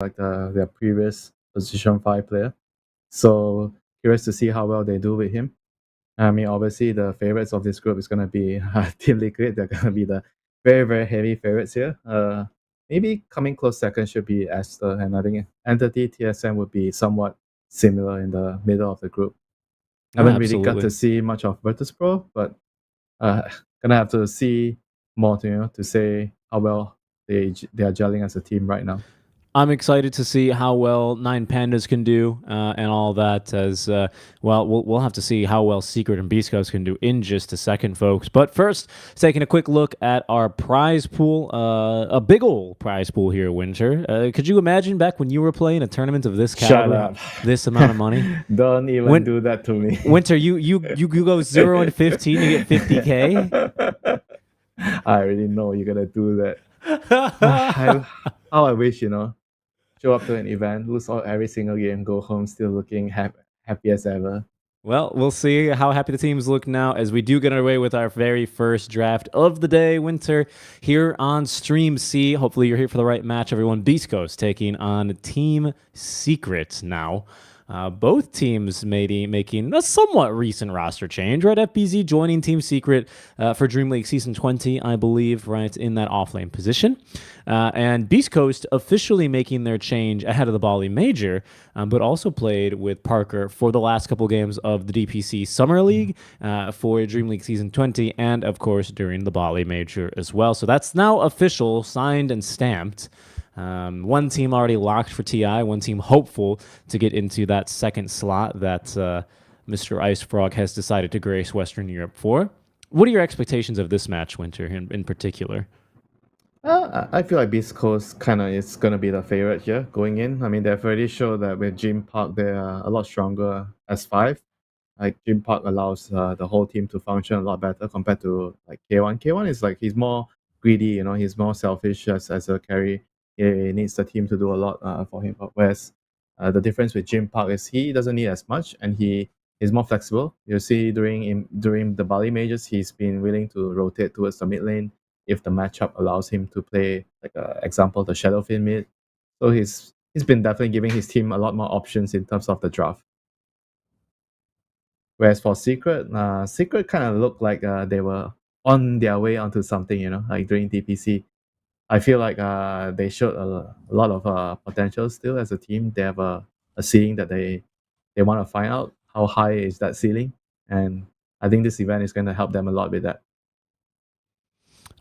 like their previous position 5 player. So curious to see how well they do with him. I mean, obviously, the favorites of this group is going to be Team Liquid. They're going to be the very, very heavy favorites here. Maybe coming close second should be Aster, and I think Entity TSM would be somewhat similar in the middle of the group. Oh, Haven't really got absolutely. to see much of Virtus.pro, but gonna have to see more to say how well they are gelling as a team right now. I'm excited to see how well Nine Pandas can do and all that. As well, we'll have to see how well Secret and Beast Coast can do in just a second, folks. But first, taking a quick look at our prize pool, a big old prize pool here, Winter. Could you imagine back when you were playing a tournament of this caliber, Shut up. this amount of money? Don't even do that to me. Winter, you go 0 and 15, you get 50K. I already know you're gonna do that. How I wish, show up to an event, lose all every single game, go home still looking happy as ever. Well, we'll see how happy the teams look now as we do get our way with our very first draft of the day, Winter, here on Stream C. Hopefully you're here for the right match, everyone. Beast Coast taking on Team Secret now. Both teams making a somewhat recent roster change, right? FBZ joining Team Secret for Dream League Season 20, I believe, right, in that offlane position. And Beast Coast officially making their change ahead of the Bali Major, but also played with Parker for the last couple games of the DPC Summer League for Dream League Season 20, and of course during the Bali Major as well. So that's now official, signed and stamped. One team already locked for TI, one team hopeful to get into that second slot that Mr. Ice Frog has decided to grace Western Europe for. What are your expectations of this match, Winter, in particular? I feel like Beast Coast kind of is going to be the favorite here going in. I mean, they've already showed that with Jim Park, they are a lot stronger as 5. Like, Jim Park allows the whole team to function a lot better compared to like K1. K1 is like, he's more greedy, he's more selfish as a carry. He needs the team to do a lot for him. Whereas the difference with Jim Park is he doesn't need as much, and he is more flexible. You see during the Bali majors, he's been willing to rotate towards the mid lane if the matchup allows him to play, like example, the Shadowfin mid. So he's been definitely giving his team a lot more options in terms of the draft. Whereas for Secret, Secret kind of looked like they were on their way onto something, like during DPC. I feel like they showed a lot of potential still as a team. They have a ceiling that they want to find out how high is that ceiling, and I think this event is going to help them a lot with that.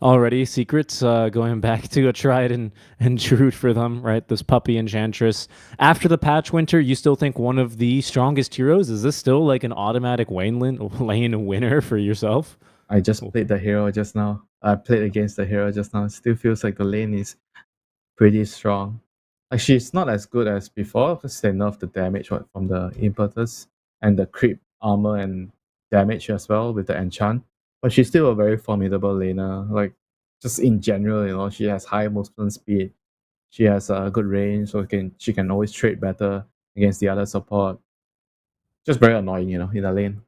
Already, Secrets going back to a tried and true for them, right? This Puppy Enchantress. After the patch, Winter, you still think one of the strongest heroes? Is this still like an automatic lane winner for yourself? I just played the hero just now. I played against the hero just now. It still feels like the lane is pretty strong. Like, she's not as good as before because they nerfed the damage from the impetus and the creep armor and damage as well with the enchant. But she's still a very formidable laner. Like, just in general, she has high movement speed. She has a good range, so she can always trade better against the other support. Just very annoying, in the lane.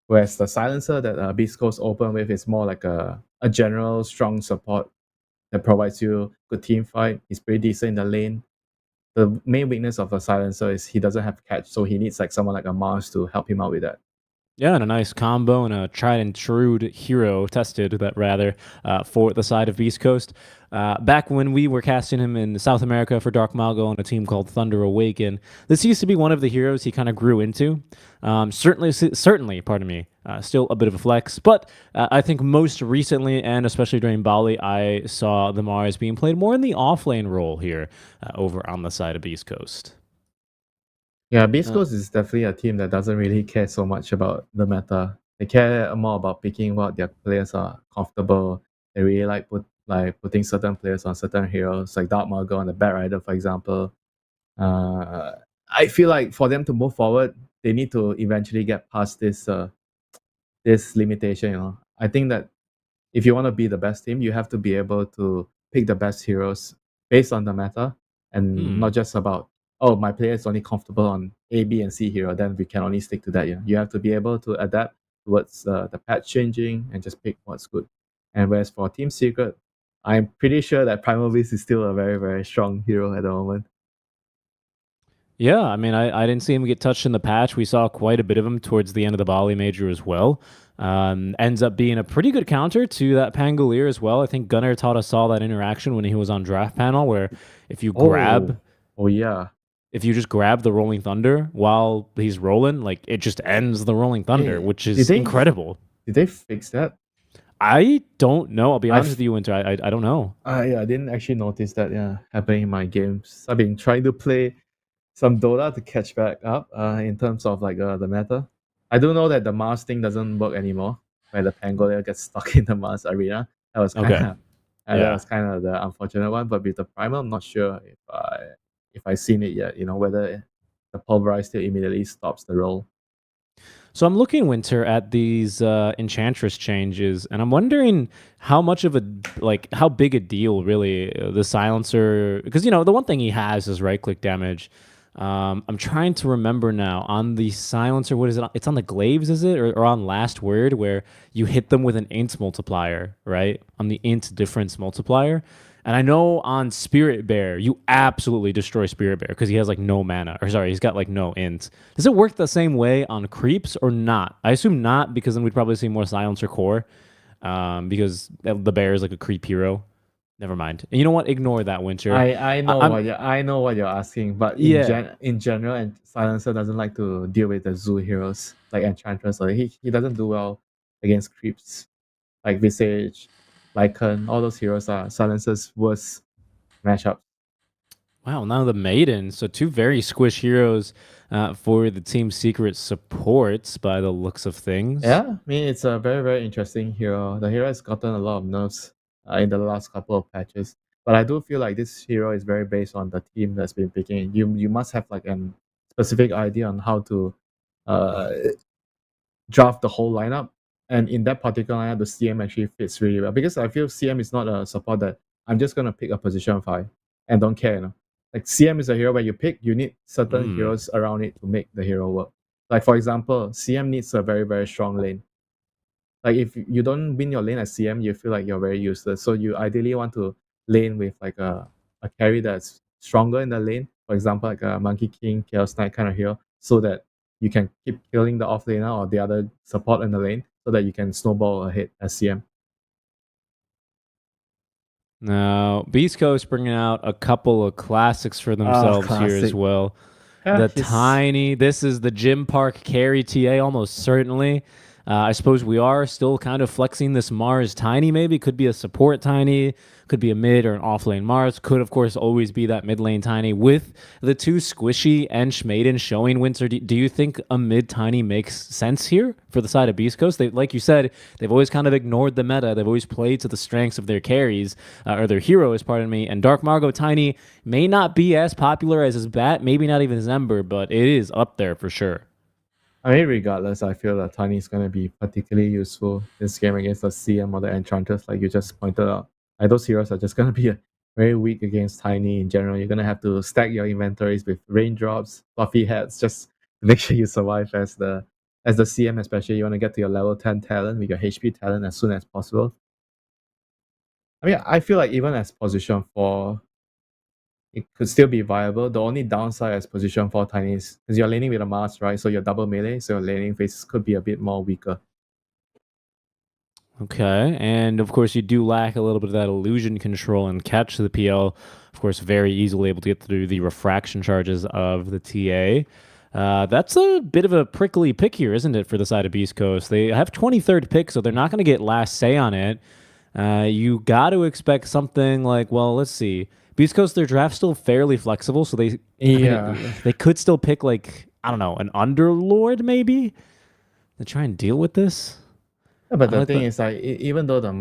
Whereas the silencer that Beast Coast open with is more like a general strong support that provides you good team fight. He's pretty decent in the lane. The main weakness of the silencer is he doesn't have catch, so he needs like someone like a Mars to help him out with that. Yeah, and a nice combo and a tried and true hero tested that rather for the side of Beast Coast. Back when we were casting him in South America for Dark Malgo on a team called Thunder Awaken, this used to be one of the heroes he kind of grew into. Certainly, pardon me, still a bit of a flex, but I think most recently and especially during Bali, I saw the Mars being played more in the offlane role here over on the side of Beast Coast. Yeah, Beast Coast is definitely a team that doesn't really care so much about the meta. They care more about picking what their players are comfortable. They really like putting certain players on certain heroes, like Dark Margo on the Bat Rider, for example. I feel like for them to move forward, they need to eventually get past this limitation. I think that if you want to be the best team, you have to be able to pick the best heroes based on the meta, and not just about, oh, my player is only comfortable on A, B, and C hero, then we can only stick to that. You have to be able to adapt towards the patch changing and just pick what's good. And whereas for Team Secret, I'm pretty sure that Primal Beast is still a very, very strong hero at the moment. Yeah, I mean, I didn't see him get touched in the patch. We saw quite a bit of him towards the end of the Bali Major as well. Ends up being a pretty good counter to that Pangolier as well. I think Gunnar taught us all that interaction when he was on draft panel, where if you grab, Oh, oh yeah. if you just grab the Rolling Thunder while he's rolling, like it just ends the Rolling Thunder, Hey, which did is they incredible. did they fix that? I don't know. I'll be honest I've with you, Winter. I don't know. I didn't actually notice that happening in my games. I've been trying to play some Dota to catch back up in terms of like the meta. I do know that the Mars thing doesn't work anymore, where the Pangolier gets stuck in the Mars arena. That was kind Okay. of that Yeah. was kind of the unfortunate one. But with the Primal, I'm not sure if I've seen it yet. Whether the pulverize still immediately stops the roll. So I'm looking, Winter, at these Enchantress changes, and I'm wondering how much of a how big a deal really the silencer, because the one thing he has is right click damage. I'm trying to remember now on the silencer. What is it? It's on the glaives, is it, or on last word, where you hit them with an int multiplier, right? On the int difference multiplier. And I know on Spirit Bear, you absolutely destroy Spirit Bear because he has like no mana. Or sorry, he's got like no int. Does it work the same way on creeps or not? I assume not, because then we'd probably see more silencer core. Because the bear is like a creep hero. Never mind. And you know what? Ignore that, Winter. I'm I know what you're asking, but yeah. in general, and Silencer doesn't like to deal with the zoo heroes like Enchantress. Or he doesn't do well against creeps like Visage, Lycan. All those heroes are Silencer's worst matchup. Wow. Now the maiden. So two very squish heroes for the team secret supports by the looks of things. Yeah, I mean it's a very very interesting hero. The hero has gotten a lot of nerfs in the last couple of patches, but I do feel like this hero is very based on the team that's been picking. You must have like a specific idea on how to uh, draft the whole lineup. And in that particular lineup, the CM actually fits really well because I feel CM is not a support that I'm just gonna pick a position five and don't care. Like CM is a hero where you pick, you need certain Hmm. heroes around it to make the hero work. Like for example, CM needs a very very strong lane. Like if you don't win your lane as CM, you feel like you're very useless. So you ideally want to lane with like a carry that's stronger in the lane. For example, like a Monkey King, Chaos Knight kind of hero, so that you can keep killing the off laner or the other support in the lane, so that you can snowball ahead as CM. Now, Beast Coast bringing out a couple of classics for themselves here as Classic. well. Yeah, The he's tiny, this is the Gym Park carry TA, almost certainly. I suppose we are still kind of flexing this Mars tiny, maybe. Could be a support tiny, could be a mid or an off lane Mars. Could, of course, always be that mid lane tiny. With the two Squishy and Schmaden showing Winter, do you think a mid tiny makes sense here for the side of Beast Coast? They, like you said, they've always kind of ignored the meta. They've always played to the strengths of their carries, or their heroes, pardon me. And Dark Margot tiny may not be as popular as his bat, maybe not even his Ember, but it is up there for sure. I mean, regardless, I feel that Tiny is going to be particularly useful this game against the CM or the Enchantress, like you just pointed out. Like those heroes are just going to be very weak against Tiny in general. You're going to have to stack your inventories with raindrops, fluffy hats, just to make sure you survive as the CM. Especially, you want to get to your level 10 talent with your HP talent as soon as possible. I mean, I feel like even as position 4, it could still be viable. The only downside as position 4 Tiny is because you're laning with a Mars, right? So you're double melee, so your laning phase could be a bit more weaker. Okay, and of course you do lack a little bit of that illusion control and catch the PL. Of course, very easily able to get through the refraction charges of the TA. That's a bit of a prickly pick here, isn't it, for the side of Beast Coast? They have 23rd pick, so they're not going to get last say on it. You got to expect something like, well, let's see. Beast Coast, their draft's still fairly flexible, so I Yeah. mean, they could still pick like, I don't know, an Underlord maybe to try and deal with this. Yeah, but I the like thing the is, like, even though the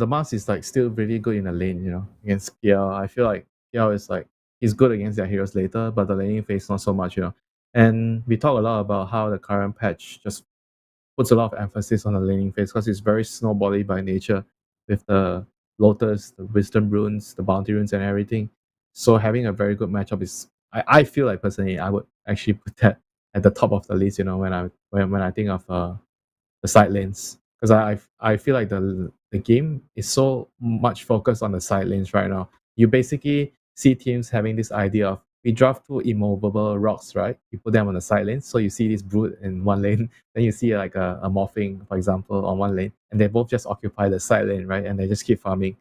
Mars is like still really good in the lane, against PL, I feel like PL is like he's good against their heroes later, but the laning phase not so much. And we talk a lot about how the current patch just puts a lot of emphasis on the laning phase because it's very snowbally by nature with the Lotus, the Wisdom runes, the Bounty runes, and everything. So having a very good matchup is, I feel like personally, I would actually put that at the top of the list. When I think of the side lanes, because I feel like the game is so much focused on the side lanes right now. You basically see teams having this idea of we draft two immovable rocks, right? You put them on the side lane, so you see this brute in one lane, then you see like a morphing, for example, on one lane, and they both just occupy the side lane, right? And they just keep farming,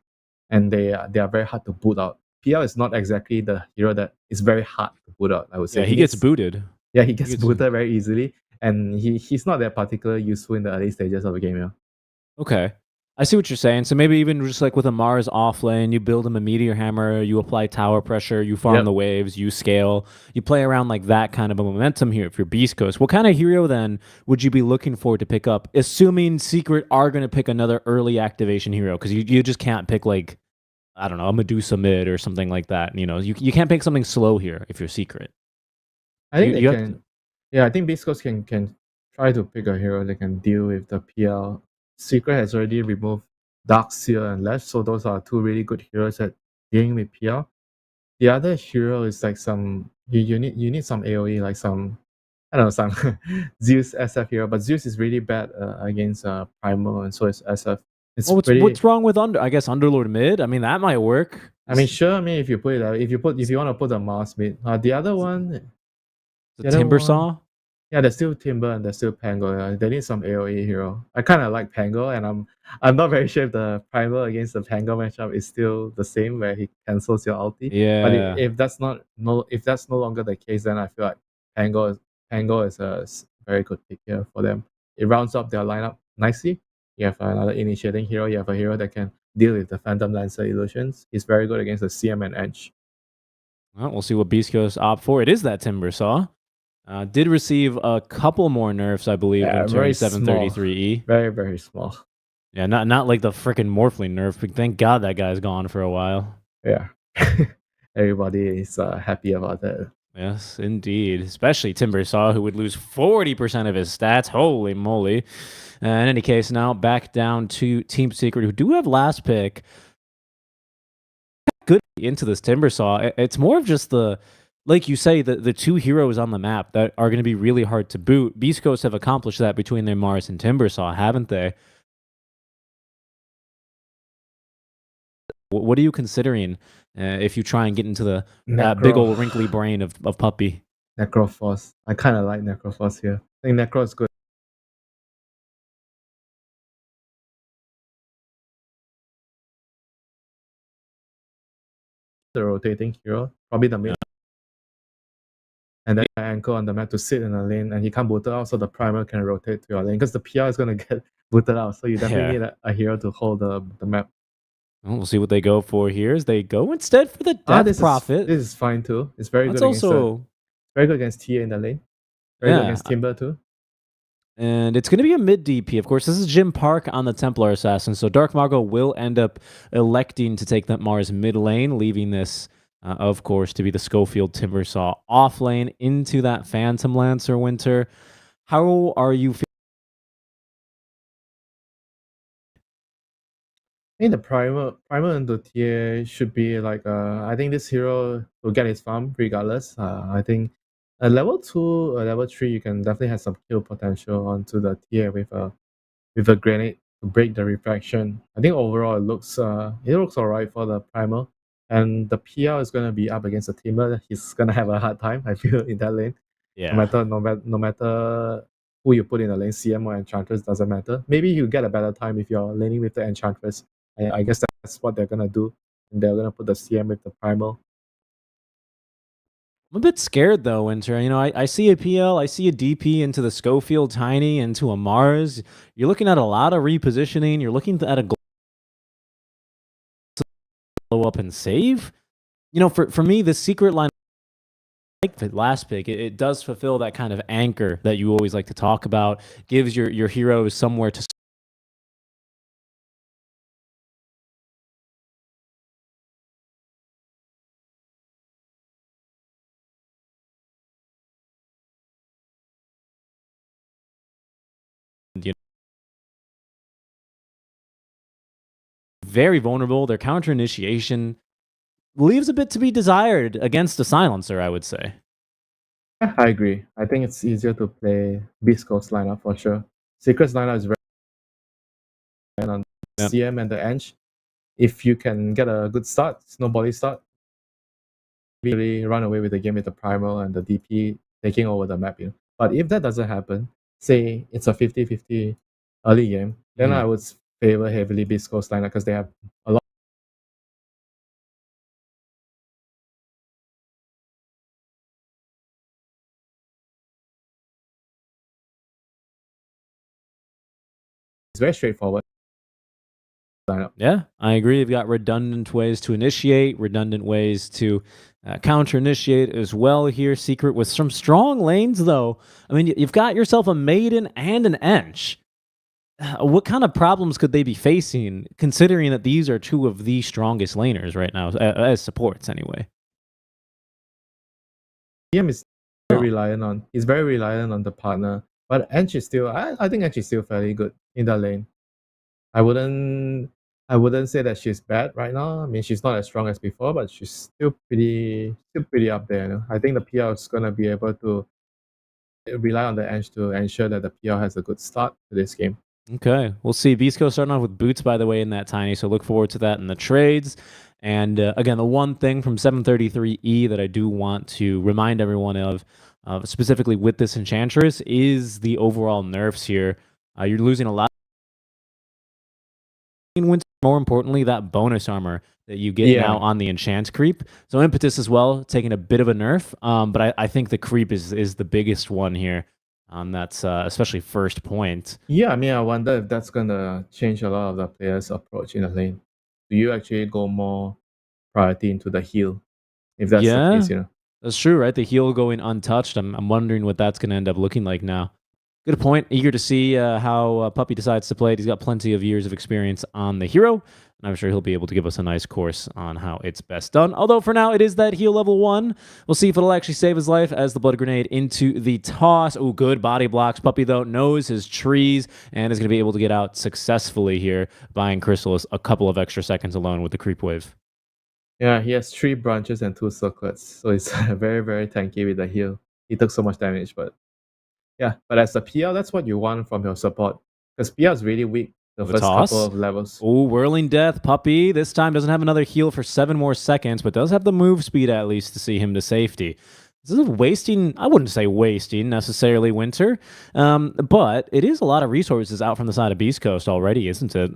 and they are very hard to boot out. PL is not exactly the hero that is very hard to boot out. I would say Yeah, he gets booted. yeah, he He gets gets booted very easily, and he's not that particularly useful in the early stages of the game. Yeah. Okay. I see what you're saying. So maybe even just like with a Mars off lane, you build him a meteor hammer, you apply tower pressure, you farm Yep. the waves, you scale, you play around like that kind of a momentum here if you're Beast Coast. What kind of hero then would you be looking for to pick up, assuming Secret are going to pick another early activation hero? Because you just can't pick like, I don't know, a Medusa mid or something like that. You know, you can't pick something slow here if you're Secret. I think they You have to, can. Yeah, I think Beast Coast can try to pick a hero that can deal with the PL. Secret has already removed Dark Seer and Lash, so those are two really good heroes at dealing with PL. The other hero is like some you need some AOE, like some I don't know, some Zeus SF hero, but Zeus is really bad against Primal, and so is SF. It's well, pretty. what's wrong with I guess Underlord mid? I mean, that might work. I mean, sure. I mean, if you put it, if you want to put a Mars mid, the other one, The the other Timber one, Saw. yeah, there's still Timber and there's still Pango. Yeah. They need some AOE hero. I kind of like Pango, and I'm not very sure if the Primal against the Pango matchup is still the same where he cancels your ulti. But Yeah. if that's no longer the case, then I feel like Pango is a very good pick here for them. It rounds up their lineup nicely. You have another initiating hero. You have a hero that can deal with the Phantom Lancer illusions. He's very good against the CM and Edge. Well, we'll see what Beast Coast opt for. It is that Timber Saw. Did receive a couple more nerfs, I believe, Yeah, entering very small. 733E. Very, very small. Yeah, not like the freaking Morphling nerf, but thank God that guy's gone for a while. Yeah. Everybody is happy about that. Yes, indeed. Especially Timber Saw, who would lose 40% of his stats. Holy moly. In any case, now back down to Team Secret, who do have last pick. Good into this Timber Saw. It's more of just like you say, the two heroes on the map that are going to be really hard to boot. Beast Coast have accomplished that between their Mars and Timber Saw, haven't they? What are you considering if you try and get into the big old wrinkly brain of Puppy? Necroforce. I kind of like Necroforce here. I think Necro is good. The rotating hero, probably the mid. And then ankle on the map to sit in a lane, and he can't boot it out, so the primer can rotate to your lane because the PR is going to get booted out. So you definitely need a hero to hold the map. Well, we'll see what they go for here. As they go instead for the Death Prophet. This is fine too. It's very That's good against very good against TA in the lane. Very good against Timber too. And it's going to be a mid DP. Of course, this is Jim Park on the Templar Assassin. So Dark Margo will end up electing to take that Mars mid lane, leaving this, of course, to be the Schofield Timbersaw off lane into that Phantom Lancer Winter. How are you feeling? I think the primer into TA should be like I think this hero will get his farm regardless. I think a level 2 or level 3 you can definitely have some kill potential onto the TA with a grenade to break the refraction. I think overall it looks alright for the primer. And the PL is gonna be up against the Timber. He's gonna have a hard time, I feel, in that lane. Yeah. No matter who you put in the lane, CM or Enchantress doesn't matter. Maybe you get a better time if you're laning with the Enchantress. I guess that's what they're gonna do. And they're gonna put the CM with the primal. I'm a bit scared though, Winter. You know, I see a PL, I see a DP into the Schofield Tiny, into a Mars. You're looking at a lot of repositioning. You're looking at a blow up and save. You know, for me, the secret line, like the last pick, it does fulfill that kind of anchor that you always like to talk about. Gives your heroes somewhere to very vulnerable. Their counter initiation leaves a bit to be desired against a silencer, I would say. Yeah, I agree. I think it's easier to play Beast Coast lineup for sure. Secret's lineup is very on CM and the Eng. If you can get a good start, snowbally start, really run away with the game with the primal and the DP taking over the map. But if that doesn't happen, say it's a 50-50 early game, then Mhm. I would favor heavily Beast Coast lineup because they have a lot. It's very straightforward lineup. Yeah, I agree. You've got redundant ways to initiate, redundant ways to counter initiate as well here. Secret with some strong lanes, though. I mean, you've got yourself a maiden and an ench. What kind of problems could they be facing, considering that these are two of the strongest laners right now, as supports anyway? PM is very Oh, reliant on he's very reliant on the partner. But Ench is still I think Ench is still fairly good in that lane. I wouldn't say that she's bad right now. I mean she's not as strong as before, but she's still pretty up there. I think the PL is gonna be able to rely on the Ench to ensure that the PL has a good start to this game. okay. We'll see. Beast Coast starting off with boots, by the way, in that tiny. So look forward to that in the trades. And again, the one thing from 733E that I do want to remind everyone of, specifically with this Enchantress, is the overall nerfs here. You're losing a lot. More importantly, that bonus armor that you get now Yeah. on the enchant creep. So impetus as well, taking a bit of a nerf. But I think the creep is the biggest one here. That's especially first point. Yeah, I mean I wonder if that's gonna change a lot of the players' approach in the lane. Do you actually go more priority into the heal? If that's the Yeah, case. that's true, right? The heal going untouched. I'm wondering what that's going to end up looking like now. Good point. Eager to see how Puppy decides to play it. He's got plenty of years of experience on the hero, and I'm sure he'll be able to give us a nice course on how it's best done. Although for now, it is that heal level 1. We'll see if it'll actually save his life as the blood grenade into the toss. Oh, good body blocks. Puppy, though, knows his trees and is going to be able to get out successfully here, buying Chrysalis a couple of extra seconds alone with the creep wave. Yeah, he has 3 branches and 2 circlets, so it's very, very tanky with the heal. He took so much damage, but yeah. But as a PL, that's what you want from your support, because PL is really weak the With a first couple toss. of levels. Oh, Whirling Death, Puppy. This time doesn't have another heal for 7 more seconds, but does have the move speed at least to see him to safety. This is wasting, I wouldn't say wasting necessarily, Winter, but it is a lot of resources out from the side of Beast Coast already, isn't it?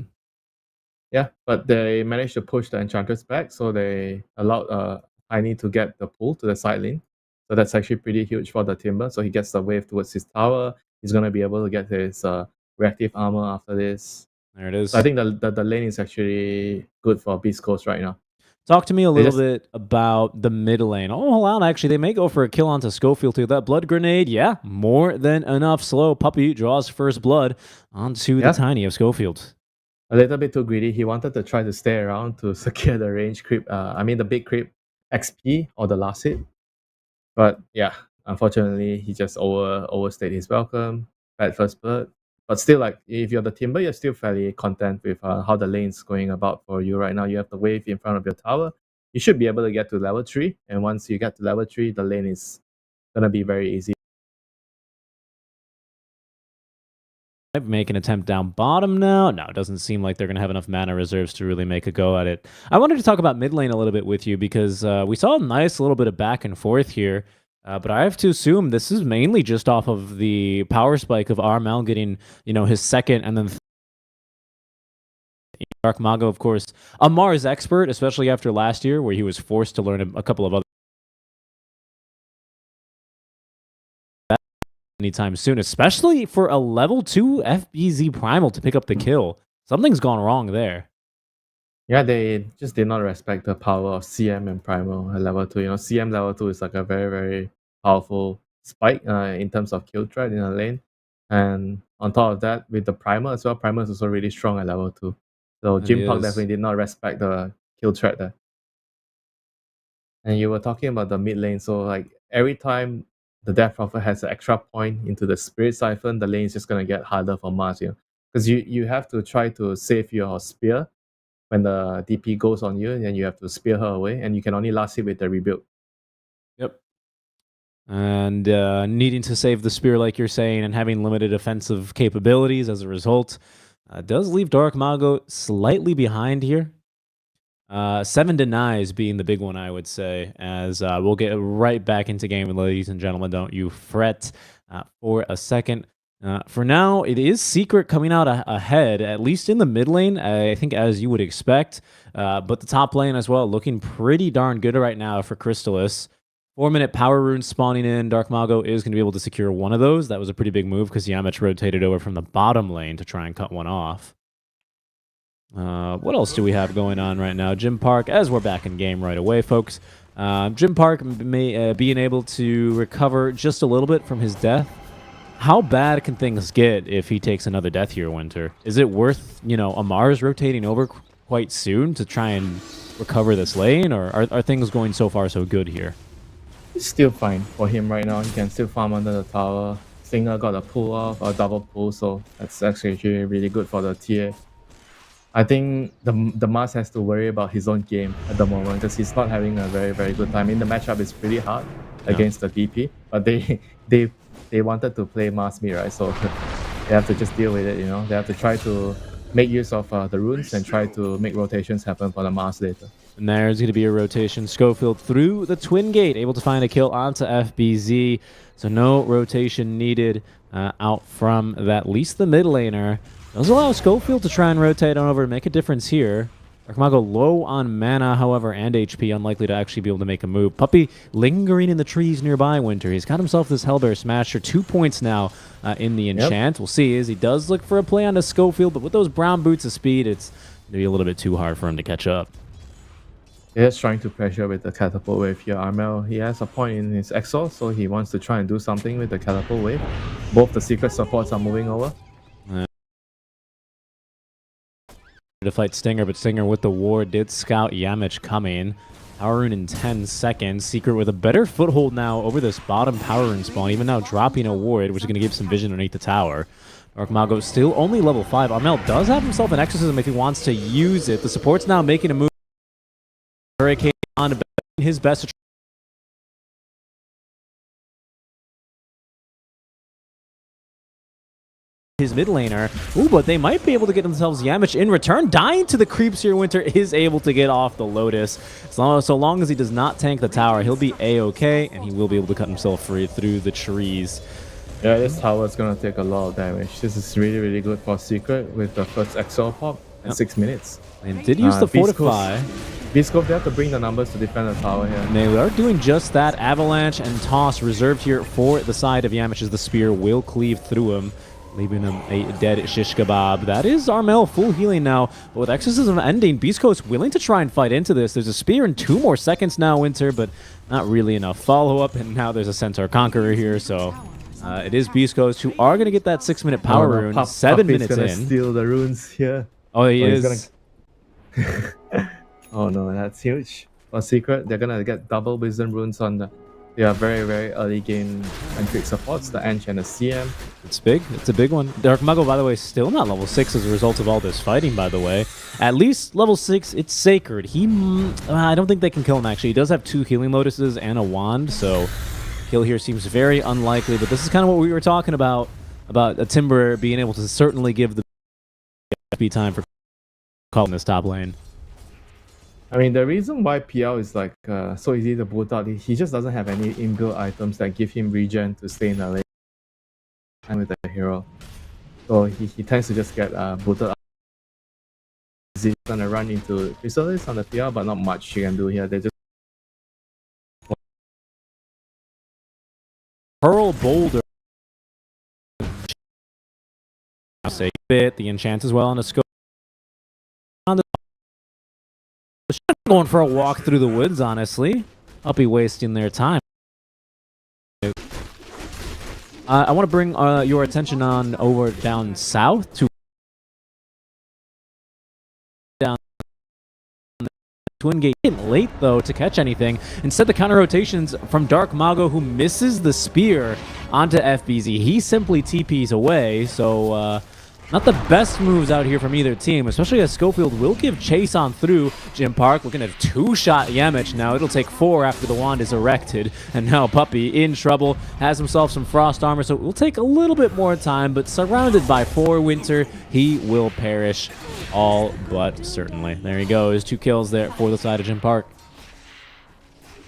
Yeah, but they managed to push the Enchantress back, so they allowed Tiny to get the pull to the side lane. So that's actually pretty huge for the Timber. So he gets the wave towards his tower. He's gonna be able to get his reactive armor after this. There it So I is. think the lane is actually good for Beast Coast right now. Talk to me a They little just bit about the mid lane. Oh, hold on. Actually, they may go for a kill onto Schofield too. That blood grenade, yeah, more than enough. Slow Puppy draws first blood onto the yeah, tiny of Schofield. a little bit too greedy. He wanted to try to stay around to secure the range creep. I mean the big creep XP or the last hit. But yeah, unfortunately, he just overstayed his welcome. Bad first blood. But still, like if you're the Timber, you're still fairly content with how the lane's going about for you right now. You have the wave in front of your tower. You should be able to get to level 3, and once you get to level 3, the lane is gonna be very easy. Make an attempt down bottom now. No, it doesn't seem like they're going to have enough mana reserves to really make a go at it. I wanted to talk about mid lane a little bit with you because we saw a nice little bit of back and forth here. But I have to assume this is mainly just off of the power spike of Armel getting, his second and then Dark Mago, of course. Amar's expert, especially after last year where he was forced to learn a couple of other anytime soon, especially for a level 2 FBZ Primal to pick up the kill. Something's gone wrong there. Yeah, they just did not respect the power of CM and Primal at level 2. CM level 2 is like a very, very powerful spike in terms of kill threat in the lane. And on top of that, with the Primal as well, Primal is also really strong at level 2. So It Jim Park is. definitely did not respect the kill threat there. And you were talking about the mid lane, so like every time the Death Prophet has an extra point into the Spirit Siphon, the lane is just gonna get harder for Mars, because you have to try to save your spear when the DP goes on you, and you have to spear her away, and you can only last hit with the rebuild. Yep. And needing to save the spear, like you're saying, and having limited offensive capabilities as a result, does leave Dark Mago slightly behind here. 7 denies being the big one, I would say, as we'll get right back into game, ladies and gentlemen. Don't you fret for a second. For now, it is Secret coming out ahead, at least in the mid lane, I think, as you would expect. But the top lane as well, looking pretty darn good right now for Crystallis. 4-minute power rune spawning in. Dark Mago is going to be able to secure one of those. That was a pretty big move because Yamich rotated over from the bottom lane to try and cut one off. What else do we have going on right now? Gym Park, as we're back in game right away, folks. Gym Park being able to recover just a little bit from his death. How bad can things get if he takes another death here, Winter? Is it worth, Amar's rotating over quite soon to try and recover this lane, or are things going so far so good here? It's still fine for him right now. He can still farm under the tower. Singer got a pull off, a double pull, so that's actually really good for the TA. I think the Mars has to worry about his own game at the moment because he's not having a very good time. In the matchup, it's pretty hard against the DP, but they wanted to play Mars mid, right? So they have to just deal with it. They have to try to make use of the runes and try to make rotations happen for the Mars later. And there's going to be a rotation. Schofield through the Twin Gate, able to find a kill onto FBZ. So no rotation needed out from that, at least the mid laner. Does allow Schofield to try and rotate on over and make a difference here. Dark Mago low on mana, however, and HP, unlikely to actually be able to make a move. Puppey lingering in the trees nearby, Winter. He's got himself this Hellbear Smasher. 2 points now in the enchant. Yep. We'll see as he does look for a play onto Schofield, but with those brown boots of speed, it's going to be a little bit too hard for him to catch up. He's trying to pressure with the catapult wave here. Armel, he has a point in his exhaust, so he wants to try and do something with the catapult wave. Both the secret supports are moving over. To fight Stinger, but Stinger with the ward did scout Yamich coming. Power Rune in 10 seconds. Secret with a better foothold now over this bottom Power Rune spawn, even now dropping a ward, which is going to give some vision underneath the tower. Dark Mago still only level 5. Armel does have himself an Exorcism if he wants to use it. The support's now making a move. Hurricane on his best to his mid laner. Ooh, but they might be able to get themselves Yamich in return. Dying to the creeps here, Winter is able to get off the Lotus. So long as he does not tank the tower, he'll be A-okay, and he will be able to cut himself free through the trees. Yeah, this tower is going to take a lot of damage. This is really good for Secret with the first Exo pop in 6 minutes. And did use the Fortify. Beastcoast, they have to bring the numbers to defend the tower here. And they are doing just that. Avalanche and Toss reserved here for the side of Yamich as the spear will cleave through him, leaving him a dead shish kebab. That is Armel full healing now, but with Exorcism ending, Beast Coast willing to try and fight into this. There's a spear in 2 more seconds now, Winter, but not really enough follow-up, and now there's a Centaur Conqueror here, so it is Beast Coast who are going to get that 6-minute power rune. 7 minutes in. He's going to steal the runes here. Oh, he is. Oh no, that's huge. For Secret, they're going to get double Wisdom runes on the... They are very early game Antric supports, the Ench and the CM. It's big. It's a big one. Dark Mago, by the way, still not level 6 as a result of all this fighting, by the way. At least level 6, it's Sacred. I don't think they can kill him, actually. He does have 2 healing lotuses and a wand, so kill here seems very unlikely. But this is kind of what we were talking about a Timber being able to certainly give the FP time for calling this top lane. I mean, the reason why PL is like so easy to boot out, he just doesn't have any inbuilt items that give him regen to stay in the lane and with the hero. So he tends to just get booted out. He's gonna run into Chrysalis on the PL, but not much he can do here. They just Pearl Boulder. Say bit the enchant as well on the scope. Going for a walk through the woods, honestly. I'll be wasting their time. I want to bring your attention on over down south to down Twin Gate. Late though to catch anything. Instead, the counter rotations from Dark Mago, who misses the spear onto FBZ. He simply TPs away. So Not the best moves out here from either team, especially as Schofield will give chase on through. Jim Park looking at a two-shot Yamich now. It'll take 4 after the wand is erected. And now Puppey in trouble, has himself some frost armor, so it will take a little bit more time, but surrounded by 4 Winter, he will perish all but certainly. There he goes, 2 kills there for the side of Jim Park.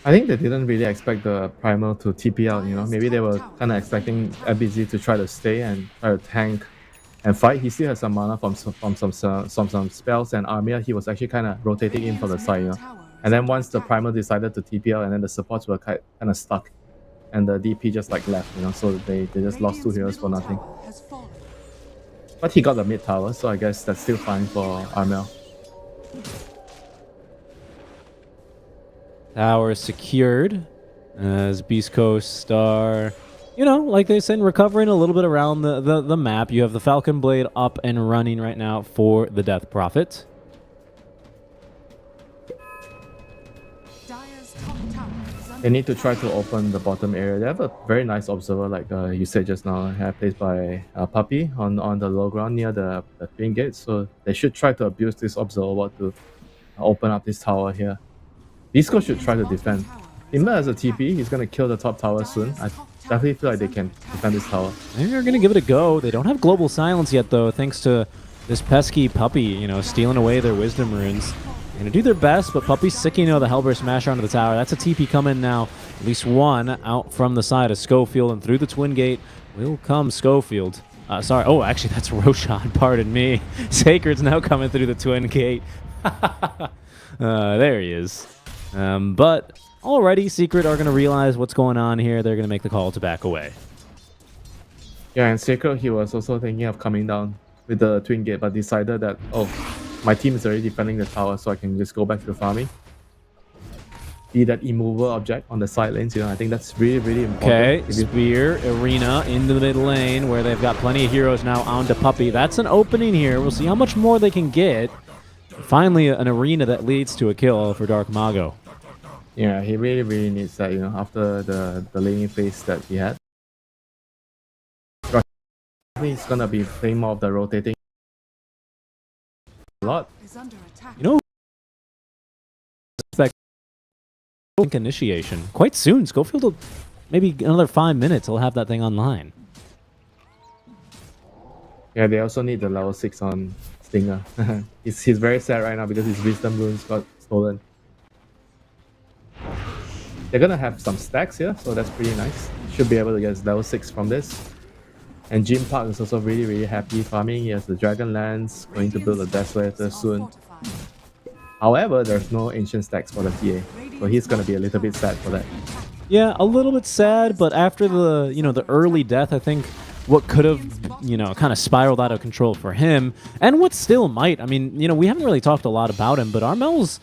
I think they didn't really expect the Primal to TP out, you know. Maybe they were kind of expecting FBZ to try to stay and try to tank and fight. He still has some mana from some spells and Armia. He was actually kind of rotating in from the side, you know. And then once the Primal decided to TP out, and then the supports were kind of stuck, and the DP just like left, you know. So they just lost 2 heroes for nothing. But he got the mid tower, so I guess that's still fine for Armel. Tower secured as Beast Coast are, you know, like they said, recovering a little bit around the map. You have the Falcon Blade up and running right now for the Death Prophet. They need to try to open the bottom area. They have a very nice observer, like you said just now, placed by Puppey on the low ground near the twin gate. So they should try to abuse this observer to open up this tower here. Disco should try to defend. Timber has a TP, he's going to kill the top tower soon. I definitely feel like they can defend this tower. They're going to give it a go. They don't have Global Silence yet, though, thanks to this pesky Puppey, you know, stealing away their Wisdom Runes. They're going to do their best, but Puppey's sicking the Hellburst Smasher onto the tower. That's a TP coming now. At least one out from the side of Schofield, and through the Twin Gate will come Schofield. Sorry. Oh, actually, that's Roshan. Pardon me. Sacred's now coming through the Twin Gate. There he is. But already, Secret are going to realize what's going on here. They're going to make the call to back away. Yeah, and Secret, he was also thinking of coming down with the Twin Gate, but decided that, oh, my team is already defending the tower, so I can just go back to the farming. Be that immovable object on the side lanes, you know, I think that's really, really important. Okay, Spear, Arena into the mid lane, where they've got plenty of heroes now onto Puppey. That's an opening here. We'll see how much more they can get. Finally, an arena that leads to a kill for Dark Mago. Yeah, he really, really needs that, you know, after the laning phase that he had. He's gonna be playing more of the rotating a lot. You know, expect initiation quite soon. Schofield will, maybe another 5 minutes, he'll have that thing online. Yeah, they also need the level 6 on Stinger. he's very sad right now because his Wisdom Runes got stolen. They're gonna have some stacks here, so that's pretty nice. Should be able to get level 6 from this. And Jim Park is also really, really happy farming. He has the Dragonlance, going to build a Desolator soon. However, there's no ancient stacks for the TA, so he's gonna be a little bit sad for that. Yeah, a little bit sad, but after the, you know, the early death, I think what could have, you know, kind of spiraled out of control for him, and what still might. I mean, you know, we haven't really talked a lot about him, but Armel's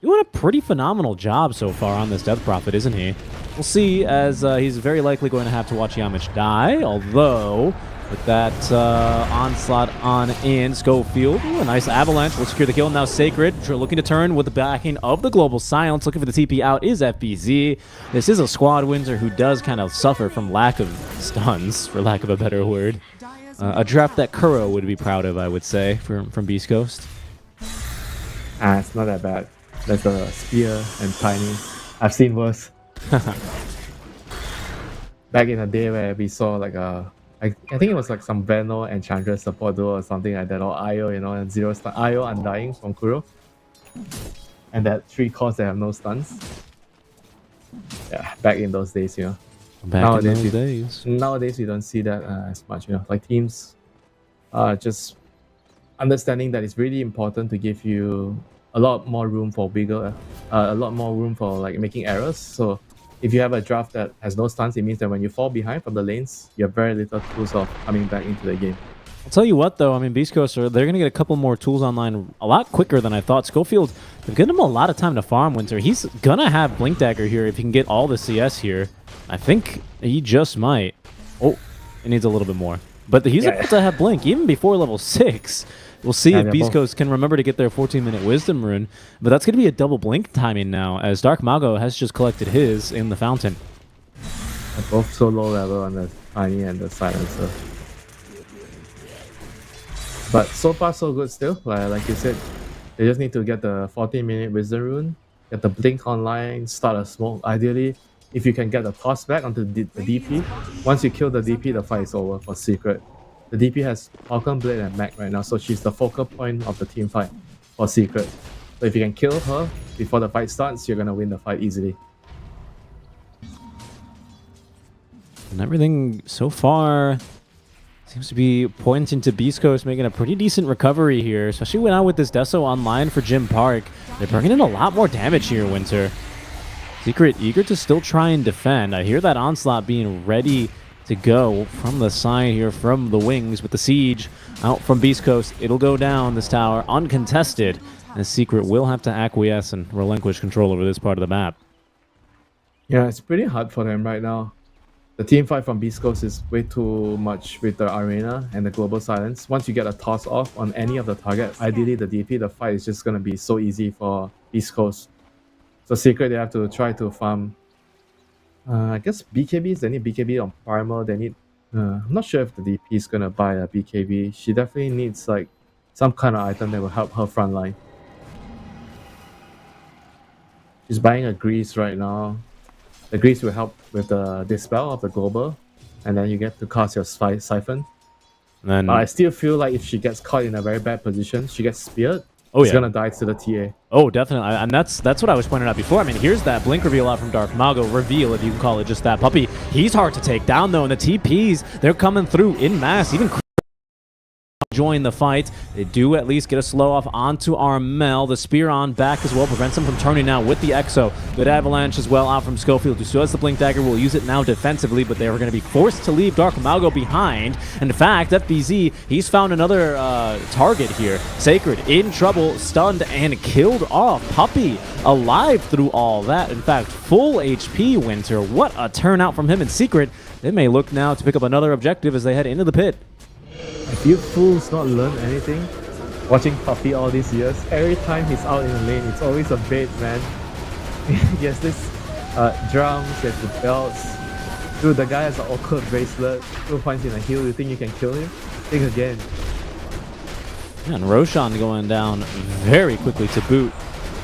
doing a pretty phenomenal job so far on this Death Prophet, isn't he? We'll see, as he's very likely going to have to watch Yamich die, although with that onslaught on in, Schofield, ooh, a nice avalanche will secure the kill. Now Sacred looking to turn with the backing of the Global Silence, looking for the TP out is FBZ. This is a squad Windsor who does kind of suffer from lack of stuns, for lack of a better word. A draft that Kuro would be proud of, I would say, from Beast Coast. It's not that bad. There's a Spear and Tiny. I've seen worse. Back in the day where we saw like I think it was like some Veno Enchantress support duo or something like that, or Io, you know, and 0 stun. Io Undying from Kuro. And that 3 cores that have no stuns. Yeah, back in those days, you know. Nowadays we don't see that as much, you know. Like teams just understanding that it's really important to give you a lot more room for a lot more room for like making errors. So if you have a draft that has no stuns, it means that when you fall behind from the lanes, you have very little tools of coming back into the game. I'll tell you what, though, I mean, Beast Coast, they're going to get a couple more tools online a lot quicker than I thought. Schofield, they've given him a lot of time to farm Winter. He's going to have Blink Dagger here if he can get all the CS here. I think he just might. Oh, it needs a little bit more. But he's able to have Blink even before level 6. We'll see if Beast Coast can remember to get their 14-minute Wisdom Rune. But that's going to be a double Blink timing now, as Dark Mago has just collected his in the Fountain. They're both so low level on the Tiny and the Silencer. But so far so good still. Like you said, they just need to get the 40-minute wisdom rune, get the blink online, start a smoke. Ideally, if you can get the toss back onto the DP, once you kill the DP, the fight is over for Secret. The DP has Falcon Blade and Mac right now, so she's the focal point of the team fight for Secret. So if you can kill her before the fight starts, you're gonna win the fight easily. And everything so far seems to be pointing to Beast Coast making a pretty decent recovery here, especially when out with this Deso online for Jim Park. They're bringing in a lot more damage here, Winter. Secret eager to still try and defend. I hear that onslaught being ready to go from the side here, from the wings, with the siege out from Beast Coast. It'll go down this tower uncontested, and Secret will have to acquiesce and relinquish control over this part of the map. Yeah, it's pretty hard for them right now. The team fight from Beast Coast is way too much with the arena and the global silence. Once you get a toss off on any of the target, ideally the DP, the fight is just going to be so easy for Beast Coast. So Secret, they have to try to farm. I guess BKBs, they need BKB on Primal. They need. I'm not sure if the DP is going to buy a BKB. She definitely needs like some kind of item that will help her front line. She's buying a Grease right now. The Grease will help with the Dispel of the Global, and then you get to cast your Siphon. And then, I still feel like if she gets caught in a very bad position, she gets speared, she's gonna die to the TA. Oh, definitely. And that's what I was pointing out before. I mean, here's that blink reveal out from Dark Mago. Reveal, if you can call it just that. Puppey, he's hard to take down, though, and the TPs, they're coming through in mass. Even join the fight. They do at least get a slow off onto Armel. The spear on back as well prevents him from turning out with the Exo. Good avalanche as well out from Schofield, who still has the Blink Dagger, will use it now defensively, but they are going to be forced to leave Dark Mago behind. And in fact, FBZ, he's found another target here. Sacred in trouble, stunned and killed off. Puppey alive through all that. In fact, full HP, Winter. What a turnout from him in Secret. They may look now to pick up another objective as they head into the pit. If you fools not learned anything, watching Puppey all these years, every time he's out in the lane, it's always a bait, man. He has this drums, he has the belts. Dude, the guy has an awkward bracelet. 2 points in a heal, you think you can kill him? Think again. Yeah, and Roshan going down very quickly to boot.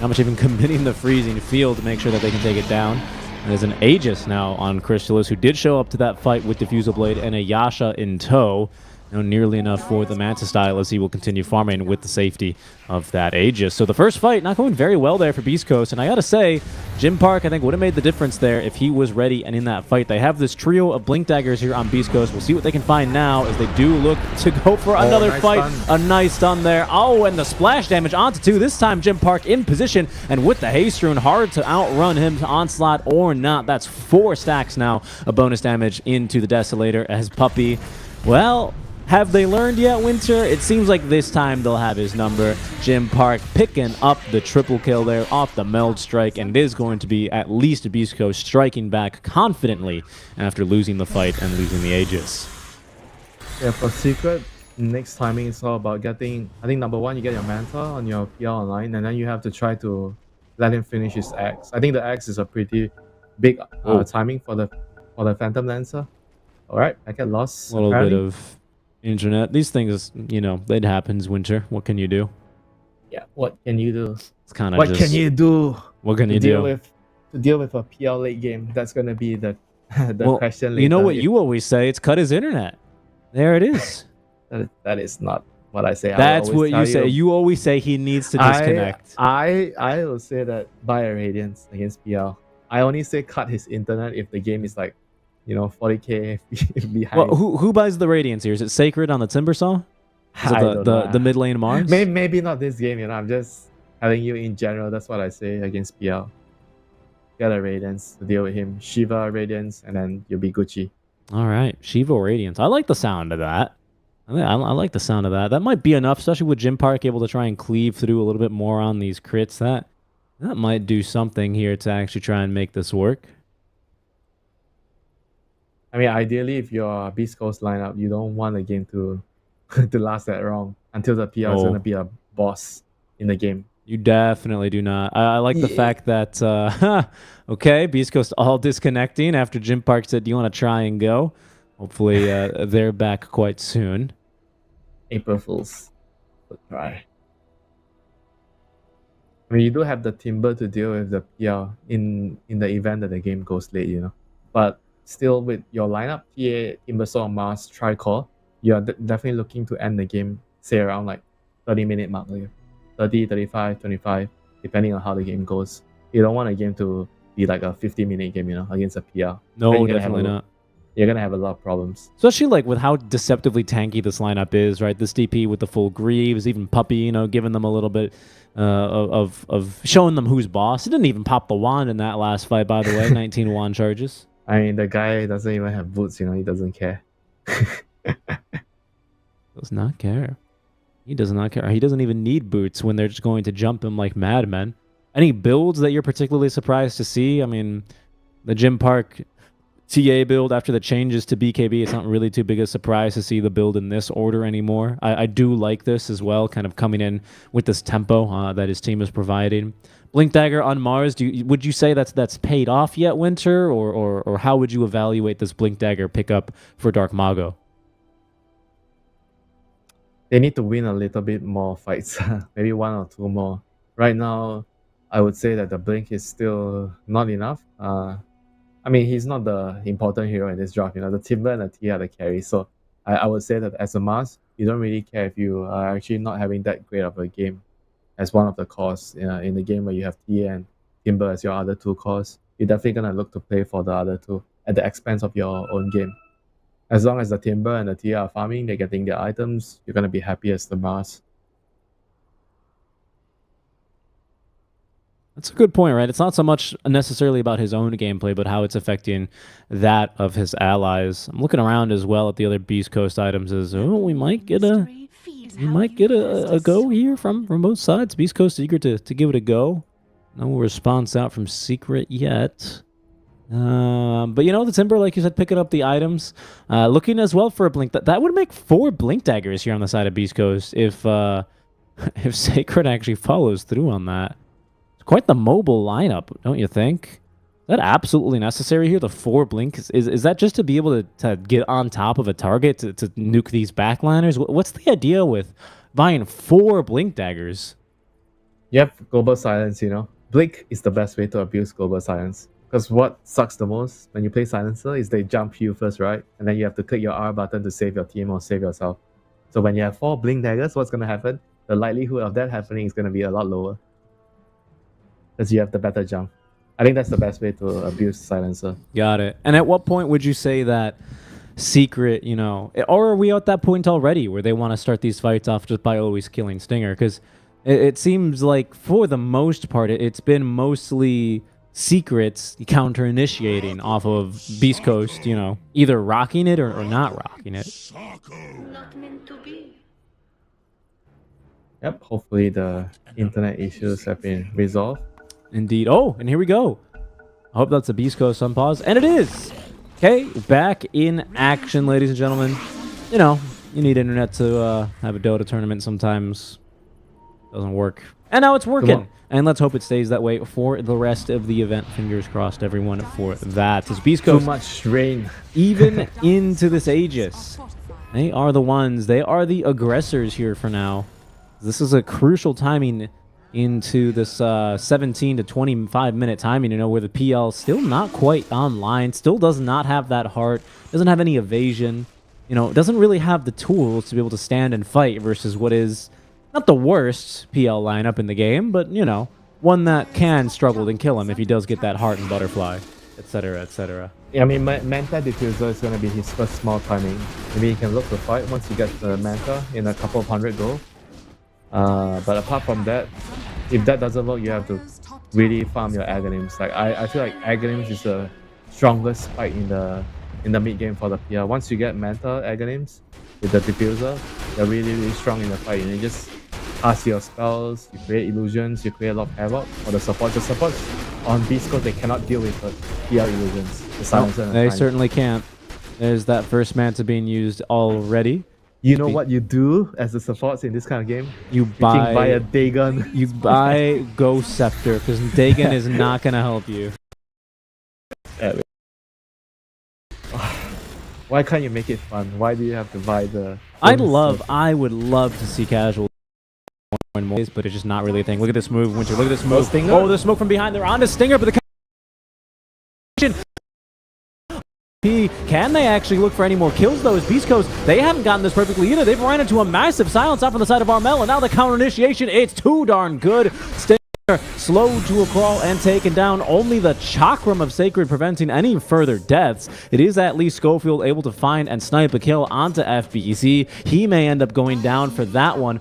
Not much even committing the freezing field to make sure that they can take it down. And there's an Aegis now on Crystallis, who did show up to that fight with Diffusal Blade and a Yasha in tow. Nearly enough for the Manta style as he will continue farming with the safety of that Aegis. So the first fight not going very well there for Beast Coast, and I gotta say, Jim Park I think would have made the difference there if he was ready and in that fight. They have this trio of Blink Daggers here on Beast Coast. We'll see what they can find now as they do look to go for another fight. Stun. A nice stun there. Oh, and the splash damage onto 2. This time Jim Park in position, and with the haste rune, hard to outrun him to onslaught or not. That's 4 stacks now of bonus damage into the Desolator as Puppey, well, have they learned yet, Winter? It seems like this time they'll have his number. Jim Park picking up the triple kill there off the meld strike, and it is going to be at least a Beast Coast striking back confidently after losing the fight and losing the Aegis. Yeah, for Secret, next timing is all about getting, I think number 1, you get your Manta on your PL online, and then you have to try to let him finish his Axe. I think the Axe is a pretty big timing for the Phantom Lancer. Alright, I get lost. A little bit of internet. These things, you know, it happens, Winter. What can you do? Yeah, what can you do? It's kind of what can you do? What can you do? To deal with a PL late game, that's going to be the question later. You know what you always say? It's cut his internet. There it is. that is not what I say. That's what you say. You always say he needs to disconnect. I will say that buy a Radiance against PL. I only say cut his internet if the game is like, you know, 40k behind. Well, who buys the Radiance here? Is it Sacred on the Timbersaw? Is it the mid lane Mars? Maybe not this game, you know. I'm just telling you in general. That's what I say against PL. Get a Radiance to deal with him. Shiva Radiance, and then you'll be Gucci. All right, Shiva Radiance. I like the sound of that. I like the sound of that. That might be enough, especially with Jim Park able to try and cleave through a little bit more on these crits. That might do something here to actually try and make this work. I mean, ideally, if you're a Beast Coast lineup, you don't want the game to last that long until the PL is going to be a boss in the game. You definitely do not. I like the fact that, okay, Beast Coast all disconnecting after Jim Park said, do you want to try and go? Hopefully, they're back quite soon. April Fools. Good try. I mean, you do have the timber to deal with the PL in the event that the game goes late, you know. But still, with your lineup, TA, Timbersaw, Mars, Tricore, you're definitely looking to end the game, say around like 30-minute mark, like 30, 35, 25, depending on how the game goes. You don't want a game to be like a 50-minute game, you know, against a PL. No, definitely not. You're gonna have a lot of problems. Especially like with how deceptively tanky this lineup is, right? This DP with the full Greaves, even Puppy, you know, giving them a little bit of showing them who's boss. He didn't even pop the wand in that last fight, by the way. 19 wand charges. I mean, the guy doesn't even have boots, you know, he doesn't care. Does not care. He does not care. He doesn't even need boots when they're just going to jump him like madmen. Any builds that you're particularly surprised to see? I mean, the Gym Park TA build after the changes to BKB, it's not really too big a surprise to see the build in this order anymore. I do like this as well, kind of coming in with this tempo that his team is providing. Blink Dagger on Mars, would you say that's paid off yet, Winter? Or how would you evaluate this Blink Dagger pickup for Dark Mago? They need to win a little bit more fights, maybe one or two more. Right now, I would say that the Blink is still not enough. I mean, he's not the important hero in this draft. You know, the Timber and the T are the carry. So I would say that as a Mars, you don't really care if you are actually not having that great of a game as one of the cores in the game where you have T and Timber as your other two cores. You're definitely going to look to play for the other two at the expense of your own game. As long as the Timber and the T are farming, they're getting their items, you're going to be happy as the Mars. That's a good point, right? It's not so much necessarily about his own gameplay, but how it's affecting that of his allies. I'm looking around as well at the other Beast Coast items. We might get a go here from both sides. Beast Coast eager to give it a go. No response out from Secret yet. But you know, the Timber, like you said, picking up the items, looking as well for a Blink. That would make 4 Blink Daggers here on the side of Beast Coast if if Sacred actually follows through on that. Quite the mobile lineup, don't you think? Is that absolutely necessary here? The 4 Blink? Is that just to be able to get on top of a target to nuke these backliners? What's the idea with buying 4 Blink Daggers? Yep, Global Silence, you know. Blink is the best way to abuse Global Silence. Because what sucks the most when you play Silencer is they jump you first, right? And then you have to click your R button to save your team or save yourself. So when you have 4 Blink Daggers, what's going to happen? The likelihood of that happening is going to be a lot lower. Because you have the better jump. I think that's the best way to abuse Silencer. Got it. And at what point would you say that Secret, you know, or are we at that point already where they want to start these fights off just by always killing Stinger? Because it seems like for the most part, it's been mostly Secrets counter-initiating off of Beast Coast, you know, either rocking it or not rocking it. Not meant to be. Yep, hopefully the internet issues have been resolved. Indeed. Oh, and here we go. I hope that's a Beast Coast unpause. And it is. Okay, back in action, ladies and gentlemen. You know, you need internet to have a Dota tournament sometimes. Doesn't work. And now it's working. And let's hope it stays that way for the rest of the event. Fingers crossed, everyone, for that. It's Beast Coast. Too much rain. Even into this Aegis. They are the ones. They are the aggressors here for now. This is a crucial timing into this 17 to 25 minute timing, you know, where the PL still not quite online, still does not have that heart, doesn't have any evasion, you know, doesn't really have the tools to be able to stand and fight versus what is not the worst PL lineup in the game, but, you know, one that can struggle and kill him if he does get that heart and butterfly, etc., etc. Yeah, I mean, Manta Diffuser is going to be his first small timing. Maybe he can look to fight once he gets the Manta in a couple of 100 gold. But apart from that, if that doesn't work, you have to really farm your Aghanims. Like I feel like Aghanims is the strongest fight in the mid game for the PR. Once you get Manta Aghanims with the Diffuser, you're really strong in the fight. And you just cast your spells, you create illusions, you create a lot of havoc for the support. The supports on Beast Coast, they cannot deal with the PR illusions. The Silencer they certainly can't. There's that first Manta being used already. You know what you do as the supports in this kind of game? You buy a Dagon. You buy Ghost Scepter, because Dagon is not going to help you. Why can't you make it fun? Why do you have to buy the... I would love to see casual and more, but it's just not really a thing. Look at this move, Winter. Look at this move. Stinger. Oh, the smoke from behind. They're on the Stinger, but the can they actually look for any more kills, though? As Beast Coast, they haven't gotten this perfectly either. They've ran into a massive silence off on the side of Armel, and now the counter initiation, it's too darn good. Stinger slow to a crawl and taken down. Only the Chakram of Sacred preventing any further deaths. It is at least Schofield able to find and snipe a kill onto FBC. He may end up going down for that one.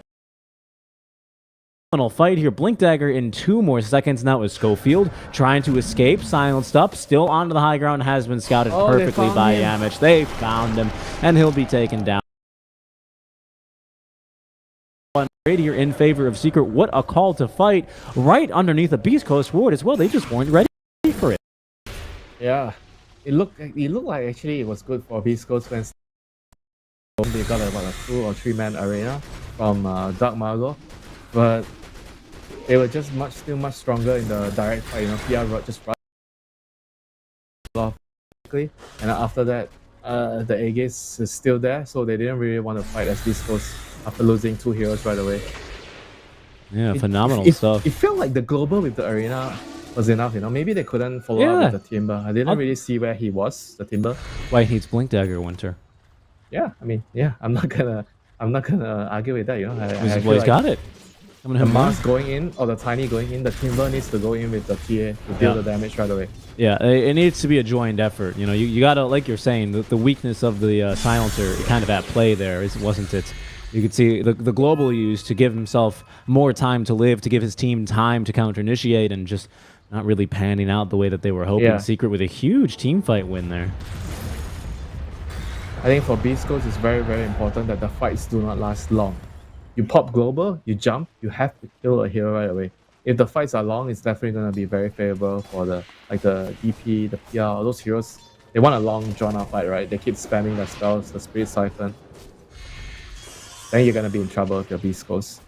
Fight here. Blink Dagger in 2 more seconds now is Schofield trying to escape, silenced up, still onto the high ground, has been scouted perfectly by Yamich. They found him, and he'll be taken down. Right here in favor of Secret. What a call to fight right underneath a Beast Coast ward as well. They just weren't ready for it. Yeah, it looked like actually it was good for Beast Coast when they got about a 2 or 3 man arena from Dark Margo, but they were just still much stronger in the direct fight. You know, PR just rushed off quickly, and after that, the Aegis is still there, so they didn't really want to fight as Beast Coast after losing 2 heroes right away. Yeah, phenomenal stuff. It felt like the global with the arena was enough. You know, maybe they couldn't follow up with the Timber. I didn't really see where he was, the Timber. Why he needs Blink Dagger, Winter. Yeah, I mean, yeah, I'm not gonna argue with that. You know, I well, he's got it. The mask going in or the tiny going in, the Timber needs to go in with the TA to deal the damage right away. Yeah, it needs to be a joined effort. You know, you gotta, like you're saying, the weakness of the silencer kind of at play there, wasn't it? You could see the global used to give himself more time to live, to give his team time to counter initiate, and just not really panning out the way that they were hoping. Yeah. Secret with a huge team fight win there. I think for Beast Coast, it's very, very important that the fights do not last long. You pop global, you jump, you have to kill a hero right away. If the fights are long, it's definitely going to be very favorable for the DP, the PR, all those heroes. They want a long, drawn-out fight, right? They keep spamming their spells, the Spirit Siphon. Then you're going to be in trouble if your Beast Coast.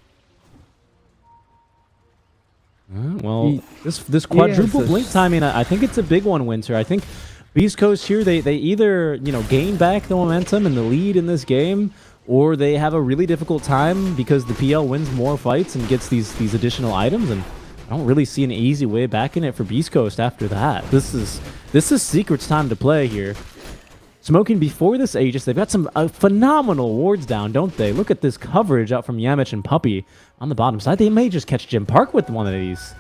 Well, this quadruple blink timing, I think it's a big one, Winter. I think Beast Coast here, they either, you know, gain back the momentum and the lead in this game, or they have a really difficult time because the PL wins more fights and gets these additional items, and I don't really see an easy way back in it for Beast Coast after that. This is Secret's time to play here. Smoking before this Aegis, they've got some phenomenal wards down, don't they? Look at this coverage out from Yamich and Puppy on the bottom side. They may just catch Jim Park with one of these.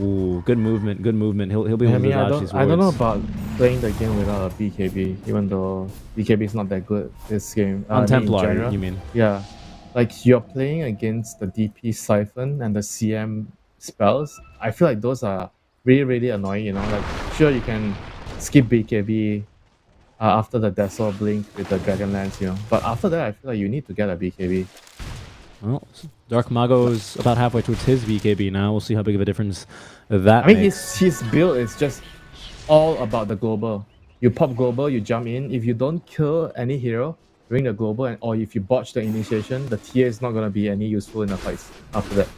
Ooh, good movement, good movement. He'll be able to dodge these wards. I don't know about playing the game without a BKB, even though BKB is not that good this game. On Templar, you mean? Yeah. Like, you're playing against the DP Siphon and the CM spells. I feel like those are really, really annoying, you know? Like, sure, you can skip BKB after the Desol Blink with the Dragonlance, you know? But after that, I feel like you need to get a BKB. Well, Dark Mago's about halfway towards his BKB now. We'll see how big of a difference that makes. His build is just all about the global. You pop global, you jump in. If you don't kill any hero during the global, or if you botch the initiation, the TA is not going to be any useful in the fights after that.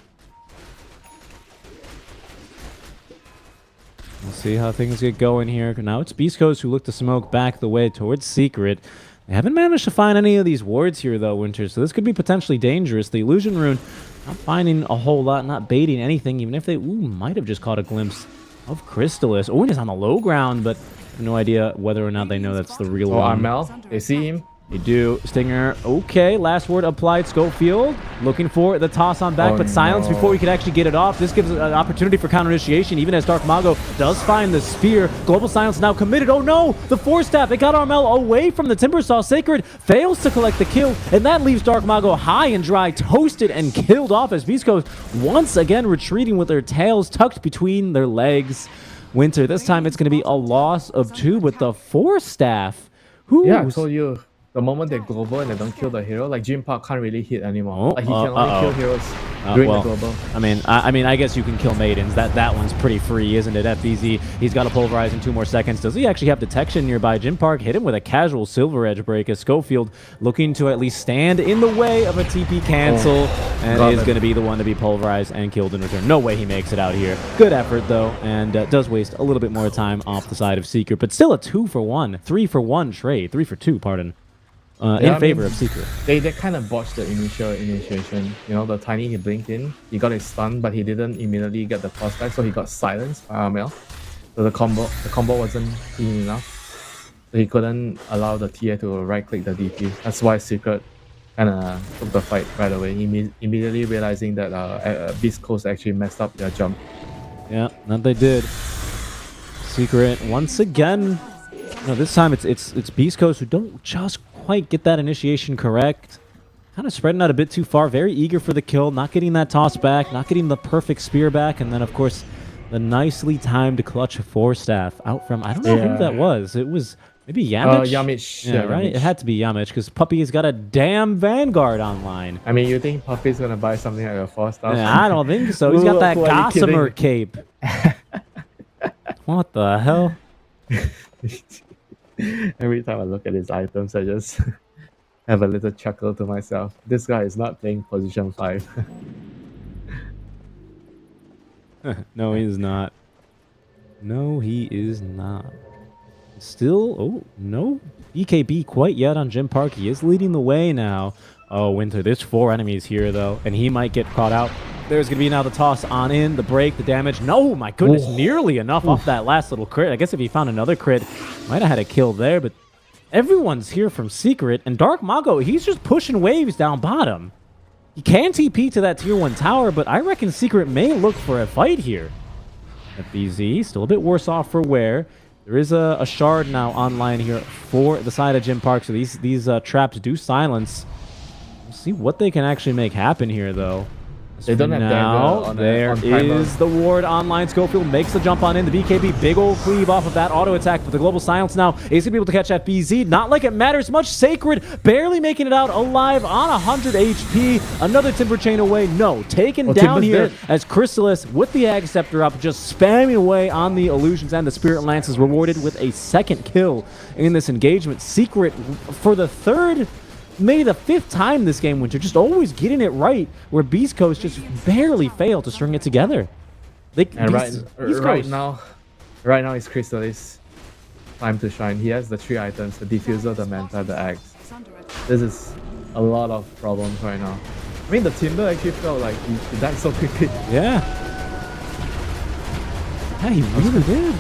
We'll see how things get going here. Now it's Beast Coast who look to smoke back the way towards Secret. They haven't managed to find any of these wards here, though, Winter, so this could be potentially dangerous. The Illusion Rune not finding a whole lot, not baiting anything, even if they might have just caught a glimpse of Crystallis. Oh, and it's on the low ground, but no idea whether or not they know that's the real one. Armel, they see him. They do. Stinger, okay. Last word applied. Schofield looking for the toss on back, but silence before he could actually get it off. This gives an opportunity for counter initiation, even as Dark Mago does find the spear. Global silence now committed. Oh no! The Force Staff, it got Armel away from the Timbersaw. Sacred fails to collect the kill, and that leaves Dark Mago high and dry, toasted and killed off as Beast Coast once again retreating with their tails tucked between their legs. Winter, this time it's going to be a loss of 2 with the Force Staff. Yeah, I told you. The moment they global and they don't kill the hero, like Jim Park can't really hit anymore. Like he can only kill heroes during the global. I mean, I guess you can kill maidens. That one's pretty free, isn't it? FBZ, he's got to pulverize in 2 more seconds. Does he actually have detection nearby? Jim Park hit him with a casual silver edge break as Schofield looking to at least stand in the way of a TP cancel, and is going to be the one to be pulverized and killed in return. No way he makes it out here. Good effort though, and does waste a little bit more time off the side of Secret, but still a 2 for 1, 3 for 1 trade, 3 for 2, pardon. in favor of Secret. They kind of botched the initial initiation. You know, the tiny he blinked in, he got his stun, but he didn't immediately get the cross back, so he got silenced by Amel. So the combo wasn't clean enough. So he couldn't allow the TA to right click the DP. That's why Secret kind of took the fight right away, immediately realizing that Beast Coast actually messed up their jump. Yeah, that they did. Secret once again. No, this time it's Beast Coast who don't just quite get that initiation correct. Kind of spreading out a bit too far. Very eager for the kill, not getting that toss back, not getting the perfect spear back, and then of course the nicely timed clutch four staff out from, I don't know who that was. It was maybe Yamich. Yamich. Yeah, right. Yamich. It had to be Yamich because Puppy has got a damn Vanguard online. I mean, you think Puppy's gonna buy something like a 4-star? Yeah, I don't think so. He's got that Gossamer cape. What the hell? Every time I look at his items, I just have a little chuckle to myself. This guy is not playing position 5. No, he is not. No, he is not. Still, oh, no BKB quite yet on Gym Park. He is leading the way now. Oh, Winter, there's 4 enemies here, though, and he might get caught out. There's going to be now the toss on in, the break, the damage. No, my goodness, nearly enough off that last little crit. I guess if he found another crit, might have had a kill there, but everyone's here from Secret, and Dark Mago, he's just pushing waves down bottom. He can TP to that tier 1 tower, but I reckon Secret may look for a fight here. FBZ, still a bit worse off for wear. There is a shard now online here for the side of Gym Park, so these traps do silence. We'll see what they can actually make happen here, though. They don't have now, there is the ward online. Schofield makes the jump on in. The BKB, big old cleave off of that auto attack, but the global silence now is going to be able to catch FBZ. Not like it matters much. Sacred barely making it out alive on 100 HP. Another Timber Chain away. No, taken down here as Chrysalis with the Ag Scepter up, just spamming away on the illusions, and the Spirit Lance is rewarded with a second kill in this engagement. Secret for the third, maybe the 5th time this game, Winter, just always getting it right, where Beast Coast just barely failed to string it together. Right now it's Chrysalis time to shine. He has the 3 items, the Diffuser, the Manta, the Axe. This is a lot of problems right now. I mean, the Timber actually felt like he died so quickly. Yeah, he really did.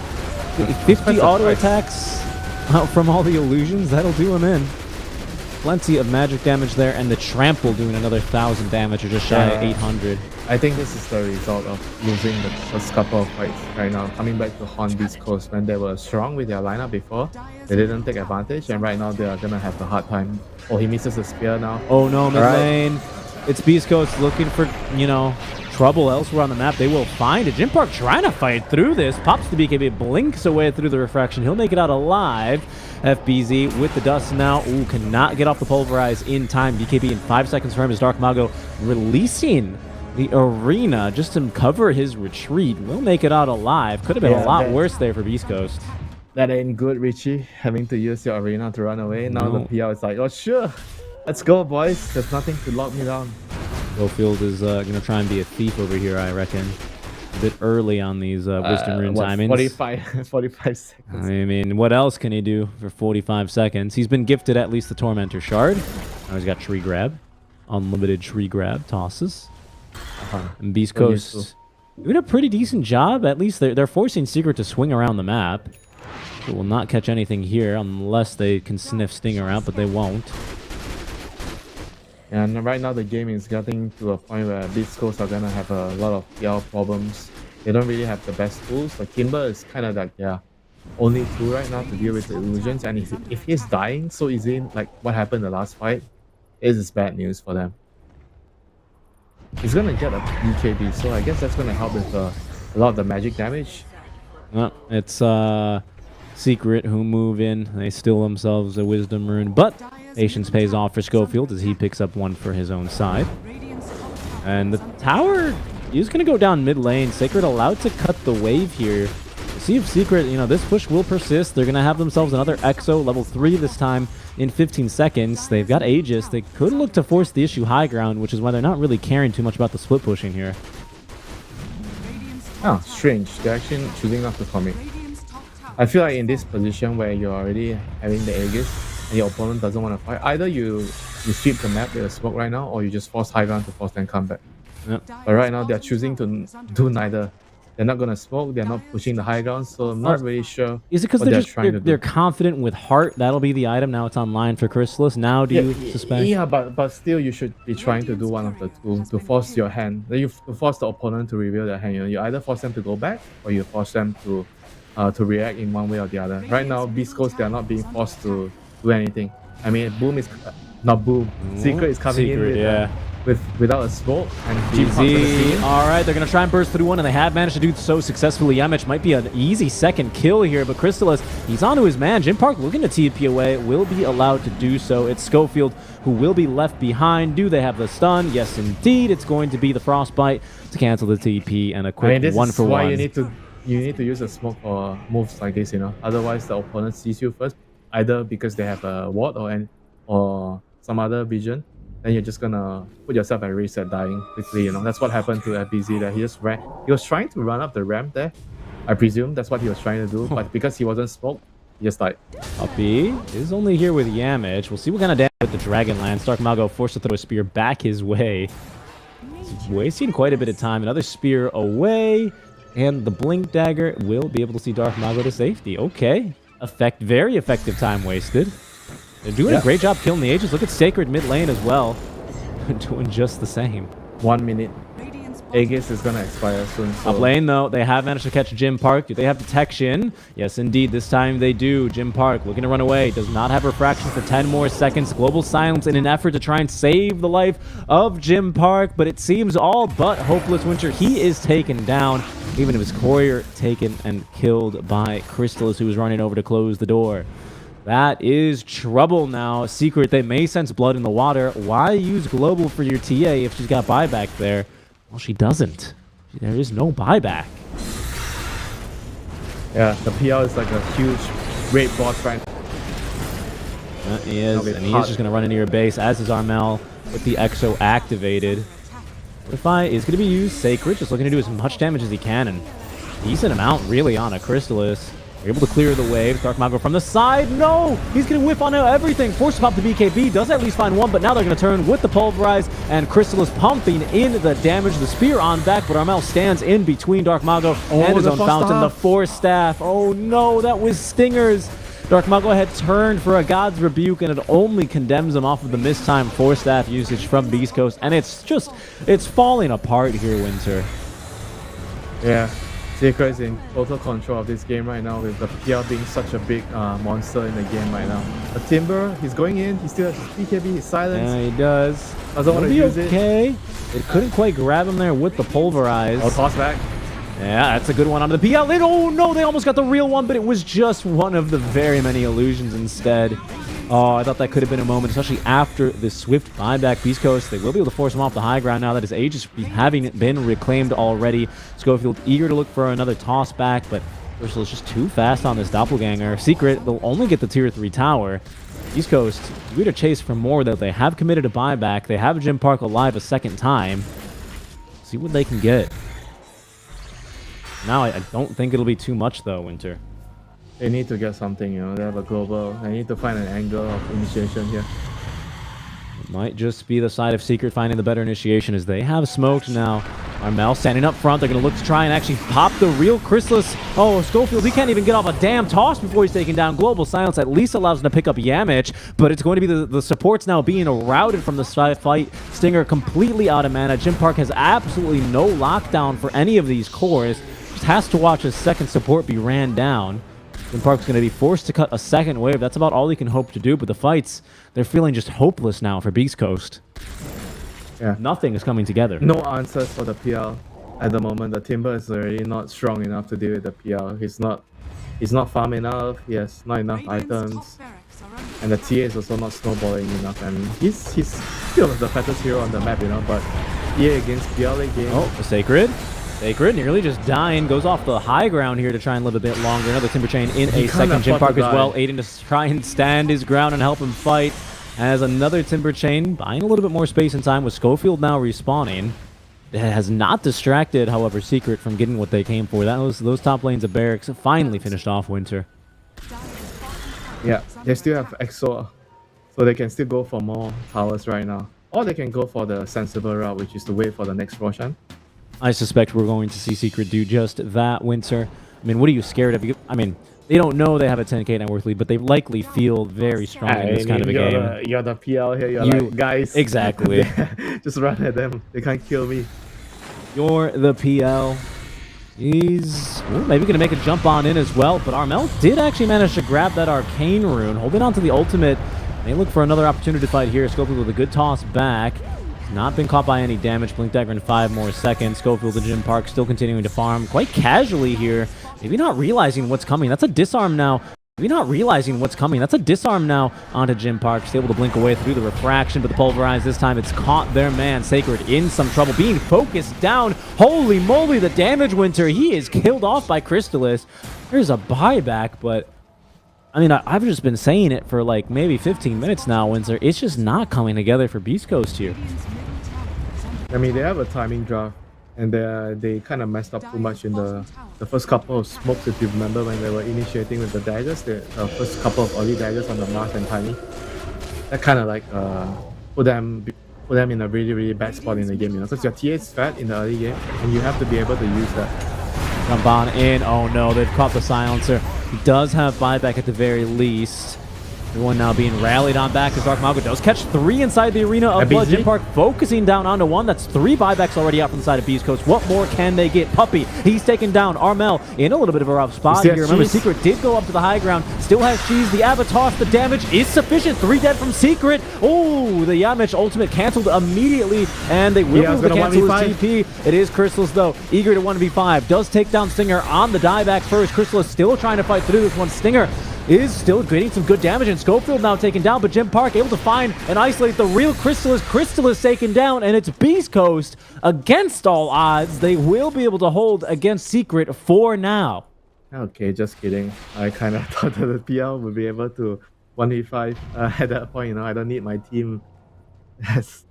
50 auto attacks out from all the illusions, that'll do him in. Plenty of magic damage there, and the trample doing another 1,000 damage, or just shy of 800. I think this is the result of losing the first couple of fights right now. Coming back to Haunt Beast Coast when they were strong with their lineup before, they didn't take advantage, and right now they are gonna have a hard time. Oh, he misses the spear now. Oh no, mid lane. It's Beast Coast looking for, trouble elsewhere on the map. They will find it. Gym Park trying to fight through this. Pops the BKB, blinks away through the refraction. He'll make it out alive. FBZ with the dust now. Ooh, cannot get off the pulverize in time. BKB in 5 seconds for him as Dark Mago releasing the arena just to cover his retreat. Will make it out alive. Could have been a lot worse there for Beast Coast. That ain't good, Richie. Having to use your arena to run away. Now the PL is like, oh sure, let's go, boys. There's nothing to lock me down. Schofield is going to try and be a thief over here, I reckon. A bit early on these Wisdom Rune timings. 45 seconds. I mean, what else can he do for 45 seconds? He's been gifted at least the Tormentor Shard. Now he's got Tree Grab. Unlimited Tree Grab tosses. And Beast Coast doing a pretty decent job. At least they're forcing Secret to swing around the map. It will not catch anything here unless they can sniff Stinger out, but they won't. And right now the game is getting to a point where Beast Coast are gonna have a lot of PL problems. They don't really have the best tools. Like Kimber is kind of like only tool right now to deal with the illusions. And if he's dying so easy, like what happened in the last fight, it is bad news for them. He's gonna get a BKB, so I guess that's gonna help with a lot of the magic damage. Well, it's Secret who move in. They steal themselves a Wisdom Rune, but patience pays off for Schofield as he picks up one for his own side. And the tower is going to go down mid lane. Sacred allowed to cut the wave here. See if Secret, this push will persist. They're going to have themselves another Exo, level 3 this time in 15 seconds. They've got Aegis. They could look to force the issue high ground, which is why they're not really caring too much about the split pushing here. Oh, strange. They're actually choosing not to commit. I feel like in this position where you're already having the Aegis, and your opponent doesn't want to fight, either you sweep the map with a smoke right now, or you just force high ground to force them come back. Yep. But right now they're choosing to do neither. They're not gonna smoke. They're not pushing the high ground, so I'm not really sure. Is it because what they're trying to do. they're confident with heart? That'll be the item. Now it's online for Chrysalis. Now do you suspect? Yeah, but still, you should be trying to do one of the two to force your hand. To force the opponent to reveal their hand. You either force them to go back, or you force them to react in one way or the other. Right now, Beast Coast, they are not being forced to do anything. I mean, Boom is not Boom. Secret is coming in without a smoke, and GG. All right, they're going to try and burst through one, and they have managed to do so successfully. Yamich might be an easy second kill here, but Chrysalis, he's onto his man. Jim Park looking to TP away, will be allowed to do so. It's Schofield who will be left behind. Do they have the stun? Yes, indeed. It's going to be the Frostbite to cancel the TP, and a quick one for one. You need to use a smoke for moves like this, Otherwise, the opponent sees you first, either because they have a ward or some other vision. Then you're just gonna put yourself at risk at dying quickly, That's what happened to FBZ. That he was trying to run up the ramp there. I presume that's what he was trying to do, but because he wasn't smoked, he just died. Puppy is only here with Yamich. We'll see what kind of damage with the Dragonlance. Dark Malgo forced to throw a spear back his way. He's wasting quite a bit of time. Another spear away, and the Blink Dagger will be able to see Dark Malgo to safety. Okay, very effective time wasted. They're doing a great job killing the Aegis. Look at Sacred mid lane as well. Doing just the same. 1 minute. Aegis is gonna expire soon. So. Up lane though, they have managed to catch Jim Park. Do they have detection? Yes, indeed. This time they do. Jim Park looking to run away. Does not have refraction for 10 more seconds. Global silence in an effort to try and save the life of Jim Park, but it seems all but hopeless. Winter, he is taken down. Even if his courier taken and killed by Chrysalis, who was running over to close the door. That is trouble now. Secret, they may sense blood in the water. Why use Global for your TA if she's got buyback there? Well, she doesn't. There is no buyback. Yeah, the PL is like a huge great boss right now. He is, and he is just going to run into your base, as is Armel with the Exo activated. Fortify is going to be used. Sacred just looking to do as much damage as he can, and decent amount really on a Chrysalis. They're able to clear the waves. Dark Mago from the side. No! He's going to whiff on everything. Force to pop the BKB. Does at least find one, but now they're going to turn with the Pulverize, and Chrysalis pumping in the damage. The spear on back, but Armel stands in between Dark Mago and his own fountain. The Force Staff. Oh no, that was Stingers. Dark Mago had turned for a God's Rebuke, and it only condemns him off of the mistimed Force Staff usage from Beast Coast, and it's falling apart here, Winter. Yeah. Secret is in total control of this game right now, with the PL being such a big monster in the game right now. The Timber, he's going in, he still has his BKB, his silence. Yeah, he does. Doesn't want to use it. It couldn't quite grab him there with the Pulverize. Oh, toss back. Yeah, that's a good one onto the PL. Oh no, they almost got the real one, but it was just one of the very many illusions instead. Oh, I thought that could have been a moment, especially after the swift buyback. Beast Coast, they will be able to force him off the high ground now that his Aegis having been reclaimed already. Schofield eager to look for another toss back, but Ursula is just too fast on this Doppelganger. Secret, they'll only get the tier 3 tower. East Coast, eager to chase for more, though. They have committed a buyback. They have Jim Park alive a second time. See what they can get. Now, I don't think it'll be too much, though, Winter. They need to get something, They have a global. They need to find an angle of initiation here. It might just be the side of Secret finding the better initiation, as they have smoked now. Armel standing up front. They're going to look to try and actually pop the real Chrysalis. Oh, Schofield, he can't even get off a damn toss before he's taken down. Global silence at least allows him to pick up Yamich, but it's going to be the supports now being routed from the side fight. Stinger completely out of mana. Jim Park has absolutely no lockdown for any of these cores. Just has to watch his second support be ran down. Jim Park's going to be forced to cut a second wave. That's about all he can hope to do, but the fights, they're feeling just hopeless now for Beast Coast. Yeah. Nothing is coming together. No answers for the PL at the moment. The Timber is already not strong enough to deal with the PL. He's not farm enough. He has not enough items. And the TA is also not snowballing enough. And he's still the fattest hero on the map, but EA against PL late game. Oh, the Sacred nearly just dying. Goes off the high ground here to try and live a bit longer. Another Timber Chain in a second. Jim Park as well, aiding to try and stand his ground and help him fight. As another Timber Chain buying a little bit more space and time, with Schofield now respawning. It has not distracted, however, Secret from getting what they came for. Those top lanes of barracks finally finished off Winter. Yeah, they still have EXO, so they can still go for more towers right now. Or they can go for the sensible route, which is to wait for the next Roshan. I suspect we're going to see Secret do just that, Winter. I mean, what are you scared of? I mean, they don't know they have a 10k net worth lead, but they likely feel very strong in this kind of a game. You're the PL here, you're like, guys. Exactly. Just run at them. They can't kill me. You're the PL. He's maybe going to make a jump on in as well, but Armel did actually manage to grab that Arcane Rune, holding on to the ultimate. They look for another opportunity to fight here. Schofield with a good toss back. Not been caught by any damage. Blink Dagger in 5 more seconds. Schofield and Jim Park still continuing to farm quite casually here. Maybe not realizing what's coming. That's a disarm now. Maybe not realizing what's coming. That's a disarm now onto Jim Park. Still able to blink away through the refraction, but the pulverize this time, it's caught their man. Sacred in some trouble, being focused down. Holy moly, the damage, Winter. He is killed off by Crystallis. There's a buyback, but I mean, I've just been saying it for like maybe 15 minutes now, Windsor. It's just not coming together for Beast Coast here. I mean, they have a timing draft, and they kind of messed up too much in the first couple of smokes, if you remember, when they were initiating with the daggers, the first couple of early daggers on the Mars and Tiny. That kind of like put them in a really, really bad spot in the game, you know, because your TA is fat in the early game, and you have to be able to use that. Jump on in. Oh no, they've caught the silencer. He does have buyback at the very least. Everyone now being rallied on back as Dark Mago does catch 3 inside the arena of Blood. Jim Park focusing down onto 1. That's 3 buybacks already out from the side of Beast Coast. What more can they get? Puppy, he's taken down. Armel in a little bit of a rough spot here. Remember, Secret did go up to the high ground. Still has Cheese. The Avatar. The damage is sufficient. 3 dead from Secret. Oh, the Yamich ultimate canceled immediately, and they will be able to cancel his TP. It is Crystals, though, eager to 1v5. Does take down Stinger on the dieback first. Crystallis still trying to fight through this one. Stinger is still getting some good damage, and Schofield now taken down, but Jim Park able to find and isolate the real Crystallis. Crystallis taken down, and it's Beast Coast against all odds. They will be able to hold against Secret for now. Okay, just kidding. I kind of thought that the PL would be able to 1v5 at that point, you know. I don't need my team as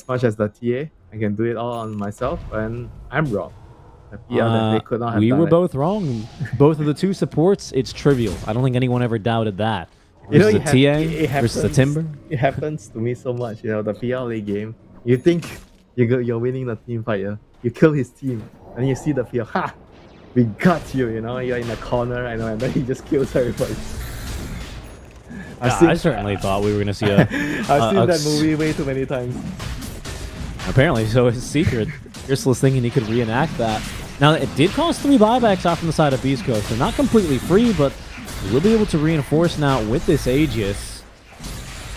much as the TA. I can do it all on myself, and I'm wrong. They could not have we done were it. both wrong. Both of the 2 supports, it's trivial. I don't think anyone ever doubted that. Versus the TA versus the Timber. It happens to me so much, you know, the PLA game. You think you're winning the team fight, yeah? You kill his team, and you see the PL, ha! We got you, you know, you're in the corner, I know, and then he just kills everybody. I certainly thought we were going to see a... I've seen that movie way too many times. Apparently, so his Secret. Crystallis thinking he could reenact that. Now, it did cost 3 buybacks off from the side of Beast Coast. They're not completely free, but we'll be able to reinforce now with this Aegis.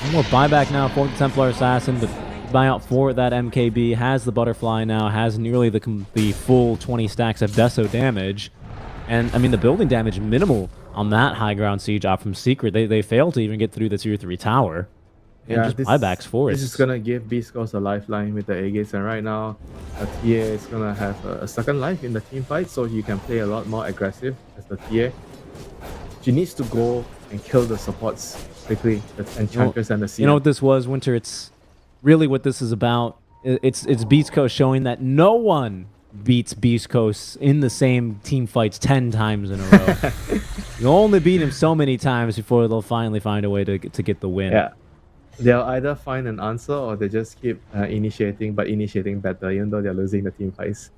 One more buyback now for the Templar Assassin, but buyout for that MKB. Has the Butterfly now, has nearly the full 20 stacks of Deso damage. And, I mean, the building damage minimal on that high ground siege off from Secret. They failed to even get through the tier 3 tower. Yeah, just buybacks for it. This is gonna give Beast Coast a lifeline with the Aegis, and right now, TA is gonna have a second life in the team fight, so you can play a lot more aggressive as the TA. She needs to go and kill the supports quickly, the Enchantress and the CM. You know what this was, Winter? It's really what this is about. It's Beast Coast showing that no one beats Beast Coast in the same team fights 10 times in a row. You only beat him so many times before they'll finally find a way to get the win. Yeah. They'll either find an answer or they just keep initiating better, even though they're losing the team fights.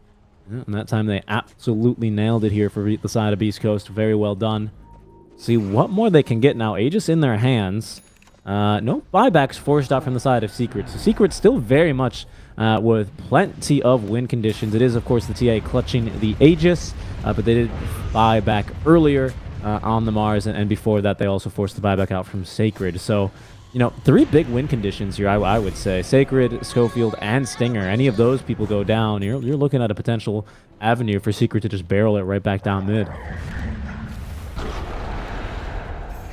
Yeah, and that time they absolutely nailed it here for the side of Beast Coast. Very well done. See what more they can get now. Aegis in their hands. No buybacks forced out from the side of Secret. So Secret still very much with plenty of win conditions. It is, of course, the TA clutching the Aegis, but they did buy back earlier on the Mars, and before that they also forced the buyback out from Sacred. So, you know, 3 big win conditions here, I would say. Sacred, Schofield, and Stinger. Any of those people go down, you're looking at a potential avenue for Secret to just barrel it right back down mid.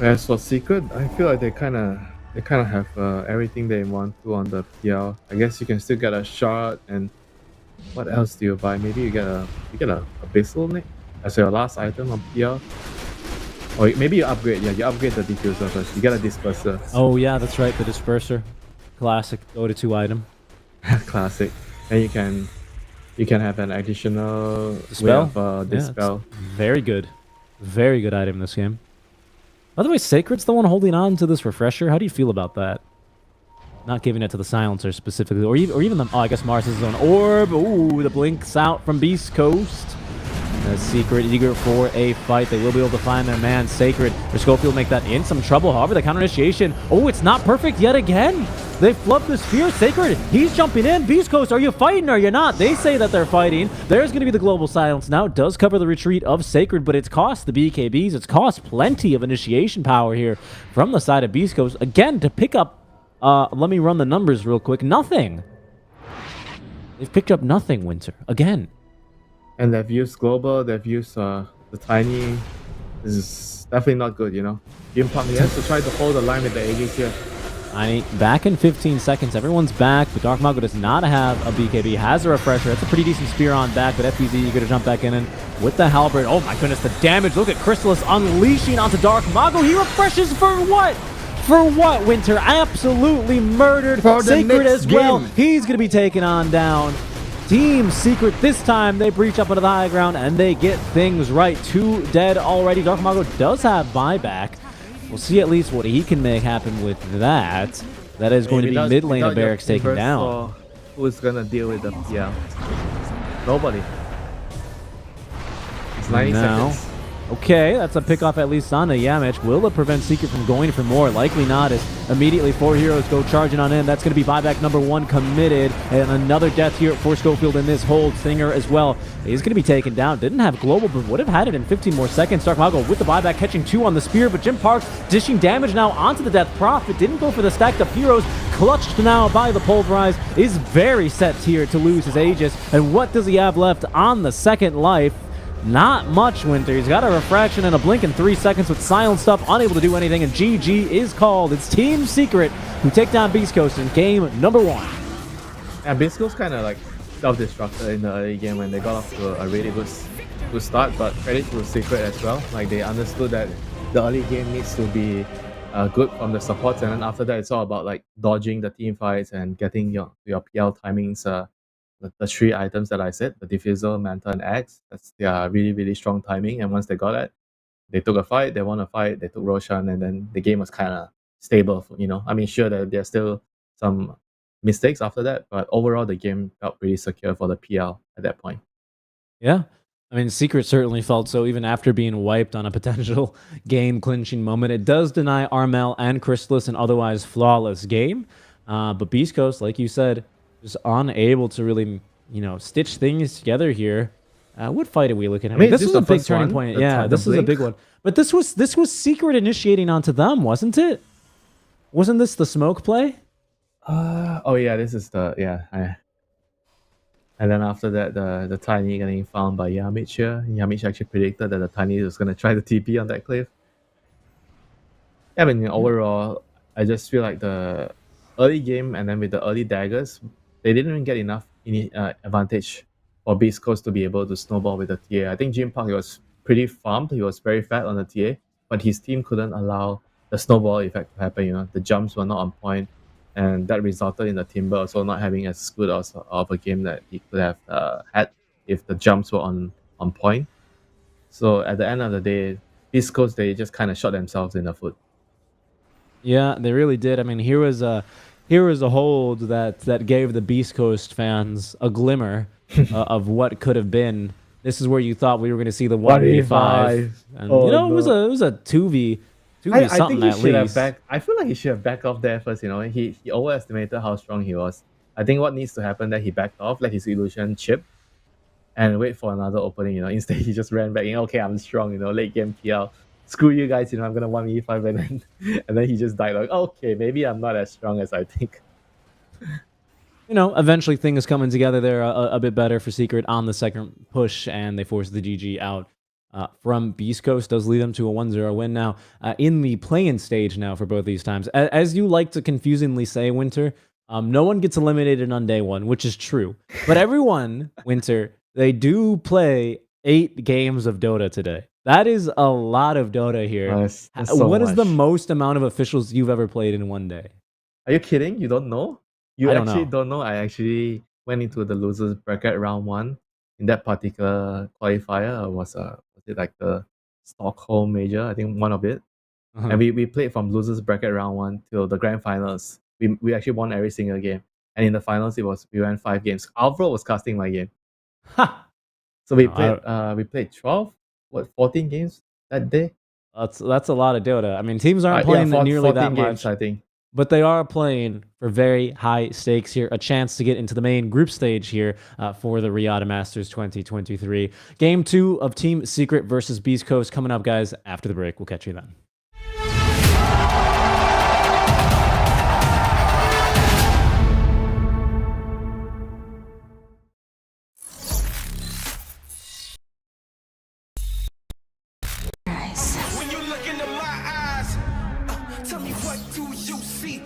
As for Secret, I feel like they kind of have everything they want to on the PL. I guess you can still get a shot, and what else do you buy? Maybe you get a Abyssal Nick as your last item on PL. Or maybe you upgrade, you upgrade the diffuser first. You get a disperser. Oh yeah, that's right, the disperser. Classic Dota 2 item. Classic. And you can have an additional Dispel. way of dispel. Very good. Very good item in this game. By the way, Sacred's the one holding on to this refresher. How do you feel about that? Not giving it to the silencer specifically, or even the. Oh, I guess Mars has his own orb. Ooh, the blinks out from Beast Coast. Secret eager for a fight. They will be able to find their man, Sacred. Or Schofield make that in some trouble. However, the counter initiation. Oh, it's not perfect yet again. They flubbed the spear. Sacred, he's jumping in. Beast Coast, are you fighting or are you not? They say that they're fighting. There's going to be the global silence now. It does cover the retreat of Sacred, but it's cost the BKBs. It's cost plenty of initiation power here from the side of Beast Coast. Again, to pick up, let me run the numbers real quick. Nothing. They've picked up nothing, Winter. Again. And they've used global, they've used the tiny. This is definitely not good, you know. Jim Park, he has to try to hold the line with the Aegis here. Back in 15 seconds. Everyone's back, but Dark Mago does not have a BKB. Has a refresher. That's a pretty decent spear on back, but FPZ eager to jump back in and with the halberd. Oh my goodness, the damage. Look at Chrysalis unleashing onto Dark Mago. He refreshes for what? For what, Winter? Absolutely murdered. For the Sacred next as well. game. He's going to be taken on down. Team Secret, this time they breach up onto the high ground and they get things right. 2 dead already. Dark Mago does have buyback. We'll see at least what he can make happen with that. That is going to be mid lane of Barracks taken down. Who's going to deal with the PL? Nobody. It's 90 seconds. Okay, that's a pick off at least on the Yamich. Will it prevent Secret from going for more? Likely not, as immediately 4 heroes go charging on in. That's going to be buyback number 1 committed. And another death here for Schofield in this hold. Singer as well. He's going to be taken down. Didn't have global, but would have had it in 15 more seconds. Dark Mago with the buyback, catching 2 on the spear. But Jim Parks dishing damage now onto the Death Prophet. Didn't go for the stacked up heroes. Clutched now by the Pulverize. Is very set here to lose his Aegis. And what does he have left on the second life? Not much, Winter. He's got a refraction and a blink in 3 seconds with silent stuff, unable to do anything, and GG is called. It's Team Secret who take down Beast Coast in game number 1. Yeah, Beast Coast kind of like self-destructed in the early game when they got off to a really good start, but credit to Secret as well. Like, they understood that the early game needs to be good from the supports, and then after that it's all about like dodging the team fights and getting your PL timings. The 3 items that I said, the Diffusal, Manta, and Axe, that's their really, really strong timing. And once they got it, they took a fight, they won a fight, they took Roshan, and then the game was kind of stable, you know. I mean, sure, there's still some mistakes after that, but overall, the game felt pretty secure for the PL at that point. Yeah. I mean, Secret certainly felt so even after being wiped on a potential game-clinching moment. It does deny Armel and Chrysalis an otherwise flawless game. But Beast Coast, like you said, just unable to really, stitch things together here. What fight are we looking at? I mean, this is was this a the big first turning one? point. The Yeah, this is a blink? big one. But this was Secret initiating onto them, wasn't it? Wasn't this the smoke play? Oh yeah, this is and then after that, the Tiny getting found by Yamich here. Yamich actually predicted that the Tiny was gonna try the TP on that cliff. Yeah, I mean, overall, I just feel like the early game and then with the early daggers, they didn't even get enough advantage for Beast Coast to be able to snowball with the TA. I think Jim Park, he was pretty farmed. He was very fat on the TA, but his team couldn't allow the snowball effect to happen. You know, the jumps were not on point, and that resulted in the Timber also not having as good of a game that he could have had if the jumps were on point. So at the end of the day, Beast Coast, they just kind of shot themselves in the foot. Yeah, they really did. I mean, here was a hold that gave the Beast Coast fans a glimmer of what could have been. This is where you thought we were going to see the 1v5. And Oh, it was a 2v I something think he at should least. have I feel like he should have backed off there first. You know, he overestimated how strong he was. I think what needs to happen that he backed off, let his illusion chip, and wait for another opening. You know, instead he just ran back. Okay, I'm strong. You know, late game PL. Screw you guys. You know, I'm gonna 1v5 and then he just died. Like, okay, maybe I'm not as strong as I think. Eventually things coming together there a bit better for Secret on the second push, and they force the GG out from Beast Coast. Does lead them to a 1-0 win now in the play-in stage now for both these times. As you like to confusingly say, Winter, no one gets eliminated on day 1, which is true. But everyone, Winter, they do play 8 games of Dota today. That is a lot of Dota here. That's so What is the much. most amount of officials you've ever played in one day? Are you kidding? You don't know? You I don't actually know. don't know. I actually went into the losers bracket round 1 in that particular qualifier. Was it like the Stockholm major? I think one of it. Uh-huh. And we played from losers bracket round 1 till the grand finals. We actually won every single game. And in the finals, we won 5 games. Alvaro was casting my game. Ha! So No, we played 12, 14 games that day? That's a lot of Dota. I mean, teams aren't playing nearly that 14 games, much, I think. but they are playing for very high stakes here. A chance to get into the main group stage here for the Riyadh Masters 2023. Game 2 of Team Secret versus Beast Coast coming up, guys, after the break. We'll catch you then.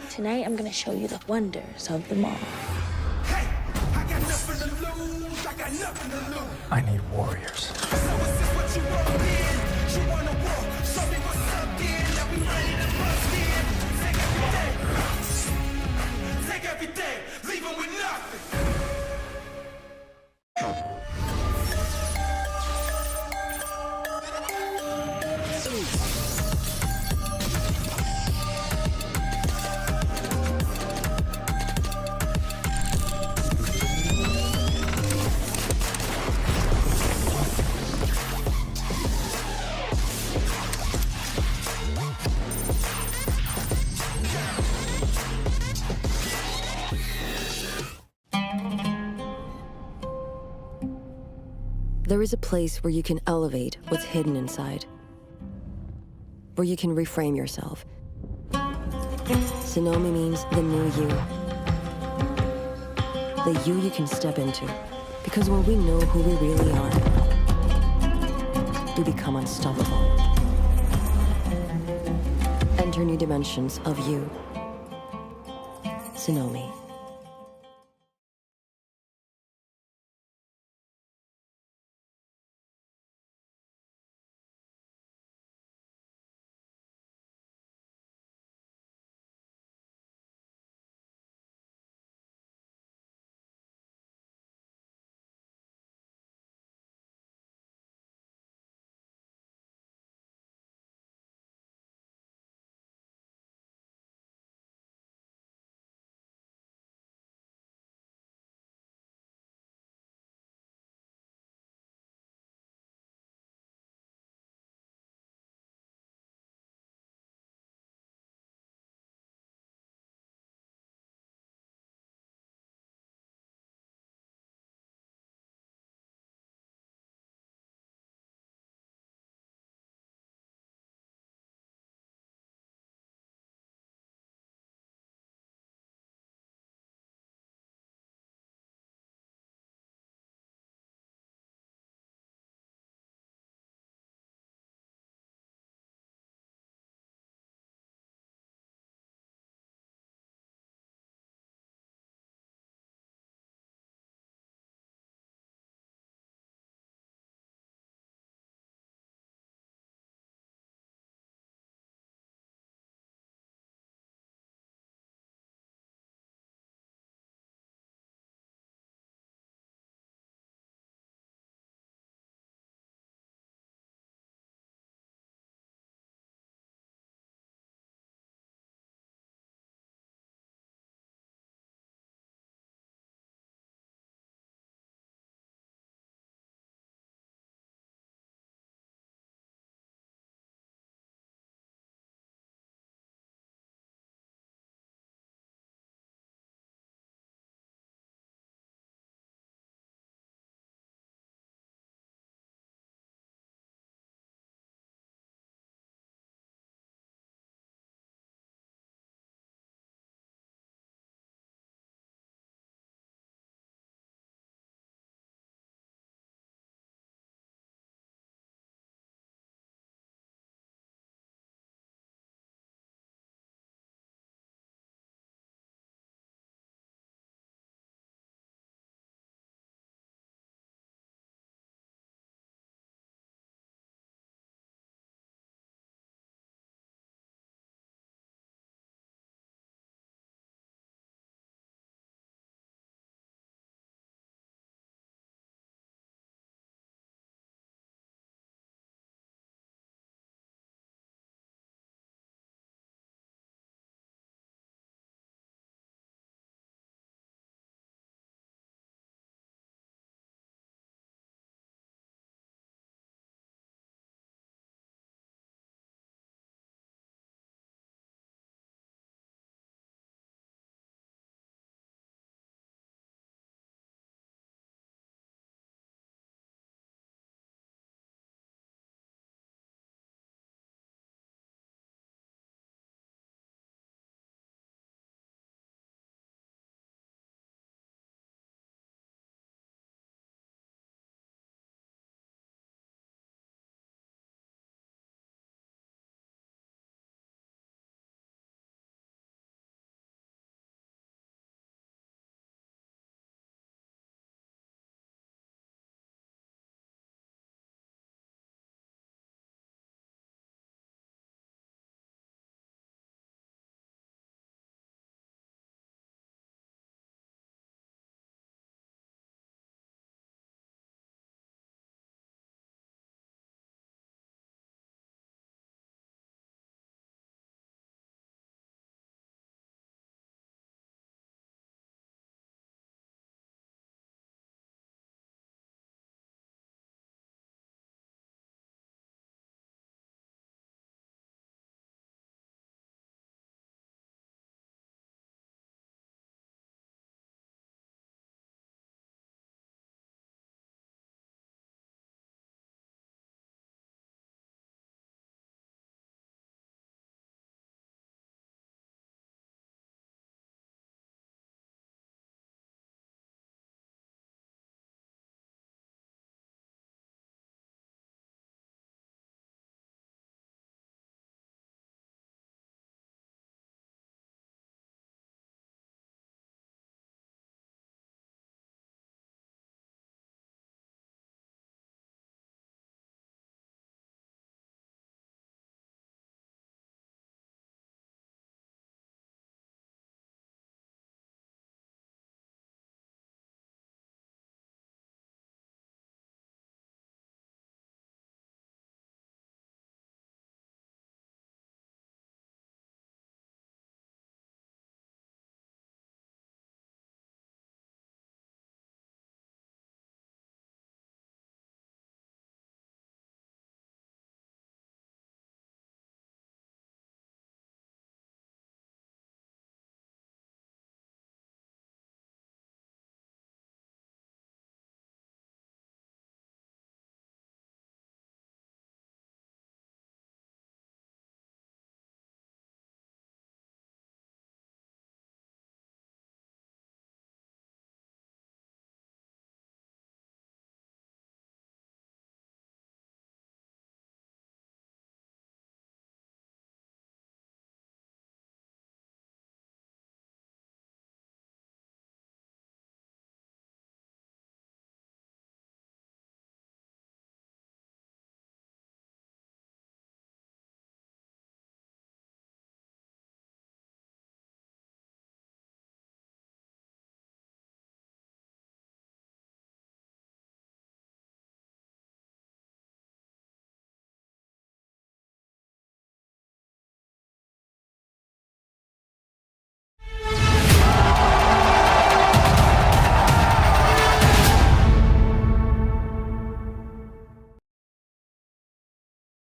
Tonight I'm gonna show you the wonders of the mall. Hey, I got nothing to lose. I got nothing to lose. I need warriors. So is this what you want in? You wanna walk? Show me what's up, then. Now we ready to bust in. Take everything, leave 'em with nothing. There is a place where you can elevate what's hidden inside, where you can reframe yourself. Sonomi means the new you. The you can step into. Because when we know who we really are, we become unstoppable. Enter new dimensions of you. Sonomi.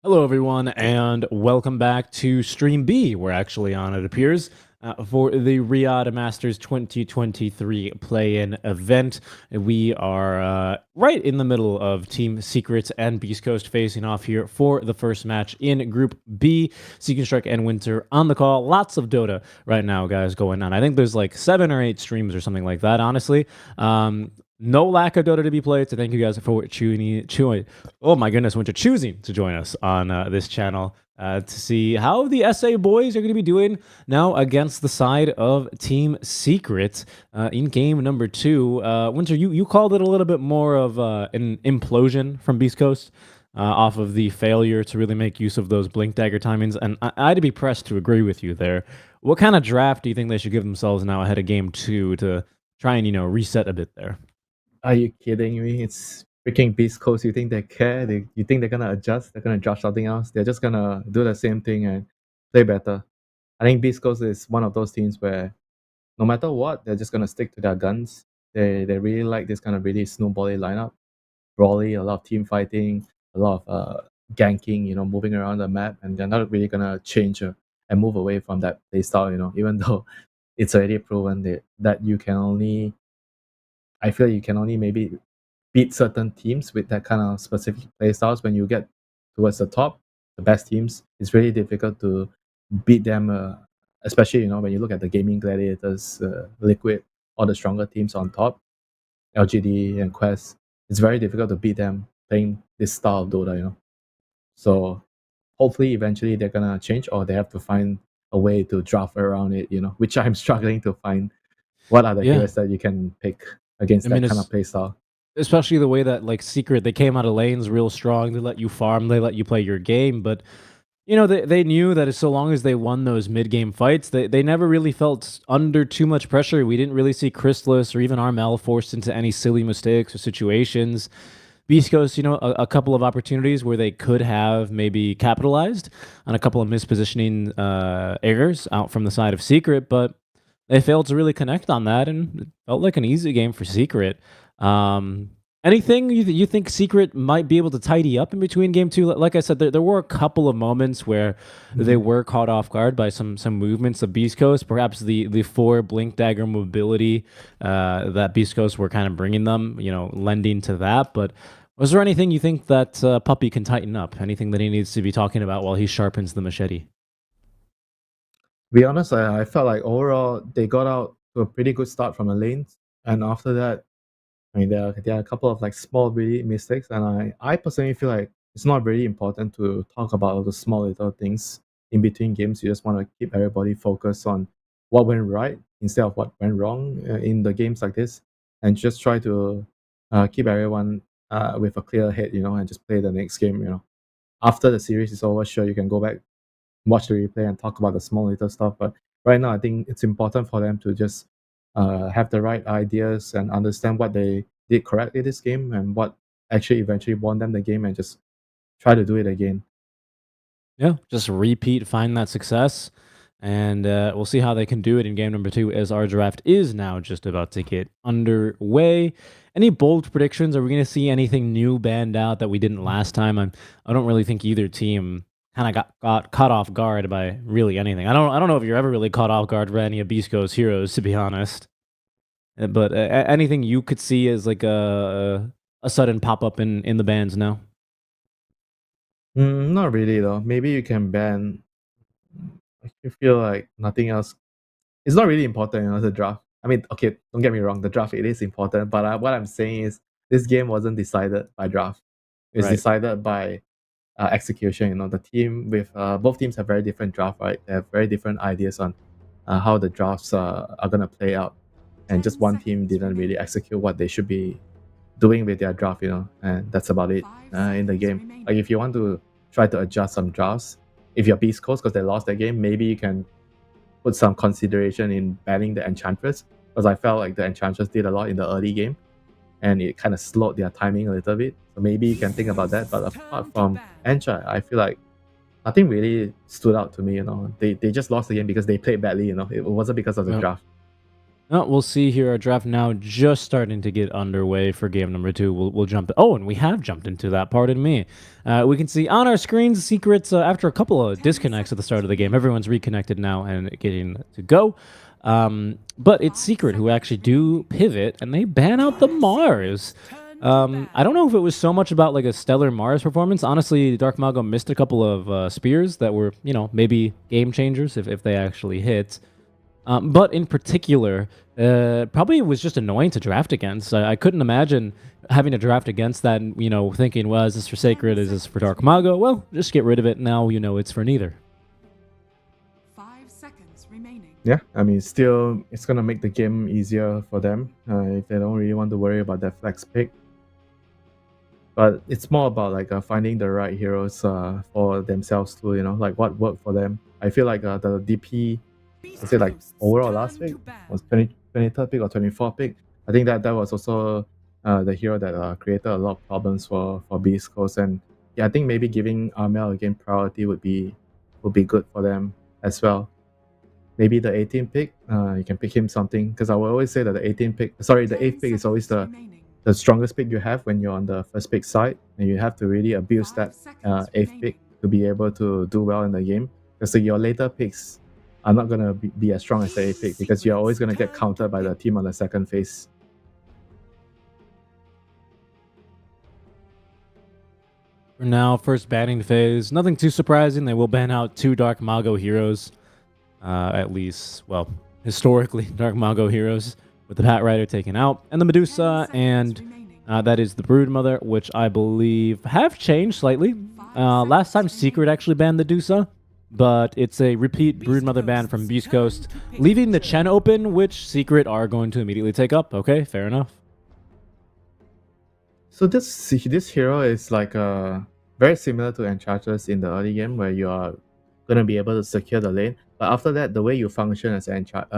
Hello, everyone, and welcome back to Stream B. We're actually on, it appears, for the Riyadh Masters 2023 play-in event. We are right in the middle of Team Secrets and Beast Coast facing off here for the first match in Group B. Seek and Strike and Winter on the call. Lots of Dota right now, guys, going on. I think there's like 7 or 8 streams or something like that, honestly. No lack of Dota to be played, so thank you guys for choosing. Oh my goodness, Winter choosing to join us on this channel to see how the SA boys are going to be doing now against the side of Team Secret in game number 2. Winter, you called it a little bit more of an implosion from Beast Coast off of the failure to really make use of those Blink Dagger timings, and I'd be pressed to agree with you there. What kind of draft do you think they should give themselves now ahead of game 2 to try and reset a bit there? Are you kidding me? It's freaking Beast Coast. You think they care? You think they're gonna adjust? They're gonna draft something else? They're just gonna do the same thing and play better. I think Beast Coast is one of those teams where no matter what, they're just gonna stick to their guns. They really like this kind of really snowbally lineup. Brawly, a lot of team fighting, a lot of ganking, moving around the map, and they're not really gonna change and move away from that playstyle, even though it's already proven that you can only, I feel you can only maybe beat certain teams with that kind of specific playstyles. When you get towards the top, the best teams, it's really difficult to beat them, especially when you look at the gaming gladiators, Liquid, all the stronger teams on top, LGD and Quest. It's very difficult to beat them playing this style of Dota. So hopefully eventually they're gonna change, or they have to find a way to draft around it, which I'm struggling to find. What are the heroes that you can pick against that kind of playstyle? Especially the way that, like, Secret, they came out of lanes real strong. They let you farm. They let you play your game. But, they knew that so long as they won those mid-game fights, they never really felt under too much pressure. We didn't really see Chrysalis or even Armel forced into any silly mistakes or situations. Beast Coast, a couple of opportunities where they could have maybe capitalized on a couple of mispositioning errors out from the side of Secret, but they failed to really connect on that, and it felt like an easy game for Secret. Anything you think Secret might be able to tidy up in between game 2? Like I said, there were a couple of moments where they were caught off guard by some movements of Beast Coast. Perhaps the 4 Blink Dagger mobility that Beast Coast were kind of bringing them, lending to that. But was there anything you think that Puppy can tighten up? Anything that he needs to be talking about while he sharpens the machete? To be honest, I felt like overall they got out to a pretty good start from the lanes, and after that, there are a couple of like small really mistakes, and I personally feel like it's not really important to talk about all the small little things in between games. You just want to keep everybody focused on what went right instead of what went wrong in the games like this, and just try to keep everyone with a clear head, and just play the next game. After the series is over, sure, you can go back, watch the replay, and talk about the small little stuff. But right now, I think it's important for them to just have the right ideas and understand what they did correctly this game and what actually eventually won them the game, and just try to do it again. Yeah, just repeat, find that success, and we'll see how they can do it in game number 2 as our draft is now just about to get underway. Any bold predictions? Are we going to see anything new banned out that we didn't last time? I don't really think either team kind of got caught off guard by really anything. I don't know if you're ever really caught off guard by any of Beast Coast heroes, to be honest. But anything you could see as like a sudden pop up in the bans now? Not really though. Maybe you can ban. I feel like nothing else. It's not really important, the draft. I mean, okay, don't get me wrong, the draft, it is important, but what I'm saying is this game wasn't decided by draft. It's decided by execution. The team with both teams have very different draft, right? They have very different ideas on how the drafts are gonna play out, and just one team didn't really execute what they should be doing with their draft, and that's about it in the game. Like, if you want to try to adjust some drafts, if you're Beast Coast because they lost that game, maybe you can put some consideration in banning the Enchantress, because I felt like the Enchantress did a lot in the early game, and it kind of slowed their timing a little bit. So maybe you can think about that. But apart from Encha, I feel like nothing really stood out to me. They just lost the game because they played badly. It wasn't because of the draft. We'll see here. Our draft now just starting to get underway for game number 2. We'll jump. Oh, and we have jumped into that. Pardon me. We can see on our screens secrets after a couple of disconnects at the start of the game. Everyone's reconnected now and getting to go. But it's Secret who actually do pivot and they ban out the Mars. I don't know if it was so much about like a stellar Mars performance. Honestly, Dark Mago missed a couple of spears that were, maybe game changers if they actually hit. But in particular, probably it was just annoying to draft against. I couldn't imagine having to draft against that and, thinking, well, is this for Sacred? Is this for Dark Mago? Well, just get rid of it. Now you know it's for neither. 5 seconds remaining. Yeah, I mean, still, it's going to make the game easier for them if they don't really want to worry about that flex pick. But it's more about like finding the right heroes for themselves too, like what worked for them. I feel like the DP, let's say like overall last pick was 23rd pick or 24th pick. I think that was also the hero that created a lot of problems for Beast Coast. And yeah, I think maybe giving Armel again priority would be good for them as well. Maybe the 18th pick, you can pick him something, because I will always say that the 8th pick is always the strongest pick you have when you're on the first pick side, and you have to really abuse that 8th pick to be able to do well in the game, because your later picks are not going to be as strong as the 8th pick, because you're always going to get countered by the team on the second phase. For now, first banning phase. Nothing too surprising. They will ban out 2 Dark Mago heroes. At least, well, historically, Dark Mago heroes, with the Pat Rider taken out, and the Medusa, and that is the Broodmother, which I believe have changed slightly. Last time Secret actually banned the Medusa, but it's a repeat Broodmother ban from Beast Coast, leaving the Chen open, which Secret are going to immediately take up. Okay, fair enough. So this hero is like very similar to Enchantress in the early game, where you are going to be able to secure the lane. But after that, the way you function as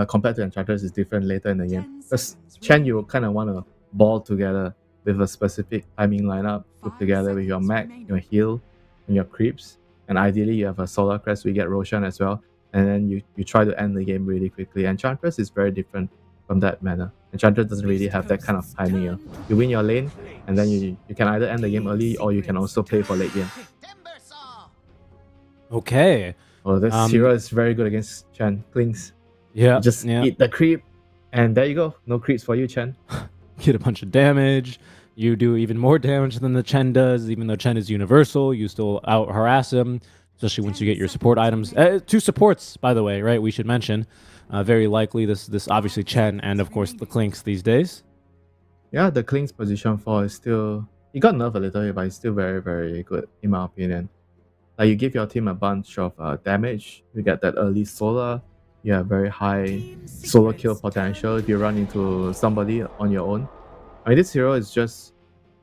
compared to Enchantress is different later in the game. Because Chen, you kind of want to ball together with a specific timing lineup, put together with your mech, your heal, and your creeps. And ideally, you have a Solar Crest, we get Roshan as well. And then you try to end the game really quickly. Enchantress is very different from that manner. Enchantress doesn't really have that kind of timing. You win your lane, and then you can either end the game early, or you can also play for late game. Okay. Oh, this hero is very good against Chen. Clings. Yeah. Just eat the creep, and there you go. No creeps for you, Chen. Get a bunch of damage. You do even more damage than the Chen does. Even though Chen is universal, you still out harass him, especially once you get your support items. 2 supports, by the way, right? We should mention. Very likely this obviously Chen and of course the Clinks these days. Yeah, the Clinks position 4 is still, he got nerfed a little bit, but it's still very, very good in my opinion. Like, you give your team a bunch of damage, you get that early solar, you have very high solo kill potential if you run into somebody on your own. I mean, this hero is just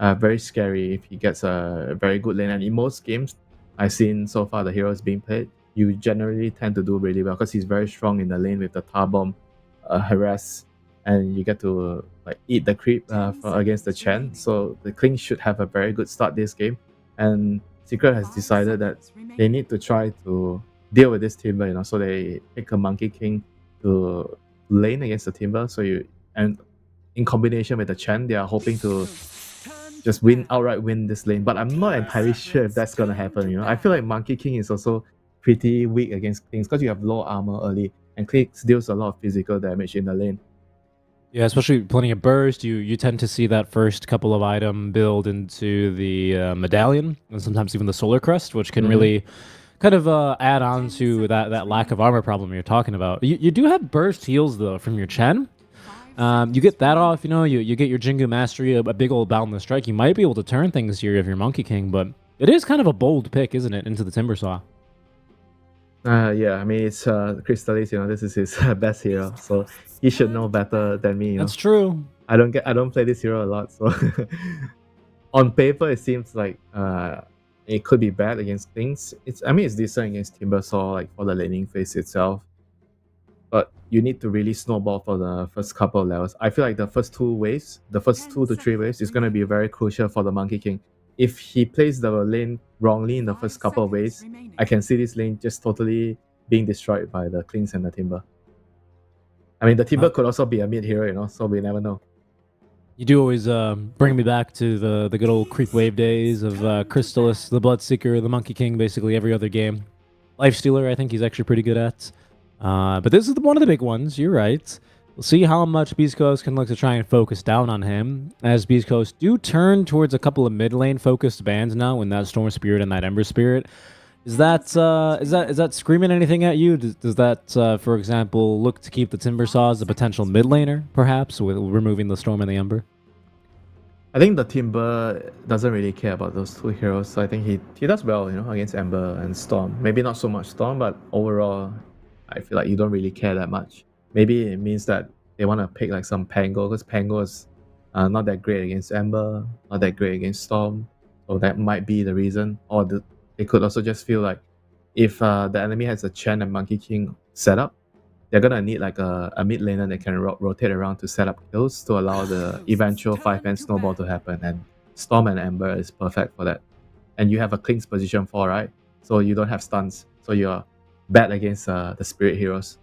very scary if he gets a very good lane, and in most games I've seen so far the heroes being played, you generally tend to do really well because he's very strong in the lane with the tar bomb, harass, and you get to like eat the creep against the Chen. So the King should have a very good start this game, and Secret has decided that they need to try to deal with this Timber, so they pick a Monkey King to lane against the Timber. And in combination with the Chen, they are hoping to just outright win this lane. But I'm not entirely sure if that's gonna happen. I feel like Monkey King is also pretty weak against Kings because you have low armor early, and Kings deals a lot of physical damage in the lane. Yeah, especially plenty of burst. You tend to see that first couple of item build into the medallion, and sometimes even the solar crest, which can really kind of add on to that lack of armor problem you're talking about. You do have burst heals though from your Chen. You get that off, you get your Jingu Mastery, a big old Boundless Strike. You might be able to turn things here if you're Monkey King, but it is kind of a bold pick, isn't it, into the Timbersaw? Yeah, I mean, it's Crystalis, this is his best hero, so he should know better than me. That's true. I don't play this hero a lot, so on paper it seems like it could be bad against things. It's decent against Timbersaw, like for the laning phase itself. But you need to really snowball for the first couple of levels. I feel like the first 2 to 3 waves is gonna be very crucial for the Monkey King. If he plays the lane wrongly in the first couple of waves, I can see this lane just totally being destroyed by the Klings and the Timber. I mean, the Timber could also be a mid hero, you know, so we never know. You do always bring me back to the good old Creep Wave days of Crystallis, the Bloodseeker, the Monkey King, basically every other game. Lifestealer, I think he's actually pretty good at. But this is one of the big ones, you're right. We'll see how much Beast Coast can look to try and focus down on him, as Beast Coast do turn towards a couple of mid lane focused bans now in that Storm Spirit and that Ember Spirit. Is that screaming anything at you? Does that, for example, look to keep the Timbersaw as a potential mid laner, perhaps, with removing the Storm and the Ember? I think the Timber doesn't really care about those two heroes, so I think he does well, you know, against Ember and Storm. Maybe not so much Storm, but overall, I feel like you don't really care that much. Maybe it means that they want to pick like some Pango, because Pango is not that great against Ember, not that great against Storm, so that might be the reason. Or they could also just feel like if the enemy has a Chen and Monkey King setup, they're gonna need like a mid laner that can rotate around to set up kills to allow the eventual 5-man snowball to happen. And Storm and Ember is perfect for that. And you have a Kling's position 4, right? So you don't have stuns, so you're bad against the Spirit heroes.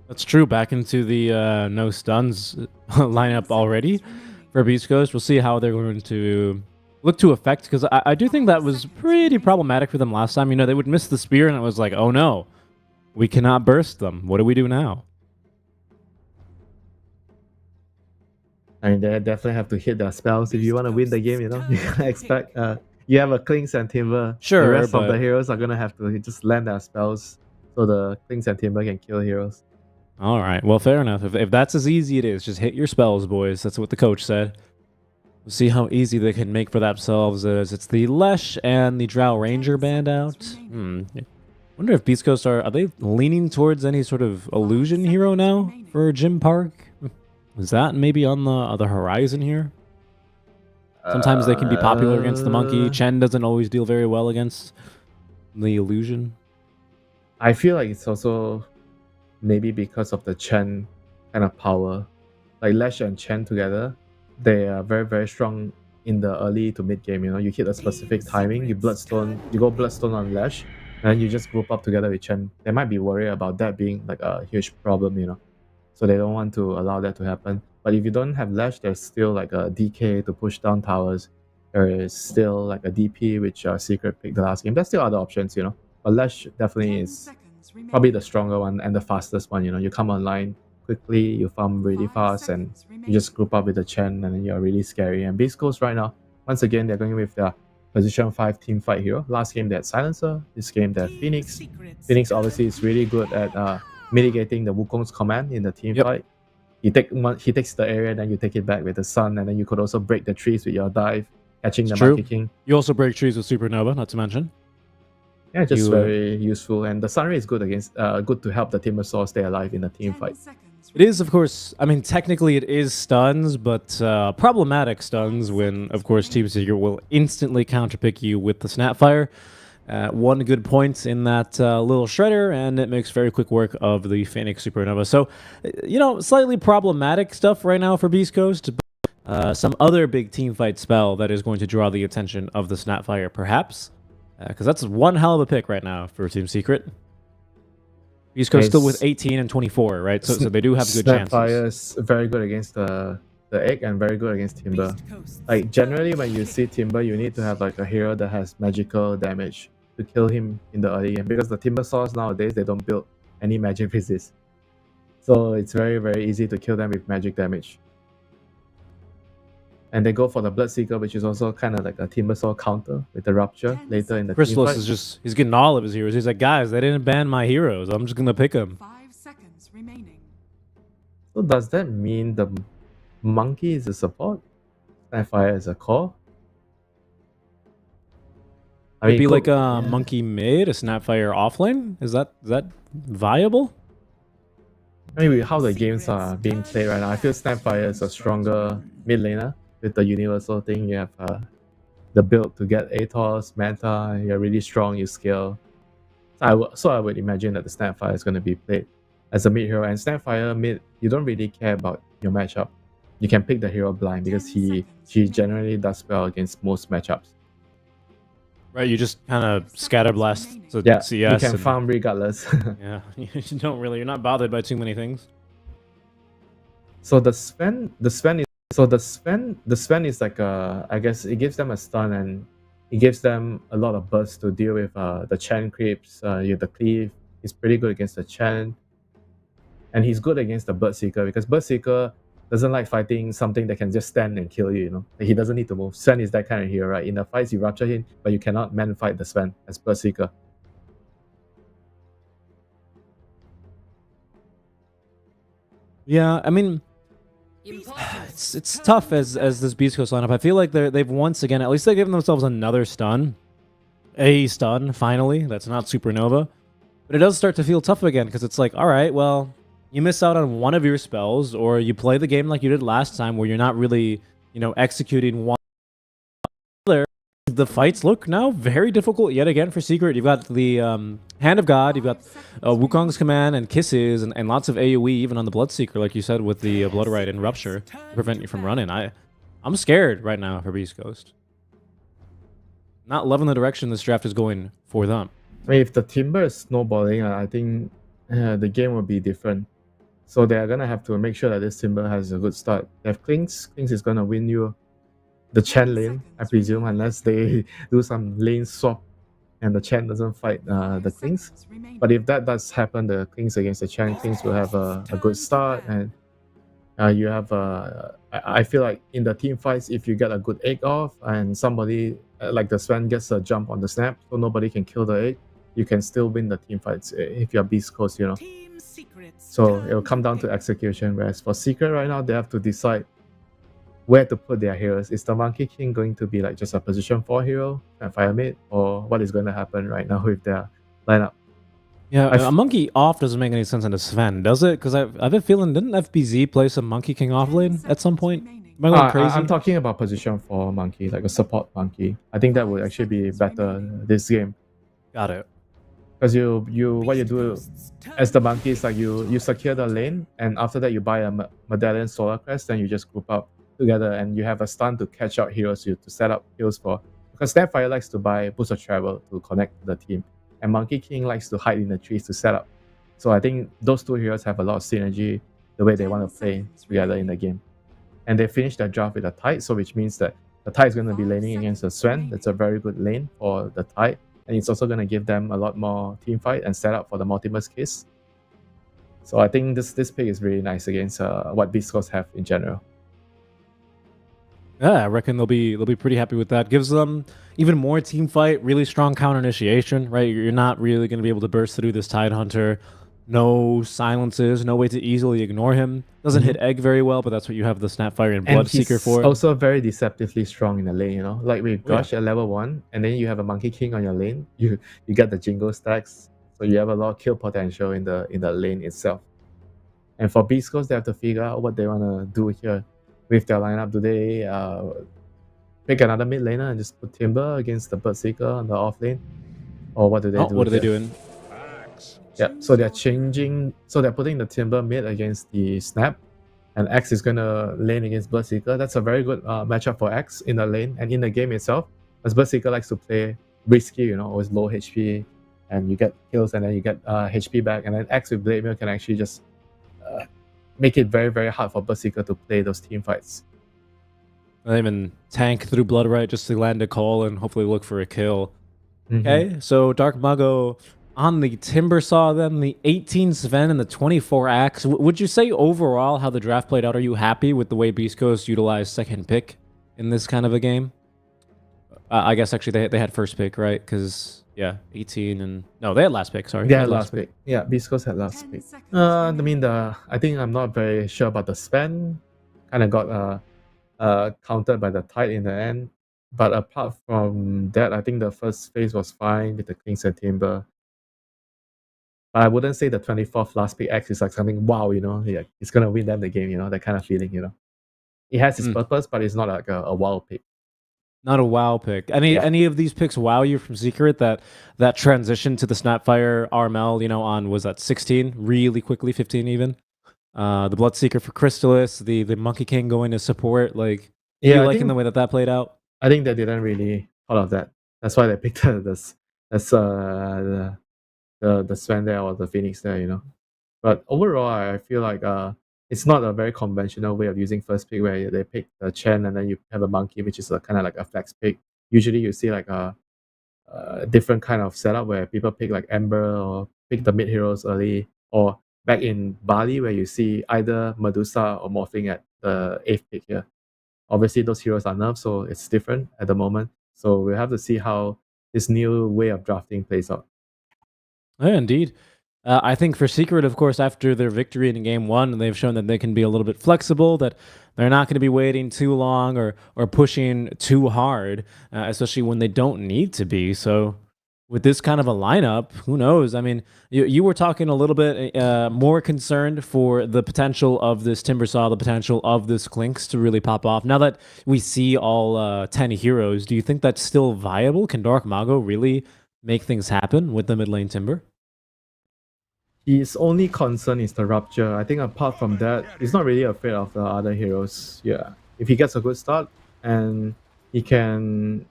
That's true. Back into the no stuns lineup already for Beast Coast. We'll see how they're going to look to affect, because I do think that was pretty problematic for them last time. You know, they would miss the spear and it was like, oh no, we cannot burst them. What do we do now? I mean, they definitely have to hit their spells if you want to win the game, you know. You can't expect you have a Klings and Timber. Sure, the rest of but- the heroes are gonna have to just land their spells so the Klings and Timber can kill heroes. All right. Well, fair enough. If that's as easy it is, just hit your spells, boys. That's what the coach said. We'll see how easy they can make for themselves as it's the Lesh and the Drow Ranger band out. Wonder if Beast Coast are they leaning towards any sort of illusion hero now for Jim Park? Is that maybe on the horizon here? Sometimes they can be popular against the monkey. Chen doesn't always deal very well against the illusion. I feel like it's also maybe because of the Chen kind of power. Like Lesh and Chen together, they are very, very strong in the early to mid game. You know, you hit a specific timing, you go Bloodstone on Lesh, and you just group up together with Chen. They might be worried about that being like a huge problem, you know. So they don't want to allow that to happen. But if you don't have Lesh, there's still like a DK to push down towers. There is still like a DP, which Secret picked the last game. There's still other options, you know. But Lesh definitely is probably the stronger one and the fastest one, you know. You come online quickly, you farm really fast, and you just group up with the Chen, and then you're really scary. And Beast Coast right now, once again, they're going with their position 5 team fight hero. Last game they had Silencer, this game they had Phoenix. Phoenix obviously is really good at mitigating the Wukong's command in the team fight. He takes the area, then you take it back with the Sun, and then you could also break the trees with your dive, catching the Monkey King. You also break trees with Supernova, not to mention. Yeah, just very useful. And the Sunray is good against good to help the Timbersaw stay alive in the team fight. It is, of course, I mean, technically it is stuns, but problematic stuns when, of course, Team Secret will instantly counterpick you with the Snapfire. One good point in that little shredder, and it makes very quick work of the Phoenix Supernova. So, you know, slightly problematic stuff right now for Beast Coast, but some other big team fight spell that is going to draw the attention of the Snapfire, perhaps. Because that's one hell of a pick right now for Team Secret. Beast Coast still with 18 and 24, right? So they do have good chances. Snapfire is very good against the egg and very good against Timber. Like generally when you see Timber, you need to have like a hero that has magical damage to kill him in the early game, because the Timbersaws nowadays, they don't build any magic resist. So it's very, very easy to kill them with magic damage. And they go for the Bloodseeker, which is also kind of like a Timbersaw counter with the Rupture later in the team Crystallis fight. is just, he's getting all of his heroes. He's like, guys, they didn't ban my heroes. I'm just going to pick them. 5 seconds remaining. So does that mean the Monkey is a support? Snapfire is a core? It'd be like a Monkey mid, a Snapfire offlane? Is that viable? Maybe how the games are being played right now. I feel Snapfire is a stronger mid laner with the universal thing. You have the build to get Atos, Manta, you're really strong, you scale. So I would imagine that the Snapfire is going to be played as a mid hero. And Snapfire mid, you don't really care about your matchup. You can pick the hero blind because he generally does well against most matchups. Right, you just kind of scatter blast to Yeah, CS. you can and- farm regardless. Yeah, you don't really. You're not bothered by too many things. So the Sven is like I guess it gives them a stun and it gives them a lot of burst to deal with the Chen creeps. You have the cleave. He's pretty good against the Chen, and he's good against the Birdseeker because Birdseeker doesn't like fighting something that can just stand and kill you. You know, he doesn't need to move. Sven is that kind of hero, right? In the fights, you rupture him, but you cannot man fight the Sven as Birdseeker. Yeah, I mean, it's tough as this Beast Coast lineup. I feel like they've once again, at least they've given themselves another stun, a stun finally. That's not Supernova, but it does start to feel tough again because it's like, all right, well, you miss out on one of your spells, or you play the game like you did last time, where you're not really, executing one. The fights look now very difficult yet again for Secret. You've got the Hand of God, you've got Wukong's Command and Kisses, and lots of AoE even on the Bloodseeker, like you said, with the Blood Rite and Rupture to prevent you from running. I'm scared right now for Beast Coast. Not loving the direction this draft is going for them. I mean, if the Timber is snowballing, I think the game will be different. So they are gonna have to make sure that this Timber has a good start. They have Klings. Klings is gonna win you the Chen lane, I presume, unless they do some lane swap and the Chen doesn't fight the Klings. But if that does happen, the Klings against the Chen, Klings will have a good start, and you have I feel like in the team fights, if you get a good egg off and somebody like the Sven gets a jump on the snap, so nobody can kill the egg, you can still win the team fights if you're Beast Coast, you know. So it will come down to execution. Whereas for Secret right now, they have to decide where to put their heroes. Is the Monkey King going to be like just a position 4 hero and fire mid, or what is going to happen right now with their lineup? Yeah, a Monkey off doesn't make any sense into Sven, does it? Because I've been feeling, didn't FBZ play some Monkey King off lane at some point? Am I going crazy? I'm talking about position 4 Monkey, like a support Monkey. I think that would actually be better this game. Got it. Because what you do as the Monkey is like you secure the lane, and after that you buy a Medallion Solar Crest, then you just group up together and you have a stun to catch out heroes to set up heals for. Because Snapfire likes to buy Boost of Travel to connect to the team, and Monkey King likes to hide in the trees to set up. So I think those two heroes have a lot of synergy the way they want to play together in the game. And they finished their draft with a Tide, so which means that the Tide is going to be laning against the Sven. That's a very good lane for the Tide. And it's also going to give them a lot more team fight and set up for the Multimus Kiss. So I think this pick is really nice against what Beast Coast have in general. Yeah, I reckon they'll be pretty happy with that. Gives them even more team fight, really strong counter initiation, right? You're not really going to be able to burst through this Tide Hunter. No silences, no way to easily ignore him. Doesn't hit egg very well, but that's what you have the Snapfire and Bloodseeker for. Also very deceptively strong in the lane, you know. Like with Gush at level 1, and then you have a Monkey King on your lane. You get the Jingle stacks, so you have a lot of kill potential in the lane itself. And for Beast Coast, they have to figure out what they want to do here with their lineup. Do they pick another mid laner and just put Timber against the Birdseeker on the off lane? Or what do they do? What are they doing? Yeah, so they're changing. So they're putting the Timber mid against the Snap, and X is gonna lane against Birdseeker. That's a very good matchup for X in the lane and in the game itself, as Birdseeker likes to play risky, you know, always low HP, and you get kills and then you get HP back, and then X with Blade Mail can actually just make it very, very hard for Birdseeker to play those team fights. They even tank through Blood Rite just to land a call and hopefully look for a kill. Okay, so Dark Mago on the Timbersaw, then the 18 Sven and the 24 Axe. Would you say overall how the draft played out? Are you happy with the way Beast Coast utilized second pick in this kind of a game? I guess actually they had first pick, right? Because, yeah, 18 and... No, they had last pick, sorry. They had last pick. Yeah, Beast Coast had last pick. I mean, I think I'm not very sure about the Sven. Kind of got countered by the Tide in the end. But apart from that, I think the first phase was fine with the Kings and Timber. But I wouldn't say the 24th last pick X is like something wow, you know, yeah, it's gonna win them the game, you know, that kind of feeling, you know. It has its purpose, but it's not like a wow pick. Not a wow pick. Any of these picks wow you from Secret? That transition to the Snapfire RML, you know, on was that 16 really quickly, 15 even. The Bloodseeker for Crystallis, the Monkey King going to support. Like, you liking the way that played out? I think they didn't really thought of that. That's why they picked the Sven there or the Phoenix there, you know. But overall, I feel like it's not a very conventional way of using first pick where they pick the Chen and then you have a monkey, which is a kind of like a flex pick. Usually, you see like a different kind of setup where people pick like Ember or pick the mid heroes early, or back in Bali where you see either Medusa or Morphing at the 8th pick here. Obviously, those heroes are nerfed, so it's different at the moment. So we have to see how this new way of drafting plays out. Yeah, indeed. I think for Secret, of course, after their victory in Game 1, they've shown that they can be a little bit flexible, that they're not going to be waiting too long or pushing too hard, especially when they don't need to be. So with this kind of a lineup, who knows? I mean, you were talking a little bit more concerned for the potential of this Timbersaw, the potential of this Clinks to really pop off. Now that we see all 10 heroes, do you think that's still viable? Can Dark Mago really make things happen with the mid lane Timber? His only concern is the rupture. I think apart from that, he's not really afraid of the other heroes. Yeah, if he gets a good start and he can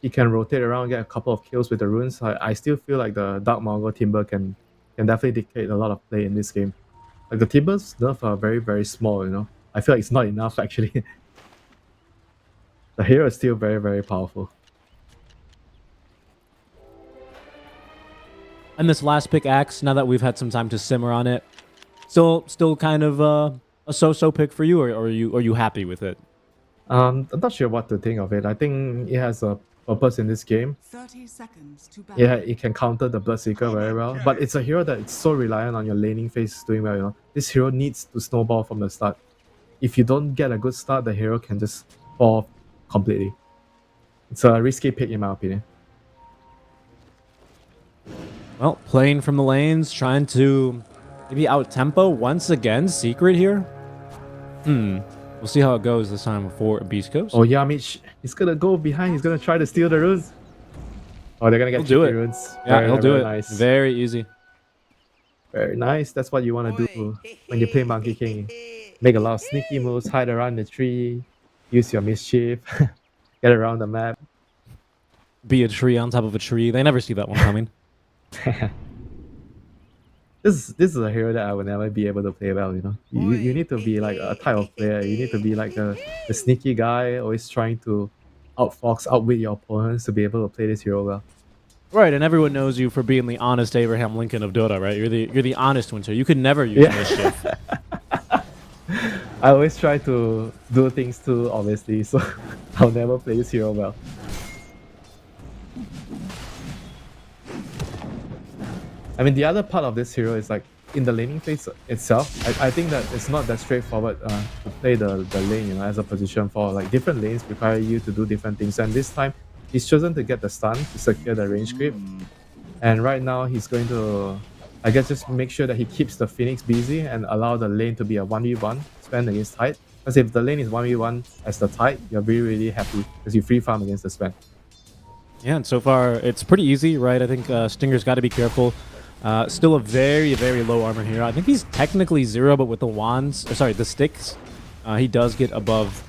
rotate around, get a couple of kills with the runes, I still feel like the Dark Mago Timber can definitely dictate a lot of play in this game. Like the Timbers nerf are very, very small, you know. I feel like it's not enough actually. The hero is still very, very powerful. And this last pick, Axe, now that we've had some time to simmer on it, still kind of a so-so pick for you, or are you happy with it? I'm not sure what to think of it. I think it has a purpose in this game. 30 seconds to battle. Yeah, it can counter the Bloodseeker very well, but it's a hero that it's so reliant on your laning phase doing well, you know. This hero needs to snowball from the start. If you don't get a good start, the hero can just fall off completely. It's a risky pick in my opinion. Well, playing from the lanes, trying to maybe out-tempo once again Secret here. We'll see how it goes this time for Beast Coast. Oh yeah, Mitch, he's gonna go behind, he's gonna try to steal the runes. Oh, they're gonna get He'll do it. runes. Yeah, he'll do it. Nice. Very easy. Very nice. That's what you want to do when you play Monkey King. Make a lot of sneaky moves, hide around the tree, use your mischief, get around the map. Be a tree on top of a tree. They never see that one coming. This is a hero that I will never be able to play well, you know. You need to be like a type of player. You need to be like the sneaky guy, always trying to outwit your opponents to be able to play this hero well. Right, and everyone knows you for being the honest Abraham Lincoln of Dota, right? You're the honest Winter. You could never use mischief. I always try to do things too, obviously, so I'll never play this hero well. I mean, the other part of this hero is like in the laning phase itself. I think that it's not that straightforward to play the lane, you know, as a position for like different lanes require you to do different things. And this time, he's chosen to get the stun to secure the range creep. And right now, he's going to, I guess, just make sure that he keeps the Phoenix busy and allow the lane to be a 1v1 Sven against Tide. Because if the lane is 1v1 as the Tide, you're really, really happy because you free farm against the Sven. Yeah, and so far, it's pretty easy, right? I think Stinger's got to be careful. Still a very, very low armor here. I think he's technically 0, but with the wands, the sticks, he does get above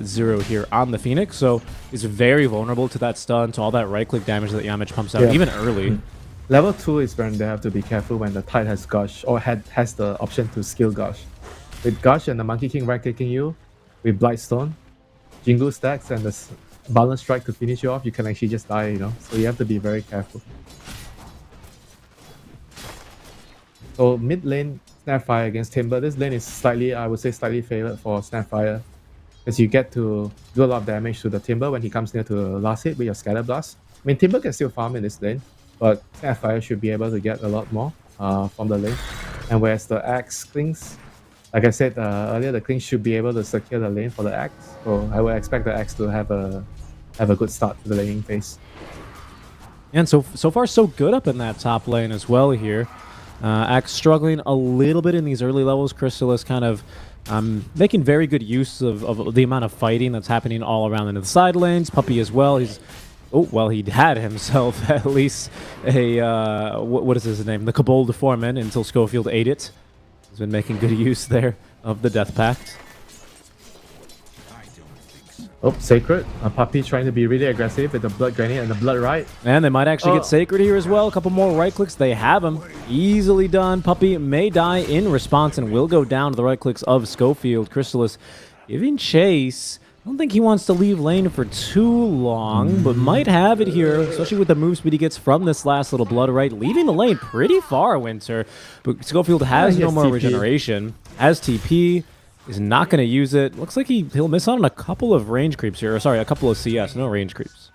0 here on the Phoenix. So he's very vulnerable to that stun, to all that right-click damage that Yamich pumps out, even early. Level 2 is when they have to be careful when the Tide has Gush, or has the option to skill Gush. With Gush and the Monkey King right-clicking you, with Blightstone, Jingle stacks, and the Balance Strike to finish you off, you can actually just die, you know. So you have to be very careful. So mid lane, Snapfire against Timber. This lane is slightly, I would say, slightly favored for Snapfire, because you get to do a lot of damage to the Timber when he comes near to the last hit with your Scatter Blast. I mean, Timber can still farm in this lane, but Snapfire should be able to get a lot more from the lane. And whereas the Axe Clings, like I said earlier, the Clings should be able to secure the lane for the Axe. So I would expect the Axe to have a good start to the laning phase. And so far, so good up in that top lane as well here. Axe struggling a little bit in these early levels. Chrysalis kind of making very good use of the amount of fighting that's happening all around into the side lanes. Puppey as well. He had himself at least a, what is his name? The Cabal Foreman until Schofield ate it. He's been making good use there of the Death Pact. Oh, Sacred. A puppy trying to be really aggressive with the blood grenade and the blood right. And they might actually Oh. get Sacred here as well. A couple more right clicks. They have him. Easily done. Puppy may die in response and will go down to the right clicks of Schofield. Crystallis giving chase. I don't think he wants to leave lane for too long, but might have it here, especially with the move speed he gets from this last little blood right, leaving the lane pretty far, Winter. But Schofield has he no has more TP. regeneration. Has TP. Is not going to use it. Looks like he'll miss out on a couple of range creeps here. Or sorry, a couple of CS. No range creeps.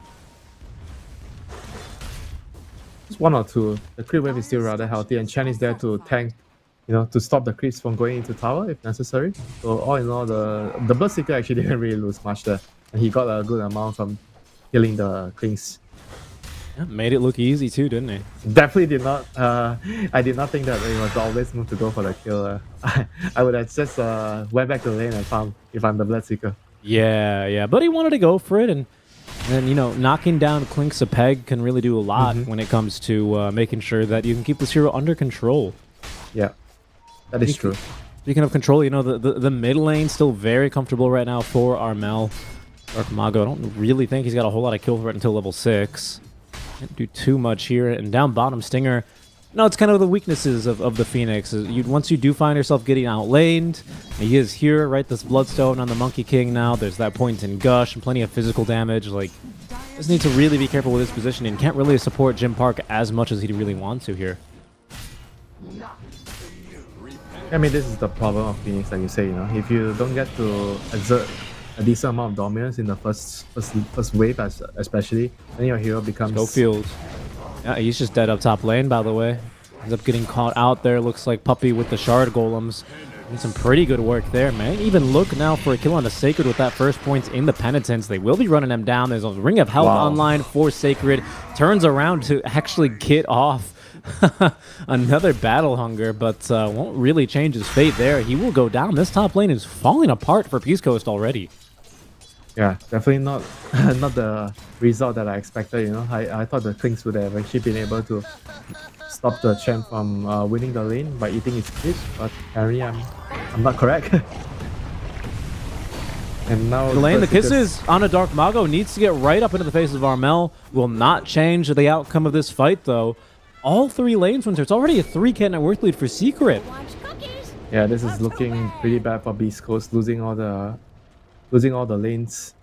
Just one or two. The creep wave is still rather healthy, and Chen is there to tank, to stop the creeps from going into tower if necessary. So all in all, the Bloodseeker actually didn't really lose much there, and he got a good amount from killing the Klings. Yeah, made it look easy too, didn't he? Definitely did not. I did not think that it was always move to go for the kill. I would have just went back to the lane and farm if I'm the Bloodseeker. Yeah, but he wanted to go for it, and knocking down Klink's a peg can really do a lot when it comes to making sure that you can keep this hero under control. Yeah, that is true. Speaking of control, the mid lane still very comfortable right now for Armel. Dark Mago, I don't really think he's got a whole lot of kill threat until level 6. Can't do too much here. And down bottom, Stinger. No, it's kind of the weaknesses of the Phoenix. Once you do find yourself getting outlaned, he is here, right? This Bloodstone on the Monkey King now. There's that point in Gush and plenty of physical damage. Like, just need to really be careful with his positioning. Can't really support Jim Park as much as he'd really want to here. I mean, this is the problem of Phoenix, like you say. If you don't get to exert a decent amount of dominance in the first wave, especially, then your hero becomes Schofield. Yeah, he's just dead up top lane, by the way. Ends up getting caught out there. Looks like Puppy with the shard golems. Doing some pretty good work there, man. Even look now for a kill on the Sacred with that first point in the Penitence. They will be running them down. There's a Ring of Health online for Sacred. Turns around to actually get off another Battle Hunger, but won't really change his fate there. He will go down. This top lane is falling apart for Peace Coast already. Yeah, definitely not not the result that I expected. I thought the Klings would have actually been able to stop the champ from winning the lane by eating his creep, but apparently I'm not correct. And now The lane, the kisses on a Dark Mago needs to get right up into the face of Armel. Will not change the outcome of this fight, though. All 3 lanes, Winter. It's already a 3K net worth lead for Secret. Yeah, this is looking pretty bad for Beast Coast, losing all the lanes.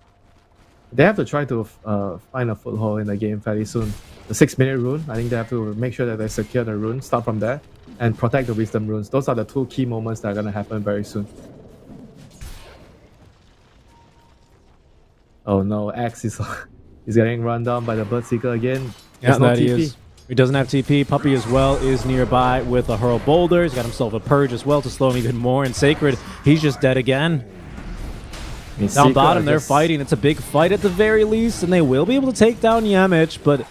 They have to try to find a foothold in the game fairly soon. The 6-minute rune, I think they have to make sure that they secure the rune, start from there, and protect the wisdom runes. Those are the 2 key moments that are going to happen very soon. Oh no, Axe is getting run down by the Bloodseeker again. Yeah, There's no that he TP. is. He doesn't have TP. Puppy as well is nearby with a Hurl Boulder. He's got himself a Purge as well to slow him even more. And Sacred, he's just dead again. Down bottom, they're fighting. It's a big fight at the very least, and they will be able to take down Yamich. But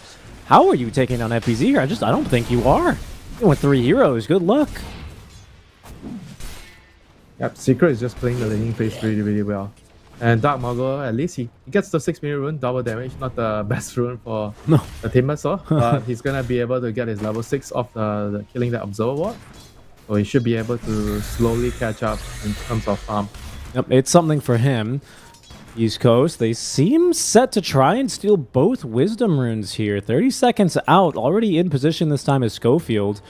how are you taking down FPZ here? I don't think you are. You went 3 heroes. Good luck. Yep, Secret is just playing the laning phase really, really well. And Dark Mago, at least he gets the 6-minute rune, double damage. Not the best rune for the Timbersaw, but he's gonna be able to get his level 6 off the killing the Observer Ward. So he should be able to slowly catch up in terms of farm. Yep, it's something for him. East Coast, they seem set to try and steal both Wisdom runes here. 30 seconds out, already in position this time is Schofield.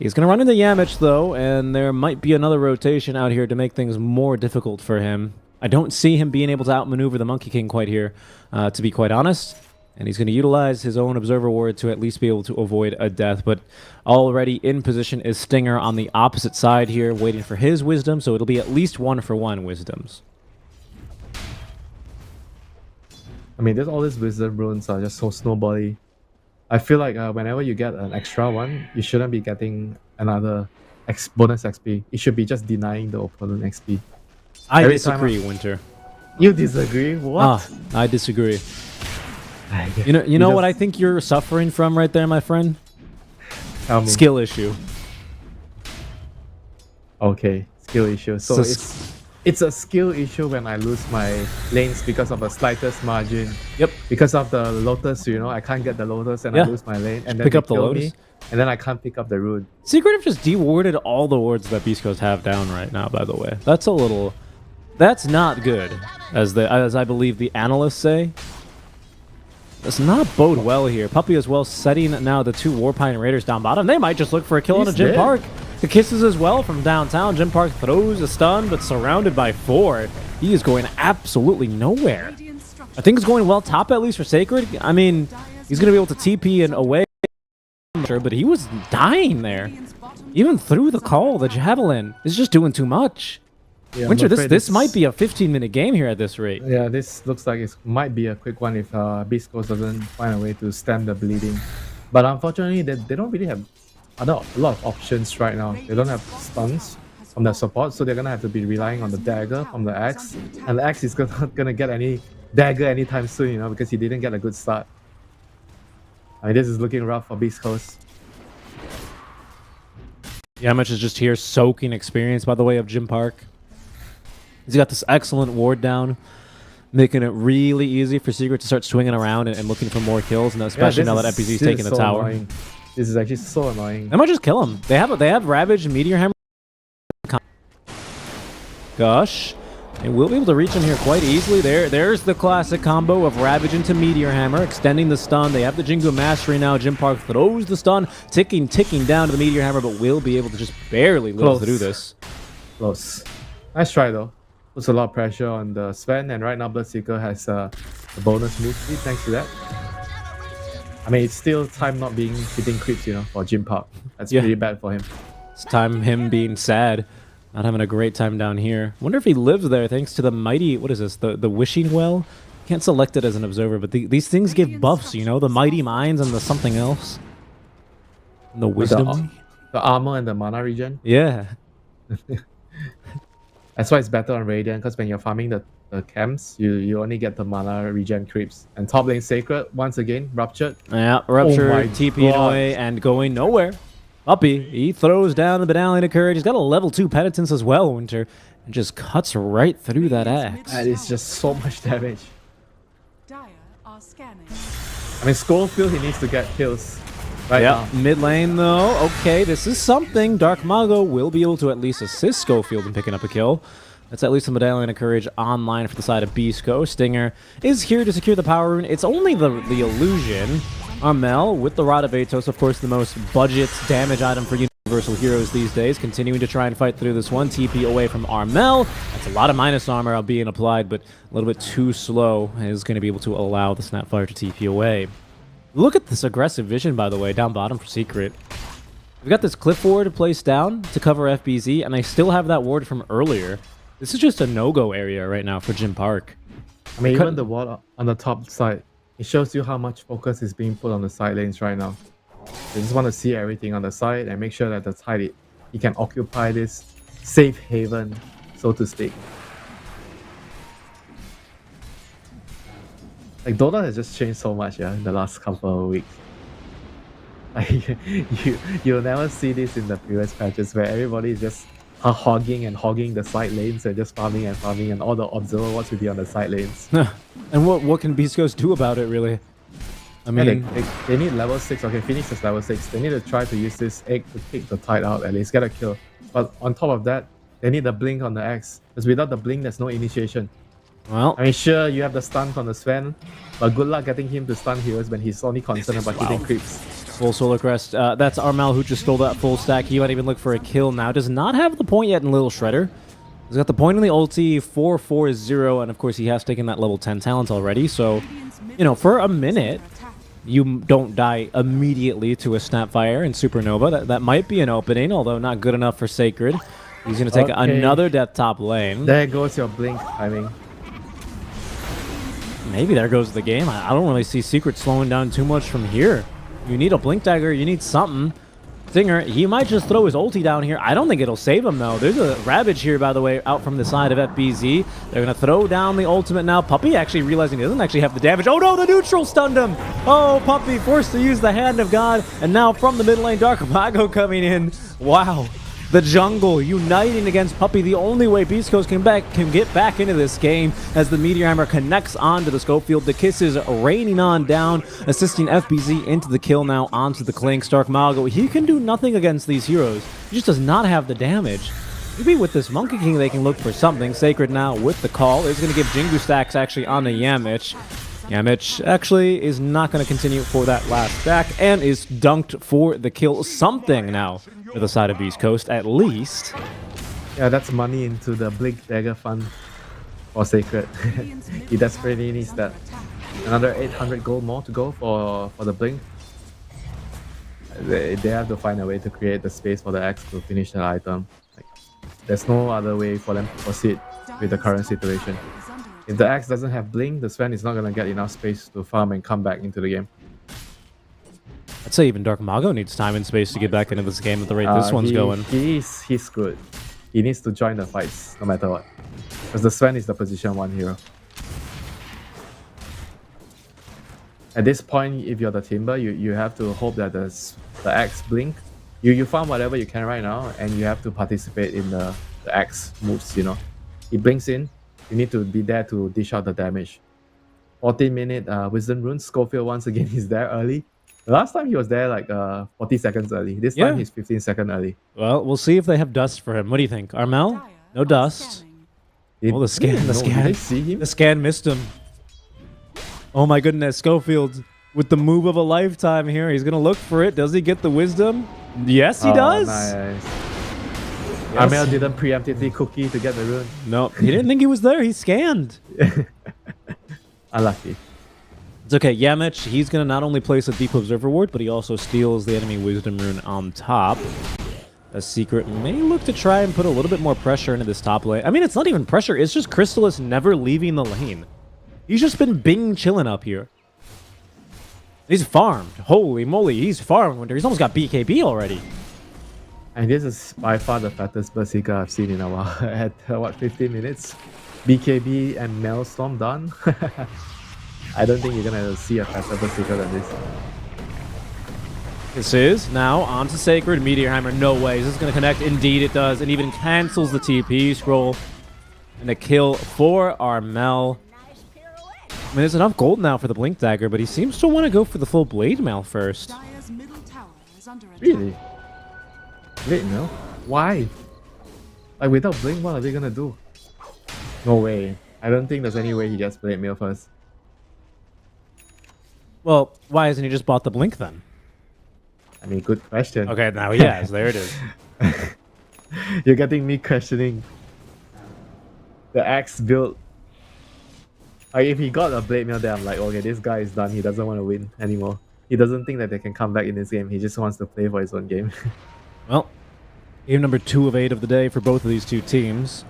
He's going to run into Yamich, though, and there might be another rotation out here to make things more difficult for him. I don't see him being able to outmaneuver the Monkey King quite here, to be quite honest. And he's going to utilize his own Observer Ward to at least be able to avoid a death. But already in position is Stinger on the opposite side here, waiting for his Wisdom. So it'll be at least 1-for-1 Wisdoms. I mean, there's all these Wisdom runes are just so snowbally. I feel like whenever you get an extra one, you shouldn't be getting another bonus XP. It should be just denying the opponent XP. I disagree, Winter. You disagree? What? I disagree. You know what I think you're suffering from right there, my friend? Tell me. Skill issue. Okay, skill issue. So So it's a skill issue when I lose my lanes because of the slightest margin. Yep. Because of the Lotus, I can't get the Lotus and I lose my lane. And then Pick they up the kill Lotus. me, and then I can't pick up the rune. Secret have just dewarded all the wards that Beast Coast have down right now, by the way. That's a little That's not good, as I believe the analysts say. Does not bode well here. Puppey as well setting now the two Warpine Raiders down bottom. They might just look for a kill on a Jim dead. Park. The kisses as well from downtown. Jim Park throws a stun, but surrounded by 4. He is going absolutely nowhere. Radiant structure. I think it's going well top at least for Sacred. I mean, he's going to be able to TP and away, but he was dying there. Radiant's bottom Even through the call, the Javelin is just doing too much. Yeah, I'm Winter, afraid this might be a 15-minute game here at this rate. Yeah, this looks like it might be a quick one if Beast Coast doesn't find a way to stem the bleeding. But unfortunately, they don't really have a lot of options right now. They don't have stuns from their support, so they're gonna have to be relying on the dagger from the axe. And the axe is not gonna get any dagger anytime soon, you know, because he didn't get a good start. I mean, this is looking rough for Beast Coast. Yamich is just here soaking experience by the way of Jim Park. He's got this excellent ward down, making it really easy for Secret to start swinging around and looking for more kills, and especially now that FBZ is taking the tower. Annoying. This is actually so annoying. They might just kill him. They have Ravage and Meteor Hammer. Gosh. And we'll be able to reach him here quite easily. There's the classic combo of Ravage into Meteor Hammer, extending the stun. They have the Jingu Mastery now. Jim Park throws the stun, ticking down to the Meteor Hammer, but will be able to just barely live Close. through this. Close. Nice try though. Puts a lot of pressure on the Sven, and right now Bloodseeker has a bonus move speed thanks to that. I mean, it's still time not being hitting creeps, you know, for Jim Park. That's Yeah. pretty bad for him. It's time him being sad, not having a great time down here. Wonder if he lives there thanks to the mighty, what is this, the Wishing Well? Can't select it as an observer, but these things give buffs, you know, the Mighty Minds and the something else. And the Wisdom. The armor and the mana regen. Yeah. That's why it's better on Radiant, because when you're farming the camps, you only get the mana regen creeps. And top lane Sacred, once again, Ruptured. Yeah, Rupture, my TPing God. away and going nowhere. Uppy, he throws down the Medallion of Courage. He's got a level 2 Penitence as well, Winter, and just cuts right through that axe. That is just so much damage. Dire are scanning. I mean, Schofield, he needs to get kills right Yeah, now. mid lane though. Okay, this is something. Dark Mago will be able to at least assist Schofield in picking up a kill. That's at least a Medallion of Courage online for the side of Beast Coast. Stinger is here to secure the power rune. It's only the illusion. Armel with the Rod of Atos, of course, the most budget damage item for Universal Heroes these days. Continuing to try and fight through this one. TP away from Armel. That's a lot of minus armor being applied, but a little bit too slow. Is going to be able to allow the Snapfire to TP away. Look at this aggressive vision, by the way, down bottom for Secret. We've got this cliff ward placed down to cover FBZ, and I still have that ward from earlier. This is just a no-go area right now for Jim Park. I mean, even the wall on the top side, it shows you how much focus is being put on the side lanes right now. They just want to see everything on the side and make sure that the side he can occupy this safe haven, so to speak. Like, Dota has just changed so much, yeah, in the last couple of weeks. Like, you'll never see this in the previous patches where everybody is just hogging the side lanes and just farming, and all the observer wards will be on the side lanes. And what can Beast Coast do about it, really? I Yeah, mean, they need level 6. Okay, Phoenix is level 6. They need to try to use this egg to kick the tide out, at least get a kill. But on top of that, they need the blink on the X. Because without the blink, there's no initiation. well, I mean, sure, you have the stun from the Sven, but good luck getting him to stun heroes when he's only concerned about hitting creeps. full Solar Crest. That's Armel who just stole that full stack. He might even look for a kill now. Does not have the point yet in Little Shredder. He's got the point in the ulti, 4-4-0, and of course he has taken that level 10 talent already. So, you know, for a minute, you don't die immediately to a Snapfire and Supernova. That might be an opening, although not good enough for Sacred. He's going to take Okay. another death top lane. There goes your blink timing. Maybe there goes the game. I don't really see Secret slowing down too much from here. You need a blink dagger. You need something. Stinger, he might just throw his ulti down here. I don't think it'll save him, though. There's a Ravage here, by the way, out from the side of FBZ. They're going to throw down the ultimate now. Puppey actually realizing he doesn't actually have the damage. Oh, no, the neutral stunned him. Oh, Puppey forced to use the Hand of God. And now from the mid lane, Dark Mago coming in. Wow. The jungle uniting against Puppey. The only way Beast Coast can get back into this game as the Meteor Hammer connects onto the Schofield. The kisses raining on down, assisting FBZ into the kill now onto the Clink. Stark Mago, he can do nothing against these heroes. He just does not have the damage. Maybe with this Monkey King, they can look for something. Sacred now with the call is going to give Jingu stacks actually on the Yamich. Yamich actually is not going to continue for that last stack and is dunked for the kill. Something now for the side of Beast Coast, at least. Yeah, that's money into the Blink Dagger fund for Sacred. He desperately needs that. Another 800 gold more to go for the Blink. They have to find a way to create the space for the Axe to finish that item. Like, there's no other way for them to proceed with the current situation. If the Axe doesn't have Blink, the Sven is not going to get enough space to farm and come back into the game. I'd say even Dark Mago needs time and space to get back into this game at the rate this one's going. He's screwed. He needs to join the fights no matter what. Because the Sven is the position 1 hero. At this point, if you're the Timber, you have to hope that the Axe blink. You farm whatever you can right now, and you have to participate in the Axe moves, you know. He blinks in, you need to be there to dish out the damage. 14-minute Wisdom Rune, Schofield once again is there early. The last time he was there like 40 seconds early. This time he's 15 seconds early. Well, we'll see if they have dust for him. What do you think? Armel? No dust. Oh, the scan. Did they see him? The scan missed him. Oh my goodness, Schofield with the move of a lifetime here. He's going to look for it. Does he get the wisdom? Yes, he does. Nice. Armel didn't preemptively cookie to get the rune. No, he didn't think he was there. He scanned. Unlucky. It's okay. Yamich, he's going to not only place a Deep Observer Ward, but he also steals the enemy Wisdom Rune on top. A Secret may look to try and put a little bit more pressure into this top lane. I mean, it's not even pressure. It's just Crystallis never leaving the lane. He's just been Bing chilling up here. He's farmed. Holy moly, he's farmed, Winter. He's almost got BKB already. And this is by far the fattest Berserker I've seen in a while. At what, 15 minutes? BKB and Maelstrom done? I don't think you're gonna see a faster Berserker than this. This is now onto Sacred. Meteor Hammer, no way. Is this gonna connect? Indeed it does. And even cancels the TP scroll. And a kill for Armel. I mean, there's enough gold now for the Blink Dagger, but he seems to want to go for the full Blade Mail first. Dire's middle tower is under attack. Really? Wait, no? Why? Like, without Blink, what are they gonna do? No way. I don't think there's any way he gets Blade Mail first. Well, why hasn't he just bought the Blink then? I mean, good question. Okay, now he has. There it is. You're getting me questioning the Axe build. Like, if he got a Blade Mail there, I'm like, okay, this guy is done. He doesn't want to win anymore. He doesn't think that they can come back in this game. He just wants to play for his own game. Well, game number 2 of 8 of the day for both of these two teams.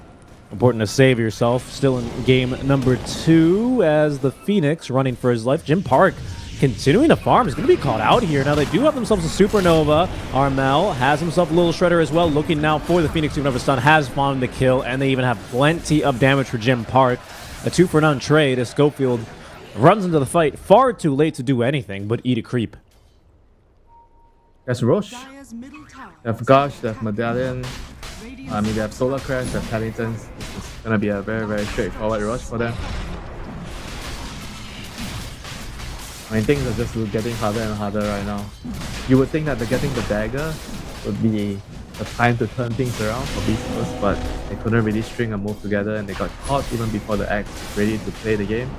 Important to save yourself. Still in game number 2 as the Phoenix running for his life. Jim Park continuing to farm is going to be called out here. Now they do have themselves a Supernova. Armel has himself a little Shredder as well. Looking now for the Phoenix Supernova stun. Has found the kill, and they even have plenty of damage for Jim Park. A 2-for-none trade as Schofield runs into the fight far too late to do anything but eat a creep. There's Roche. Dire's middle tower They have Gush, they have Medallion. I mean, they have Solar Crash, they have Paddingtons. It's gonna be a very, very straightforward rush for them. I mean, things are just getting harder and harder right now. You would think that getting the dagger would be the time to turn things around for Beast Coast, but they couldn't really string a move together and they got caught even before the Axe was ready to play the game.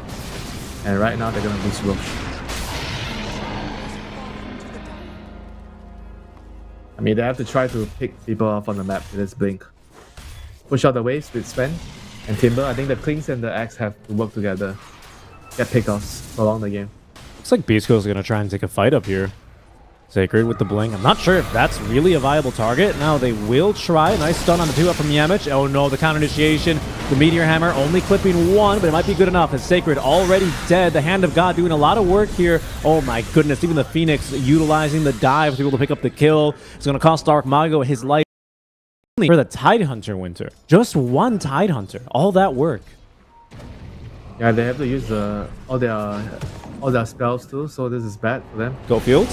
And right now they're gonna lose Roche. I mean, they have to try to pick people off on the map with this Blink. Push out the waves with Sven and Timber. I think the Klings and the Axe have to work together. Get pickoffs along the game. Looks like Beast Coast is going to try and take a fight up here. Sacred with the Blink. I'm not sure if that's really a viable target. Now they will try. Nice stun on the 2-up from Yamich. Oh no, the counter initiation. The Meteor Hammer only clipping 1, but it might be good enough as Sacred already dead. The Hand of God doing a lot of work here. Oh my goodness, even the Phoenix utilizing the dive to be able to pick up the kill. It's going to cost Dark Mago his life. For the Tidehunter, Winter. Just one Tidehunter. All that work. Yeah, they have to use all their spells too, so this is bad for them. Schofield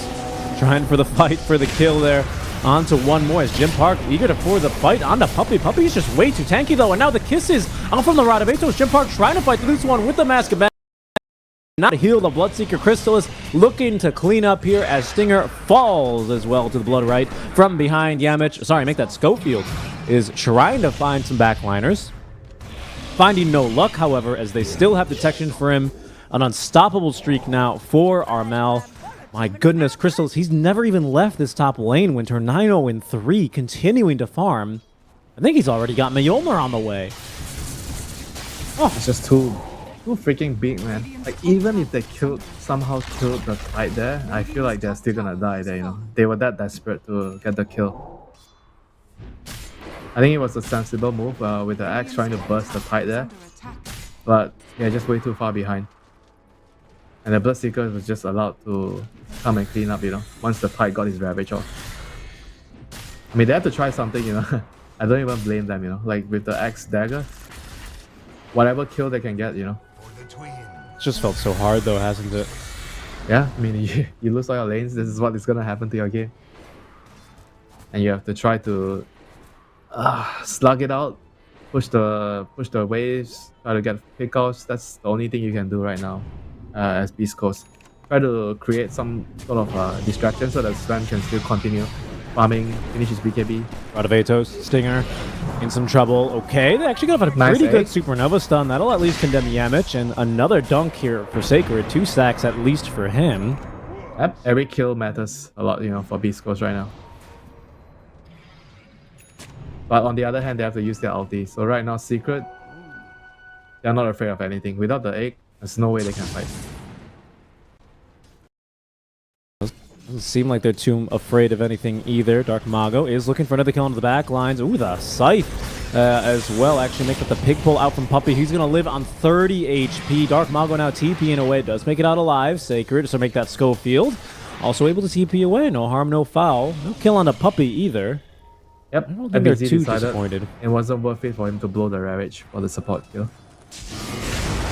trying for the fight for the kill there. On to one more as Jim Park eager to pour the fight on to Puppy. Puppy's just way too tanky though, and now the kisses out from the Radabatos. Jim Park trying to fight through this one with the Mask of not heal the Bloodseeker. Crystallis looking to clean up here as Stinger falls as well to the blood right from behind. Yamich, sorry, make that Schofield, is trying to find some backliners. Finding no luck, however, as they still have detection for him. An unstoppable streak now for Armel. My goodness, Crystals, he's never even left this top lane. Winter 9-0-3, continuing to farm. I think he's already got Mjolnir on the way. It's just too freaking big, man. Like, even if they somehow killed the fight there, I feel like they're still gonna die there, you know. They were that desperate to get the kill. I think it was a sensible move with the axe trying to burst the fight there. But yeah, just way too far behind. And the Bloodseeker was just allowed to come and clean up, you know, once the fight got his Ravage off. I mean, they have to try something, you know. I don't even blame them, you know. Like, with the axe dagger, whatever kill they can get, you know. It's just felt so hard though, hasn't it? Yeah, I mean, you lose all your lanes, this is what is gonna happen to your game. And you have to try to slug it out, push the waves, try to get pickoffs. That's the only thing you can do right now as Beast Coast. Try to create some sort of distraction so that Sven can still continue farming, finish his BKB. Radavatos, Stinger, in some trouble. Okay, they actually got a pretty good Supernova stun. That'll at least condemn Yamich, and another dunk here for Sacred. 2 stacks at least for him. Yep, every kill matters a lot, you know, for Beast Coast right now. But on the other hand, they have to use their ulti. So right now, Secret, they're not afraid of anything. Without the egg, there's no way they can fight. Doesn't seem like they're too afraid of anything either. Dark Mago is looking for another kill into the back lines. Ooh, the Scythe as well. Actually make up the pig pull out from Puppey. He's going to live on 30 HP. Dark Mago now TPing away. Does make it out alive. Sacred to make that Schofield. Also able to TP away. No harm, no foul. No kill on the Puppey either. Yep, I don't think they're MBZ too decided disappointed. it wasn't worth it for him to blow the Ravage for the support kill.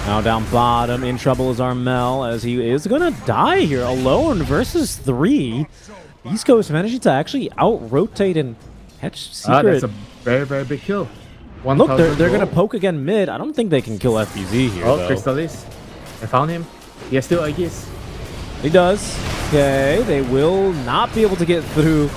Now down bottom, in trouble is Armel, as he is going to die here alone versus 3. East Coast managing to actually out-rotate and catch Secret. That's a very, very big kill. Look, they're going to poke again mid. I don't think they can kill FBZ here, Oh, though. Crystallis. I found him. He has still Aegis. He does. Okay, they will not be able to get through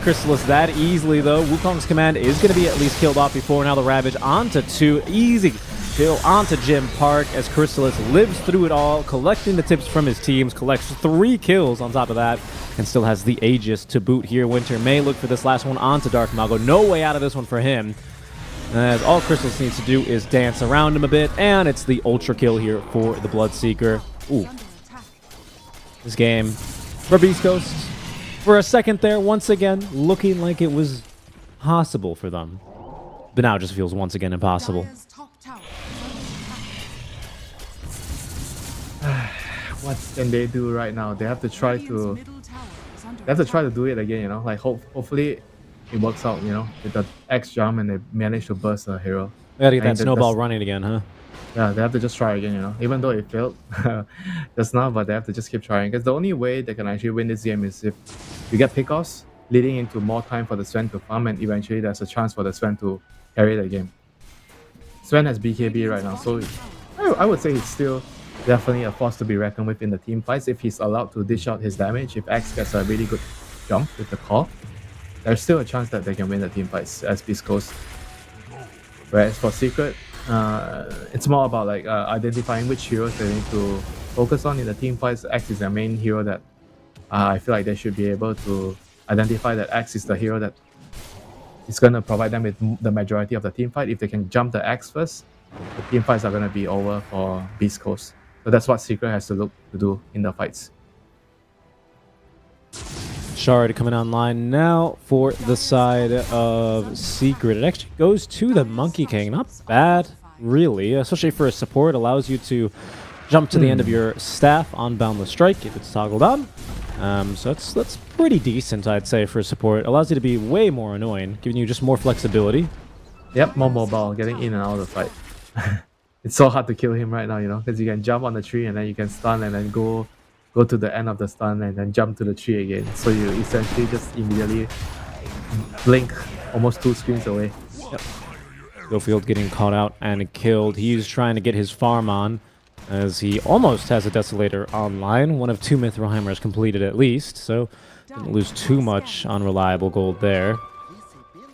Crystallis that easily, though. Wukong's command is going to be at least killed off before. Now the Ravage onto 2. Easy kill onto Jim Park as Crystallis lives through it all, collecting the tips from his teams, collects 3 kills on top of that, and still has the Aegis to boot here. Winter may look for this last one onto Dark Mago. No way out of this one for him, as all Crystallis needs to do is dance around him a bit, and it's the ultra kill here for the Bloodseeker. Ooh. This game for Beast Coast, for a second there, once again, looking like it was possible for them. But now it just feels once again impossible. Dire's top tower What can they do right now? They have to try to middle tower is under they have to try to do it again, you know. Like hopefully it works out, you know, with the X jump and they manage to burst a hero. We gotta get And that snowball that's- running again, huh? Yeah, they have to just try again, you know. Even though it failed just now, but they have to just keep trying. Because the only way they can actually win this game is if you get pickoffs, leading into more time for the Sven to farm, and eventually there's a chance for the Sven to carry the game. Sven has BKB right now, so I would say he's still definitely a force to be reckoned with in the team fights if he's allowed to dish out his damage. If X gets a really good jump with the call, there's still a chance that they can win the team fights as Beast Coast. Whereas for Secret, it's more about like identifying which heroes they need to focus on in the team fights. X is their main hero that I feel like they should be able to identify that X is the hero that is going to provide them with the majority of the team fight. If they can jump the X first, the team fights are going to be over for Beast Coast. So that's what Secret has to look to do in the fights. Shard coming online now for the side of Secret. It actually goes to the Monkey King. Not bad, really, especially for a support. Allows you to jump to the end of your staff on Boundless Strike if it's toggled on. So that's pretty decent, I'd say, for support. Allows you to be way more annoying, giving you just more flexibility. Yep, more mobile, getting in and out of the fight. It's so hard to kill him right now, you know, because you can jump on the tree and then you can stun and then go to the end of the stun and then jump to the tree again. So you essentially just immediately blink almost 2 screens away. Yep. Schofield getting caught out and killed. He's trying to get his farm on. as he almost has a Desolator online. One of 2 Mithril completed at least, so didn't lose too much on reliable gold there.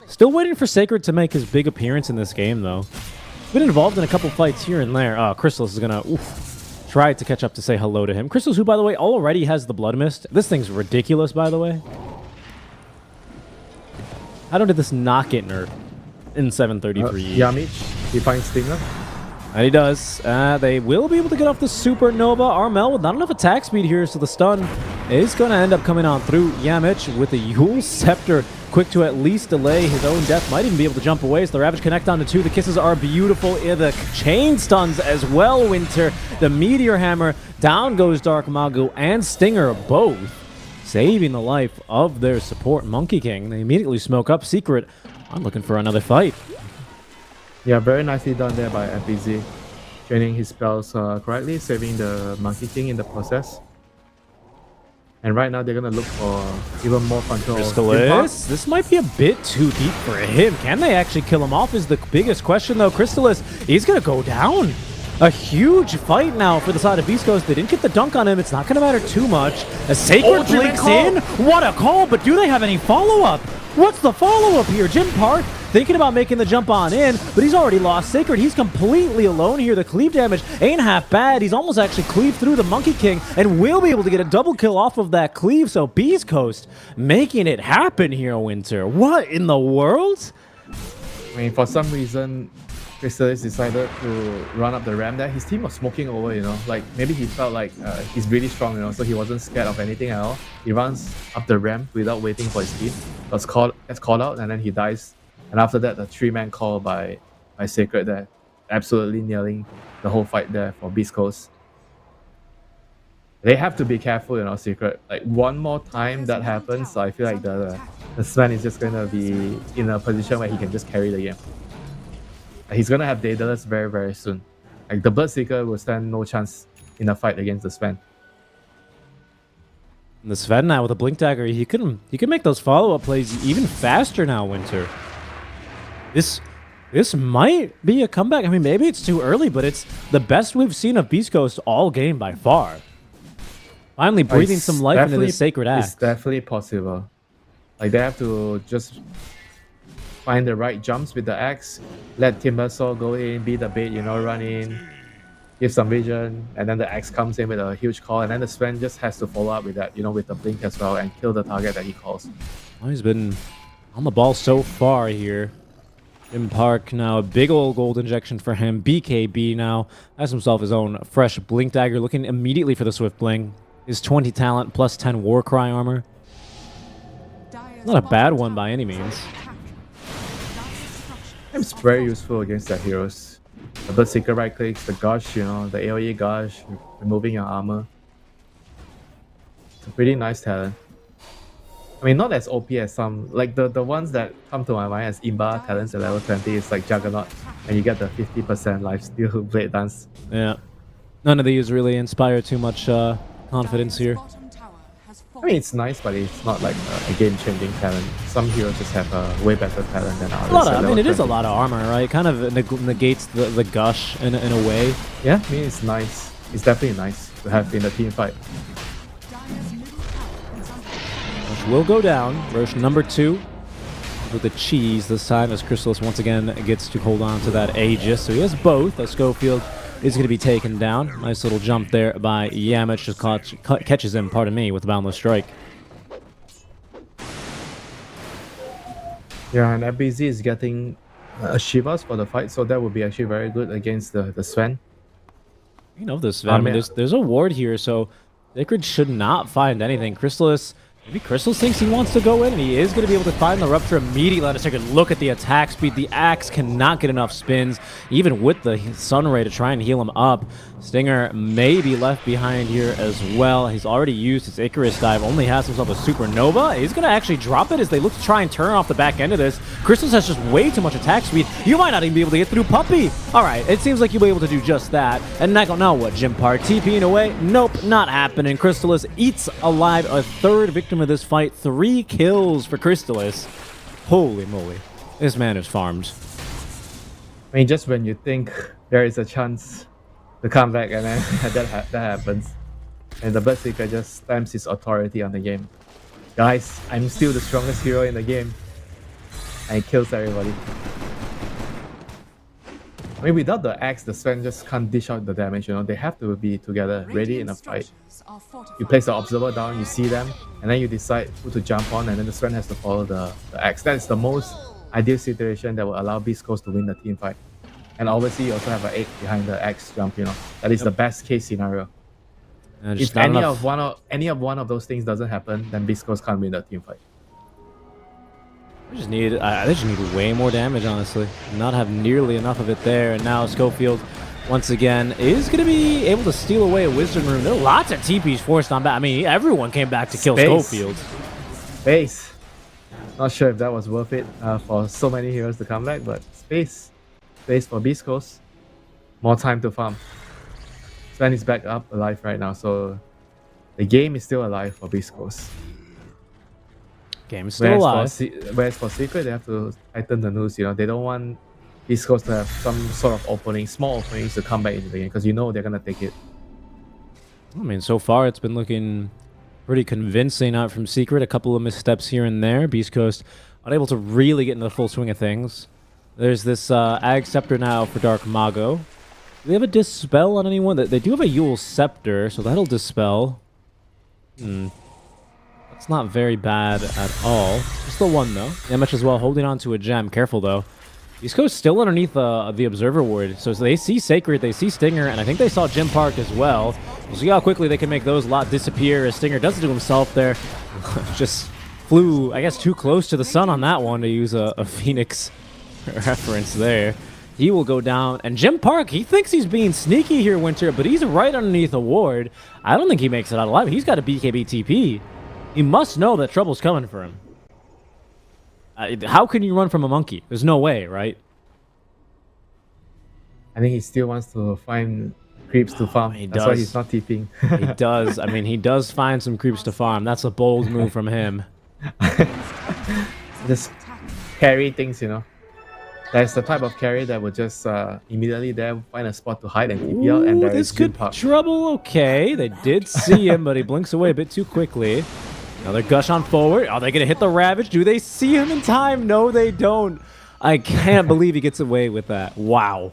Still waiting for Sacred to make his big appearance in this game, though. Been involved in a couple fights here and there. Crystallis is gonna try to catch up to say hello to him. Crystallis, who, by the way, already has the Blood Mist. This thing's ridiculous, by the way. How did this not get nerfed in 733? Yamich, he finds Stinger. And he does. They will be able to get off the Supernova. Armel with not enough attack speed here, so the stun is going to end up coming on through Yamich with the Yule Scepter. Quick to at least delay his own death. Might even be able to jump away. So the Ravage connect onto 2. The kisses are beautiful. The chain stuns as well, Winter. The Meteor Hammer. Down goes Dark Magu and Stinger, both saving the life of their support Monkey King. They immediately smoke up Secret. I'm looking for another fight. Yeah, very nicely done there by FBZ. Training his spells correctly, saving the Monkey King in the process. And right now they're going to look for even more control. Crystallis, this might be a bit too deep for him. Can they actually kill him off is the biggest question, though. Crystallis, he's going to go down. A huge fight now for the side of Beast Coast. They didn't get the dunk on him. It's not going to matter too much. A Sacred blinks in. What a call, but do they have any follow-up? What's the follow-up here? Jim Park thinking about making the jump on in, but he's already lost Sacred. He's completely alone here. The cleave damage ain't half bad. He's almost actually cleaved through the Monkey King and will be able to get a double kill off of that cleave. So Beast Coast making it happen here, Winter. What in the world? I mean, for some reason, Crystallis decided to run up the ramp there. His team was smoking over, you know, like maybe he felt like he's really strong, you know, so he wasn't scared of anything at all. He runs up the ramp without waiting for his team. Gets called out, and then he dies. And after that, the 3-man call by Sacred there, absolutely nailing the whole fight there for Beast Coast. They have to be careful, you know, Secret. Like, one more time that happens, so I feel like the Sven is just going to be in a position where he can just carry the game. He's going to have Daedalus very, very soon. Like, the Bloodseeker will stand no chance in a fight against the Sven. And the Sven now with a Blink Dagger, he can make those follow-up plays even faster now, Winter. This might be a comeback. I mean, maybe it's too early, but it's the best we've seen of Beast Coast all game by far. Finally breathing some life into this Sacred Axe. It's definitely possible. Like, they have to just find the right jumps with the axe, let Timbersaw go in, be the bait, you know, run in, give some vision, and then the axe comes in with a huge call, and then the Sven just has to follow up with that, you know, with the blink as well, and kill the target that he calls. Well, he's been on the ball so far here. Jim Park now, a big old gold injection for him. BKB now has himself his own fresh Blink Dagger, looking immediately for the Swift Bling. His 20 talent plus 10 Warcry armor. Not a bad one by any means. It's very useful against the heroes. The Bloodseeker right clicks, the gush, you know, the AoE gush, removing your armor. It's a pretty nice talent. I mean, not as OP as some, like the ones that come to my mind as Imba talents at level 20 is like Juggernaut, and you get the 50% lifesteal Blade Dance. Yeah. None of these really inspire too much confidence here. I mean, it's nice, but it's not like a game-changing talent. Some heroes just have a way better talent than others. I mean, it is a lot of armor, right? Kind of negates the gush in a way. Yeah, I mean, it's nice. It's definitely nice to have in a team fight. Which will go down. Roche number 2 with the cheese this time as Crystallis once again gets to hold on to that Aegis. So he has both. Schofield is going to be taken down. Nice little jump there by Yamich. Just catches him, pardon me, with Boundless Strike. Yeah, and FBZ is getting Shivas for the fight, so that would be actually very good against the Sven. You know this, Sven. I mean, there's a ward here, so Sacred should not find anything. Crystallis, maybe Crystallis thinks he wants to go in, and he is going to be able to find the Rupture immediately. Let us take a look at the attack speed. The axe cannot get enough spins, even with the Sun Ray to try and heal him up. Stinger may be left behind here as well. He's already used his Icarus dive, only has himself a Supernova. He's going to actually drop it as they look to try and turn off the back end of this. Crystallis has just way too much attack speed. You might not even be able to get through Puppy. All right, it seems like you'll be able to do just that. And now what, Jim Park? TPing away? Nope, not happening. Crystallis eats alive a third victim of this fight. 3 kills for Crystallis. Holy moly. This man is farmed. I mean, just when you think there is a chance the comeback, and then that happens. And the Berserker just stamps his authority on the game. Guys, I'm still the strongest hero in the game. And he kills everybody. I mean, without the axe, the Sven just can't dish out the damage, you know. They have to be together, ready in a fight. You place the observer down, you see them, and then you decide who to jump on, and then the Sven has to follow the axe. That's the most ideal situation that will allow Beast Coast to win the team fight. And obviously, you also have an egg behind the axe jump, you know. That is the best case scenario. If any of one of those things doesn't happen, then Beast Coast can't win the team fight. They just need way more damage, honestly. Not have nearly enough of it there. And now Schofield, once again, is going to be able to steal away a Wisdom Rune. There are lots of TPs forced on back. I mean, everyone came back to kill Schofield. Space. Not sure if that was worth it for so many heroes to come back, but space. Space for Beast Coast. More time to farm. Sven is back up alive right now, so the game is still alive for Beast Coast. Game is still alive. Whereas for Secret, they have to tighten the noose, you know. They don't want Beast Coast to have some sort of opening, small openings to come back into the game, because you know they're going to take it. I mean, so far it's been looking pretty convincing out from Secret. A couple of missteps here and there. Beast Coast unable to really get into the full swing of things. There's this Ag Scepter now for Dark Mago. Do they have a Dispel on anyone? They do have a Yule Scepter, so that'll Dispel. That's not very bad at all. Just the one, though. Damage as well, holding on to a gem. Careful, though. East Coast still underneath the Observer Ward. So they see Sacred, they see Stinger, and I think they saw Jim Park as well. We'll see how quickly they can make those lot disappear as Stinger does it to himself there. Just flew, I guess, too close to the sun on that one, to use a Phoenix reference there. He will go down. And Jim Park, he thinks he's being sneaky here, Winter, but he's right underneath a ward. I don't think he makes it out alive. He's got a BKB TP. He must know that trouble's coming for him. How can you run from a monkey? There's no way, right? I think he still wants to find creeps to farm. That's why he's not TPing. He does. I mean, he does find some creeps to farm. That's a bold move from him. Just carry things, you know. That's the type of carry that would just immediately there find a spot to hide and TP out, and there this is could Jim Park. trouble. Okay, they did see him, but he blinks away a bit too quickly. Another gush on forward. Are they going to hit the Ravage? Do they see him in time? No, they don't. I can't believe he gets away with that. Wow.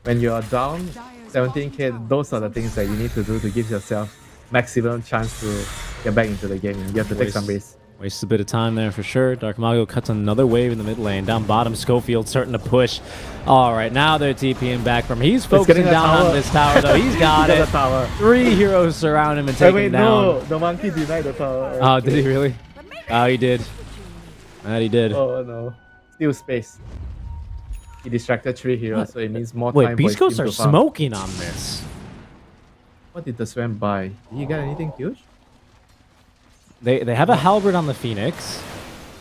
When you're down 17k, those are the things that you need to do to give yourself maximum chance to get back into the game. You have to take some risks. Wastes a bit of time there for sure. Dark Mago cuts another wave in the mid lane. Down bottom, Schofield starting to push. All right, now they're TPing back from. He's focusing down on this tower, though. He's got it. Tower. 3 heroes surround him and take him down. No, the monkey denied the tower. Oh, did he really? Oh, he did. That he did. Oh, no. Still space. He distracted 3 heroes, so it means more time. Wait, Beast Coast are smoking on this. What did the Sven buy? Did he get anything huge? They have a halberd on the Phoenix.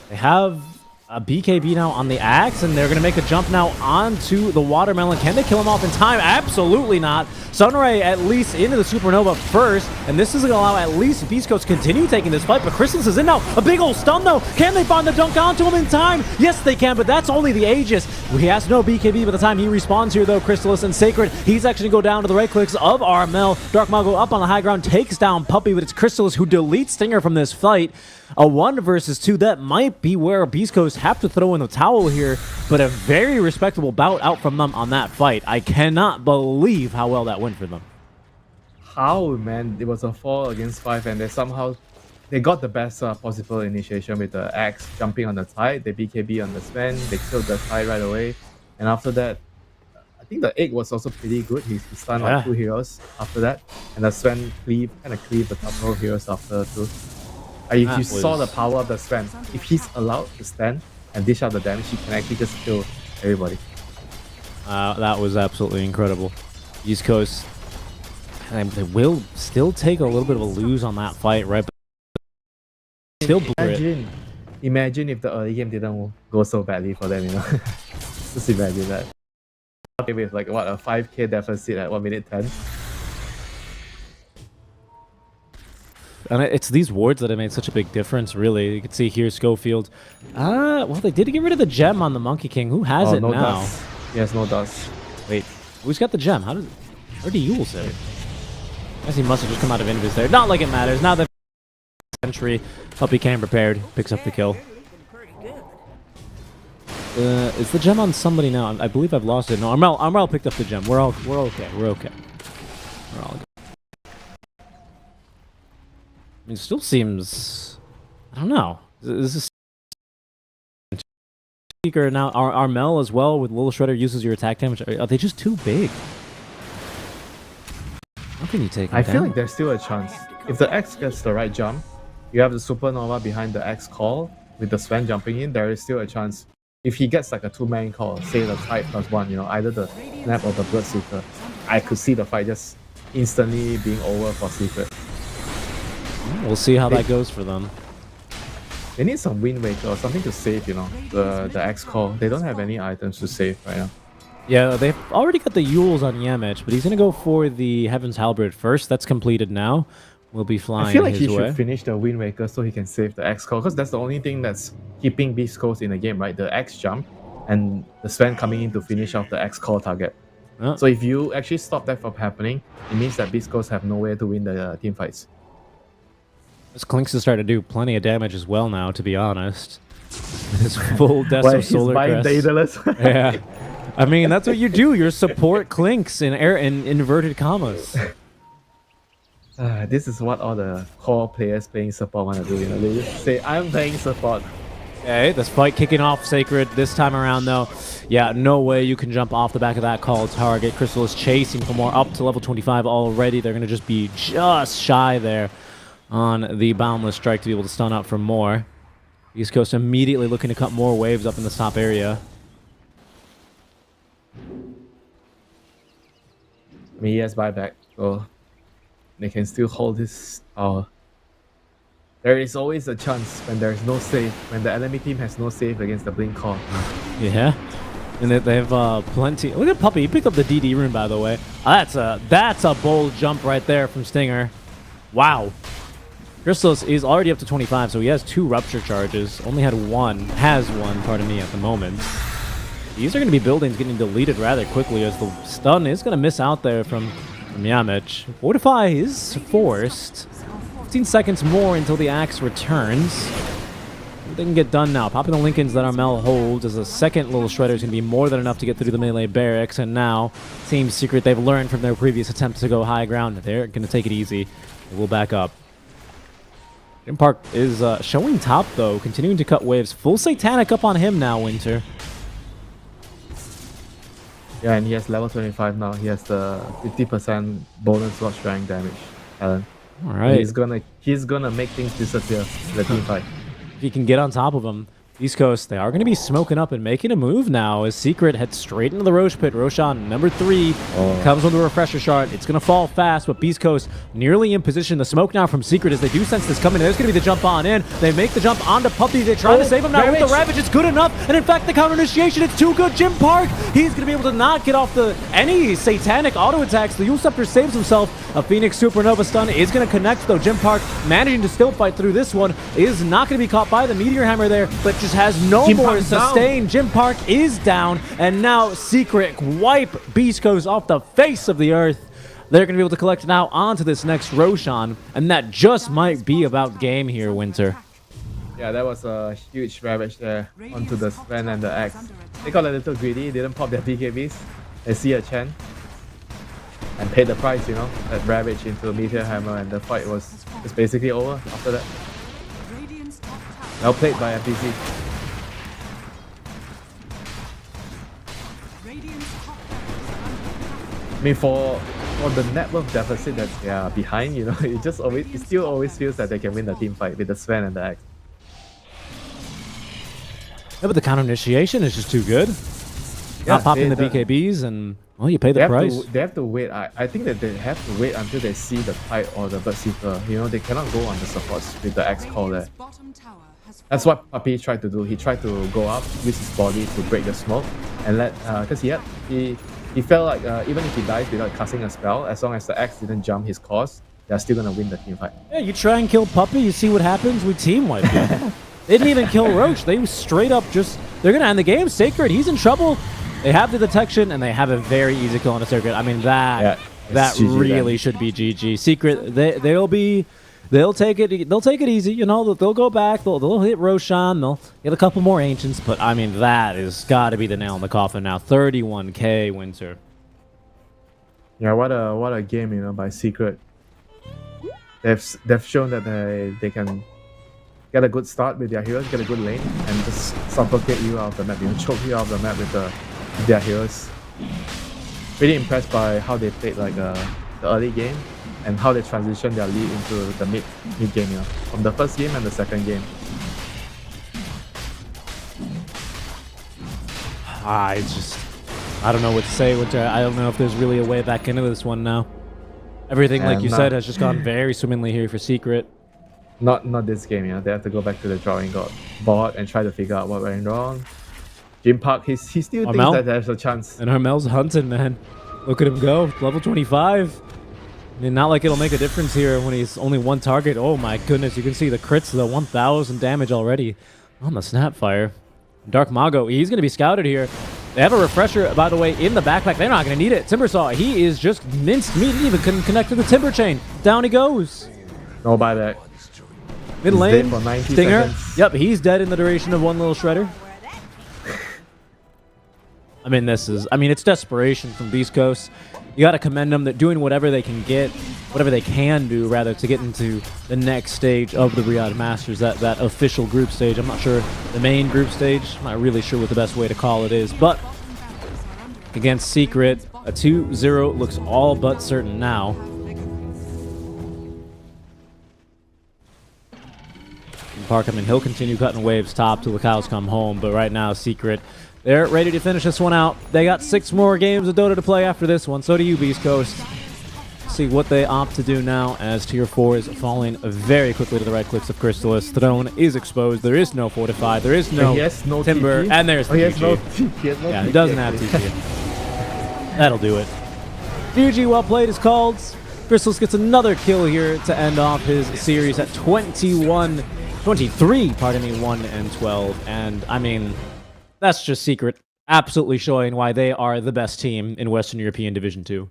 They have a BKB now on the Axe, and they're going to make a jump now onto the Watermelon. Can they kill him off in time? Absolutely not. Sunray at least into the Supernova first, and this is going to allow at least Beast Coast to continue taking this fight, but Chrysalis is in now. A big old stun, though. Can they find the dunk onto him in time? Yes, they can, but that's only the Aegis. He has no BKB by the time he respawns here, though. Chrysalis and Sacred, he's actually going to go down to the right clicks of Armel. Dark Mago up on the high ground, takes down Puppy, but it's Chrysalis who deletes Stinger from this fight. A 1 versus 2, that might be where Beast Coast have to throw in the towel here, but a very respectable bout out from them on that fight. I cannot believe how well that went for them. How, man? It was a 4 against 5, and they got the best possible initiation with the Axe jumping on the Tide. They BKB on the Sven, they killed the Tide right away, and after that, I think the egg was also pretty good. He stunned like 2 heroes after that, and the Sven kind of cleaved a couple of heroes after too. You saw the power of the Sven. If he's allowed to stand and dish out the damage, he can actually just kill everybody. That was absolutely incredible. East Coast, they will still take a little bit of a lose on that fight, right? But still Imagine if the early game didn't go so badly for them, you know. Just imagine that. With like what, a 5k deficit at 1 minute 10. And it's these wards that have made such a big difference, really. You can see here Schofield. Well, they did get rid of the gem on the Monkey King. Who has it no now? Dust. He has no dust. Wait, Who's got the gem? Where did Yule sit? I guess he must have just come out of invis there. Not like it matters. Now that entry, Puppy came prepared, picks up the kill. Is the gem on somebody now? I believe I've lost it. No, Armel picked up the gem. We're okay. We're okay. We're all good. I mean, it still seems. I don't know. This is Seeker now. Armel as well with Little Shredder uses your attack damage. Are they just too big? How can you take? I feel like there's still a chance. If the X gets the right jump, you have the supernova behind the X call with the Sven jumping in. There is still a chance. If he gets like a two-man call, say the Tide +1, either the Snap or the Bloodseeker, I could see the fight just instantly being over for Secret. We'll see how that goes for them. They need some Wind Waker or something to save, the X call. They don't have any items to save right now. Yeah, they've already got the Yules on Yamich, but he's going to go for the Heaven's Halberd first. That's completed now. We'll be flying I feel like his he way. should finish the Wind Waker so he can save the X call, because that's the only thing that's keeping Beast Coast in the game, right? The X jump and the Sven coming in to finish off the X call target. So if you actually stop that from happening, it means that Beast Coast have nowhere to win the team fights. This Clinks is starting to do plenty of damage as well now, to be honest. His full Death Well, of Solar he's buying Crest. Daedalus. Yeah. I mean, that's what you do. You support Clinks in inverted commas. This is what all the core players playing support want to do. They just say, I'm playing support. Okay, this fight kicking off Sacred this time around, though. Yeah, no way you can jump off the back of that call target. Crystal is chasing for more, up to level 25 already. They're going to just be just shy there on the Boundless Strike to be able to stun out for more. East Coast immediately looking to cut more waves up in this top area. I mean, he has buyback, so they can still hold this power. There is always a chance when there is no save, when the enemy team has no save against the Blink Call. Yeah, and they have plenty. Look at Puppy. He picked up the DD rune, by the way. That's a bold jump right there from Stinger. Wow. Crystallis is already up to 25, so he has 2 rupture charges. Only has one, pardon me, at the moment. These are going to be buildings getting deleted rather quickly as the stun is going to miss out there from Yamich. Fortify is forced. 15 seconds more until the axe returns. They can get done now. Popping the Lincolns that Armel holds as a second Little Shredder is going to be more than enough to get through the melee barracks. And now, Team Secret, they've learned from their previous attempts to go high ground. They're going to take it easy. They will back up. Jim Park is showing top, though, continuing to cut waves. Full Satanic up on him now, Winter. Yeah, and he has level 25 now. He has the 50% bonus Lord Strength damage, Alan. All right. He's gonna make things disappear in the team fight. If he can get on top of him. East Coast, they are going to be smoking up and making a move now as Secret heads straight into the Roche Pit. Roshan, number 3, comes with a Refresher Shard. It's going to fall fast, but Beast Coast nearly in position. The smoke now from Secret as they do sense this coming. There's going to be the jump on in. They make the jump onto Puppy. They try to save him now with the Ravage. It's good enough. And in fact, the counter initiation, it's too good. Jim Park, he's going to be able to not get off any Satanic auto attacks. The Yule Scepter saves himself. A Phoenix Supernova stun is going to connect, though. Jim Park managing to still fight through this one. Is not going to be caught by the Meteor Hammer there, but just has no more sustain. Jim Park is down, and now Secret wipe Beast Coast off the face of the earth. They're going to be able to collect now onto this next Roshan, and that just might be about game here, Winter. Yeah, that was a huge Ravage there onto the Sven and the Axe. They got a little greedy, didn't pop their BKBs. They see a Chen and paid the price, that Ravage into Meteor Hammer, and the fight was basically over after that. Well played by FPC. I mean, for the net worth deficit that they are behind, it still always feels that they can win the team fight with the Sven and the Axe. Yeah, but the counter initiation is just too good. Not popping the BKBs, and well, you pay the price. They have to wait. I think that they have to wait until they see the Tide or the Bloodseeker. They cannot go on the supports with the Axe call there. That's what Puppy tried to do. He tried to go up, use his body to break the smoke, and because he felt like even if he dies without casting a spell, as long as the Axe didn't jump his course, they're still gonna win the team fight. Yeah, you try and kill Puppy, you see what happens. We team wipe you. They didn't even kill Roche. They straight up they're gonna end the game. Sacred, he's in trouble. They have the detection, and they have a very easy kill on the circuit. I mean, that it's GG really then. should be GG. Secret, they'll take it easy. You know, they'll go back, they'll hit Roshan, they'll get a couple more ancients, but I mean, that has got to be the nail in the coffin now. 31K Winter. Yeah, what a game, you know, by Secret. They've shown that they can get a good start with their heroes, get a good lane, and just suffocate you out of the map, you know, choke you out of the map with their heroes. Really impressed by how they played like the early game and how they transitioned their lead into the mid game, you know, from the first game and the second game. I don't know what to say, Winter. I don't know if there's really a way back into this one now. Everything, like you said, has just gone very swimmingly here for Secret. Not this game, you know. They have to go back to the drawing board and try to figure out what went wrong. Jim Park, he still thinks that there's a chance. And Harmel's hunting, man. Look at him go. Level 25. I mean, not like it'll make a difference here when he's only one target. Oh my goodness, you can see the crits, the 1,000 damage already on the Snapfire. Dark Mago, he's going to be scouted here. They have a refresher, by the way, in the backpack. They're not going to need it. Timbersaw, he is just minced meat. He even couldn't connect to the Timber Chain. Down he goes. No buyback. Mid He's lane, dead for 90 Stinger. seconds. Yep, he's dead in the duration of one little shredder. I mean, it's desperation from Beast Coast. You got to commend them. They're doing whatever they can do, rather, to get into the next stage of the Riyadh Masters, that official group stage. I'm not sure the main group stage. I'm not really sure what the best way to call it is. But against Secret, a 2-0 looks all but certain now. Park, I mean, he'll continue cutting waves top till the cows come home. But right now, Secret, they're ready to finish this one out. They got 6 more games of Dota to play after this one. So do you, Beast Coast. See what they opt to do now as Tier 4 is falling very quickly to the right clicks of Crystallis. Throne is exposed. There is no Fortify. There is no Timber. TP. And there's the He has no GG. TP. Yeah, it doesn't have TP. That'll do it. GG, well played is called. Crystallis gets another kill here to end off his series at 23, pardon me, 1-12. And, I mean, that's just Secret absolutely showing why they are the best team in Western European Division 2.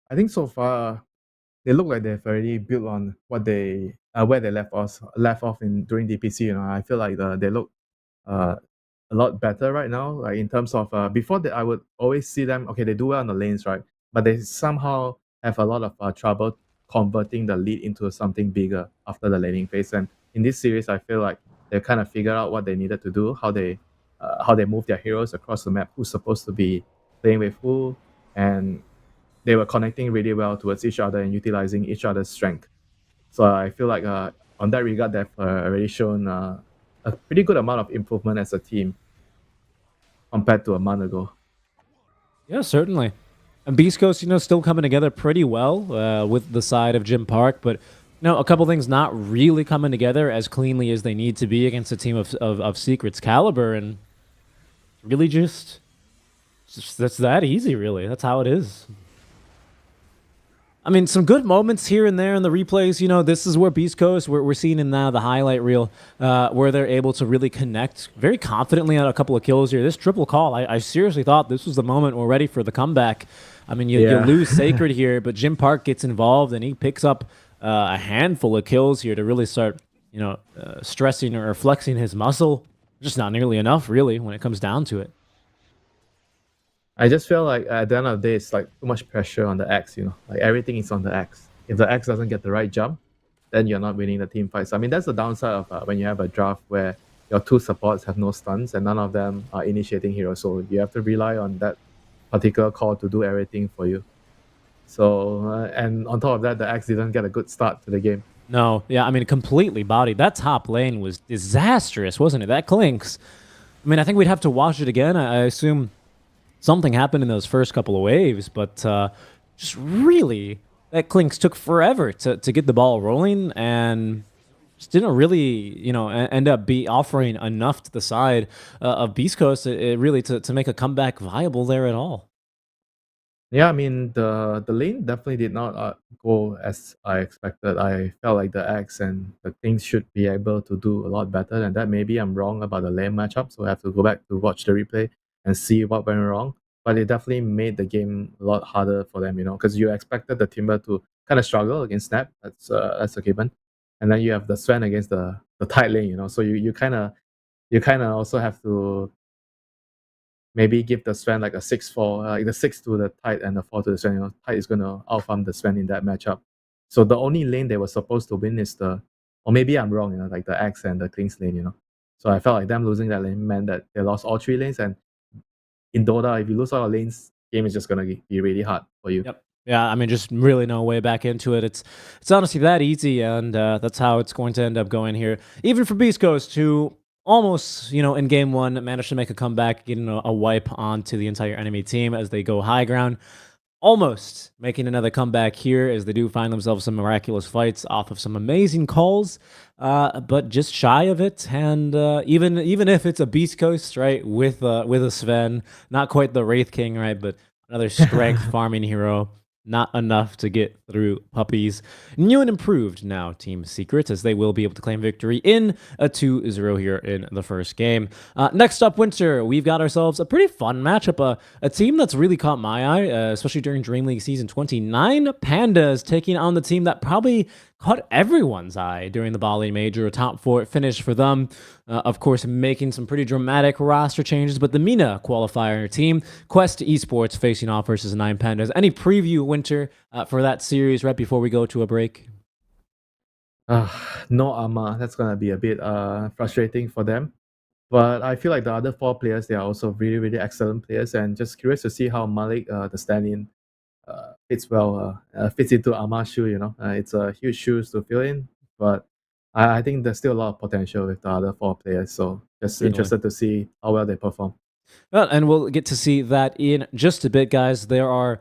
I think so far they look like they've already built on what they where they left off in during DPC. You know, I feel like they look a lot better right now. Like in terms of before that, I would always see them. Okay, they do well on the lanes, right? But they somehow have a lot of trouble converting the lead into something bigger after the laning phase. And in this series, I feel like they kind of figured out what they needed to do, how they move their heroes across the map, who's supposed to be playing with who, and they were connecting really well towards each other and utilizing each other's strength. So I feel like on that regard, they've already shown a pretty good amount of improvement as a team compared to a month ago. Yeah, certainly. And Beast Coast, still coming together pretty well with the side of Jim Park, but a couple things not really coming together as cleanly as they need to be against a team of Secret's caliber, and really just that's that easy, really. That's how it is. I mean, some good moments here and there in the replays. This is where Beast Coast, we're seeing in now the highlight reel, where they're able to really connect very confidently on a couple of kills here. This triple call, I seriously thought this was the moment we're ready for the comeback. I mean, you lose Sacred here, but Jim Park gets involved and he picks up a handful of kills here to really start, stressing or flexing his muscle. Just not nearly enough, really, when it comes down to it. I just feel like at the end of the day, it's like too much pressure on the X, like everything is on the X. If the X doesn't get the right jump, then you're not winning the team fights. I mean, that's the downside of when you have a draft where your 2 supports have no stuns and none of them are initiating heroes. So you have to rely on that particular call to do everything for you. So, and on top of that, the X didn't get a good start to the game. No, yeah, I mean, completely bodied. That top lane was disastrous, wasn't it? That Clinks. I mean, I think we'd have to watch it again. I assume something happened in those first couple of waves, but just really, that Clinks took forever to get the ball rolling and just didn't really, end up offering enough to the side of Beast Coast really to make a comeback viable there at all. Yeah, I mean the lane definitely did not go as I expected. I felt like the X and the things should be able to do a lot better than that. Maybe I'm wrong about the lane matchup, so I have to go back to watch the replay and see what went wrong. But it definitely made the game a lot harder for them, because you expected the Timber to kind of struggle against Snap. That's a given, and then you have the Sven against the tight lane, So you kind of also have to maybe give the Sven like a 6-4, like the 6 to the Tide and the 4 to the Sven. Tide is going to outfarm the Sven in that matchup. So the only lane they were supposed to win is or maybe I'm wrong, like the Axe and the Kling's lane. So I felt like them losing that lane meant that they lost all 3 lanes. And in Dota, if you lose all the lanes, game is just going to be really hard for you. Yep. Yeah, I mean, just really no way back into it. It's honestly that easy, and that's how it's going to end up going here. Even for Beast Coast, who almost, in game 1, managed to make a comeback, getting a wipe onto the entire enemy team as they go high ground. Almost making another comeback here as they do find themselves some miraculous fights off of some amazing calls, but just shy of it. And even if it's a Beast Coast, right, with a Sven, not quite the Wraith King, right, but another strength farming hero. Not enough to get through puppies. New and improved now, Team Secret, as they will be able to claim victory in a 2-0 here in the first game. Next up, Winter, we've got ourselves a pretty fun matchup. A team that's really caught my eye, especially during Dream League Season 29. Pandas taking on the team that probably caught everyone's eye during the Bali Major, a top 4 finish for them. Of course, making some pretty dramatic roster changes, but the MENA qualifier team, Quest Esports, facing off versus 9 Pandas. Any preview, Winter, for that series right before we go to a break? No Arma. That's going to be a bit frustrating for them. But I feel like the other 4 players, they are also really, really excellent players. And just curious to see how Malik, the stand-in, fits into Arma's shoe. It's a huge shoes to fill in, but I think there's still a lot of potential with the other 4 players. So just Certainly. interested to see how well they perform. Well, and we'll get to see that in just a bit, guys. There are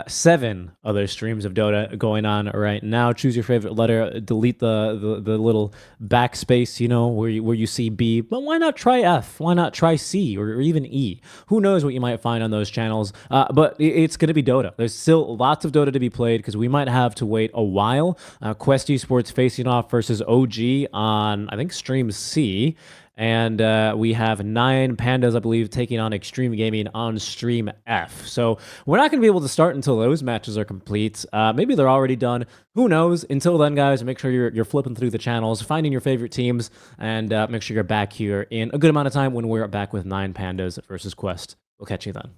7 other streams of Dota going on right now. Choose your favorite letter. Delete the little backspace, where you see B. But why not try F? Why not try C or even E? Who knows what you might find on those channels? But it's going to be Dota. There's still lots of Dota to be played because we might have to wait a while. Quest Esports facing off versus OG on, I think, stream C. And we have 9 Pandas, I believe, taking on Extreme Gaming on Stream F. So we're not going to be able to start until those matches are complete. Maybe they're already done. Who knows? Until then, guys, make sure you're flipping through the channels, finding your favorite teams, and make sure you're back here in a good amount of time when we're back with 9 Pandas versus Quest. We'll catch you then.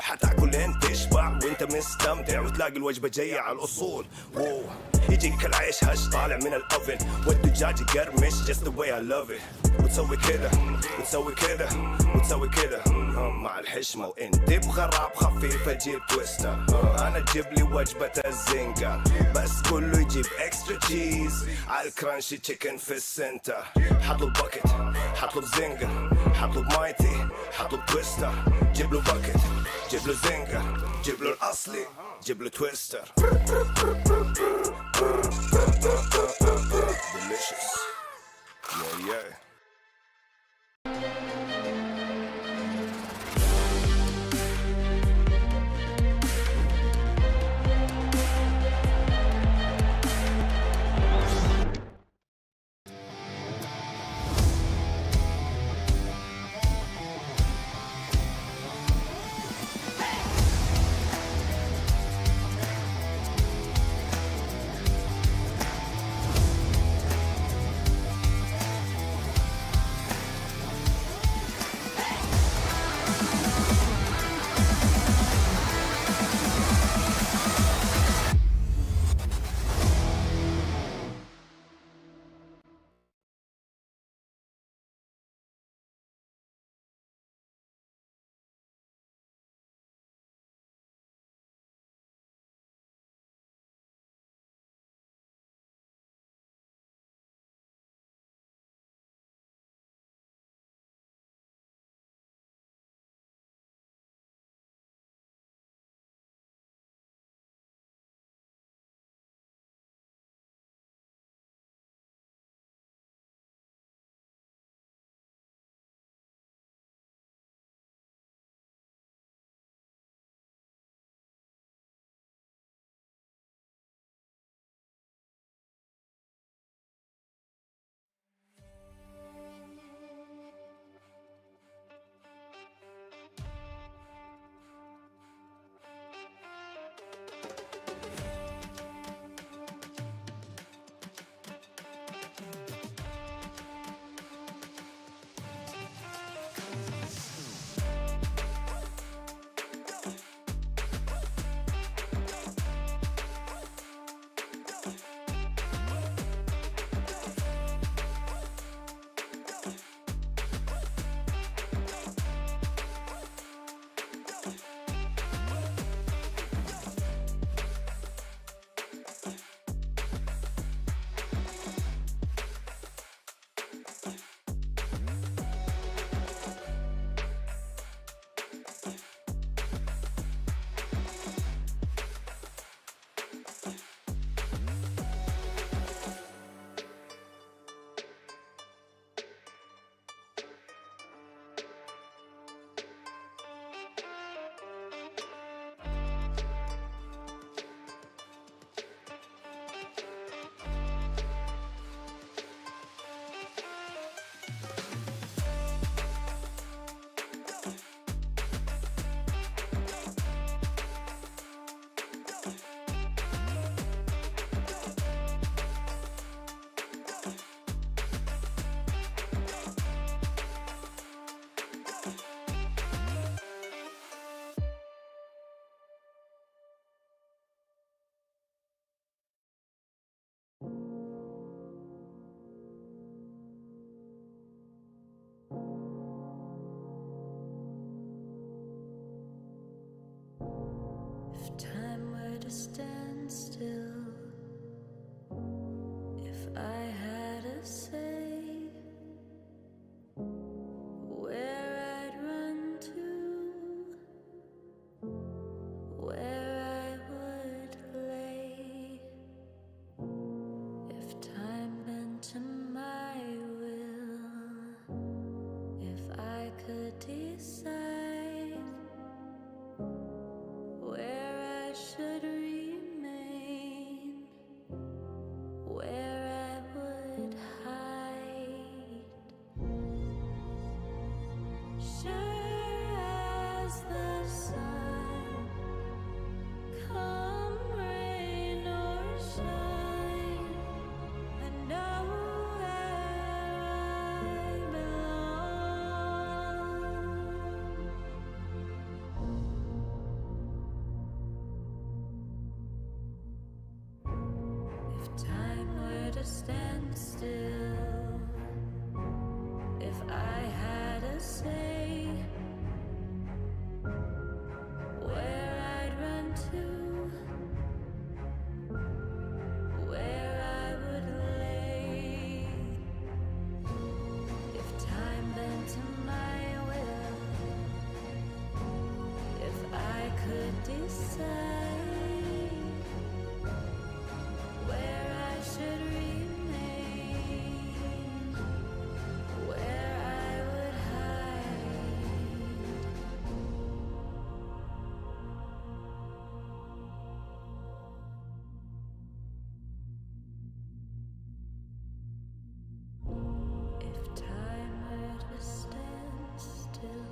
حتاكل انت تشبع وانت مستمتع وتلاقي الوجبه جايه على الاصول. واو يجيك العيش هش طالع من الاوفن والدجاج يقرمش just the way I love it. وتسوي كده وتسوي كده وتسوي كده مع الحشمه وانت بغراب خفيفه جيب تويستر. انا تجيب لي وجبه الزنجر بس كله يجيب اكسترا تشيز على الكرانشي تشيكن في السنتر. حطلب باكيت حطلب زنجر حطلب مايتي حطلب تويستر. جيب له باكيت جيب له زنجر جيب له الاصلي جيب له تويستر. delicious yeah to stand still, if I had a say where I'd run to, where I would lay, if time bent to my will, if I could decide where I should remain, where I would hide. Sure as the sun, come rain or shine, I know where I belong. If time were to stand still, if I had a say where I'd run to, where I would lay, if time bent to my will, if I could decide where I should remain, where I would hide. If time were to stand still,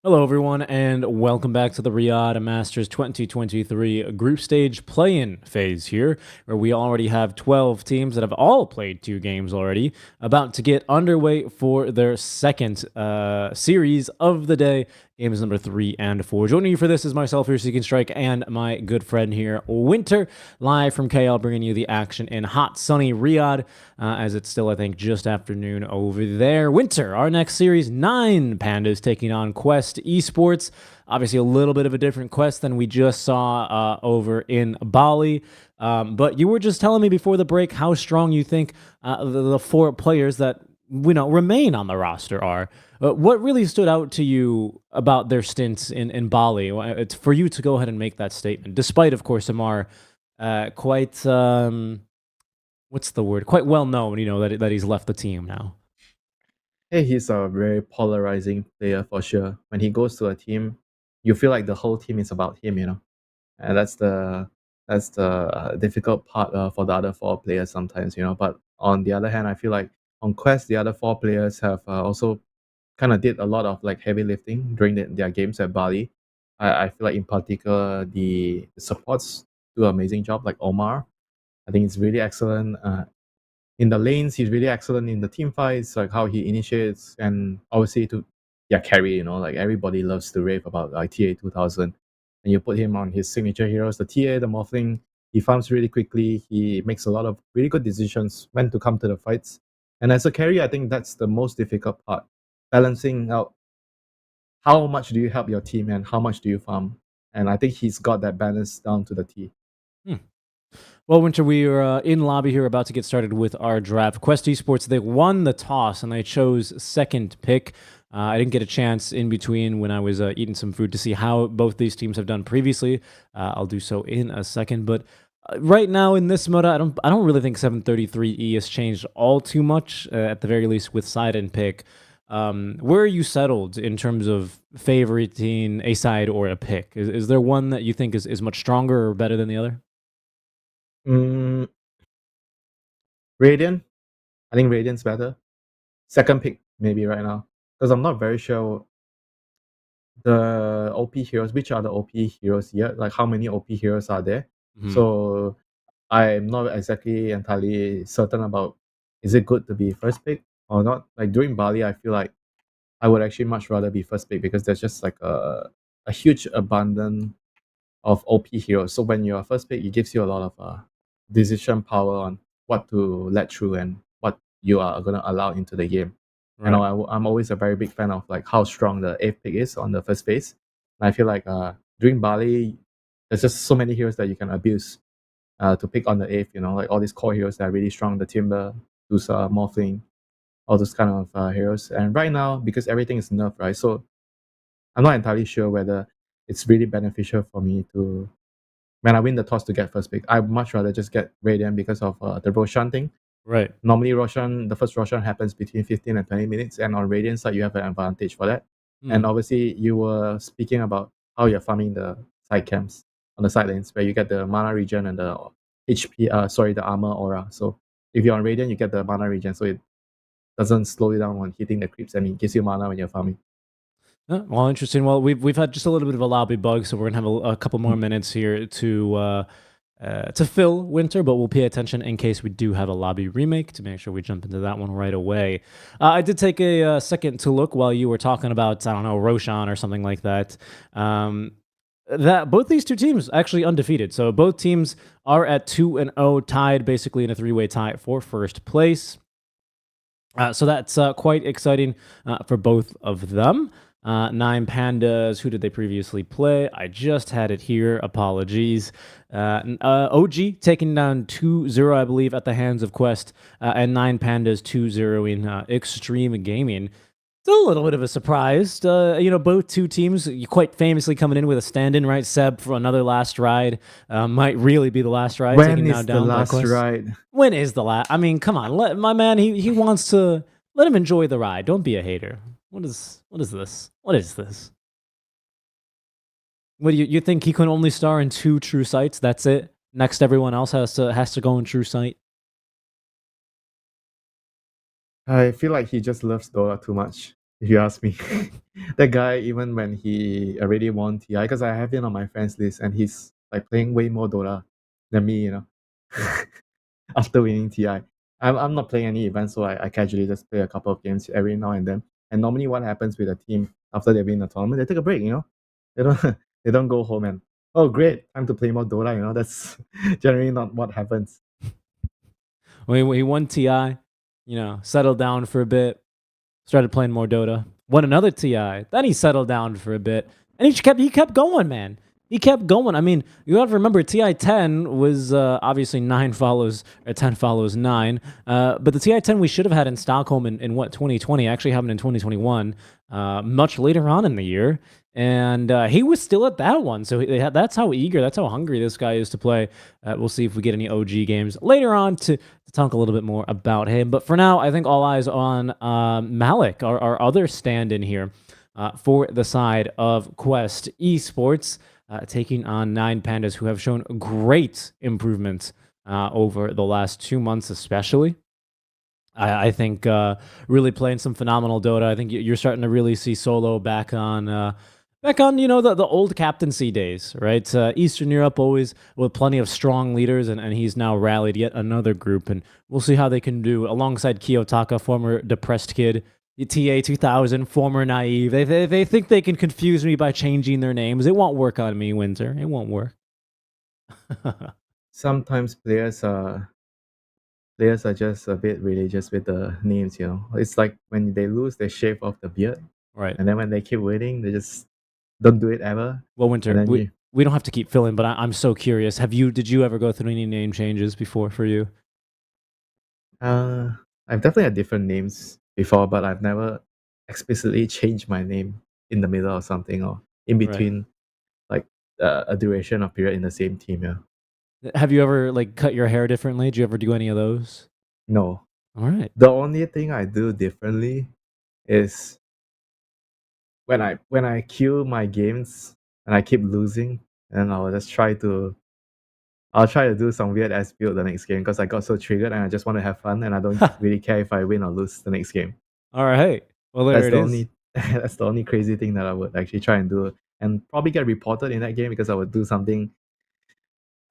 Hello, everyone, and welcome back to the Riyadh Masters 2023 group stage play-in phase here, where we already have 12 teams that have all played 2 games already, about to get underway for their second series of the day, games number 3 and 4. Joining you for this is myself here, Seeking Strike, and my good friend here, Winter, live from KL, bringing you the action in hot, sunny Riyadh, as it's still, I think, just afternoon over there. Winter, our next series, 9 Pandas taking on Quest Esports. Obviously, a little bit of a different Quest than we just saw over in Bali. But you were just telling me before the break how strong you think the 4 players that remain on the roster are. What really stood out to you about their stints in Bali? It's for you to go ahead and make that statement, despite, of course, Amar quite what's the word? Quite well known, that he's left the team now. Hey, he's a very polarizing player for sure. When he goes to a team, you feel like the whole team is about him, and that's the difficult part for the other 4 players sometimes, But on the other hand, I feel like on Quest, the other 4 players have also kind of did a lot of like heavy lifting during their games at Bali. I feel like in particular the supports do an amazing job, like Omar. I think it's really excellent. In the lanes, he's really excellent in the team fights, like how he initiates, and obviously carry. Like everybody loves to rave about like TA 2000, and you put him on his signature heroes, the TA, the Morphling. He farms really quickly. He makes a lot of really good decisions when to come to the fights. And as a carry, I think that's the most difficult part, balancing out how much do you help your team and how much do you farm. And I think he's got that balance down to the T. Well, Winter, we are in lobby here, about to get started with our draft. Quest Esports, they won the toss and they chose second pick. I didn't get a chance in between when I was eating some food to see how both these teams have done previously. I'll do so in a second, but right now in this meta, I don't really think 733E has changed all too much. At the very least, with side and pick. Where are you settled in terms of favoriting a side or a pick? Is there one that you think is much stronger or better than the other? Mm, Radiant. I think Radiant's better. Second pick, maybe right now. Because I'm not very sure the OP heroes, which are the OP heroes yet, like how many OP heroes are there. So I'm not exactly entirely certain about is it good to be first pick or not. Like during Bali, I feel like I would actually much rather be first pick because there's just like a huge abundance of OP heroes. So when you're first pick, it gives you a lot of decision power on what to let through and what you are going to allow into the game. Right. And I'm always a very big fan of like how strong the 8th pick is on the first phase. And I feel like during Bali, there's just so many heroes that you can abuse to pick on the 8th. Like all these core heroes that are really strong, the Timber, Dusa, Morphling, all those kind of heroes. And right now, because everything is nerfed, right? So I'm not entirely sure whether it's really beneficial for me to, when I win the toss, to get first pick. I'd much rather just get Radiant because of the Roshan thing. Right. Normally, the first Roshan happens between 15 and 20 minutes, and on Radiant side, you have an advantage for that. And obviously, you were speaking about how you're farming the side camps on the side lanes, where you get the mana regen and the the armor aura. So if you're on Radiant, you get the mana regen, so it doesn't slow you down when hitting the creeps, and it gives you mana when you're farming. Well, interesting. Well, we've had just a little bit of a lobby bug, so we're gonna have a couple more minutes here to fill Winter, but we'll pay attention in case we do have a lobby remake to make sure we jump into that one right away. I did take a second to look while you were talking about, I don't know, Roshan or something like that. That both these 2 teams actually undefeated, so both teams are at 2-0, tied basically in a 3-way tie for first place. So that's quite exciting for both of them. 9 Pandas, who did they previously play? I just had it here. Apologies. OG taking down 2-0, I believe, at the hands of Quest, and 9 Pandas 2-0 in Extreme Gaming. It's a little bit of a surprise. Both 2 teams quite famously coming in with a stand-in, right? Seb for another last ride. Might really be the last ride. When is the last ride? When is the last? I mean, come on. My man, he wants to let him enjoy the ride. Don't be a hater. What is this? What is this? What do you think he can only star in 2 true sights? That's it. Next, everyone else has to go in true sight. I feel like he just loves Dora too much. if you ask me. That guy, even when he already won TI, because I have him on my friends list, and he's like playing way more Dota than me, after winning TI. I'm not playing any events, so I casually just play a couple of games every now and then. And normally what happens with a team after they win a tournament, they take a break. They don't they don't go home and, oh great, time to play more Dota. That's generally not what happens. When he won TI, settled down for a bit, started playing more Dota, won another TI, then he settled down for a bit, and he kept going, man. He kept going. I mean, you have to remember TI 10 was obviously 9 follows, or 10 follows 9. But the TI 10 we should have had in Stockholm in what, 2020, actually happened in 2021, much later on in the year. And he was still at that one. So that's how eager, that's how hungry this guy is to play. We'll see if we get any OG games later on to talk a little bit more about him. But for now, I think all eyes on Malik, our other stand-in here for the side of Quest Esports, taking on 9Pandas, who have shown great improvements over the last 2 months especially. I think really playing some phenomenal Dota. I think you're starting to really see Solo back on the old captaincy days, right? Eastern Europe always with plenty of strong leaders, and he's now rallied yet another group, and we'll see how they can do alongside Kiyotaka, former depressed kid, TA 2000, former naive. They think they can confuse me by changing their names. It won't work on me, Winter. It won't work. Sometimes players are just a bit religious with the names. It's like when they lose, they shave off the beard, Right. and then when they keep winning, they just don't do it ever. Well, Winter, And then we don't have to keep filling, but I'm so curious. Did you ever go through any name changes before for you? I've definitely had different names before, but I've never explicitly changed my name in the middle of something or in Right. between, like a duration of period in the same team. Yeah. Have you ever like cut your hair differently? Did you ever do any of those? No. All right. The only thing I do differently is when I queue my games and I keep losing, and I'll try to do some weird ass build the next game because I got so triggered and I just want to have fun and I don't really care if I win or lose the next game. All right. Well, there That's it the is. only that's the only crazy thing that I would actually try and do, and probably get reported in that game because I would do something.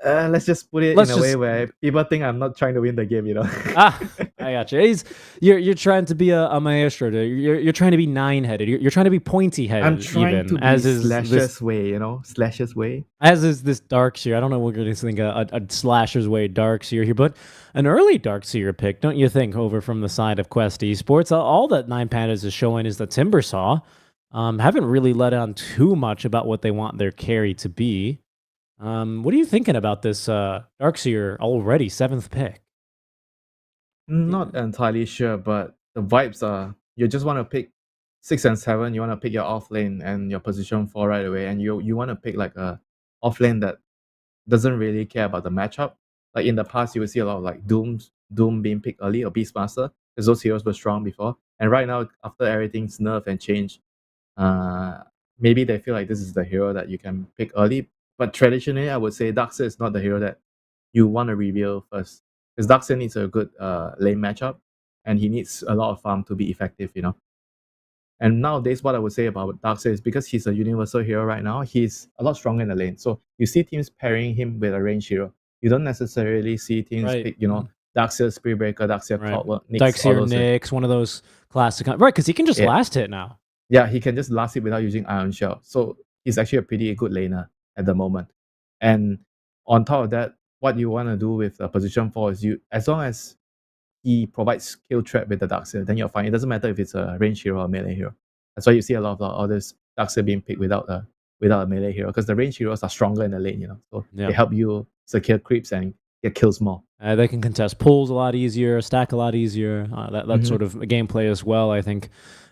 Let's just put it in a way where people think I'm not trying to win the game. I got you. You're trying to be a maestro. You're trying to be 9-headed. You're trying to be pointy-headed. I'm trying even, to be as is Slasher's way, Slasher's way. As is this Darkseer. I don't know what we're going to think a Slasher's way Darkseer here, but an early Darkseer pick, don't you think, over from the side of Quest Esports? All that 9Pandas is showing is the Timbersaw. Haven't really let on too much about what they want their carry to be. What are you thinking about this Darkseer already 7th pick? Not entirely sure, but the vibes are you just want to pick 6 and 7. You want to pick your off lane and your position 4 right away, and you want to pick like a off lane that doesn't really care about the matchup. Like in the past, you would see a lot of like Doom being picked early or Beastmaster because those heroes were strong before. And right now, after everything's nerfed and changed, maybe they feel like this is the hero that you can pick early. But traditionally, I would say Darkseer is not the hero that you want to reveal first. Because Darkseer needs a good lane matchup, and he needs a lot of farm to be effective. And nowadays, what I would say about Darkseer is because he's a universal hero right now, he's a lot stronger in the lane. So you see teams pairing him with a range hero. You don't necessarily see teams pick, Darkseer, Spiritbreaker, Darkseer, Clockwork, Nyx, Darkseer, Nyx, one of those classic... Right, because he can just last hit now. Yeah, he can just last hit without using Iron Shell. So he's actually a pretty good laner at the moment. And on top of that, what you want to do with position 4 is as long as he provides kill trap with the Darkseer, then you're fine. It doesn't matter if it's a range hero or melee hero. That's why you see a lot of others Darkseer being picked without a melee hero, because the range heroes are stronger in the lane, so they help you secure creeps and get kills more. They can contest pulls a lot easier, stack a lot easier. That sort of gameplay as well, I think,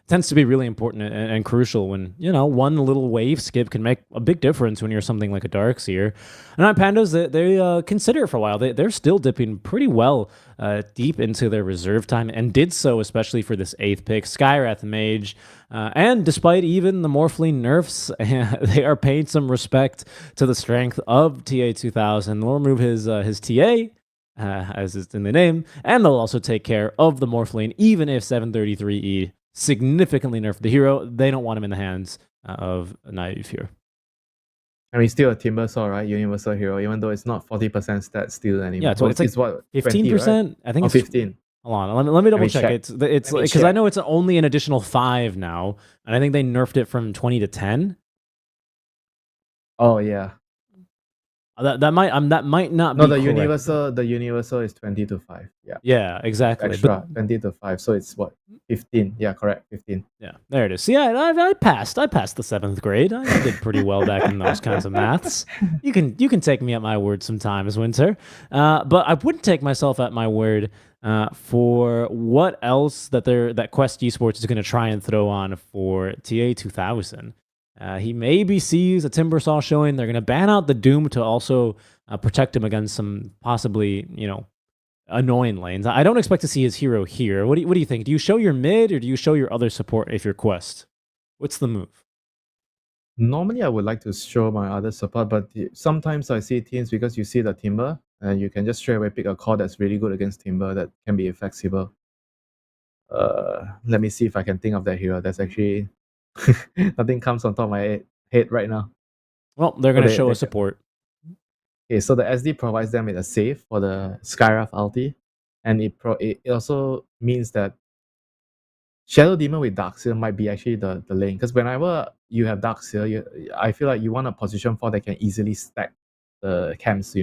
tends to be really important and crucial when, one little wave skip can make a big difference when you're something like a Darkseer. And 9Pandas, they consider it for a while. They're still dipping pretty well deep into their reserve time, and did so especially for this 8th pick, Skywrath Mage. And despite even the Morphling nerfs, they are paying some respect to the strength of TA 2000. They'll remove his TA, as is in the name, and they'll also take care of the Morphling, even if 733E significantly nerfed the hero. They don't want him in the hands of Naive here. I mean, still a Timber Saw, right? Universal hero, even though it's not 40% stat still anymore. Yeah, it's like what 15%. 20, right? I think Or it's 15. Hold on, let me double me check. check. It's Let me because I check. know it's only an additional 5 now, and I think they nerfed it from 20 to 10. Oh yeah. That might not No, be the correct. universal is 20 to 5. Yeah. Yeah, exactly. Extra But 20 to 5. So it's what? 15. Yeah, correct. 15. yeah, there it is. So yeah, I passed. I passed the 7th grade. I did pretty well back in those kinds of maths. You can take me at my word sometimes, Winter. But I wouldn't take myself at my word for what else that Quest Esports is going to try and throw on for TA 2000. He maybe sees a Timbersaw showing. They're going to ban out the Doom to also protect him against some possibly, annoying lanes. I don't expect to see his hero here. What do you think? Do you show your mid or do you show your other support if you're Quest? What's the move? Normally, I would like to show my other support, but sometimes I see teams because you see the Timber, and you can just straight away pick a core that's really good against Timber that can be flexible. Let me see if I can think of that hero. That's actually nothing comes on top of my head right now. Well, they're going to they- show they a support. Okay, so the SD provides them with a save for the Skyrath ulti, and it also means that Shadow Demon with Darkseer might be actually the lane. Because whenever you have Darkseer, I feel like you want a position 4 that can easily stack the camps, so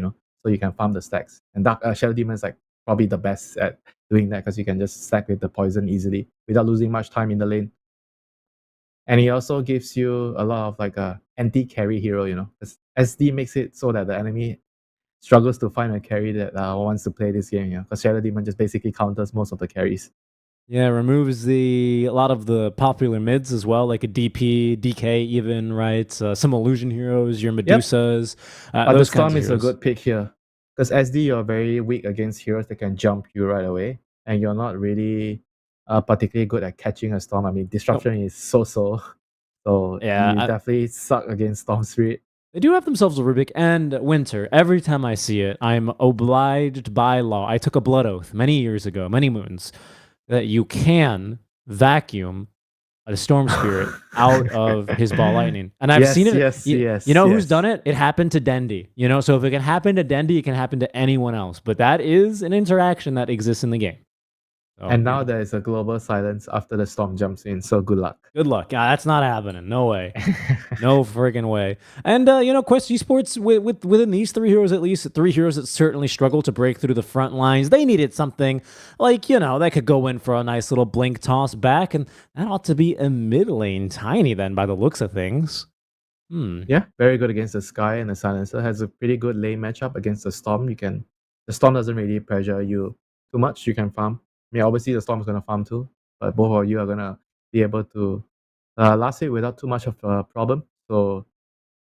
you can farm the stacks. And Shadow Demon is like probably the best at doing that because you can just stack with the poison easily without losing much time in the lane. And he also gives you a lot of like a anti-carry hero, because SD makes it so that the enemy struggles to find a carry that wants to play this game, because Shadow Demon just basically counters most of the carries. Yeah, removes a lot of the popular mids as well, like a DP, DK even, right? Some illusion heroes, your Medusas. But those the Storm kinds of is a heroes. good pick here. Because SD, you're very weak against heroes that can jump you right away. And you're not really particularly good at catching a Storm. I mean, Disruption is so-so. So Yeah, you definitely suck against Storm Spirit. They do have themselves a Rubik and Winter. Every time I see it, I'm obliged by law. I took a blood oath many years ago, many moons, that you can vacuum a Storm Spirit out of his ball lightning. And I've seen it. Yes. You know who's done it? It happened to Dendy. So if it can happen to Dendy, it can happen to anyone else. But that is an interaction that exists in the game. So, And now there is a global silence after the Storm jumps in. So good luck. good luck. That's not happening. No way. No friggin' way. And Quest Esports within these 3 heroes, at least 3 heroes that certainly struggle to break through the front lines. They needed something like that could go in for a nice little blink toss back, and that ought to be a mid lane tiny then by the looks of things. Yeah, very good against the Sky, and the Silencer has a pretty good lane matchup against the Storm. The Storm doesn't really pressure you too much. You can farm. I mean, obviously the Storm is gonna farm too, but both of you are gonna be able to last it without too much of a problem. So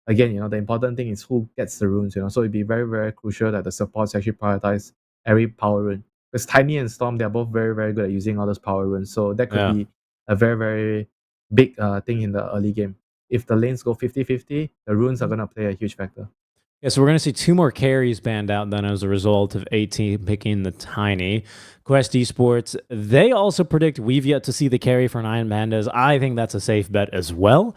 again, the important thing is who gets the runes. So it'd be very, very crucial that the supports actually prioritize every power rune. Because Tiny and Storm, they're both very, very good at using all those power runes. So that could be a very, very big thing in the early game. If the lanes go 50-50, the runes are gonna play a huge factor. Yeah, so we're going to see 2 more carries banned out then as a result of 18 picking the Tiny. Quest Esports, they also predict we've yet to see the carry for 9 Pandas. I think that's a safe bet as well.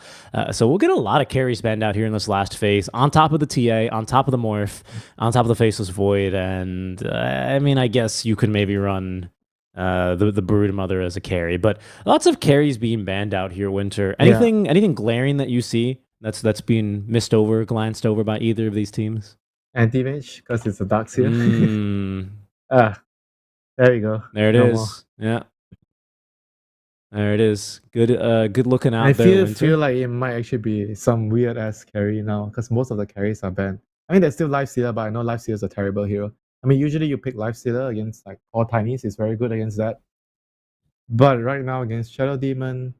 So we'll get a lot of carries banned out here in this last phase, on top of the TA, on top of the Morph, on top of the Faceless Void, and I guess you could maybe run the Brood Mother as a carry, but lots of carries being banned out here, Winter. Anything glaring that you see that's being glanced over by either of these teams? Anti-mage, because it's a Darkseer. There we go. There it No is. Yeah. There it is. Good looking out I there. feel like it might actually be some weird ass carry now, because most of the carries are banned. I mean, there's still Lifestealer, but I know Lifestealer is a terrible hero. I mean, usually you pick Lifestealer against like all Tinies, it's very good against that. But right now against Shadow Demon,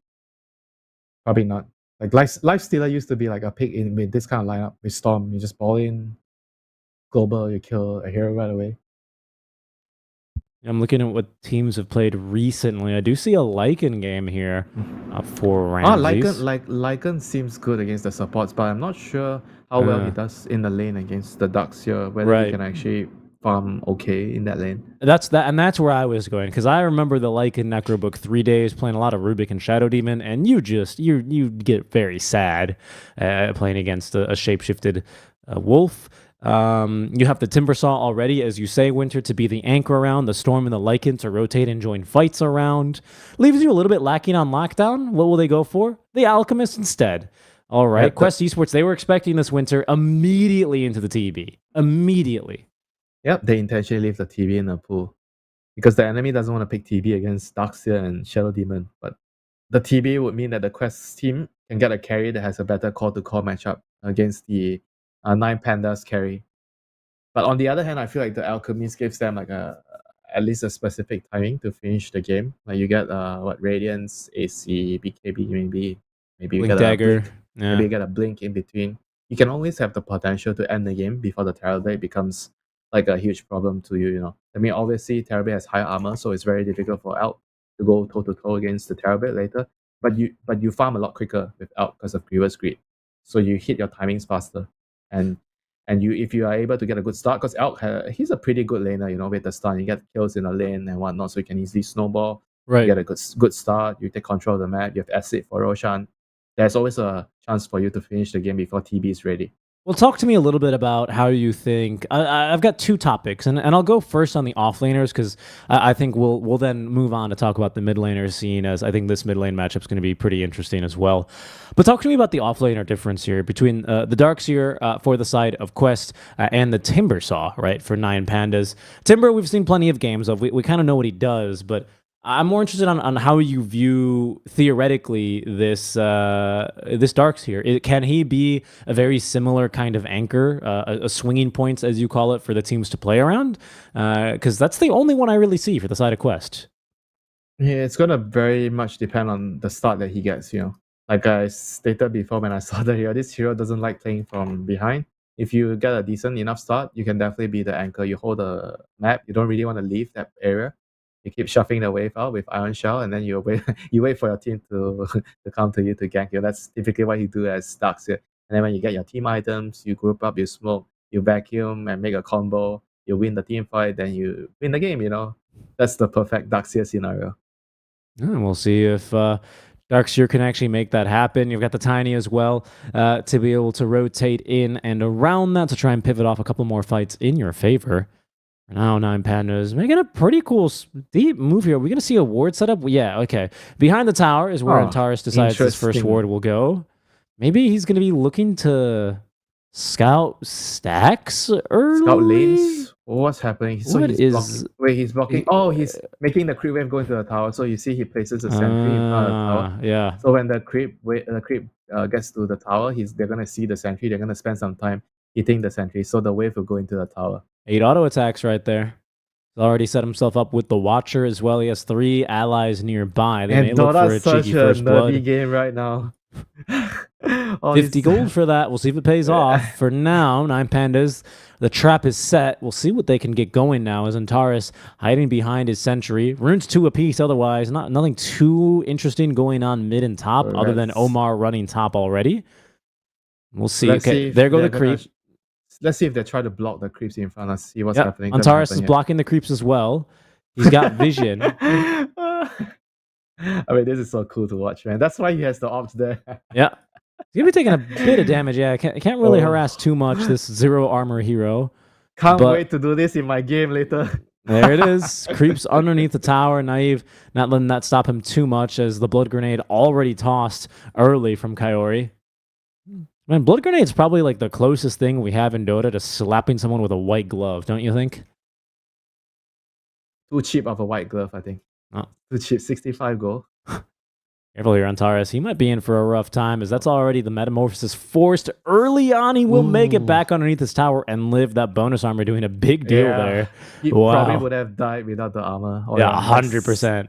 probably not. Like Lifestealer used to be like a pick with this kind of lineup with Storm. You just ball in, global, you kill a hero right away. I'm looking at what teams have played recently. I do see a Lycan game here for Ramses. Lycan seems good against the supports, but I'm not sure how well he does in the lane against the Darkseer, whether he can actually farm okay in that lane. That's where I was going, because I remember the Lycan Necrobook 3 days playing a lot of Rubik and Shadow Demon, and you get very sad playing against a shapeshifted wolf. You have the Timbersaw already, as you say, Winter, to be the anchor around, the Storm and the Lycan to rotate and join fights around. Leaves you a little bit lacking on lockdown. What will they go for? The Alchemist instead. All right, Quest Esports, they were expecting this Winter immediately into the TB. Immediately. Yep, they intentionally leave the TB in the pool because the enemy doesn't want to pick TB against Darkseer and Shadow Demon. But the TB would mean that the Quest team can get a carry that has a better core-to-core matchup against the 9 Pandas carry. But on the other hand, I feel like the Alchemist gives them like at least a specific timing to finish the game. Like you get Radiance, AC, BKB, maybe you Blink get Dagger. a blink, maybe you get a blink in between. You can always have the potential to end the game before the Terror Blade becomes like a huge problem to you. You know, I mean, obviously Terror Blade has high armor, so it's very difficult for Elk to go toe to toe against the Terror Blade later. But you farm a lot quicker with Elk because of Grievous Greed, so you hit your timings faster, and you if you are able to get a good start, because Elk he's a pretty good laner, you know, with the stun, you get kills in the lane and whatnot, so you can easily snowball. Right. You get a good start. You take control of the map. You have acid for Roshan. There's always a chance for you to finish the game before TB is ready. Well, talk to me a little bit about how you think. I've got 2 topics, and I'll go first on the offlaners, because I think we'll then move on to talk about the mid laners scene, as I think this mid lane matchup is going to be pretty interesting as well. But talk to me about the offlaner difference here between the Darkseer for the side of Quest and the Timbersaw, right, for 9 Pandas. Timber, we've seen plenty of games of. We kind of know what he does, but I'm more interested on how you view theoretically this Darkseer. Can he be a very similar kind of anchor, a swinging points as you call it, for the teams to play around? Because that's the only one I really see for the side of Quest. Yeah, it's gonna very much depend on the start that he gets. You know, like I stated before when I saw the hero, this hero doesn't like playing from behind. If you get a decent enough start, you can definitely be the anchor. You hold the map. You don't really want to leave that area. You keep shuffling the wave out with Iron Shell, and then you wait you wait for your team to come to you to gank you. That's typically what you do as Darkseer. And then when you get your team items, you group up, you smoke, you vacuum and make a combo, you win the team fight, then you win the game, you know. That's the perfect Darkseer scenario. And we'll see if Darkseer can actually make that happen. You've got the Tiny as well to be able to rotate in and around that to try and pivot off a couple more fights in your favor. Now 9 Pandas making a pretty cool deep move here. Are we going to see a ward setup? Yeah, okay. Behind the tower is where Antares decides his first ward will go. Maybe he's going to be looking to scout stacks early? Scout lanes? What's happening? So What he's is- blocking. Wait, he's blocking. Oh, he's making the creep wave go into the tower. So you see he places a sentry in front of the tower. Yeah. So when the creep gets to the tower, they're gonna see the sentry. They're gonna spend some time hitting the sentry. So the wave will go into the tower. 8 auto attacks right there. He's already set himself up with the Watcher as well. He has 3 allies nearby. They may And look for a Dota's such cheeky a first blood. nerdy game right now. 50 gold for that. We'll see if it pays off. For now, 9 Pandas. The trap is set. We'll see what they can get going now as Antares hiding behind his sentry. Runes 2 apiece otherwise. Nothing too interesting going on mid and top other than Omar running top already. We'll see. Okay, there go the creep. Let's see if they try to block the creeps in front. Let's see what's happening. Antares is blocking the creeps as well. He's got vision. I mean, this is so cool to watch, man. That's why he has the ops there. Yeah. He's going to be taking a bit of damage. Yeah, can't really harass too much, this 0 armor hero. Can't wait to do this in my game later. There it is. Creeps underneath the tower. Naive not letting that stop him too much as the blood grenade already tossed early from Kaori. Man, blood grenade's probably like the closest thing we have in Dota to slapping someone with a white glove, don't you think? Too cheap of a white glove, I think. Oh. Too cheap, 65 gold. Careful here, Antares. He might be in for a rough time, as that's already the metamorphosis forced early on. He will make it back underneath his tower and live. That bonus armor doing a big deal there. He probably would have died without the armor. Yeah, 100%.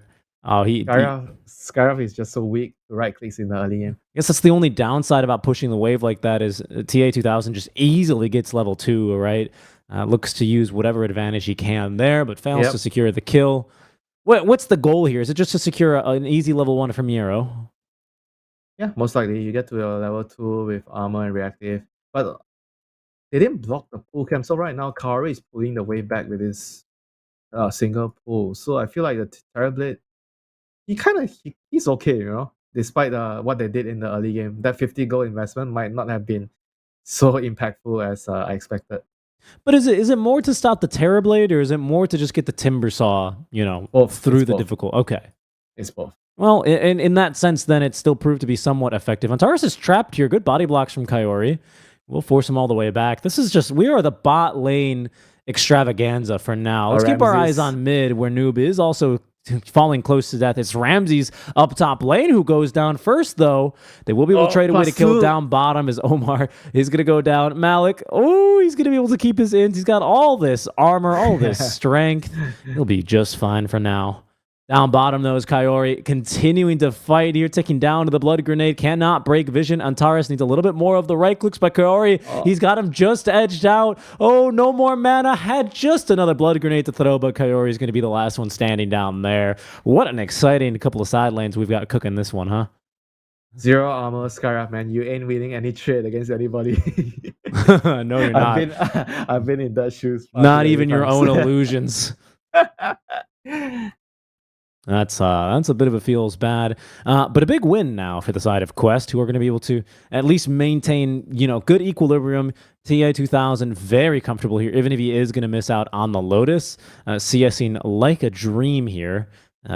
Oh, Skyroth is just so weak to right clicks in the early game. I guess that's the only downside about pushing the wave like that is TA2000 just easily gets level 2, right? Looks to use whatever advantage he can there, but fails to secure the kill. What's the goal here? Is it just to secure an easy level 1 from Yero? Yeah, most likely. You get to a level 2 with armor and reactive. But they didn't block the pull cam. So right now, Kaori is pulling the wave back with his single pull. So I feel like the Terrorblade, he's okay, despite what they did in the early game. That 50 gold investment might not have been so impactful as I expected. But is it more to stop the Terrorblade, or is it more to just get the Timber Saw, Both. through It's the both. difficult? Okay. It's both. Well, in that sense, then it still proved to be somewhat effective. Antares is trapped here. Good body blocks from Kaori. We'll force him all the way back. We are the bot lane extravaganza for now. Let's keep our eyes Ramses. on mid, where Noob is also falling close to death. It's Ramses up top lane who goes down first, though. They will be able to trade away to kill +2. down bottom as Omar is going to go down. Malik, he's going to be able to keep his ins. He's got all this armor, all this strength. He'll be just fine for now. Down bottom, though, is Kaori continuing to fight here, taking down the blood grenade. Cannot break vision. Antares needs a little bit more of the right clicks by Kaori. He's got him just edged out. Oh, no more mana. Had just another blood grenade to throw, but Kaori is going to be the last one standing down there. What an exciting couple of side lanes we've got cooking this one, huh? 0 armor, Skyrath, man. You ain't winning any trade against anybody. No, you're not. I've been in that shoes. far Not too even many your times. own illusions. That's a bit of a feels bad, but a big win now for the side of Quest, who are going to be able to at least maintain good equilibrium. TI 2000 very comfortable here, even if he is going to miss out on the Lotus, CSing like a dream here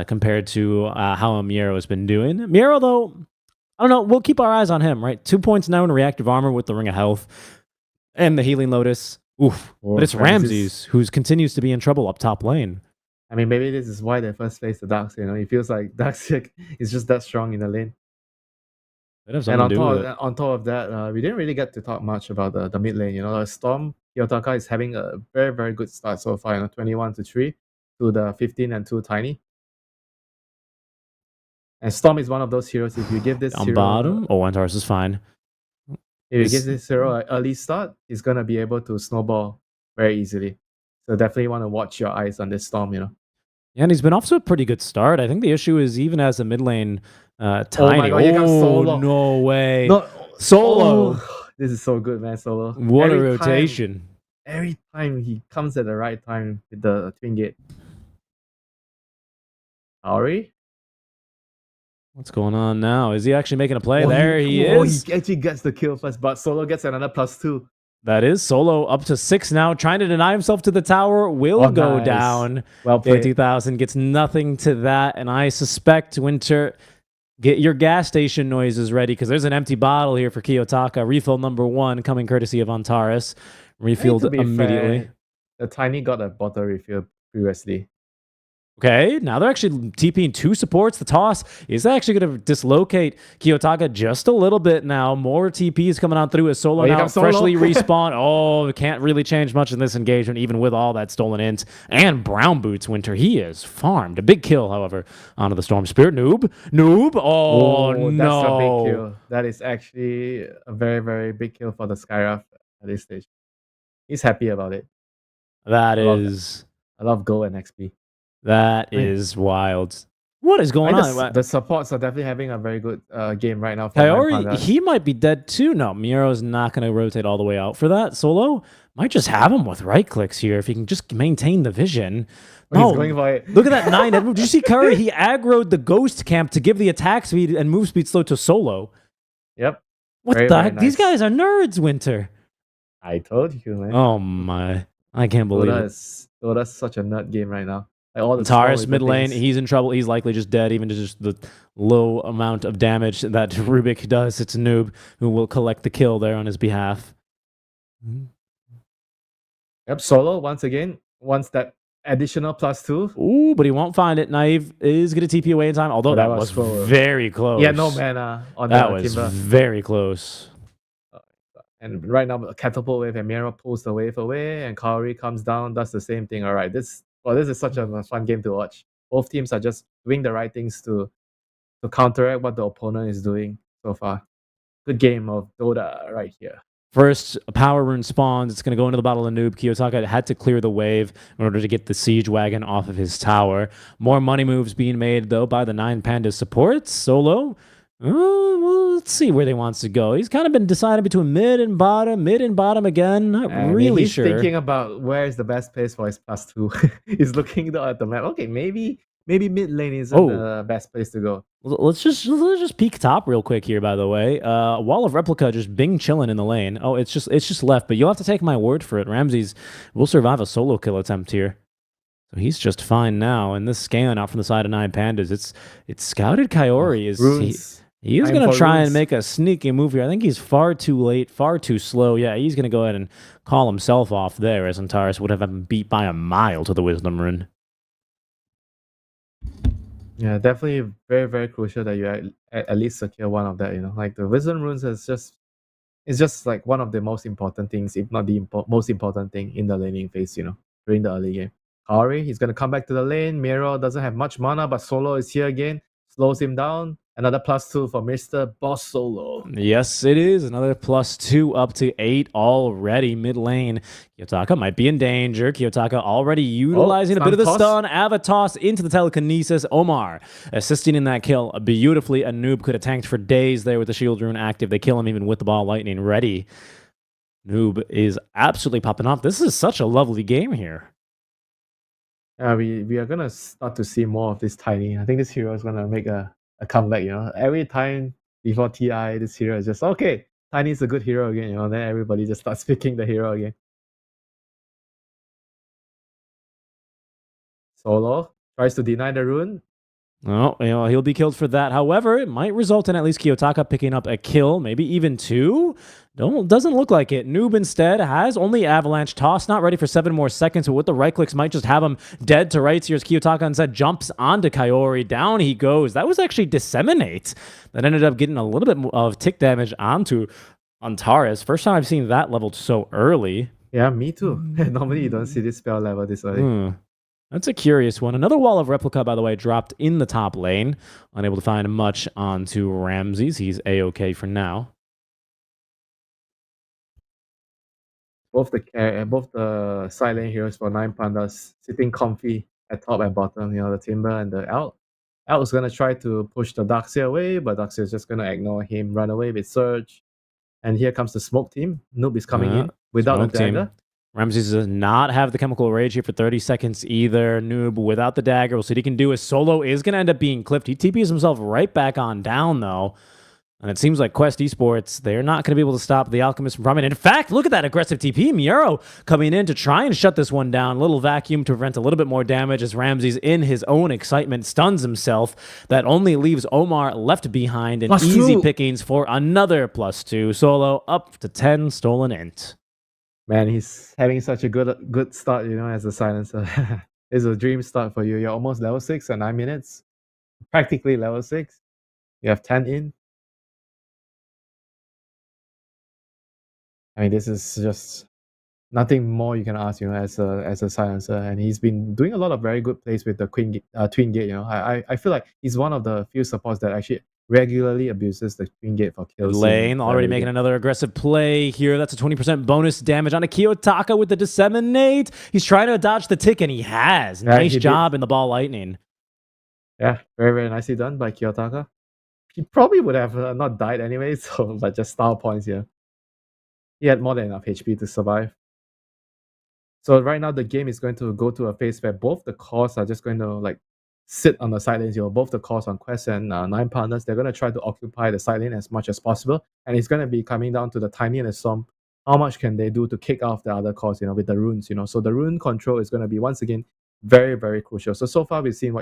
compared to how Miero has been doing. Miero, though, I don't know. We'll keep our eyes on him, right? 2 points now in reactive armor with the Ring of Health and the Healing Lotus. Oof. But it's Ramses who continues to be in trouble up top lane. I mean, maybe this is why they first faced the Darkseid. It feels like Darkseid is just that strong in the lane. Could have And something to do with it. on top of that, we didn't really get to talk much about the mid lane. The Storm Kiyotaka is having a very, very good start so far. 21 to 3 to the 15 and 2 Tiny. And Storm is one of those heroes. If you give this On hero, bottom, Antares is fine. if you give this hero an early start, he's gonna be able to snowball very easily. So definitely want to watch your eyes on this Storm. Yeah, and he's been off to a pretty good start. I think the issue is even as a mid lane, Tiny. Oh my God, here comes Solo. No way. No, Solo. This is so good, man. Solo. What a Every time- rotation. Every time he comes at the right time with the Twin Gate. Ari? What's going on now? Is he actually making a play? There he is. He actually gets the kill first, but Solo gets another +2. That is Solo up to 6 now, trying to deny himself to the tower. Will go nice. down. Well played. 2000 gets nothing to that, and I suspect Winter, get your gas station noises ready because there's an empty bottle here for Kiyotaka. Refill number 1 coming courtesy of Antares. Refilled To be immediately. fair, the Tiny got a bottle refill previously. Okay, now they're actually TPing 2 supports. The toss is actually going to dislocate Kiyotaka just a little bit now. More TPs coming on through as Solo here now comes Solo. freshly respawn. Oh, can't really change much in this engagement, even with all that stolen int. And Brown Boots Winter, he is farmed. A big kill, however, onto the Storm Spirit. Noob. Oh, no. That's a big kill. That is actually a very, very big kill for the Skyrath at this stage. He's happy about it. That love is... I love Go and XP. That is wild. What is going on? The supports are definitely having a very good game right now. Kaori, he might be dead too. No, Miero's not going to rotate all the way out for that. Solo might just have him with right clicks here if he can just maintain the vision. No, he's going for it. Look at that 9 head move. Did you see Curry? He aggroed the ghost camp to give the attack speed and move speed slow to Solo. Yep. What Very, the very heck? These nice. guys are nerds, Winter. I told you, man. Oh my. I can't believe it. That's such a nut game right now. Like all the Taurus small mid little lane, things. he's in trouble. He's likely just dead, even to just the low amount of damage that Rubik does. It's Noob who will collect the kill there on his behalf. Yep, Solo once again wants that additional +2. Ooh, but he won't find it. Naive is going to TP away in time, although that was close. very close. Yeah, no mana on That the was Timber. very close. And right now, Catapult Wave and Mira pulls the wave away, and Kaori comes down, does the same thing. All right, this is such a fun game to watch. Both teams are just doing the right things to counteract what the opponent is doing so far. Good game of Dota right here. First, a power rune spawns. It's going to go into the Battle of Noob. Kiyotaka had to clear the wave in order to get the Siege Wagon off of his tower. More money moves being made, though, by the 9 Panda supports. Solo Well, let's see where he wants to go. He's kind of been deciding between mid and bottom again. Not I mean, really he's sure. thinking about where is the best place for his +2. He's looking at the map. Okay, maybe mid lane isn't Oh. the best place to go. Let's just peek top real quick here. By the way, wall of replica just bing chilling in the lane. Oh, it's just left, but you'll have to take my word for it. Ramses will survive a solo kill attempt here, so he's just fine now. And this scan out from the side of 9Pandas, it's scouted. Kaori is Runes. he is Time going to for try and runes. make a sneaky move here. I think he's far too late, far too slow. Yeah, he's going to go ahead and call himself off there, as Antares would have been beat by a mile to the Wisdom Rune. Yeah, definitely very, very crucial that you at least secure one of that, Like the Wisdom Runes is just like one of the most important things, if not the most important thing in the laning phase, during the early game. Kaori, he's gonna come back to the lane. Miro doesn't have much mana, but Solo is here again. Slows him down. Another +2 for Mr. Boss Solo. Yes, it is. Another +2 up to 8 already mid lane. Kiyotaka might be in danger. Kiyotaka already utilizing a bit of the stun. Avatos into the telekinesis. Omar assisting in that kill beautifully. A noob could have tanked for days there with the shield rune active. They kill him even with the ball lightning ready. Noob is absolutely popping off. This is such a lovely game here. We are gonna start to see more of this Tiny. I think this hero is gonna make a comeback, Every time before TI, this hero is just okay. Tiny's a good hero again, then everybody just starts picking the hero again. Solo tries to deny the rune. No, he'll be killed for that. However, it might result in at least Kiyotaka picking up a kill, maybe even 2. Doesn't look like it. Noob instead has only Avalanche Toss, not ready for 7 more seconds, but with the right clicks might just have him dead to rights. Here's Kiyotaka instead, jumps onto Kaori. Down he goes. That was actually Disseminate. That ended up getting a little bit of tick damage onto Antares. First time I've seen that leveled so early. Yeah, me too. Normally you don't see this spell level this early. That's a curious one. Another wall of replica, by the way, dropped in the top lane. Unable to find much onto Ramses. He's A-okay for now. Both the side lane heroes for 9Pandas sitting comfy at top and bottom, the Timber and the Elk. Elk is going to try to push the Darkseer away, but Darkseer is just going to ignore him, run away with Surge. And here comes the smoke team. Noob is coming in without a dagger. Ramses does not have the chemical rage here for 30 seconds either. Noob without the dagger. We'll see what he can do. His Solo is going to end up being clipped. He TPs himself right back on down, though. And it seems like Quest Esports, they're not going to be able to stop the Alchemist from coming in. In fact, look at that aggressive TP. Miro coming in to try and shut this one down. A little vacuum to prevent a little bit more damage as Ramses, in his own excitement, stuns himself. That only leaves Omar left behind. And easy pickings for another +2. Solo up to 10 stolen int. Man, he's having such a good start, as a silencer. It's a dream start for you. You're almost level 6 at 9 minutes. Practically level 6. You have 10 in. I mean, this is just nothing more you can ask, as a silencer. And he's been doing a lot of very good plays with the Twin Gate, I feel like he's one of the few supports that actually regularly abuses the Twin Gate for kills. Lane already making another aggressive play here. That's a 20% bonus damage on a Kiyotaka with the Disseminate. He's trying to dodge the tick, and he has. Nice job in the ball lightning. Yeah, very, very nicely done by Kiyotaka. He probably would have not died anyway, but just star points here. He had more than enough HP to survive. So right now the game is going to go to a phase where both the cores are just going to sit on the side lanes. Both the cores on Quest and 9Pandas, they're going to try to occupy the side lane as much as possible. And it's going to be coming down to the Tiny and the Storm. How much can they do to kick off the other cores, with the runes, So the rune control is going to be, once again, very, very crucial. So far we've seen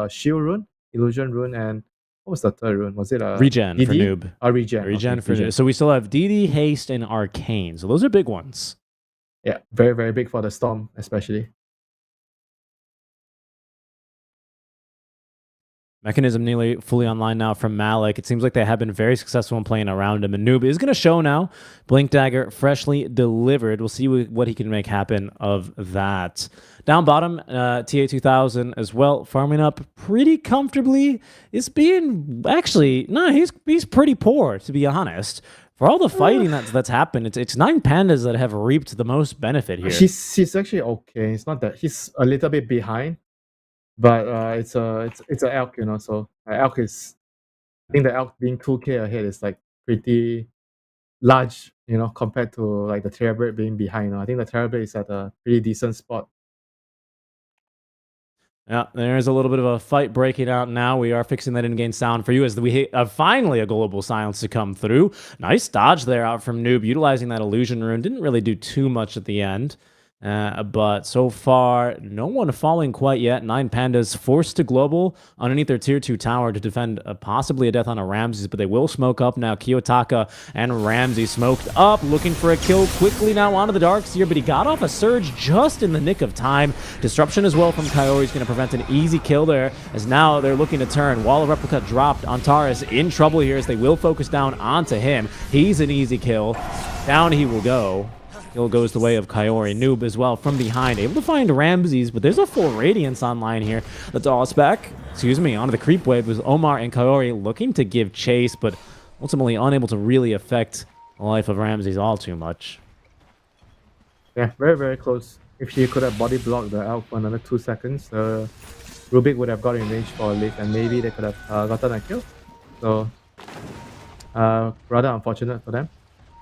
Shield rune, Illusion rune, and what was the third rune? Was it Regen DD? for Noob? Regen for Noob. So we still have DD, Haste, and Arcane. So those are big ones. Yeah, very, very big for the Storm, especially. Mechanism nearly fully online now from Malik. It seems like they have been very successful in playing around him. And Noob is going to show now. Blink Dagger freshly delivered. We'll see what he can make happen of that. Down bottom, TA2000 as well, farming up pretty comfortably. Is being actually, no, he's pretty poor, to be honest. For all the fighting that's happened, it's 9Pandas that have reaped the most benefit here. He's actually okay. It's not that he's a little bit behind. But it's a elk, so elk is I think the elk being 2k ahead is like pretty large, you know, compared to like the Terrorbird being behind. I think the Terrorbird is at a pretty decent spot. Yeah, there's a little bit of a fight breaking out now. We are fixing that in-game sound for you as we hit finally a global silence to come through. Nice dodge there out from Noob, utilizing that illusion rune. Didn't really do too much at the end. But so far, no one falling quite yet. 9 Pandas forced to global underneath their tier 2 tower to defend possibly a death on a Ramses, but they will smoke up now. Kiyotaka and Ramsey smoked up, looking for a kill quickly now onto the Darkseer, but he got off a surge just in the nick of time. Disruption as well from Kaori is going to prevent an easy kill there, as now they're looking to turn. Wall of Replica dropped. Antares in trouble here as they will focus down onto him. He's an easy kill. Down he will go. Kill goes the way of Kaori. Noob as well from behind, able to find Ramses, but there's a full Radiance online here. The toss back, onto the creep wave was Omar and Kaori looking to give chase, but ultimately unable to really affect the life of Ramses all too much. Yeah, very, very close. If she could have body blocked the elk for another 2 seconds, Rubik would have got in range for a lift, and maybe they could have gotten a kill. So, rather unfortunate for them.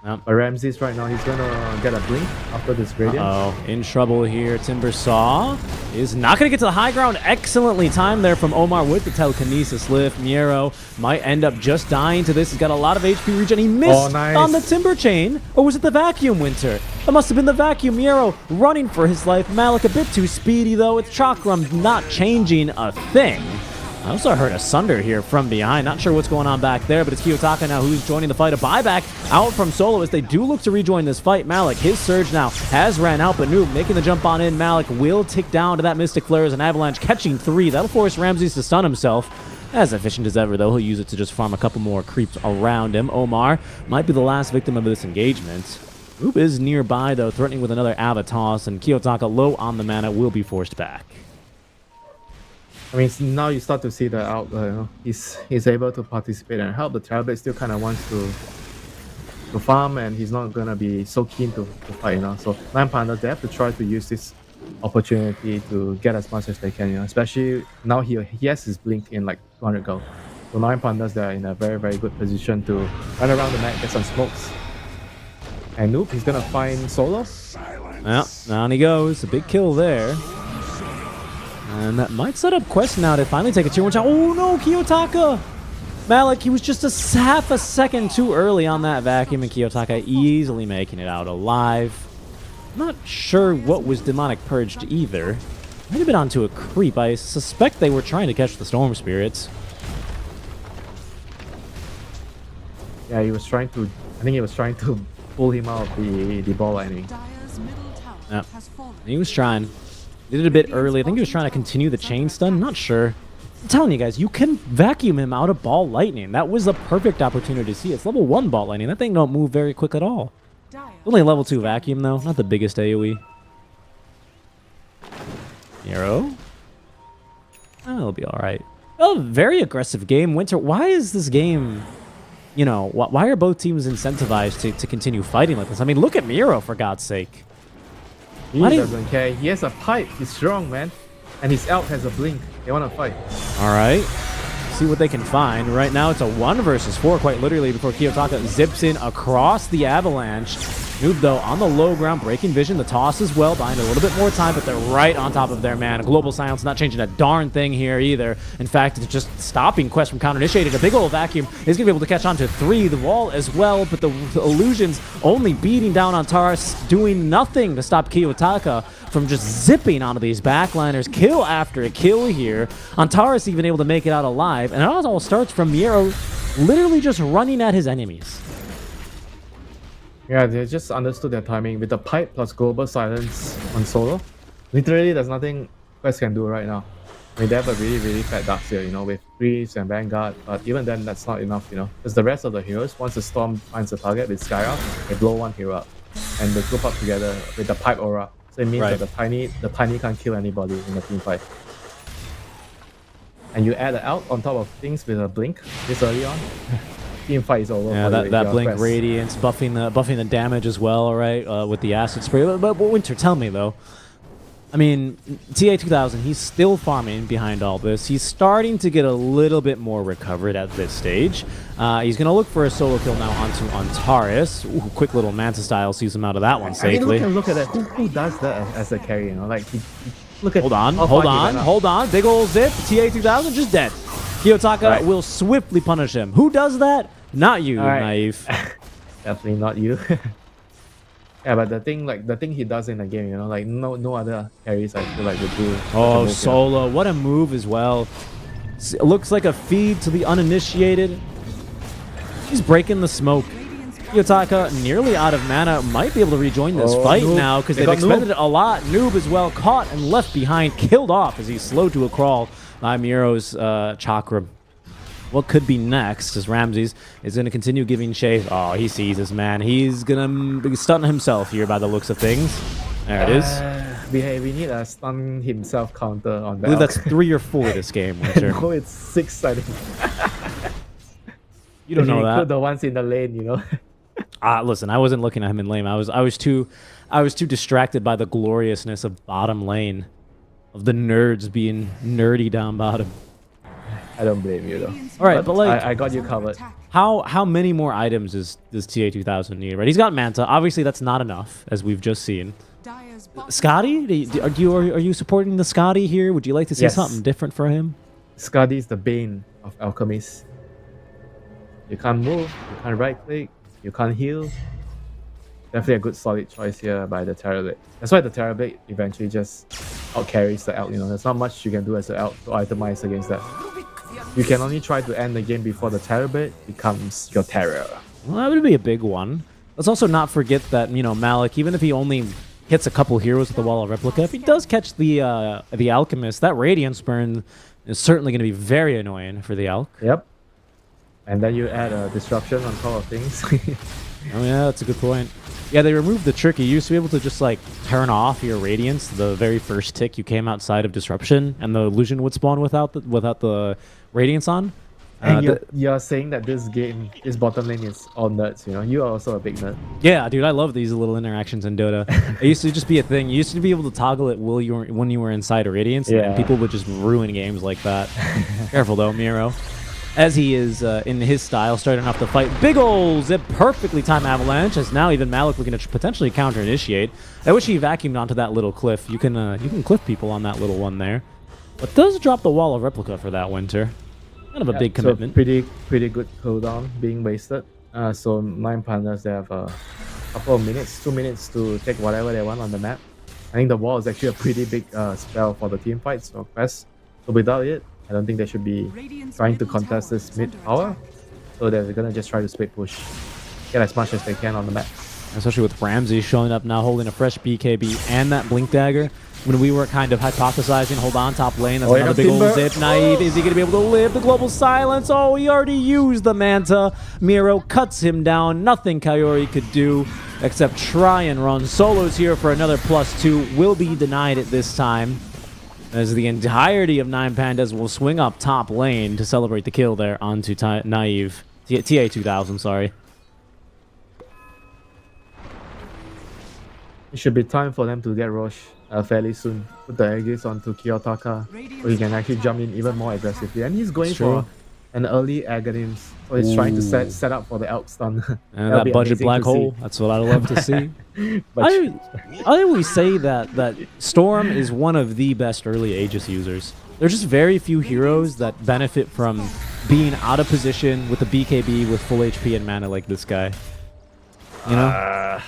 Yep. But Ramses right now, he's gonna get a blink after this Radiant. In trouble here. Timbersaw is not going to get to the high ground. Excellently timed there from Omar with the telekinesis lift. Miero might end up just dying to this. He's got a lot of HP regen. He missed on the Timber Chain. Or was it the Vacuum, Winter? That must have been the Vacuum. Miero running for his life. Malik a bit too speedy, though. With Chakram not changing a thing. I also heard a Sunder here from behind. Not sure what's going on back there, but it's Kiyotaka now who's joining the fight. A buyback out from Solo as they do look to rejoin this fight. Malik, his surge now has ran out, but Noob making the jump on in. Malik will tick down to that Mystic Flare as an Avalanche, catching 3. That'll force Ramses to stun himself. As efficient as ever, though, he'll use it to just farm a couple more creeps around him. Omar might be the last victim of this engagement. Noob is nearby, though, threatening with another Avatos, and Kiyotaka, low on the mana, will be forced back. I mean, now you start to see the out. You know, he's able to participate and help. The Terrorbird still kind of wants to farm, and he's not gonna be so keen to fight. You know, so 9 Pandas, they have to try to use this opportunity to get as much as they can. You know, especially now he has his blink in like 200 gold. So 9 Pandas, they're in a very, very good position to run around the map, get some smokes. And Noob, he's gonna find Solo. Well, down he goes. A big kill there. And that might set up Quest now to finally take a tier 1 shot. Oh no, Kiyotaka! Malik, he was just half a second too early on that Vacuum, and Kiyotaka easily making it out alive. Not sure what was Demonic Purged either. Might have been onto a creep. I suspect they were trying to catch the Storm Spirits. Yeah, he was trying to. I think he was trying to pull him out of the ball lightning. Dire's middle tower Yep. has fallen. He was trying. Did it a bit early. I think he was trying to continue the chain stun. Not sure. I'm telling you guys, you can vacuum him out of ball lightning. That was a perfect opportunity to see. It's level 1 ball lightning. That thing don't move very quick at all. Dire Only level 2 vacuum though. Not the biggest AoE. Hero. Oh, it'll be all right. Oh, very aggressive game. Winter, why is this game... You know, why are both teams incentivized to continue fighting like this? I mean, look at Miro, for God's sake. He doesn't care. He has a pipe. He's strong, man. And his elk has a blink. They want to fight. All right. See what they can find. Right now, it's a 1 versus 4, quite literally, before Kiyotaka zips in across the Avalanche. Noob, though, on the low ground, breaking vision. The toss as well, buying a little bit more time, but they're right on top of their man. Global silence not changing a darn thing here either. In fact, it's just stopping Quest from counter-initiated. A big old vacuum is going to be able to catch on to 3. The wall as well, but the illusions only beating down on Taurus, doing nothing to stop Kiyotaka from just zipping onto these backliners. Kill after kill here. Antares even able to make it out alive. And it all starts from Miero literally just running at his enemies. Yeah, they just understood their timing with the pipe plus global silence on Solo. Literally, there's nothing Quest can do right now. I mean, they have a really, really fat Darkseer, you know, with Priest and Vanguard, but even then, that's not enough, you know. Because the rest of the heroes, once the Storm finds the target with Skyra, they blow one hero up. And they group up together with the pipe aura. So it means that the tiny can't kill anybody in a team fight. And you add it out on top of things with a blink this early on. Team fight is over. Yeah, that blink Quest. Radiance buffing the damage as well, right? With the acid spray. But Winter, tell me though, I mean, TA2000, he's still farming behind all this. He's starting to get a little bit more recovered at this stage. He's going to look for a solo kill now onto Antares. Ooh, quick little Manta style sees him out of that one safely. I mean, look at that. Who does that as a carry? You know, like look at. Hold on, how hold far he on, went up. hold on. Big ol' zip. TA2000 just dead. Kiyotaka Right. will swiftly punish him. Who does that? Not you, All right. Naive. Definitely not you. Yeah, but the thing he does in the game, you know, like no other carries I feel like would do. such a Oh, move, Solo. What a move as well. It looks like a feed to the uninitiated. He's breaking the smoke. Kiyotaka nearly out of mana. Might be able to rejoin this Oh, fight Noob. now because They they've got expended Noob. it a lot. Noob as well. Caught and left behind. Killed off as he's slow to a crawl by Miro's Chakra. What could be next as Ramses is going to continue giving chase. Oh, he sees this, man. He's going to be stunning himself here by the looks of things. There it is. We need a stun himself counter on I that. believe that's 3 or 4 this game, Winter. No, it's 6, I think. You don't If you know include that. the ones in the lane, you know. Listen, I wasn't looking at him in lane. I was too distracted by the gloriousness of bottom lane, of the nerds being nerdy down bottom. I don't blame you though. All right, but like, I got you covered. how many more items does TA2000 need? Right, he's got Manta. Obviously, that's not enough, as we've just seen. Dire's bottom Scotty, are you supporting the Scotty here? Would you like to see Yes. something different for him? Skadi is the bane of alchemists. You can't move, you can't right click, you can't heal. Definitely a good solid choice here by the Terrorblade. That's why the Terrorblade eventually just out carries the Elk, you know. There's not much you can do as an Elk to itemize against that. You can only try to end the game before the Terrorblade becomes your terror. Well, that would be a big one. Let's also not forget that, you know, Malik, even if he only hits a couple heroes with the Wall of Replica, if he does catch the Alchemist, that Radiance Burn is certainly going to be very annoying for the Elk. Yep. And then you add a disruption on top of things. Oh yeah, that's a good point. Yeah, they removed the trick. You used to be able to just like turn off your Radiance the very first tick you came outside of Disruption, and the illusion would spawn without the Radiance on. And you're saying that this game, bottom lane is all nerds, you know? You are also a big nerd. Yeah, dude, I love these little interactions in Dota. It used to just be a thing. You used to be able to toggle it when you were inside a Radiance, and Yeah. people would just ruin games like that. Careful though, Miro. As he is in his style, starting off the fight. Big ol' zip, perfectly timed avalanche, as now even Malik looking to potentially counter-initiate. I wish he vacuumed onto that little cliff. You can cliff people on that little one there. But does drop the Wall of Replica for that, Winter. Kind of a big commitment. So pretty good cooldown being wasted. So 9 partners, they have a couple of minutes, 2 minutes to take whatever they want on the map. I think the wall is actually a pretty big spell for the team fights or quest. So without it, I don't think they should be trying to contest this mid tower. So they're gonna just try to split push, get as much as they can on the map. Especially with Ramsey showing up now holding a fresh BKB and that Blink Dagger. When we were kind of hypothesizing, hold on, top lane, that's Oh, another yeah, big old Timber. zip. Naive, is he going to be able to live the global silence? Oh, he already used the Manta. Miro cuts him down. Nothing Coyote could do except try and run. Solo's here for another +2. Will be denied at this time, as the entirety of 9 Pandas will swing up top lane to celebrate the kill there onto Naive. TA2000, sorry. It should be time for them to get Roche fairly soon. Put the Aegis onto Kiyotaka, so he can actually jump in even more aggressively. And he's going It's true. for an early Aghanim, so he's trying to set up for the Elk stun. And That'll that be budget amazing black to see. hole, that's what I'd love to see. But I always say that Storm is one of the best early Aegis users. There's just very few heroes that benefit from being out of position with a BKB with full HP and mana like this guy. You know?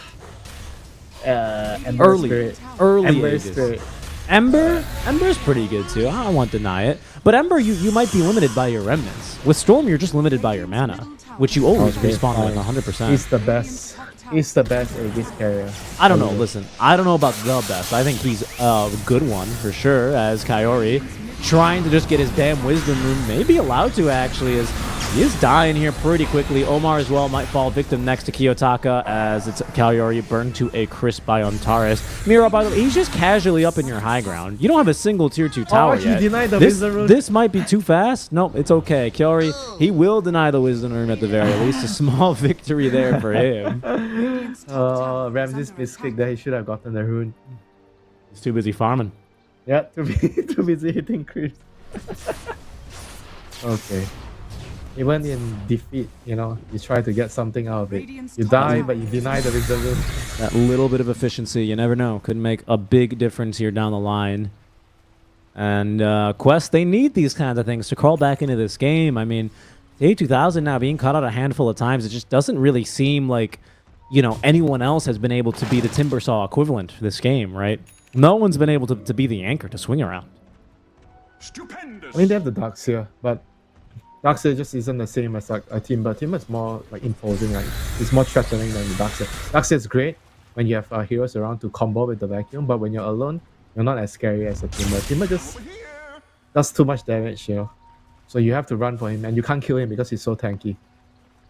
Ember early Spirit. early Ember Aegis. Spirit. Ember's pretty good too. I won't deny it. But Ember, you might be limited by your remnants. With Storm, you're just limited by your mana, which you always Okay, respawn with fine. 100%. He's the best. He's the best Aegis carrier. I don't know. Listen, I don't know about the best. I think he's a good one for sure. As Coyote trying to just get his damn wisdom rune, maybe allowed to actually, as he is dying here pretty quickly. Omar as well might fall victim next to Kiyotaka as it's Coyote burned to a crisp by Antares. Miro, by the way, he's just casually up in your high ground. You don't have a single tier 2 tower he yet. denied the this, wisdom rune. this might be too fast. Nope, it's okay. Coyote, he will deny the wisdom rune at the very least. A small victory there for him. Ramses miskicked that he should have gotten the rune. He's too busy farming. Yeah, too busy hitting creeps. Okay. Even in defeat, you know, you try to get something out of it. You die, but you deny the resolution. That little bit of efficiency, you never know, could make a big difference here down the line. And Quest, they need these kinds of things to crawl back into this game. I mean, A2000 now being caught out a handful of times, it just doesn't really seem like, you know, anyone else has been able to be the Timbersaw equivalent for this game, right? No one's been able to be the anchor to swing around. Stupendous. I mean, they have the Darkseer, but Darkseer just isn't the same as like a Timber. Timber is more like imposing, like it's more threatening than the Darkseer. Darkseer is great when you have heroes around to combo with the vacuum, but when you're alone, you're not as scary as a Timber. Timber just does too much damage, you know. So you have to run for him, and you can't kill him because he's so tanky.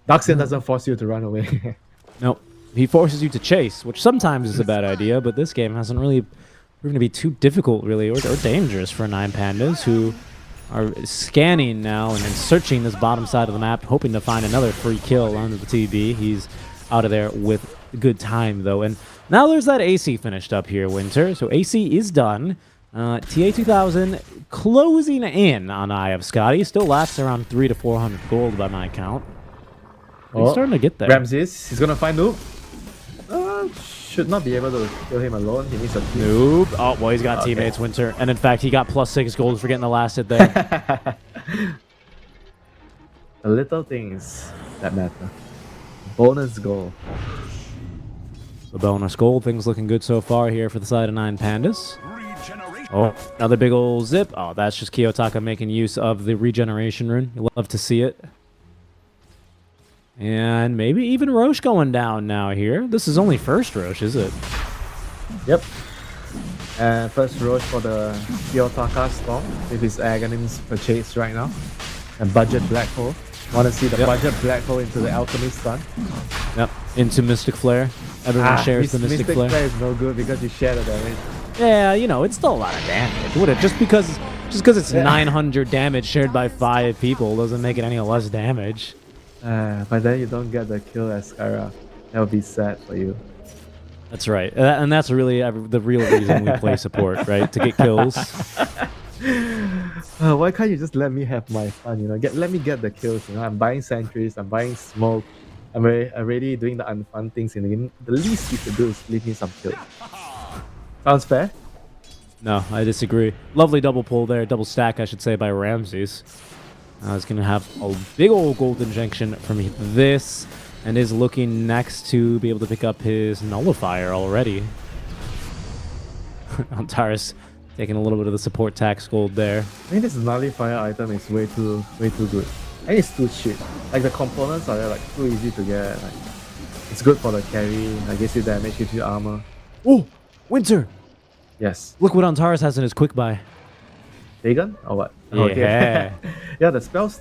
Darkseer doesn't force you to run away. Nope. He forces you to chase, which sometimes is a bad idea, but this game hasn't really proven to be too difficult, really, or dangerous for 9 Pandas, who are scanning now and then searching this bottom side of the map, hoping to find another free kill onto the TB. He's out of there with good time, though. And now there's that AC finished up here, Winter. So AC is done. TA2000 closing in on Eye of Scotty. Still lasts around 300 to 400 gold by my count. He's starting to get there. Ramses, he's gonna find Noob. Should not be able to kill him alone. He needs a team. Noob. Oh, well, he's got teammates, Winter. And in fact, he got +6 gold for getting the last hit there. The little things that matter. Bonus goal. The bonus gold. Things looking good so far here for the side of 9 Pandas. Regeneration. Oh, another big old zip. Oh, that's just Kiyotaka making use of the regeneration rune. You love to see it. And maybe even Roche going down now here. This is only first Roche, is it? Yep. And first Roche for the Kiyotaka Storm with his Aghanim's purchase right now. And budget Black Hole. Want to see the budget Black Hole into the Alchemist stun? Yep. Into Mystic Flare. Everyone shares the Mystic Flare. Flare is no good because you share the damage. Yeah, you know, it's still a lot of damage. Would it? Just because it's 900 damage shared by 5 people doesn't make it any less damage. But then you don't get the kill as Skyra. That would be sad for you. That's right. And that's really the real reason we play support, right? To get kills. Why can't you just let me have my fun, you know? Let me get the kills, you know? I'm buying sentries, I'm buying smoke. I'm already doing the unfun things in the game. The least you could do is leave me some kills. Sounds fair? No, I disagree. Lovely double pull there. Double stack, I should say, by Ramses. He's going to have a big old gold injection from this, and is looking next to be able to pick up his nullifier already. Antares taking a little bit of the support tax gold there. I think this nullifier item is way too good. And it's too cheap. Like the components are like too easy to get. Like, it's good for the carry. Gives you damage, gives you armor. Oh, Winter! Yes. Look what Antares has in his quick buy. Dagon or what? Yeah. Yeah, the spell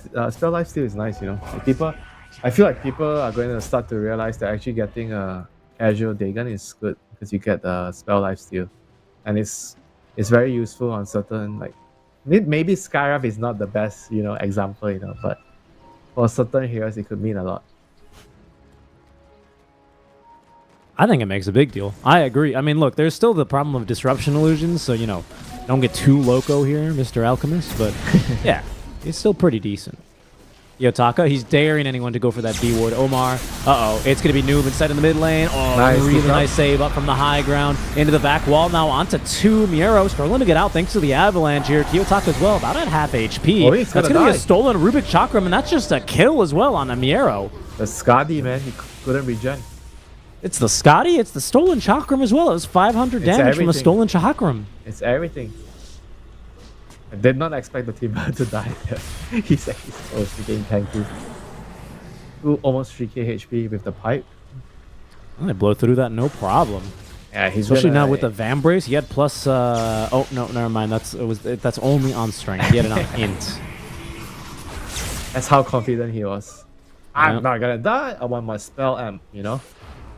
life steal is nice, you know. Like I feel like people are going to start to realize that actually getting a casual Dagon is good because you get the spell life steal, and it's very useful on certain, like, maybe Skyrath is not the best, you know, example, you know, but for certain heroes it could mean a lot. I think it makes a big deal. I agree. I mean, look, there's still the problem of disruption illusions, so, you know, don't get too loco here, Mr. Alchemist, but yeah, it's still pretty decent. Yotaka, he's daring anyone to go for that B ward. Omar, uh-oh, it's going to be Noob inside in the mid lane. Oh, nice, really nice save up from the high ground into the back wall. Now onto 2 Miero, struggling to get out thanks to the avalanche here. Kiyotaka as well, about at half HP. Oh, he's that's gonna going to be die. a stolen Rubik Chakram, and that's just a kill as well on a Miero. The Skadi, man, he couldn't regen. It's the Scotty, it's the stolen Chakram as well. It was 500 damage from a everything. stolen Chakram. It's everything. I did not expect the Timber to die there. He's actually so freaking tanky. Almost 3k HP with the pipe. Well, they blow through that no problem. Yeah, he's Especially gonna, now with the Vambrace, he had plus. Oh no, never mind. That's only on strength. He had it on int. That's how confident he was. I'm Yep. not gonna die. I want my spell amp, you know.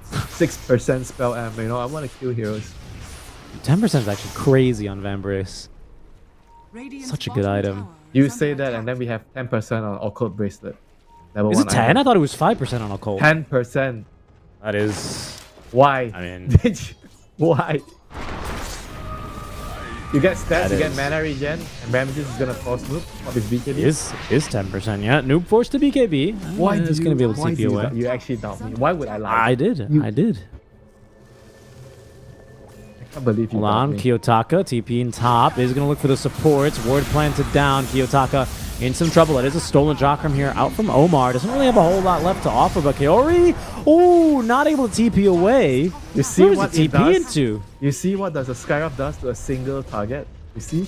6% spell amp, you know. I want to kill heroes. 10% is actually crazy on Vambrace. Radiant's Such a good bottom item. tower You is say under that, and then we have 10% on Occult Bracelet. Level Is 1 it 10? item. I thought it was 5% on Occult. 10%. That is. Why? I mean, Why? You get stats, That you get is- mana regen, and Ramses is gonna force move. What is BKB? Is 10%? Yeah, noob forced to BKB. Why It's do gonna be able to why TP do away. You actually doubt me. Why would I lie? I did. You- I did. I can't believe you Hold doubt on, me. Kiyotaka, TP in top, is going to look for the supports. Ward planted down, Kiyotaka in some trouble. That is a stolen Chakram here out from Omar. Doesn't really have a whole lot left to offer, but Kaori, oh, not able to TP away. You see Where is what the it TP does? into? You see what does a Skyrock does to a single target? You see?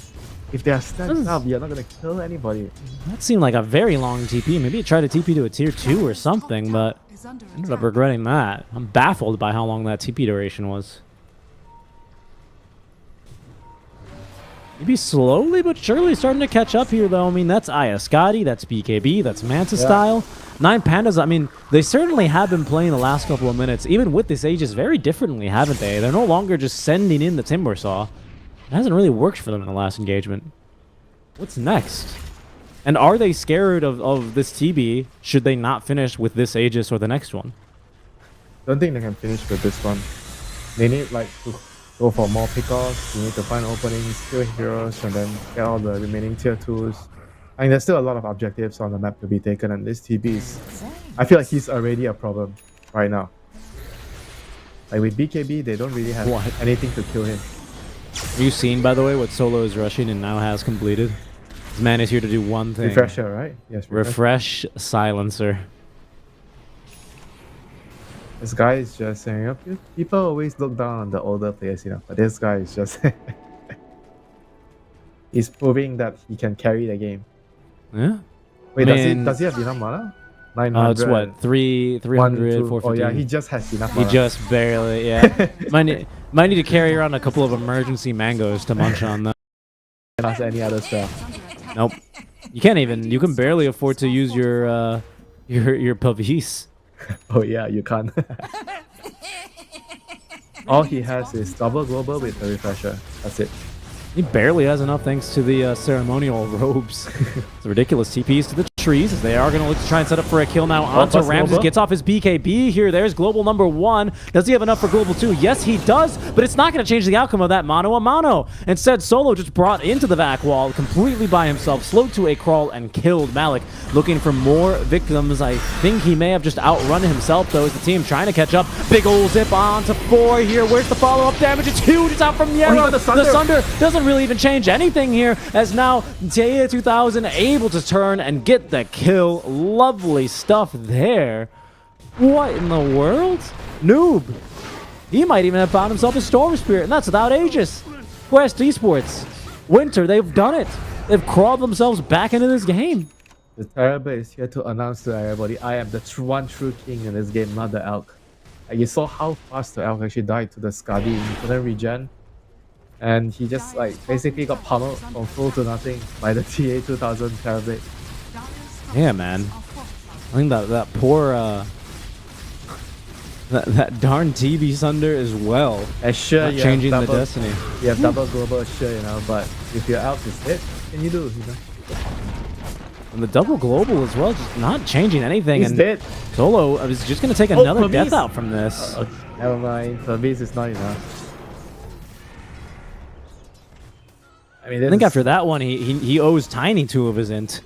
If they are stacked up, you're not gonna kill anybody. That seemed like a very long TP. Maybe he tried to TP to a tier 2 or something, but Is under ended up attack. regretting that. I'm baffled by how long that TP duration was. Maybe slowly but surely starting to catch up here, though. I mean, that's Ayaskati, that's BKB, that's Manta style. 9 Pandas, I mean, they certainly have been playing the last couple of minutes, even with this Aegis, very differently, haven't they? They're no longer just sending in the Timber Saw. It hasn't really worked for them in the last engagement. What's next? And are they scared of this TB should they not finish with this Aegis or the next one? Don't think they can finish with this one. They need like to go for more pickoffs. You need to find openings, kill heroes, and then get all the remaining tier 2s. I mean, there's still a lot of objectives on the map to be taken, and this TB is... I feel like he's already a problem right now. Like with BKB, they don't really have What? anything to kill him. Have you seen, by the way, what Solo is rushing and now has completed? This man is here to do one thing. Refresher, right? Yes, Refresh Silencer. This guy is just saying, okay, people always look down on the older players, you know, but this guy is just... he's proving that he can carry the game. Yeah. Wait, I mean- does he have enough mana? 900. It's what, 300, 450? Oh yeah, he just has enough He mana. just barely, yeah. might need to carry around a couple of emergency mangoes to munch on them. Plus any other spell. Nope. You can't even, you can barely afford to use your Pavis. Oh yeah, you can't. All he has is double global with the refresher. That's it. He barely has enough thanks to the ceremonial robes. It's ridiculous. TPs to the trees as they are going to look to try and set up for a kill now onto plus Ramses. global. Gets off his BKB here. There's global number 1. Does he have enough for global 2? Yes, he does, but it's not going to change the outcome of that mano a mano. Instead, Solo just brought into the vac wall completely by himself, slowed to a crawl and killed Malik. Looking for more victims. I think he may have just outrun himself, though, as the team trying to catch up. Big ol' zip on to 4 here. Where's the follow-up damage? It's huge. It's out from the arrow. got the Sunder. Doesn't really even change anything here, as now Taya 2000 able to turn and get the kill. Lovely stuff there. What in the world? Noob. He might even have found himself a Storm Spirit, and that's without Aegis. Quest Esports. Winter, they've done it. They've crawled themselves back into this game. The Terrible is here to announce to everybody, I am the one true king in this game, not the Elk. And you saw how fast the Elk actually died to the Skadi. He couldn't regen. And he just like basically got pummeled from full to nothing by the TA 2000 Terrible. Yeah, man. I think that poor that darn TV Sunder as well. And sure, Not you changing have the double, destiny. You have double global, sure, you know, but if your Elk is hit, what can you do? You know? And the double global as well, just not changing anything. He's and dead. Solo is just going to take another Pavis. death out from this. Never mind, for this is not enough. I mean, I think after that one, he owes Tiny 2 of his int.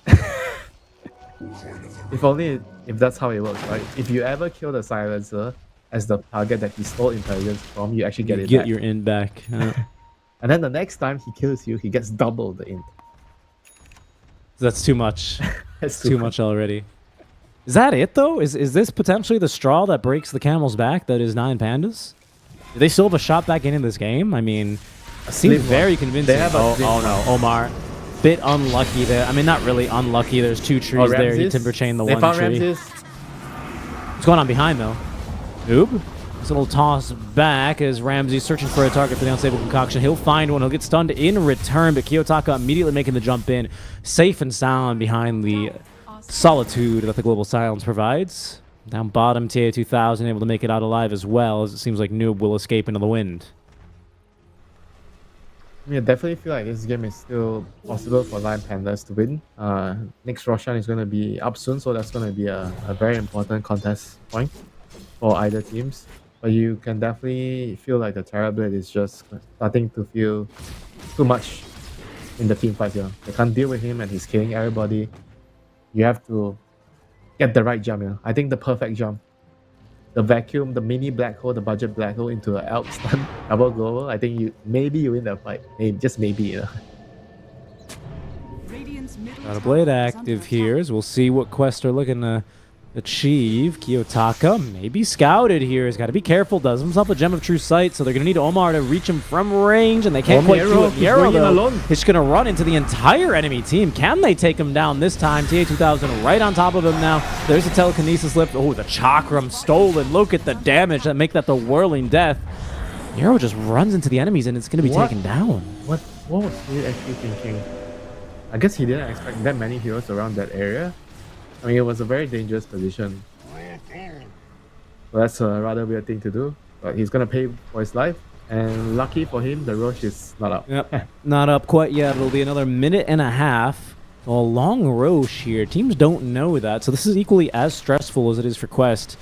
if only if that's how it works, right? If you ever kill the silencer as the target that he stole intelligence from, you actually get it Get back. your int back. And then the next time he kills you, he gets double the int. That's too much. That's Too much already. Is that it, though? Is this potentially the straw that breaks the camel's back that is 9 Pandas? Do they still have a shot back into this game? I mean, it seems slim very one. convincing. They have a Oh slim no, Omar. Bit unlucky there. I mean, not really unlucky. There's 2 trees there. He Ramses? timber chained the They one found tree. Ramses. What's going on behind, though? Noob. This little toss back as Ramsey's searching for a target for the unstable concoction. He'll find one. He'll get stunned in return, but Kiyotaka immediately making the jump in. Safe and sound behind the solitude that the global silence provides. Down bottom, TA 2000 able to make it out alive as well, as it seems like Noob will escape into the wind. I mean, I definitely feel like this game is still possible for 9 Pandas to win. Next Roshan is going to be up soon, so that's going to be a very important contest point for either teams. But you can definitely feel like the Terror Blade is just starting to feel too much in the team fight here. They can't deal with him and he's killing everybody. You have to get the right jump, I think the perfect jump. The vacuum, the mini black hole, the budget black hole into an Alp stun double global. I think you win the fight. Maybe, just maybe, Radiant's middle Got a tower blade is under active attack. here, as we'll see what Quest are looking to achieve. Kiyotaka maybe scouted here. He's got to be careful. Does himself a Gem of True Sight, so they're going to need Omar to reach him from range, and they can't quite do it. He's going in though, alone. is going to run into the entire enemy team. Can they take him down this time? TA2000 right on top of him now. There's a telekinesis lift. Oh, the chakram stolen. Look at the damage that make that the whirling death. Yarrow just runs into the enemies, and it's going to be What? taken down. What was he actually thinking? I guess he didn't expect that many heroes around that area. I mean, it was a very dangerous position. So that's a rather weird thing to do. But he's gonna pay for his life. And lucky for him, the Roche is not up. Yep, not up quite yet. It'll be another minute and a half. A long Roche here. Teams don't know that, so this is equally as stressful as it is for Quest.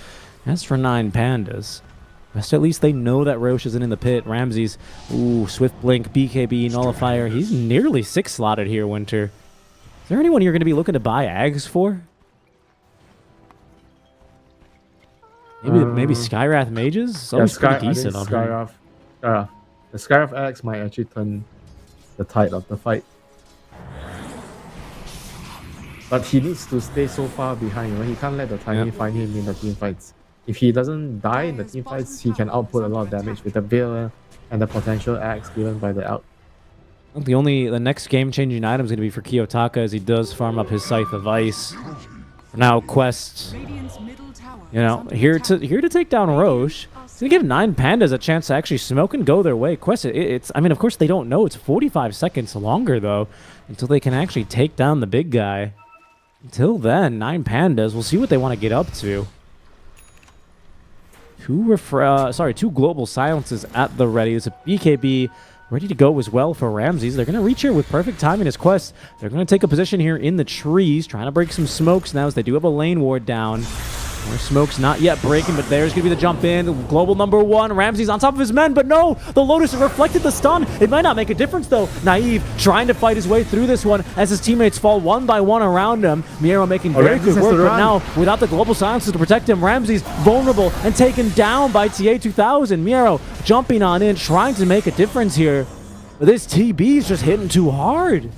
As for 9 Pandas, Quest, at least they know that Roche isn't in the pit. Ramses, ooh, Swift Blink, BKB, Nullifier. He's nearly 6 slotted here, Winter. Is there anyone you're going to be looking to buy Ags for? Maybe Skywrath Mages? It's always pretty decent on her. The Skyrath Alex might actually turn the tide of the fight. But he needs to stay so far behind, He can't let the timing find him in the team fights. If he doesn't die in the team fights, he can output a lot of damage with the Veil and the potential axe given by the out. The next game-changing item is going to be for Kiyotaka as he does farm up his Scythe of Ice. For now, Quest, Radiant's middle tower here to take down Roche. It's going to give 9 Pandas a chance to actually smoke and go their way. Quest, I mean, of course they don't know. It's 45 seconds longer, though, until they can actually take down the big guy. Until then, 9 Pandas, we'll see what they want to get up to. 2 global silences at the ready. There's a BKB ready to go as well for Ramses. They're going to reach here with perfect timing as Quest. They're going to take a position here in the trees, trying to break some smokes now as they do have a lane ward down. More smokes not yet breaking, but there's going to be the jump in. Global #1. Ramses on top of his men, but no! The Lotus reflected the stun. It might not make a difference, though. Naive trying to fight his way through this one as his teammates fall one by one around him. Miero making very Ramses good has work, to but run. now without the global silences to protect him, Ramses vulnerable and taken down by TA2000. Miero jumping on in, trying to make a difference here. But this TB is just hitting too hard.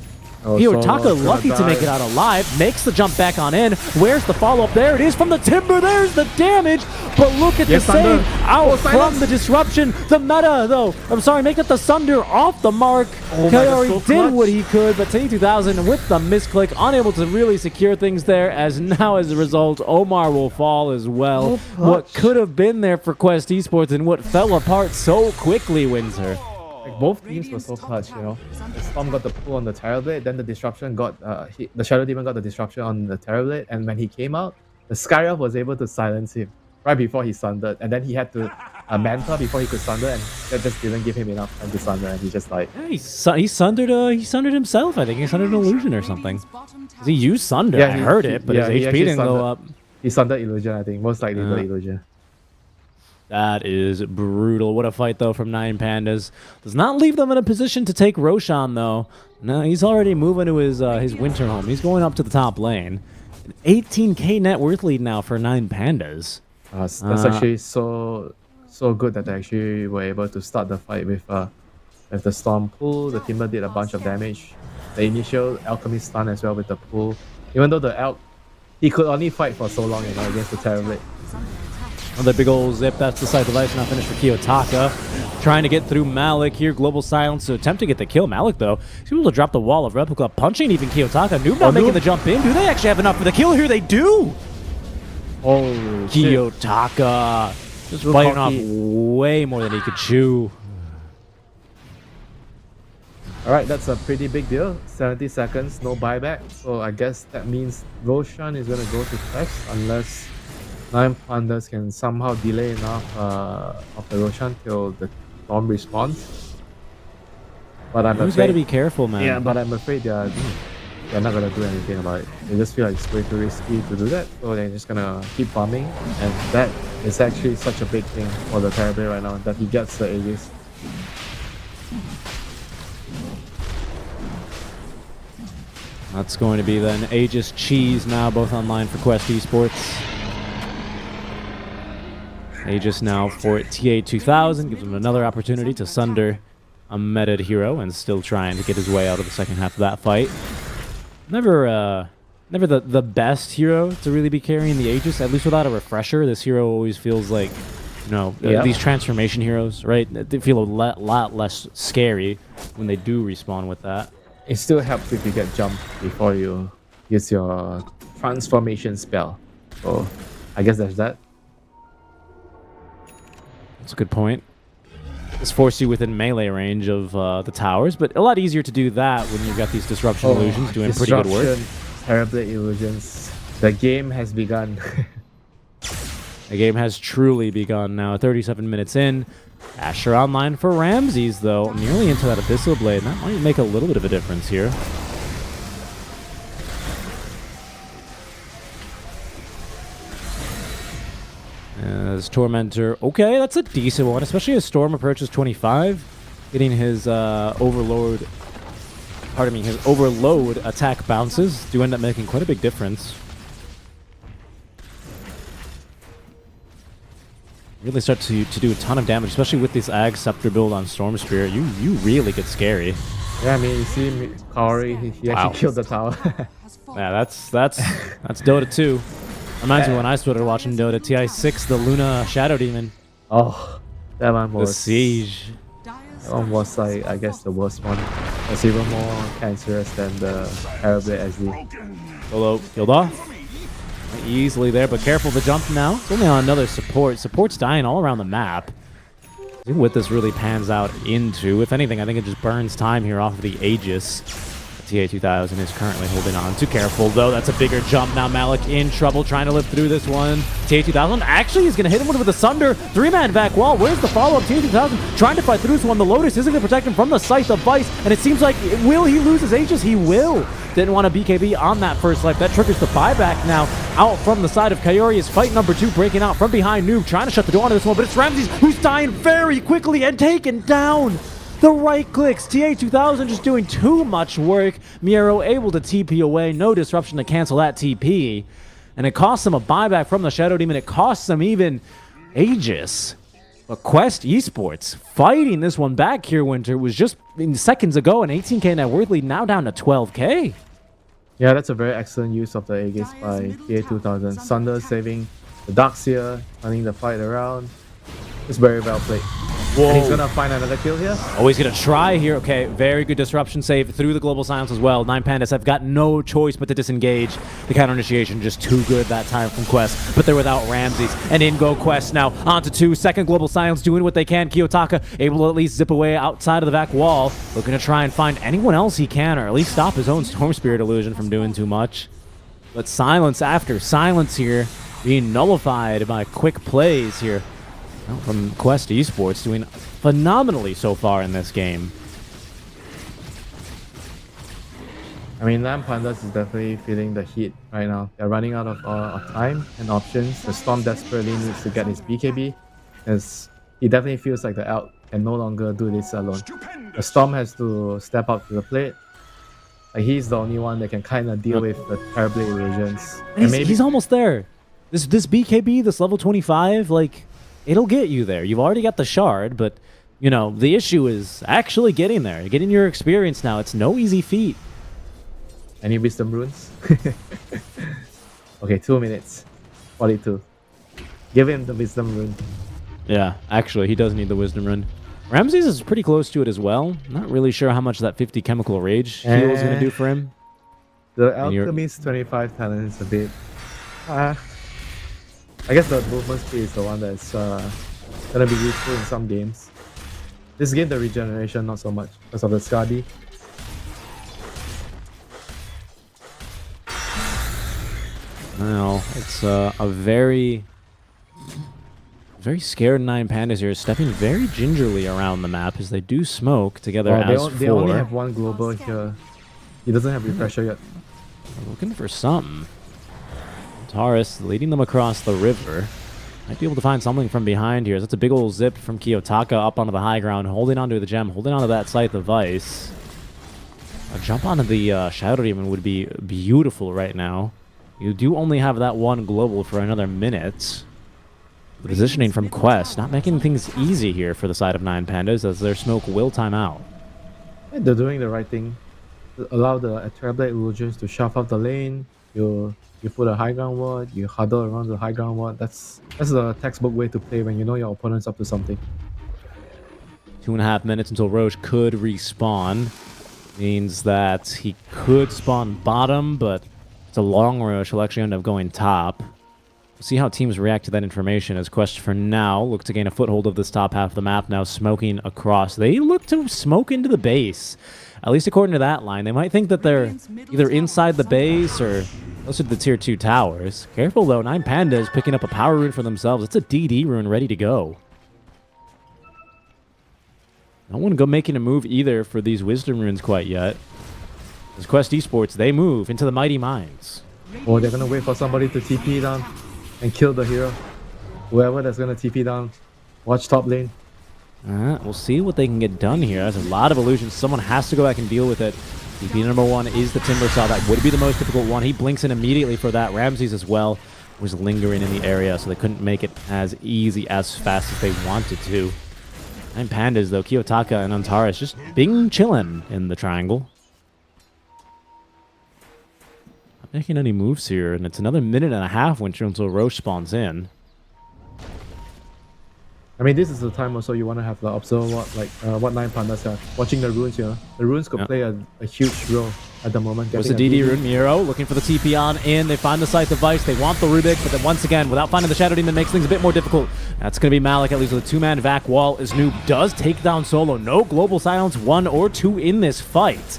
Kiyotaka lucky to make it out alive, makes the jump back on in. Where's the follow-up? There it is from the Timber. There's the damage, but look at the Thunder. save out from the disruption. The meta, though, I'm sorry, make it the Sunder off the mark. Oh my God, Kayori so did clutch. what he could, but TA2000 with the misclick, unable to really secure things there, as now as a result, Omar will fall as well. What could have been there for Quest Esports and what fell apart so quickly, Windsor. Like both teams were so clutch, The Storm got the pull on the Terror Blade, then the disruption got the Shadow Demon got the disruption on the Terror Blade, and when he came out, the Skyrath was able to silence him right before he sundered, and then he had to Manta before he could sunder, and that just didn't give him enough time to sunder, and he just like Yeah, he sundered himself. I think he sundered an illusion or something. He used Sunder. Yeah, I he- heard he- it, but yeah, he his HP actually didn't go sundered. up. he sundered illusion, I think, most likely the illusion. That is brutal. What a fight, though, from 9 Pandas. Does not leave them in a position to take Roshan, though. No, he's already moving to his winter home. He's going up to the top lane. An 18k net worth lead now for 9 Pandas. That's actually so good that they actually were able to start the fight with the Storm pull. The Timber did a bunch of damage. The initial Alchemy stun as well with the pull. Even though the Elk, he could only fight for so long, against the Terror Blade. Another big old zip. That's the Scythe of Ice now finished for Kiyotaka. Trying to get through Malik here. Global silence to attempt to get the kill. Malik, though, he's able to drop the wall of replica, punching even Kiyotaka. Noob not making the jump in. Do they actually have enough for the kill here? They do! Oh, shit. Kiyotaka just Too biting cocky. off way more than he could chew. Alright, that's a pretty big deal. 70 seconds, no buyback. So I guess that means Roshan is going to go to Quest unless 9 Pandas can somehow delay enough of the Roshan till the Storm respawns. But I'm He's got to afraid, be careful, man. yeah, but I'm afraid they're not going to do anything about it. They just feel like it's way too risky to do that. So they're just going to keep farming. And that It's actually such a big thing for the Terrorblade right now that he gets the Aegis. That's going to be then Aegis Cheese now, both online for Quest Esports. Aegis now for TA2000, gives him another opportunity to sunder a meta hero and still trying to get his way out of the second half of that fight. Never the best hero to really be carrying the Aegis, at least without a refresher. This hero always feels like, you know, these transformation heroes, right? They feel a lot less scary when they do respawn with that. It still helps if you get jumped before you use your transformation spell. So I guess there's that. That's a good point. This forces you within melee range of the towers, but a lot easier to do that when you've got these disruption illusions doing pretty good work. Terrorblade illusions. The game has begun. The game has truly begun now. 37 minutes in. Asher online for Ramses, though. Nearly into that Abyssal Blade. That might make a little bit of a difference here. As Tormentor. Okay, that's a decent one, especially as Storm approaches 25. Getting his overload attack bounces do end up making quite a big difference. Really start to do a ton of damage, especially with this Ag Scepter build on Storm Spirit. You really get scary. Yeah, I mean, you see Kaori, he actually killed the tower. Yeah, that's Dota 2. Reminds me when I started watching Dota. TI6, the Luna Shadow Demon. Oh, that one The was... Siege. That one was, like, I guess, the worst one. It's even more cancerous than the Terrorblade SD. Solo killed off. Easily there, but careful the jump now. It's only on another support. Support's dying all around the map. See what this really pans out into. If anything, I think it just burns time here off of the Aegis. TA2000 is currently holding on. Too careful, though. That's a bigger jump now. Malik in trouble trying to live through this one. TA2000 actually is going to hit him with a Sunder. 3-man back wall. Where's the follow-up? TA2000 trying to fight through this one. The Lotus isn't going to protect him from the Scythe of Vice, and it seems like, will he lose his Aegis? He will. Didn't want a BKB on that first life. That triggers the buyback now. Out from the side of Coyote is fight number 2, breaking out from behind Noob, trying to shut the door on this one, but it's Ramses who's dying very quickly and taken down. The right clicks. TA2000 just doing too much work. Miero able to TP away. No disruption to cancel that TP. And it costs him a buyback from the Shadow Demon. It costs him even Aegis. But Quest Esports fighting this one back here, Winter, was just in seconds ago an 18k net worth lead, now down to 12k. Yeah, that's a very excellent use of the Aegis by TA2000. Sunder saving the Darkseer, turning the fight around. It's very well played. Whoa. And he's gonna find another kill here. Oh, he's gonna try here. Okay, very good disruption save through the global silence as well. 9 Pandas have got no choice but to disengage. The counter initiation just too good that time from Quest, but they're without Ramses. And in go Quest now onto 2. Second global silence doing what they can. Kiyotaka able to at least zip away outside of the back wall, looking to try and find anyone else he can, or at least stop his own Storm Spirit illusion from doing too much. But silence after silence here, being nullified by quick plays here. Well, from Quest Esports, doing phenomenally so far in this game. I mean, Lamb Pandas is definitely feeling the heat right now. They're running out of time and options. The Storm desperately needs to get his BKB, as he definitely feels like the Elk can no longer do this alone. The Storm has to step up to the plate. Like, he's the only one that can kind of deal with the Terrorblade illusions. And he's almost there. This BKB, this level 25, like, it'll get you there. You've already got the shard, but, you know, the issue is actually getting there. Getting your experience now. It's no easy feat. Any wisdom runes? Okay, 2 minutes. 42. Give him the wisdom rune. Yeah, actually, he does need the wisdom rune. Ramses is pretty close to it as well. Not really sure how much that 50 chemical rage heal is going to do for him. The Alchemist 25 talent is a bit... I guess the movement speed is the one that's gonna be useful in some games. This game, the regeneration, not so much because of the Skadi. Well, it's a very scared 9 Pandas here, stepping very gingerly around the map as they do smoke together as they four. only have one global here. He doesn't have refresher yet. Looking for something. Taurus leading them across the river. Might be able to find something from behind here. That's a big old zip from Kiyotaka up onto the high ground, holding onto the gem, holding onto that Scythe of Vice. A jump onto the Shadow Demon would be beautiful right now. You do only have that one global for another minute. The positioning from Quest, not making things easy here for the side of 9 Pandas, as their smoke will time out. And they're doing the right thing. Allow the Terrorblade Illusions to shove up the lane. You put a high ground ward, you huddle around the high ground ward. That's the textbook way to play when you know your opponent's up to something. 2.5 minutes until Roche could respawn. Means that he could spawn bottom, but it's a long Roche. He'll actually end up going top. We'll see how teams react to that information, as Quest for now look to gain a foothold of this top half of the map, now smoking across. They look to smoke into the base, at least according to that line. They might think that they're either inside the base or closer to the tier 2 towers. Careful though, 9 Pandas picking up a power rune for themselves. It's a DD rune ready to go. No one go making a move either for these wisdom runes quite yet. As Quest Esports, they move into the Mighty Mines. Or they're gonna wait for somebody to TP down and kill the hero. Whoever that's gonna TP down, watch top lane. We'll see what they can get done here. There's a lot of illusions. Someone has to go back and deal with it. TP number 1 is the Timber Saw. That would be the most difficult one. He blinks in immediately for that. Ramses as well was lingering in the area, so they couldn't make it as easy, as fast as they wanted to. 9 Pandas, though, Kiyotaka and Antares just being chilling in the triangle. Not making any moves here, and it's another minute and a half until Roche spawns in. I mean, this is the time also you want to have the observer what 9 Pandas have. Watching the runes here. The runes could play a huge role at the moment. There's the DD rune. Miro looking for the TP on in. They find the Scythe of Vice. They want the Rubik, but then once again, without finding the Shadow Demon, makes things a bit more difficult. That's going to be Malik, at least with a 2-man vac wall, as Noob does take down Solo. No global silence, 1 or 2 in this fight.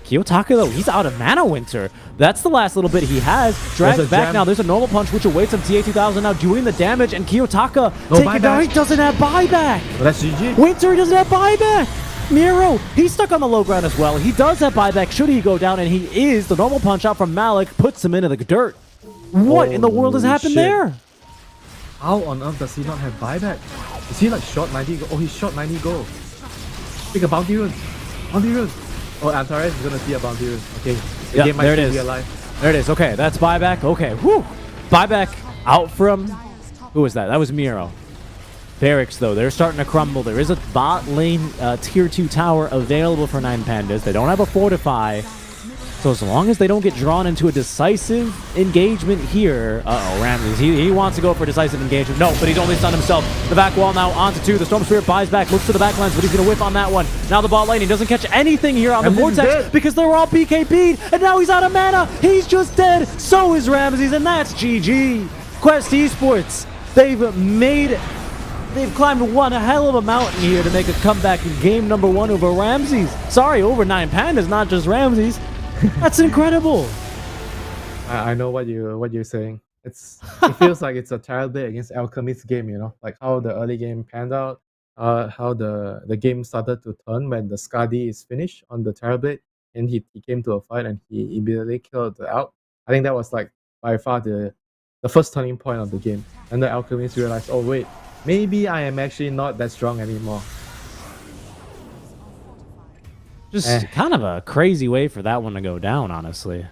Kiyotaka, though, he's out of mana, Winter. That's the last little bit he has. Drags back now. There's a normal punch, which awaits him. TA2000 now doing the damage, and Kiyotaka taking down. He doesn't have buyback. Well, that's GG. Winter, he doesn't have buyback. Miro, he's stuck on the low ground as well. He does have buyback should he go down, and he is. The normal punch out from Malik puts him into the dirt. What in the world has happened there? How on earth does he not have buyback? Is he like short 90 gold? Oh, he's short 90 gold. Pick a bounty rune. Bounty rune. Oh, Antares is gonna see a bounty rune. Okay. The game might there it still is. be alive. There it is. Okay, that's buyback. Okay, whew. Buyback out from... Who was that? That was Miro. Barracks, though, they're starting to crumble. There is a bot lane tier 2 tower available for 9 Pandas. They don't have a fortify. So as long as they don't get drawn into a decisive engagement here... Uh-oh, Ramses. He wants to go for a decisive engagement. No, but he's only stunned himself. The back wall now onto 2. The Storm Spirit buys back, looks to the back lines, but he's going to whiff on that one. Now the bot lane, he doesn't catch anything here on the Vortex because they were all BKB'd, and now he's out of mana. He's just dead. So is Ramses, and that's GG. Quest Esports, they've climbed one hell of a mountain here to make a comeback in game number 1 over Ramses. Sorry, over 9 Pandas, not just Ramses. That's incredible. I know what you're saying. It feels like it's a Terrorblade against Alchemist game, you know, like how the early game panned out, how the game started to turn when the Skadi is finished on the Terrorblade, and he came to a fight and he immediately killed the Alch. I think that was like by far the first turning point of the game. And the Alchemist realized, oh wait, maybe I am actually not that strong anymore. Just kind of a crazy way for that one to go down, honestly.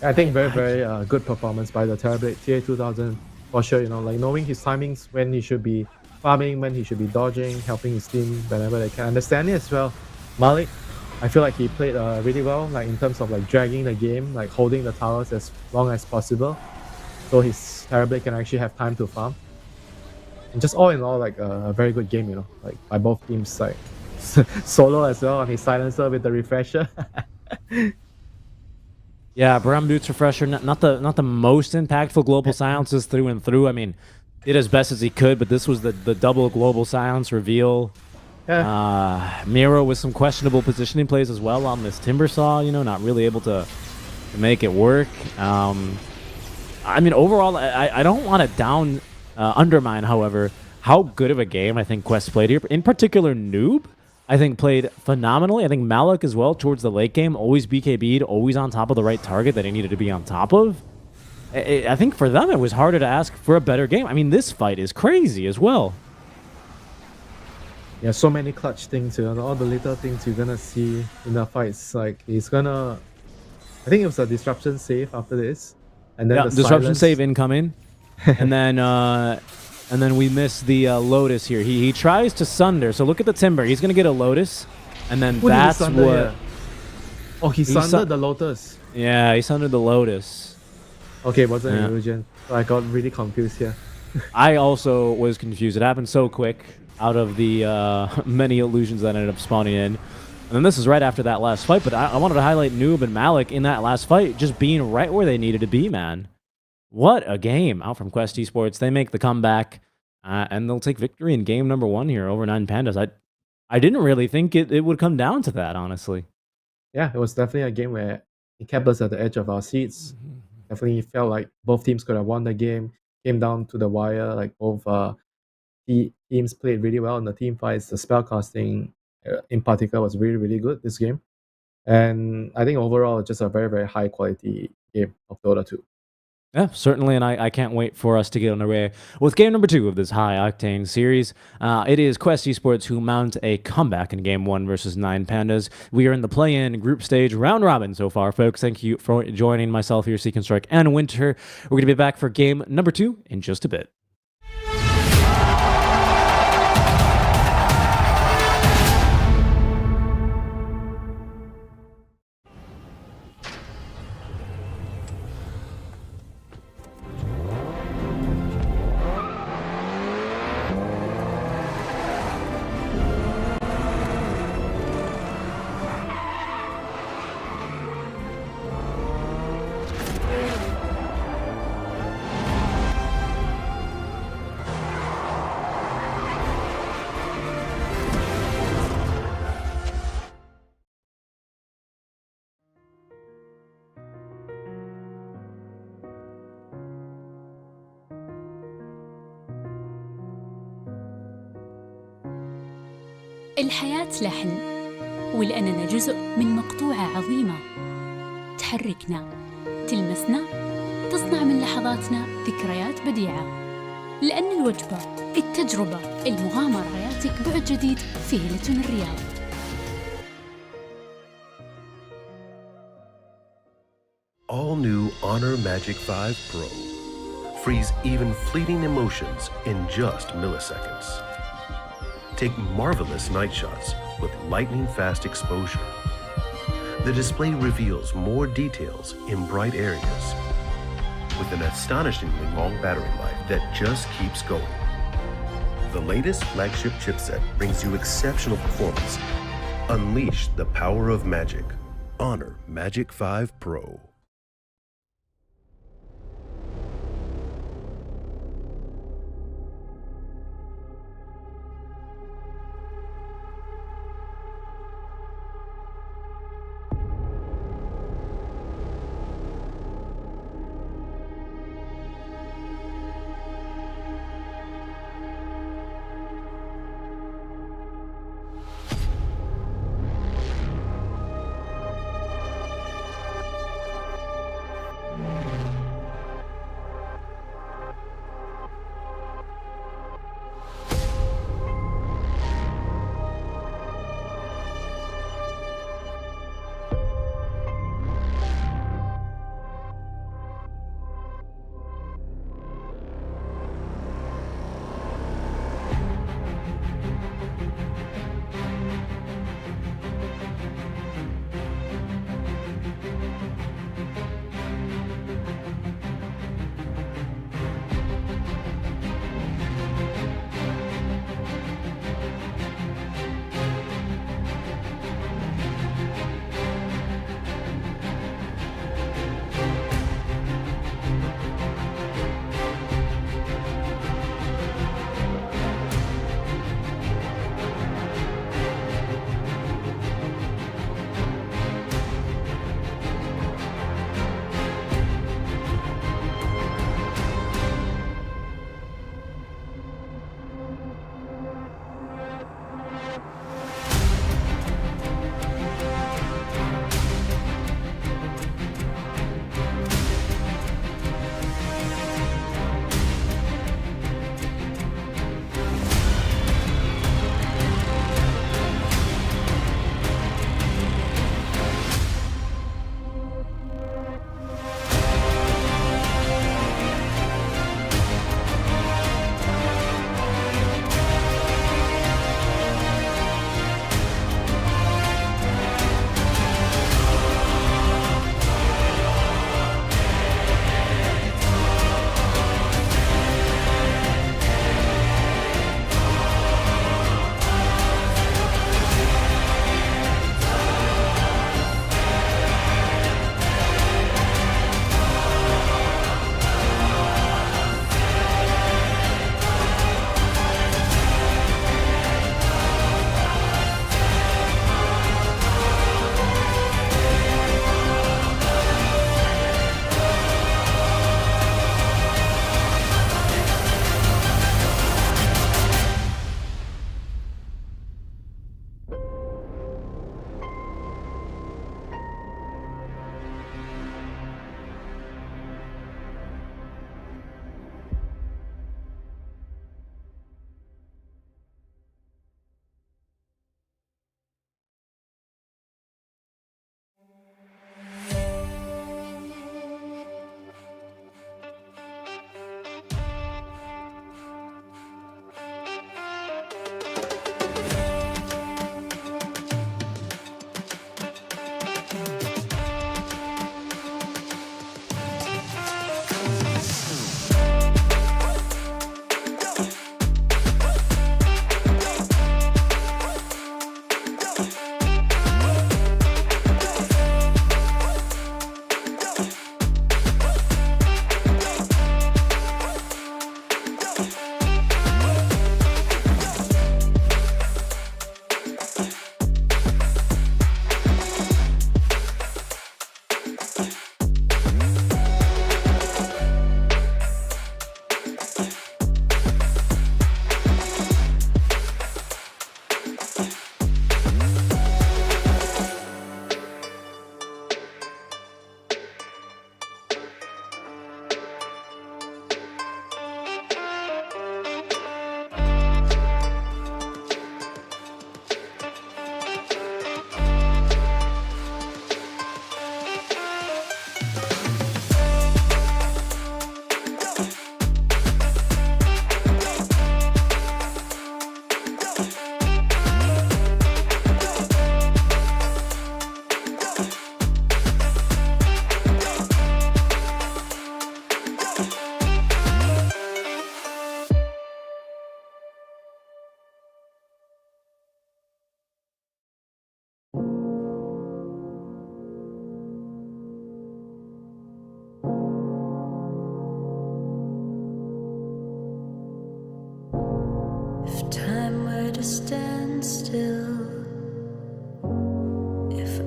I think very good performance by the Terrorblade TA2000 for sure. You know, like knowing his timings, when he should be farming, when he should be dodging, helping his team whenever they can. Understanding as well, Malik, I feel like he played really well, like in terms of like dragging the game, like holding the towers as long as possible, so his Terrorblade can actually have time to farm. And just all in all, like a very good game, you know, like by both teams, like Solo as well on his silencer with the refresher. Yeah, Bram Boots refresher, not the most impactful global silences through and through. I mean, did as best as he could, but this was the double global silence reveal. Yeah. Miro with some questionable positioning plays as well on this Timber Saw, you know, not really able to make it work. I mean, overall, I don't want to undermine, however, how good of a game I think Quest played here. In particular, Noob, I think, played phenomenally. I think Malik as well towards the late game, always BKB'd, always on top of the right target that he needed to be on top of. I think for them it was harder to ask for a better game. I mean, this fight is crazy as well. Yeah, so many clutch things, all the little things you're gonna see in the fights. Like he's gonna, I think it was a disruption save after this, and then Yeah, the disruption silence. save incoming, and then we miss the Lotus here. He tries to sunder. So look at the Timber. He's gonna get a Lotus, and then What did he that's sunder what. here? Oh, he sun- sundered the Lotus. Yeah, he sundered the Lotus. Okay, it wasn't Yeah. illusion. So I got really confused here. I also was confused. It happened so quick out of the many illusions that ended up spawning in. And then this is right after that last fight, but I wanted to highlight Noob and Malik in that last fight, just being right where they needed to be, man. What a game out from Quest Esports. They make the comeback, and they'll take victory in game number 1 here over 9 Pandas. I didn't really think it would come down to that, honestly. Yeah, it was definitely a game where it kept us at the edge of our seats. Definitely felt like both teams could have won the game. Came down to the wire. Like both teams played really well in the team fights. The spellcasting, in particular, was really, really good this game. And I think overall, just a very, very high quality game of Dota 2. Yeah, certainly, and I can't wait for us to get underway with game number 2 of this high-octane series. It is Quest Esports who mount a comeback in game 1 versus 9 Pandas. We are in the play-in group stage round robin so far, folks. Thank you for joining myself here, Seek and Strike, and Winter. We're going to be back for game number 2 in just a bit. الحياة لحن، ولأننا جزء من مقطوعة عظيمة تحركنا، تلمسنا، تصنع من لحظاتنا ذكريات بديعة. لأن الوجبة، التجربة، المغامرة يعطيك بعد جديد في هيلتون الرياض. All new Honor Magic 5 Pro. Freeze even fleeting emotions in just milliseconds. Take marvelous night shots with lightning fast exposure. The display reveals more details in bright areas with an astonishingly long battery life that just keeps going. The latest flagship chipset brings you exceptional performance. Unleash the power of magic. Honor Magic 5 Pro.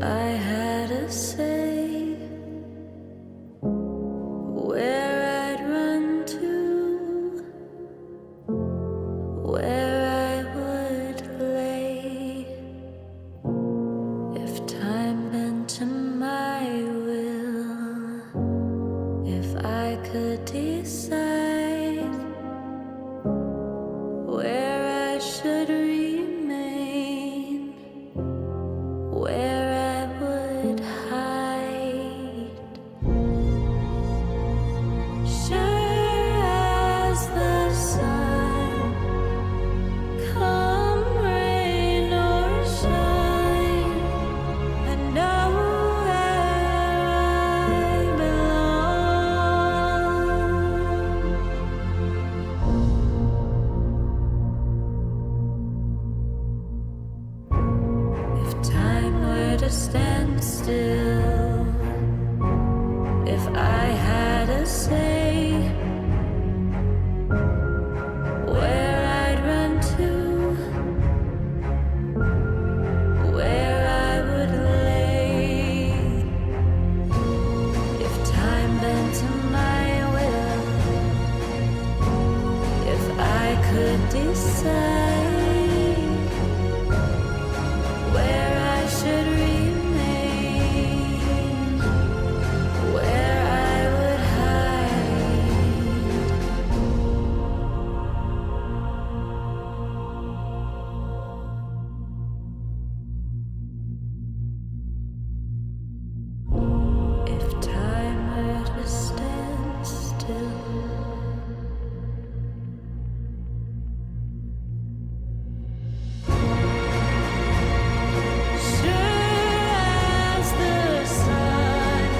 I had a say where I'd run to, where I would lay, if time bent to my will, if I could decide where I should remain, where I would hide. Sure as the sun, come rain or shine, I know where I belong. If time were to stand still, if I had a say where I'd run to, where I would lay, if time bent to my will, if I could decide where I should remain, where I would hide. If time were to stand still, sure as the sun,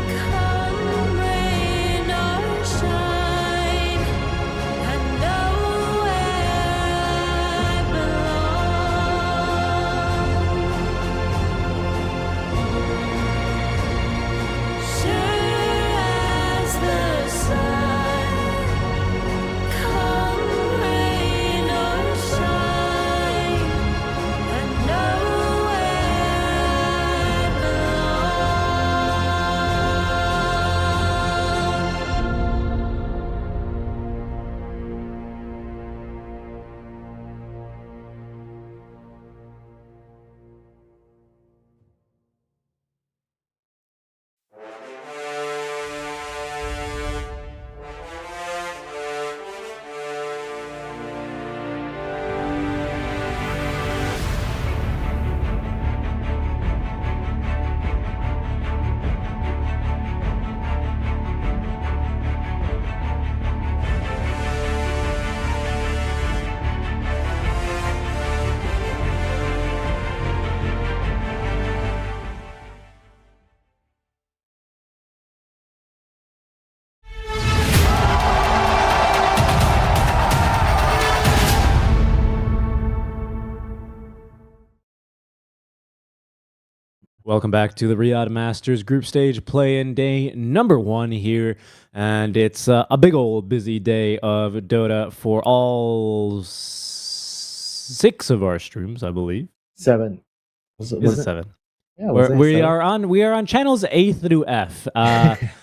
come rain or shine, I know where I belong. Sure as the sun, come rain or shine, I know where I Welcome back to the Riyadh Masters group stage play-in day number 1 here, and it's a big old busy day of Dota for all 6 of our streams, I believe. 7. Is it 7? Yeah, was it We 7? are on channels A through F.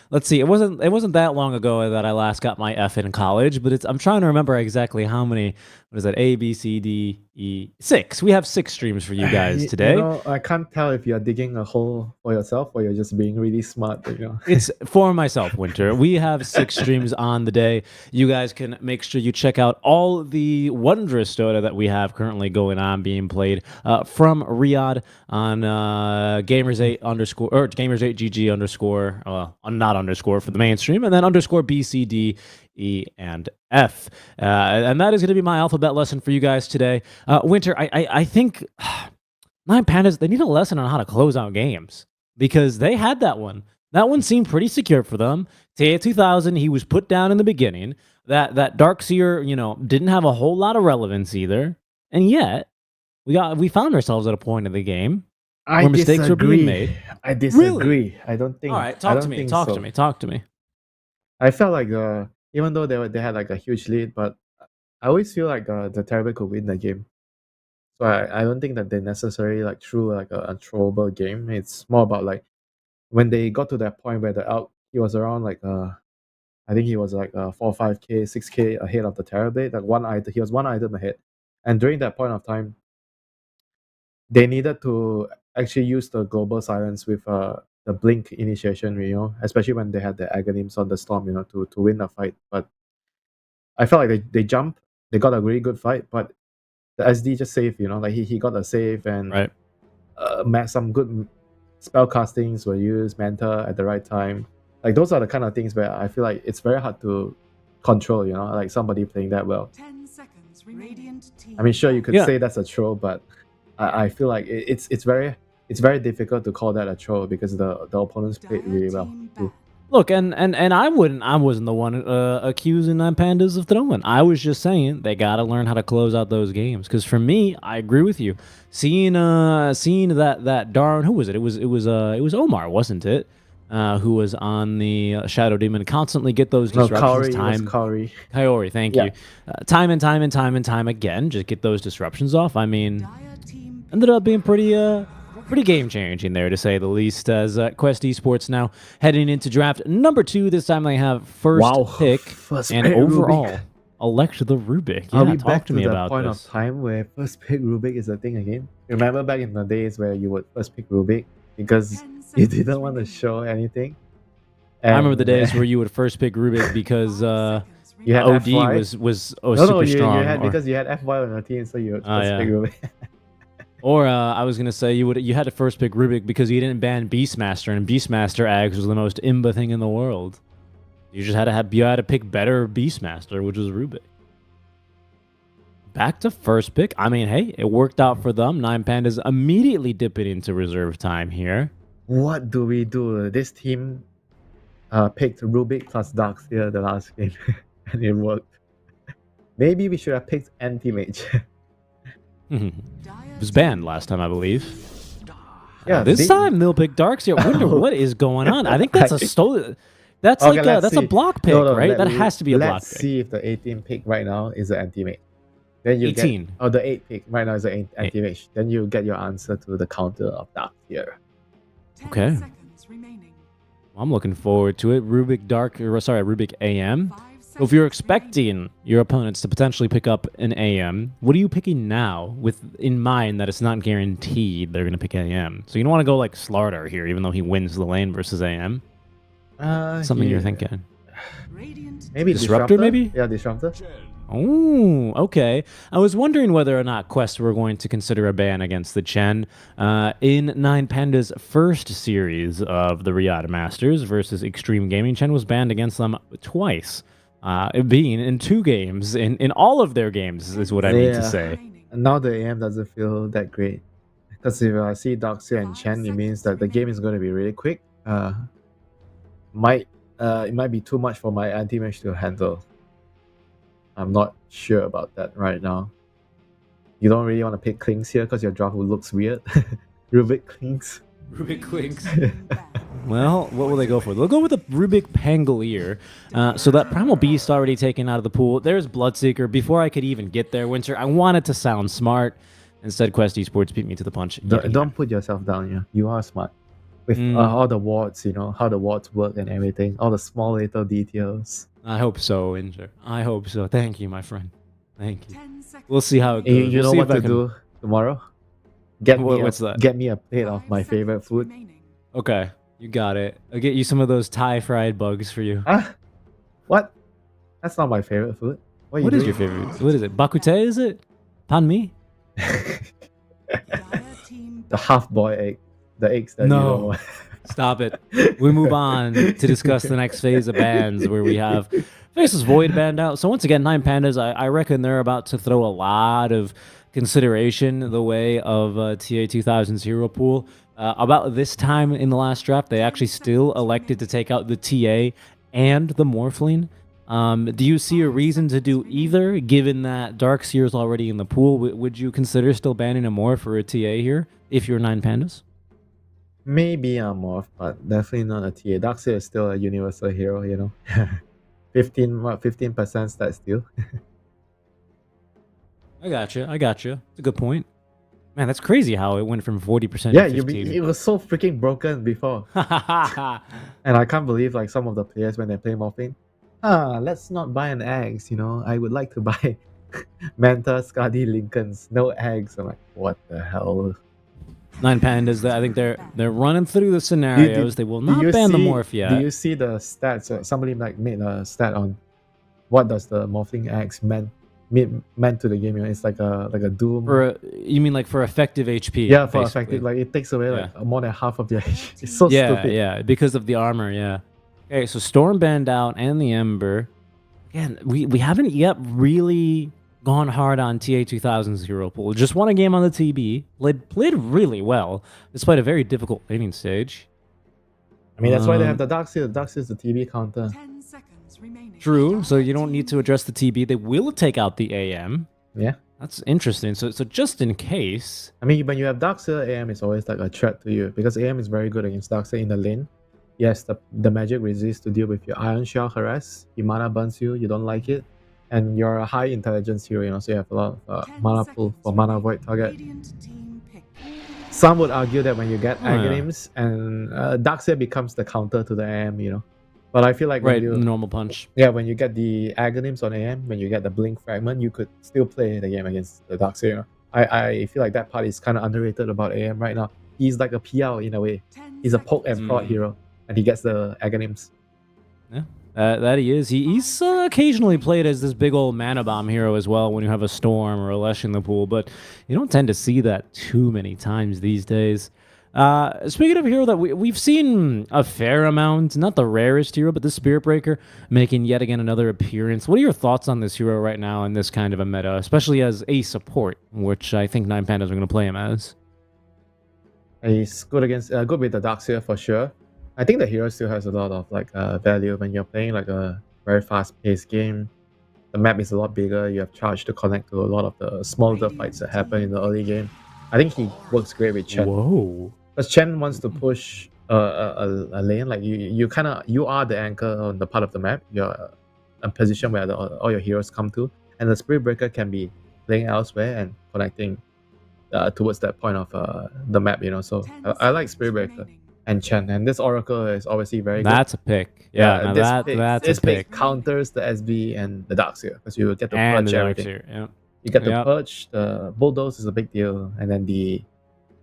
Let's see. It wasn't that long ago that I last got my F in college, but I'm trying to remember exactly how many. What is that? A, B, C, D, E. 6. We have 6 streams for you guys today. You know, I can't tell if you're digging a hole for yourself or you're just being really smart. You know? It's for myself, Winter. We have 6 streams on the day. You guys can make sure you check out all the wondrous Dota that we have currently going on, being played from Riyadh on Gamers8 underscore or Gamers8 GG underscore, not underscore for the mainstream, and then underscore BCD E and F. And that is going to be my alphabet lesson for you guys today. Winter, I think Nine Pandas, they need a lesson on how to close out games because they had that one. That one seemed pretty secure for them. Taya 2000, he was put down in the beginning. That Darkseer, didn't have a whole lot of relevance either. And yet, we found ourselves at a point in the game where mistakes were being made. I disagree. Really? I don't think. All right, talk to me. Talk to me. I felt like even though they had like a huge lead, but I always feel like the Terrible could win the game. So I don't think that they necessarily like threw like a unthrowable game. It's more about like when they got to that point where the elk he was around like I think he was like 4 5k 6k ahead of the Terrorblade, like one item he was one item ahead, and during that point of time they needed to actually use the global silence with the blink initiation, especially when they had the agonyms on the storm, to win the fight. But I felt like they jumped, they got a really good fight, but the SD just saved, like he got a save and Right. some good spell castings were used, Manta at the right time. Like those are the kind of things where I feel like it's very hard to control, like somebody playing that well. 10 seconds. Radiant team. I mean, sure, you could Yeah. say that's a troll, but I feel like it's very difficult to call that a troll because the opponents played really well too. Look, and I wasn't the one accusing Nine Pandas of throwing. I was just saying they got to learn how to close out those games. Because for me, I agree with you. Seeing that darn, who was it? It was Omar, wasn't it? Who was on the Shadow Demon, constantly get those disruptions. Kaori, thank you. Time and time again, just get those disruptions off. I mean, ended up being pretty game changing there, to say the least. As Quest Esports now heading into draft number 2. This time they have first pick and overall Rubik. elect the Rubik. Are we Talk back to me the about point this. of time where first pick Rubik is a thing again? Remember back in the days where you would first pick Rubik because you didn't want to show anything? I remember the days where you would first pick Rubik because you had OD FY? was super you strong. had, or, because you had FY on your team, so you would first pick Rubik. or I was gonna say you had to first pick Rubik because you didn't ban Beastmaster, and Beastmaster Ags was the most imba thing in the world. You just had to pick better Beastmaster, which was Rubik. Back to first pick. I mean, hey, it worked out for them. Nine Pandas immediately dipping into reserve time here. What do we do? This team picked Rubik plus Darkseer the last game, and it worked. Maybe we should have picked Anti-Mage. It was banned last time, I believe. Yeah, This time they'll pick Darkseer. I wonder what is going on. I think that's a stolen. That's Okay, like let's that's see. a block pick, right? That has to be a block Let's pick. see if the 18 pick right now is the Anti-Mage. Then you 18. get the 8 pick right now is the Anti-Mage. Then you get your answer to the counter of Darkseer. Okay. Seconds remaining. I'm looking forward to it. Rubik AM. 5 So if you're seconds expecting your opponents to potentially pick up an AM, what are you picking now with in mind that it's not guaranteed they're going to pick AM? So you don't want to go like Slardar here, even though he wins the lane versus AM. Something you're thinking. Radiant Maybe Disruptor, maybe? Yeah, Disruptor. Oh, okay. I was wondering whether or not Quest were going to consider a ban against the Chen in Nine Panda's first series of the Riyadh Masters versus Extreme Gaming. Chen was banned against them twice, being in 2 games, in all of their games, is what I need to say. remaining. And now the AM doesn't feel that great. Because if I see Darkseer and Chen, it means that the game is going to be really quick. It might be too much for my Anti-Mage to handle. I'm not sure about that right now. You don't really want to pick Clinks here because your draft looks weird. Rubik Clinks. Rubik Clinks. Well, what will they go for? They'll go with a Rubik Pangolier. So that Primal Beast already taken out of the pool. There's Bloodseeker. Before I could even get there, Winter, I wanted to sound smart. Instead, Quest Esports beat me to the punch. Don't put yourself down here. You are smart. With all the wards, how the wards work and everything. All the small little details. I hope so, Winter. I hope so. Thank you, my friend. Thank you. 10 seconds. We'll see how it goes. You We'll know see what if I to can- do tomorrow? Get What's that? Get me a plate of 5 my favorite seconds food. remaining. Okay, you got it. I'll get you some of those Thai fried bugs for you. Ah, what? That's not my favorite food. What is your favorite? What is it? Bakute, is it? Pan mi? Dire team The half-boiled egg. The eggs that No. you don't want. Stop it. We move on to discuss the next phase of bans where we have Faceless Void banned out. So once again, Nine Pandas, I reckon they're about to throw a lot of consideration the way of TA 2000's hero pool. About this time in the last draft, they actually still elected to take out the TA and the Morphling. Do you see a reason to do either, given that Darkseer is already in the pool? Would you consider still banning a Morph for a TA here if you're Nine Pandas? Maybe a morph, but definitely not a TA. Darkseer is still a universal hero, 15% stat steal. I got you. It's a good point. Man, that's crazy how it went from 40% Yeah, to 15. it was so freaking broken before. And I can't believe like some of the players when they play Morphling, let's not buy an eggs, you know. I would like to buy Manta, Skadi, Lincolns, no eggs. I'm like, what the hell? Nine Pandas, I think they're running through the scenarios. They will do not you ban the see- morph yet. Do you see the stats? Somebody like made a stat on what does the Morphling eggs meant to the game. You know, it's like a Doom. You mean like for effective HP? Yeah, for basically. effective, like it takes away like Yeah. more than half of your HP. It's so Yeah, stupid. yeah, because of the armor, yeah. Okay, so Storm banned out and the Ember. Again, we haven't yet really gone hard on TA2000's hero pool. Just won a game on the TB. Played really well, despite a very difficult laning stage. I mean, that's why they have the Darkseer. The Darkseer is the TB counter. 10 seconds remaining. True, so you don't need to address the TB. They will take out the AM. Yeah. That's interesting. So just in case. I mean, when you have Darkseer, AM is always like a threat to you because AM is very good against Darkseer in the lane. Yes, the magic resist to deal with your Iron Shell harass. Your mana burns you, you don't like it. And you're a high intelligence hero, you know, so you have a lot of 10 mana pool seconds for mana remaining. void target. Radiant team pick. Some would argue that when you get Oh, yeah. Aghanims and Darkseer becomes the counter to the AM, you know. But I feel like when Right, you normal punch. when you get the Aghanims on AM, when you get the Blink Fragment, you could still play the game against the Darkseer. You know? I feel like that part is kind of underrated about AM right now. He's like a PL in a way. 10 He's a poke and seconds prod remaining. hero, and he gets the Aghanims. That he is. He's occasionally played as this big old mana bomb hero as well when you have a Storm or a Lesh in the pool, but you don't tend to see that too many times these days. Speaking of a hero that we've seen a fair amount, not the rarest hero, but the Spirit Breaker making yet again another appearance. What are your thoughts on this hero right now in this kind of a meta, especially as a support, which I think Nine Pandas are going to play him as? He's good against good with the Darkseer for sure. I think the hero still has a lot of like value when you're playing like a very fast-paced game. The map is a lot bigger. You have charge to connect to a lot of the smaller fights that happen in the early game. I think he works great with Chen. Whoa. Because Chen wants to push a lane, like you are the anchor on the part of the map. You're a position where all your heroes come to, and the Spirit Breaker can be playing elsewhere and connecting towards that point of the map. You know, so 10 I like seconds Spirit Breaker remaining. and Chen, and this Oracle is obviously very That's a pick. Yeah, good. now that's This a pick. counters the SB and the Darkseer because you get to And purge the everything. Darkseer, yeah. You get the Yep. purge. The bulldoze is a big deal, and then the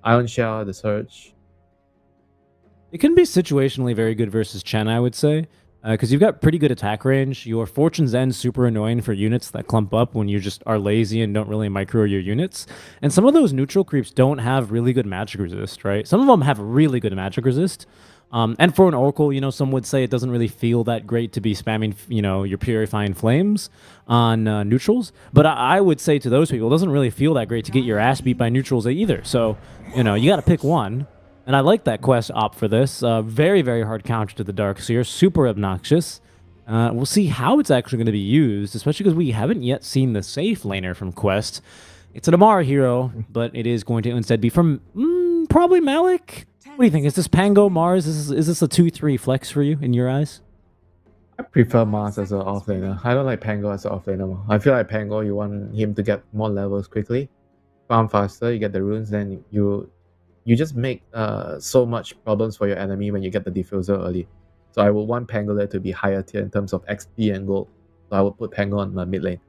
Iron Shell, the Surge. It can be situationally very good versus Chen, I would say, because you've got pretty good attack range. Your Fortune's End super annoying for units that clump up when you just are lazy and don't really micro your units. And some of those neutral creeps don't have really good magic resist, right? Some of them have really good magic resist. And for an Oracle, you know, some would say it doesn't really feel that great to be spamming, you know, your Purifying Flames on neutrals. But I would say to those people, it doesn't really feel that great to get your ass beat by neutrals either. So, you know, you got to pick one. And I like that quest op for this. Very, very hard counter to the Darkseer. Super obnoxious. We'll see how it's actually going to be used, especially because we haven't yet seen the safe laner from Quest. It's an Amara hero, but it is going to instead be from probably Malik. What do you think? Is this Pango, Mars? Is this a 2-3 flex for you in your eyes? I prefer Mars as an offlaner. I don't like Pango as an offlaner more. I feel like Pango, you want him to get more levels quickly, farm faster, you get the runes, then you just make so much problems for your enemy when you get the diffuser early. So I would want Pangolin to be higher tier in terms of XP and gold. So I would put Pango on the mid lane.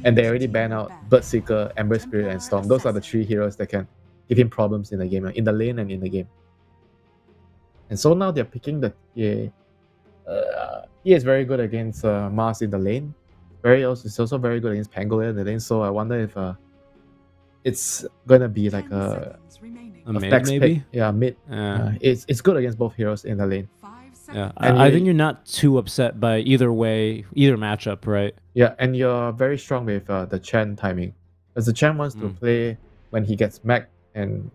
And they already banned out Birdseeker, Ember Spirit, and Storm. Those are the three heroes that can give him problems in the game, in the lane and in the game. And so now they're picking the TA. TA is very good against Mars in the lane. It's also very good against Pangolin in the lane. So I wonder if it's gonna be like a mid, flex maybe? pick. Yeah, mid. It's good against both heroes in the lane. Yeah, And I you- think you're not too upset by either way, either matchup, right? Yeah, and you're very strong with the Chen timing. Because the Chen wants to play when he gets mech and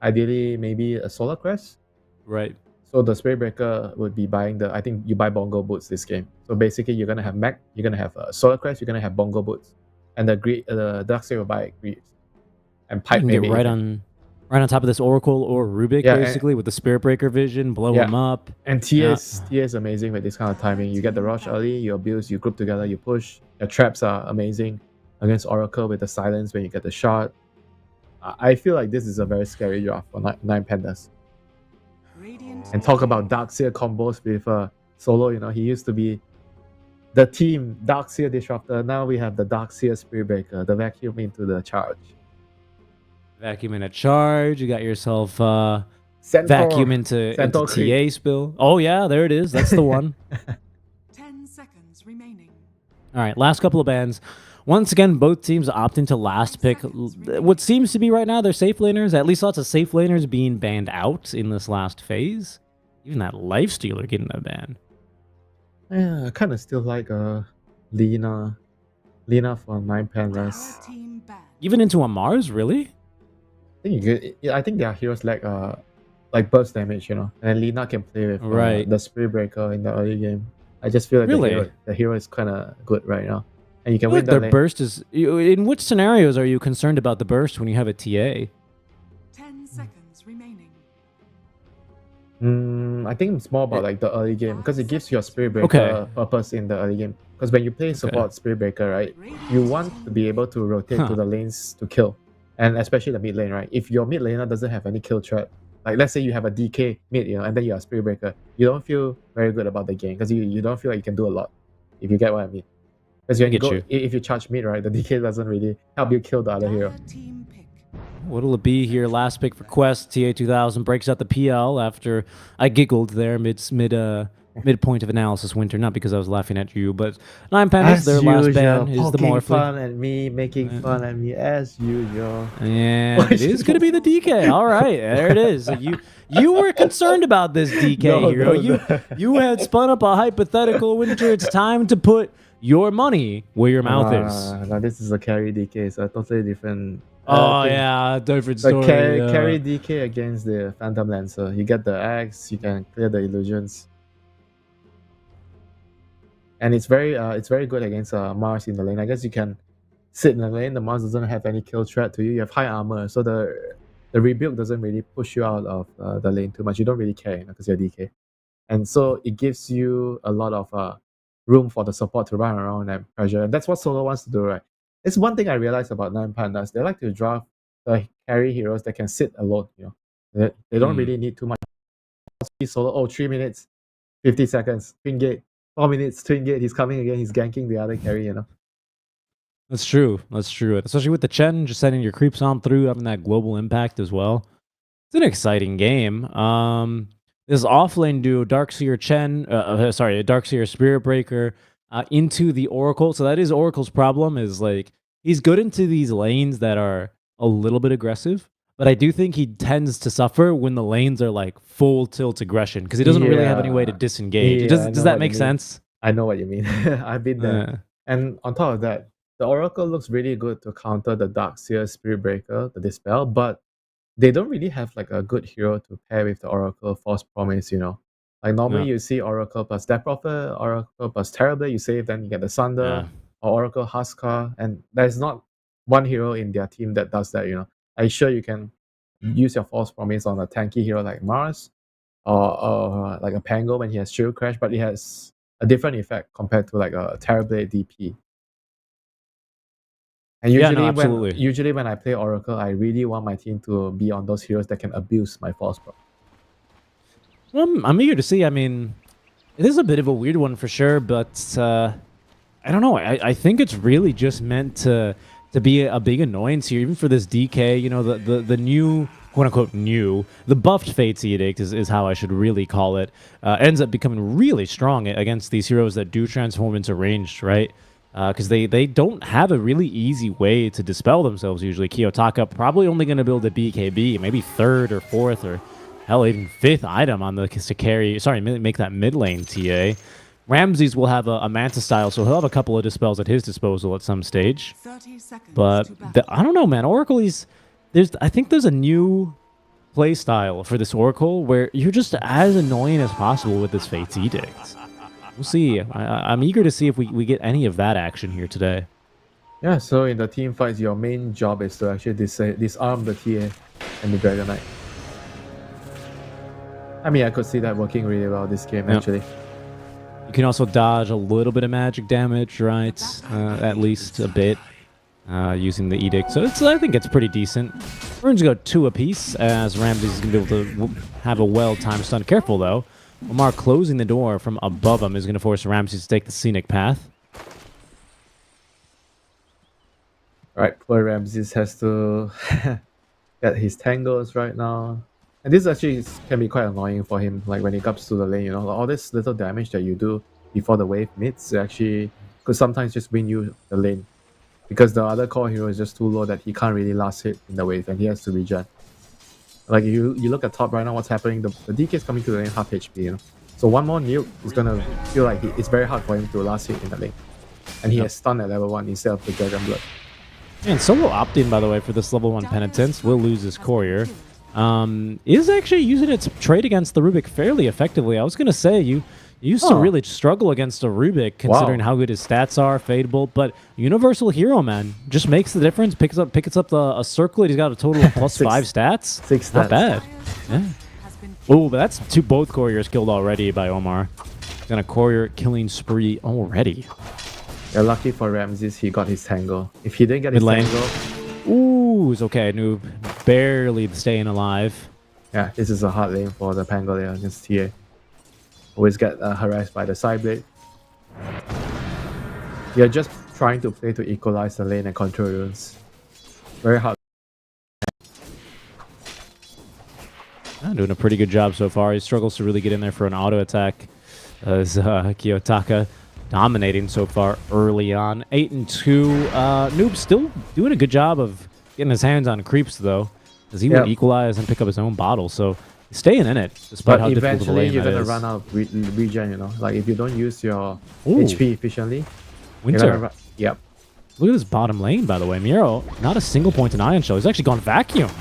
ideally maybe a Solar Crest. Right. So the Spirit Breaker would be buying I think you buy Bongo Boots this game. So basically you're going to have mech, you're going to have Solar Crest, you're going to have Bongo Boots. And the Darkseer will buy Greaves. And Pipe You can maybe. get right even. on top of this Oracle or Rubik, Yeah, and- basically, with the Spirit Breaker vision, blow Yeah. him up. And TA is amazing with this kind of timing. You get the rush early, you abuse, you group together, you push. Your traps are amazing against Oracle with the silence when you get the shot. I feel like this is a very scary draft for Nine Pandas. Radiant And talk about Darkseer combos with Solo. You know, he used to be the team Darkseer Disruptor. Now we have the Darkseer Spirit Breaker, the vacuum into the charge. Vacuum in a charge. You got yourself Centaur. vacuum into Centaur TA creep. spill. Oh yeah, there it is. That's the one. 10 seconds remaining. All right, last couple of bans. Once again, both teams opting to last pick what seems to be right now their safe laners. At least lots of safe laners being banned out in this last phase. Even that Lifestealer getting a ban. Yeah, I kind of still like Lina for Nine Pandas. Our team banned. Even into a Mars, really? I think their heroes like burst damage, you know, and Lina can play with Right. the Spirit Breaker in the early game. I just feel like Really? the hero is kind of good right now, and you can I feel win like the their lane. burst is. In which scenarios are you concerned about the burst when you have a TA? 10 seconds remaining. I think it's more about like the early game because it gives your Spirit Breaker Okay. purpose in the early game. Because when you play support Spirit Breaker, right, you want to be able to rotate to the lanes to kill, and especially the mid lane, right? If your mid laner doesn't have any kill threat, like let's say you have a DK mid, you know, and then you're a Spirit Breaker, you don't feel very good about the game because you don't feel like you can do a lot. If you get what I mean. Because if you charge mid, right, the DK doesn't really help you kill the other hero. Our team pick. What'll it be here? Last pick for Quest. TA2000 breaks out the PL after I giggled there midpoint of analysis, Winter. Not because I was laughing at you, but Nine Pandas, their last ban is the poking Morphling. fun at me, making fun at me as usual. And it is going to be the DK. All right, there it is. So you were concerned about this DK No, hero. no. You had spun up a hypothetical, Winter. It's time to put your money where your mouth is. Now this is a carry DK, so a totally different. Oh thing. yeah, different So story. yeah. carry DK against the Phantom Lancer. You get the axe, you can clear the illusions. And it's very good against Mars in the lane. I guess you can sit in the lane. The Mars doesn't have any kill threat to you. You have high armor, so the rebuild doesn't really push you out of the lane too much. You don't really care because you're DK, and so it gives you a lot of room for the support to run around and pressure. And that's what Solo wants to do, right? It's one thing I realized about Nine Pandas. They like to draft the carry heroes that can sit alone. You know, they don't really need too much. Solo, 3 minutes, 50 seconds, twin gate. 4 minutes, twin gate, he's coming again, he's ganking the other carry, you know. That's true. That's true. Especially with the Chen, just sending your creeps on through, having that global impact as well. It's an exciting game. This offlane duo, Darkseer Chen, Darkseer Spirit Breaker, into the Oracle. So that is Oracle's problem, is like he's good into these lanes that are a little bit aggressive. But I do think he tends to suffer when the lanes are like full tilt aggression because he doesn't really have any way to disengage. Yeah, Does that make sense? I know what you mean. I've been there. And on top of that, the Oracle looks really good to counter the Darkseer Spirit Breaker, the Dispel, but they don't really have like a good hero to pair with the Oracle False Promise, you know. Like normally you see Oracle plus Death Prophet, Oracle plus Terrorblade, you save, then you get the Sunder, or Oracle Huskar, and there's not one hero in their team that does that, you know. I'm sure you can use your False Promise on a tanky hero like Mars or like a Pango when he has Shield Crash, but it has a different effect compared to like a Terrorblade DP. And usually when I play Oracle, I really want my team to be on those heroes that can abuse my False Promise. Well, I'm eager to see. I mean, it is a bit of a weird one for sure, but I don't know. I think it's really just meant to be a big annoyance here, even for this DK. You know, the new, quote unquote new, the buffed Fates Edict is how I should really call it. Ends up becoming really strong against these heroes that do transform into ranged, right? Because they don't have a really easy way to dispel themselves usually. Kiyotaka probably only going to build a BKB, maybe third or fourth or hell even fifth item on the to carry. Sorry, make that mid lane TA. Ramses will have a Manta style, so he'll have a couple of dispels at his disposal at some stage. 30 seconds But I don't know, man. Oracle I think there's a new play style for this Oracle where you're just as annoying as possible with this Fates Edict. We'll see. I'm eager to see if we get any of that action here today. Yeah, so in the team fights, your main job is to actually disarm the TA and the Dragon Knight. I mean, I could see that working really well this game, actually. You can also dodge a little bit of magic damage, right? At least a bit, using the Edict. So I think it's pretty decent. We're going to go 2 apiece as Ramses is going to be able to have a well-timed stun. Careful, though. Omar closing the door from above him is going to force Ramses to take the scenic path. Right, poor Ramses has to get his tangles right now. And this actually can be quite annoying for him, like when it comes to the lane, you know, all this little damage that you do before the wave meets actually could sometimes just win you the lane. Because the other core hero is just too low that he can't really last hit in the wave and he has to regen. Like you look at top right now, what's happening, the DK is coming to the lane half HP, you know. So one more nuke is gonna feel like it's very hard for him to last hit in the lane. And he has stun at level 1 instead of the Dragon Blood. And solo opt-in, by the way, for this level 1 Penitence. Will lose his courier. Is actually using its trade against the Rubik fairly effectively. I was going to say, you used to really struggle against a Rubik, considering how good his stats are, Fade Bolt, but Universal Hero, man, just makes the difference. Picks up a circlet. He's got a total of plus 5 stats. 6 stats. Not bad. Yeah. Oh, but that's both couriers killed already by Omar. He's on a courier killing spree already. Yeah, lucky for Ramses, he got his tangle. If he didn't get his tangle... Ooh, it's okay, Noob. Barely staying alive. Yeah, this is a hard lane for the Pangolier against TA. Always get harassed by the side blade. You're just trying to play to equalize the lane and control runes. Very hard. Doing a pretty good job so far. He struggles to really get in there for an auto attack. As Kiyotaka dominating so far early on. 8-2. Noob still doing a good job of getting his hands on creeps, though, as he will equalize and pick up his own bottle. So he's staying in it, despite how difficult the lane you're is. gonna run out of regen, you know. Like if you don't use your HP efficiently. Winter. Yep. Look at this bottom lane, by the way. Miro, not a single point in Iron Shell. He's actually gone vacuum.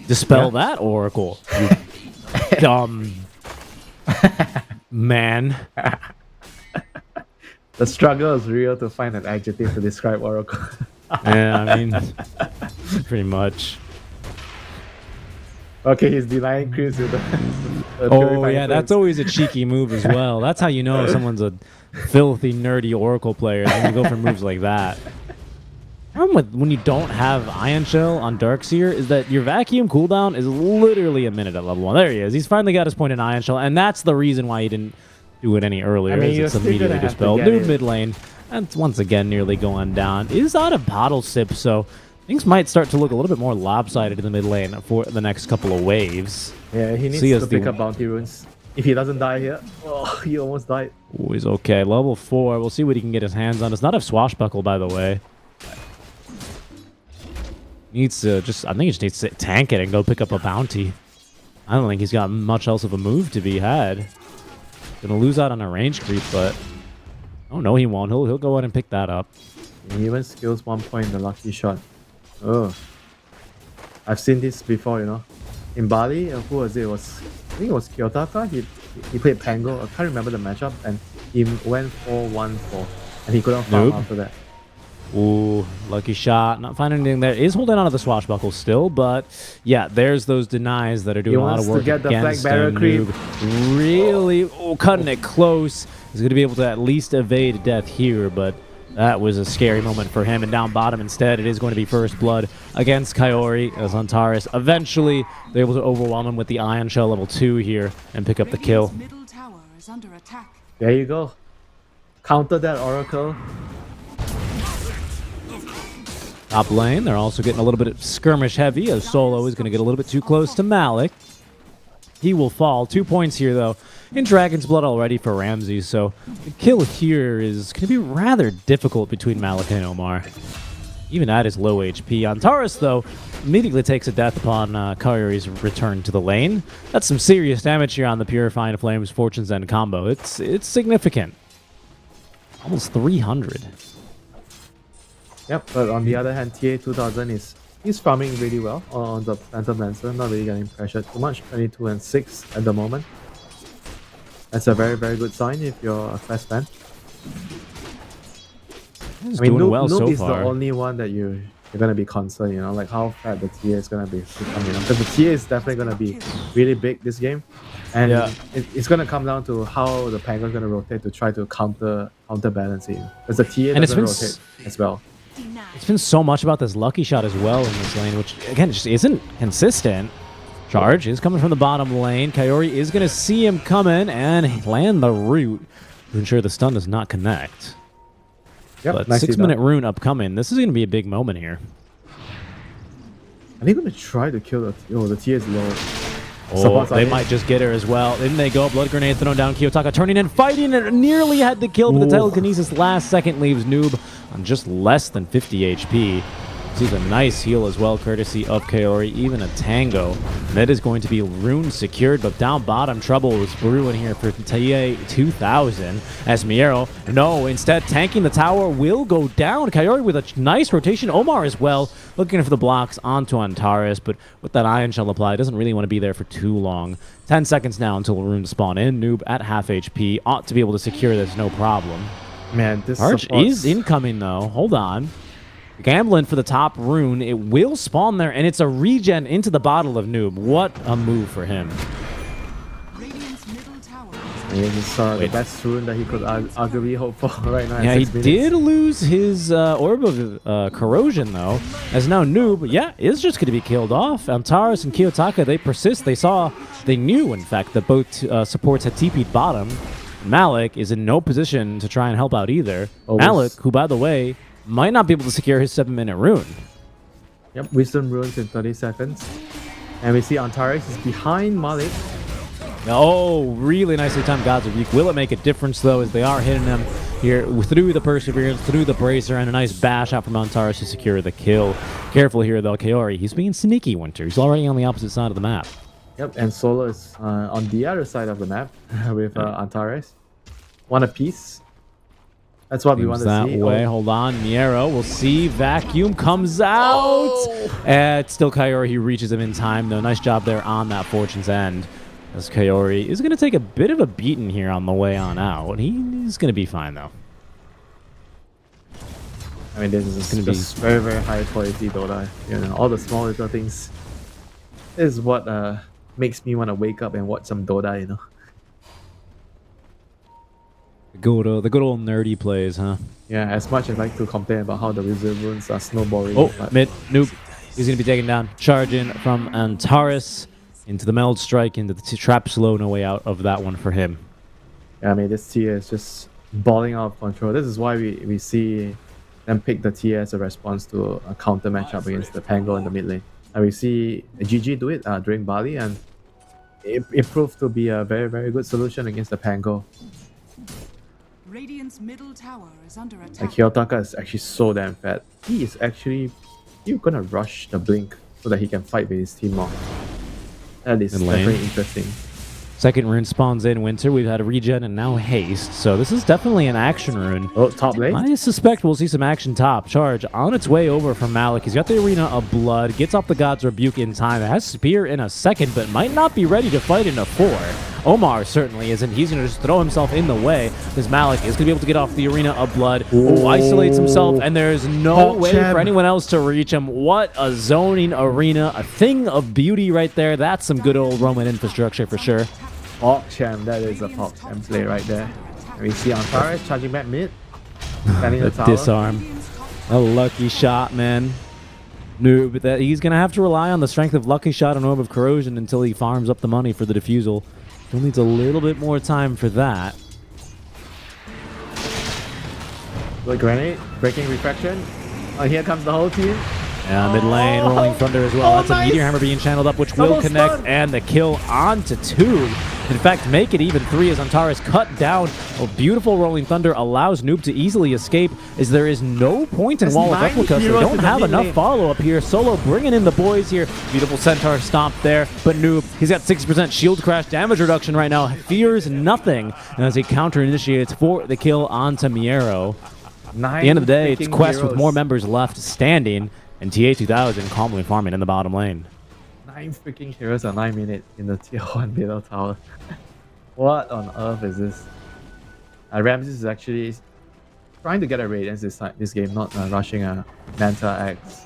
Dispel that, Oracle. You dumb man. The struggle is real to find an adjective to describe Oracle. Yeah, I mean, pretty much. Okay, he's denying creeps with the oh, yeah, that's always a cheeky move as well. That's how you know someone's a filthy, nerdy Oracle player, when you go for moves like that. The problem with when you don't have Iron Shell on Darkseer is that your vacuum cooldown is literally a minute at level 1. There he is. He's finally got his point in Iron Shell, and that's the reason why he didn't do it any earlier. I mean, it's immediately dispelled. New mid lane, and once again nearly going down. Is out of bottle sip, so things might start to look a little bit more lopsided in the mid lane for the next couple of waves. Yeah, he needs to pick up bounty runes. If he doesn't die here, oh, he almost died. Oh, he's okay. Level 4. We'll see what he can get his hands on. Does not have Swashbuckle, by the way. Needs to I think he just needs to tank it and go pick up a bounty. I don't think he's got much else of a move to be had. Gonna lose out on a range creep, but oh no, he won't. He'll go ahead and pick that up. He even skills 1 point in the lucky shot. Oh, I've seen this before, you know. In Bali, who was it? I think it was Kiyotaka. He played Pango. I can't remember the matchup, and he went 4-1-4, and he couldn't farm after that. Ooh, lucky shot. Not finding anything there. Is holding on to the Swashbuckle still, but yeah, there's those denies that are doing a lot of work to get the against flag barrier creep. Really, cutting it close. He's going to be able to at least evade death here, but that was a scary moment for him. And down bottom instead, it is going to be first blood against Kaori as Antares. Eventually, they're able to overwhelm him with the Ion Shell level 2 here and pick up the kill. Middle tower is under attack. There you go. Counter that, Oracle. Top lane, they're also getting a little bit of skirmish heavy as Solo is going to get a little bit too close to Malik. He will fall. 2 points here, though, in Dragon's Blood already for Ramsey, so the kill here is going to be rather difficult between Malik and Omar. Even at his low HP. Antares, though, immediately takes a death upon Kaori's return to the lane. That's some serious damage here on the Purifying Flames Fortune's End combo. It's significant. Almost 300. Yep, but on the other hand, TA 2000 he's farming really well on the Phantom Lancer, not really getting pressured too much. 22 and 6 at the moment. That's a very, very good sign if you're a fast fan. He's doing well so Noob is far. the only one that you're gonna be concerned, you know, like how fat the TA is gonna be becoming. Because the TA is definitely gonna be really big this game, and it's gonna come down to how the Penguin's gonna rotate to try to counterbalance it. Because the TA doesn't rotate as well. It's been so much about this lucky shot as well in this lane, which again just isn't consistent. Charge is coming from the bottom lane. Kaori is going to see him coming and land the root to ensure the stun does not connect. Yep, But nicely 6-minute done. rune upcoming. This is going to be a big moment here. Are they going to try to kill the... Oh, the T is low. Oh, Supports they are might just get her as well. In they go. Blood grenade thrown down. Kiyotaka turning and fighting and nearly had the kill, but the Ooh. telekinesis last second leaves Noob on just less than 50 HP. Sees a nice heal as well, courtesy of Kaori, even a Tango. That is going to be rune secured, but down bottom trouble is brewing here for Taie 2000. As Miero, no, instead tanking the tower will go down. Kaori with a nice rotation. Omar as well, looking for the blocks onto Antares, but with that Iron Shell apply, doesn't really want to be there for too long. 10 seconds now until runes spawn in. Noob at half HP, ought to be able to secure this, no problem. Man, this Arch supports... is incoming though, hold on. Gambling for the top rune. It will spawn there, and it's a regen into the bottle of Noob. What a move for him. Radiant's middle tower And this is the Wait. best rune that he could arguably hope for right now. Yeah, at he 6 minutes. did lose his Orb of Corrosion, though, as now Noob, yeah, is just going to be killed off. Antares and Kiyotaka, they persist. They knew, in fact, that both supports had TP'd bottom. Malik is in no position to try and help out either. Oh, Malik, who, by the way, might not be able to secure his 7-minute rune. Yep, Wisdom runes in 30 seconds. And we see Antares is behind Malik. Oh, really nicely timed Gods of Rebuke. Will it make a difference, though, as they are hitting him here through the Perseverance, through the Bracer, and a nice bash out from Antares to secure the kill. Careful here, though, Kaori. He's being sneaky, Winter. He's already on the opposite side of the map. Yep, and Solo is on the other side of the map with Antares. One apiece. That's what we want Seems to that see. way. Hold on. Miero, we'll see. Vacuum comes out. It's still Kaori. He reaches him in time, though. Nice job there on that Fortune's End. As Kaori is going to take a bit of a beating here on the way on out. He's going to be fine, though. I mean, this is gonna be- just very, very high quality Dota. You know, all the small little things. This is what makes me want to wake up and watch some Dota, you know. The good old nerdy plays, huh? Yeah, as much as I like to complain about how the wizard runes are snowballing. Oh, but mid. Nope. He's going to be taken down. Charging from Antares into the meld strike, into the trap slow. No way out of that one for him. yeah, I mean, this tier is just balling out of control. This is why we see them pick the tier as a response to a counter matchup against the Pango in the mid lane. And we see GG do it during Bali, and it proved to be a very, very good solution against the Pango. Radiant's middle tower is under Like attack. Kiyotaka is actually so damn fat. He is actually gonna rush the blink so that he can fight with his team more. That is In lane. definitely interesting. Second rune spawns in Winter. We've had a regen and now haste. So this is definitely an action rune. Oh, top lane. I suspect we'll see some action top. Charge on its way over from Malik. He's got the Arena of Blood. Gets off the God's Rebuke in time. It has Spear in a second, but might not be ready to fight in a 4. Omar certainly isn't. He's going to just throw himself in the way. This Malik is going to be able to get off the Arena of Blood. Oh, isolates himself, and there's no Hot way Cham. for anyone else to reach him. What a zoning arena. A thing of beauty right there. That's some good old Roman infrastructure for sure. Pop Cham, that is a Pop Cham play right there. And we see Antares charging back mid. Standing the The tower. disarm. A lucky shot, man. No, but that he's going to have to rely on the strength of Lucky Shot and Orb of Corrosion until he farms up the money for the defusal. Still needs a little bit more time for that. Good grenade, breaking refraction. Here comes the whole team. Yeah, mid lane, Rolling Thunder as well. Oh, That's a nice. Meteor Hammer being channeled up, which will Double connect, stun. and the kill onto 2. In fact, make it even 3 as Antares cut down. A beautiful Rolling Thunder allows Noob to easily escape, as there is no point in There's Wall of 9 Replica, so heroes they don't in the have mid enough lane. follow-up here. Solo bringing in the boys here. Beautiful Centaur stomp there, but Noob, he's got 60% shield crash damage reduction right now. Fears nothing, and as he counter-initiates for the kill onto Miero. At the end of the day, it's Quest with more members left standing, and TA2000 calmly farming in the bottom lane. 9 freaking heroes on 9 minutes in the tier 1 middle tower. What on earth is this? Ramses is actually trying to get a radiance this game, not rushing a Manta Axe.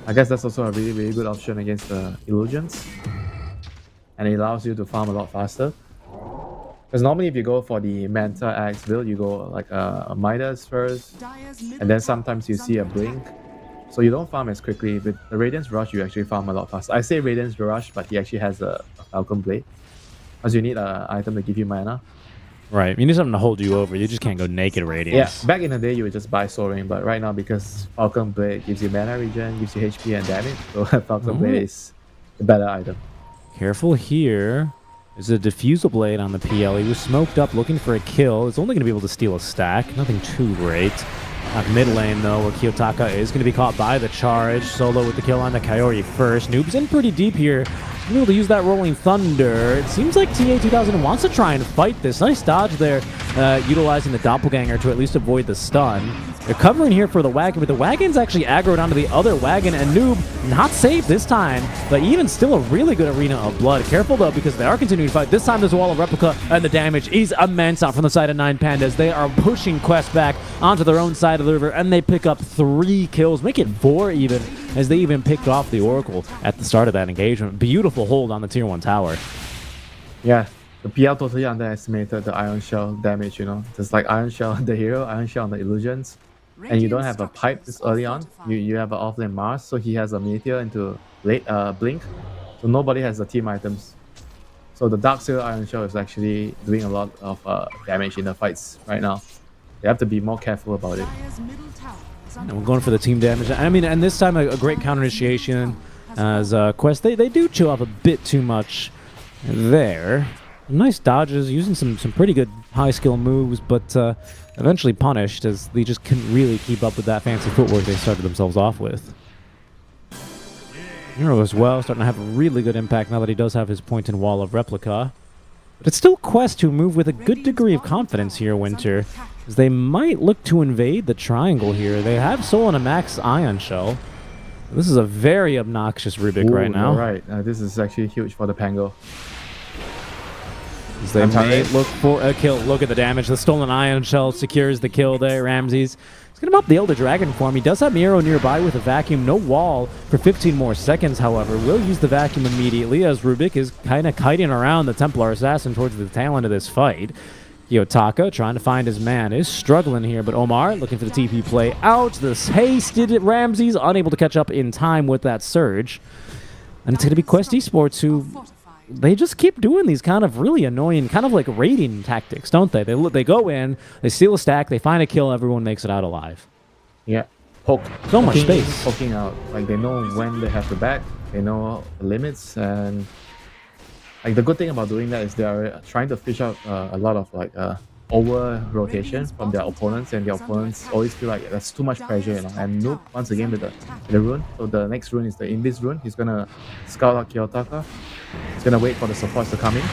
I guess that's also a really, really good option against the Illusions. And it allows you to farm a lot faster. Because normally if you go for the Manta Axe build, you go like a Midas first, and then sometimes you see a Blink. So you don't farm as quickly. With the Radiance Rush, you actually farm a lot faster. I say Radiance Rush, but he actually has a Falcon Blade. Because you need an item to give you mana. Right. You need something to hold you over. You just can't go naked Radiance. Yeah, back in the day, you would just buy Soul Ring, but right now, because Falcon Blade gives you mana regen, gives you HP and damage, so Falcon Blade is the better item. Careful here. There's a Diffusal Blade on the PL. He was smoked up looking for a kill. It's only going to be able to steal a stack. Nothing too great. Not mid lane, though, where Kiyotaka is going to be caught by the charge. Solo with the kill on the Kaori first. Noob's in pretty deep here. Able to use that Rolling Thunder. It seems like TA2000 wants to try and fight this. Nice dodge there, utilizing the Doppelganger to at least avoid the stun. They're covering here for the wagon, but the wagon's actually aggroed onto the other wagon, and Noob not safe this time, but even still a really good arena of blood. Careful, though, because they are continuing to fight. This time there's a wall of replica, and the damage is immense out from the side of 9 Pandas. They are pushing Quest back onto their own side of the river, and they pick up 3 kills, make it 4 even, as they even picked off the Oracle at the start of that engagement. Beautiful hold on the tier 1 tower. Yeah, the PL totally underestimated the Iron Shell damage, you know. Just like Iron Shell on the hero, Iron Shell on the illusions. And you don't have a pipe this early on. You have an offlane Mars, so he has a Meteor into late Blink. So nobody has the team items. So the Dark Sail Iron Shell is actually doing a lot of damage in the fights right now. They have to be more careful about it. And we're going for the team damage. I mean, and this time a great counter initiation as Quest. They do chill off a bit too much there. Nice dodges, using some pretty good high skill moves, but eventually punished as they just couldn't really keep up with that fancy footwork they started themselves off with. Nero as well, starting to have a really good impact now that he does have his point and wall of replica. But it's still Quest who move with a good degree of confidence here, Winter, as they might look to invade the triangle here. They have Soul and a max Ion Shell. This is a very obnoxious Rubik right now. Right, this is actually huge for the Pango. As they may look for a kill. Look at the damage. The Stolen Ion Shell secures the kill there. Ramses. He's going to up the Elder Dragon form. He does have Miro nearby with a vacuum. No wall for 15 more seconds, however. Will use the vacuum immediately as Rubik is kind of kiting around the Templar Assassin towards the tail end of this fight. Yotaka trying to find his man is struggling here, but Omar looking for the TP play out. This hasted Ramses unable to catch up in time with that surge. And it's going to be Quest Esports who... they just keep doing these kind of really annoying, kind of like raiding tactics, don't they? They go in, they steal a stack, they find a kill, everyone makes it out alive. Yeah, poke. So much space. Poking out. Like, they know when they have to back, they know the limits, and like the good thing about doing that is they are trying to fish out a lot of like over rotation from their opponents, and the opponents always feel like there's too much pressure, you know. And Noob once again with the rune. So the next rune is the Invis rune. He's gonna scout out Kiyotaka. He's gonna wait for the supports to come in.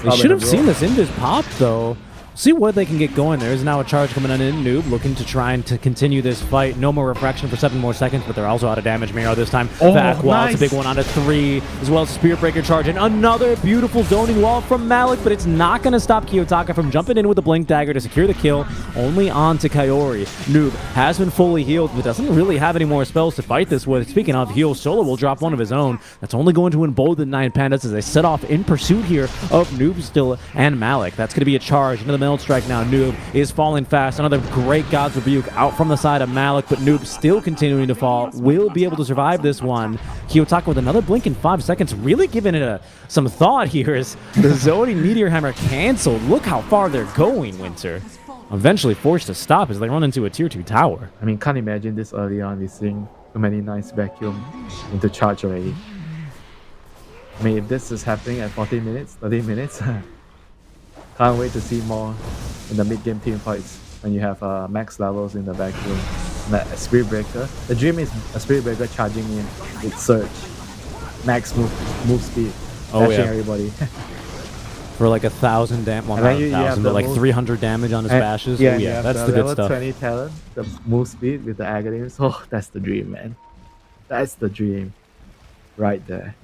They should have seen this Invis pop though. See what they can get going. There is now a charge coming on in. Noob looking to try and to continue this fight. No more refraction for 7 more seconds, but they're also out of damage. Miro this time. Back wall. Nice. It's a big one onto 3, as well as Spirit Breaker charge. And another beautiful zoning wall from Malik, but it's not going to stop Kiyotaka from jumping in with a Blink Dagger to secure the kill. Only onto Kaori. Noob has been fully healed, but doesn't really have any more spells to fight this with. Speaking of heals, Solo will drop one of his own. That's only going to embolden 9 Pandas as they set off in pursuit here of Noob still and Malik. That's going to be a charge into the Middle Strike now. Noob is falling fast. Another great God's Rebuke out from the side of Malik, but Noob still continuing to fall. Will be able to survive this one. Kiyotaka with another blink in 5 seconds. Really giving it some thought here as the Zodi Meteor Hammer canceled. Look how far they're going, Winter. Eventually forced to stop as they run into a tier 2 tower. I mean, can't imagine this early on. We're seeing too many nice vacuum into charge already. I mean, if this is happening at 40 minutes, 30 minutes, can't wait to see more in the mid-game team fights when you have max levels in the vacuum. That Spirit Breaker. The dream is a Spirit Breaker charging in with Surge. Max move speed. Dashing everybody. For like 1,000 damage, well, not 1,000, but like 300 damage on his bashes. Yeah, yeah, that's the good stuff. 20 talent, the move speed with the Aghanim's. Oh, that's the dream, man. That's the dream. Right there.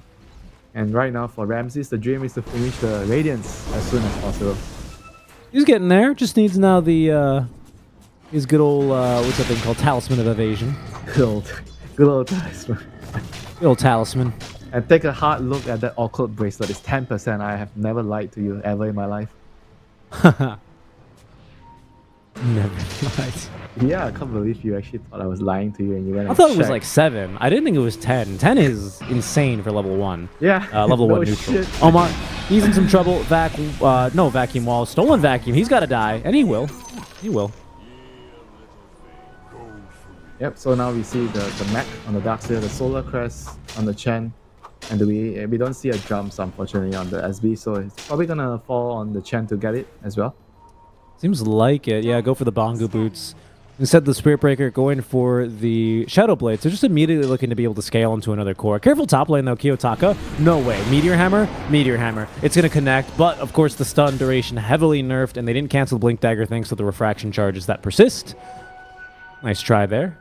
And right now for Ramses, the dream is to finish the Radiance as soon as possible. He's getting there. Just needs now the his good old what's that thing called? Talisman of Evasion. Good old Talisman. Good old Talisman. And take a hard look at that occult bracelet. It's 10%. I have never lied to you ever in my life. Never mind. Yeah, I can't believe you actually thought I was lying to you and you went I and thought it was checked. like 7. I didn't think it was 10. 10 is insane for level 1. Yeah. Level No 1 neutral. shit. Omar, he's in some trouble. No vacuum wall. Stolen vacuum. He's got to die. And he will. He will. Yep, so now we see the mech on the Darkseer, the Solar Crest on the Chen, and we don't see a jumps unfortunately on the SB, so it's probably gonna fall on the Chen to get it as well. Seems like it. Yeah, go for the Bongo boots. Instead, the Spirit Breaker going for the Shadow Blade. So just immediately looking to be able to scale into another core. Careful top lane though, Kiyotaka. No way. Meteor Hammer. It's going to connect. But of course, the stun duration heavily nerfed, and they didn't cancel the Blink Dagger thanks to the refraction charges that persist. Nice try there.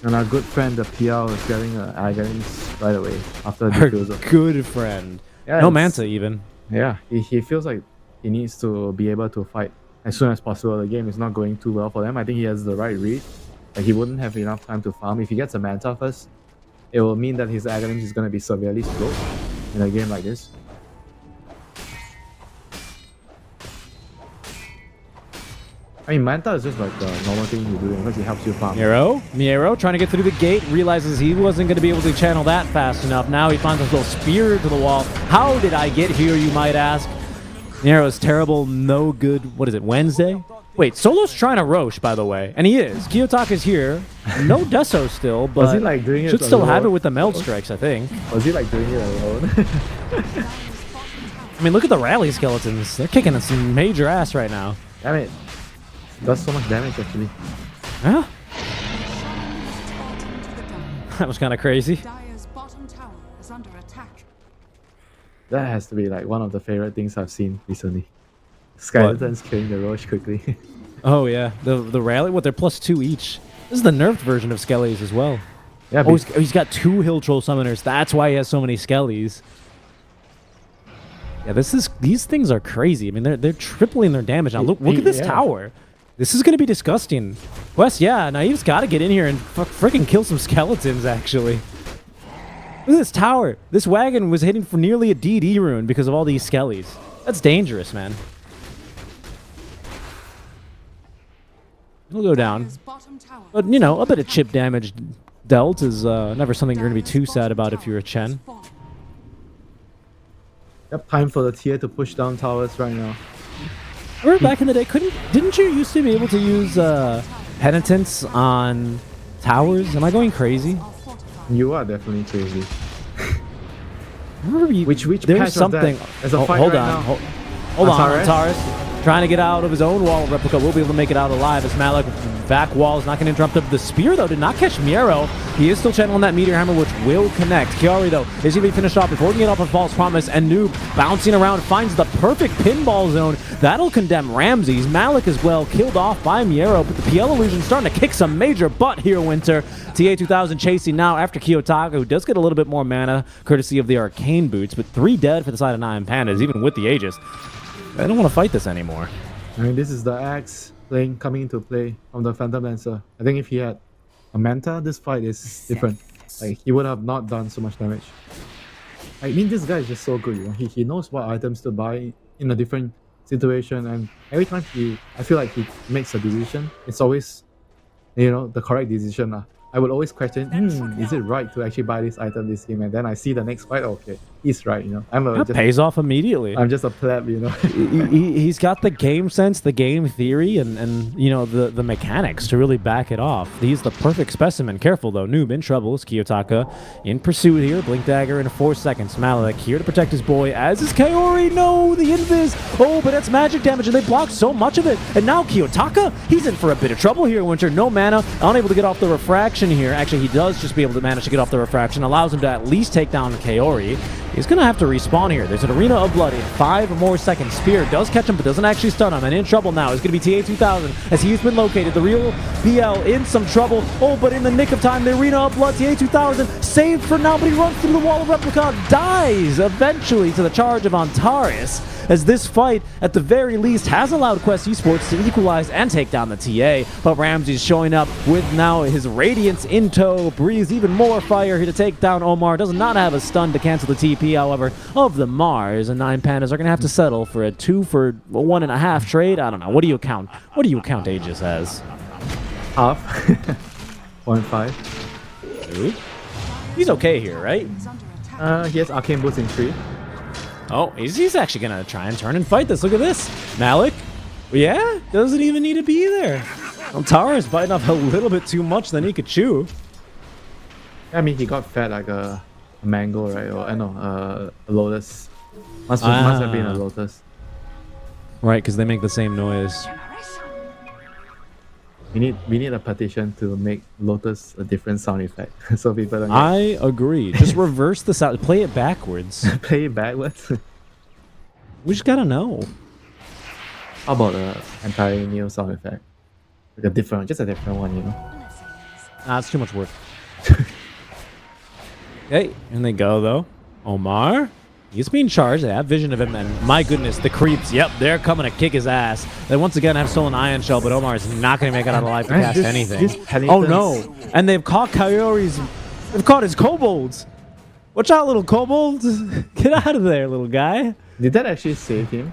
And our good friend, the PL, is getting Aghanim right away after the Our defusal. good friend. Yeah, No it's- Manta even. Yeah, he feels like he needs to be able to fight as soon as possible. The game is not going too well for them. I think he has the right read. Like he wouldn't have enough time to farm. If he gets a Manta first, it will mean that his Aghanim is going to be severely slowed in a game like this. I mean, Manta is just like the normal thing you do because it helps you farm. Miero trying to get through the gate, realizes he wasn't going to be able to channel that fast enough. Now he finds his little spear to the wall. How did I get here, you might ask? Miero is terrible, no good. What is it, Wednesday? Wait, Solo's trying to Roche, by the way. And he is. Kiyotaka's here. No Deso still, but Was he like doing it should still have it alone? with the Meld Strikes, I think. Was he like doing it alone? I mean, look at the rally skeletons. They're kicking some major ass right now. Damn it. Does so much damage actually. Huh? Bottom to the dome. That was kind of crazy. Dire's bottom tower is under attack. That has to be like one of the favorite things I've seen recently. Skeletons killing the Roche quickly. Oh, yeah. The rally, what, they're +2 each. This is the nerfed version of Skellies as well. Yeah, Oh, he's got 2 Hill Troll Summoners. That's why he has so many Skellies. Yeah, these things are crazy. I mean, they're tripling their damage now. Look at this Yeah. tower. This is going to be disgusting. Wes, yeah, Naiv's got to get in here and freaking kill some skeletons, actually. Look at this tower. This wagon was hitting for nearly a DD rune because of all these Skellies. That's dangerous, man. It'll go down. Dire's bottom tower But, you know, a bit of chip damage dealt is never something you're going to be too sad about if you're a Chen. Yep, time for the tier to push down towers right now. Remember back in the day, didn't you used to be able to use penitence on towers? Am I going crazy? You are definitely crazy. I remember Which there's patch was something. that? There's a fight hold right on, now. hold on, Antares? Antares. Trying to get out of his own wall replica. Will be able to make it out alive as Malik back wall is not going to interrupt him. The spear, though, did not catch Miero. He is still channeling that Meteor Hammer, which will connect. Kiari, though, is going to be finished off before he can get off a false promise. And Noob bouncing around finds the perfect pinball zone. That'll condemn Ramses. Malik as well, killed off by Miero. But the PL illusion starting to kick some major butt here, Winter. TA2000 chasing now after Kiyotaka, who does get a little bit more mana, courtesy of the Arcane Boots. But 3 dead for the side of 9 Pandas, even with the Aegis. I don't want to fight this anymore. I mean, this is the axe coming into play from the Phantom Lancer. I think if he had a Manta, this fight is different. Like, he would have not done so much damage. I mean, this guy is just so good, you know. He knows what items to buy in a different situation, and every time I feel like he makes a decision, it's always, you know, the correct decision. I would always question, is it right to actually buy this item this game? And then I see the next fight, okay, he's right, you know. That pays off immediately. I'm just a pleb, you know. He's got the game sense, the game theory, and you know, the mechanics to really back it off. He's the perfect specimen. Careful, though. Noob in trouble. It's Kiyotaka in pursuit here. Blink Dagger in 4 seconds. Malik here to protect his boy, as is Kaori. No, the invis. Oh, but that's magic damage, and they blocked so much of it. And now Kiyotaka, he's in for a bit of trouble here, Winter. No mana, unable to get off the refraction here. Actually, he does just be able to manage to get off the refraction. Allows him to at least take down Kaori. He's going to have to respawn here. There's an Arena of Blood in 5 more seconds. Spear does catch him, but doesn't actually stun him. And in trouble now is going to be TA2000 as he's been located. The real PL in some trouble. Oh, but in the nick of time, the Arena of Blood, TA2000 saved for now, but he runs through the wall of replica, dies eventually to the charge of Antares. As this fight, at the very least, has allowed Quest Esports to equalize and take down the TA. But Ramsey's showing up with now his Radiance in tow, breathes even more fire here to take down Omar. Does not have a stun to cancel the TP. MVP, however, of the Mars, and 9 Pandas are going to have to settle for a 2 for 1.5 trade. I don't know. What do you count? What do you count Aegis as? Half. 1.5. He's okay here, right? Is under attack. He has Arcane Boots in 3. Oh, he's actually going to try and turn and fight this. Look at this. Malik, yeah, doesn't even need to be there. Well, Tara is biting off a little bit too much than he could chew. I mean, he got fed like a mango, right? Or I know, a lotus. Must have been a lotus. Right, because they make the same noise. We need a petition to make lotus a different sound effect, so people don't I agree. Just reverse the sound. Play it backwards. play it backwards. We just gotta know. How about an entirely new sound effect? Like a different, just a different one, you know? Nah, it's too much work. Okay, and they go though. Omar, he's being charged. They have vision of him, and my goodness, the creeps. Yep, they're coming to kick his ass. They once again have stolen Iron Shell, but Omar is not going to make it out alive to cast anything. Oh no! And they've caught Coyote's. They've caught his kobolds. Watch out, little kobolds! Get out of there, little guy. Did that actually save him?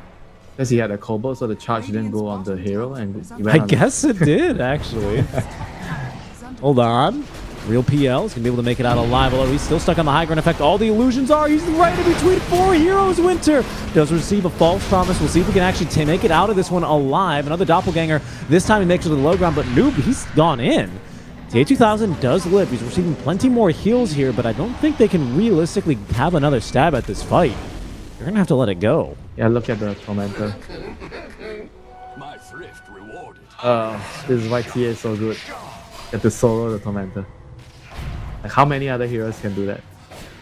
Because he had a kobold, so the charge didn't go on the hero, and he went I on guess it did actually. Hold on. Real PL's gonna be able to make it out alive, although he's still stuck on the high ground effect. All the illusions are. He's right in between 4 heroes. Winter does receive a false promise. We'll see if we can actually make it out of this one alive. Another doppelganger. This time he makes it to the low ground, but Noob, he's gone in. TA2000 does live. He's receiving plenty more heals here, but I don't think they can realistically have another stab at this fight. You're gonna have to let it go. Yeah, look at the Tormentor. My thrift rewarded. This is why TA is so good. Get to solo the Tormentor. Like, how many other heroes can do that?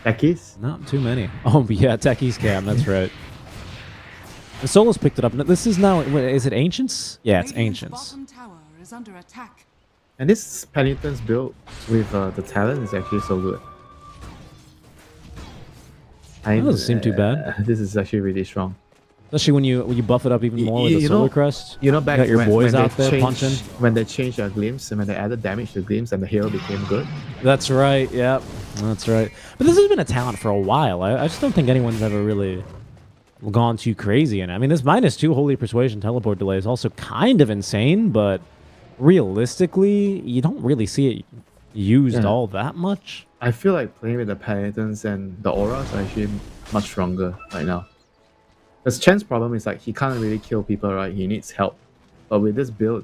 Techies? Not too many. Oh, yeah, Techies can. That's right. The Solos picked it up. This is now... Is it Ancients? Yeah, it's Radiant's Ancients. bottom tower is under attack. And this Penitence build with the talent is actually so good. That doesn't seem too bad. This is actually really strong. Especially when you buff it up even more with the Solar Crest. You know, back got your when, boys when out there punching. When they changed their glimpse and when they added damage to glimpse and the hero became good. That's right, yep. That's right. But this has been a talent for a while. I just don't think anyone's ever really gone too crazy in it. I mean, this -2 Holy Persuasion teleport delay is also kind of insane, but realistically, you don't really see it used all that much. I feel like playing with the Penitence and the auras are actually much stronger right now. Because Chen's problem is like he can't really kill people, right? He needs help. But with this build,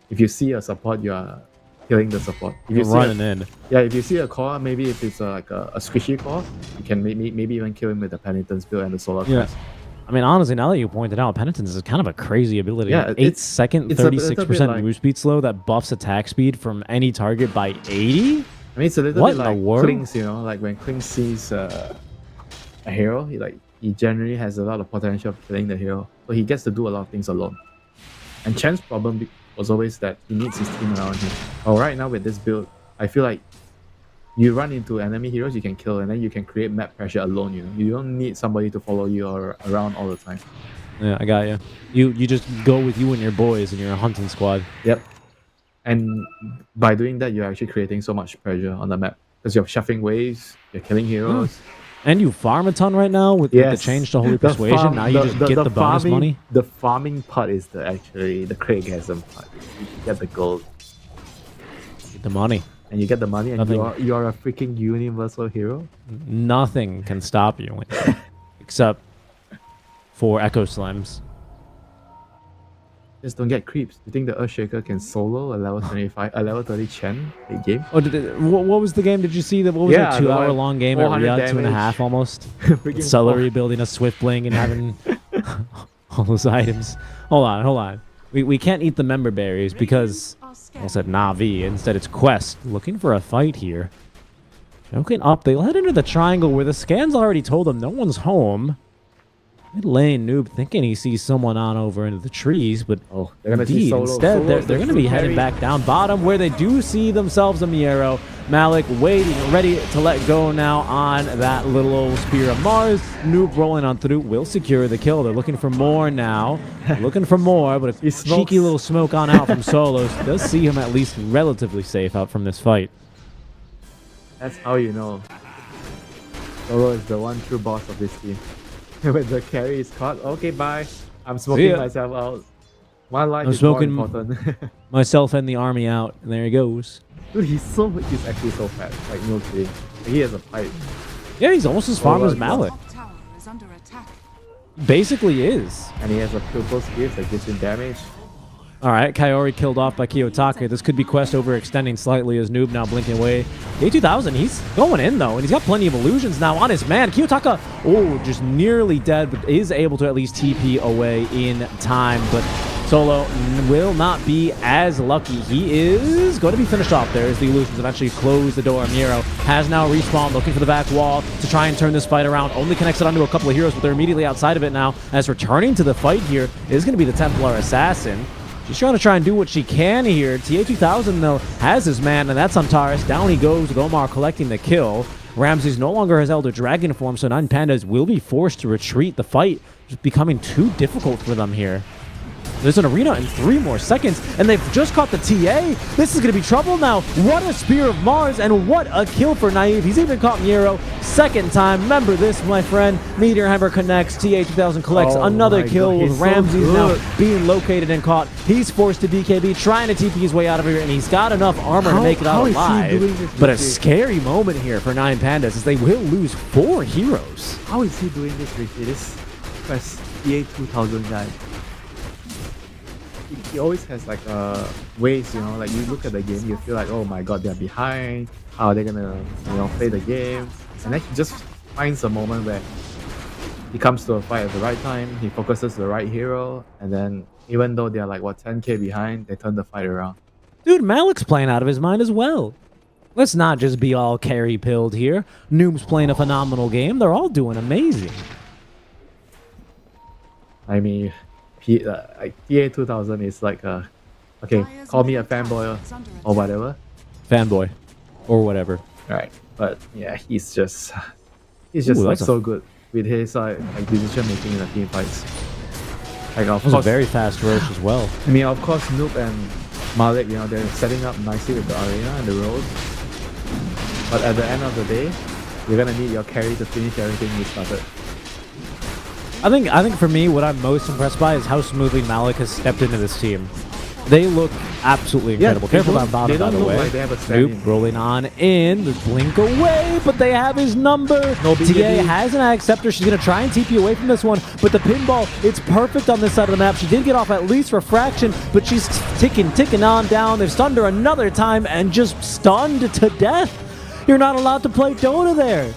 if you see a support, you are killing the support. If You're running in. Yeah, if you see a core, maybe if it's like a squishy core, you can maybe even kill him with the Penitence build and the Solar Crest. I mean, honestly, now that you pointed out, Penitence is kind of a crazy ability. Yeah, 8-second, it's a 36% like, move speed slow that buffs attack speed from any target by 80? I mean, it's a little What bit in the like world? Klings, you know, like when Kling sees a hero, he generally has a lot of potential of killing the hero. So he gets to do a lot of things alone. And Chen's problem was always that he needs his team around him. But right now with this build, I feel like you run into enemy heroes you can kill and then you can create map pressure alone, you know. You don't need somebody to follow you or around all the time. Yeah, I got you. You just go with you and your boys and your hunting squad. Yep. And by doing that, you're actually creating so much pressure on the map. Because you're shuffling waves, you're killing heroes. And you farm a ton right now with the change to Holy Persuasion. Now you just get the bonus farming, money. The farming part is actually the Craigasm part. You get the gold. Get the money. And you get the money and you are a freaking universal hero. Nothing can stop you. Except for Echo Slimes. Just don't get creeps. You think the Earthshaker can solo a level 30 Chen mid game? Oh, what was the game? Did you see that? What was it? 2 hour long game at 400 Riyadh, 2.5 almost. Celery building a Swift Bling and having all those items. Hold on. We can't eat the member berries because I said Navi. Instead, it's Quest looking for a fight here. Joking up, they'll head into the triangle where the scans already told them no one's home. Mid lane Noob thinking he sees someone on over into the trees, but they're gonna see Solo. Instead they're going to be heading back down bottom where they do see themselves a Miero. Malik waiting, ready to let go now on that little old Spear of Mars. Noob rolling on through, will secure the kill. They're looking for more now. Looking for more, but a cheeky little smoke on out from Solos does see him at least relatively safe out from this fight. That's how you know. Solo is the one true boss of this team. When the carry is caught, okay, bye. I'm smoking ya. myself out. My life I'm is more smoking- important. Myself and the army out, and there he goes. Dude, he's actually so fat. Like, no kidding. He has a pipe. Yeah, he's almost as farm Oh, as my Malik. Top tower is under attack. Basically is. And he has a purple skiff that gives him damage. All right, Kaori killed off by Kiyotaka. This could be Quest overextending slightly as Noob now blinking away. A2000, he's going in though, and he's got plenty of illusions now on his man. Kiyotaka, just nearly dead, but is able to at least TP away in time. But Solo will not be as lucky. He is going to be finished off there as the illusions eventually close the door. Miro has now respawned, looking for the back wall to try and turn this fight around. Only connects it onto a couple of heroes, but they're immediately outside of it now. As returning to the fight here is going to be the Templar Assassin. She's trying to do what she can here. TA2000, though, has his man, and that's Antares. Down he goes with Omar collecting the kill. Ramses no longer has Elder Dragon form, so 9 Pandas will be forced to retreat. The fight is becoming too difficult for them here. There's an arena in 3 more seconds, and they've just caught the TA. This is going to be trouble now. What a Spear of Mars, and what a kill for Naive. He's even caught Miro. Second time. Remember this, my friend. Meteor Hammer connects. TA2000 collects another my kill God, with he's so Ramses now good. being located and caught. He's forced to BKB, trying to TP his way out of here, and he's got enough armor to make it out how is he alive. doing this, But a BK? scary moment here for 9 Pandas as they will lose 4 heroes. How is he doing this, Ricky? This Quest EA2000 guy. He always has like ways, you know, like you look at the game, you feel like, oh my god, they're behind. How are they gonna, play the game? And then he just finds a moment where he comes to a fight at the right time, he focuses the right hero, and then even though they're like 10k behind, they turn the fight around. Dude, Malik's playing out of his mind as well. Let's not just be all carry pilled here. Noob's playing a phenomenal game. They're all doing amazing. I mean, EA2000 is like okay, call me a fanboy or whatever. Fanboy. Or whatever. Right, but yeah, he's just like that's so good with his like decision making in the team fights. Like of That was a course, very fast Roche as well. I mean of course Noob and Malik, they're setting up nicely with the arena and the road. But at the end of the day, you're gonna need your carry to finish everything you started. I think for me, what I'm most impressed by is how smoothly Malik has stepped into this team. They look absolutely incredible. they Careful don't- that bottom, they by don't the look way. like they have a stand-in. Nope, rolling on in. The blink away, but they have his number. No TA BKB. has an acceptor. She's going to try and TP away from this one, but the pinball, it's perfect on this side of the map. She did get off at least refraction, but she's ticking on down. They've stunned her another time and just stunned to death. You're not allowed to play Dota there.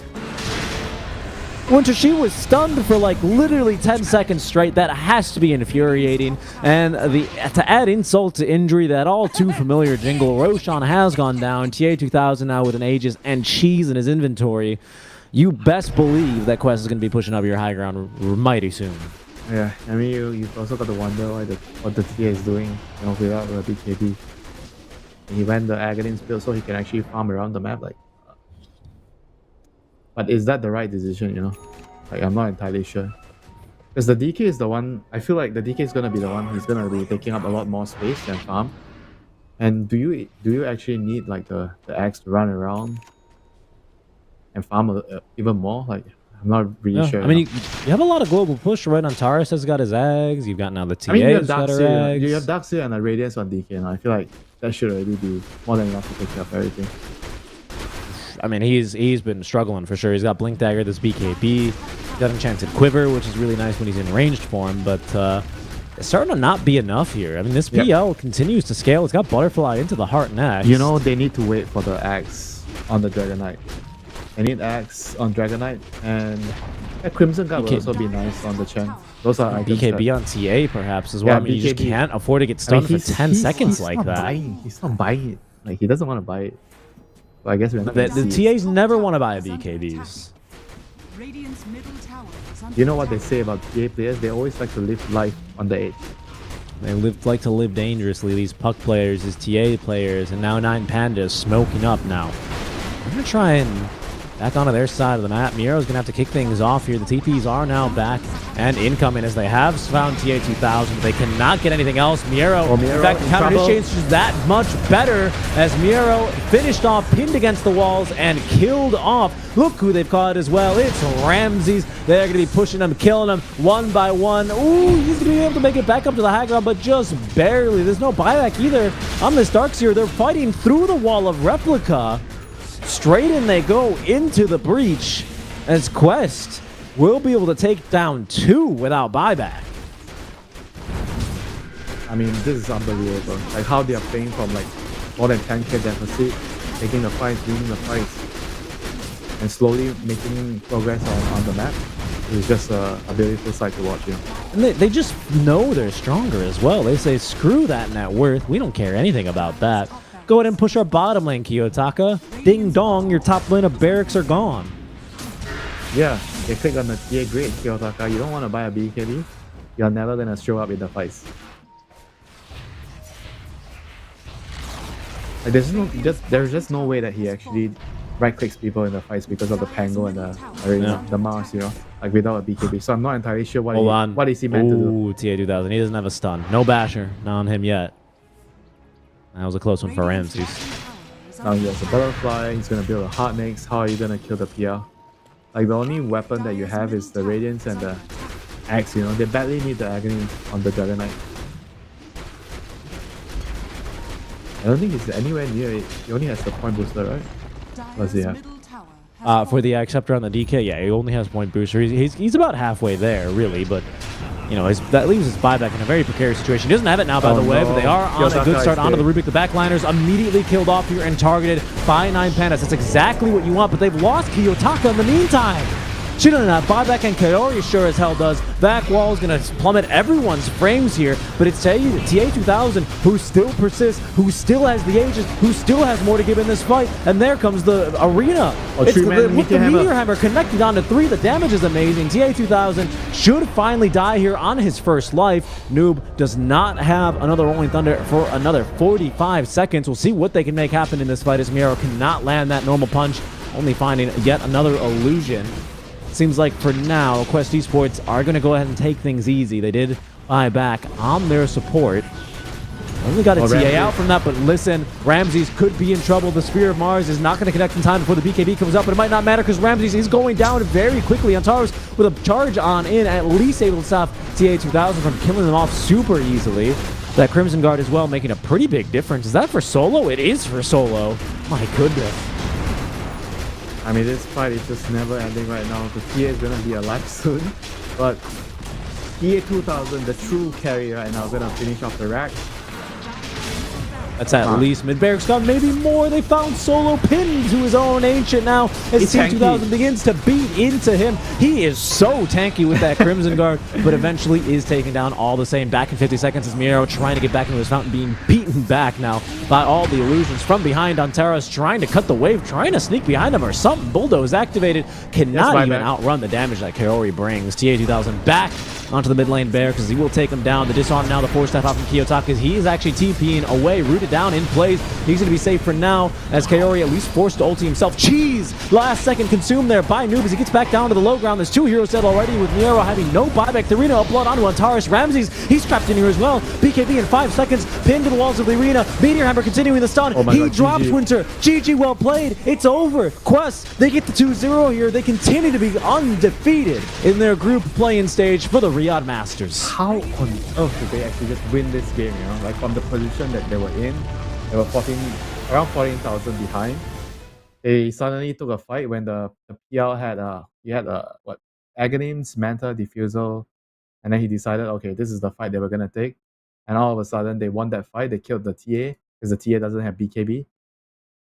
Winter, she was stunned for like literally 10 seconds straight. That has to be infuriating. And to add insult to injury, that all too familiar jingle, Roshan has gone down. TA2000 now with an Aegis and cheese in his inventory. You best believe that Quest is going to be pushing up your high ground mighty soon. Yeah, I mean you've also got to wonder what the TA is doing, without the BKB. He went the Aghanim build so he can actually farm around the map, like. But is that the right decision, Like, I'm not entirely sure. Because the DK is the one, I feel like the DK is going to be the one, he's going to be taking up a lot more space than farm. And do you actually need, like, the Axe to run around and farm even more? Like, I'm not really sure. I mean, you have a lot of global push, right? Antares has got his Ags. You've got now the TA you have has got her Darkseer, Ags. you have Darkseer and a Radiance on DK, and I feel like that should already be more than enough to take care of everything. I mean, he's been struggling for sure. He's got Blink Dagger, this BKB. He's got Enchanted Quiver, which is really nice when he's in ranged form, but it's starting to not be enough here. I mean, this PL continues to scale. It's got Butterfly into the heart next. They need to wait for the Axe on the Dragon Knight. They need Axe on Dragon Knight, and Crimson Guard will also be nice on the Chen. Those are items BKB on TA perhaps as well. Yeah, I mean, you just BKB. can't afford to get stunned for 10 seconds he's like not that. He's not buying it. Like, he doesn't want to buy it. So I guess we're not The gonna see it. TAs never want to buy BKBs. Radiant's middle tower is under You know what they attack. say about TA players? They always like to live life on the edge. They like to live dangerously, these puck players, these TA players, and now 9 Pandas smoking up now. I'm going to try and back onto their side of the map. Miero's going to have to kick things off here. The TPs are now back and incoming as they have found TA2000. They cannot get anything else. Miero, in fact, the counter initiates just that much better as Miero finished off, pinned against the walls, and killed off. Look who they've caught as well. It's Ramses. They're going to be pushing him, killing him one by one. Ooh, he's going to be able to make it back up to the high ground, but just barely. There's no buyback either on this Darkseer. They're fighting through the wall of Replica. Straight in they go into the breach as Quest will be able to take down 2 without buyback. I mean, this is unbelievable. Like how they are playing from like more than 10k deficit, taking the fights, winning the fights, and slowly making progress on the map. It's just a beautiful sight to watch, And they just know they're stronger as well. They say, screw that net worth. We don't care anything about that. Go ahead and push our bottom lane, Kiyotaka. Ding dong, your top lane of barracks are gone. Yeah, they click on the TA grade, Kiyotaka. You don't want to buy a BKB, you're never going to show up in the fights. Like, there's just no way that he actually right-clicks people in the fights because of the Pango and the Mars, you know, like without a BKB. So I'm not entirely sure what is he meant to do. Ooh, TA2000. He doesn't have a stun. No basher. Not on him yet. That was a close one for Ramses. Now he has a butterfly, he's gonna build a hard mix. How are you gonna kill the PR? Like the only weapon that you have is the Radiance and the Axe, you know. They badly need the Agony on the Dragon Knight. I don't think he's anywhere near it. He only has the point booster, right? What does he have? For the Acceptor on the DK, yeah, he only has point booster. He's about halfway there, really, but you know, that leaves his buyback in a very precarious situation. He doesn't have it now, by the way, but they are on a good start onto the Rubik. The backliners immediately killed off here and targeted by 9 Pandas. That's exactly what you want, but they've lost Kiyotaka in the meantime. She doesn't have buyback, and Kaori sure as hell does. Back wall is going to plummet everyone's frames here, but it's TA2000 who still persists, who still has the ages, who still has more to give in this fight, and there comes the arena. With the Meteor Hammer connected onto 3, the damage is amazing. TA2000 should finally die here on his first life. Noob does not have another Rolling Thunder for another 45 seconds. We'll see what they can make happen in this fight as Miero cannot land that normal punch, only finding yet another illusion. Seems like for now, Quest Esports are going to go ahead and take things easy. They did buy back on their support. Only got a TA out from that, but listen, Ramses could be in trouble. The Spear of Mars is not going to connect in time before the BKB comes up, but it might not matter because Ramses is going down very quickly. Antares with a charge on in, at least able to stop TA2000 from killing them off super easily. That Crimson Guard as well, making a pretty big difference. Is that for solo? It is for solo. My goodness. I mean, this fight is just never ending right now. The TA is gonna be alive soon, but TA2000, the true carry right now, gonna finish off the rack. That's at least mid-barracks gone, maybe more. They found Solo pinned to his own Ancient now as T2000 begins to beat into him. He is so tanky with that Crimson Guard, but eventually is taken down all the same. Back in 50 seconds as Miero trying to get back into his fountain, being beaten back now by all the illusions from behind. Antares trying to cut the wave, trying to sneak behind him or something. Bulldoze activated, cannot even outrun the damage that Kaori brings. TA2000 back onto the mid lane bear because he will take him down. The disarm now, the 4-step out from Kiyotaka. He is actually TPing away, rooted down in plays. He's going to be safe for now as Kaori at least forced to ulti himself. Cheese! Last second consumed there by Noob as he gets back down to the low ground. There's 2 heroes dead already with Miero having no buyback. The arena of blood onto Antares. Ramses, he's trapped in here as well. BKB in 5 seconds, pinned to the walls of the arena. Meteor Hammer continuing the stun. He drops GG. Winter. GG, well played. It's over. Quest, they get the 2-0 here. They continue to be undefeated in their group playing stage for the Riyadh Masters. How on earth did they actually just win this game, you know? Like from the position that they were in, they were around 14,000 behind. They suddenly took a fight when the PL had Aghanim's Manta Diffusal, and then he decided, okay, this is the fight they were gonna take. And all of a sudden they won that fight, they killed the TA, because the TA doesn't have BKB.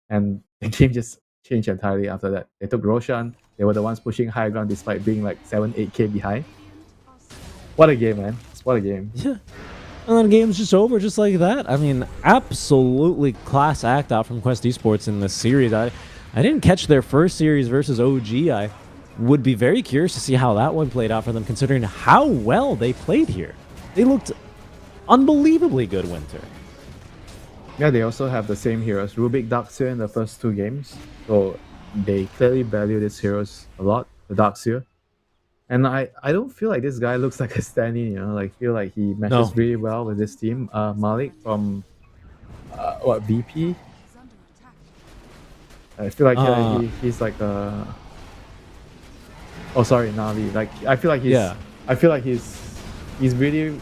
And the game just changed entirely after that. They took Roshan, they were the ones pushing high ground despite being like 7-8k behind. What a game, man. What a game. Yeah. And then the game's just over just like that. I mean, absolutely class act out from Quest Esports in this series. I didn't catch their first series versus OG. I would be very curious to see how that one played out for them, considering how well they played here. They looked unbelievably good, Winter. Yeah, they also have the same heroes. Rubik Darkseer in the first 2 games. So they clearly value these heroes a lot, the Darkseer. And I don't feel like this guy looks like a stand-in, like feel like he matches No. really well with this team. Malik from VP. I feel like he's like oh sorry, Navi. Like I feel like he's really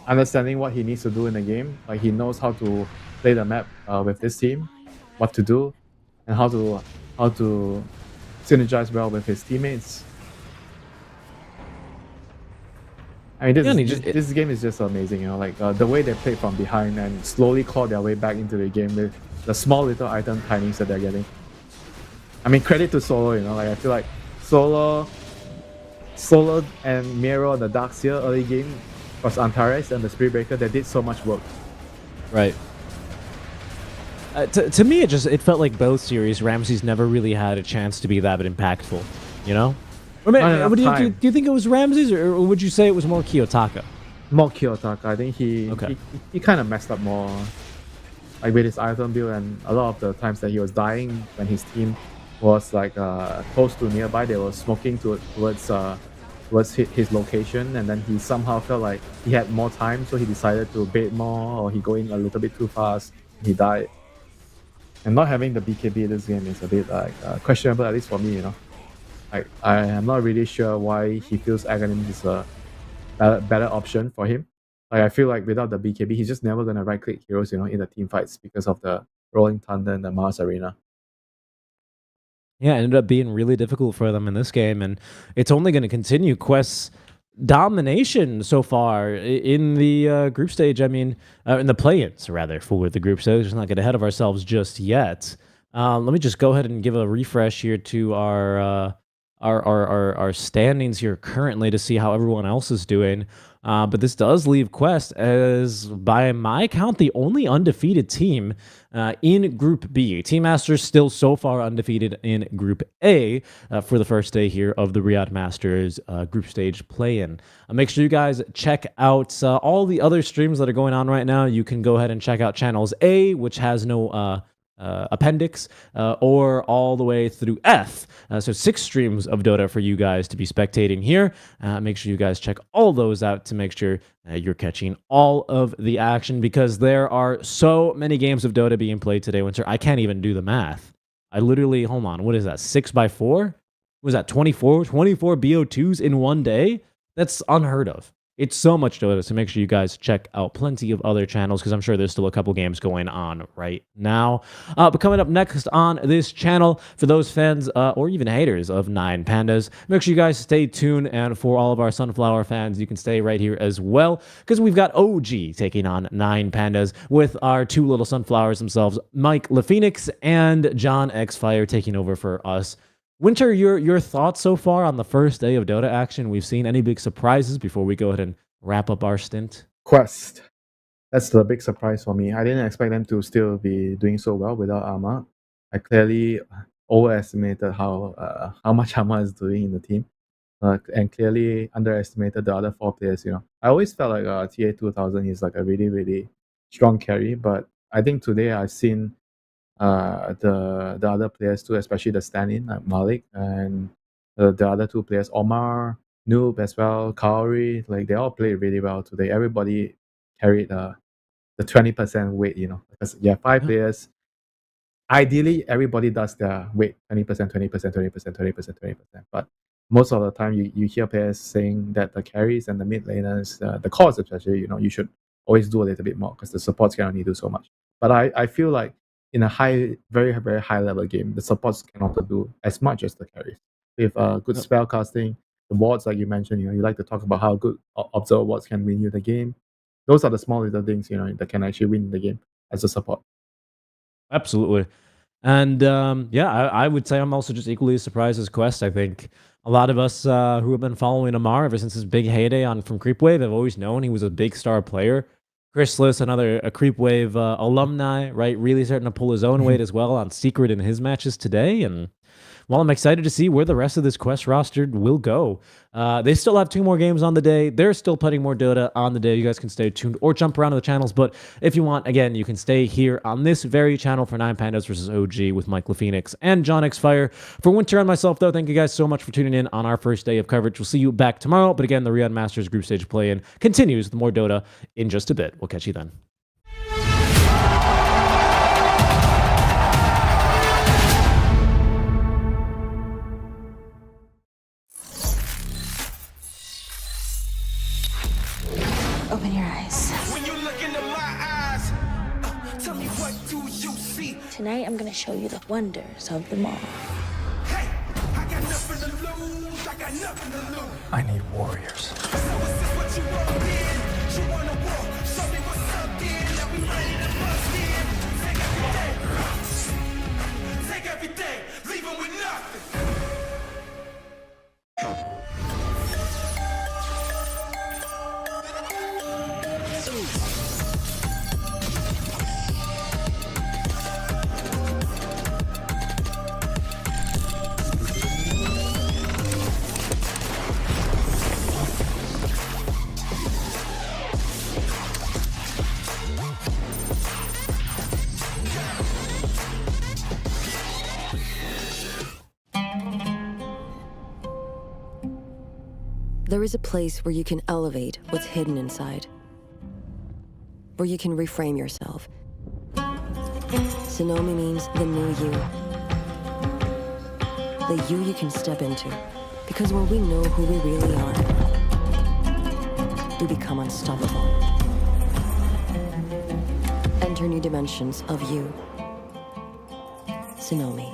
understanding what he needs to do in the game. Like he knows how to play the map with this team, what to do, and how to synergize well with his teammates. I mean, this game is just amazing, like the way they play from behind and slowly claw their way back into the game with the small little item timings that they're getting. I mean, credit to Solo, like I feel like Solo and Miro on the Darkseer early game was Antares and the Spirit Breaker that did so much work. Right. To me, it felt like both series, Ramses never really had a chance to be that impactful, Or maybe, do you think it was Ramses, or would you say it was more Kiyotaka? More Kiyotaka. I think he kind of messed up more, like with his item build, and a lot of the times that he was dying when his team was like close to nearby, they were smoking towards his location, and then he somehow felt like he had more time, so he decided to bait more, or he go in a little bit too fast, and he died. And not having the BKB in this game is a bit like questionable, at least for me, Like, I am not really sure why he feels Aghanim is a better option for him. Like, I feel like without the BKB, he's just never gonna right-click heroes, in the team fights because of the Rolling Thunder and the Mars Arena. Yeah, it ended up being really difficult for them in this game, and it's only going to continue. Quest's domination so far in the group stage. I mean, in the play-ins rather for the group stage. Let's not get ahead of ourselves just yet. Let me just go ahead and give a refresh here to our standings here currently to see how everyone else is doing. But this does leave Quest as, by my count, the only undefeated team in Group B. Team Masters still so far undefeated in Group A for the first day here of the Riyadh Masters group stage play-in. Make sure you guys check out all the other streams that are going on right now. You can go ahead and check out Channels A, which has no appendix, or all the way through F. So 6 streams of Dota for you guys to be spectating here. Make sure you guys check all those out to make sure you're catching all of the action, because there are so many games of Dota being played today, Winter. I can't even do the math. I literally, hold on, what is that, 6x4? Was that 24 BO2s in one day? That's unheard of. It's so much Dota, so make sure you guys check out plenty of other channels, because I'm sure there's still a couple games going on right now. But coming up next on this channel, for those fans or even haters of 9 Pandas, make sure you guys stay tuned. And for all of our Sunflower fans, you can stay right here as well, because we've got OG taking on 9 Pandas with our 2 little Sunflowers themselves, Mike LaPhoenix and John Xfire, taking over for us. Winter, your thoughts so far on the first day of Dota action? We've seen any big surprises before we go ahead and wrap up our stint? Quest. That's the big surprise for me. I didn't expect them to still be doing so well without Arma. I clearly overestimated how much Arma is doing in the team, and clearly underestimated the other 4 players. I always felt like TA2000 is like a really, really strong carry, but I think today I've seen the other players too, especially the stand-in like Malik and the other 2 players, Omar, Noob as well, Kaori, like they all played really well today. Everybody carried the 20% weight, because 5 players. Ideally, everybody does their weight 20%, 20%, 20%, 20%, 20%. But most of the time, you hear players saying that the carries and the mid laners, the cores especially, you should always do a little bit more, because the supports can only do so much. But I feel like in a very, very high level game, the supports cannot do as much as the carries. With good spell casting, the wards, like you mentioned, you like to talk about how good observer wards can win you the game. Those are the small little things, that can actually win the game as a support. Absolutely. And I would say I'm also just equally as surprised as Quest. I think a lot of us who have been following Amar ever since his big heyday from Creepwave have always known he was a big star player. Chrisless, a Creepwave alumni, right? Really starting to pull his own weight as well on Secret in his matches today. And Well, I'm excited to see where the rest of this quest roster will go. They still have 2 more games on the day. They're still putting more Dota on the day. You guys can stay tuned or jump around to the channels. But if you want, again, you can stay here on this very channel for 9 Pandas versus OG with Mike LaPhoenix and John X Fire. For Winter and myself, though, thank you guys so much for tuning in on our first day of coverage. We'll see you back tomorrow. But again, the Riyadh Masters group stage play-in continues with more Dota in just a bit. We'll catch you then. Open your eyes. When you look into my eyes, tell me what do you see? Tonight, I'm gonna show you the wonders of them all. Hey, I got nothing to lose. I got nothing to lose. I need warriors. So is this what you want in? You wanna walk? Show me what's up then. Now we ready to bust in. Take everything, leave 'em with nothing. There is a place where you can elevate what's hidden inside, where you can reframe yourself. Sonomi means the new you. The you can step into. Because when we know who we really are, we become unstoppable. Enter new dimensions of you. Sonomi.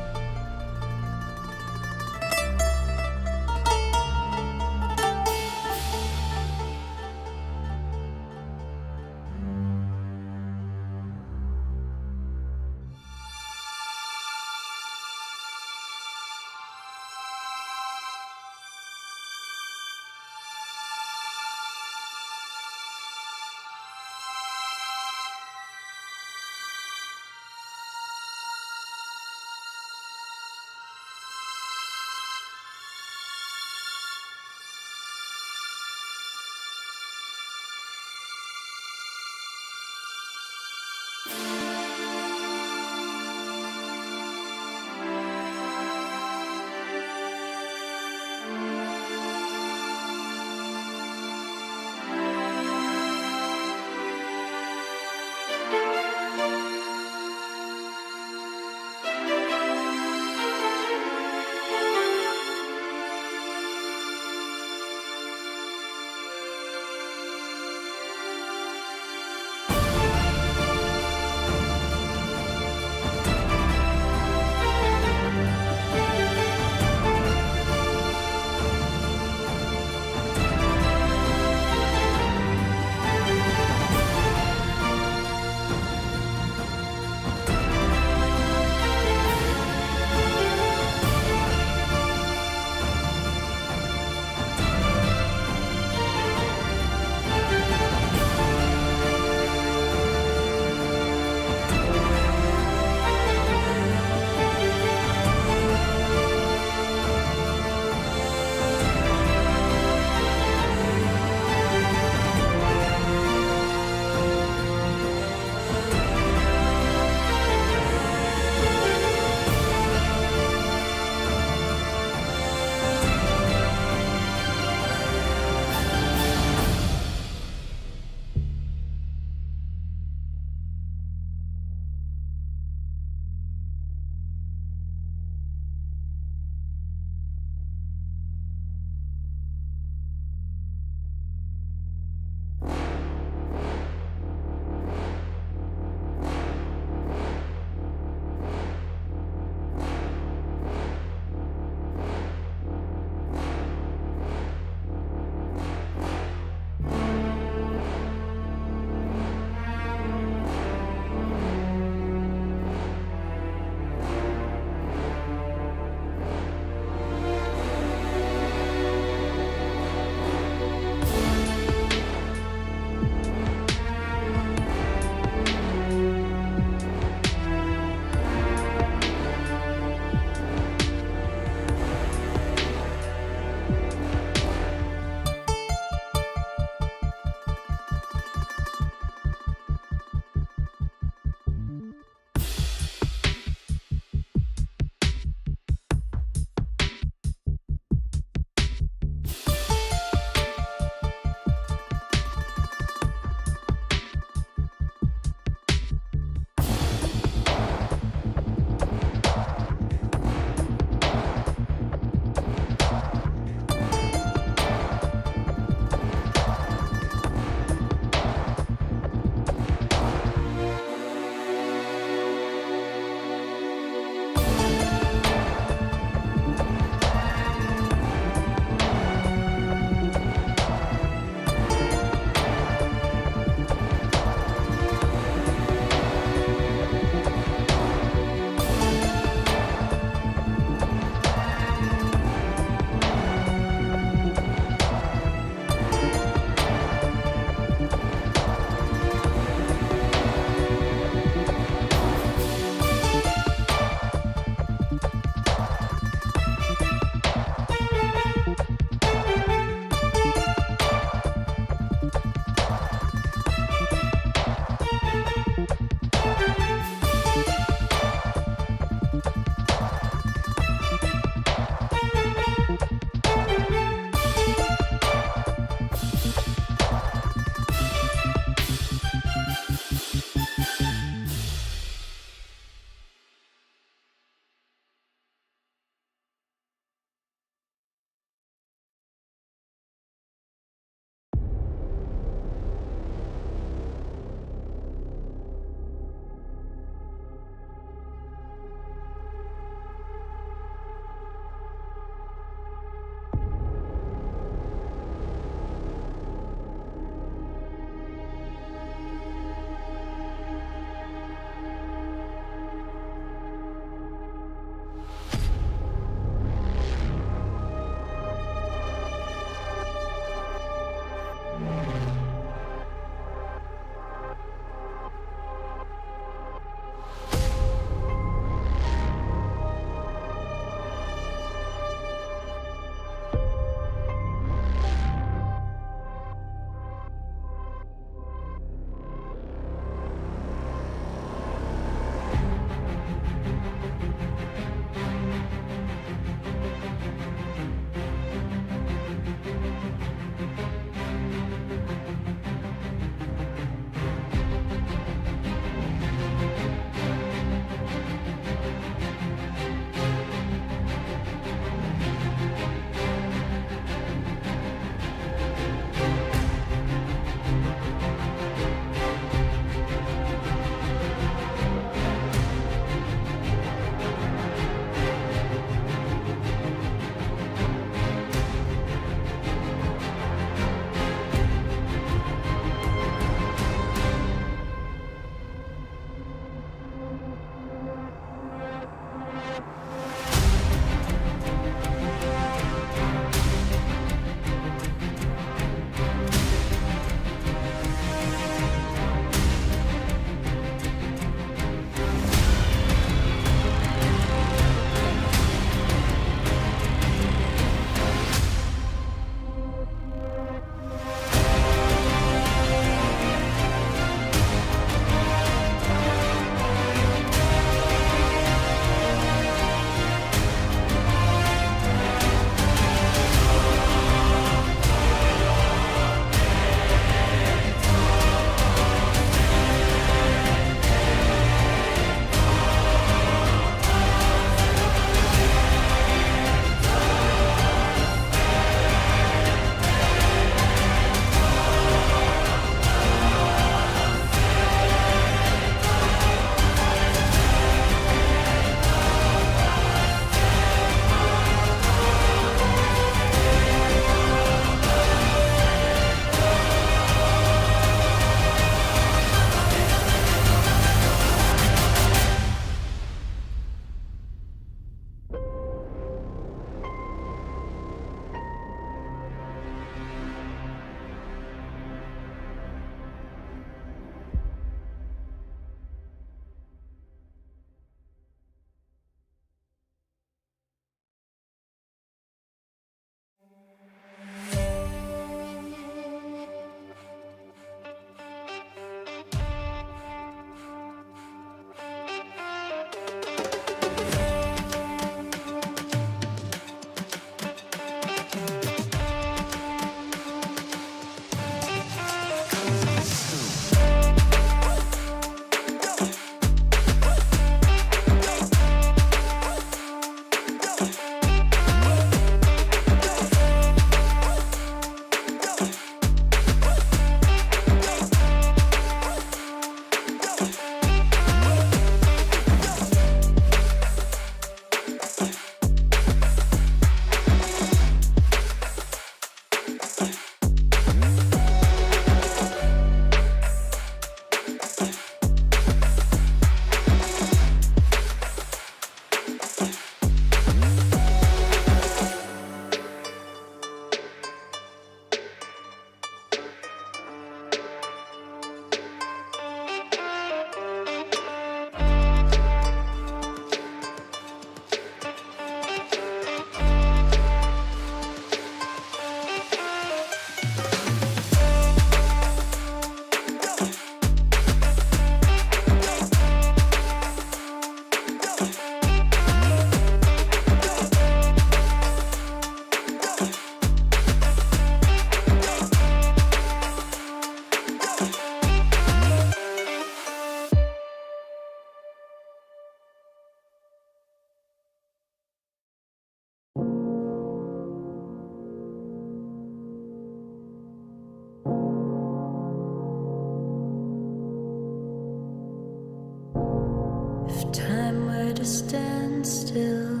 If time were to stand still,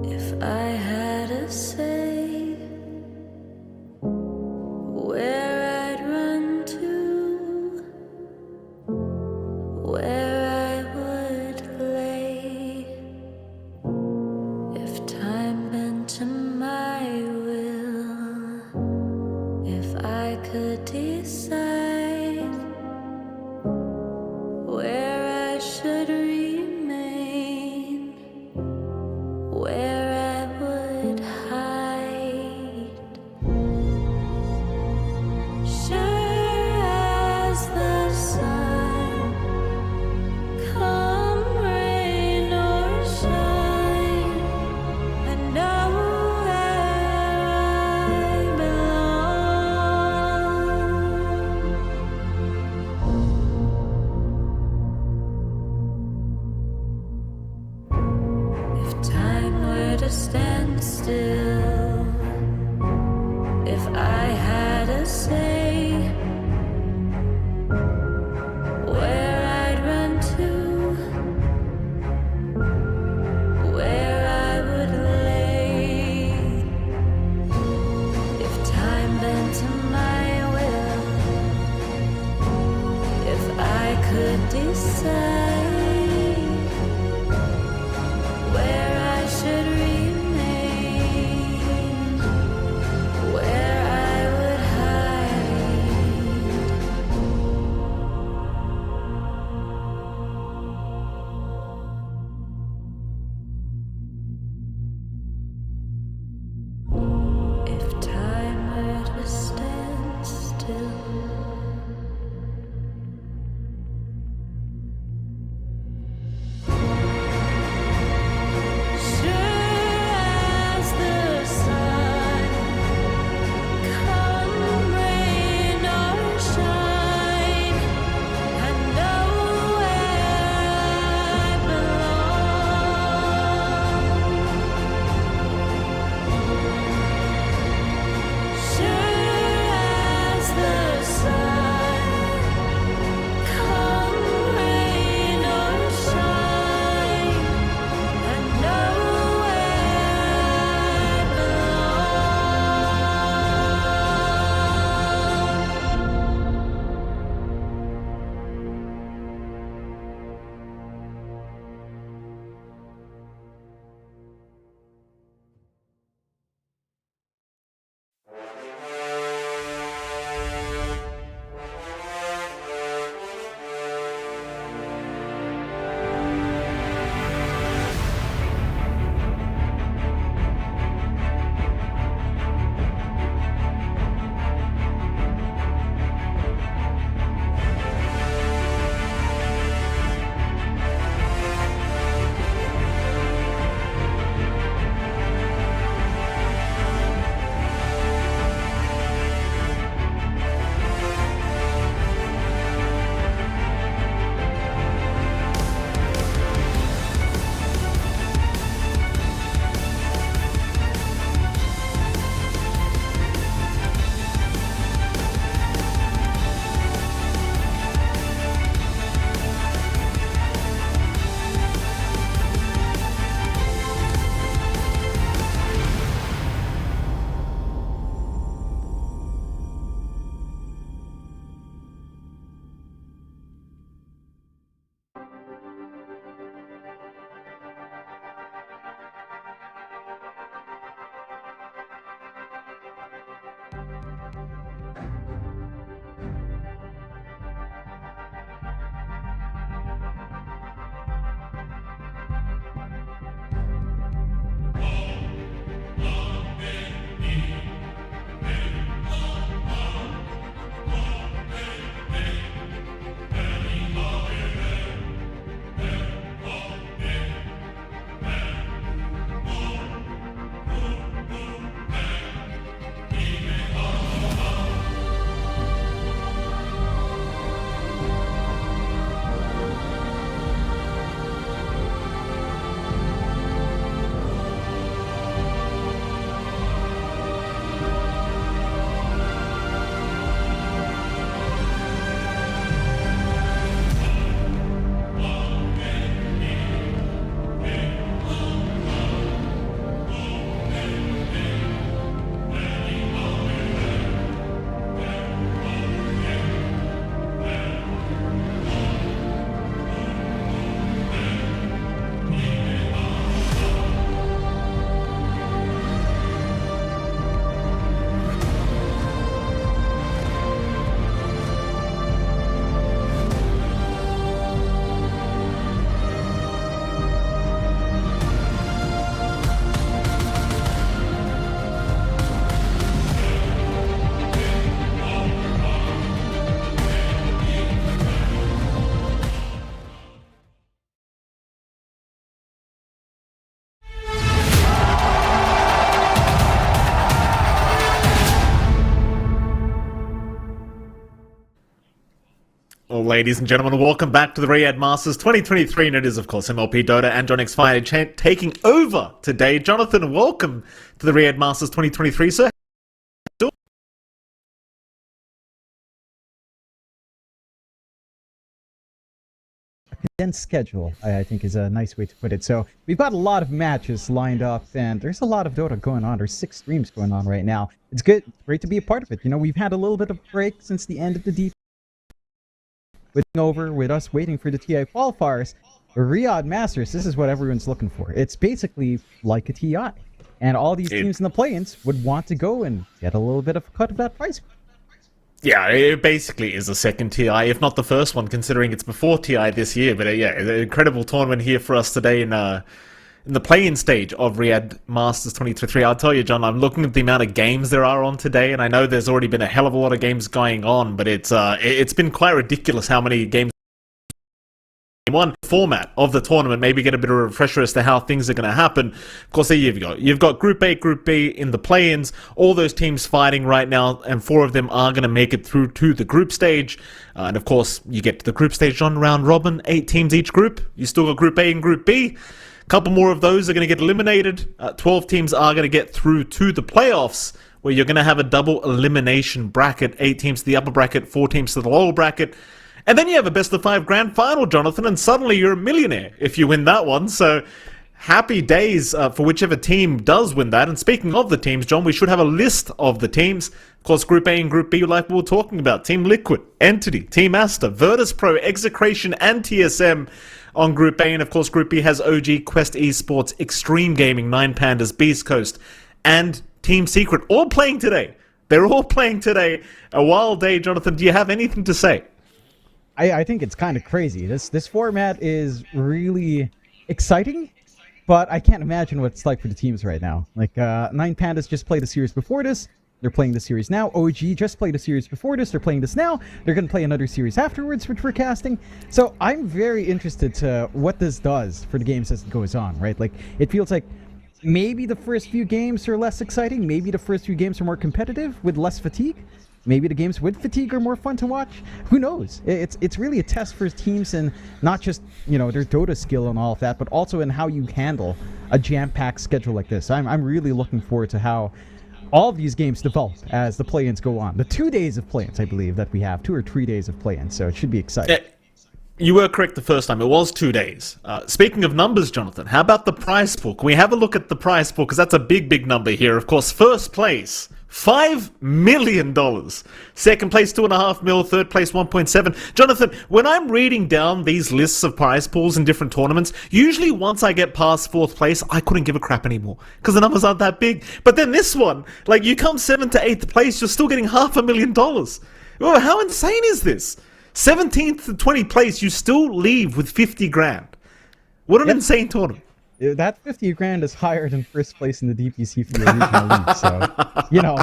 if I had a say, where I'd run to, where I would lay, if time bent to my will, if I could decide where I should remain, where I would hide. Sure as the sun, come rain or shine, I know where I belong. If time were to stand still, if I had a say, where I'd run to, where I would lay, if time bent to my will, if I could decide where I should remain, where I would hide. If time were to stand still, sure as the sun, come rain or shine, I know where I belong. Sure as the sun, come rain or shine, I know where I belong. Well, ladies and gentlemen, welcome back to the Riyadh Masters 2023, and it is, of course, MLP Dota and John X Fire taking over today. Jonathan, welcome to the Riyadh Masters 2023, sir. Condensed schedule, I think, is a nice way to put it. So we've got a lot of matches lined up, and there's a lot of Dota going on. There's 6 streams going on right now. It's good, great to be a part of it. You know, we've had a little bit of break since the end of the DP. Over with us waiting for the TI qualifiers. Riyadh Masters, this is what everyone's looking for. It's basically like a TI, and all these teams in the play-ins would want to go and get a little bit of a cut of that price. Yeah, it basically is a second TI, if not the first one, considering it's before TI this year. But yeah, an incredible tournament here for us today in the play-in stage of Riyadh Masters 2023. I'll tell you, John, I'm looking at the amount of games there are on today, and I know there's already been a hell of a lot of games going on, but it's been quite ridiculous how many games in one format of the tournament. Maybe get a bit of a refresher as to how things are going to happen. Of course, there you've got Group A, Group B in the play-ins, all those teams fighting right now, and 4 of them are going to make it through to the group stage. And of course, you get to the group stage on round robin, 8 teams each group. You still got Group A and Group B. Couple more of those are going to get eliminated. 12 teams are going to get through to the playoffs, where you're going to have a double elimination bracket. 8 teams to the upper bracket, 4 teams to the lower bracket. And then you have a best of 5 grand final, Jonathan, and suddenly you're a millionaire if you win that one. So happy days for whichever team does win that. And speaking of the teams, John, we should have a list of the teams. Of course, Group A and Group B, like we were talking about. Team Liquid, Entity, Team Asta, Virtus Pro, Execration, and TSM on Group A. And of course, Group B has OG, Quest Esports, Extreme Gaming, 9 Pandas, Beast Coast, and Team Secret, all playing today. They're all playing today. A wild day, Jonathan. Do you have anything to say? I think it's kind of crazy. This format is really exciting, but I can't imagine what it's like for the teams right now. Like, 9 Pandas just played a series before this. They're playing the series now. OG just played a series before this. They're playing this now. They're going to play another series afterwards, which we're casting. So I'm very interested to what this does for the games as it goes on, right? Like, it feels like maybe the first few games are less exciting. Maybe the first few games are more competitive with less fatigue. Maybe the games with fatigue are more fun to watch. Who knows? It's really a test for teams, and not just, you know, their Dota skill and all of that, but also in how you handle a jam-packed schedule like this. I'm really looking forward to how all of these games develop as the play-ins go on. The 2 days of play-ins, I believe, that we have, 2 or 3 days of play-ins, so it should be exciting. You were correct the first time. It was 2 days. Speaking of numbers, Jonathan, how about the prize pool? Can we have a look at the prize pool? Because that's a big, big number here. Of course, first place, $5 million. Second place, $2.5 million. Third place, 1.7. Jonathan, when I'm reading down these lists of prize pools in different tournaments, usually once I get past 4th place, I couldn't give a crap anymore because the numbers aren't that big. But then this one, like, you come 7th to 8th place, you're still getting $500,000. Oh, how insane is this? 17th to 20th place, you still leave with 50 grand. What an insane tournament. That 50 grand is higher than first place in the DPC for the regional league, so, you know,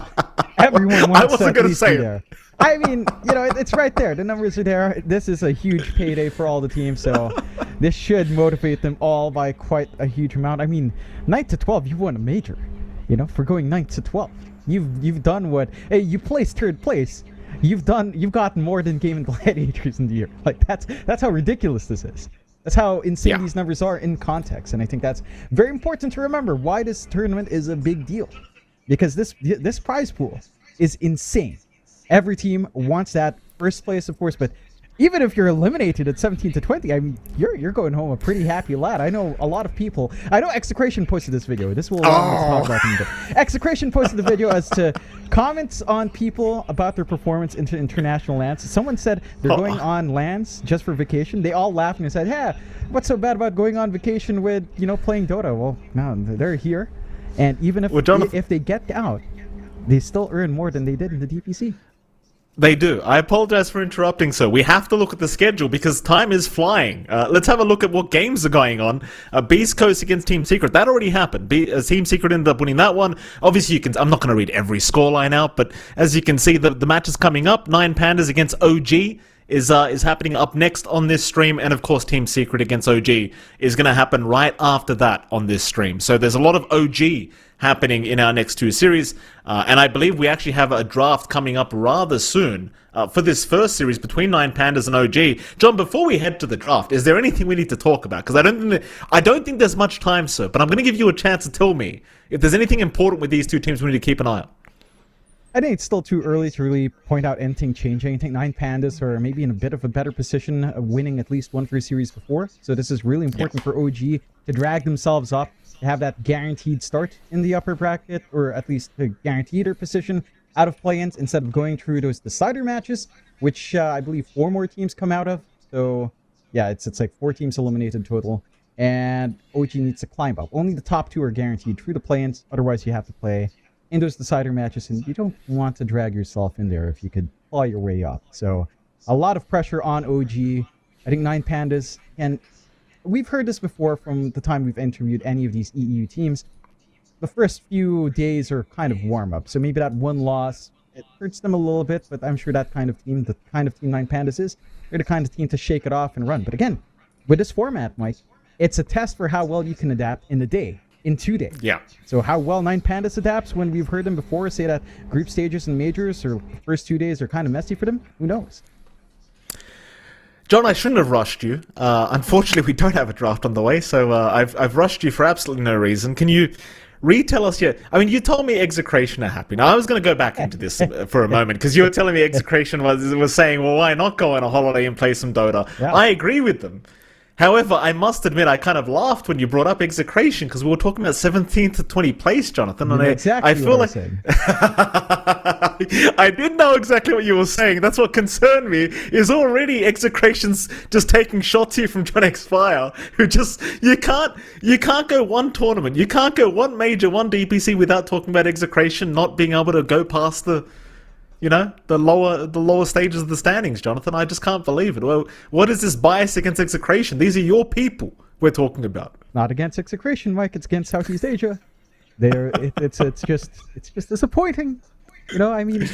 everyone wants to at least be there. I mean, you know, it's right there. The numbers are there. This is a huge payday for all the teams, so this should motivate them all by quite a huge amount. I mean, 9th to 12, you won a major, you know, for going 9th to 12. You've done what? Hey, you placed 3rd place. You've gotten more than Game and Gladiators in the year. Like, that's how ridiculous this is. That's how insane these numbers are in context, and I think that's very important to remember why this tournament is a big deal. Because this prize pool is insane. Every team wants that first place, of course, but even if you're eliminated at 17 to 20, I mean, you're going home a pretty happy lad. I know a lot of people. I know Execration posted this video. This will allow me to talk about them. But Execration posted the video as to comments on people about their performance into international lands. Someone said they're going on lands just for vacation. They all laughed and said, "Hey, what's so bad about going on vacation with, you know, playing Dota?" Well, no, they're here, and even if they get out, they still earn more than they did in the DPC. They do. I apologize for interrupting, sir. We have to look at the schedule because time is flying. Let's have a look at what games are going on. Beast Coast against Team Secret. That already happened. Team Secret ended up winning that one. Obviously, I'm not going to read every scoreline out, but as you can see, the match is coming up. 9 Pandas against OG is happening up next on this stream, and of course Team Secret against OG is going to happen right after that on this stream. So there's a lot of OG happening in our next 2 series. And I believe we actually have a draft coming up rather soon for this first series between 9 Pandas and OG. John, before we head to the draft, is there anything we need to talk about? Because I don't think there's much time, sir, but I'm going to give you a chance to tell me if there's anything important with these 2 teams we need to keep an eye on. I think it's still too early to really point out anything changing. I think 9 Pandas are maybe in a bit of a better position of winning at least one free series before. So this is really important for OG to drag themselves up, to have that guaranteed start in the upper bracket, or at least to guarantee their position out of play-ins instead of going through those decider matches, which I believe 4 more teams come out of. So yeah, it's like 4 teams eliminated total. And OG needs to climb up. Only the top 2 are guaranteed through the play-ins. Otherwise, you have to play in those decider matches, and you don't want to drag yourself in there if you could claw your way up. So a lot of pressure on OG. I think 9 Pandas, and we've heard this before from the time we've interviewed any of these EU teams. The first few days are kind of warm-up, so maybe that one loss, it hurts them a little bit, but I'm sure that kind of team, the kind of team 9 Pandas is, they're the kind of team to shake it off and run. But again, with this format, Mike, it's a test for how well you can adapt in a day. In 2 days. Yeah. So how well 9 Pandas adapts when we've heard them before say that group stages and majors or first 2 days are kind of messy for them, who knows? John, I shouldn't have rushed you. Unfortunately, we don't have a draft on the way, so I've rushed you for absolutely no reason. Can you retell us yet? I mean, you told me Execration are happy. Now, I was going to go back into this for a moment, because you were telling me Execration was saying, well, why not go on a holiday and play some Dota? Yeah. I agree with them. However, I must admit, I kind of laughed when you brought up Execration, because we were talking about 17th to 20th place, Jonathan. And exactly I feel like I did know exactly what you were saying. That's what concerned me, is already Execration's just taking shots here from John X Fire, who just, you can't go one tournament, you can't go one major, one DPC without talking about Execration not being able to go past the lower stages of the standings, Jonathan. I just can't believe it. Well, what is this bias against Execration? These are your people we're talking about. Not against Execration, Mike. It's against Southeast Asia. It's just disappointing. You know, I mean,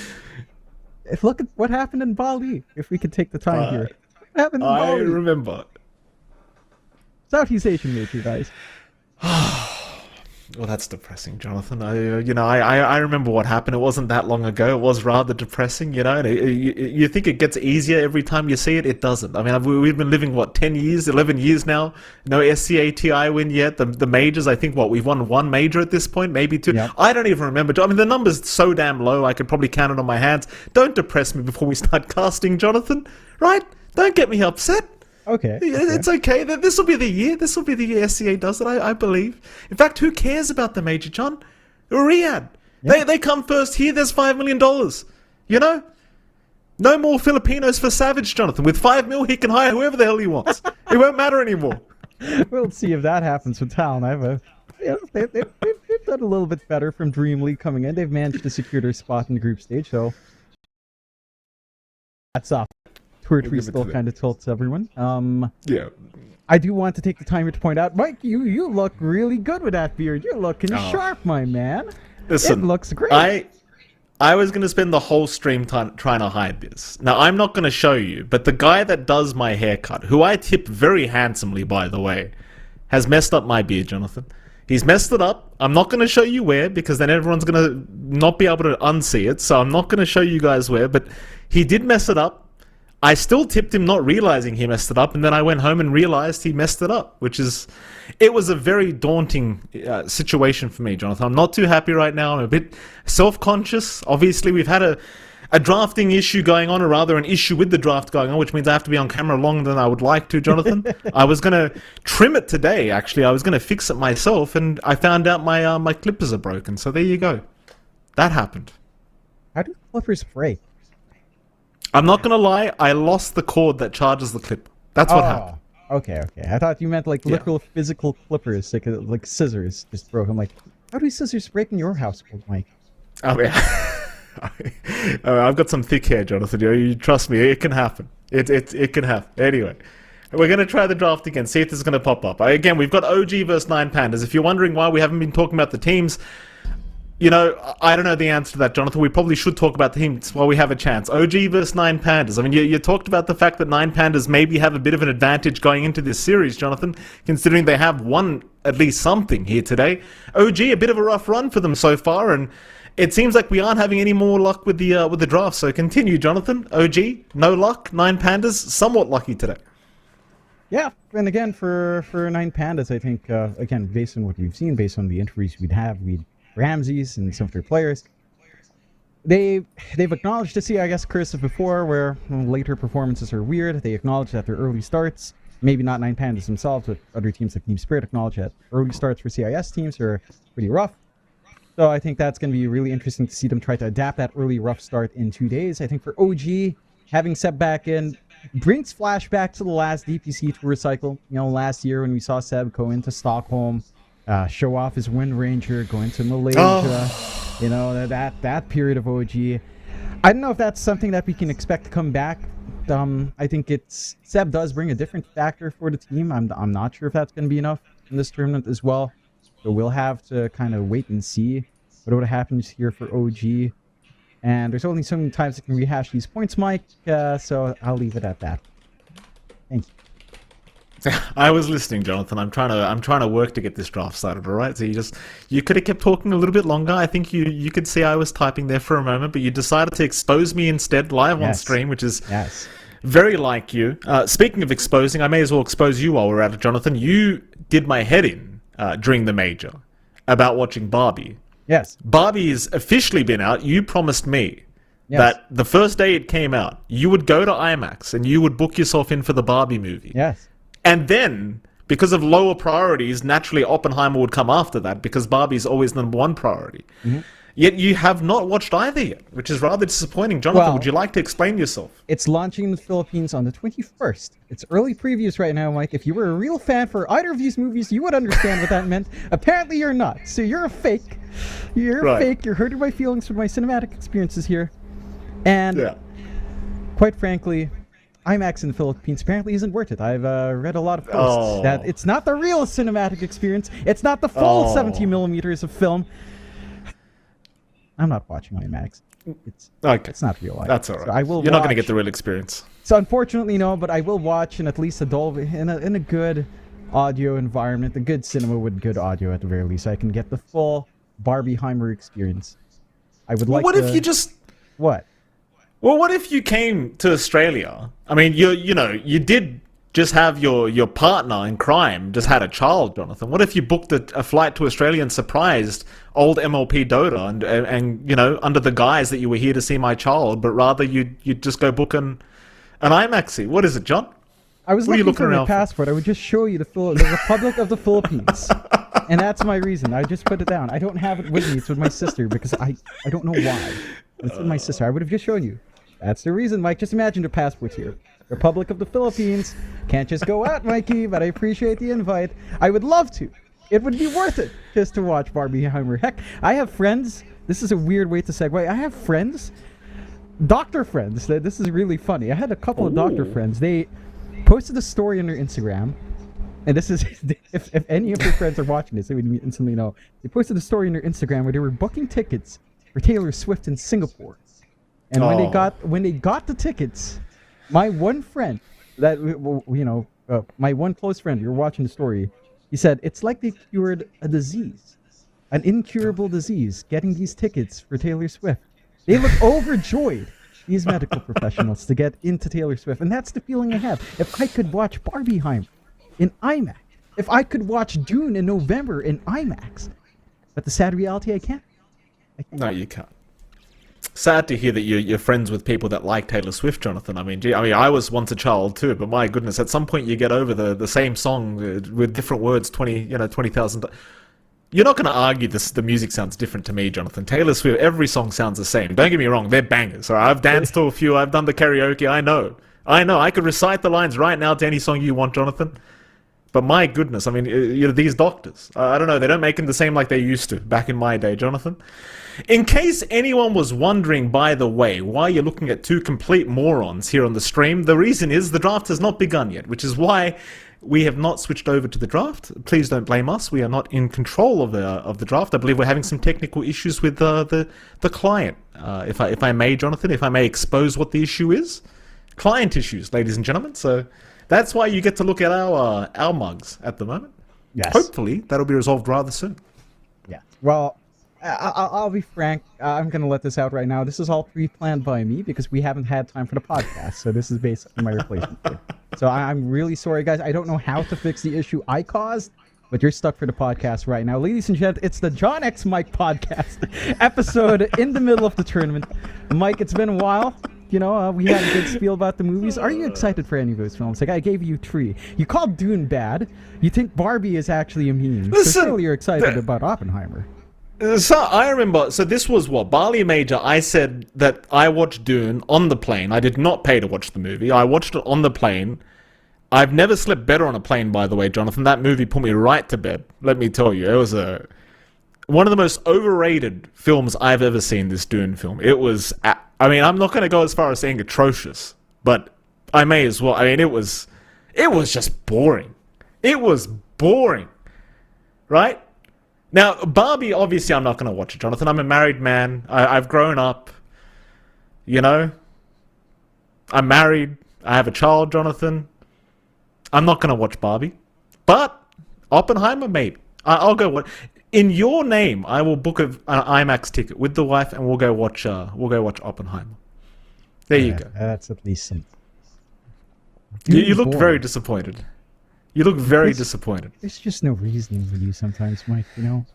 look at what happened in Bali. If we could take the time here, what happened in Bali? I remember. Southeast Asian major, guys. Well, that's depressing, Jonathan. I remember what happened. It wasn't that long ago. It was rather depressing, you know. And you think it gets easier every time you see it. It doesn't. I mean, we've been living, 10 years, 11 years now? No SCA TI win yet. The majors, I think, we've won 1 major at this point, maybe 2. Yep. I don't even remember. I mean, the number's so damn low, I could probably count it on my hands. Don't depress me before we start casting, Jonathan. Right? Don't get me upset. Okay. It's okay. This will be the year. This will be the year SCA does it, I believe. In fact, who cares about the major, John? Riyadh. Yeah. They come first here. There's $5 million. You know? No more Filipinos for Savage, Jonathan. With $5 million, he can hire whoever the hell he wants. It won't matter anymore. We'll see if that happens with Talon. They've done a little bit better from Dream League coming in. They've managed to secure their spot in the group stage, so that's off. Twitter still kind of tilts everyone. Yeah. I do want to take the time here to point out, Mike, you look really good with that beard. You're looking sharp, my man. Listen, it looks great. I was going to spend the whole stream trying to hide this. Now, I'm not going to show you, but the guy that does my haircut, who I tip very handsomely, by the way, has messed up my beard, Jonathan. He's messed it up. I'm not going to show you where, because then everyone's going to not be able to unsee it, so I'm not going to show you guys where, but he did mess it up. I still tipped him not realizing he messed it up, and then I went home and realized he messed it up, it was a very daunting situation for me, Jonathan. I'm not too happy right now. I'm a bit self-conscious. Obviously, we've had a drafting issue going on, or rather an issue with the draft going on, which means I have to be on camera longer than I would like to, Jonathan. I was going to trim it today, actually. I was going to fix it myself, and I found out my clippers are broken. So there you go. That happened. How do clippers break? I'm not going to lie, I lost the cord that charges the clip. That's what happened. Okay. I thought you meant like literal physical clippers, like scissors just broke. I'm like, how do scissors break in your household, Mike? Oh, yeah. I've got some thick hair, Jonathan. You trust me, it can happen. It can happen. Anyway, we're going to try the draft again, see if this is going to pop up. Again, we've got OG versus 9 Pandas. If you're wondering why we haven't been talking about the teams, You know, I don't know the answer to that, Jonathan. We probably should talk about the teams while we have a chance. OG versus Nine Pandas. I mean, you talked about the fact that Nine Pandas maybe have a bit of an advantage going into this series, Jonathan, considering they have won at least something here today. OG, a bit of a rough run for them so far, and it seems like we aren't having any more luck with the draft. So continue, Jonathan. OG, no luck. Nine Pandas, somewhat lucky today. Yeah, and again, for Nine Pandas, I think, again, based on what we've seen, based on the interviews we'd Ramses and some of their players, they've acknowledged to see, I guess, curse of before, where later performances are weird. They acknowledge that their early starts, maybe not Nine Pandas themselves, but other teams like Team Spirit acknowledge that early starts for CIS teams are pretty rough. So I think that's going to be really interesting to see them try to adapt that early rough start in 2 days. I think for OG, having Seb back in brings flashback to the last DPC Tour cycle. You know, last year when we saw Seb go into Stockholm, show off his Wind Ranger, go into Malaysia, you know, that period of OG. I don't know if that's something that we can expect to come back. I think Seb does bring a different factor for the team. I'm not sure if that's going to be enough in this tournament as well. So we'll have to kind of wait and see what happens here for OG. And there's only so many times I can rehash these points, Mike. So I'll leave it at that. Thank you. I was listening, Jonathan. I'm trying to work to get this draft started. All right. So you could have kept talking a little bit longer. I think you could see I was typing there for a moment, but you decided to expose me instead live on stream, which is very like you. Speaking of exposing, I may as well expose you while we're at it, Jonathan. You did my head in during the major about watching Barbie. Yes. Barbie's officially been out. You promised me that the first day it came out, you would go to IMAX and you would book yourself in for the Barbie movie. Yes. And then, because of lower priorities, naturally Oppenheimer would come after that because Barbie's always number one priority. Mm-hmm. Yet you have not watched either yet, which is rather disappointing. Jonathan, would you like to explain yourself? It's launching in the Philippines on the 21st. It's early previews right now, Mike. If you were a real fan for either of these movies, you would understand what that meant. Apparently you're not. So you're a fake. You're a fake. You're hurting my feelings with my cinematic experiences here. And quite frankly, IMAX in the Philippines apparently isn't worth it. I've read a lot of posts that it's not the real cinematic experience. It's not the full 70 millimeters of film. I'm not watching IMAX. It's not real life. That's all right. So You're not going to get the real experience. So unfortunately, no, but I will watch in at least a Dolby, in a good audio environment, a good cinema with good audio at the very least. So I can get the full Barbieheimer experience. I would like what if you just... What? Well, what if you came to Australia? I mean, you did just have your partner in crime just had a child, Jonathan. What if you booked a flight to Australia and surprised old MLP Dota and under the guise that you were here to see my child, but rather you'd just go book an IMAX? What is it, John? I was looking for my passport. I would just show you the Republic of the Philippines. And that's my reason. I just put it down. I don't have it with me. It's with my sister because I don't know why. It's with my sister. I would have just shown you. That's the reason, Mike. Just imagine the passport's here. Republic of the Philippines. Can't just go out, Mikey, but I appreciate the invite. I would love to. It would be worth it just to watch Barbieheimer. Heck, I have friends. This is a weird way to segue. I have friends, doctor friends. This is really funny. I had a couple of doctor friends. They posted a story on their Instagram. And this is, if any of your friends are watching this, they would instantly know. They posted a story on their Instagram where they were booking tickets for Taylor Swift in Singapore. And when they got the tickets, my one friend, my one close friend, you're watching the story, he said, it's like they cured a disease, an incurable disease, getting these tickets for Taylor Swift. They look overjoyed, these medical professionals, to get into Taylor Swift. And that's the feeling I have. If I could watch Barbieheimer in IMAX, if I could watch Dune in November in IMAX, but the sad reality, I can't. No, you can't. Sad to hear that you're friends with people that like Taylor Swift, Jonathan. I mean, I was once a child too, but my goodness, at some point you get over the same song with different words, 20,000. You're not going to argue the music sounds different to me, Jonathan. Taylor Swift, every song sounds the same. Don't get me wrong, they're bangers. So I've danced to a few, I've done the karaoke, I know. I could recite the lines right now to any song you want, Jonathan. But my goodness, I mean, you know, these doctors, I don't know, they don't make them the same like they used to back in my day, Jonathan. In case anyone was wondering, by the way, why you're looking at two complete morons here on the stream, the reason is the draft has not begun yet, which is why we have not switched over to the draft. Please don't blame us. We are not in control of the draft. I believe we're having some technical issues with the client. If I may, Jonathan, if I may expose what the issue is. Client issues, ladies and gentlemen. So that's why you get to look at our mugs at the moment. Yes. Hopefully, that'll be resolved rather soon. Yeah. Well, I'll be frank. I'm going to let this out right now. This is all pre-planned by me because we haven't had time for the podcast. So this is basically my replacement. So I'm really sorry, guys. I don't know how to fix the issue I caused, but you're stuck for the podcast right now. Ladies and gentlemen, it's the John X Mike podcast episode in the middle of the tournament. Mike, it's been a while. You know, we had a good spiel about the movies. Are you excited for any of those films? Like, I gave you 3. You called Dune bad. You think Barbie is actually a meme. Listen, so surely you're excited about Oppenheimer. So I remember, so this was what, Barley Major, I said that I watched Dune on the plane. I did not pay to watch the movie. I watched it on the plane. I've never slept better on a plane, by the way, Jonathan. That movie put me right to bed, let me tell you. It was one of the most overrated films I've ever seen, this Dune film. It was, I mean, I'm not going to go as far as saying atrocious, but I may as well. I mean, it was just boring. It was boring, right? Now, Barbie, obviously, I'm not going to watch it, Jonathan. I'm a married man. I've grown up, you know. I'm married. I have a child, Jonathan. I'm not going to watch Barbie. But Oppenheimer, maybe. I'll go watch. In your name, I will book an IMAX ticket with the wife, and we'll go watch Oppenheimer. There you go. That's at least something. You look very disappointed. You look very disappointed. There's just no reasoning with you sometimes, Mike, you know?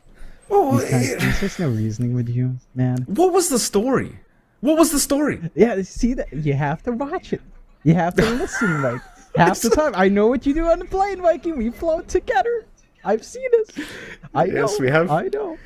Oh, There's just no reasoning with you, man. What was the story? What was the story? Yeah, see, that you have to watch it. You have to listen, Mike. Half the time. I know what you do on the plane, Mikey. We float together. I've seen it. I know. Yes, we have. I know.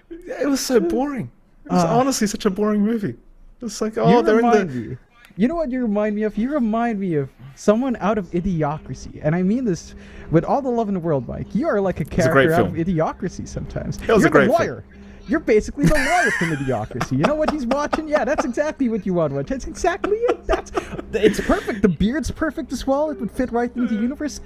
It was so boring. It was honestly such a boring movie. It's like, oh, they're in the... You know what you remind me of? You remind me of someone out of Idiocracy. And I mean this with all the love in the world, Mike. You are like a character out of Idiocracy sometimes. It was a great lawyer. Film. You're basically the lawyer from Idiocracy. You know what he's watching? Yeah, that's exactly what you want to watch. That's exactly it. It's perfect. The beard's perfect as well. It would fit right into the universe.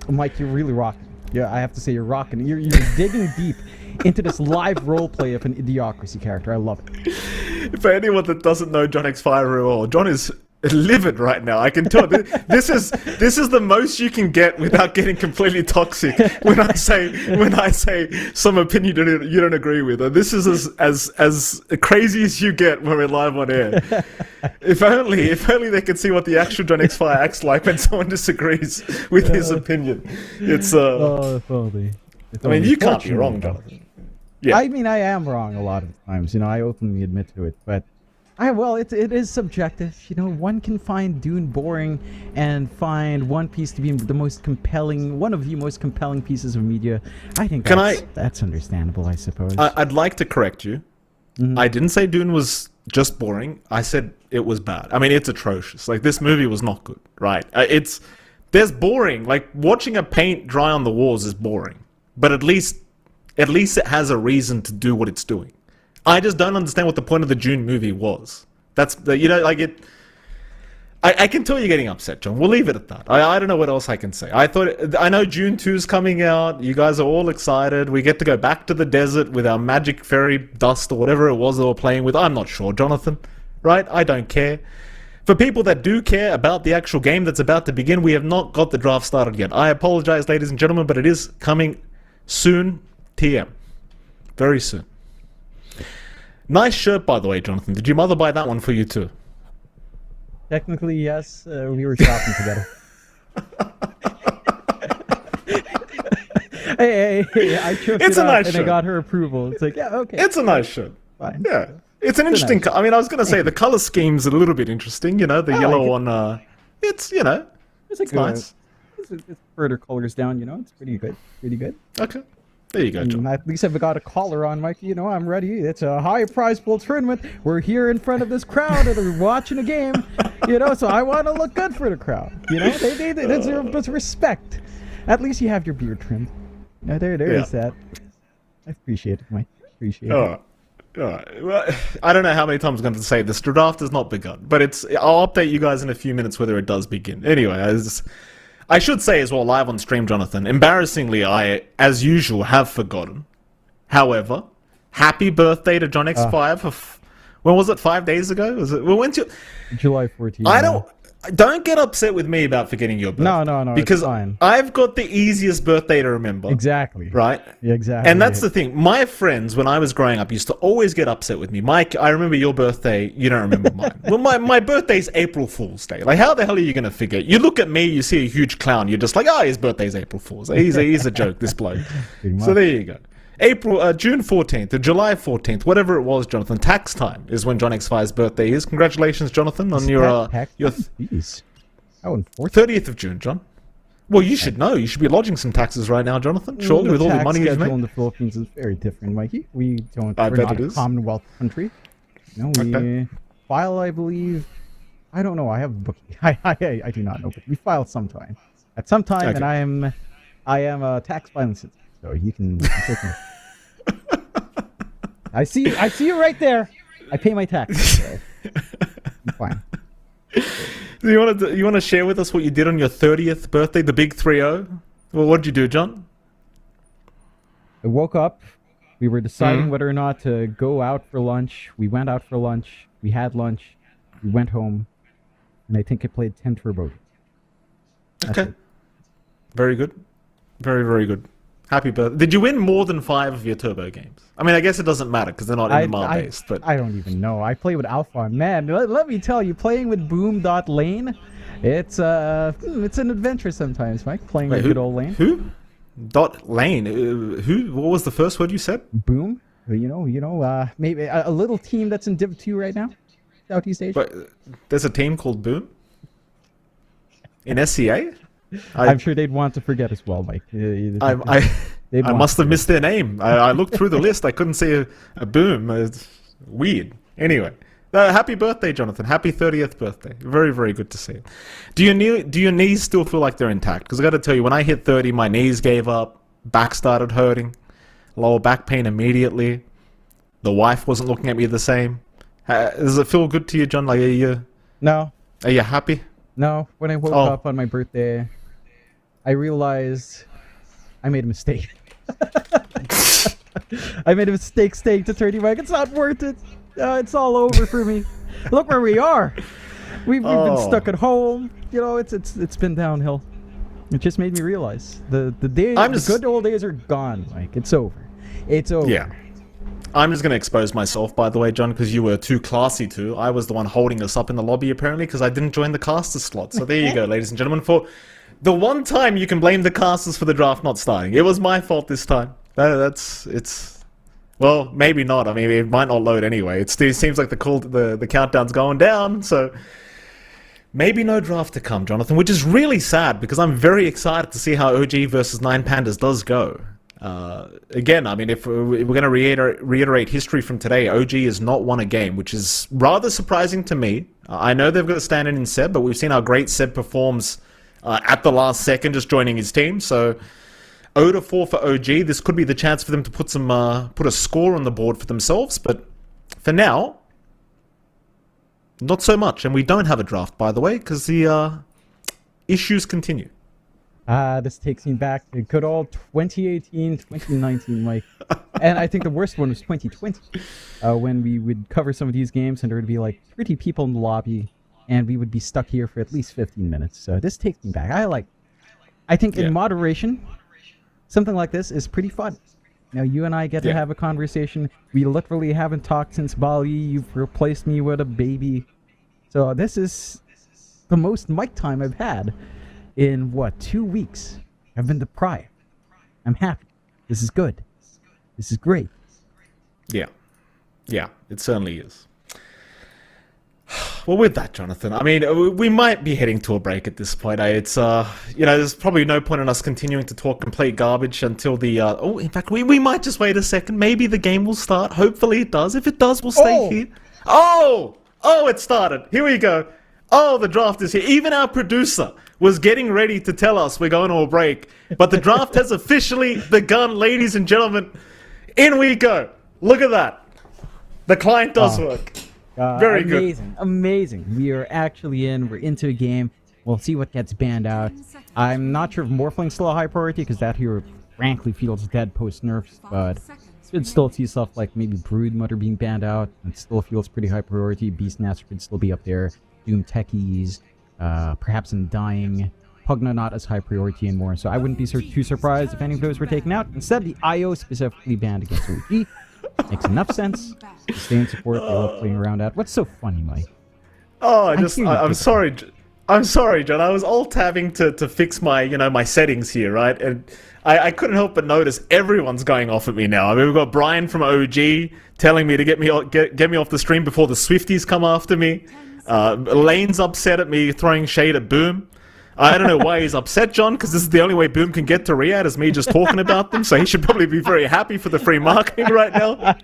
Mike, you're really rocking. Yeah, I have to say you're rocking. You're digging deep into this live role play of an Idiocracy character. I love it. For anyone that doesn't know John X Fire at all, John is livid right now. I can tell. This is the most you can get without getting completely toxic. When I say some opinion you don't agree with, and this is as crazy as you get when we're live on air. If only they could see what the actual John X Fire acts like when someone disagrees with his opinion. It's I mean, you can't be wrong, Jonathan. Yeah. I mean, I am wrong a lot of times. You know, I openly admit to it, but. It is subjective. You know, one can find Dune boring and find One Piece to be one of the most compelling pieces of media. I think that's understandable, I suppose. I'd like to correct you. Mm-hmm. I didn't say Dune was just boring. I said it was bad. I mean, it's atrocious. Like, this movie was not good, right? There's boring. Like, watching a paint dry on the walls is boring. But at least it has a reason to do what it's doing. I just don't understand what the point of the Dune movie was. That's I can tell you're getting upset, John. We'll leave it at that. I don't know what else I can say. I know Dune 2 is coming out. You guys are all excited. We get to go back to the desert with our magic fairy dust or whatever it was they were playing with. I'm not sure, Jonathan. Right? I don't care. For people that do care about the actual game that's about to begin, we have not got the draft started yet. I apologize, ladies and gentlemen, but it is coming soon. TM. Very soon. Nice shirt, by the way, Jonathan. Did your mother buy that one for you too? Technically, yes. We were shopping together. hey, I chose it up and I got her approval. It's like, yeah, okay. It's a nice shirt. Fine. Yeah. It's an interesting... I mean, I was going to say, the color scheme's a little bit interesting. You know, the yellow on... It's, you know, it's nice. It's further colors down, you know. It's pretty good. Pretty good. Okay. There you go, John. At least I've got a collar on, Mike. You know, I'm ready. It's a high prize pool tournament. We're here in front of this crowd and they're watching a game. You know, so I want to look good for the crowd. You know, they deserve this respect. At least you have your beard trimmed. No, there is that. I appreciate it, Mike. Appreciate it. Alright. Well, I don't know how many times I'm going to say this. The draft has not begun, but I'll update you guys in a few minutes whether it does begin. Anyway, I should say as well, live on stream, Jonathan, embarrassingly, I, as usual, have forgotten. However, happy birthday to John X5. When was it? 5 days ago? Was it? Well, when's your... July 14th. Don't get upset with me about forgetting your birthday. No. Because it's fine. I've got the easiest birthday to remember. Exactly. Right? Yeah, exactly. And that's the thing. My friends, when I was growing up, used to always get upset with me. Mike, I remember your birthday. You don't remember mine. Well, my birthday's April Fool's Day. Like, how the hell are you going to figure? You look at me, you see a huge clown. You're just like, his birthday's April Fool's Day. He's a joke, this bloke. So there you go. June 14th or July 14th, whatever it was, Jonathan. Tax time is when John X5's birthday is. Congratulations, Jonathan, on your 30th of June, John. Well, you should know. You should be lodging some taxes right now, Jonathan. Surely, with all the money you've made. In the Philippines is very different, Mikey. We're not a Commonwealth country. No, we file, I believe. I don't know. I have a bookie. I do not know, but we file sometime. At some time, and I am a tax filing citizen, so you can take me. I see you right there. I pay my taxes. So I'm fine. Do you want to share with us what you did on your 30th birthday, the big 3-0? Well, what did you do, John? I woke up. We were deciding whether or not to go out for lunch. We went out for lunch. We had lunch. We went home, and I think I played 10 Turbo. Okay. Very good. Very, very good. Happy birthday. Did you win more than 5 of your Turbo games? I mean, I guess it doesn't matter because they're not MMR-based. But I don't even know. I play with Alpha. Man, let me tell you, playing with Boom.Lane, it's an adventure sometimes, Mike. Playing with good old Lane. Who? .Lane. Who? What was the first word you said? Boom. Maybe a little team that's in Div 2 right now, Southeast Asia. But there's a team called Boom in SCA. I'm sure they'd want to forget as well, Mike. I must have missed their name. I looked through the list. I couldn't see a Boom. It's weird. Anyway, happy birthday, Jonathan. Happy 30th birthday. Very, very good to see it. Do your knees still feel like they're intact? Because I got to tell you, when I hit 30, my knees gave up. Back started hurting. Lower back pain immediately. The wife wasn't looking at me the same. Does it feel good to you, John? Like, No. Are you happy? No. When I woke up on my birthday, I realized I made a mistake. I made a mistake staying to 30, Mike. It's not worth it. It's all over for me. Look where we are. We've been stuck at home. It's been downhill. It just made me realize the good old days are gone, Mike. It's over. It's over. Yeah. I'm just going to expose myself, by the way, John, because you were too classy to. I was the one holding us up in the lobby, apparently, because I didn't join the caster slot. So there you go, ladies and gentlemen. For the one time you can blame the casters for the draft not starting. It was my fault this time. Well, maybe not. I mean, it might not load anyway. It seems like the countdown's going down, so maybe no draft to come, Jonathan, which is really sad because I'm very excited to see how OG versus 9 Pandas does go. Again, I mean, if we're going to reiterate history from today, OG has not won a game, which is rather surprising to me. I know they've got a stand in Seb, but we've seen how great Seb performs at the last second, just joining his team. So 0-4 for OG. This could be the chance for them to put a score on the board for themselves. But for now, not so much. And we don't have a draft, by the way, because the issues continue. This takes me back to good old 2018, 2019, Mike. And I think the worst one was 2020, when we would cover some of these games and there would be like 30 people in the lobby and we would be stuck here for at least 15 minutes. So this takes me back. I think in moderation, something like this is pretty fun. You and I get to have a conversation. We literally haven't talked since Bali. You've replaced me with a baby. So this is the most mic time I've had in 2 weeks. I've been deprived. I'm happy. This is good. This is great. Yeah, it certainly is. Well, with that, Jonathan, I mean, we might be heading to a break at this point. It's there's probably no point in us continuing to talk complete garbage until the in fact, we might just wait a second. Maybe the game will start. Hopefully it does. If it does, we'll stay here. Oh, it started. Here we go. Oh, the draft is here. Even our producer was getting ready to tell us we're going to a break, but the draft has officially begun, ladies and gentlemen. In we go. Look at that. The client does work. Very good. Amazing. We are actually in. We're into a game. We'll see what gets banned out. I'm not sure if Morphling's still a high priority, because that hero frankly feels dead post-nerfs, but could still see stuff like maybe Broodmother being banned out. It still feels pretty high priority. Beastmaster could still be up there. Doom Techies, perhaps Undying. Pugna not as high priority anymore, so I wouldn't be too surprised if any of those were taken out. Instead, the IO specifically banned against OG. Makes enough sense. Stay in support. They love playing around at. What's so funny, Mike? Oh, I'm sorry. I'm sorry, John. I was alt-tabbing to fix my, my settings here, right? And I couldn't help but notice everyone's going off at me now. I mean, we've got Brian from OG telling me to get me off the stream before the Swifties come after me. Lane's upset at me throwing shade at Boom. I don't know why he's upset, John, because this is the only way Boom can get to Riyadh is me just talking about them. So he should probably be very happy for the free marketing right now.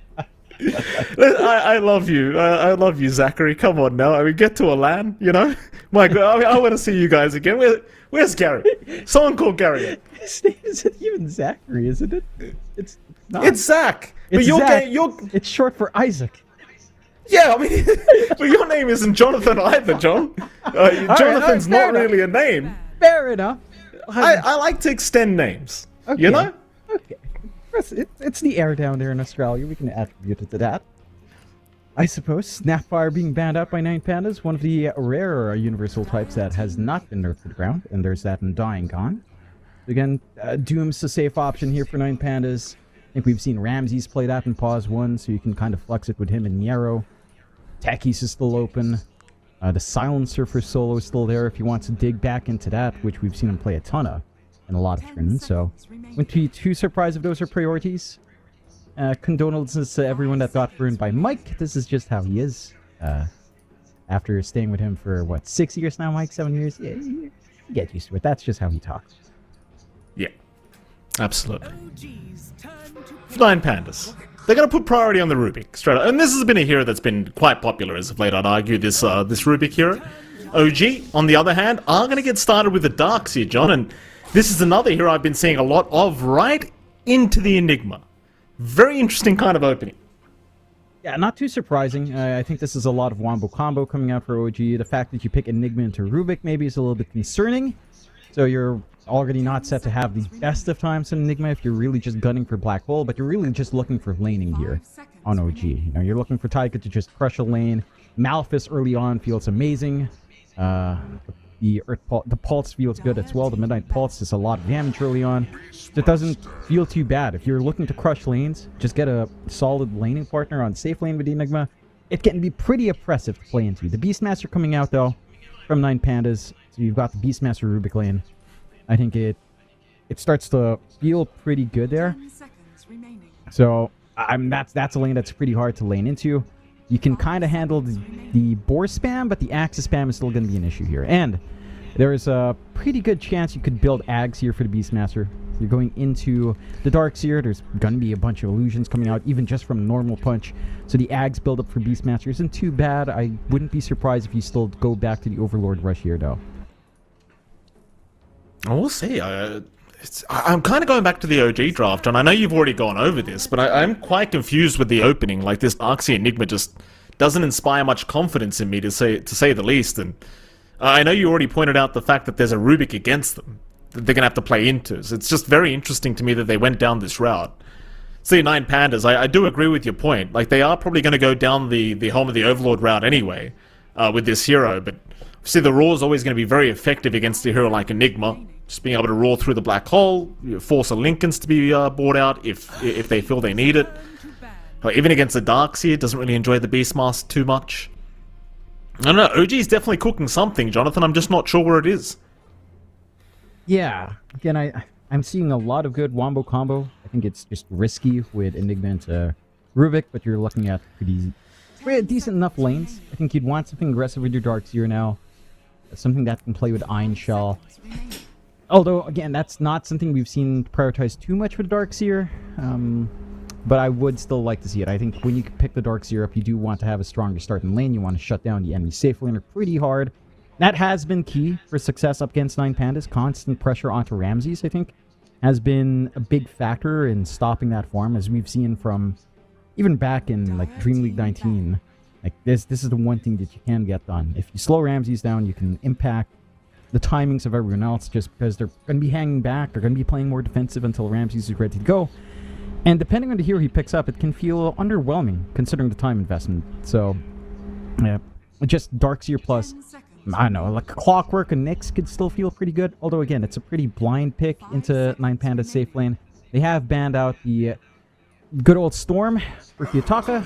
I love you. I love you, Zachary. Come on now. I mean, get to a LAN, My God, I want to see you guys again. Where's Gary? Someone call Gary. His name isn't even Zachary, isn't it? It's not. It's Zach. It's but Zach. It's short for Isaac. Yeah, I mean, but your name isn't Jonathan either, John. Jonathan's not really a name. Fair enough. I like to extend names. Okay. Okay. It's the air down there in Australia. We can attribute it to that. I suppose Snapfire being banned out by 9 Pandas, one of the rarer universal types that has not been nerfed to the ground, and there's that Undying gone. Again, Doom's a safe option here for 9 Pandas. I think we've seen Ramses play that in Pause 1, so you can kind of flex it with him and Yarrow. Techies is still open. The Silencer for solo is still there if he wants to dig back into that, which we've seen him play a ton of in a lot of tournaments, so wouldn't be too surprised if those are priorities. Condolences to everyone that got burned by Mike. This is just how he is. After staying with him for, 6 years now, Mike? 7 years? Yeah, you get used to it. That's just how he talks. Yeah, absolutely. 9 Pandas. They're going to put priority on the Rubik straight up. And this has been a hero that's been quite popular as of late, I'd argue, this Rubik hero. OG, on the other hand, are going to get started with the Darks here, John. And this is another hero I've been seeing a lot of right into the Enigma. Very interesting kind of opening. Yeah, not too surprising. I think this is a lot of Wombo combo coming out for OG. The fact that you pick Enigma into Rubik maybe is a little bit concerning. So you're already not set to have the best of times in Enigma if you're really just gunning for Black Hole, but you're really just looking for laning here on OG. You're looking for Taika to just crush a lane. Malphus early on feels amazing. The Pulse feels good as well. The Midnight Pulse is a lot of damage early on. So it doesn't feel too bad. If you're looking to crush lanes, just get a solid laning partner on safe lane with the Enigma. It can be pretty oppressive to play into. The Beastmaster coming out, though, from 9 Pandas. So you've got the Beastmaster Rubik lane. I think it starts to feel pretty good there. So that's a lane that's pretty hard to lane into. You can kind of handle the boar spam, but the axis spam is still going to be an issue here. And there is a pretty good chance you could build Ags here for the Beastmaster. You're going into the Darkseer. There's going to be a bunch of illusions coming out, even just from normal punch. So the Ags build up for Beastmaster isn't too bad. I wouldn't be surprised if you still go back to the Overlord rush here, though. We'll see. I'm kind of going back to the OG draft, and I know you've already gone over this, but I'm quite confused with the opening. Like, this Darkseer Enigma just doesn't inspire much confidence in me, to say the least. And I know you already pointed out the fact that there's a Rubik against them that they're going to have to play into. So it's just very interesting to me that they went down this route. See, 9 Pandas, I do agree with your point. Like, they are probably going to go down the Home of the Overlord route anyway with this hero, but see, the Raw is always going to be very effective against a hero like Enigma. Just being able to roar through the black hole, force a Lincolns to be bought out if they feel they need it. Even against the Darkseer, doesn't really enjoy the Beastmaster too much. I don't know, OG is definitely cooking something, Jonathan. I'm just not sure where it is. Yeah, again, I'm seeing a lot of good Wombo combo. I think it's just risky with Enigma into Rubik, but you're looking at pretty decent enough lanes. I think you'd want something aggressive with your Darkseer now. Something that can play with Iron Shell. Although, again, that's not something we've seen prioritized too much with Darkseer. But I would still like to see it. I think when you pick the Darkseer up, you do want to have a stronger start in lane. You want to shut down the enemy safe laner pretty hard. That has been key for success up against 9 Pandas. Constant pressure onto Ramses, I think, has been a big factor in stopping that form, as we've seen from even back in like Dream League 19. Like this is the one thing that you can get done. If you slow Ramses down, you can impact the timings of everyone else, just because they're going to be hanging back. They're going to be playing more defensive until Ramses is ready to go. And depending on the hero he picks up, it can feel underwhelming considering the time investment. So, yeah, just Darkseer plus, I don't know, like Clockwork and Nyx could still feel pretty good. Although, again, it's a pretty blind pick into 9 Panda's safe lane. They have banned out the good old Storm for Kiyotaka,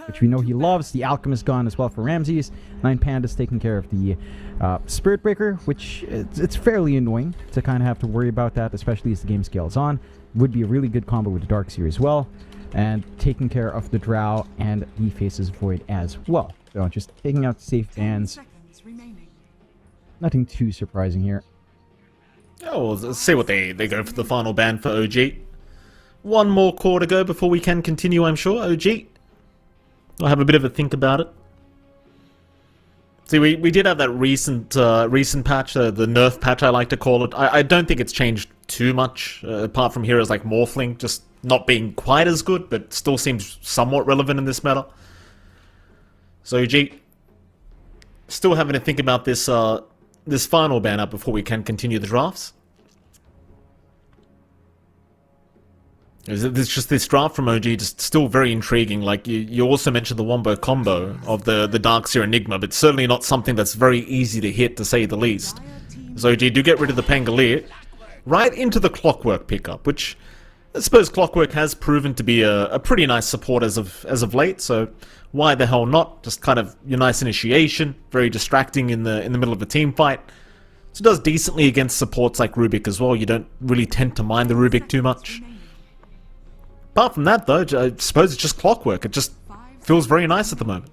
which we know he loves. The Alchemist gone as well for Ramses. 9 Pandas taking care of the Spirit Breaker, which it's fairly annoying to kind of have to worry about that, especially as the game scales on. Would be a really good combo with the Darkseer as well. And taking care of the Drow and the Faces Void as well. So just taking out safe bans. Nothing too surprising here. Oh, well, let's see what they go for the final ban for OG. One more core to go before we can continue, I'm sure. OG, I'll have a bit of a think about it. See, we did have that recent patch, the nerf patch I like to call it. I don't think it's changed too much, apart from heroes like Morphling just not being quite as good, but still seems somewhat relevant in this meta. So OG, still having to think about this this final ban up before we can continue the drafts. It's just this draft from OG just still very intriguing. Like you also mentioned the Wombo combo of the Darkseer Enigma, but certainly not something that's very easy to hit, to say the least. So OG do get rid of the Pangolier right into the Clockwork pickup, which I suppose Clockwork has proven to be a pretty nice support as of late. So why the hell not? Just kind of your nice initiation, very distracting in the middle of a team fight. So it does decently against supports like Rubik as well. You don't really tend to mind the Rubik too much. Apart from that, though, I suppose it's just Clockwork. It just feels very nice at the moment.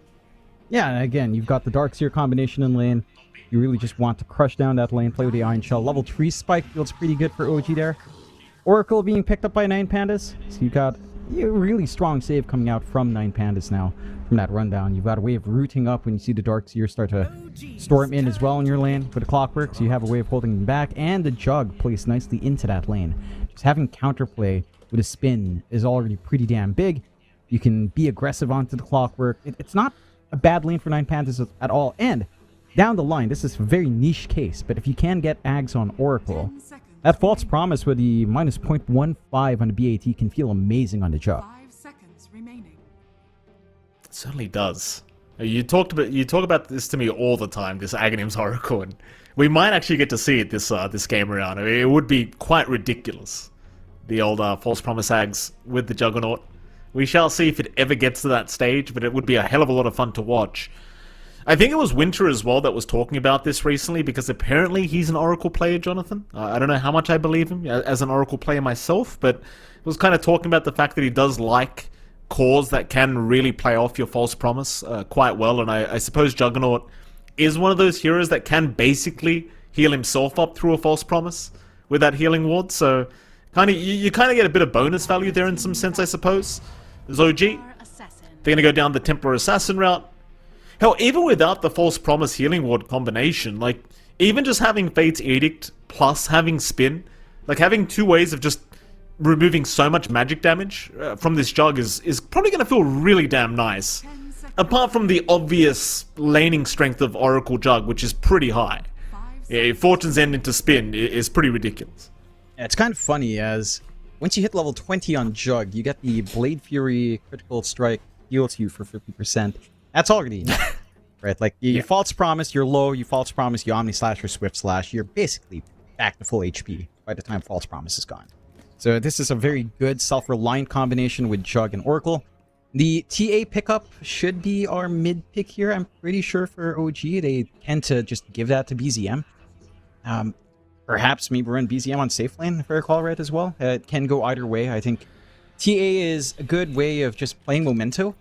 Yeah, and again, you've got the Darkseer combination in lane. You really just want to crush down that lane, play with the Iron Shell. Level 3 Spike feels pretty good for OG there. Oracle being picked up by 9 Pandas. So you've got a really strong save coming out from 9 Pandas now from that rundown. You've got a way of rooting up when you see the Darkseer start to storm in as well in your lane with the Clockwork. So you have a way of holding them back. And the Jug plays nicely into that lane. Just having counterplay with a spin is already pretty damn big. You can be aggressive onto the Clockwork. It's not a bad lane for 9 Pandas at all. And down the line, this is a very niche case, but if you can get Ags on Oracle, that False Promise with the minus 0.15 on the BAT can feel amazing on the Jug. 5 seconds remaining. It certainly does. You talk about this to me all the time, this Aghanim's Oracle, and we might actually get to see it this game around. I mean, it would be quite ridiculous. The old False Promise Ags with the Juggernaut. We shall see if it ever gets to that stage, but it would be a hell of a lot of fun to watch. I think it was Winter as well that was talking about this recently, because apparently he's an Oracle player, Jonathan. I don't know how much I believe him as an Oracle player myself, but was kind of talking about the fact that he does like cores that can really play off your False Promise quite well, and I suppose Juggernaut is one of those heroes that can basically heal himself up through a False Promise with that healing ward, so you kind of get a bit of bonus value there in some sense, I suppose. OG, they're going to go down the Templar Assassin route. Hell, even without the False Promise healing ward combination, like, even just having Fate's Edict plus having Spin, like, having two ways of just removing so much magic damage from this Jug is probably going to feel really damn nice. Apart from the obvious laning strength of Oracle Jug, which is pretty high. Yeah, Fortune's End into Spin is pretty ridiculous. Yeah, it's kind of funny, as once you hit level 20 on Jug, you get the Blade Fury critical strike heal to you for 50%. That's already enough, right? Like, you False Promise, you're low, you False Promise, you Omni Slash or Swift Slash, you're basically back to full HP by the time False Promise is gone. So this is a very good self-reliant combination with Jug and Oracle. The TA pickup should be our mid pick here, I'm pretty sure, for OG. They tend to just give that to BZM. Perhaps maybe run BZM on safe lane, if I recall right, as well. It can go either way. I think TA is a good way of just playing Memento,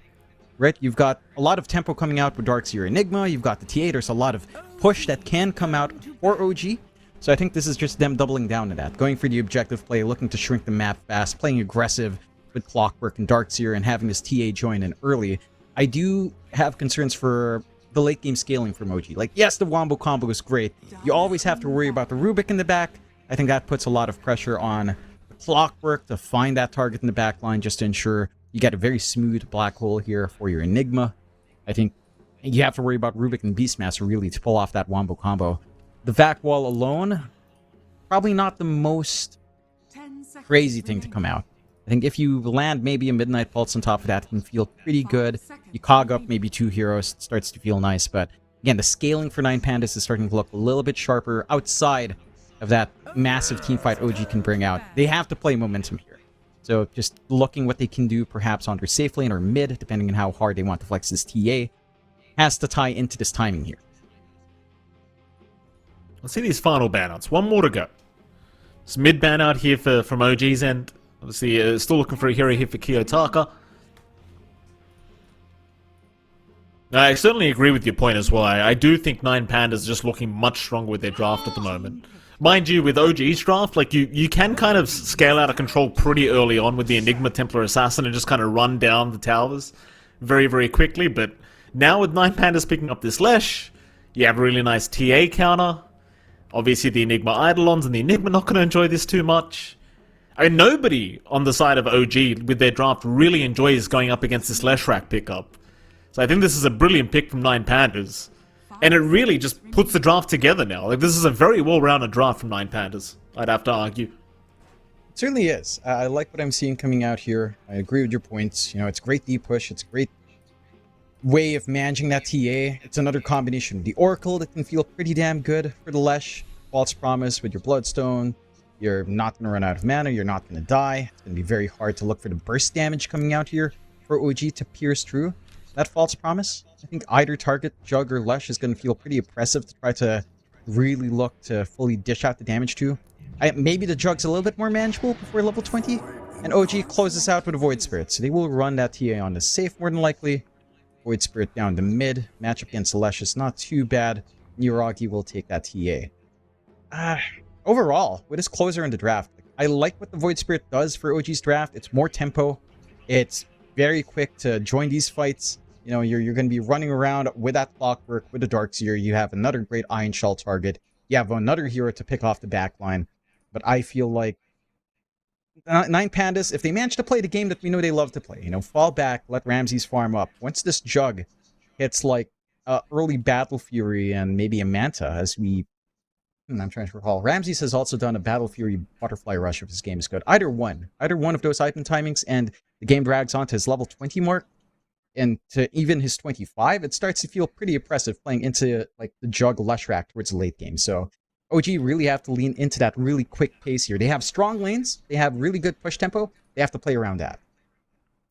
right? You've got a lot of tempo coming out with Darkseer Enigma. You've got the TA. There's a lot of push that can come out for OG. So I think this is just them doubling down on that. Going for the objective play, looking to shrink the map fast, playing aggressive with Clockwork and Darkseer, and having this TA join in early. I do have concerns for the late game scaling from OG. Like, yes, the wombo combo is great. You always have to worry about the Rubik in the back. I think that puts a lot of pressure on the Clockwork to find that target in the back line just to ensure you get a very smooth black hole here for your Enigma. I think you have to worry about Rubik and Beastmaster really to pull off that wombo combo. The vac wall alone, probably not the most crazy thing to come out. I think if you land maybe a Midnight Pulse on top of that, it can feel pretty good. You cog up maybe 2 heroes, it starts to feel nice. But again, the scaling for 9 Pandas is starting to look a little bit sharper outside of that massive teamfight OG can bring out. They have to play momentum here. So just looking what they can do perhaps on their safe lane or mid, depending on how hard they want to flex this TA, has to tie into this timing here. Let's see these final banouts. One more to go. It's mid ban out here from OG's end. Obviously, still looking for a hero here for Kiyotaka. I certainly agree with your point as well. I do think 9 Pandas are just looking much stronger with their draft at the moment. Mind you, with OG's draft, like you can kind of scale out of control pretty early on with the Enigma Templar Assassin and just kind of run down the towers very, very quickly. But now with 9 Pandas picking up this Lesh, you have a really nice TA counter. Obviously, the Enigma Eidolons and the Enigma not going to enjoy this too much. I mean, nobody on the side of OG with their draft really enjoys going up against this Leshrac pickup. So I think this is a brilliant pick from 9 Pandas. And it really just puts the draft together now. Like, this is a very well-rounded draft from 9 Pandas, I'd have to argue. It certainly is. I like what I'm seeing coming out here. I agree with your points. You know, it's great deep push. It's a great way of managing that TA. It's another combination. The Oracle that can feel pretty damn good for the Lesh. False Promise with your Bloodstone. You're not going to run out of mana. You're not going to die. It's going to be very hard to look for the burst damage coming out here for OG to pierce through that False Promise. I think either target, Jug or Lesh, is going to feel pretty oppressive to try to really look to fully dish out the damage to. Maybe the Jug's a little bit more manageable before level 20. And OG closes out with a Void Spirit. So they will run that TA on the safe more than likely. Void Spirit down the mid. Matchup against the Lesh is not too bad. Niragi will take that TA. Overall, with his closer in the draft, I like what the Void Spirit does for OG's draft. It's more tempo. It's very quick to join these fights. You know, you're going to be running around with that Clockwork, with the Darkseer. You have another great Iron Shell target. You have another hero to pick off the backline. But I feel like 9 Pandas, if they manage to play the game that we know they love to play, you know, fall back, let Ramses farm up. Once this Jug hits like early Battle Fury and maybe a Manta, as I'm trying to recall. Ramses has also done a Battle Fury Butterfly Rush if his game is good. Either one of those item timings, and the game drags on to his level 20 mark, and to even his 25, it starts to feel pretty oppressive playing into like the Jug Leshrac towards the late game. So OG really have to lean into that really quick pace here. They have strong lanes, they have really good push tempo, they have to play around that.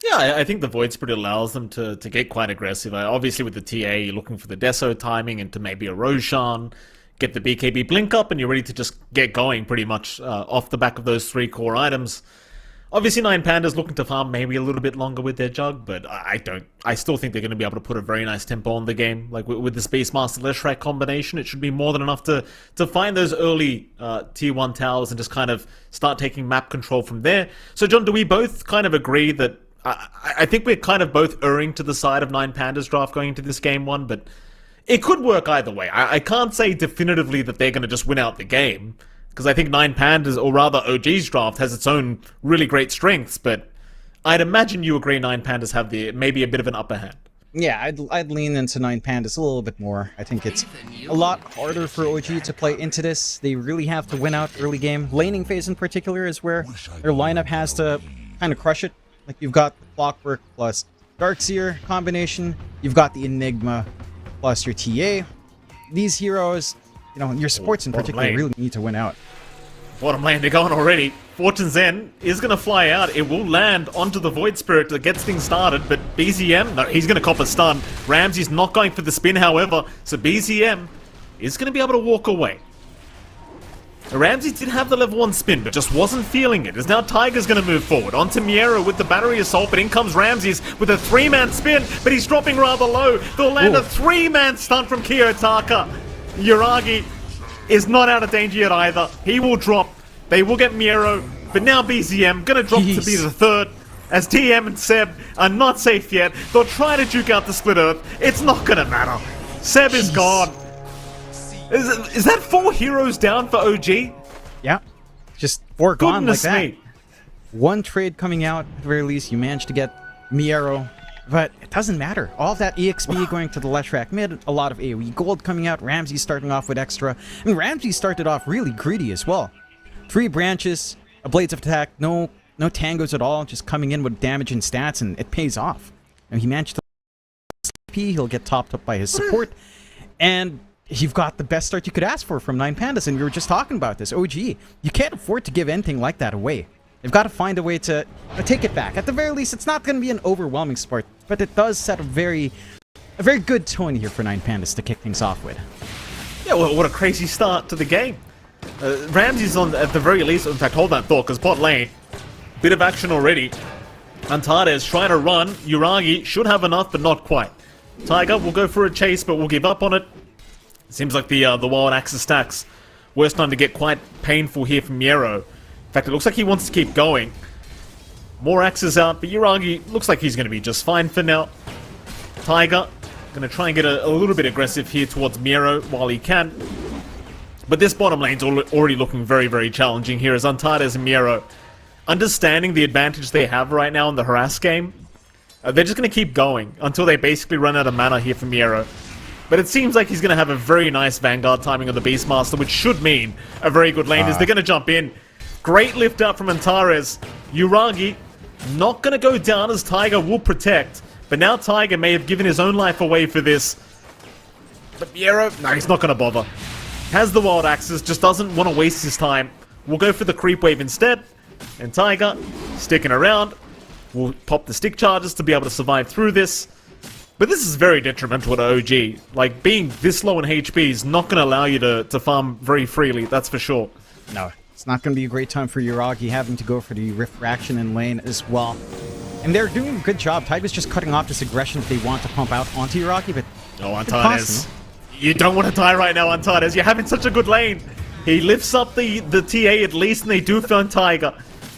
Yeah, I think the Void Spirit allows them to get quite aggressive. Obviously with the TA, you're looking for the Deso timing into maybe a Roshan, get the BKB blink up, and you're ready to just get going pretty much off the back of those 3 core items. Obviously 9 Pandas looking to farm maybe a little bit longer with their Jug, but I still think they're going to be able to put a very nice tempo on the game. Like with this Beastmaster Leshrac combination, it should be more than enough to find those early tier 1 towers and just kind of start taking map control from there. So John, do we both kind of agree that I think we're kind of both erring to the side of 9 Pandas draft going into this game 1, but it could work either way. I can't say definitively that they're going to just win out the game, because I think 9 Pandas, or rather OG's draft, has its own really great strengths, but I'd imagine you agree 9 Pandas have maybe a bit of an upper hand. Yeah, I'd lean into 9 Pandas a little bit more. I think it's a lot harder for OG to play into this. They really have to win out early game. Laning phase in particular is where their lineup has to kind of crush it. Like, you've got the Clockwork plus Darkseer combination. You've got the Enigma plus your TA. These heroes, you know, your supports in particular really need to win out. Bottom lane, they're going already. Fortune's End is going to fly out. It will land onto the Void Spirit that gets things started, but BZM, no, he's going to cop a stun. Ramsey's not going for the spin, however, so BZM is going to be able to walk away. Ramsey did have the level 1 spin, but just wasn't feeling it. As now Tiger's going to move forward. Onto Miero with the Battery Assault, but in comes Ramses with a 3-man spin, but he's dropping rather low. They'll land a 3-man stun from Kiyotaka. Yuragi is not out of danger yet either. He will drop. They will get Miero, but now BZM going to drop to be the 3rd. As TM and Seb are not safe yet. They'll try to juke out the Split Earth. It's not going to matter. Seb is gone. Is that 4 heroes down for OG? Yeah. Just 4 gone like Goodness that. me. One trade coming out, at the very least, you managed to get Miero, but it doesn't matter. All of that EXP going to the Leshrac mid, a lot of AoE gold coming out, Ramsey starting off with extra, and Ramsey started off really greedy as well. 3 branches, a Blades of Attack, no tangos at all, just coming in with damage and stats, and it pays off. And he managed to CP, he'll get topped up by his support, and you've got the best start you could ask for from 9Pandas, and we were just talking about this. OG, you can't afford to give anything like that away. They've got to find a way to take it back. At the very least, it's not going to be an overwhelming sport, but it does set a very good tone here for 9Pandas to kick things off with. Yeah, well, what a crazy start to the game. Ramsey's on, at the very least, in fact, hold that thought, because bot lane, bit of action already. Antares trying to run. Uragi should have enough, but not quite. Tiger will go for a chase, but will give up on it. Seems like the wild axis stacks were starting to get quite painful here from Miero. In fact, it looks like he wants to keep going. More axes out, but Uragi looks like he's going to be just fine for now. Tiger going to try and get a little bit aggressive here towards Miero while he can. But this bottom lane's already looking very, very challenging here as Antares and Miero, understanding the advantage they have right now in the harass game, they're just going to keep going until they basically run out of mana here for Miero. But it seems like he's going to have a very nice Vanguard timing on the Beastmaster, which should mean a very good lane as they're going to jump in. Great lift up from Antares. Uragi not going to go down as Tiger will protect. But now Tiger may have given his own life away for this. But Miero, no, he's not going to bother. Has the wild axes, just doesn't want to waste his time. We'll go for the creep wave instead. And Tiger, sticking around, will pop the stick charges to be able to survive through this. But this is very detrimental to OG. Like, being this low in HP is not going to allow you to farm very freely, that's for sure. No, it's not going to be a great time for Uragi having to go for the Refraction in lane as well. And they're doing a good job. Tiger's just cutting off this aggression that they want to pump out onto Uragi, but... Oh, Antares. You don't want to die right now, Antares. You're having such a good lane. He lifts up the TA at least, and they do find Tiger.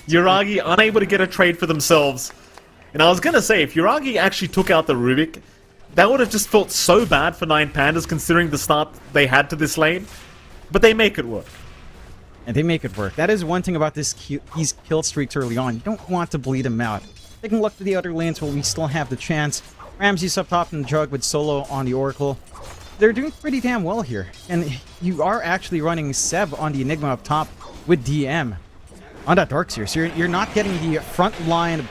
Uragi unable to get a trade for themselves. And I was going to say, if Uragi actually took out the Rubik, that would have just felt so bad for 9Pandas considering the start they had to this lane. But they make it work. And they make it work. That is one thing about these kill streaks early on. You don't want to bleed them out. Taking a look to the other lanes while we still have the chance. Ramsey's up top in the Jug with Solo on the Oracle. They're doing pretty damn well here. And you are actually running Seb on the Enigma up top with DM on that Darkseer. So you're not getting the front line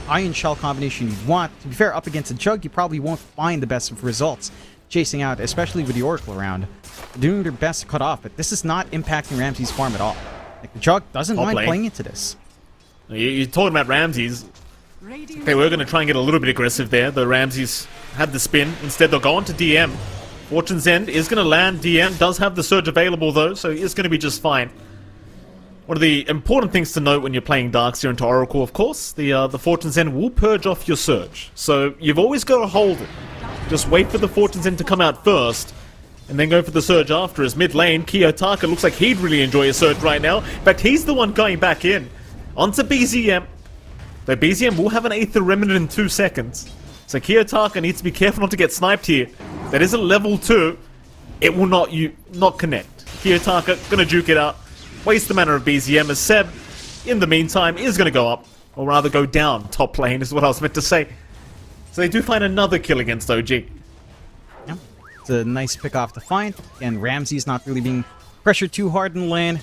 Iron Shell combination you want. To be fair, up against the Jug, you probably won't find the best of results chasing out, especially with the Oracle around. They're doing their best to cut off, but this is not impacting Ramsey's farm at all. Like, the Jug doesn't mind playing into this. You're talking about Ramsey's. They were going to try and get a little bit aggressive there. The Ramses had the spin. Instead, they'll go on to DM. Fortune's End is going to land. DM does have the Surge available, though, so it's going to be just fine. One of the important things to note when you're playing Darkseer into Oracle, of course, the Fortune's End will purge off your Surge. So you've always got to hold it. Just wait for the Fortune's End to come out first, and then go for the Surge after. As mid lane, Kiyotaka looks like he'd really enjoy a Surge right now. In fact, he's the one going back in. Onto BZM. Though BZM will have an Aether Remnant in 2 seconds. So Kiyotaka needs to be careful not to get sniped here. That is a level 2. It will not connect. Kiyotaka gonna juke it out. Waste the mana of BZM as Seb, in the meantime, is gonna go up. Or rather go down top lane is what I was meant to say. So they do find another kill against OG. Yeah, it's a nice pick off to find. And Ramsey's not really being pressured too hard in the lane.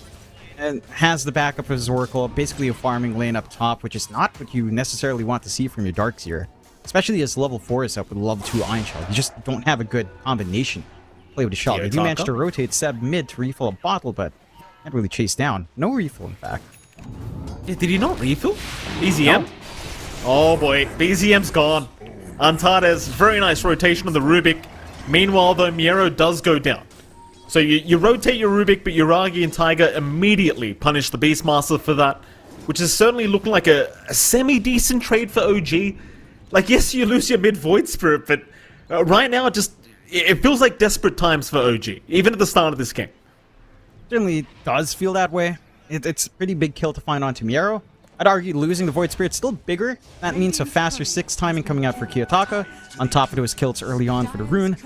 And has the backup of his Oracle, basically a farming lane up top, which is not what you necessarily want to see from your Darkseer. Especially as level 4 is up with level 2 Iron Shell. You just don't have a good combination play with a shell. They do manage to rotate Seb mid to refill a bottle, but can't really chase down. No refill, in fact. Yeah, did he not refill? BZM? No. Oh boy, BZM's gone. Antares, very nice rotation on the Rubik. Meanwhile, though, Miero does go down. So you rotate your Rubik, but Uragi and Tiger immediately punish the Beastmaster for that, which is certainly looking like a semi-decent trade for OG. Like, yes, you lose your mid-Void Spirit, but right now it feels like desperate times for OG, even at the start of this game. Certainly does feel that way. It's a pretty big kill to find onto Miero. I'd argue losing the Void Spirit's still bigger. That means a faster 6 timing coming out for Kiyotaka, on top of those kills early on for the Rune.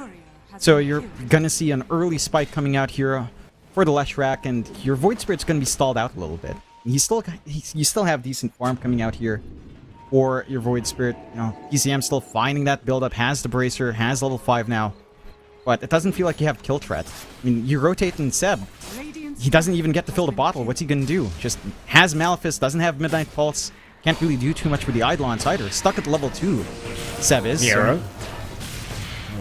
So you're going to see an early spike coming out here for the Leshrac, and your Void Spirit's going to be stalled out a little bit. You still have decent farm coming out here for your Void Spirit. You know, ECM still finding that build-up, has the Bracer, has level 5 now. But it doesn't feel like you have kill threat. I mean, you rotate in Seb. He doesn't even get to fill the bottle. What's he going to do? Just has Malefice, doesn't have Midnight Pulse. Can't really do too much with the Eidolons either. Stuck at level 2, Seb is. Nero.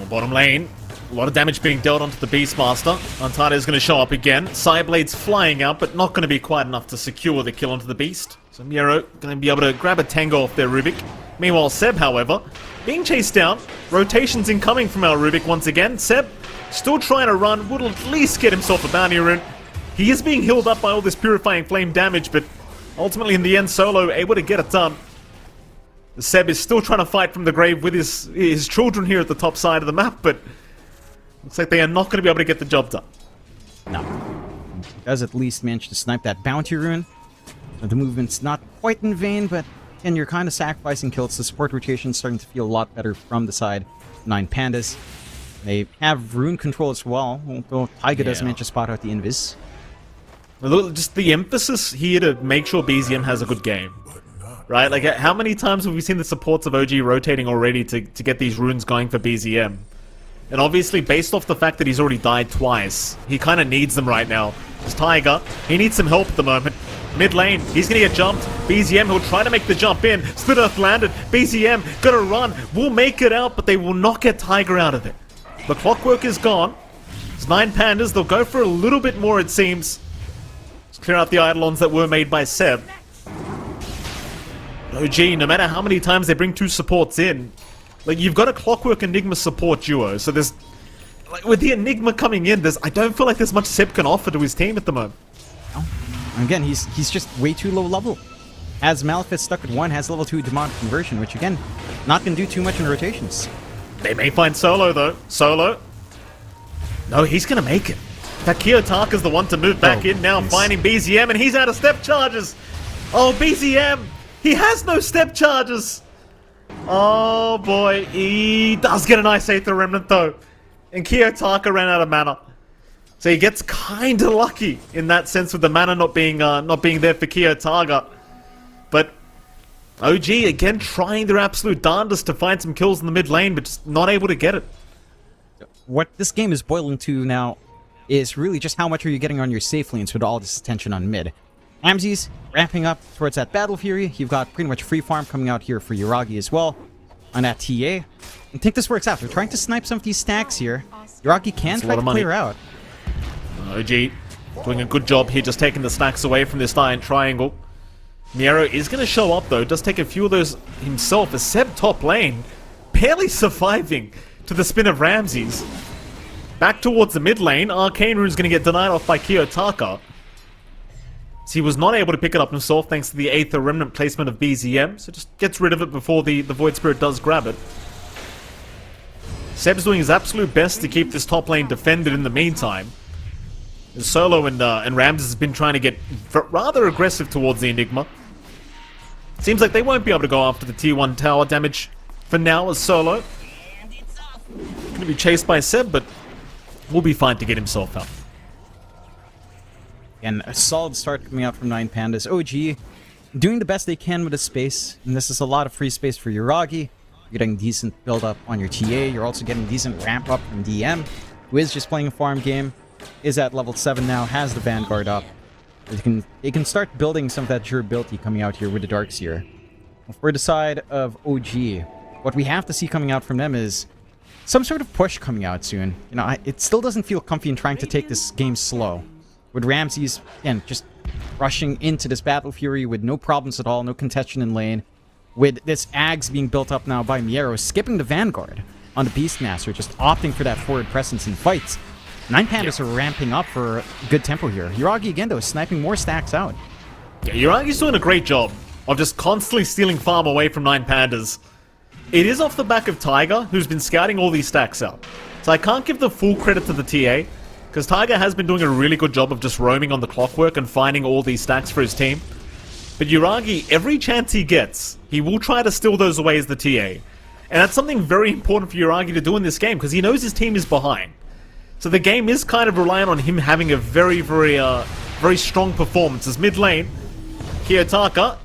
Bottom lane. A lot of damage being dealt onto the Beastmaster. Untitled is going to show up again. Sideblade's flying out, but not going to be quite enough to secure the kill onto the Beast. So Miro going to be able to grab a Tango off their Rubik. Meanwhile, Seb, however, being chased down. Rotations incoming from our Rubik once again. Seb still trying to run. Would at least get himself a bounty rune. He is being healed up by all this Purifying Flame damage, but ultimately in the end, Solo able to get it done. Seb is still trying to fight from the grave with his children here at the top side of the map, but looks like they are not going to be able to get the job done. No. He does at least manage to snipe that bounty rune. The movement's not quite in vain, but again, you're kind of sacrificing kills. The support rotation's starting to feel a lot better from the side. 9 Pandas. They have rune control as well, although Taiga does manage to spot out the Invis. Just the emphasis here to make sure BZM has a good game. Right? Like, how many times have we seen the supports of OG rotating already to get these runes going for BZM? And obviously, based off the fact that he's already died twice, he kind of needs them right now. It's Taiga. He needs some help at the moment. Mid lane, he's going to get jumped. BZM, he'll try to make the jump in. Split Earth landed. BZM, gonna run. Will make it out, but they will not get Tiger out of it. The Clockwork is gone. It's 9 Pandas. They'll go for a little bit more, it seems. Let's clear out the Eidolons that were made by Seb. OG, no matter how many times they bring 2 supports in, like, you've got a Clockwork Enigma support duo, so there's, like, with the Enigma coming in, I don't feel like there's much Seb can offer to his team at the moment. No. Again, he's just way too low level. Has Malefice stuck at 1, has level 2 Demonic Conversion, which again, not gonna do too much in rotations. They may find Solo though. Solo. No, he's gonna make it. Kiyotaka's the one to move back in now, finding BZM, and he's out of step charges. Oh, BZM! He has no step charges! Oh boy, he does get a nice Aether Remnant though. And Kiyotaka ran out of mana. So he gets kinda lucky in that sense with the mana not being there for Kiyotaka. But OG again trying their absolute darndest to find some kills in the mid lane, but just not able to get it. What this game is boiling to now is really just how much are you getting on your safe lanes with all this attention on mid. Ramses ramping up towards that Battle Fury. You've got pretty much free farm coming out here for Yuragi as well on that TA. I think this works out. They're trying to snipe some of these stacks here. Yuragi can try to clear out. OG doing a good job here, just taking the stacks away from this Iron Triangle. Miero is going to show up though, does take a few of those himself. A Seb top lane, barely surviving to the spin of Ramses. Back towards the mid lane, Arcane Rune's going to get denied off by Kiyotaka. So he was not able to pick it up himself thanks to the Aether Remnant placement of BZM, so just gets rid of it before the Void Spirit does grab it. Seb's doing his absolute best to keep this top lane defended in the meantime. Solo and Ramses has been trying to get rather aggressive towards the Enigma. Seems like they won't be able to go after the T1 tower damage for now as Solo. Going to be chased by Seb, but will be fine to get himself out. And a solid start coming out from 9 Pandas. OG doing the best they can with the space, and this is a lot of free space for Yuragi. You're getting decent build up on your TA. You're also getting decent ramp up from DM, who is just playing a farm game, is at level 7 now, has the Vanguard up. They can start building some of that durability coming out here with the Darkseer. For the side of OG, what we have to see coming out from them is some sort of push coming out soon. You know, it still doesn't feel comfy in trying to take this game slow. With Ramses, again, just rushing into this Battle Fury with no problems at all, no contention in lane. With this Ags being built up now by Miero, skipping the Vanguard on the Beastmaster, just opting for that forward presence in fights. 9 Pandas are ramping up for good tempo here. Yuragi again, though, is sniping more stacks out. Yeah, Yuragi's doing a great job of just constantly stealing farm away from 9 Pandas. It is off the back of Tiger, who's been scouting all these stacks out. So I can't give the full credit to the TA, because Tiger has been doing a really good job of just roaming on the Clockwork and finding all these stacks for his team. But Yuragi, every chance he gets, he will try to steal those away as the TA. And that's something very important for Yuragi to do in this game, because he knows his team is behind. So the game is kind of reliant on him having a very, very strong performance. As mid lane, Kiyotaka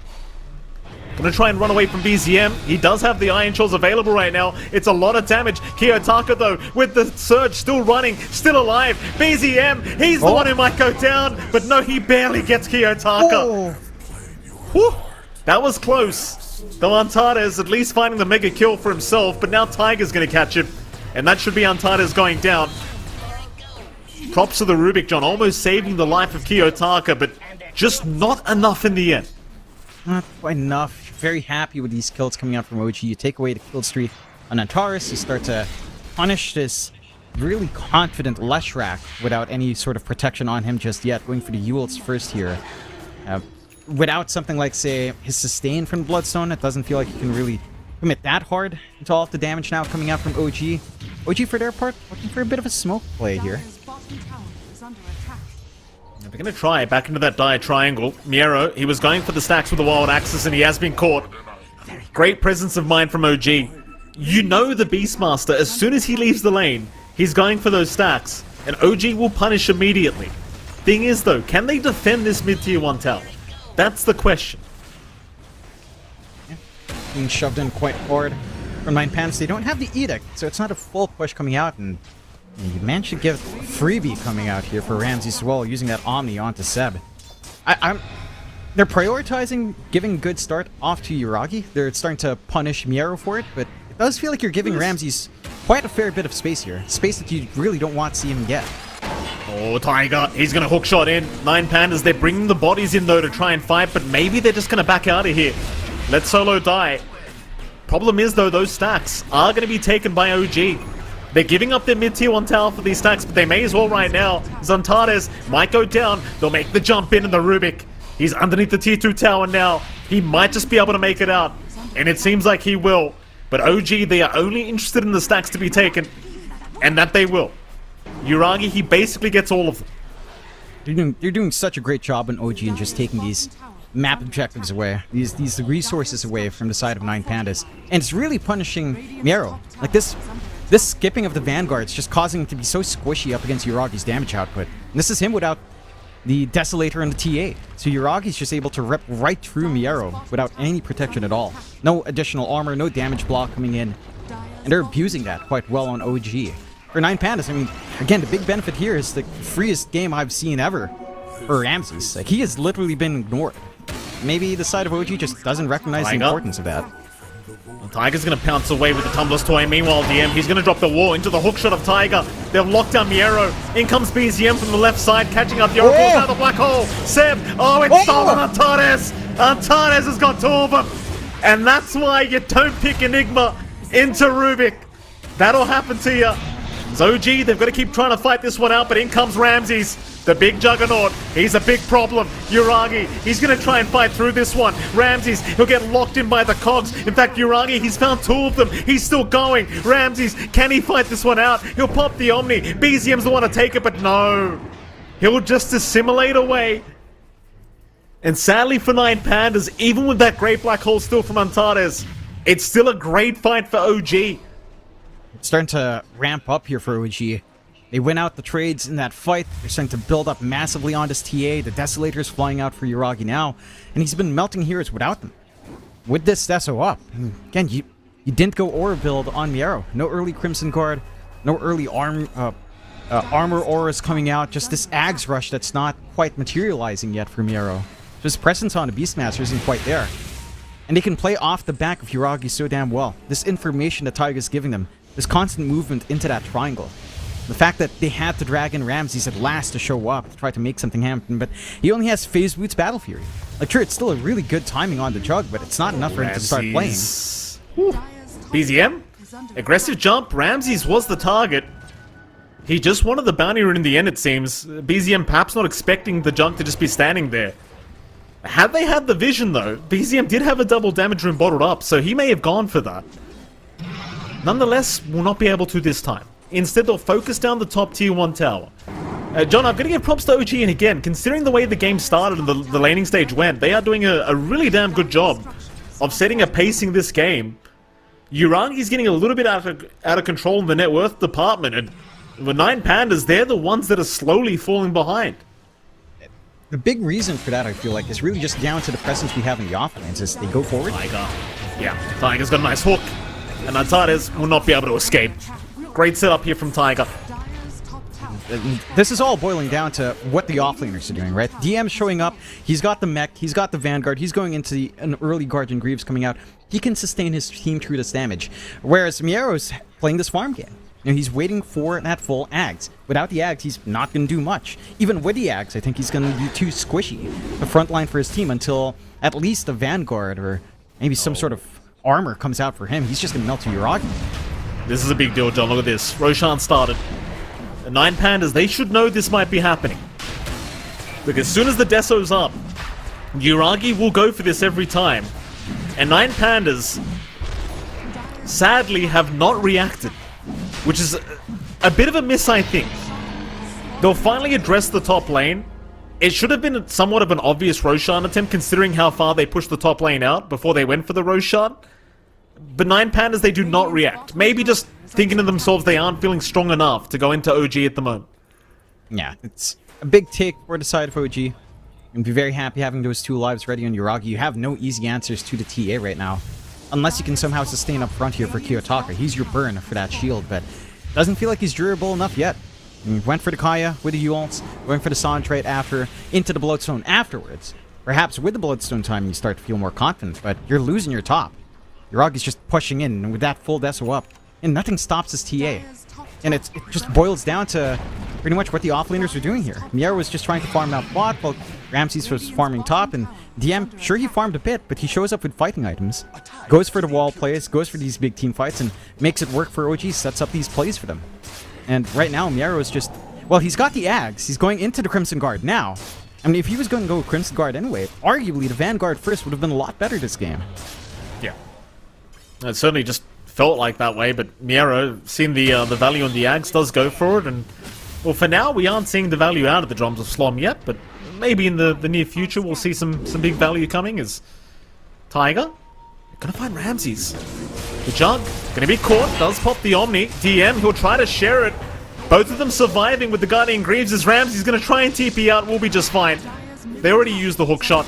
gonna try and run away from BZM. He does have the Iron Shores available right now. It's a lot of damage. Kiyotaka, though, with the surge still running, still alive. BZM, he's the one who might go down. But no, he barely gets Kiyotaka. Whew, that was close. Though Antares at least finding the mega kill for himself. But now Tiger's gonna catch him. And that should be Antares going down. Props to the Rubik, John. Almost saving the life of Kiyotaka, but just not enough in the end. Not quite enough. Very happy with these kills coming out from OG. You take away the kill streak on Antares, you start to punish this really confident Leshrac without any sort of protection on him just yet. Going for the Ewel's first here. Without something like, say, his sustain from Bloodstone, it doesn't feel like you can really commit that hard into all of the damage now coming out from OG. OG, for their part, looking for a bit of a smoke play here. They're going to try back into that dire triangle. Miero, he was going for the stacks with the Wild Axis and he has been caught. Great presence of mind from OG. You know the Beastmaster, as soon as he leaves the lane, he's going for those stacks. And OG will punish immediately. Thing is though, can they defend this mid-tier 1 tower? That's the question. Yeah. Being shoved in quite hard from 9Pandas. They don't have the Edict, so it's not a full push coming out, and you managed to get a freebie coming out here for Ramses as well, using that Omni onto Seb. They're prioritizing giving a good start off to Yuragi. They're starting to punish Miero for it, but it does feel like you're giving Ramses quite a fair bit of space here. Space that you really don't want to see him get. Oh, Tiger, he's going to hook shot in. 9Pandas, they're bringing the bodies in though to try and fight, but maybe they're just going to back out of here. Let Solo die. Problem is though, those stacks are going to be taken by OG. They're giving up their mid-tier 1 tower for these stacks, but they may as well right now. Zantares might go down. They'll make the jump in the Rubik. He's underneath the tier 2 tower now. He might just be able to make it out. And it seems like he will. But OG, they are only interested in the stacks to be taken. And that they will. Yuragi, he basically gets all of them. You're doing such a great job on OG and just taking these map objectives away. These resources away from the side of 9Pandas. And it's really punishing Miero. Like this skipping of the Vanguard is just causing him to be so squishy up against Yuragi's damage output. And this is him without the Desolator and the TA. So Yuragi's just able to rip right through Miero without any protection at all. No additional armor, no damage block coming in. And they're abusing that quite well on OG. For 9Pandas, I mean, again, the big benefit here is the freest game I've seen ever for Ramses. Like, he has literally been ignored. Maybe the side of OG just doesn't recognize the importance of that. Tiger's going to pounce away with the Tumbler's Toy. Meanwhile, DM, he's going to drop the wall into the hookshot of Tiger. They've locked down Miero. In comes BZM from the left side, catching up the Oracle out of the black hole. Seb, it's stolen Antares. Antares has got 2 of them. And that's why you don't pick Enigma into Rubik. That'll happen to you. So OG, they've got to keep trying to fight this one out, but in comes Ramses. The big juggernaut, he's a big problem. Yuragi, he's going to try and fight through this one. Ramses, he'll get locked in by the cogs. In fact, Yuragi, he's found 2 of them. He's still going. Ramses, can he fight this one out? He'll pop the Omni. BZM's the one to take it, but no. He'll just assimilate away. And sadly for 9Pandas, even with that great black hole still from Antares, it's still a great fight for OG. It's starting to ramp up here for OG. They win out the trades in that fight. They're starting to build up massively on this TA. The Desolator's flying out for Yuragi now. And he's been melting heroes without them. With this Deso up, again, you didn't go aura build on Miero. No early Crimson Guard. No early armor auras coming out. Just this Ags Rush that's not quite materializing yet for Miero. His presence on the Beastmaster isn't quite there. And they can play off the back of Yuragi so damn well. This information that Tiger's giving them. This constant movement into that triangle. The fact that they had to drag in Ramses at last to show up to try to make something happen, but he only has Phase Boots Battle Fury. Like, sure, it's still a really good timing on the jug, but it's not enough for him to start playing. BZM? Aggressive jump. Ramses was the target. He just wanted the bounty rune in the end, it seems. BZM perhaps not expecting the junk to just be standing there. Had they had the vision, though, BZM did have a double damage rune bottled up, so he may have gone for that. Nonetheless, will not be able to this time. Instead, they'll focus down the top tier 1 tower. John, I'm going to give props to OG, and again, considering the way the game started and the laning stage went, they are doing a really damn good job of setting a pacing this game. Uragi's getting a little bit out of control in the net worth department, and the 9 Pandas, they're the ones that are slowly falling behind. The big reason for that, I feel like, is really just down to the presence we have in the offlanes as they go forward. Tiger. Yeah, Tiger's got a nice hook, and Antares will not be able to escape. Great setup here from Tiger. This is all boiling down to what the offlaners are doing, right? DM's showing up, he's got the mech, he's got the Vanguard, he's going into an early Guardian Greaves coming out. He can sustain his team through this damage. Whereas Miero's playing this farm game. You know, he's waiting for that full Ags. Without the Ags, he's not going to do much. Even with the Ags, I think he's going to be too squishy. The front line for his team until at least a Vanguard or maybe some sort of armor comes out for him. He's just going to melt to Uragi. This is a big deal, John. Look at this. Roshan started. The 9 Pandas, they should know this might be happening. Look, as soon as the Deso's up, Uragi will go for this every time. And 9 Pandas, sadly, have not reacted. Which is a bit of a miss, I think. They'll finally address the top lane. It should have been somewhat of an obvious Roshan attempt, considering how far they pushed the top lane out before they went for the Roshan. But 9 Pandas, they do not react. Maybe just thinking to themselves they aren't feeling strong enough to go into OG at the moment. Yeah, it's a big take for the side of OG. And be very happy having those 2 lives ready on Uragi. You have no easy answers to the TA right now. Unless you can somehow sustain up front here for Kiyotaka. He's your burn for that shield, but doesn't feel like he's durable enough yet. He went for the Kaya with the ults, going for the Sange right after, into the Bloodstone afterwards. Perhaps with the Bloodstone time you start to feel more confident, but you're losing your top. Uragi's just pushing in, and with that full Deso up, and nothing stops his TA. And it just boils down to pretty much what the offlaners are doing here. Miero was just trying to farm out bot, while Ramses was farming top, and DM, sure he farmed a bit, but he shows up with fighting items. Goes for the wall plays, goes for these big team fights, and makes it work for OG, sets up these plays for them. And right now, Miero is just... Well, he's got the Ags, he's going into the Crimson Guard now. I mean, if he was going to go Crimson Guard anyway, arguably the Vanguard first would have been a lot better this game. Yeah. It certainly just felt like that way, but Miero, seeing the value on the Ags, does go for it, and well, for now, we aren't seeing the value out of the Drums of Slom yet, but maybe in the near future we'll see some big value coming as Tiger gonna find Ramses. The Jug gonna be caught, does pop the Omni. DM, he'll try to share it. Both of them surviving with the Guardian Greaves as Ramses gonna try and TP out, will be just fine. They already used the hook shot.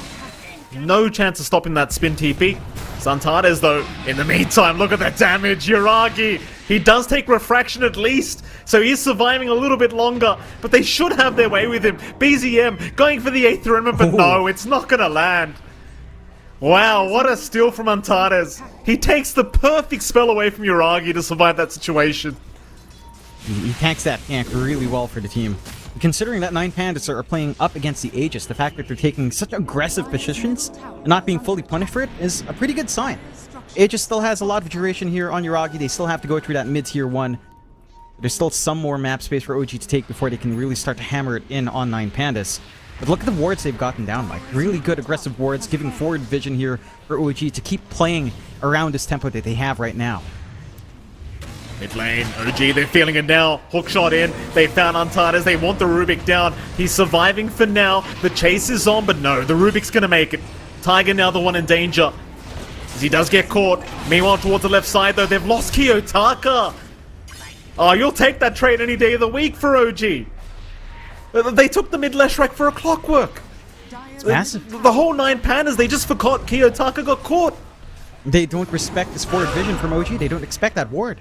No chance of stopping that spin TP. Xantades, though, in the meantime, look at the damage. Uragi, he does take refraction at least, so he's surviving a little bit longer, but they should have their way with him. BZM going for the Aether Element, but no, it's not going to land. Wow, what a steal from Antares. He takes the perfect spell away from Uragi to survive that situation. He tanks that tank really well for the team. Considering that 9 Pandas are playing up against the Aegis, the fact that they're taking such aggressive positions and not being fully punished for it is a pretty good sign. Aegis still has a lot of duration here on Uragi. They still have to go through that mid-tier 1. There's still some more map space for OG to take before they can really start to hammer it in on 9 Pandas. But look at the wards they've gotten down, Mike. Really good aggressive wards, giving forward vision here for OG to keep playing around this tempo that they have right now. Mid lane, OG, they're feeling it now. Hookshot in. They found Antares. They want the Rubik down. He's surviving for now. The chase is on, but no, the Rubik's gonna make it. Tiger now the one in danger, as he does get caught. Meanwhile, towards the left side, though, they've lost Kiyotaka. Oh, you'll take that trade any day of the week for OG. They took the mid-Leshrac for a clockwork. It's massive. The whole 9 Pandas, they just forgot Kiyotaka got caught. They don't respect this forward vision from OG. They don't expect that ward.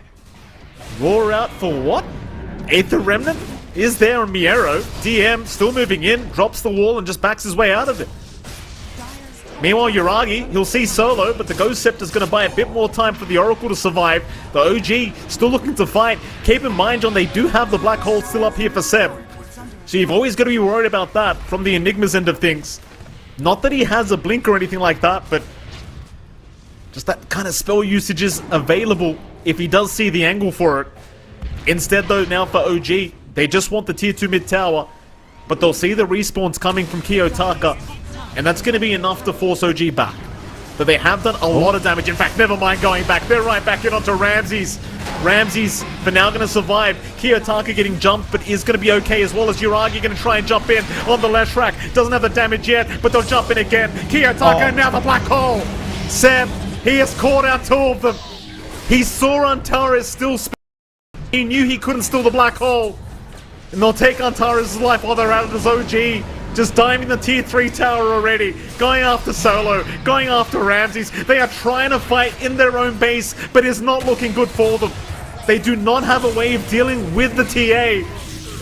Roar out for what? Aether Remnant is there on Miero. DM still moving in, drops the wall and just backs his way out of it. Meanwhile, Uragi, he'll see solo, but the Ghost Scepter's going to buy a bit more time for the Oracle to survive. The OG still looking to fight. Keep in mind, John, they do have the Black Hole still up here for Seb. So you've always got to be worried about that from the Enigma's end of things. Not that he has a blink or anything like that, but just that kind of spell usage is available if he does see the angle for it. Instead, though, now for OG, they just want the tier 2 mid tower, but they'll see the respawns coming from Kiyotaka, and that's going to be enough to force OG back. But they have done a lot of damage. In fact, never mind going back. They're right back in onto Ramses. Ramses, for now, going to survive. Kiyotaka getting jumped, but is going to be okay, as well as Uragi going to try and jump in on the Leshrac. Doesn't have the damage yet, but they'll jump in again. Kiyotaka, now the black hole. Seb, he has caught out 2 of them. He saw Antares still he knew he couldn't steal the black hole. And they'll take Antares' life while they're out of this OG. Just diming the tier 3 tower already. Going after Solo. Going after Ramses. They are trying to fight in their own base, but it's not looking good for them. They do not have a way of dealing with the TA.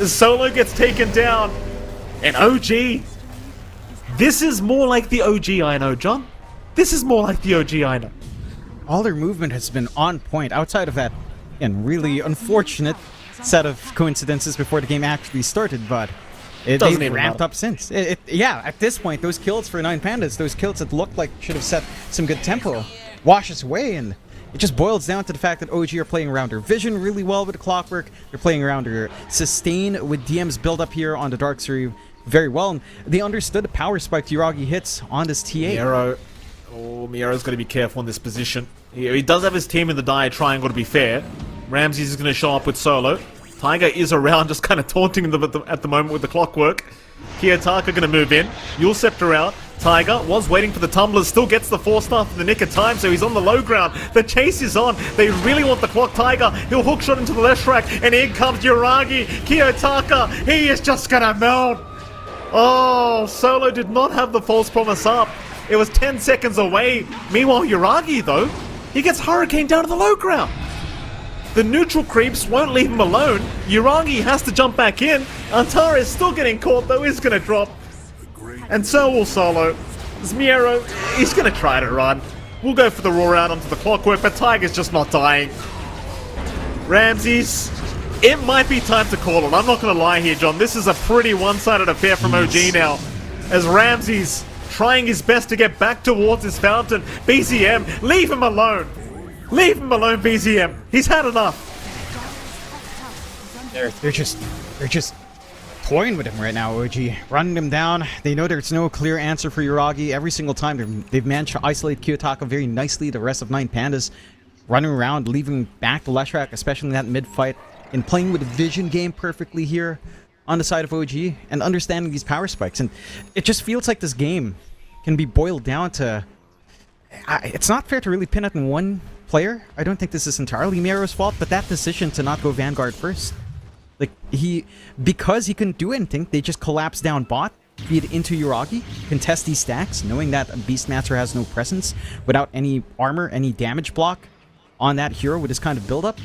As Solo gets taken down. And OG. This is more like the OG I know, John. This is more like the OG I know. All their movement has been on point outside of that, and really unfortunate set of coincidences before the game actually started, but they've ramped up since. Yeah, at this point, those kills for 9 Pandas, those kills that looked like should have set some good tempo, washes away, and it just boils down to the fact that OG are playing around their vision really well with the clockwork. They're playing around their sustain with DM's build up here on the Dark Series very well, and they understood the power spike Yuragi hits on this TA. Miero. Oh, Miero's got to be careful in this position. He does have his team in the dire triangle, to be fair. Ramses is going to show up with Solo. Tiger is around, just kind of taunting them at the moment with the clockwork. Kiyotaka going to move in. Yule Scepter out. Tiger was waiting for the tumblers, still gets the 4-star for the nick of time, so he's on the low ground. The chase is on. They really want the clock. Tiger, he'll hook shot into the left track, and in comes Yuragi. Kiyotaka, he is just going to melt. Oh, Solo did not have the false promise up. It was 10 seconds away. Meanwhile, Yuragi, though, he gets Hurricane down to the low ground. The neutral creeps won't leave him alone. Yuragi has to jump back in. Antares still getting caught, though, is going to drop. And so will Solo. Zmiero, he's going to try to run. We'll go for the roar out onto the clockwork, but Tiger's just not dying. Ramses, it might be time to call it. I'm not going to lie here, John. This is a pretty one-sided affair from OG now. As Ramses trying his best to get back towards his fountain. BZM, leave him alone. Leave him alone, BZM. He's had enough. They're just toying with him right now, OG. Running him down. They know there's no clear answer for Yuragi. Every single time they've managed to isolate Kiyotaka very nicely. The rest of 9 Pandas running around, leaving back the Leshrac, especially in that mid-fight, and playing with the vision game perfectly here on the side of OG and understanding these power spikes. And it just feels like this game can be boiled down to... it's not fair to really pin it in one player. I don't think this is entirely Miero's fault, but that decision to not go Vanguard first. Like, because he couldn't do anything, they just collapsed down bot, feed into Yuragi, contest these stacks, knowing that Beastmaster has no presence, without any armor, any damage block on that hero with this kind of build-up.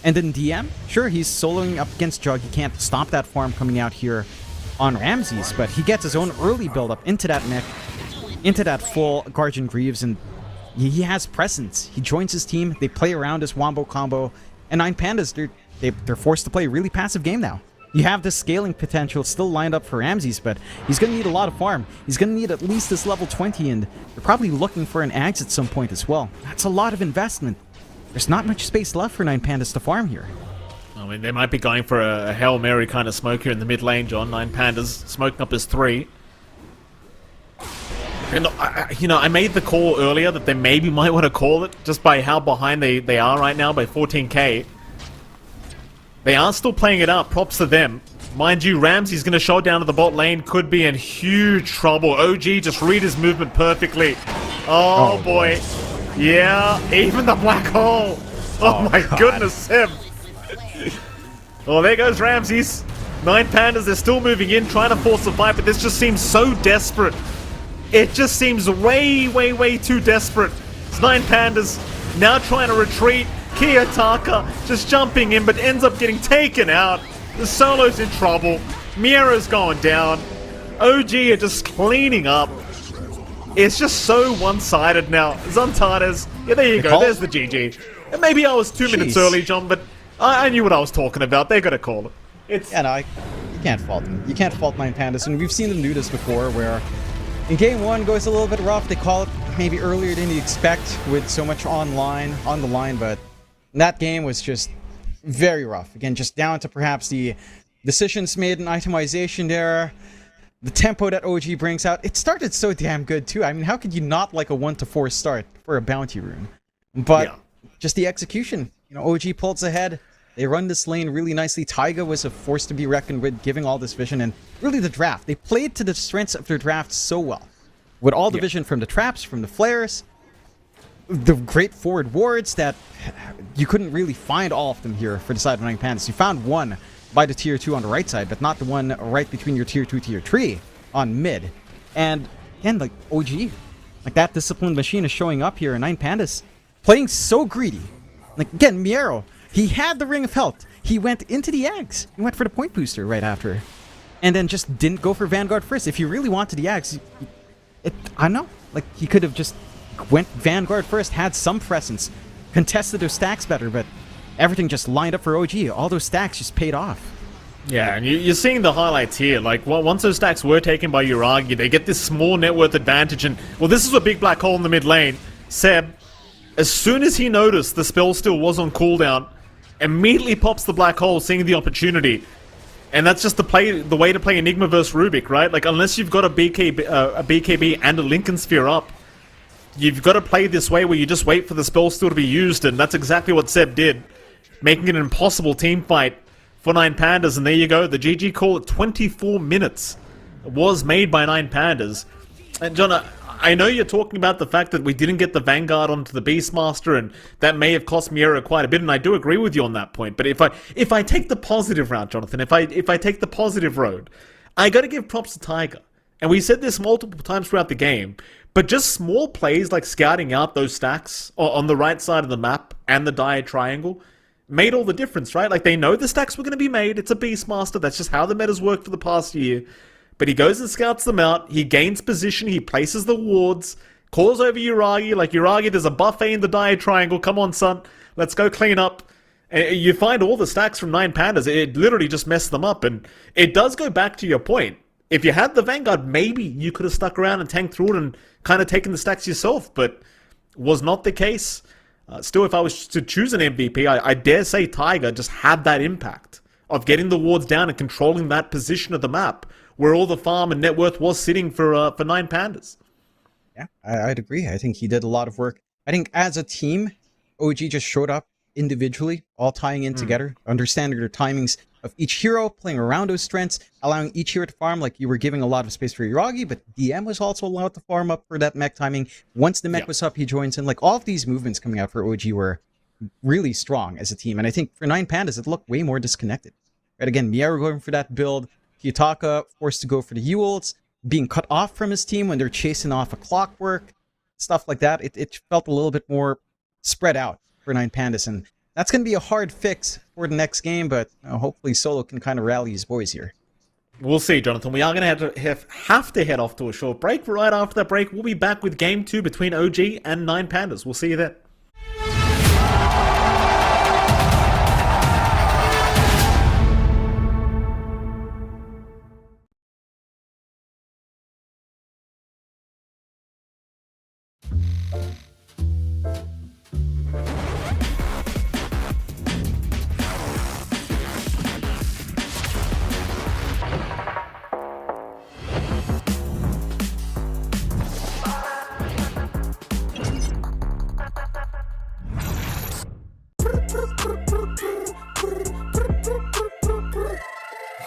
And then DM, sure, he's soloing up against Jug. He can't stop that farm coming out here on Ramses, but he gets his own early build-up into that mech, into that full Guardian Greaves, and he has presence. He joins his team, they play around his Wombo combo, and 9 Pandas, they're forced to play a really passive game now. You have this scaling potential still lined up for Ramses, but he's going to need a lot of farm. He's going to need at least this level 20, and they're probably looking for an Axe at some point as well. That's a lot of investment. There's not much space left for 9 Pandas to farm here. I mean, they might be going for a Hail Mary kind of smoke here in the mid lane, John. 9 Pandas smoking up his 3. And, I made the call earlier that they maybe might want to call it just by how behind they are right now by 14k. They are still playing it up. Props to them. Mind you, Ramsey's going to show down to the bot lane. Could be in huge trouble. OG just read his movement perfectly. Oh boy. Yeah, even the black hole. Oh my goodness, him. Oh, there goes Ramses. 9 Pandas, they're still moving in, trying to force the fight, but this just seems so desperate. It just seems way too desperate. It's 9 Pandas now trying to retreat. Kiyotaka just jumping in, but ends up getting taken out. The Solo's in trouble. Miero's going down. OG are just cleaning up. It's just so one-sided now. Zantares, yeah, there you go. There's the GG. And maybe I was 2 minutes early, John, but I knew what I was talking about. They gotta call it. It's... Yeah, no, you can't fault them. You can't fault 9 Pandas, and we've seen them do this before, where in game 1 goes a little bit rough. They call it maybe earlier than you expect with so much on the line, but that game was just very rough. Again, just down to perhaps the decisions made in itemization there. The tempo that OG brings out, it started so damn good too. I mean, how could you not like a 1-4 start for a bounty rune? But just the execution. OG pulls ahead. They run this lane really nicely. Taiga was a force to be reckoned with, giving all this vision, and really the draft. They played to the strengths of their draft so well. With all the vision from the traps, from the flares. the great forward wards that you couldn't really find all of them here for the side of Nine Pandas. You found one by the tier 2 on the right side, but not the one right between your tier 2, tier 3 on mid. And again, like OG, like that disciplined machine is showing up here, and Nine Pandas playing so greedy. Like again, Miero, he had the Ring of Health. He went into the Ags. He went for the point booster right after. And then just didn't go for Vanguard first. If you really wanted the Ags, I don't know. Like, he could have just went Vanguard first, had some presence, contested those stacks better, but everything just lined up for OG. All those stacks just paid off. Yeah, and you're seeing the highlights here. Like, once those stacks were taken by Uragi, they get this small net worth advantage. And, well, this is a big black hole in the mid lane. Seb, as soon as he noticed the spell still was on cooldown, immediately pops the black hole, seeing the opportunity. And that's just the way to play Enigma versus Rubik, right? Like, unless you've got a BKB and a Lincoln Sphere up, you've got to play this way where you just wait for the spell still to be used, and that's exactly what Seb did, making it an impossible team fight for Nine Pandas. And there you go, the GG call at 24 minutes was made by Nine Pandas. And John, I know you're talking about the fact that we didn't get the Vanguard onto the Beastmaster, and that may have cost Miero quite a bit, and I do agree with you on that point. But if I take the positive route, Jonathan, if I take the positive road, I got to give props to Tiger. And we said this multiple times throughout the game, but just small plays like scouting out those stacks on the right side of the map and the Dire Triangle made all the difference, right? Like, they know the stacks were going to be made. It's a Beastmaster. That's just how the meta's worked for the past year. But he goes and scouts them out, he gains position, he places the wards, calls over Uragi, like, Uragi, there's a buffet in the Dire Triangle, come on son, let's go clean up. And you find all the stacks from Nine Pandas, it literally just messed them up, and it does go back to your point. If you had the Vanguard, maybe you could have stuck around and tanked through it and kind of taken the stacks yourself, but was not the case. Still, if I was to choose an MVP, I dare say Tiger just had that impact of getting the wards down and controlling that position of the map, where all the farm and net worth was sitting for Nine Pandas. Yeah, I'd agree. I think he did a lot of work. I think as a team, OG just showed up individually, all tying in together, understanding their timings of each hero, playing around those strengths, allowing each hero to farm. Like, you were giving a lot of space for Uragi, but DM was also allowed to farm up for that mech timing. Once the mech was up, he joins in. Like, all of these movements coming out for OG were really strong as a team. And I think for Nine Pandas, it looked way more disconnected. Right, again, Miero going for that build, Kiyotaka forced to go for the U-ults, being cut off from his team when they're chasing off a Clockwork, stuff like that. It felt a little bit more spread out for Nine Pandas, and that's going to be a hard fix for the next game, but hopefully Solo can kind of rally his boys here. We'll see, Jonathan. We are going to have to head off to a short break. Right after that break, we'll be back with Game 2 between OG and Nine Pandas. We'll see you then.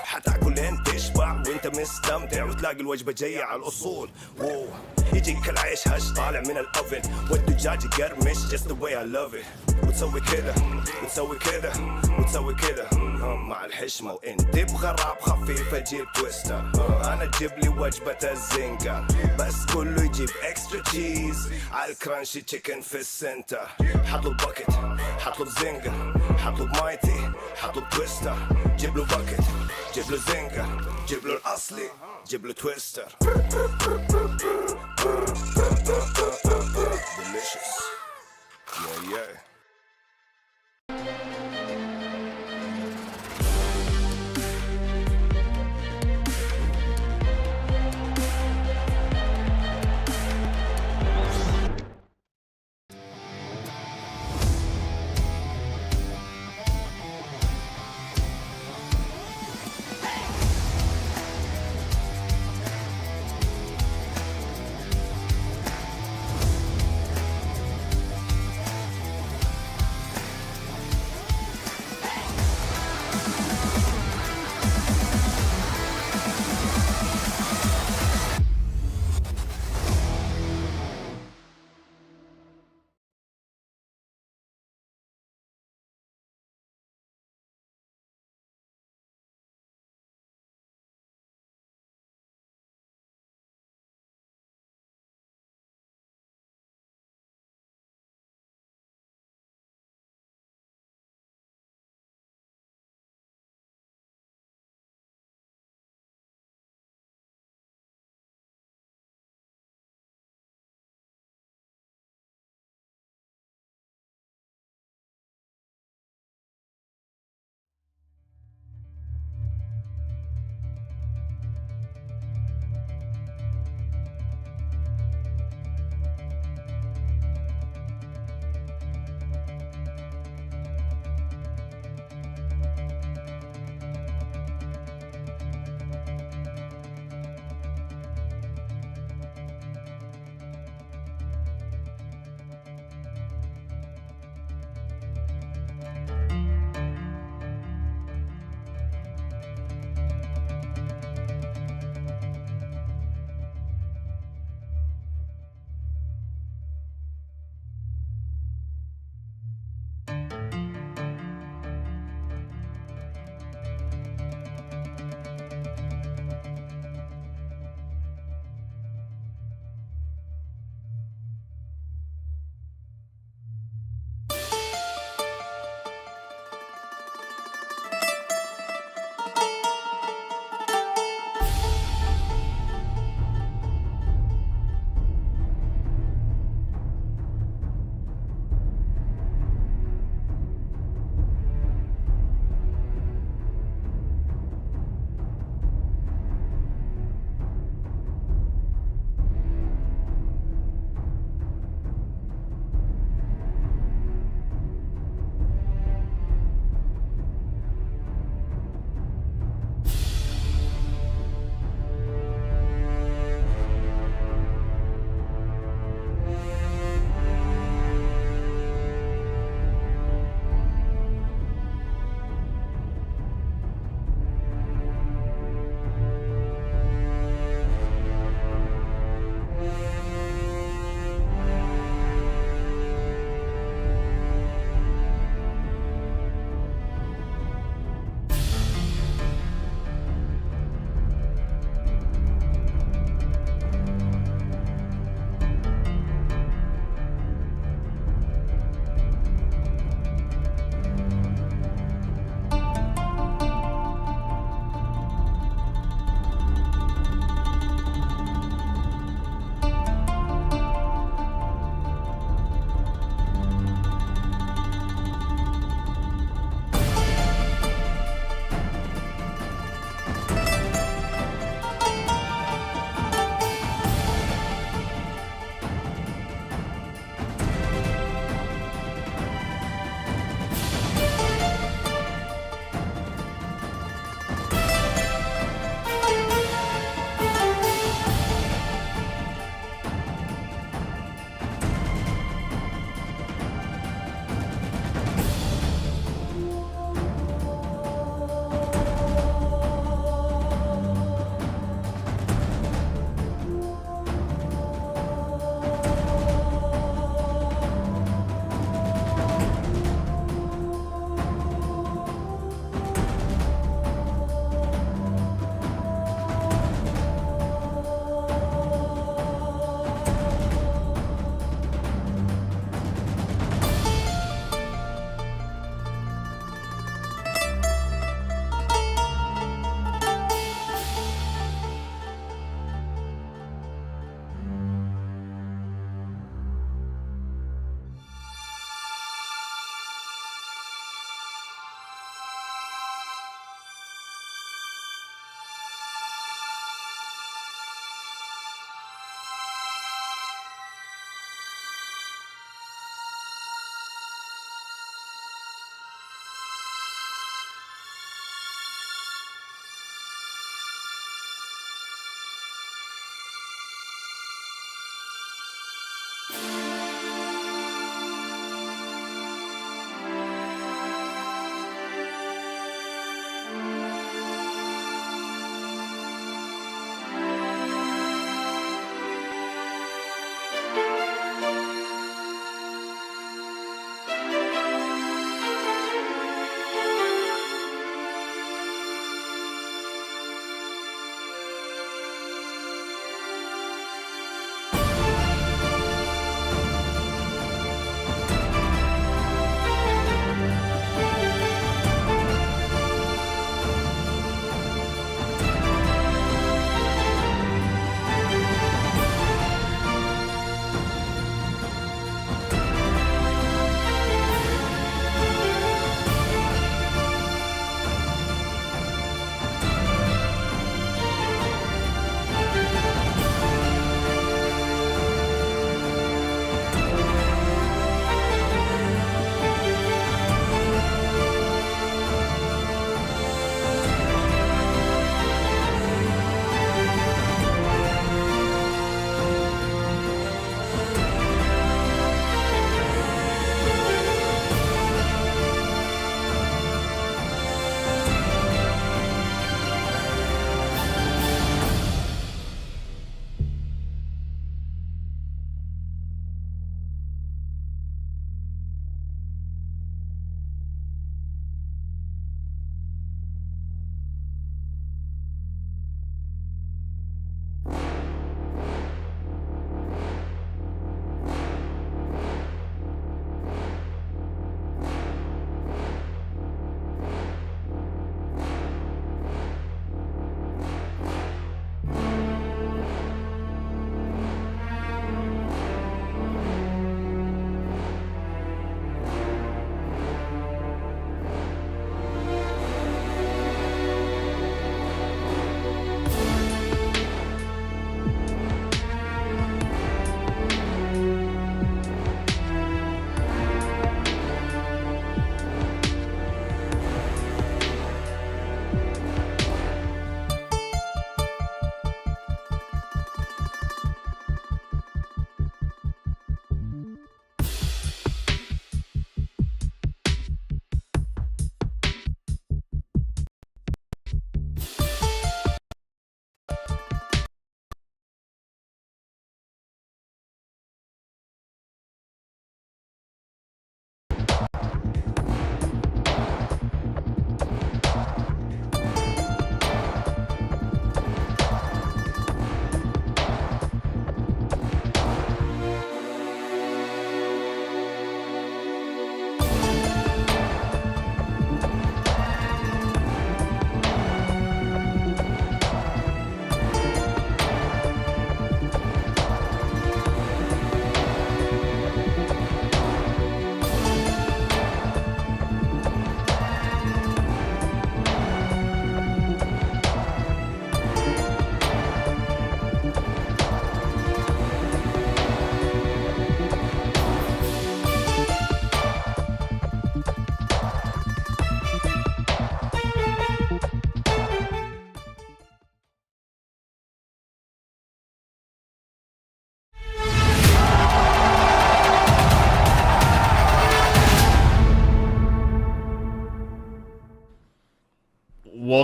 حتاكل انت تشبع وانت مستمتع وتلاقي الوجبه جايه على الاصول. واو يجيك العيش هش طالع من الاوفن والدجاج يقرمش just the way I love it. وتسوي كذا وتسوي كذا وتسوي كذا مع الحشمه وانت تبغى راب خفيف اجيب تويستر. انا اجيب لي وجبه الزنقه بس كله يجيب اكسترا تشيز على الكرانشي تشيكن في السنتر. حطلب باكيت حطلب زنقه حطلب مايتي حطلب تويستر. جيب له باكيت جيب له زنقه جيب له الاصلي جيب له تويستر. delicious yeah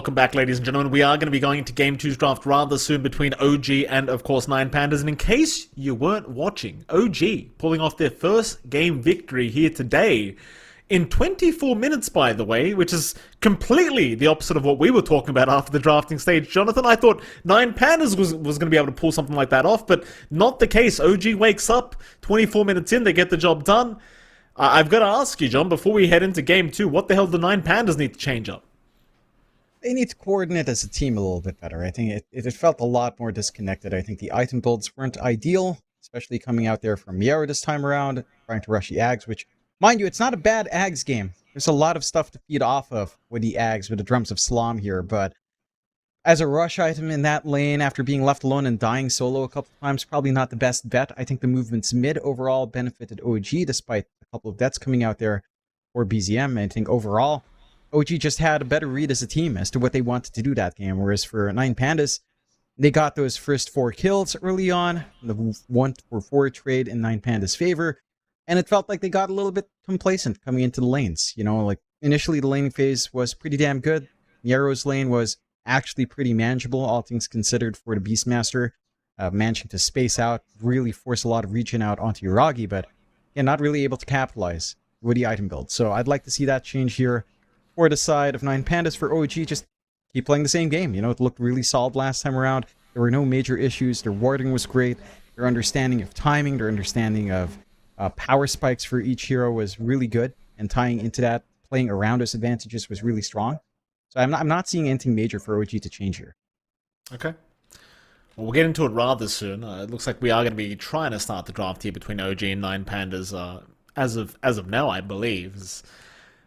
Welcome back, ladies and gentlemen. We are going to be going into Game 2's draft rather soon between OG and, of course, Nine Pandas. And in case you weren't watching, OG pulling off their first game victory here today in 24 minutes, by the way, which is completely the opposite of what we were talking about after the drafting stage. Jonathan, I thought Nine Pandas was going to be able to pull something like that off, but not the case. OG wakes up, 24 minutes in, they get the job done. I've got to ask you, John, before we head into Game 2, what the hell do Nine Pandas need to change up? They need to coordinate as a team a little bit better. I think it felt a lot more disconnected. I think the item builds weren't ideal, especially coming out there from Miera this time around, trying to rush the Ags, which, mind you, it's not a bad Ags game. There's a lot of stuff to feed off of with the Ags, with the Drums of Slam here, but as a rush item in that lane, after being left alone and dying solo a couple times, probably not the best bet. I think the movements mid overall benefited OG, despite a couple of deaths coming out there for BZM. I think overall, OG just had a better read as a team as to what they wanted to do that game, whereas for Nine Pandas, They got those first 4 kills early on, the 1-for-4 trade in 9panda's favor, and it felt like they got a little bit complacent coming into the lanes. You know, like initially the laning phase was pretty damn good. Yarrow's lane was actually pretty manageable, all things considered, for the Beastmaster. Managing to space out, really force a lot of regen out onto Yuragi, but not really able to capitalize with the item build. So I'd like to see that change here for the side of 9pandas. For OG, just keep playing the same game. You know, it looked really solid last time around. There were no major issues. Their warding was great. Their understanding of timing, their understanding of power spikes for each hero was really good. And tying into that, playing around those advantages was really strong. So I'm not seeing anything major for OG to change here. Okay. Well, we'll get into it rather soon. It looks like we are going to be trying to start the draft here between OG and 9pandas as of now, I believe.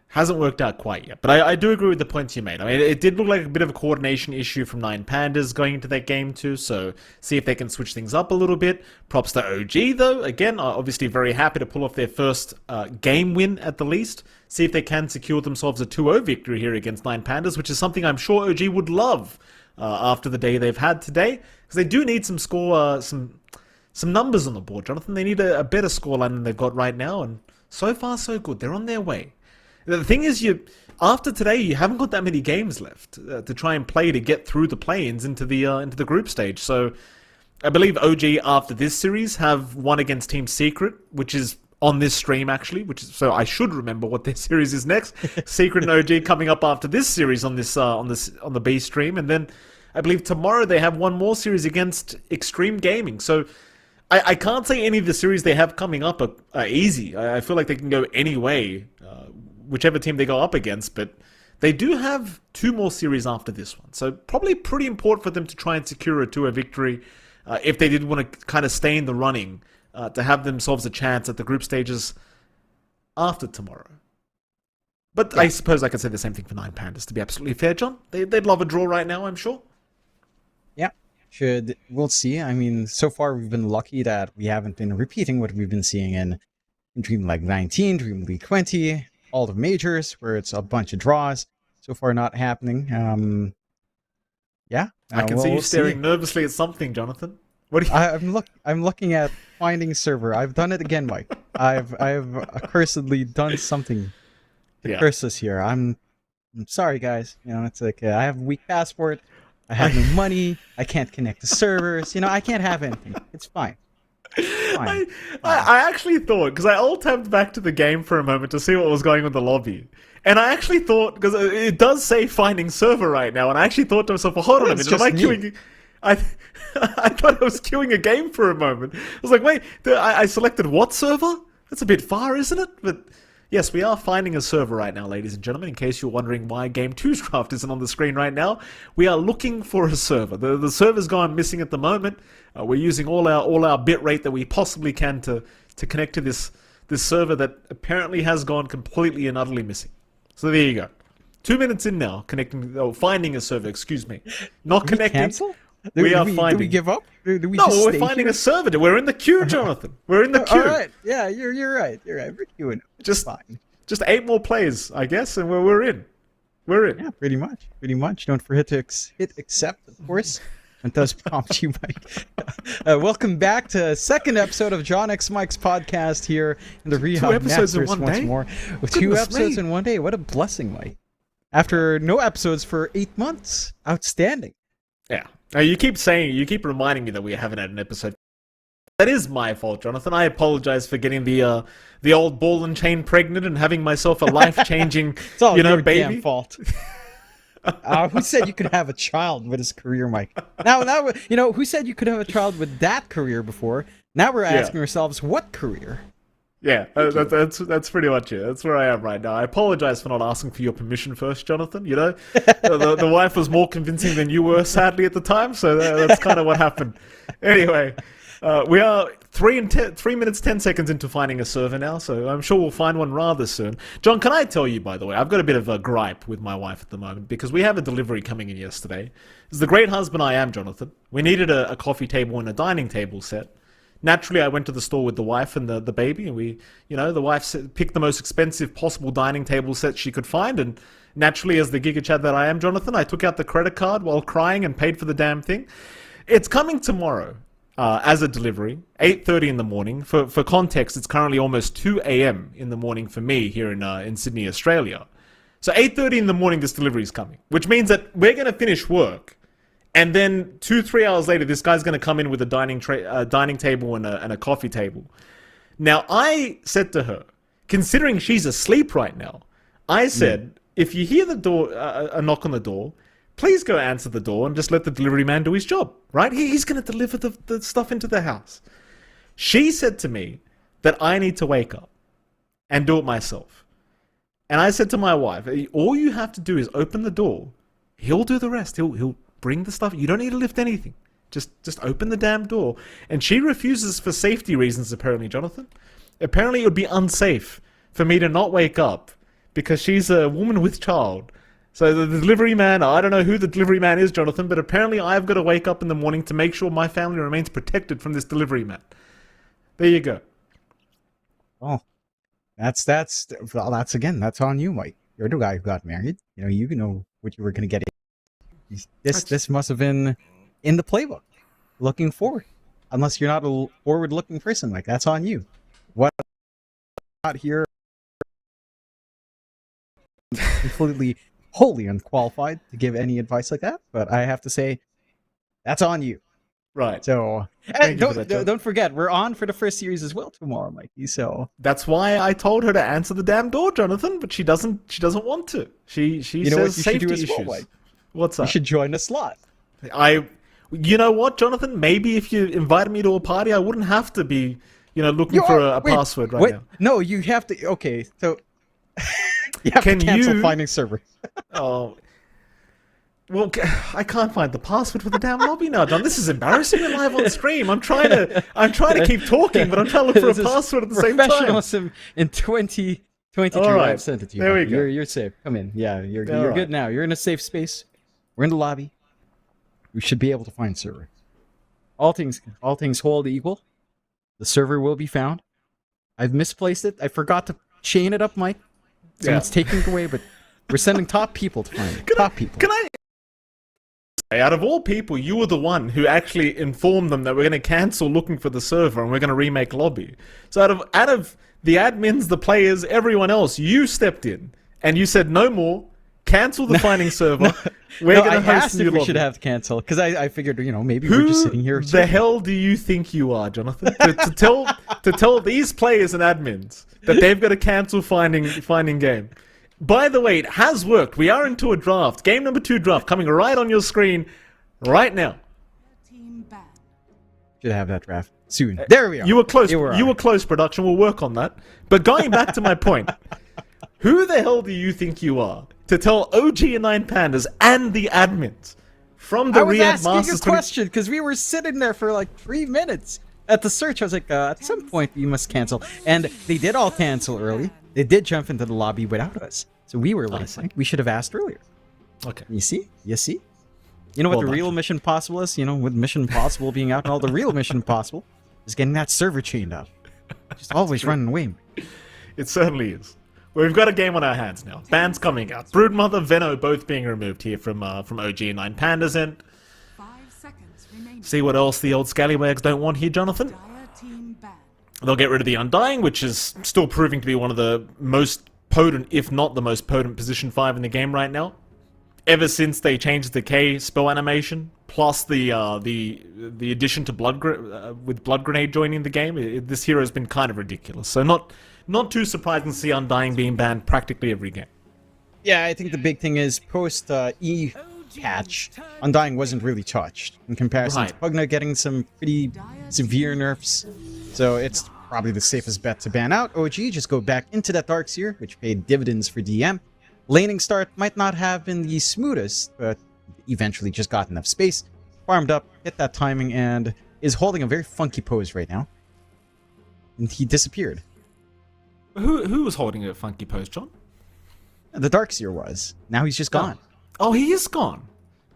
Hasn't worked out quite yet. But I do agree with the points you made. I mean, it did look like a bit of a coordination issue from 9pandas going into that game too, so see if they can switch things up a little bit. Props to OG, though. Again, obviously very happy to pull off their first game win at the least. See if they can secure themselves a 2-0 victory here against 9pandas, which is something I'm sure OG would love after the day they've had today. Because they do need some score, some numbers on the board, Jonathan. They need a better scoreline than they've got right now, and so far so good. They're on their way. The thing is, after today, you haven't got that many games left to try and play to get through the play-ins into the group stage. So I believe OG after this series have one against Team Secret, which is on this stream actually. So I should remember what their series is next. Secret and OG coming up after this series on the B stream, and then I believe tomorrow they have one more series against Extreme Gaming. So I can't say any of the series they have coming up are easy. I feel like they can go any way, whichever team they go up against, but they do have 2 more series after this one. So probably pretty important for them to try and secure a 2-0 victory if they did want to kind of stay in the running to have themselves a chance at the group stages after tomorrow. But yeah. I suppose I could say the same thing for 9pandas, to be absolutely fair, John. They'd love a draw right now, I'm sure. Yeah, we'll see. I mean, so far we've been lucky that we haven't been repeating what we've been seeing in Dream League 19, Dream League 20, all the majors, where it's a bunch of draws. So far not happening. Yeah. I can see you staring nervously at something, Jonathan. What are you... I'm looking at finding server. I've done it again, Mike. I've cursedly done something to curse us here. I'm sorry, guys. You know, it's like I have a weak passport. I have no money. I can't connect to servers. You know, I can't have anything. It's fine. I actually thought, because I alt-tabbed back to the game for a moment to see what was going on in the lobby, and I actually thought, because it does say finding server right now, and I actually thought to myself, well, hold on a minute, am I queuing? I thought I was queuing a game for a moment. I was like, wait, I selected what server? That's a bit far, isn't it? But yes, we are finding a server right now, ladies and gentlemen, in case you're wondering why Game 2's draft isn't on the screen right now. We are looking for a server. The server's gone missing at the moment. We're using all our bitrate that we possibly can to connect to this server that apparently has gone completely and utterly missing. So there you go. 2 minutes in now, finding a server, excuse me. Not connecting. Cancel? We are finding. Do we give up? Do we no, just we're finding a server. We're in the queue, Jonathan. We're in the queue. All right. Yeah, you're right. You're right. We're queuing. Just fine. Just 8 more players, I guess, and we're in. We're in. Yeah, pretty much. Pretty much. Don't forget to hit accept, of course. It does prompt you, Mike. Welcome back to a second episode of John X Mike's podcast here in the Riyadh Masters once more. With 2 episodes in one day. What a blessing, Mike. After no episodes for 8 months. Outstanding. Yeah. You keep reminding me that we haven't had an episode. That is my fault, Jonathan. I apologize for getting the old ball and chain pregnant and having myself a life-changing, it's all your baby. Damn fault. Who said you could have a child with his career, Mike? Now, who said you could have a child with that career before? Now we're asking ourselves, what career? Yeah, that's pretty much it. That's where I am right now. I apologize for not asking for your permission first, Jonathan. You know, the wife was more convincing than you were, sadly, at the time. So that's kind of what happened. Anyway, we are 3 minutes 10 seconds into finding a server now, so I'm sure we'll find one rather soon. John, can I tell you, by the way, I've got a bit of a gripe with my wife at the moment because we have a delivery coming in yesterday. As the great husband I am, Jonathan, we needed a coffee table and a dining table set. Naturally, I went to the store with the wife and the baby, and the wife picked the most expensive possible dining table set she could find, and naturally, as the Giga Chad that I am, Jonathan, I took out the credit card while crying and paid for the damn thing. It's coming tomorrow as a delivery, 8:30 in the morning. For context, it's currently almost 2 a.m. in the morning for me here in Sydney, Australia. So 8:30 in the morning, this delivery is coming, which means that we're going to finish work, and then 2-3 hours later, this guy's going to come in with a dining table and a coffee table. Now, I said to her, considering she's asleep right now, I said, if you hear the door, a knock on the door, please go answer the door and just let the delivery man do his job, right? He's going to deliver the stuff into the house. She said to me that I need to wake up and do it myself. And I said to my wife, all you have to do is open the door. He'll do the rest. He'll bring the stuff. You don't need to lift anything. Just open the damn door. And she refuses for safety reasons, apparently, Jonathan. Apparently, it would be unsafe for me to not wake up because she's a woman with child. So the delivery man, I don't know who the delivery man is, Jonathan, but apparently I've got to wake up in the morning to make sure my family remains protected from this delivery man. There you go. Oh, that's on you, Mike. You're the guy who got married. You know what you were going to get. This must have been in the playbook. Looking forward, unless you're not a forward-looking person, like that's on you. What not here? Completely, wholly unqualified to give any advice like that. But I have to say, that's on you. Right. So don't forget, we're on for the first series as well tomorrow, Mikey. So that's why I told her to answer the damn door, Jonathan. But she doesn't want to. She says safety issues. What's up? You should join the slot. You know what, Jonathan? Maybe if you invited me to a party, I wouldn't have to be, looking for a password right now. No, you have to. Okay, so you have to cancel finding server. Oh. Well, I can't find the password for the damn lobby now, John. This is embarrassing. We're live on stream. I'm trying to keep talking, but I'm trying to look for a password at the same time. Professionalism in 2023. All right. I've sent it to you. There we go. You're safe. Come in. Yeah, you're right. good now. You're in a safe space. We're in the lobby. We should be able to find server. All things hold equal. The server will be found. I've misplaced it. I forgot to chain it up, Mike. Someone's taking it away, but we're sending top people to find it. Top people. Can I? Out of all people, you were the one who actually informed them that we're going to cancel looking for the server and we're going to remake lobby. So out of the admins, the players, everyone else, you stepped in and you said no more. Cancel the finding server. We're going to host new lobby. We should have to cancel because I figured maybe we're just sitting here. Who the hell do you think you are, Jonathan? to tell these players and admins that they've got to cancel finding game. By the way, it has worked. We are into a draft. Game number 2 draft coming right on your screen right now. Should have that draft soon. There we are. You were close. You were close, production. We'll work on that. But going back to my point, who the hell do you think you are to tell OG and 9 Pandas and the admins from the Riyadh Masters? I was asking a question because we were sitting there for like 3 minutes at the search. I was like, at some point you must cancel, and they did all cancel early. They did jump into the lobby without us, so we were late. We should have asked earlier. Okay. You see? You know what the real Mission Impossible is? With Mission Impossible being out and all, the real Mission Impossible is getting that server chained up. Just always running away. It certainly is. Well, we've got a game on our hands now. Bans coming out. Broodmother, Veno both being removed here from OG and 9 Pandas end. 5 seconds remaining. See what else the old scallywags don't want here, Jonathan? They'll get rid of the Undying, which is still proving to be one of the most potent, if not the most potent, position 5 in the game right now. Ever since they changed the K spell animation, plus the addition to with Blood Grenade joining the game, this hero has been kind of ridiculous. So not too surprising to see Undying being banned practically every game. Yeah, I think the big thing is post E patch, Undying wasn't really touched in comparison to Pugna getting some pretty severe nerfs. So it's probably the safest bet to ban out OG. Just go back into that Darkseer, which paid dividends for DM. Laning start might not have been the smoothest, but eventually just got enough space, farmed up, hit that timing, and is holding a very funky pose right now. And he disappeared. Who was holding a funky pose, John? The Darkseer was. Now he's just gone. Oh, he is gone.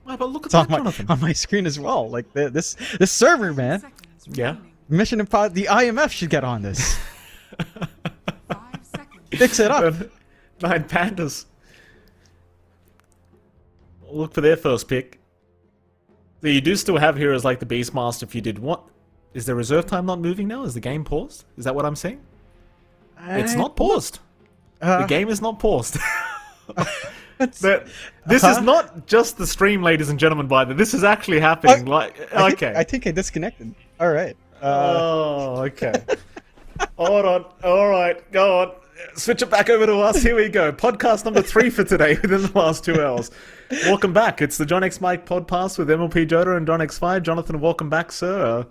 Wow, but look at that, Jonathan. On my screen as well. Like this server, man. Yeah. Mission Impossible. The IMF should get on this. Fix it up. 9 Pandas. Look for their first pick. So you do still have heroes like the Beastmaster if you did what? Is the reserve time not moving now? Is the game paused? Is that what I'm saying? It's not paused. The game is not paused. This is not just the stream, ladies and gentlemen, by the way. This is actually happening. I think I disconnected. All right. Okay. Hold on. All right, go on. Switch it back over to us. Here we go. Podcast number 3 for today within the last 2 hours. Welcome back. It's the John X Mike podcast with MLP Joda and John X5. Jonathan, welcome back, sir.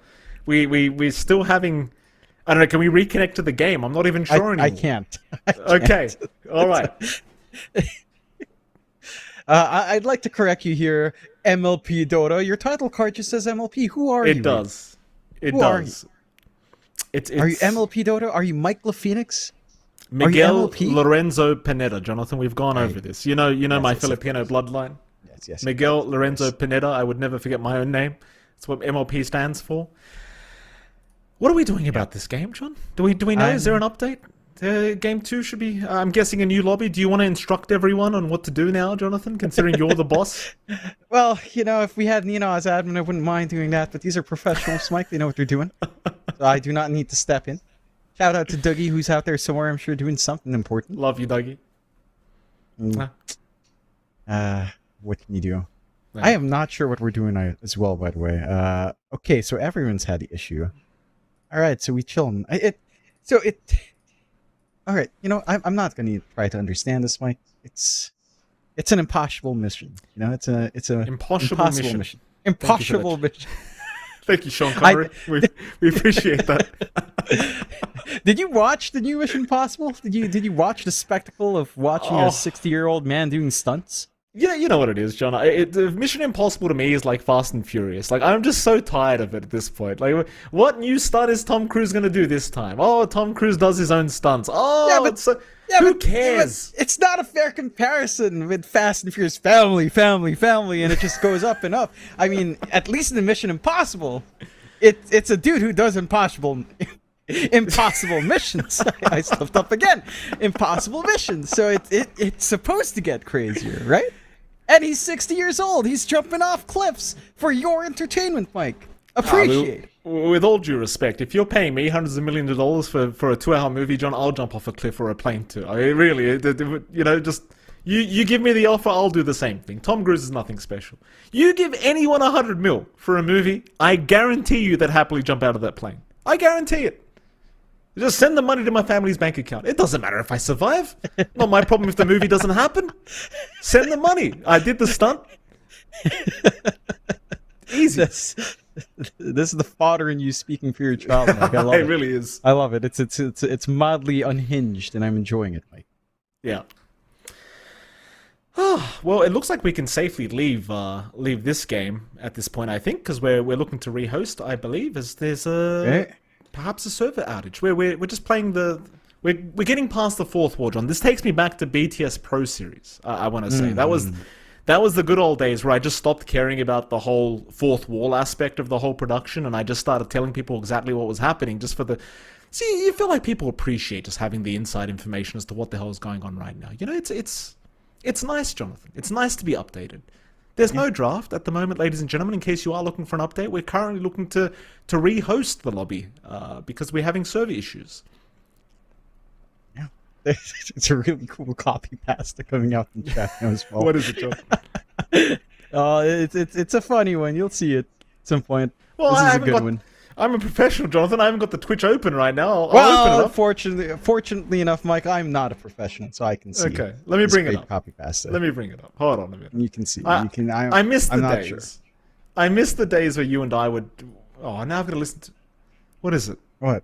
We're still having... I don't know, can we reconnect to the game? I'm not even sure anymore. I can't. Okay. All right. I'd like to correct you here, MLP Dota. Your title card just says MLP. Who are you? It does. It Who does. Are you MLP Dota? Are you Mike LaPhoenix? Miguel Lorenzo Pineda. Jonathan, we've gone over this. You know my Filipino bloodline. Yes. Miguel Lorenzo Pineda. I would never forget my own name. That's what MLP stands for. What are we doing about this game, John? Do we know? Is there an update? Game 2 should be, I'm guessing, a new lobby. Do you want to instruct everyone on what to do now, Jonathan, considering you're the boss? Well, if we had Nino as admin, I wouldn't mind doing that, but these are professionals, Mike. They know what they're doing. So I do not need to step in. Shout out to Dougie, who's out there somewhere, I'm sure, doing something important. Love you, Dougie. What can you do? Yeah. I am not sure what we're doing as well, by the way. Okay, so everyone's had the issue. All right, so we chill. All right, I'm not going to try to understand this, Mike. It's an impossible mission. It's a impossible mission. Impossible mission. Thank you, Sean Connery. We appreciate that. Did you watch the new Mission Impossible? Did you watch the spectacle of watching a 60-year-old man doing stunts? You know what it is, John. Mission Impossible to me is like Fast and Furious. Like, I'm just so tired of it at this point. Like, what new stunt is Tom Cruise going to do this time? Oh, Tom Cruise does his own stunts. Oh, who cares? It's not a fair comparison with Fast and Furious. Family, and it just goes up and up. I mean, at least in the Mission Impossible, it's a dude who does impossible missions. I stuffed up again. Impossible missions. So it's supposed to get crazier, right? And he's 60 years old. He's jumping off cliffs for your entertainment, Mike. Appreciate it. With all due respect, if you're paying me hundreds of millions of dollars for a 2-hour movie, John, I'll jump off a cliff or a plane too. I mean, really, just you give me the offer, I'll do the same thing. Tom Cruise is nothing special. You give anyone $100 million for a movie, I guarantee you they'd happily jump out of that plane. I guarantee it. Just send the money to my family's bank account. It doesn't matter if I survive. Not my problem if the movie doesn't happen. Send the money. I did the stunt. Easy. This is the father in you speaking for your child, Mike. I love it. It really is. I love it. It's mildly unhinged, and I'm enjoying it, Mike. Yeah. Well, it looks like we can safely leave this game at this point, I think, because we're looking to rehost, I believe, as there's perhaps a server outage where we're just playing we're getting past the 4th war, John. This takes me back to BTS Pro Series. I want to say that was the good old days where I just stopped caring about the whole 4th wall aspect of the whole production, and I just started telling people exactly what was happening, just for the. See, you feel like people appreciate just having the inside information as to what the hell is going on right now. It's nice, Jonathan. It's nice to be updated. There's no draft at the moment, ladies and gentlemen. In case you are looking for an update, we're currently looking to rehost the lobby because we're having server issues. Yeah, it's a really cool copy pasta coming out in chat now as well. What is it, John? It's a funny one. You'll see it at some point. Well, this is a good one. I'm a professional, Jonathan. I haven't got the Twitch open right now. I'll open it up. Fortunately enough, Mike, I'm not a professional, so I can see. Okay, let me bring it up. Copy pasta. Let me bring it up. Hold on a minute. You can see. I miss the days. Sure. I miss the days where you and I would. Oh, now I've got to listen to. What is it? What?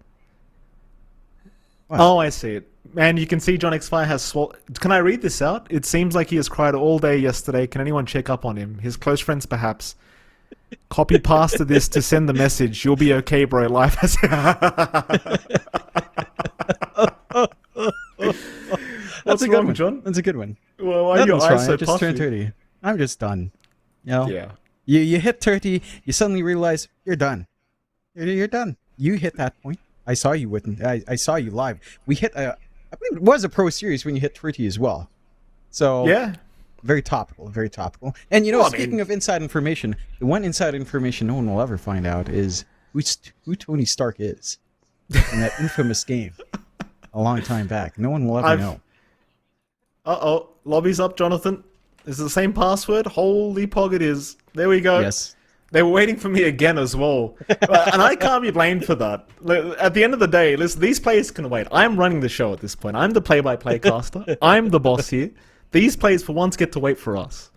Oh, I see it. And you can see John X5 has swallowed. Can I read this out? It seems like he has cried all day yesterday. Can anyone check up on him? His close friends, perhaps. Copy pasta this to send the message. You'll be okay, bro. Life has. That's a good one, John. That's a good one. Well, why are your eyes so I just turned 30. I'm just done. Yeah. You hit 30. You suddenly realize you're done. You're done. You hit that point. I saw you with. I saw you live. We hit I believe it was a Pro Series when you hit 30 as well. So yeah. very topical, very topical. And Well, I speaking mean- of inside information, the one inside information no one will ever find out is who Tony Stark is in that infamous game a long time back. No one will ever know. Uh-oh, lobby's up, Jonathan. Is it the same password? Holy pog, it is. There we go. Yes. They were waiting for me again as well. And I can't be blamed for that. At the end of the day, listen, these players can wait. I'm running the show at this point. I'm the play-by-play caster. I'm the boss here. These players, for once, get to wait for us.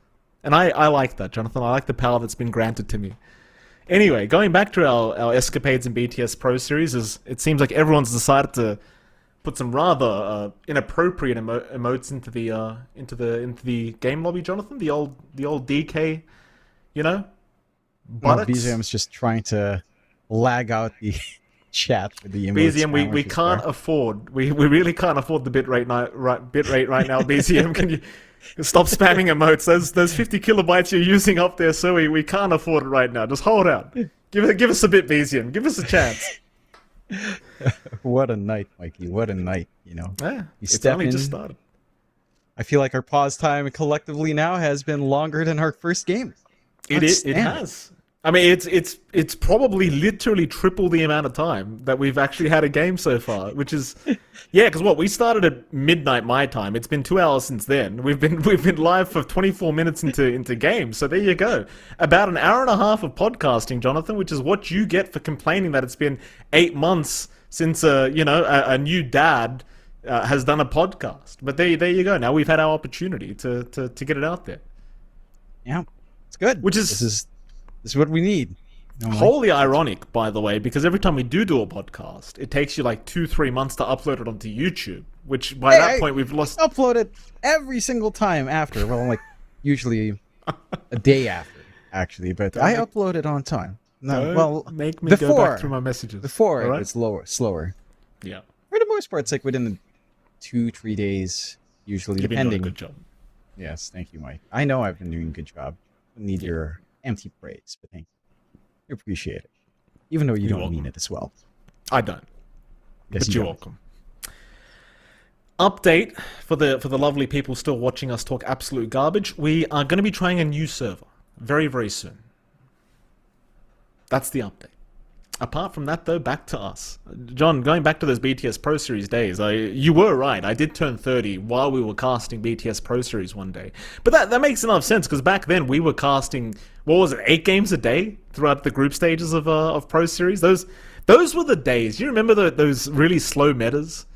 And I like that, Jonathan. I like the power that's been granted to me. Anyway, going back to our escapades in BTS Pro Series, it seems like everyone's decided to put some rather inappropriate emotes into the game lobby, Jonathan. The old DK, you know. Well, BZM's just trying to lag out the chat for the emotes. BZM, we can't afford. We really can't afford the bitrate right now. BZM, can you stop spamming emotes? There's 50 kilobytes you're using up there, so we can't afford it right now. Just hold out. Give us a bit, BZM. Give us a chance. What a night, Mikey. What a night, you know. Yeah, You it's step only in. just started. I feel like our pause time collectively now has been longer than our first game. It has. I mean, it's probably literally triple the amount of time that we've actually had a game so far, which is, yeah, because we started at midnight my time. It's been 2 hours since then. We've been live for 24 minutes into games. So there you go. About an hour and a half of podcasting, Jonathan, which is what you get for complaining that it's been 8 months since a new dad has done a podcast. But there you go. Now we've had our opportunity to get it out there. Yeah, it's good. Which is This is what we need. You know, wholly ironic, by the way, because every time we do a podcast, it takes you like 2-3 months to upload it onto YouTube, which by that point we've lost. Upload it every single time after. Well, like usually a day after, actually, but I upload it on time. No, well, make me go back through my messages. Before All right? it's slower. Yeah. For the most part, it's like within the 2-3 days, usually, You've been doing depending. a good job. Yes, thank you, Mike. I know I've been doing a good job. I need your empty praise, but thank you. I appreciate it. Even though you don't mean it as well. I don't. Yes, But you're welcome. Update for the lovely people still watching us talk absolute garbage. We are going to be trying a new server very, very soon. That's the update. Apart from that, though, back to us. John, going back to those BTS Pro Series days, you were right. I did turn 30 while we were casting BTS Pro Series one day. But that makes enough sense, because back then we were casting, 8 games a day throughout the group stages of Pro Series? Those were the days. You remember those really slow metas?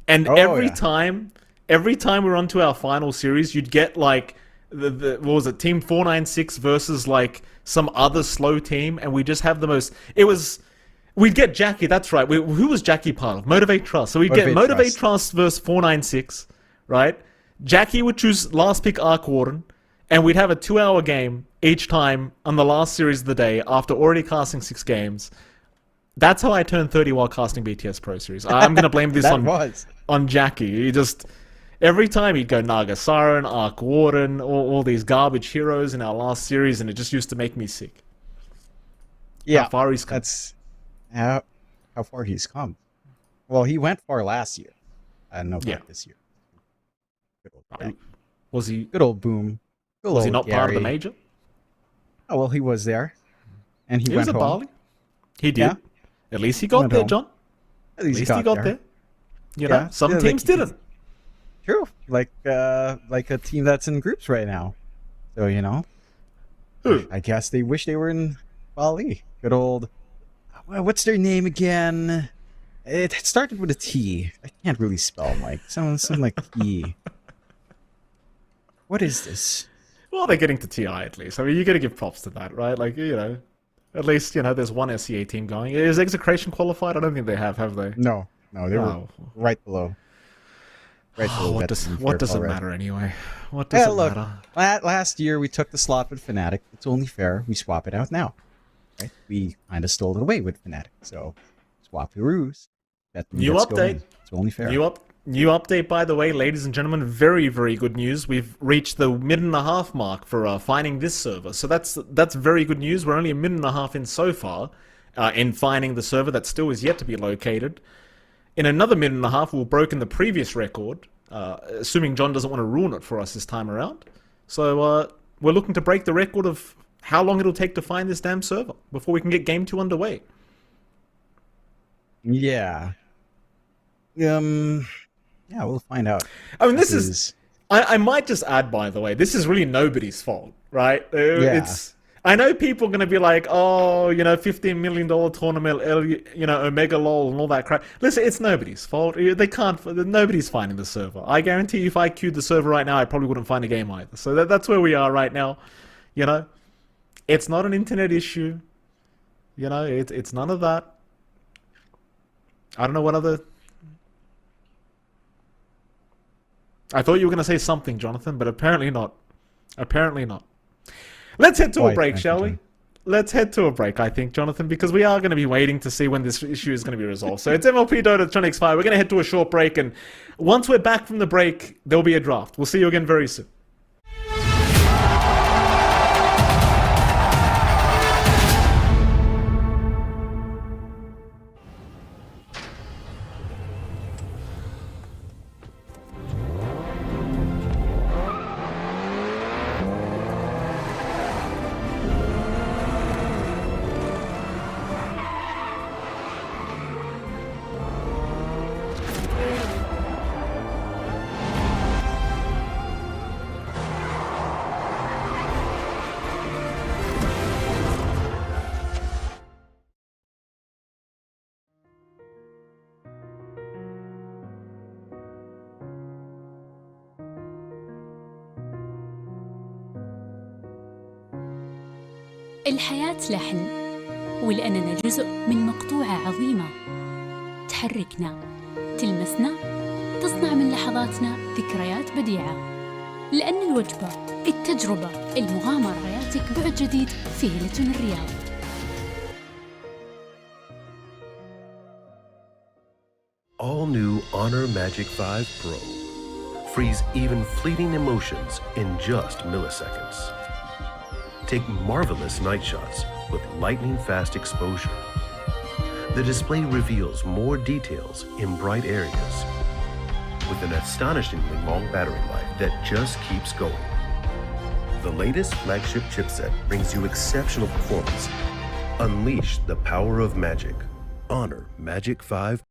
And every time we were onto our final series, you'd get like, Team 496 versus like some other slow team, and we just have the most... We'd get Jackie, that's right. Who was Jackie part of? Motivate Trust. So we'd get Motivate Trust versus 496, right? Jackie would choose last pick Arc Warden, and we'd have a 2-hour game each time on the last series of the day after already casting 6 games. That's how I turned 30 while casting BTS Pro Series. I'm going to blame this on Jackie. He just... Every time he'd go Naga Siren, Arc Warden, all these garbage heroes in our last series, and it just used to make me sick. Yeah, how far he's come. That's how far he's come. Well, he went far last year. I don't know about this year. Good old Boom. Was he? Good old Boom. Good was he old not Gary. part of the major? Oh well, he was there, and he went was at home. Bali. He did. Yeah. At least he got Went there, home. John. At least he got there. You know, some Yeah, teams didn't. True, like a team that's in groups right now. So you know, Who? I guess they wish they were in Bali. Good old. What's their name again? It started with a T. I can't really spell, Mike. Something like T. What is this? Well, they're getting to TI at least. I mean, you got to give props to that, right? Like, you know, at least, you know, there's one SEA team going. Is Execration qualified? I don't think they have they? No, they were right below. Right below. What does it matter anyway? What does it matter? Last year we took the slot with Fnatic. It's only fair we swap it out now. Right? We kind of stole it away with Fnatic. So swap the ruse. New update. It's only fair. New update, by the way, ladies and gentlemen. Very, very good news. We've reached the 1.5 mark for finding this server. So that's very good news. We're only 1.5 minutes in so far in finding the server that still is yet to be located. In another 1.5 minutes, we've broken the previous record, assuming John doesn't want to ruin it for us this time around. So we're looking to break the record of how long it'll take to find this damn server before we can get game 2 underway. Yeah. Yeah, we'll find out. I mean, this is... I might just add, by the way, this is really nobody's fault, right? I know people are going to be like, oh, $15 million tournament, Omega LOL and all that crap. Listen, it's nobody's fault. They can't, nobody's finding the server. I guarantee you if I queued the server right now, I probably wouldn't find a game either. So that's where we are right now. It's not an internet issue. It's none of that. I don't know what other... I thought you were going to say something, Jonathan, but apparently not. Apparently not. Let's head to a break, shall we? Let's head to a break, I think, Jonathan, because we are going to be waiting to see when this issue is going to be resolved. So it's MLP Dota Tronics 5. We're going to head to a short break, and once we're back from the break, there'll be a draft. We'll see you again very soon. الحياة لحن، ولأننا جزء من مقطوعة عظيمة تحركنا، تلمسنا، تصنع من لحظاتنا ذكريات بديعة. لأن الوجبة، التجربة، المغامرة يعطيك بعد جديد في هيلتون الرياض. All new Honor Magic 5 Pro. Freeze even fleeting emotions in just milliseconds. Take marvelous night shots with lightning-fast exposure. The display reveals more details in bright areas with an astonishingly long battery life that just keeps going. The latest flagship chipset brings you exceptional performance. Unleash the power of magic. Honor Magic 5.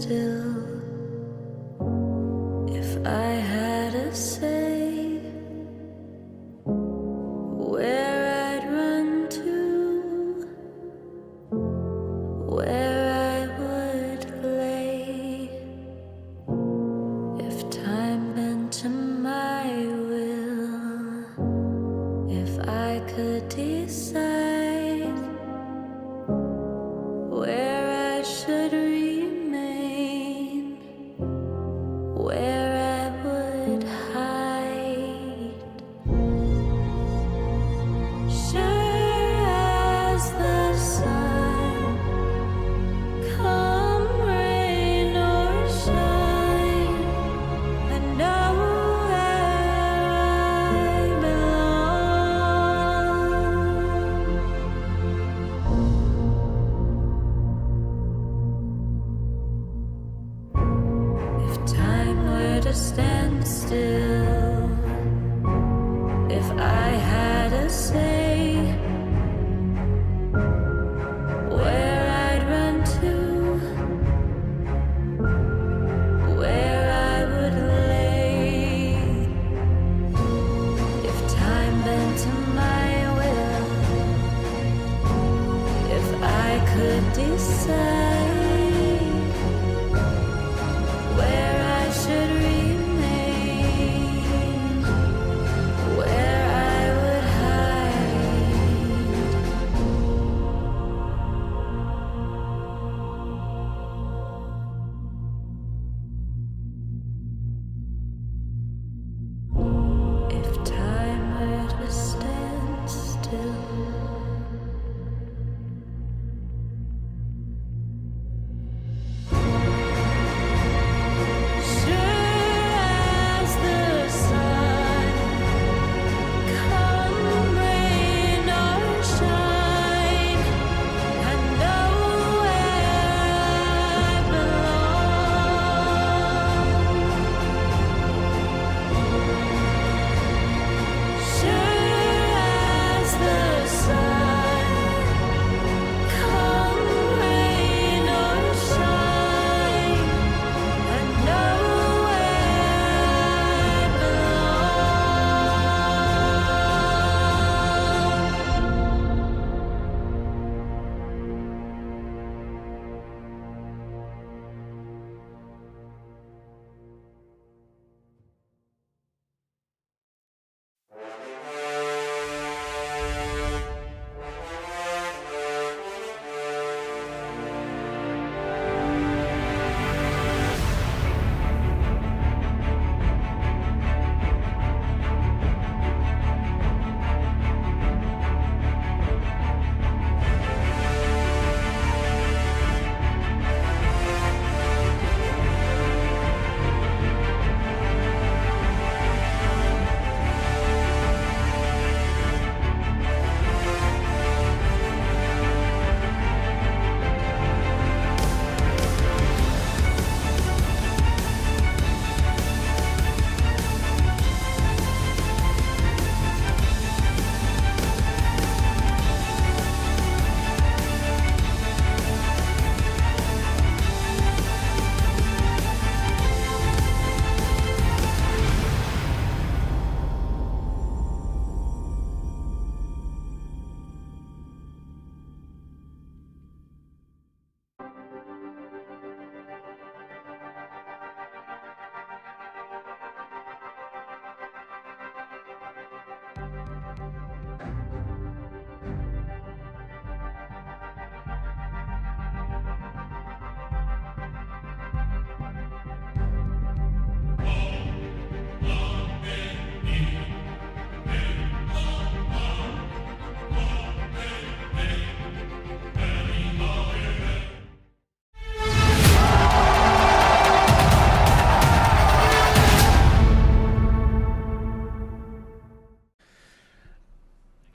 still. If I had a say where I'd run to, where I would lay, if time bent to my will, if I could decide where I should remain, where I would hide. Sure as the sun, come rain or shine, I know where I belong. If time were to stand still, if I had a say where I'd run to, where I would lay, if time bent to my will, if I could decide where I should remain, where I would hide. If time were to stand still,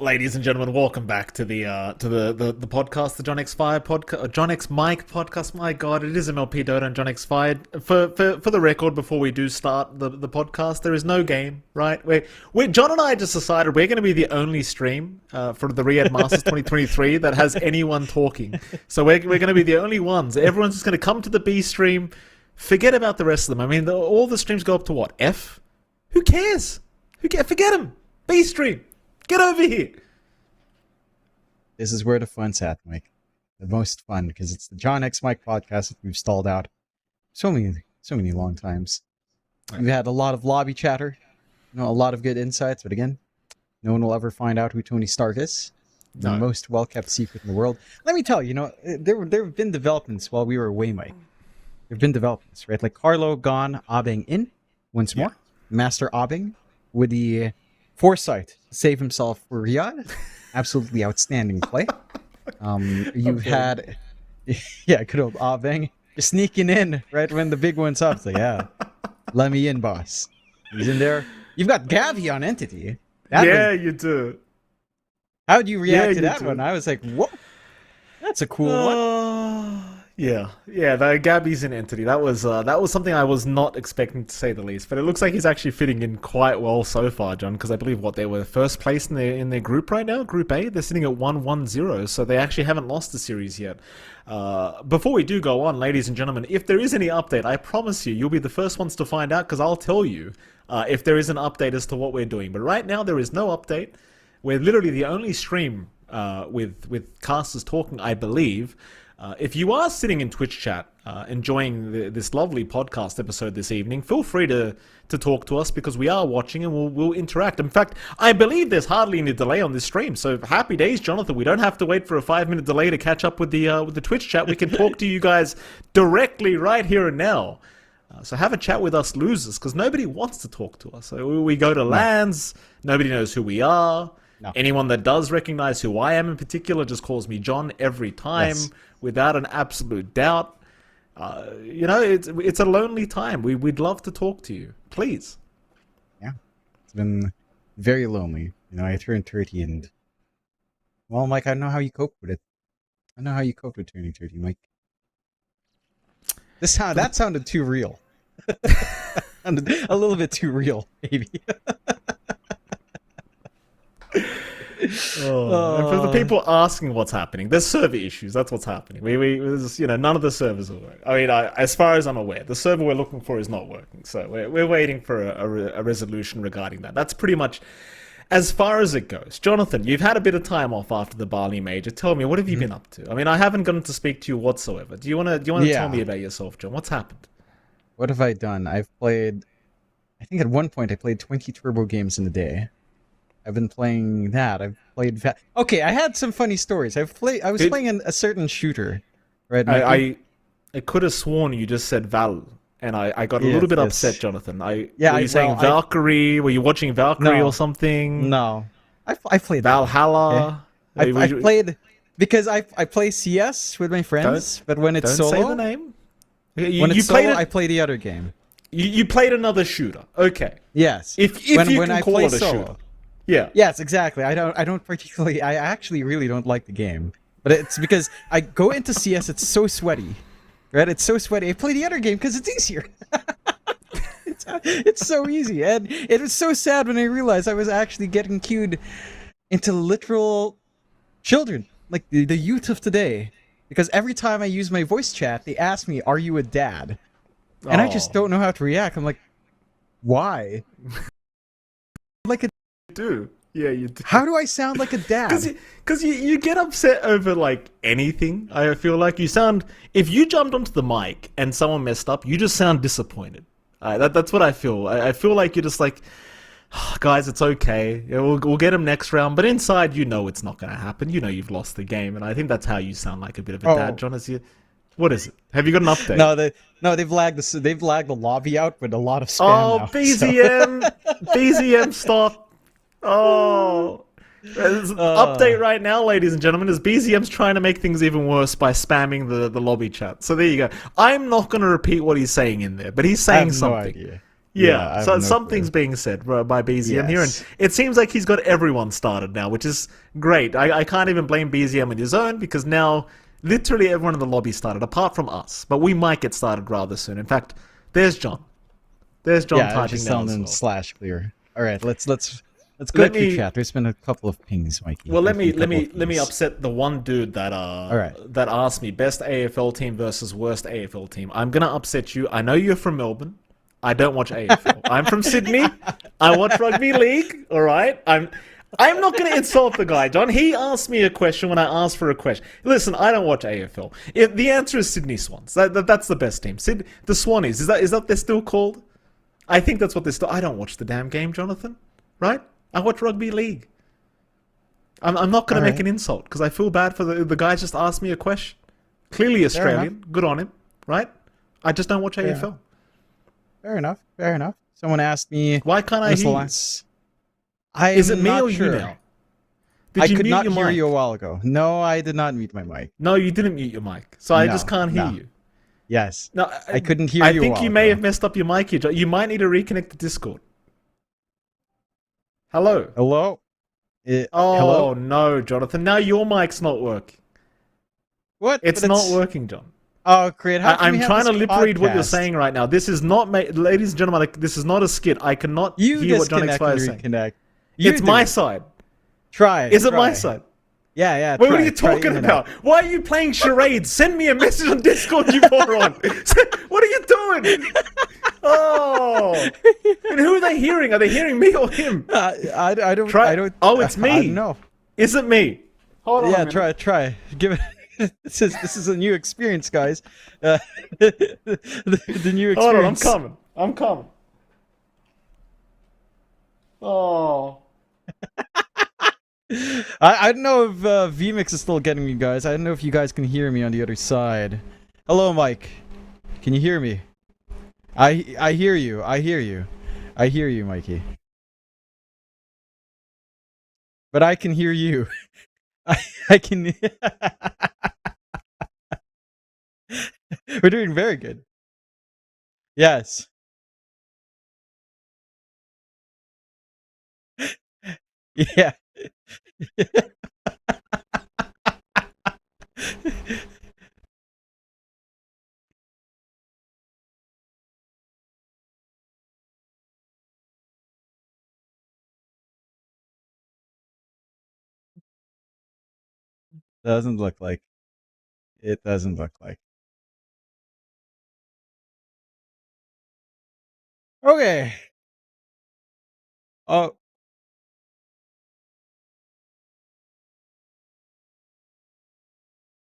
Ladies and gentlemen, welcome back to the podcast, the John X5 podcast, John X Mike podcast. My God, it is MLP Dota and John X5. For the record, before we do start the podcast, there is no game, right? We John and I just decided we're going to be the only stream for the Riyadh Masters 2023 that has anyone talking. So we're going to be the only ones. Everyone's just going to come to the B stream. Forget about the rest of them. I mean, all the streams go up to what? F? Who cares? Forget them. B stream. Get over here. This is where the fun's at, Mike. The most fun, because it's the John X Mike podcast that we've stalled out so many long times. We've had a lot of lobby chatter, a lot of good insights, but again, no one will ever find out who Tony Stark is. The most well-kept secret in the world. Let me tell you, there have been developments while we were away, Mike. There have been developments, right? Like Carlo gone, Abeng in, once more. Master Abeng with the foresight to save himself for Riyadh. Absolutely outstanding play. You've had, good old Abeng. You're sneaking in right when the big one's up. It's like, let me in, boss. He's in there. You've got Gavi on Entity. You do. How would you react to that one? I was like, whoa. That's a cool one. Yeah, the Gabby's an Entity. That was something I was not expecting, to say the least. But it looks like he's actually fitting in quite well so far, John. Because I believe they were first place in their group right now, Group A. They're sitting at 1-1-0, so they actually haven't lost the series yet. Before we do go on, ladies and gentlemen, if there is any update, I promise you'll be the first ones to find out. Because I'll tell you if there is an update as to what we're doing. But right now there is no update. We're literally the only stream with casters talking, I believe. If you are sitting in Twitch chat enjoying this lovely podcast episode this evening, feel free to talk to us because we are watching and we'll interact. In fact, I believe there's hardly any delay on this stream, so happy days, Jonathan. We don't have to wait for a 5-minute delay to catch up with the Twitch chat. We can talk to you guys directly right here and now. So have a chat with us losers because nobody wants to talk to us. So we go to LANs, nobody knows who we are. No. Anyone that does recognize who I am in particular just calls me John every time, without an absolute doubt. It's a lonely time. We'd love to talk to you. Please. Yeah. It's been very lonely. I turned 30 and... Well, Mike, I don't know how you cope with it. I know how you cope with turning 30, Mike. That sounded too real. A little bit too real, maybe. And for the people asking what's happening, there's server issues. That's what's happening. None of the servers will work. I mean, as far as I'm aware, the server we're looking for is not working. So we're waiting for a resolution regarding that. That's pretty much as far as it goes. Jonathan, you've had a bit of time off after the Bali Major. Tell me, what have you been up to? I mean, I haven't gotten to speak to you whatsoever. Do you want to tell me about yourself, John? What's happened? What have I done? I think at one point I played 20 turbo games in a day. I've been playing that. I've played... Okay, I had some funny stories. I was playing a certain shooter. Right? I could have sworn you just said Val, and I got a little bit upset, Jonathan. Were you saying Valkyrie? Were you watching Valkyrie or something? No. I played Valhalla. Okay. I played... Because I play CS with my friends, but when it's solo... Don't say the name. When it's solo, I play the other game. You played another shooter. Okay. Yes. If you can call it a shooter. Yeah. Yes, exactly. I actually really don't like the game. But it's because I go into CS, it's so sweaty. Right? It's so sweaty. I play the other game because it's easier. It's so easy. And it was so sad when I realized I was actually getting queued into literal children. Like the youth of today. Because every time I use my voice chat, they ask me, "Are you a dad?" And I just don't know how to react. I'm like, why? Like a... do. Yeah, you do. How do I sound like a dad? Because you get upset over, like, anything. I feel like you sound... If you jumped onto the mic and someone messed up, you just sound disappointed. That's what I feel. I feel like you're just like, oh, guys, it's okay. Yeah, we'll get him next round. But inside, it's not going to happen. You've lost the game. And I think that's how you sound like a bit of a dad, John. What is it? Have you got an update? No, they've lagged the lobby out with a lot of spam now, BZM! BZM, stop! Update right now, ladies and gentlemen, is BZM's trying to make things even worse by spamming the lobby chat. So there you go. I'm not going to repeat what he's saying in there, but he's saying something. No idea. Yeah, I so have no something's clue. being said by BZM here, and Yes. it seems like he's got everyone started now, which is great. I can't even blame BZM on his own, because now literally everyone in the lobby started, apart from us. But we might get started rather soon. In fact, there's John. There's John Yeah, I was typing just now telling as them well. slash clear. All right, let's go Let through me- chat. There's been a couple of pings, Mikey. Well, let There's been me a couple of pings. upset the one dude that right. that asked me best AFL team versus worst AFL team. I'm gonna upset you. I know you're from Melbourne. I don't watch AFL. I'm from Sydney. I watch rugby league. All right. I'm not going to insult the guy, John. He asked me a question when I asked for a question. Listen, I don't watch AFL. The answer is Sydney Swans. That's the best team. The Swannies. Is that they're still called? I think that's what they're still. I don't watch the damn game, Jonathan. Right? I watch rugby league. I'm not going to make an insult because I feel bad for the guy just asked me a question. Clearly Australian. Good on him. Right? I just don't watch AFL. Fair enough. Fair enough. Someone asked me, why can't I when's the hear you? last... Is it I'm me not or sure. you now? Did I you could mute not your hear mic? you a while ago. No, I did not mute my mic. No, you didn't mute your mic, so I No, just can't hear no. you. Yes. No, I couldn't hear I you a think while you may ago. have messed up your mic here. You might need to reconnect the Discord. Hello. Hello? Oh hello? no, Jonathan. Now your mic's not working. What? It's But not working, John. Oh, great. How can I'm we have trying to this lip read what you're podcast? saying right now. This is not, ladies and gentlemen. Like, this is not a skit. I cannot You hear what John disconnect X5 and is saying. reconnect. You It's do my it. side. Try. Is it my try. side? Yeah, yeah. What try, are you try talking in and about? out. Why are you playing charades? Send me a message on Discord, you moron. What are you doing? Oh. And who are they hearing? Are they hearing me or him? I don't. Try. I don't. Oh, it's me. I don't know. Is it me? Hold on. Yeah, try. Give it. This is a new experience, guys. The new experience. Hold on, I'm coming. Oh. I don't know if VMix is still getting me, guys. I don't know if you guys can hear me on the other side. Hello, Mike. Can you hear me? I hear you. I hear you, Mikey. But I can hear you. I can. We're doing very good. Yes. Yeah. Doesn't look like. It doesn't look like. Okay. Oh.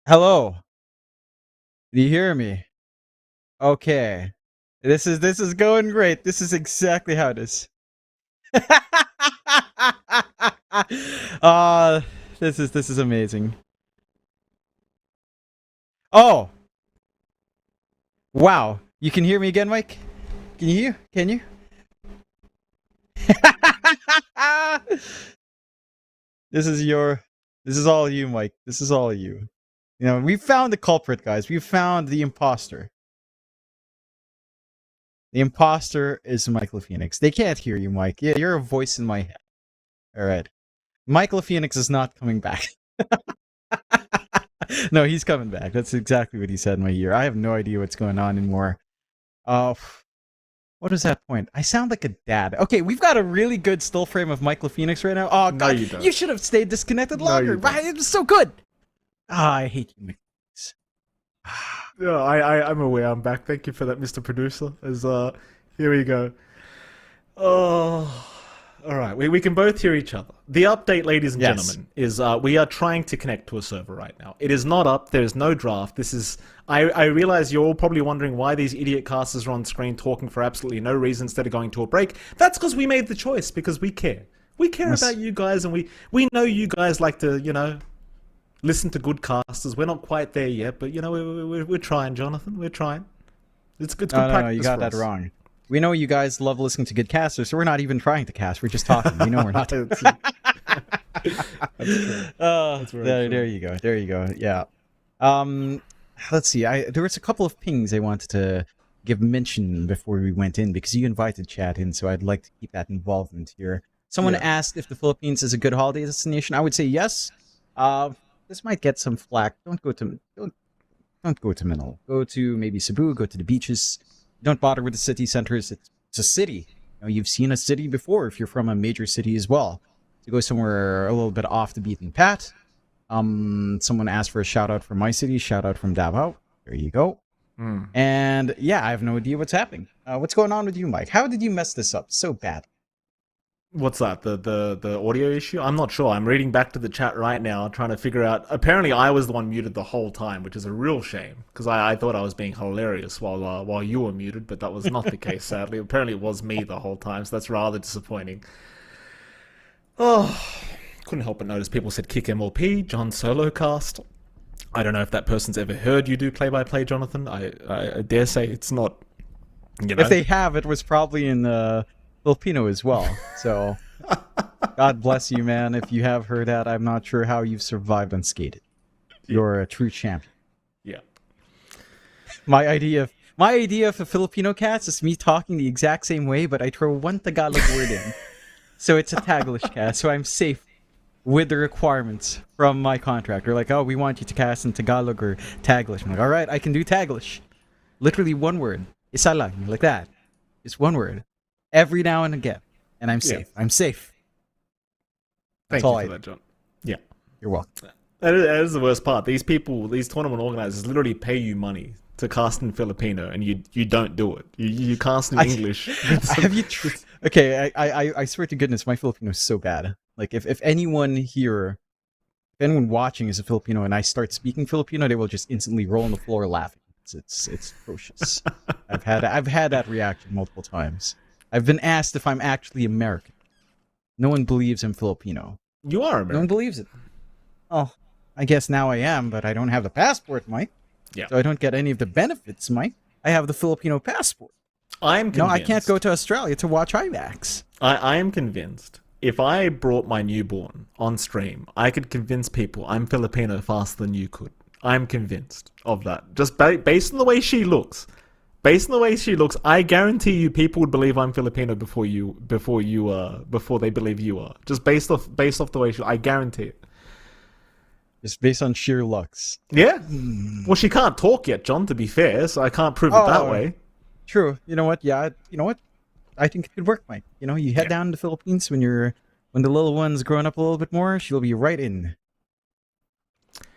Hello. Do you hear me? Okay. This is going great. This is exactly how it is. This is amazing. Oh. Wow. You can hear me again, Mike? Can you hear? Can you? This is all you, Mike. This is all you. You know, we found the culprit, guys. We found the imposter. The imposter is Michael Phoenix. They can't hear you, Mike. Yeah, you're a voice in my head. All right. Michael Phoenix is not coming back. No, he's coming back. That's exactly what he said in my ear. I have no idea what's going on anymore. What is that point? I sound like a dad. Okay, we've got a really good still frame of Michael Phoenix right now. Oh, No, God, you don't. you should have stayed disconnected No, longer. you don't. It was so good. Ah, I hate you, Michael Phoenix. Yeah, I'm aware. I'm back. Thank you for that, Mr. Producer. Here we go. Oh, all right. We can both hear each other. The update, ladies and Yes. gentlemen, is we are trying to connect to a server right now. It is not up. There is no draft. This is. I realize you're all probably wondering why these idiot casters are on screen talking for absolutely no reason instead of going to a break. That's because we made the choice because we care. We care Yes. about you guys, and we know you guys like to, listen to good casters. We're not quite there yet, but we're trying, Jonathan. We're trying. It's good. No, you got that wrong. We know you guys love listening to good casters, so we're not even trying to cast. We're just talking. We know we're not. That's true. There you go. There you go. Yeah. Let's see. There was a couple of pings I wanted to give mention before we went in because you invited chat in, so I'd like to keep that involvement here. Someone asked if the Philippines is a good holiday destination. I would say yes. This might get some flack. Don't go to Manila. Go to maybe Cebu. Go to the beaches. Don't bother with the city centers. It's a city. You've seen a city before if you're from a major city as well. To go somewhere a little bit off the beaten path. Someone asked for a shout out from my city. Shout out from Davao. There you go. And yeah, I have no idea what's happening. What's going on with you, Mike? How did you mess this up so bad? What's that? The audio issue? I'm not sure. I'm reading back to the chat right now, trying to figure out. Apparently, I was the one muted the whole time, which is a real shame because I thought I was being hilarious while you were muted, but that was not the case. Sadly, apparently it was me the whole time, so that's rather disappointing. Oh, couldn't help but notice people said kick MLP, John Solo cast. I don't know if that person's ever heard you do play-by-play, Jonathan. I dare say it's not. If they have, it was probably in Filipino as well. So, God bless you, man. If you have heard that, I'm not sure how you've survived unscathed. You're a true champion. Yeah. My idea of a Filipino cast is me talking the exact same way, but I throw one Tagalog word in. So it's a Taglish cast, so I'm safe with the requirements from my contractor. Like, oh, we want you to cast in Tagalog or Taglish. I'm like, all right, I can do Taglish. Literally one word. Isa lang, like that. It's one word. Every now and again. And I'm safe. I'm safe. Thank you for that, John. Yeah. You're welcome. That is the worst part. These people, these tournament organizers literally pay you money to cast in Filipino and you don't do it. You cast in English. Have you Okay, I swear to goodness, my Filipino is so bad. Like, if anyone here, if anyone watching is a Filipino and I start speaking Filipino, they will just instantly roll on the floor laughing. It's atrocious. I've had that reaction multiple times. I've been asked if I'm actually American. No one believes I'm Filipino. You are American. No one believes it. Oh, I guess now I am, but I don't have the passport, Mike. Yeah. So I don't get any of the benefits, Mike. I have the Filipino passport. I'm convinced. No, I can't go to Australia to watch IMAX. I am convinced. If I brought my newborn on stream, I could convince people I'm Filipino faster than you could. I'm convinced of that. Just based on the way she looks. Based on the way she looks, I guarantee you people would believe I'm Filipino before they believe you are. Just based off the way I guarantee it. Just based on sheer looks. Yeah. Well, she can't talk yet, John, to be fair, so I can't prove it that way. True. You know what? Yeah, you know what? I think it could work, Mike. You head down to the Philippines when the little one's growing up a little bit more, she'll be right in.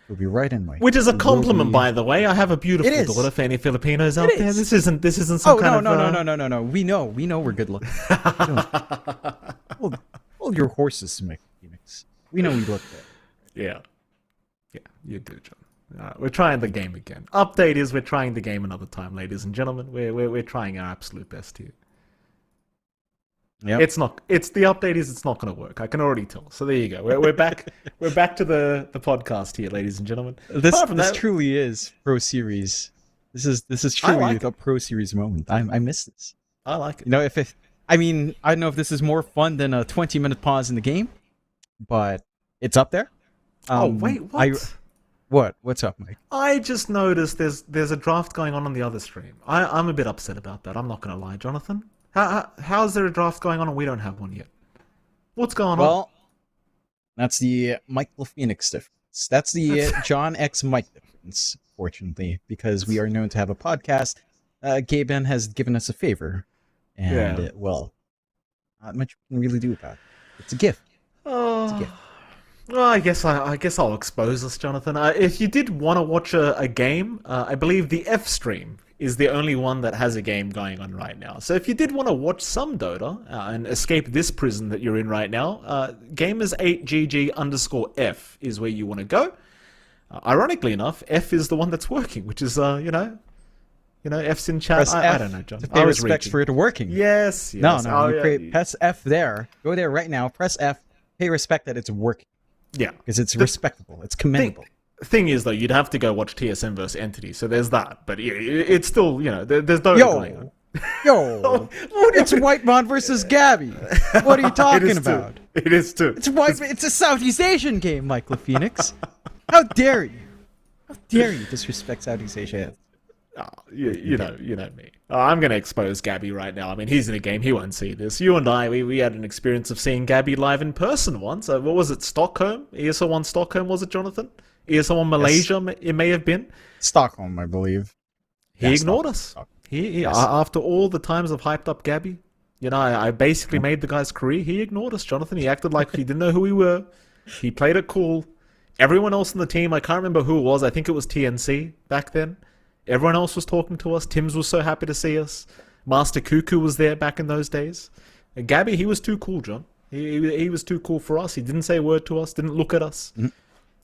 She'll be right in, Mike. Which is a compliment, by the way. I have a beautiful daughter for any Filipinos out there. This isn't some kind of... No. We know we're good looking. Hold your horses, Mick Phoenix. We know we look good. Yeah. Yeah, you do, John. We're trying the game again. Update is we're trying the game another time, ladies and gentlemen. We're trying our absolute best here. Yep. It's not going to work. I can already tell. So there you go. We're back. We're back to the podcast here, ladies and gentlemen. This truly is Pro Series. This is truly a Pro Series moment. I miss this. I like it. I don't know if this is more fun than a 20-minute pause in the game, but it's up there. Wait, what? What's up, Mike? I just noticed there's a draft going on the other stream. I'm a bit upset about that. I'm not going to lie, Jonathan. How's there a draft going on and we don't have one yet? What's going on? Well, that's the Michael Phoenix difference. That's the John X Mike difference, fortunately, because we are known to have a podcast. Gaben has given us a favor, and not much we can really do about it. It's a gift. It's a gift. Well, I guess I'll expose us, Jonathan. If you did want to watch a game, I believe the F stream is the only one that has a game going on right now. So if you did want to watch some Dota and escape this prison that you're in right now, gamers8gg_F is where you want to go. Ironically enough, F is the one that's working, which is F's in chat. I don't know, John. To pay respects for it working. Yes. No. Press F there. Go there right now. Press F. Pay respect that it's working. Yeah. Because it's respectable. It's commendable. Thing is, though, you'd have to go watch TSM versus Entity, so there's that. But it's still, there's no going on. It's Whitemon versus Gabby. What are you talking about? It is too. It's a Southeast Asian game, Michael Phoenix. How dare you? How dare you disrespect Southeast Asia? You know me. I'm going to expose Gabby right now. I mean, he's in a game. He won't see this. You and I, we had an experience of seeing Gabby live in person once. What was it? Stockholm? ESL1 Stockholm, was it, Jonathan? ESL1 Malaysia, yes. It may have been. Stockholm, I believe. He ignored us. Yes. After all the times I've hyped up Gabby, you know, I basically made the guy's career. He ignored us, Jonathan. He acted like he didn't know who we were. He played it cool. Everyone else in the team, I can't remember who it was. I think it was TNC back then. Everyone else was talking to us. Tim's was so happy to see us. Master Cuckoo was there back in those days. And Gabby, he was too cool, John. He was too cool for us. He didn't say a word to us, didn't look at us.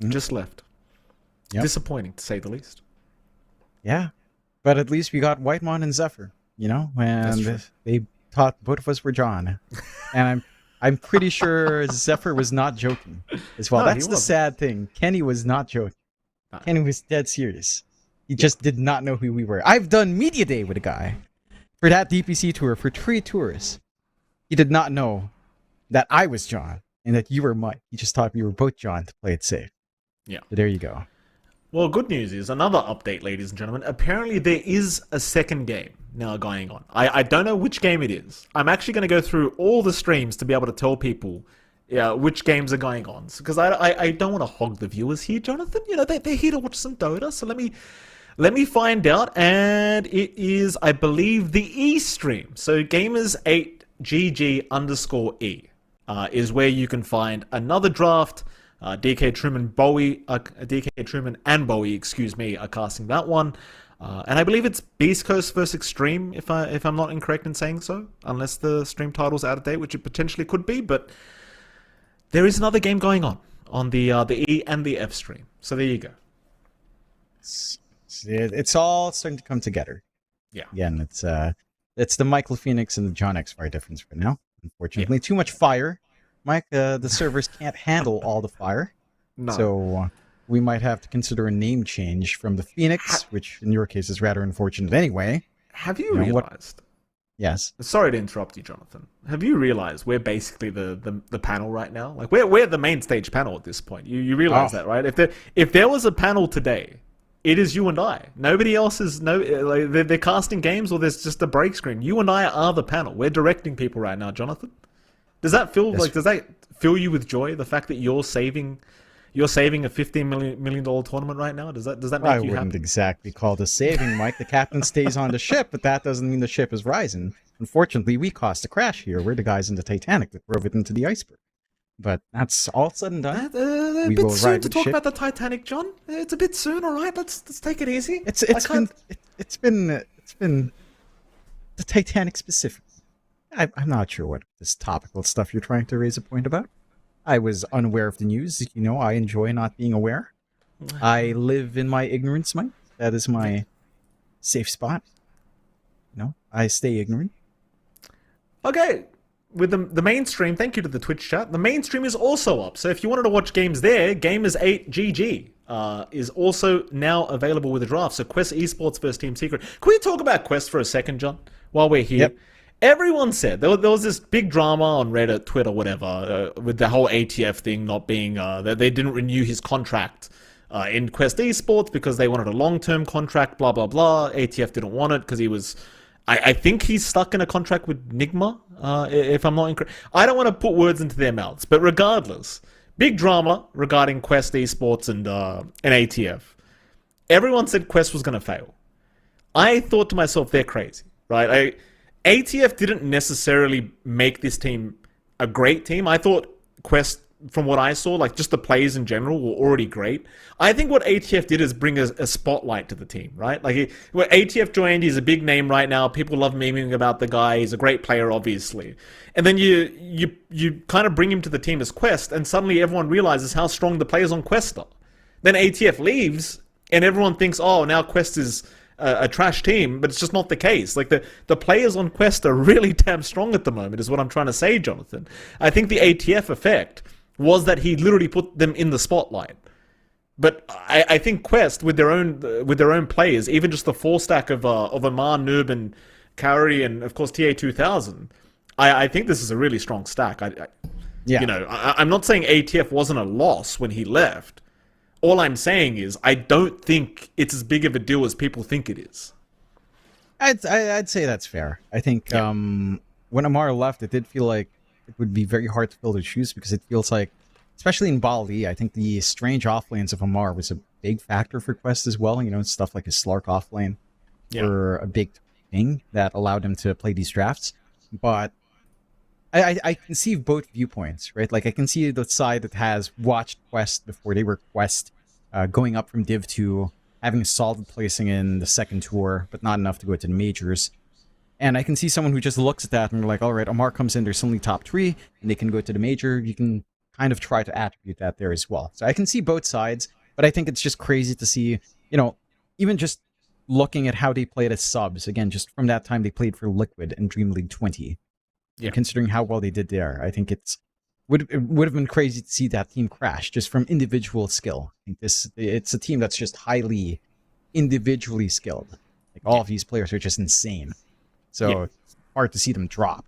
Just left. Yep. Disappointing, to say the least. Yeah. But at least we got Whitemon and Zephyr, you know? And they thought both of us were John. And I'm pretty sure Zephyr was not joking as well. No, that's the sad thing. Kenny was not joking. No. Kenny was dead serious. He just did not know who we were. I've done media day with a guy for that DPC tour for 3 tours. He did not know that I was John and that you were Mike. He just thought we were both John to play it safe. Yeah. So there you go. Well, good news is another update, ladies and gentlemen. Apparently there is a second game now going on. I don't know which game it is. I'm actually going to go through all the streams to be able to tell people which games are going on. Because I don't want to hog the viewers here, Jonathan. You know, they're here to watch some Dota. So let me find out. And it is, I believe, the E stream. So gamers8gg_E is where you can find another draft. DK Truman and Bowie, excuse me, are casting that one. And I believe it's Beast Coast versus Extreme, if I'm not incorrect in saying so, unless the stream title's out of date, which it potentially could be. But there is another game going on the E and the F stream. So there you go. It's all starting to come together. Yeah. Again, it's the Michael Phoenix and the John X fire difference right now. Unfortunately, too much fire. Mike, the servers can't handle all the fire. No. So we might have to consider a name change from the Phoenix, which in your case is rather unfortunate anyway. Have you realized? Yes. Sorry to interrupt you, Jonathan. Have you realized we're basically the panel right now? Like we're the main stage panel at this point. You realize that, right? If there was a panel today, it is you and I. Nobody else is they're casting games or there's just a break screen. You and I are the panel. We're directing people right now, Jonathan. Does that feel does that fill you with joy? The fact that you're saving a $15 million tournament right now? Does that make you happy? I wouldn't exactly call it a saving, Mike. The captain stays on the ship, but that doesn't mean the ship is rising. Unfortunately, we caused a crash here. We're the guys in the Titanic that drove it into the iceberg. But that's all said and done. A bit soon to talk about the Titanic, John. It's a bit soon, all right. Let's take it easy. It's been the Titanic specific. I'm not sure what this topical stuff you're trying to raise a point about. I was unaware of the news. You know, I enjoy not being aware. I live in my ignorance, Mike. That is my safe spot. You know, I stay ignorant. Okay. With the mainstream, thank you to the Twitch chat. The mainstream is also up. So if you wanted to watch games there, Gamers8GG is also now available with a draft. So Quest Esports versus Team Secret. Can we talk about Quest for a second, John, while we're here? Yep. Everyone said, there was this big drama on Reddit, Twitter, whatever, with the whole ATF thing not being, that they didn't renew his contract in Quest Esports because they wanted a long-term contract, blah, blah, blah. ATF didn't want it because he was, I think he's stuck in a contract with Nigma, if I'm not incorrect. I don't want to put words into their mouths, but regardless, big drama regarding Quest Esports and ATF. Everyone said Quest was going to fail. I thought to myself, they're crazy, right? ATF didn't necessarily make this team a great team. I thought Quest, from what I saw, like just the players in general were already great. I think what ATF did is bring a spotlight to the team, right? Like when ATF joined, he's a big name right now. People love memeing about the guy. He's a great player, obviously. And then you kind of bring him to the team as Quest, and suddenly everyone realizes how strong the players on Quest are. Then ATF leaves, and everyone thinks, oh, now Quest is a trash team, but it's just not the case. Like the players on Quest are really damn strong at the moment, is what I'm trying to say, Jonathan. I think the ATF effect was that he literally put them in the spotlight. But I think Quest, with their own players, even just the 4-stack of Amar, Noob, and Kaori, and of course TA2000, I think this is a really strong stack. You know, I'm not saying ATF wasn't a loss when he left. All I'm saying is I don't think it's as big of a deal as people think it is. I'd say that's fair. I think when Amar left, it did feel like it would be very hard to fill the shoes because it feels like, especially in Bali, I think the strange offlanes of Amar was a big factor for Quest as well. Stuff like his Slark offlane were a big thing that allowed him to play these drafts. But I can see both viewpoints, right? Like I can see the side that has watched Quest before they were Quest, going up from Div 2, having a solid placing in the second tour, but not enough to go to the majors. And I can see someone who just looks at that and they're like, all right, Amar comes in, there's suddenly top 3, and they can go to the major. You can kind of try to attribute that there as well. So I can see both sides, but I think it's just crazy to see, even just looking at how they played as subs, again, just from that time they played for Liquid and Dream League 20. Yeah. And considering how well they did there, I think it would have been crazy to see that team crash just from individual skill. I think it's a team that's just highly individually skilled. Like all of these players are just insane. So it's hard to see them drop.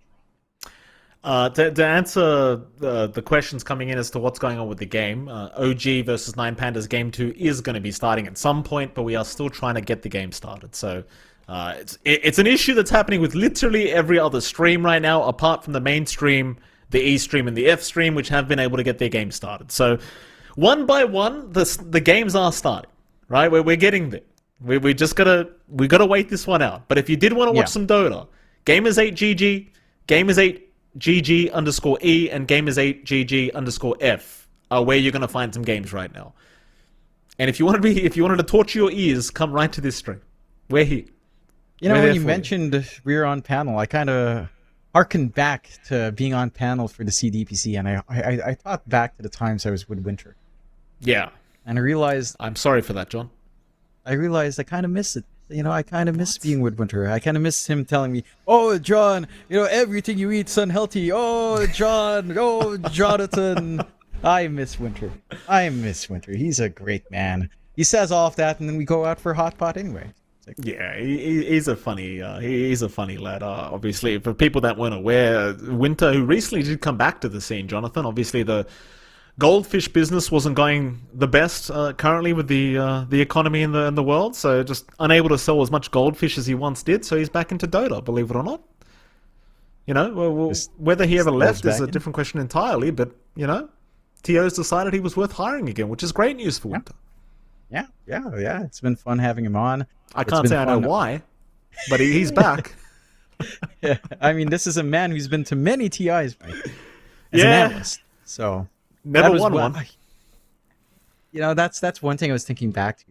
To answer the questions coming in as to what's going on with the game, OG versus 9 Pandas Game 2 is going to be starting at some point, but we are still trying to get the game started. So it's an issue that's happening with literally every other stream right now, apart from the main stream, the E stream, and the F stream, which have been able to get their game started. So one by one, the games are starting, right? We're getting there. We gotta wait this one out. But if you did want to watch some Dota, Gamers8GG, Gamers8GG_E, and Gamers8GG_F are where you're gonna find some games right now. And if you wanted to torture your ears, come right to this stream. We're here. When you mentioned we were on panel, I kind of harkened back to being on panel for the CDPC, and I thought back to the times I was with Winter. Yeah. And I realized... I'm sorry for that, John. I realized I kind of miss it. I kind of miss being with Winter. I kind of miss him telling me, oh, John, everything you eat's unhealthy. Oh, John. Oh, Jonathan. I miss Winter. He's a great man. He says all of that, and then we go out for hot pot anyway. Yeah, he's a funny lad. Obviously, for people that weren't aware, Winter, who recently did come back to the scene, Jonathan. Obviously, the goldfish business wasn't going the best currently with the economy in the world, so just unable to sell as much goldfish as he once did. So he's back into Dota, believe it or not. Whether he ever left is a different question entirely. But TO's decided he was worth hiring again, which is great news for Winter. Yeah. It's been fun having him on. I can't say I know why, but he's back. Yeah, I mean, this is a man who's been to many TIs, Mike, as an analyst. So never won one. That's one thing I was thinking back to.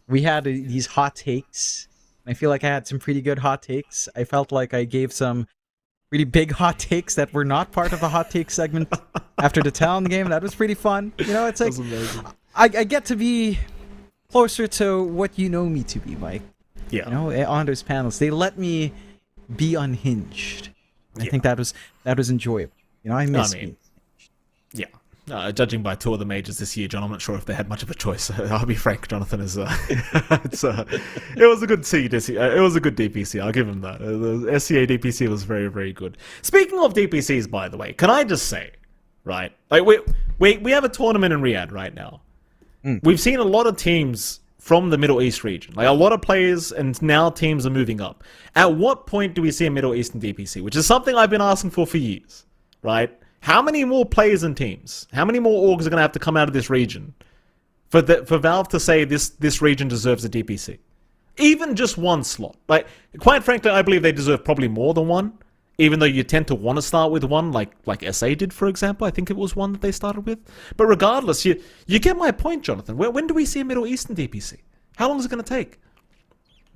We had these hot takes. I feel like I had some pretty good hot takes. I felt like I gave some pretty big hot takes that were not part of the hot take segment after the Talon game. That was pretty fun. It's like I get to be closer to what you know me to be, Mike. Yeah. On those panels, they let me be unhinged. I think that was enjoyable. I miss being unhinged. Yeah. Judging by 2 of the majors this year, John, I'm not sure if they had much of a choice. I'll be frank, Jonathan. It was a good CDPC. It was a good DPC. I'll give him that. The SCA DPC was very, very good. Speaking of DPCs, by the way, can I just say, right? Like we have a tournament in Riyadh right now. We've seen a lot of teams from the Middle East region. Like a lot of players, and now teams are moving up. At what point do we see a Middle Eastern DPC? Which is something I've been asking for years, right? How many more players and teams? How many more orgs are going to have to come out of this region for Valve to say this region deserves a DPC? Even just one slot. Like, quite frankly, I believe they deserve probably more than one. Even though you tend to want to start with one, like SA did, for example. I think it was one that they started with. But regardless, you get my point, Jonathan. When do we see a Middle Eastern DPC? How long is it going to take?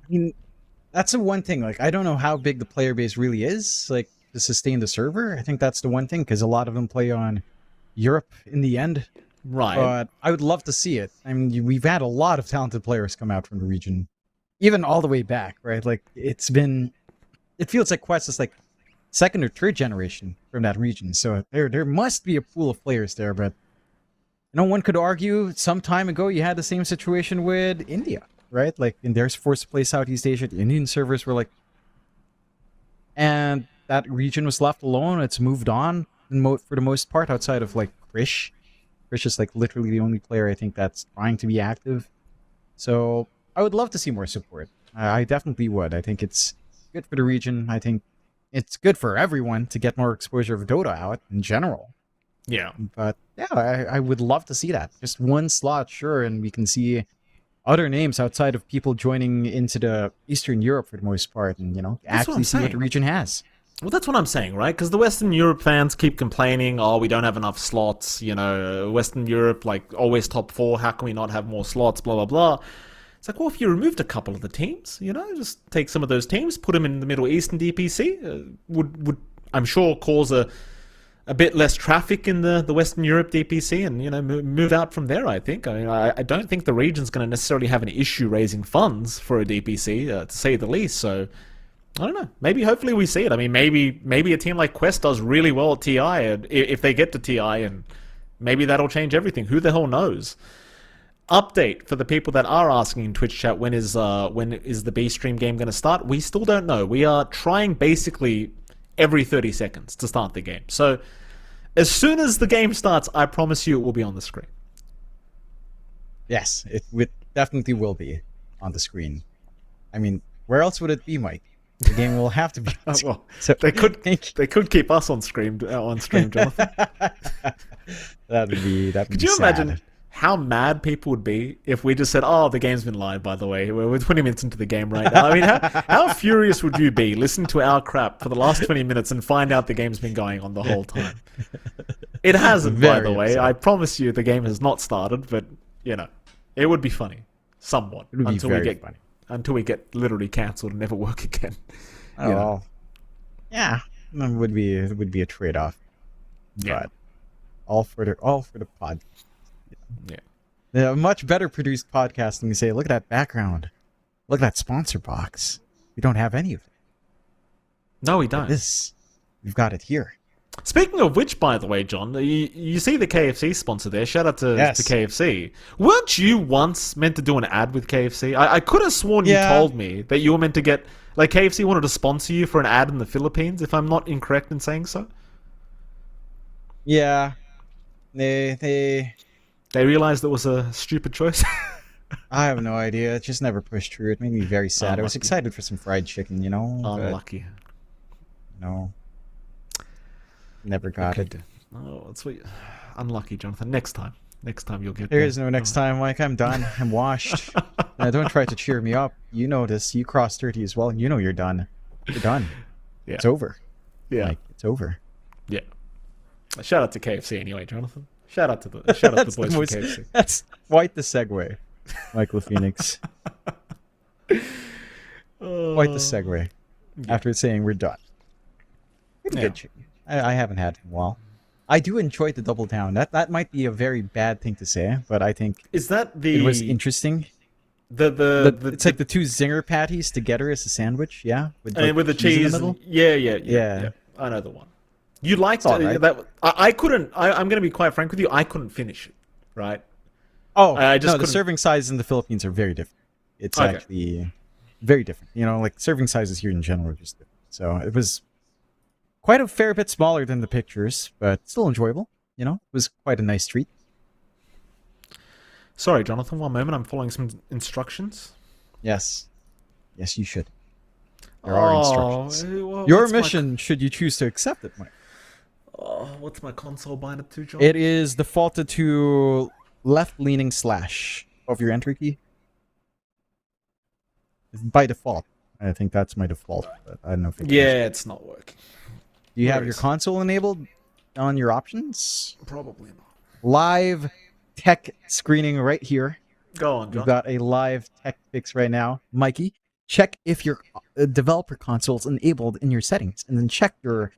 I mean, that's the one thing. Like, I don't know how big the player base really is, like, to sustain the server. I think that's the one thing, because a lot of them play on Europe in the end. Right. But I would love to see it. I mean, we've had a lot of talented players come out from the region, even all the way back, right? Like, it feels like Quest is like second or third generation from that region. So there must be a pool of players there, but one could argue some time ago you had the same situation with India, right? Like, in their forced to play Southeast Asia, the Indian servers were like, and that region was left alone. It's moved on for the most part, outside of like Krish. Krish is like literally the only player I think that's trying to be active. So I would love to see more support. I definitely would. I think it's good for the region. I think it's good for everyone to get more exposure of Dota out in general. Yeah. But yeah, I would love to see that. Just one slot, sure, and we can see other names outside of people joining into the Eastern Europe for the most part, and That's what I'm actually see what saying. the region has. Well, that's what I'm saying, right? Because the Western Europe fans keep complaining, oh, we don't have enough slots, Western Europe, like, always top 4, how can we not have more slots, blah, blah, blah. It's like, well, if you removed a couple of the teams, just take some of those teams, put them in the Middle Eastern DPC, would I'm sure, cause a bit less traffic in the Western Europe DPC and, move out from there, I think. I mean, I don't think the region's going to necessarily have an issue raising funds for a DPC, to say the least, so... I don't know. Maybe, hopefully, we see it. I mean, maybe a team like Quest does really well at TI, and if they get to TI, and maybe that'll change everything. Who the hell knows? Update for the people that are asking in Twitch chat, when is the B stream game going to start? We still don't know. We are trying basically every 30 seconds to start the game. So, as soon as the game starts, I promise you it will be on the screen. Yes, it definitely will be on the screen. I mean, where else would it be, Mike? The game will have to be. Well, so, they could keep us on stream, Jonathan. That'd be Could you imagine how mad people would be if we just said, "Oh, the game's been live, by the way. We're 20 minutes into the game right now." I mean, how furious would you be listening to our crap for the last 20 minutes and find out the game's been going on the whole time? It hasn't, by the way. I promise you, the game has not started. But it would be funny, somewhat, It would be very funny. Until we get literally cancelled and never work again. Yeah, it would be a trade-off. Yeah. But all for the pod. Yeah. A much better produced podcast than we say, look at that background. Look at that sponsor box. We don't have any of it. No, we don't. We've got it here. Speaking of which, by the way, John, you see the KFC sponsor there. Shout out to KFC. Weren't you once meant to do an ad with KFC? I could have sworn you told me that you were meant to get... Like, KFC wanted to sponsor you for an ad in the Philippines, if I'm not incorrect in saying so? Yeah. They realized it was a stupid choice? I have no idea. It just never pushed through. It made me very sad. I was excited for some fried chicken, Unlucky. No. Never got it. Oh, that's what. Unlucky, Jonathan. Next time you'll get. There is no next time, Mike. I'm done. I'm washed. Don't try to cheer me up. You know this. You crossed 30 as well, and you know you're done. You're done. Yeah. It's over. Yeah. Mike, it's over. Yeah. Shout out to KFC anyway, Jonathan. Shout out to the boys from KFC. That's quite the segue, Michael Phoenix. Quite the segue. After saying we're done. Good chicken. I haven't had it in a while. I do enjoy the double down. That might be a very bad thing to say, but I think it was interesting. It's like the two zinger patties together as a sandwich, with the cheese. In the middle. Yeah. I know the one. You liked it. That I couldn't. I'm going to be quite frank with you. I couldn't finish it. Right. Oh, the serving sizes in the Philippines are very different. It's actually very different. Like serving sizes here in general are just different. So it was quite a fair bit smaller than the pictures, but still enjoyable. It was quite a nice treat. Sorry, Jonathan, one moment. I'm following some instructions. Yes, you should. There are instructions. Your mission, should you choose to accept it, Mike. What's my console binded to, John? It is defaulted to left-leaning / of your entry key. By default. I think that's my default, but I don't know if it's not working. Do you have your console enabled on your options? Probably not. Live tech screening right here. Go on, John. We've got a live tech fix right now. Mikey, check if your developer console is enabled in your settings, and then check your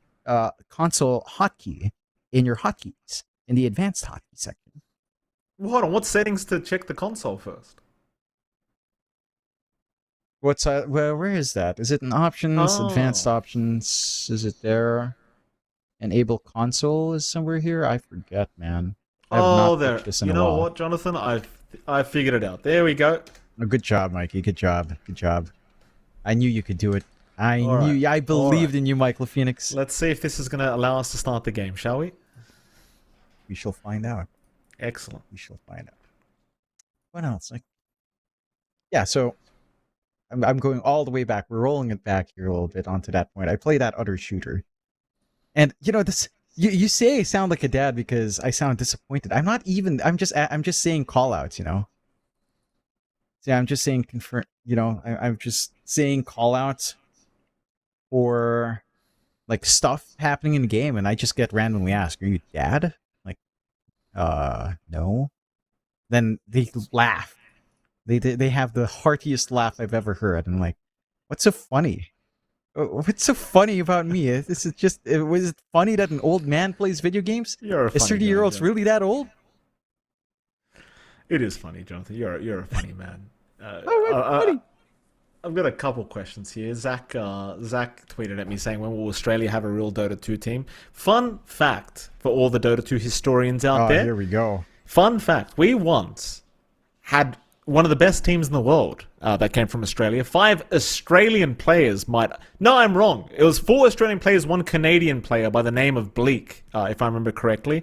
console hotkey in your hotkeys in the advanced hotkey section. Well, hold on. What settings to check the console first? Where is that? Is it in options, advanced options? Is it there? Enable console is somewhere here. I forget, man. I have not there. You know what, Jonathan? I figured it out. There we go. Oh, good job, Mikey. Good job. I knew you could do it. I believed in you, Michael Phoenix. Let's see if this is going to allow us to start the game, shall we? We shall find out. Excellent. We shall find out. What else? So I'm going all the way back. We're rolling it back here a little bit onto that point. I play that other shooter, and this. You say I sound like a dad because I sound disappointed. I'm not even. I'm just saying call-outs. Yeah, I'm just saying confirm. I'm just saying call-outs for like stuff happening in the game, and I just get randomly asked, "Are you dad?" Like, no. Then they laugh. They have the heartiest laugh I've ever heard. And I'm like, what's so funny? What's so funny about me? This is just. Was it funny that an old man plays video games? You're a Is funny 30-year-olds guy, really that old? It is funny, Jonathan. You're a funny man. Funny. I've got a couple questions here. Zach tweeted at me saying, when will Australia have a real Dota 2 team? Fun fact for all the Dota 2 historians out there. Here we go. Fun fact. We once had one of the best teams in the world that came from Australia. 5 Australian players might... No, I'm wrong. It was 4 Australian players, 1 Canadian player by the name of Bleak, if I remember correctly.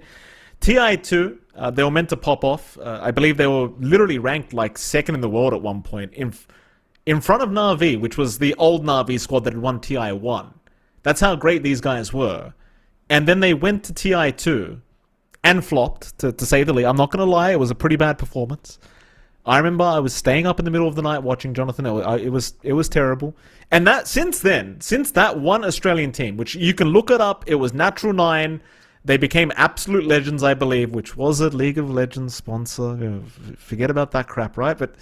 TI2, they were meant to pop off. I believe they were literally ranked like 2nd in the world at one point. In front of Na'Vi, which was the old Na'Vi squad that had won TI1. That's how great these guys were. And then they went to TI2 and flopped, to say the least. I'm not going to lie, it was a pretty bad performance. I remember I was staying up in the middle of the night watching Jonathan. It was terrible. And that since that one Australian team, which you can look it up, it was Natural 9. They became Absolute Legends, I believe, which was a League of Legends sponsor. Forget about that crap, right? But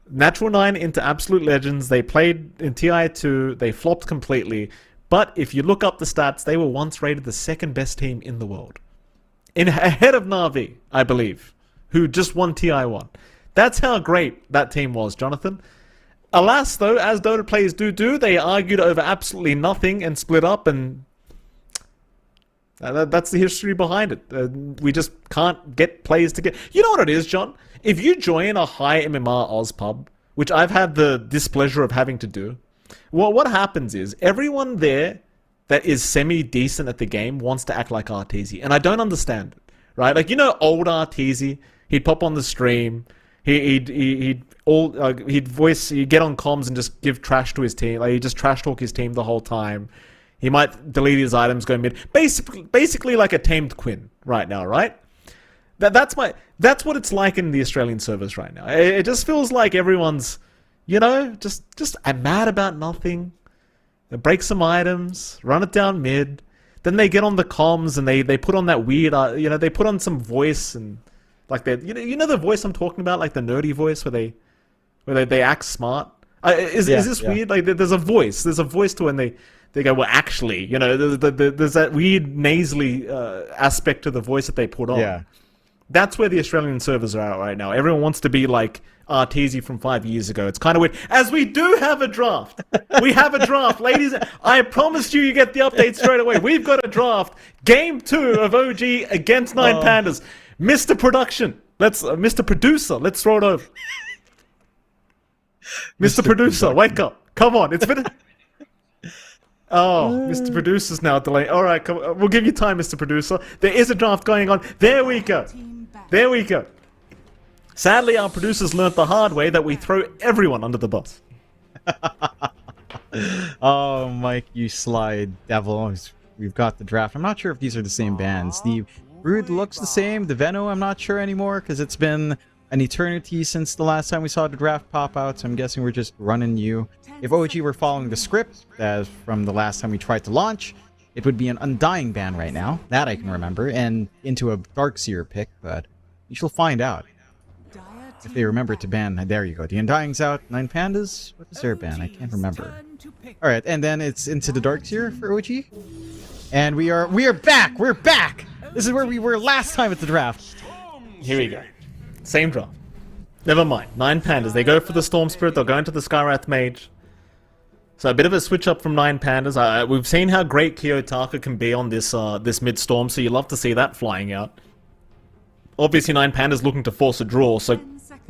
Natural 9 into Absolute Legends. They played in TI2. They flopped completely. But if you look up the stats, they were once rated the 2nd best team in the world. Ahead of Na'Vi, I believe, who just won TI1. That's how great that team was, Jonathan. Alas, though, as Dota players do, they argued over absolutely nothing and split up, and that's the history behind it. We just can't get players together. You know what it is, John? If you join a high MMR Oz pub, which I've had the displeasure of having to do, what happens is everyone there that is semi-decent at the game wants to act like Arteezy, and I don't understand it, right? Like, old Arteezy, he'd pop on the stream, he'd get on comms and just give trash to his team. Like, he'd just trash talk his team the whole time. He might delete his items, go mid. Basically like a tamed Quinn right now, right? That's what it's like in the Australian servers right now. It just feels like everyone's, just mad about nothing. They break some items, run it down mid. Then they get on the comms and they put on that weird, they put on some voice and like that. You know the voice I'm talking about, like the nerdy voice where they act smart. Is this weird? Like there's a voice to when they go, well, actually, there's that weird nasally aspect to the voice that they put on. Yeah. That's where the Australian servers are at right now. Everyone wants to be like Arteezy from 5 years ago. It's kind of weird. As we do have a draft. We have a draft. Ladies, I promised you get the update straight away. We've got a draft. Game 2 of OG against 9 Pandas. Mr. Production. Mr. Producer, let's throw it over. Mr. Producer, wake up. Come on. It's been... Oh, Mr. Producer's now delaying. All right, come on. We'll give you time, Mr. Producer. There is a draft going on. There we go. There we go. Sadly, our producers learnt the hard way that we throw everyone under the bus. Oh, Mike, you sly devil. We've got the draft. I'm not sure if these are the same bands. The Brood looks the same. The Veno, I'm not sure anymore because it's been an eternity since the last time we saw the draft pop out, so I'm guessing we're just running you. If OG were following the script, as from the last time we tried to launch, it would be an Undying ban right now. That I can remember, and into a Darkseer pick, but you shall find out. If they remember to ban, there you go. The Undying's out. 9 Pandas? What is their ban? I can't remember. Alright, and then it's into the Darkseer for OG. And we are back! We're back! This is where we were last time at the draft. Here we go. Same draft. Never mind. 9 Pandas. They go for the Storm Spirit. They'll go into the Skywrath Mage. So a bit of a switch up from 9 Pandas. We've seen how great Kiyotaka can be on this mid-storm, so you love to see that flying out. Obviously 9 Pandas looking to force a draw, so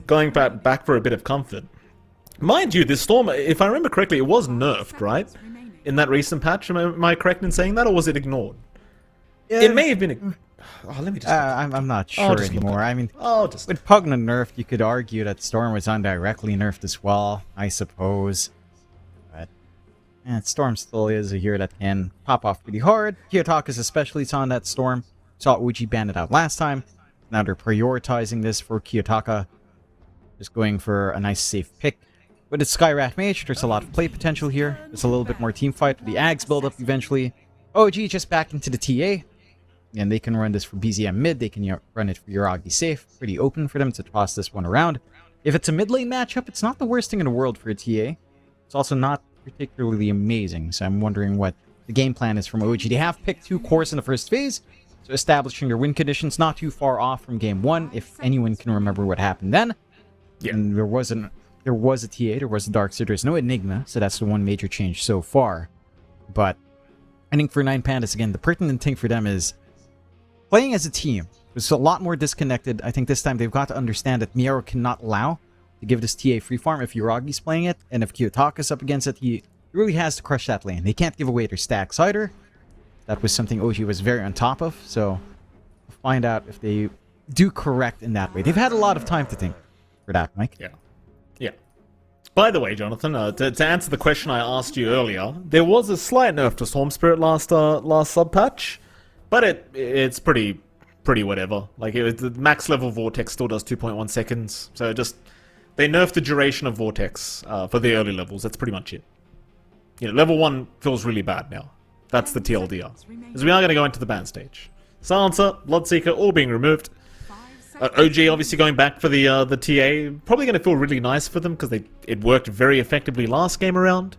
going back for a bit of comfort. Mind you, this storm, if I remember correctly, it was nerfed, right? In that recent patch. Am I correct in saying that, or was it ignored? Yeah. It may have been... let me just. I'm not sure anymore. I mean, with Pugna nerfed, you could argue that Storm was indirectly nerfed as well, I suppose. But Storm still is a hero that can pop off pretty hard. Kiyotaka's especially on that Storm. Saw OG ban it out last time. Now they're prioritizing this for Kiyotaka. Just going for a nice safe pick. With its Skywrath Mage, there's a lot of play potential here. There's a little bit more team fight. The Ags build up eventually. OG just back into the TA. And they can run this for BZM mid. They can run it for Yuragi safe. Pretty open for them to toss this one around. If it's a mid lane matchup, it's not the worst thing in the world for a TA. It's also not particularly amazing. So I'm wondering what the game plan is from OG. They have picked 2 cores in the first phase. So establishing their win conditions not too far off from game 1. If anyone can remember what happened then. Yeah. And there was a TA, there was a Darkseer, there's no Enigma, so that's the one major change so far. But I think for 9 Pandas, again, the pertinent thing for them is playing as a team. It's a lot more disconnected. I think this time they've got to understand that Miero cannot allow to give this TA free farm if Yuragi's playing it, and if Kiyotaka's up against it, he really has to crush that lane. They can't give away their stacks either. That was something OG was very on top of, so we'll find out if they do correct in that way. They've had a lot of time to think for that, Mike. Yeah. By the way, Jonathan, to answer the question I asked you earlier, there was a slight nerf to Storm Spirit last sub patch, but it's pretty whatever. Like the max level Vortex still does 2.1 seconds, so they nerfed the duration of Vortex for the early levels. That's pretty much it. Level 1 feels really bad now. That's the TLDR. Because we are going to go into the ban stage. Silencer, Bloodseeker, all being removed. OG obviously going back for the TA. Probably going to feel really nice for them because it worked very effectively last game around.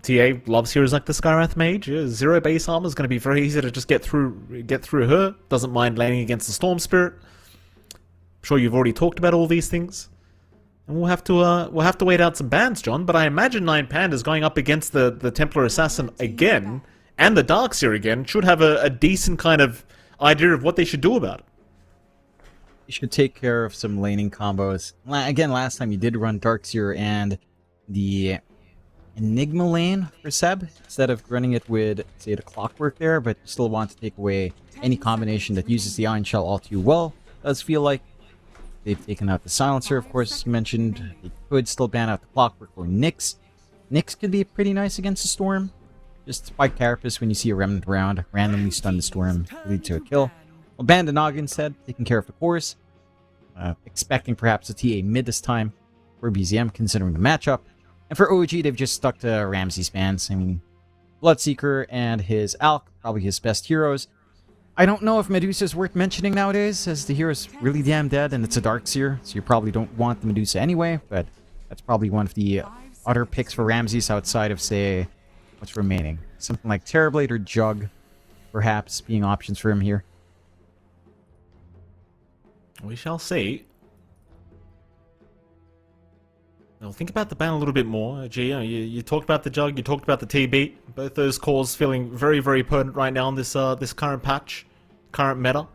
TA loves heroes like the Skywrath Mage. 0 base armor is going to be very easy to just get through her. Doesn't mind laning against the Storm Spirit. I'm sure you've already talked about all these things. And we'll have to wait out some bans, John. But I imagine 9 Pandas going up against the Templar Assassin again and the Darkseer again should have a decent kind of idea of what they should do about it. You should take care of some laning combos. Again, last time you did run Darkseer and the Enigma lane for Seb, instead of running it with, say, the Clockwork there, but you still want to take away any combination that uses the Iron Shell all too well. Does feel like they've taken out the Silencer, of course, as you mentioned. They could still ban out the Clockwork or Nyx. Nyx could be pretty nice against the Storm. Just spike Carapace when you see a Remnant around, randomly stun the Storm, lead to a kill. Well, ban the Nog instead, taking care of the cores. Expecting perhaps a TA mid this time for BZM, considering the matchup. And for OG, they've just stuck to Ramsey's bans. I mean, Bloodseeker and his Alk, probably his best heroes. I don't know if Medusa is worth mentioning nowadays, as the hero's really damn dead, and it's a Darkseer, so you probably don't want the Medusa anyway, but that's probably one of the other picks for Ramses outside of, say, what's remaining. Something like Terrorblade or Jug, perhaps, being options for him here. We shall see. Now think about the ban a little bit more. You talked about the Jug, you talked about the TB. Both those cores feeling very, very potent right now in this current patch, current meta.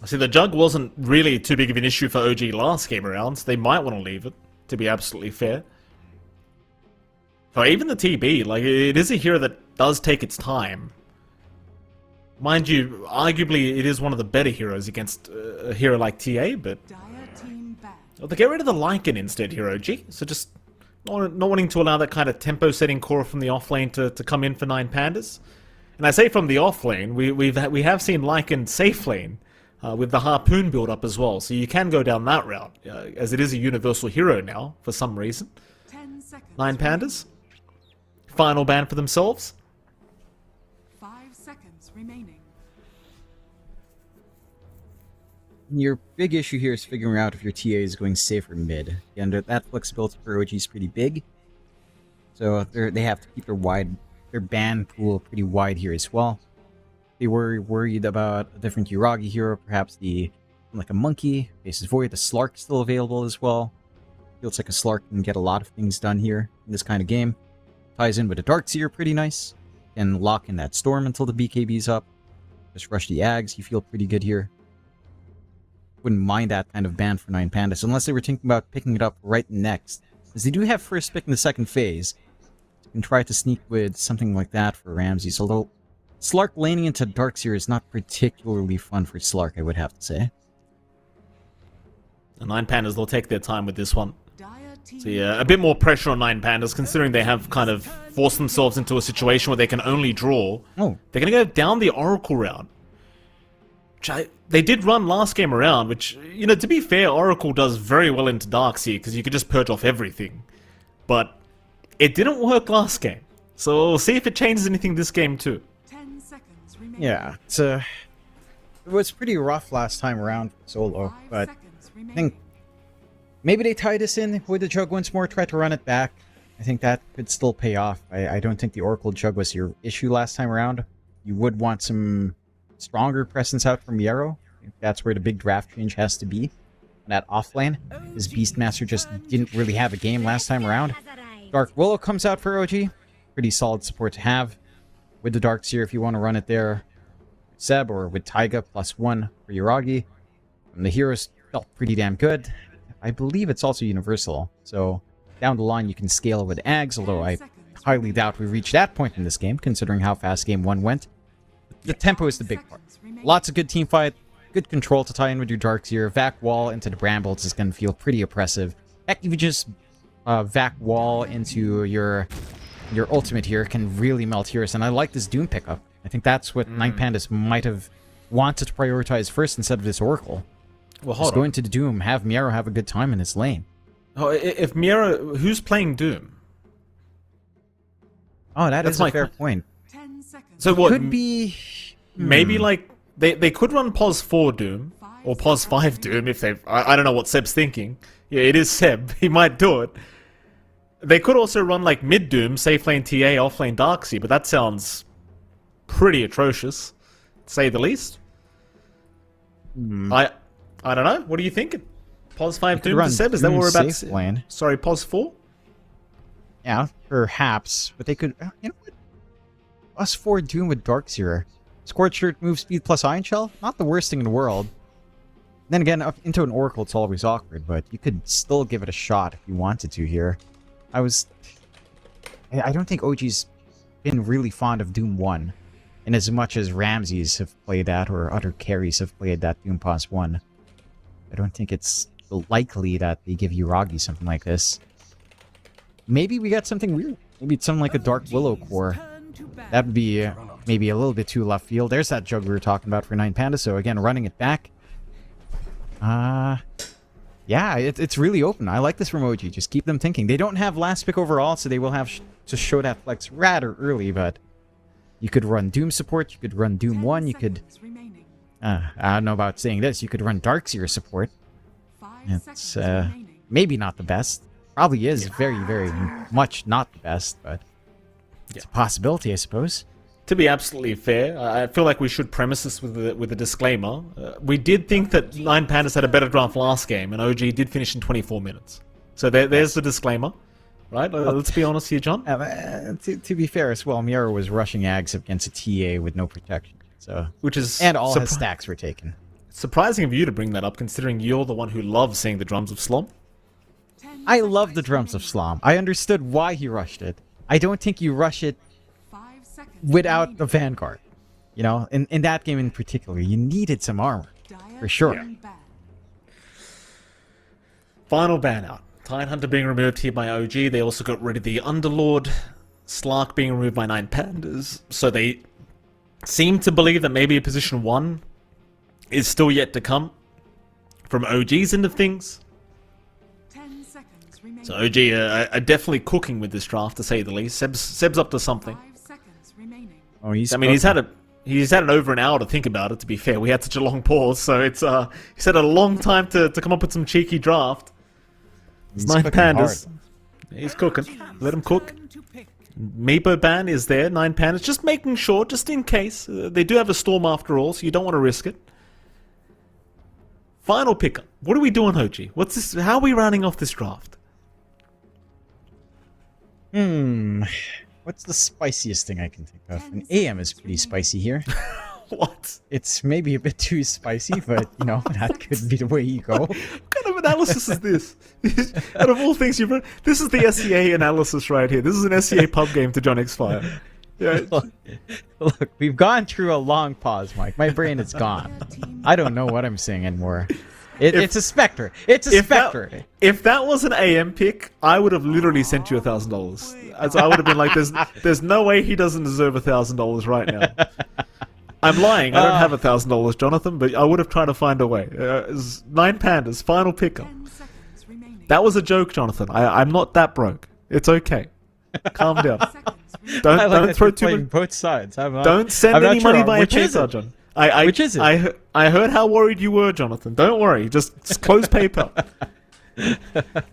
See, the Jug wasn't really too big of an issue for OG last game around, so they might want to leave it, to be absolutely fair. But even the TB, like, it is a hero that does take its time. Mind you, arguably it is one of the better heroes against a hero like TA, but well, they get rid of the Lycan instead here, OG. So just not wanting to allow that kind of tempo setting core from the off lane to come in for 9 Pandas. And I say from the off lane, we have seen Lycan safe lane with the Harpoon build up as well. So you can go down that route, as it is a universal hero now for some reason. 9 Pandas. Final ban for themselves. 5 seconds remaining. Your big issue here is figuring out if your TA is going safe or mid. And that flexibility for OG is pretty big. So they have to keep their ban pool pretty wide here as well. They were worried about a different Yuragi hero, perhaps like a Monkey, Faces Void. The Slark still available as well. Feels like a Slark can get a lot of things done here in this kind of game. Ties in with a Darkseer pretty nice. And lock in that Storm until the BKB's up. Just rush the Ags, you feel pretty good here. Wouldn't mind that kind of ban for 9 Pandas, unless they were thinking about picking it up right next. As they do have first pick in the second phase. You can try to sneak with something like that for Ramses, although Slark laning into Darkseer is not particularly fun for Slark, I would have to say. The 9 Pandas, they'll take their time with this one. So yeah, a bit more pressure on 9 Pandas, considering they have kind of forced themselves into a situation where they can only draw. Oh. They're going to go down the Oracle route. They did run last game around, which, you know, to be fair, Oracle does very well into Darkseer, because you could just purge off everything. But it didn't work last game. So we'll see if it changes anything this game too. 10 seconds remaining. Yeah, it was pretty rough last time around for Solo, but I think maybe they tie this in with the Jug once more, try to run it back. I think that could still pay off. I don't think the Oracle Jug was your issue last time around. You would want some stronger presence out from Yarrow. That's where the big draft change has to be. On that offlane, his Beastmaster just didn't really have a game last time around. Dark Willow comes out for OG. Pretty solid support to have. With the Darkseer, if you want to run it there, Seb, or with Taiga, +1 for Yuragi. And the heroes felt pretty damn good. I believe it's also universal, so down the line you can scale with Ags, although I highly doubt we reach that point in this game, considering how fast game 1 went. The tempo is the big part. Lots of good teamfight, good control to tie in with your Darkseer. Vac Wall into the Brambles is going to feel pretty oppressive. Heck, if you just Vac Wall into your ultimate here, can really melt heroes, and I like this Doom pickup. I think that's what 9 Pandas might have wanted to prioritize first instead of this Oracle. Well, Just go into the Doom, have Miero have a good time in his lane. Oh, if Miero, who's playing Doom? Oh, that's a fair point. 10 seconds. So what? Could be... Maybe like they could run POS 4 Doom or POS 5 Doom if they. I don't know what Seb's thinking. Yeah, it is Seb. He might do it. They could also run like mid Doom, safe lane TA, off lane Darkseer, but that sounds pretty atrocious, to say the least. I don't know. What are you thinking? POS 5 Doom to Seb? Is that what we're about to see? Lane. Sorry, POS 4? Yeah, perhaps. But they could... You know what? POS 4 Doom with Darkseer. Scorched Earth, move speed plus Iron Shell? Not the worst thing in the world. Then again, up into an Oracle, it's always awkward, but you could still give it a shot if you wanted to here. I don't think OG's been really fond of Doom 1. In as much as Ramses have played that, or other carries have played that Doom POS 1. I don't think it's likely that they give Yuragi something like this. Maybe we got something weird. Maybe it's something like a Dark Willow core. That would be maybe a little bit too left field. There's that Jug we were talking about for 9 Pandas, so again, running it back. Yeah, it's really open. I like this from OG. Just keep them thinking. They don't have last pick overall, so they will have to show that flex rather early, but you could run Doom support, you could run Doom 1, you could... I don't know about saying this. You could run Darkseer support. It's maybe not the best. Probably is very, very much not the best, but it's a possibility, I suppose. To be absolutely fair, I feel like we should premise this with a disclaimer. We did think that 9 Pandas had a better draft last game, and OG did finish in 24 minutes. So there's the disclaimer, right? Let's be honest here, John. To be fair as well, Miero was rushing Ags against a TA with no protection. So, and all his stacks were taken. Surprising of you to bring that up, considering you're the one who loves seeing the drums of Slom. I love the drums of Slom. I understood why he rushed it. I don't think you rush it without the Vanguard. You know, in that game in particular, you needed some armor. For sure. Yeah. Final ban out. Tidehunter being removed here by OG. They also got rid of the Underlord. Slark being removed by 9 Pandas. So they seem to believe that maybe a position 1 is still yet to come from OG's end of things. 10 seconds remaining. So OG are definitely cooking with this draft, to say the least. Seb's up to something. 5 seconds remaining. Oh, he's had an over an hour to think about it, to be fair. We had such a long pause, so it's he's had a long time to come up with some cheeky draft. It's 9 Pandas. Hard. He's cooking. Let him cook. Meepo ban is there, 9 Pandas. Just making sure, just in case. They do have a storm after all, so you don't want to risk it. Final pickup. What are we doing, OG? What's this? How are we rounding off this draft? What's the spiciest thing I can think of? An AM is pretty spicy here. What? It's maybe a bit too spicy, but, you know, that could be the way you go. What kind of analysis is this? Out of all things you've run, this is the SEA analysis right here. This is an SEA pub game to John Xfire. Yeah. Look, we've gone through a long pause, Mike. My brain is gone. I don't know what I'm saying anymore. It's a specter. It's a specter. If that was an AM pick, I would have literally sent you $1,000. As I would have been like, there's no way he doesn't deserve $1,000 right now. I'm lying. I don't have $1,000, Jonathan, but I would have tried to find a way. 9 Pandas, final pickup. That was a joke, Jonathan. I'm not that broke. It's okay. Calm down. Don't throw too much. Both sides. Don't send any money via PayPal, John. Which is it? I heard how worried you were, Jonathan. Don't worry. Just close PayPal.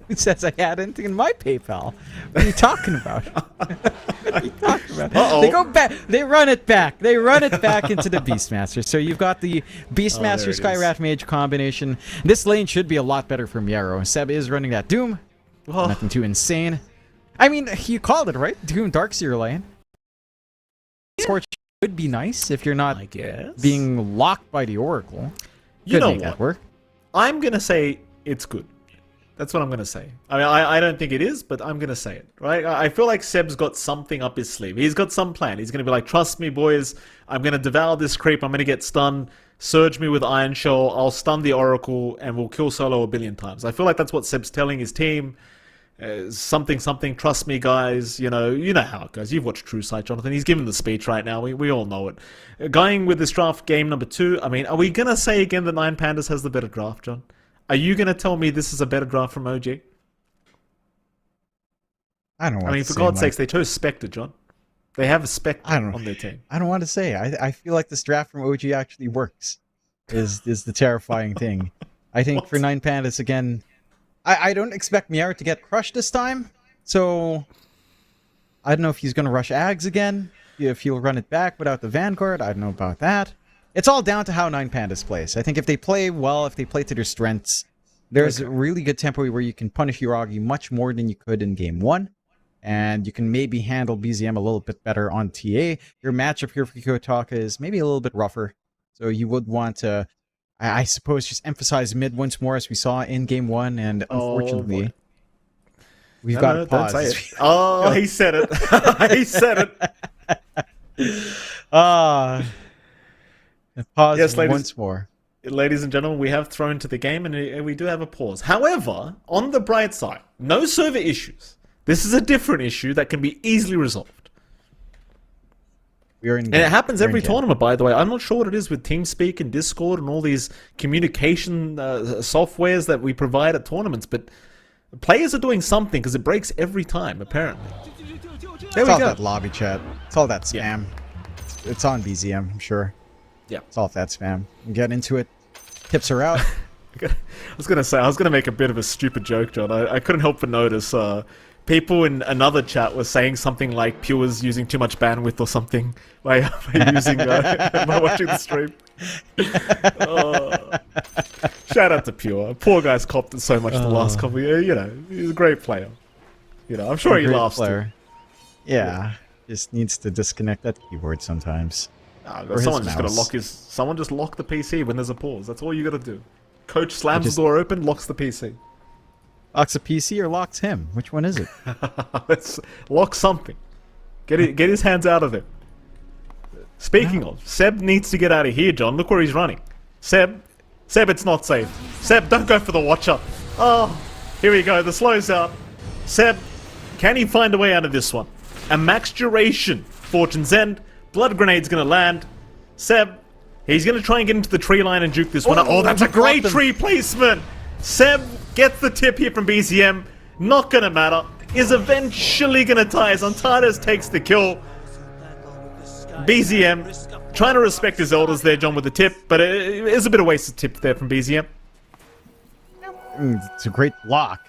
Who says I had anything in my PayPal? What are you talking about? What are you talking about? Uh-oh. They go back. They run it back. They run it back into the Beastmaster. So you've got the Beastmaster Skywrath Mage combination. This lane should be a lot better for Miero. Seb is running that Doom. Oh. Nothing too insane. I mean, you called it, right? Doom Darkseer lane. Scorch would be nice if you're not being locked by the Oracle. You know make that work. I'm going to say it's good. That's what I'm going to say. I mean, I don't think it is, but I'm going to say it, right? I feel like Seb's got something up his sleeve. He's got some plan. He's going to be like, trust me, boys. I'm going to devour this creep. I'm going to get stunned. Surge me with Iron Shell. I'll stun the Oracle, and we'll kill Solo a billion times. I feel like that's what Seb's telling his team. Something, trust me, guys. You know how it goes. You've watched True Sight, Jonathan. He's giving the speech right now. We all know it. Going with this draft, game number 2. I mean, are we going to say again that 9 Pandas has the better draft, John? Are you going to tell me this is a better draft from OG? I don't want to say. I mean, for God's sakes, they chose Spectre, John. They have a Spectre on their team. I don't want to say. I feel like this draft from OG actually works. Is the terrifying thing. I think for 9 Pandas, again, I don't expect Miara to get crushed this time. So, I don't know if he's going to rush Ags again. If he'll run it back without the Vanguard. I don't know about that. It's all down to how 9 Pandas plays. I think if they play well, if they play to their strengths, there's a really good tempo where you can punish Yuragi much more than you could in game 1. And you can maybe handle BZM a little bit better on TA. Your matchup here for Kiyotaka is maybe a little bit rougher. So you would want to, I suppose, just emphasize mid once more as we saw in game 1. And unfortunately, we've got to pause. Don't say it. Oh, he said it. He said it. Pause yes, once more. Ladies and gentlemen, we have thrown to the game and we do have a pause. However, on the bright side, no server issues. This is a different issue that can be easily resolved. And it happens every tournament, by the way. I'm not sure what it is with TeamSpeak and Discord and all these communication softwares that we provide at tournaments, but players are doing something because it breaks every time, apparently. There we go. It's all that lobby chat. It's all that spam. Yeah. It's on BZM, I'm sure. Yeah. It's all that spam. You get into it. Tips are out. I was going to make a bit of a stupid joke, John. I couldn't help but notice people in another chat were saying something like Pure's using too much bandwidth or something by watching the stream. Shout out to Pure. Poor guy's copped it so much the last couple of years. You know, he's a great player. You know, I'm sure he laughs too. Yeah, just needs to disconnect that keyboard sometimes. Someone just lock the PC when there's a pause. That's all you gotta do. Coach slams the door open, locks the PC. Locks the PC or locks him? Which one is it? Let's lock something. Get his hands out of it. Speaking of, Seb needs to get out of here, John. Look where he's running. Seb, it's not safe. Seb, don't go for the Watcher. Oh, here we go. The slow's out. Seb, can he find a way out of this one? A max duration Fortune's End. Blood Grenade's going to land. Seb, he's going to try and get into the tree line and juke this one up. Oh, that's a great tree placement. Seb gets the tip here from BCM. Not going to matter. Is eventually going to tie as Untitled takes the kill. BZM trying to respect his elders there, John, with the tip, but it is a bit of wasted tip there from BZM. It's a great block,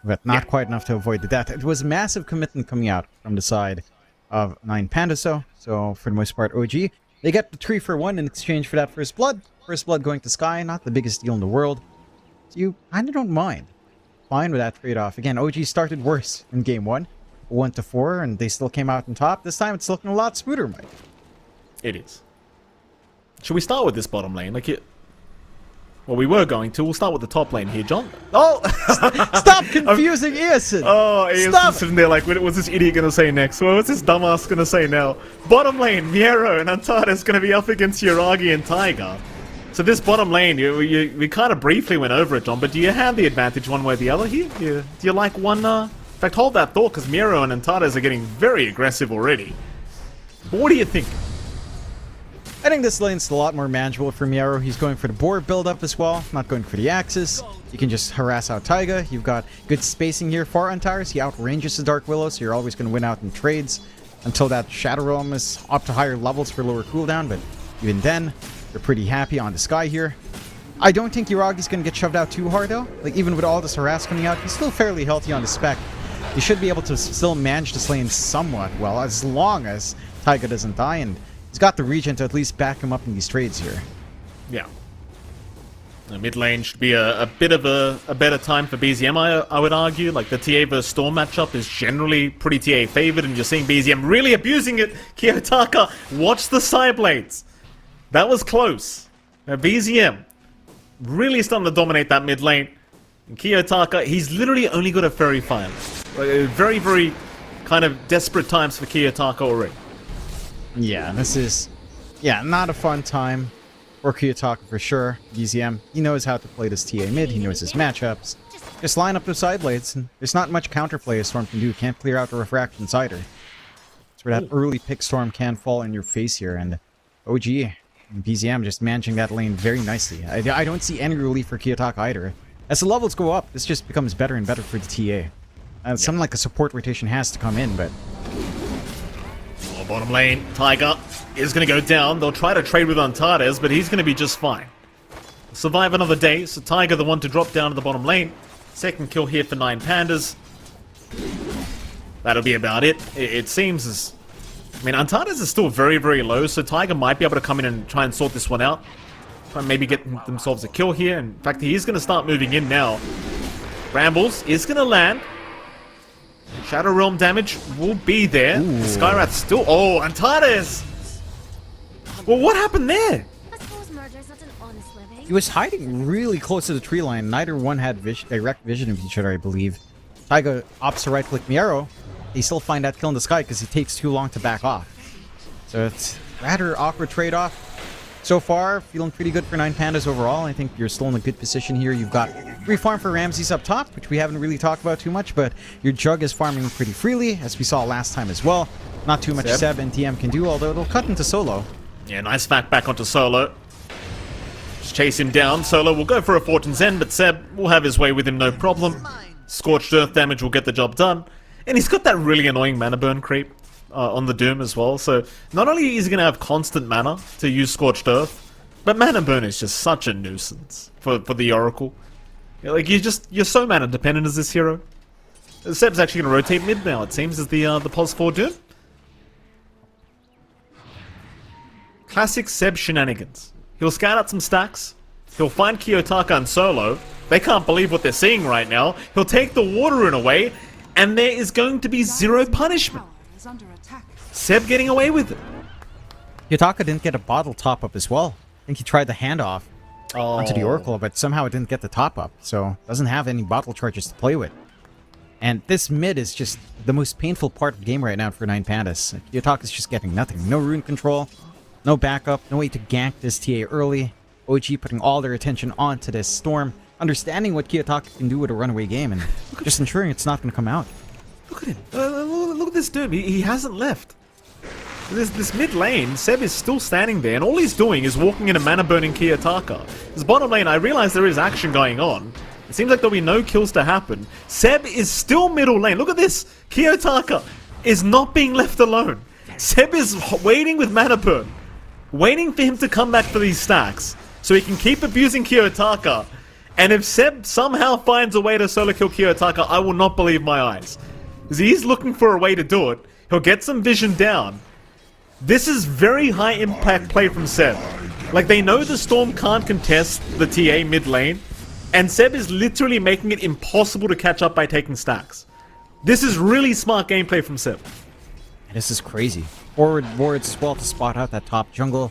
but not quite enough to avoid the death. It was massive commitment coming out from the side of 9 Pandas, so for the most part, OG. They get the 3-for-1 in exchange for that first blood. First blood going to Sky, not the biggest deal in the world. So you kind of don't mind. Fine with that trade-off. Again, OG started worse in game 1. 1-4, and they still came out on top. This time, it's looking a lot smoother, Mike. It is. Should we start with this bottom lane? Well, we were going to. We'll start with the top lane here, John. Oh! Stop confusing Eason! Oh, Stop! Eason's sitting there like, what's this idiot going to say next? Well, what's this dumbass going to say now? Bottom lane, Miero and Antares going to be up against Yuragi and Tiger. So this bottom lane, we kind of briefly went over it, John, but do you have the advantage one way or the other here? Do you like one? In fact, hold that thought, because Miero and Antares are getting very aggressive already. But what do you think? I think this lane's a lot more manageable for Miero. He's going for the board build-up as well, not going for the axis. You can just harass out Taiga. You've got good spacing here for Antares. He outranges the Dark Willow, so you're always going to win out in trades until that Shadow Realm is up to higher levels for lower cooldown, but even then, you're pretty happy on the Sky here. I don't think Yuragi's going to get shoved out too hard, though. Like, even with all this harass coming out, he's still fairly healthy on the spec. You should be able to still manage this lane somewhat well, as long as Taiga doesn't die, and he's got the regen to at least back him up in these trades here. Yeah. The mid lane should be a bit of a better time for BZM, I would argue. Like, the TA versus Storm matchup is generally pretty TA favored, and you're seeing BZM really abusing it. Kiyotaka, watch the side blades. That was close. Now, BZM really starting to dominate that mid lane. And Kiyotaka, he's literally only got a Fairy Fire. Like, very, very kind of desperate times for Kiyotaka already. Yeah, this is, not a fun time for Kiyotaka for sure. BZM, he knows how to play this TA mid, he knows his matchups. Just line up those side blades, and there's not much counterplay a Storm can do. Can't clear out the Refractions either. That's where that early pick Storm can fall in your face here, and OG and BZM just managing that lane very nicely. I don't see any relief for Kiyotaka either. As the levels go up, this just becomes better and better for the TA. Something like a support rotation has to come in, but... Bottom lane, Tiger is going to go down. They'll try to trade with Antares, but he's going to be just fine. Survive another day, so Tiger the one to drop down to the bottom lane. Second kill here for 9 Pandas. That'll be about it. It seems as... I mean, Antares is still very, very low, so Tiger might be able to come in and try and sort this one out. Try and maybe get themselves a kill here. In fact, he is going to start moving in now. Brambles is going to land. Shadow Realm damage will be there. The Skyrath still... Oh, Antares! Well, what happened there? He was hiding really close to the tree line. Neither one had direct vision of each other, I believe. Taiga opts to right-click Miero. They still find that kill in the sky because he takes too long to back off. So it's rather awkward trade-off. So far, feeling pretty good for 9 Pandas overall. I think you're still in a good position here. You've got free farm for Ramses up top, which we haven't really talked about too much, but your Jug is farming pretty freely, as we saw last time as well. Not too much Seb and TM can do, although it'll cut into solo. Yeah, nice fact back onto solo. Just chase him down. Solo will go for a Fortune's End, but Seb will have his way with him, no problem. Scorched Earth damage will get the job done. And he's got that really annoying mana burn creep on the Doom as well. So not only is he going to have constant mana to use Scorched Earth, but mana burn is just such a nuisance for the Oracle. Like, you're so mana dependent as this hero. Seb's actually going to rotate mid now, it seems, as the Pos 4 Doom. Classic Seb shenanigans. He'll scout out some stacks. He'll find Kiyotaka and Solo. They can't believe what they're seeing right now. He'll take the water rune away, and there is going to be zero punishment. Seb getting away with it. Kiyotaka didn't get a bottle top-up as well. I think he tried the handoff onto the Oracle, but somehow it didn't get the top-up, so doesn't have any bottle charges to play with. And this mid is just the most painful part of the game right now for 9 Pandas. Kiyotaka's just getting nothing. No rune control, no backup, no way to gank this TA early. OG putting all their attention onto this Storm, understanding what Kiyotaka can do with a runaway game, and just ensuring it's not going to come out. Look at him. Look at this Doom. He hasn't left. This mid lane, Seb is still standing there, and all he's doing is walking in a mana burning Kiyotaka. This bottom lane, I realize there is action going on. It seems like there'll be no kills to happen. Seb is still middle lane. Look at this. Kiyotaka is not being left alone. Seb is waiting with mana burn, waiting for him to come back for these stacks so he can keep abusing Kiyotaka. And if Seb somehow finds a way to solo kill Kiyotaka, I will not believe my eyes. Because he's looking for a way to do it. He'll get some vision down. This is very high impact play from Seb. Like, they know the Storm can't contest the TA mid lane, and Seb is literally making it impossible to catch up by taking stacks. This is really smart gameplay from Seb. This is crazy. Forward wards as well to spot out that top jungle.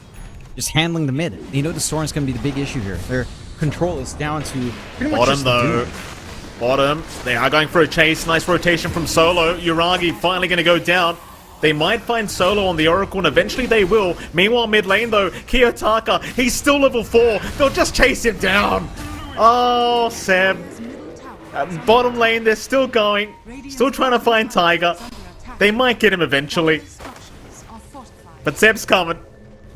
Just handling the mid. You know the Storm's going to be the big issue here. They're control is down to pretty much Bottom just though. Doom. Bottom. They are going for a chase. Nice rotation from Solo. Uragi finally going to go down. They might find Solo on the Oracle, and eventually they will. Meanwhile, mid lane though, Kiyotaka, he's still level 4. They'll just chase him down. Oh, Seb. Bottom lane, they're still going. Still trying to find Tiger. They might get him eventually. But Seb's coming.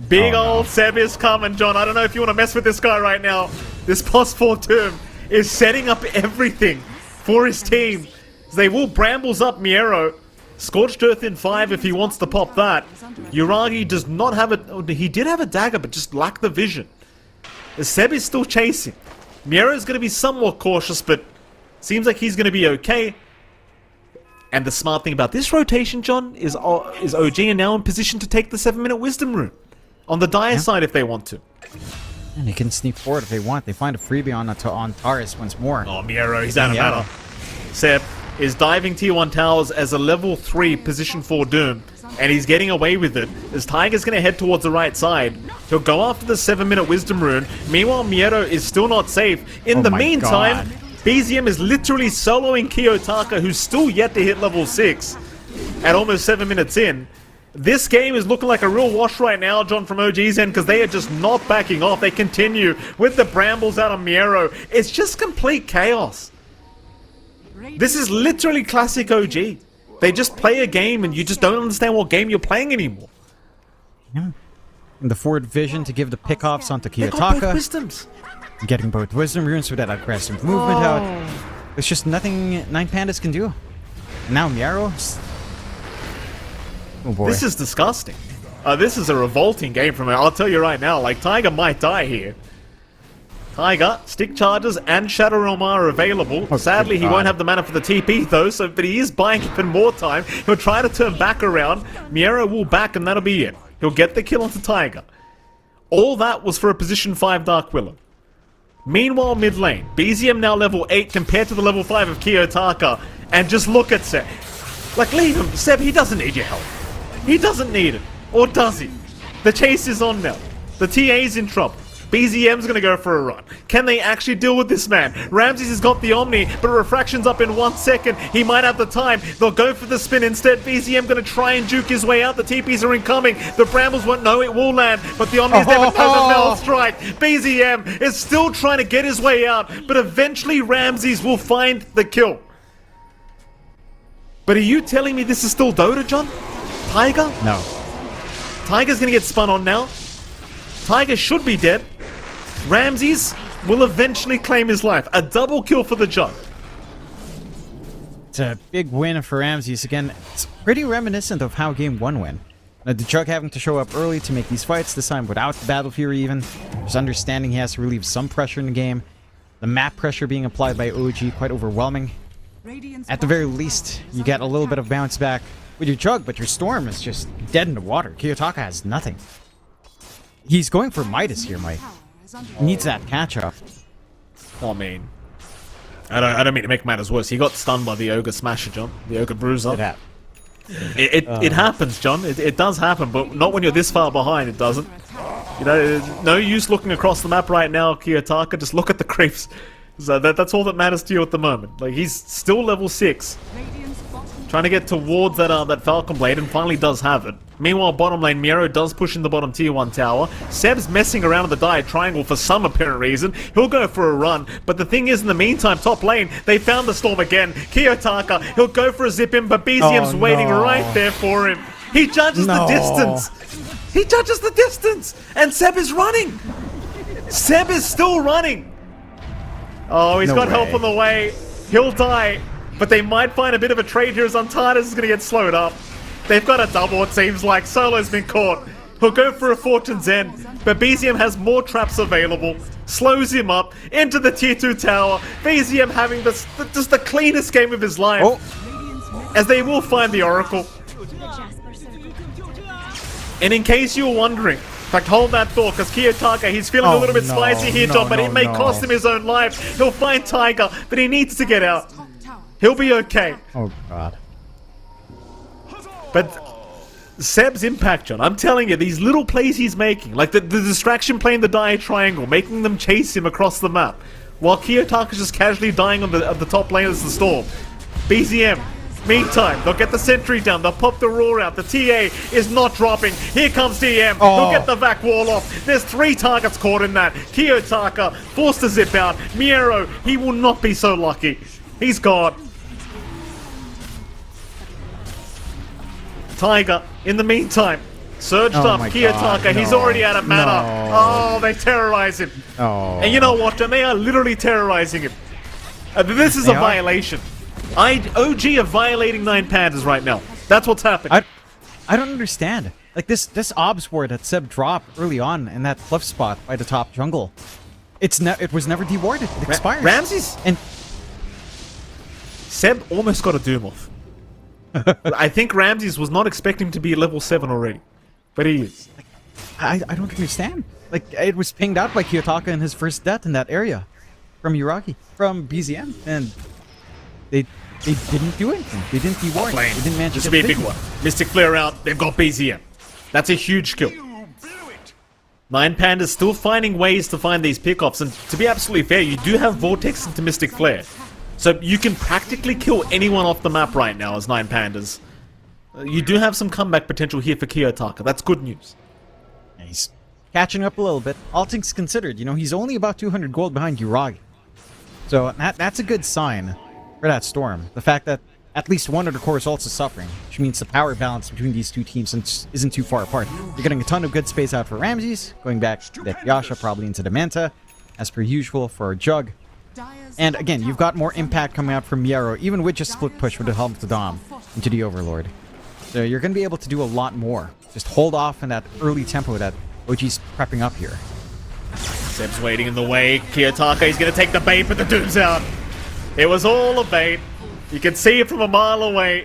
Big old Seb is coming, John. I don't know if you want to mess with this guy right now. This post-4 is setting up everything for his team. They will brambles up Miero. Scorched Earth in 5 if he wants to pop that. Uragi does not have it. He did have a dagger, but just lacked the vision. Seb is still chasing. Miero is going to be somewhat cautious, but seems like he's going to be okay. And the smart thing about this rotation, John, is OG are now in position to take the 7-minute wisdom rune on the Dire side if they want to. And they can sneak forward if they want. They find a freebie on Taurus once more. Oh, Miero, he's out of mana. Seb is diving tier 1 towers as a level 3 position 4 Doom, and he's getting away with it as Tiger's going to head towards the right side. He'll go after the 7-minute wisdom rune. Meanwhile, Miero is still not safe. In the meantime, BZM is literally soloing Kiyotaka, who's still yet to hit level 6 at almost 7 minutes in. This game is looking like a real wash right now, John, from OG's end, because they are just not backing off. They continue with the brambles out on Miero. It's just complete chaos. This is literally classic OG. They just play a game and you just don't understand what game you're playing anymore. Yeah. And the forward vision to give the pickoffs onto They got both Kiyotaka. wisdoms. Getting both wisdom runes with that aggressive movement out. There's just nothing 9 Pandas can do. Now Miero. Oh boy. This is disgusting. This is a revolting game from him. I'll tell you right now, like, Tiger might die here. Tiger, stick charges and Shadow Realm are available. Sadly, he won't have the mana for the TP though, but he is buying even more time. He'll try to turn back around. Miero will back and that'll be it. He'll get the kill onto Tiger. All that was for a position 5 Dark Willow. Meanwhile, mid lane, BZM now level 8 compared to the level 5 of Kiyotaka. And just look at Seb. Like, leave him. Seb, he doesn't need your help. He doesn't need it. Or does he? The chase is on now. The TA's in trouble. BZM's gonna go for a run. Can they actually deal with this man? Ramses has got the Omni, but Refraction's up in 1 second. He might have the time. They'll go for the spin instead. BZM gonna try and juke his way out. The TPs are incoming. The Brambles won't know it will land, but the Omni's there with no Mel strike. BZM is still trying to get his way out, but eventually Ramses will find the kill. But are you telling me this is still Dota, John? Tiger? No. Tiger's gonna get spun on now. Tiger should be dead. Ramses will eventually claim his life. A double kill for the Jug. It's a big win for Ramses. Again, it's pretty reminiscent of how Game 1 went. The Jug having to show up early to make these fights, this time without the Battle Fury even. There's understanding he has to relieve some pressure in the game. The map pressure being applied by OG, quite overwhelming. At the very least, you get a little bit of bounce back with your Jug, but your Storm is just dead in the water. Kiyotaka has nothing. He's going for Midas here, Mike. He needs that catch-up. I mean, I don't mean to make matters worse. He got stunned by the Ogre Smasher, John. The Ogre Bruiser. It happens, John. It does happen, but not when you're this far behind. It doesn't. You know, no use looking across the map right now, Kiyotaka. Just look at the creeps. So that's all that matters to you at the moment. Like, he's still level 6. Trying to get towards that Falcon Blade and finally does have it. Meanwhile, bottom lane, Miero does push in the bottom tier 1 tower. Seb's messing around in the dire triangle for some apparent reason. He'll go for a run. But the thing is, in the meantime, top lane, they found the storm again. Kiyotaka, he'll go for a zip in, but BZM's waiting right there for him. He judges the distance. He judges the distance. And Seb is running. Seb is still running. Oh, he's got help on the way. He'll die. But they might find a bit of a trade here as Untitled is going to get slowed up. They've got a double, it seems like. Solo's been caught. He'll go for a Fortune's End, but BZM has more traps available. Slows him up into the tier 2 tower. BZM having just the cleanest game of his life. As they will find the Oracle. And in case you were wondering, in fact, hold that thought, because Kiyotaka, he's feeling a little bit spicy here, John, but it may cost him his own life. He'll find Tiger, but he needs to get out. He'll be okay. Oh, God. But Seb's impact, John. I'm telling you, these little plays he's making, like the distraction play in the dire triangle, making them chase him across the map, while Kiyotaka's just casually dying on the top lane as the storm. BZM, meantime, they'll get the sentry down, they'll pop the roar out, the TA is not dropping, here comes DM, they'll get the vac wall off, there's 3 targets caught in that, Kiyotaka forced to zip out, Miero, he will not be so lucky, he's gone. Tiger, in the meantime, surged up, Kiyotaka, he's already out of mana. Oh, they terrorize him. And you know what, John, they are literally terrorizing him. This is a violation. OG are violating 9 Pandas right now. That's what's happening. I don't understand. Like this obs ward that Seb dropped early on in that cliff spot by the top jungle. It was never dewarded. It expired. Ramses and Seb almost got a Doom off. I think Ramses was not expecting to be level 7 already, but he is. I don't understand. Like it was pinged out by Kiyotaka in his first death in that area from from BZM, and they didn't do anything. They didn't deward. They didn't manage this to be a big one. Mystic Flare out. They've got BZM. That's a huge kill. 9 Pandas still finding ways to find these pickoffs, and to be absolutely fair, you do have Vortex into Mystic Flare. So you can practically kill anyone off the map right now as 9 Pandas. You do have some comeback potential here for Kiyotaka. That's good news. He's catching up a little bit. All things considered, he's only about 200 gold behind Yuragi. So that's a good sign for that Storm. The fact that at least one of the core is also suffering, which means the power balance between these two teams isn't too far apart. You're getting a ton of good space out for Ramses, going back to the Yasha, probably into the Manta, as per usual for Jug. And again, you've got more impact coming out from Miero, even with just split push with the Helm to Dom into the Overlord. So you're going to be able to do a lot more. Just hold off in that early tempo that OG's prepping up here. Seb's waiting in the way. Kiyotaka, he's going to take the bait, but the Doom's out. It was all a bait. You can see it from a mile away.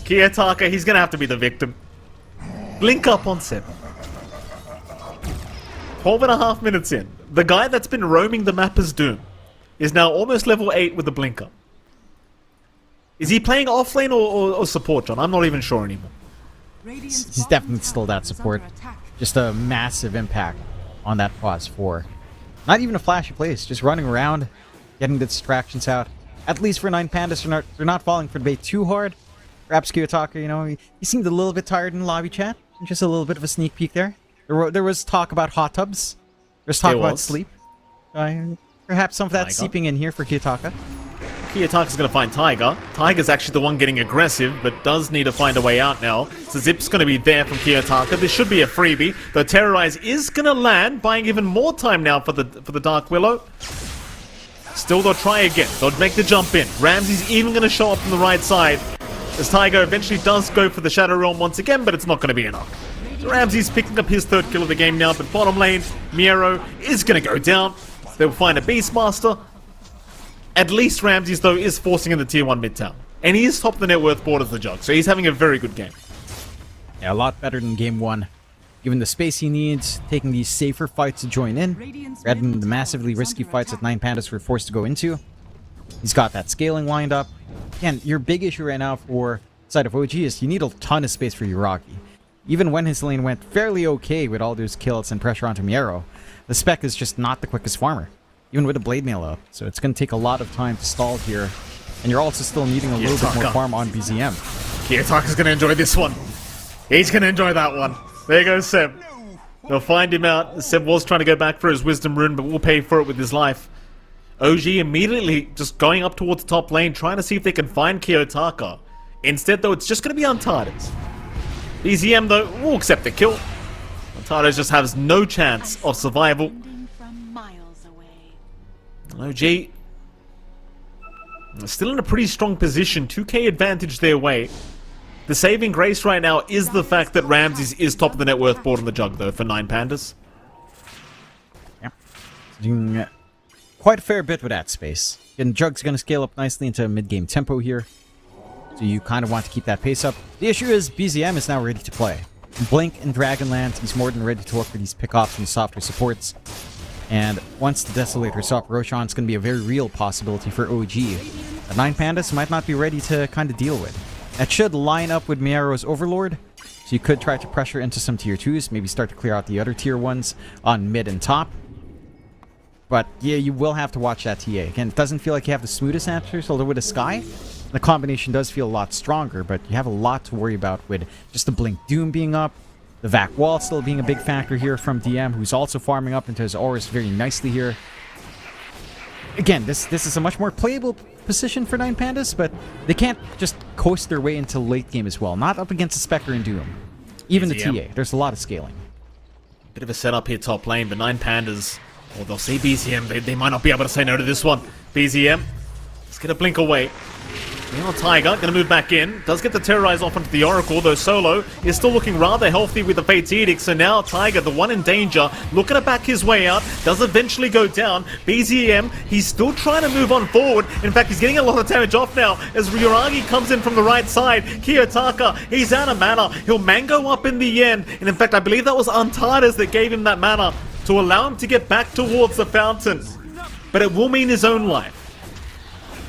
Kiyotaka, he's going to have to be the victim. Blink up on Seb. 12.5 minutes in. The guy that's been roaming the map as Doom is now almost level 8 with the blinker. Is he playing offlane or support, John? I'm not even sure anymore. He's definitely still that support. Just a massive impact on that pause 4. Not even a flashy place, just running around, getting the distractions out. At least for 9 Pandas, they're not falling for the bait too hard. Perhaps Kiyotaka, he seemed a little bit tired in lobby chat. Just a little bit of a sneak peek there. There was talk about hot tubs. There's talk about sleep. Perhaps some of that seeping in here for Kiyotaka. Kiyotaka's going to find Tiger. Tiger's actually the one getting aggressive, but does need to find a way out now. So Zip's going to be there from Kiyotaka. This should be a freebie. The Terrorize is going to land, buying even more time now for the Dark Willow. Still, they'll try again. They'll make the jump in. Ramsey's even going to show up on the right side, as Tiger eventually does go for the Shadow Realm once again, but it's not going to be enough. So Ramsey's picking up his 3rd kill of the game now, but bottom lane, Miero is going to go down. They'll find a Beastmaster. At least Ramses, though, is forcing in the tier 1 mid tower. And he is top of the net worth board as the Jug, so he's having a very good game. Yeah, a lot better than game 1. Given the space he needs, taking these safer fights to join in, rather than the massively risky fights that 9 Pandas were forced to go into. He's got that scaling lined up. Again, your big issue right now for side of OG is you need a ton of space for Yuragi. Even when his lane went fairly okay with all those kills and pressure onto Miero, the spec is just not the quickest farmer, even with a blade mail up. So it's going to take a lot of time to stall here. And you're also still needing a little bit more farm on BZM. Kiyotaka's going to enjoy this one. He's going to enjoy that one. There goes Seb. They'll find him out. Seb was trying to go back for his Wisdom Rune, but will pay for it with his life. OG immediately just going up towards the top lane, trying to see if they can find Kiyotaka. Instead, though, it's just going to be Untitled. BZM, though, will accept the kill. Untitled just has no chance of survival. OG still in a pretty strong position. 2k advantage their way. The saving grace right now is the fact that Ramses is top of the net worth board on the Jug, though, for 9 Pandas. Yeah. Doing quite a fair bit with that space. And Jug's going to scale up nicely into a mid-game tempo here. So you kind of want to keep that pace up. The issue is BZM is now ready to play. Blink and Dragonlance, he's more than ready to look for these pickoffs and softer supports. And once the Desolator is up, Roshan, it's going to be a very real possibility for OG. The 9 Pandas might not be ready to kind of deal with. That should line up with Miero's Overlord, So you could try to pressure into some tier 2s, maybe start to clear out the other tier 1s on mid and top. But yeah, you will have to watch that TA. Again, it doesn't feel like you have the smoothest answers, although with a Sky, the combination does feel a lot stronger, but you have a lot to worry about with just the Blink Doom being up, the Vac Wall still being a big factor here from DM, who's also farming up into his auras very nicely here. Again, this is a much more playable position for 9Pandas, but they can't just coast their way into late game as well. Not up against the Spectre and Doom. Even the TA, there's a lot of scaling. Bit of a setup here top lane, but 9Pandas, or they'll say BZM, they might not be able to say no to this one. BZM, let's get a blink away. Now Tiger gonna move back in. Does get the terrorize off onto the Oracle, though Solo is still looking rather healthy with the Fate's Edict. So now Tiger, the one in danger, looking to back his way out, does eventually go down. BZM, he's still trying to move on forward. In fact, he's getting a lot of damage off now as Ryuragi comes in from the right side. Kiyotaka, he's out of mana. He'll mango up in the end. And in fact, I believe that was Untitled that gave him that mana to allow him to get back towards the fountain. But it will mean his own life.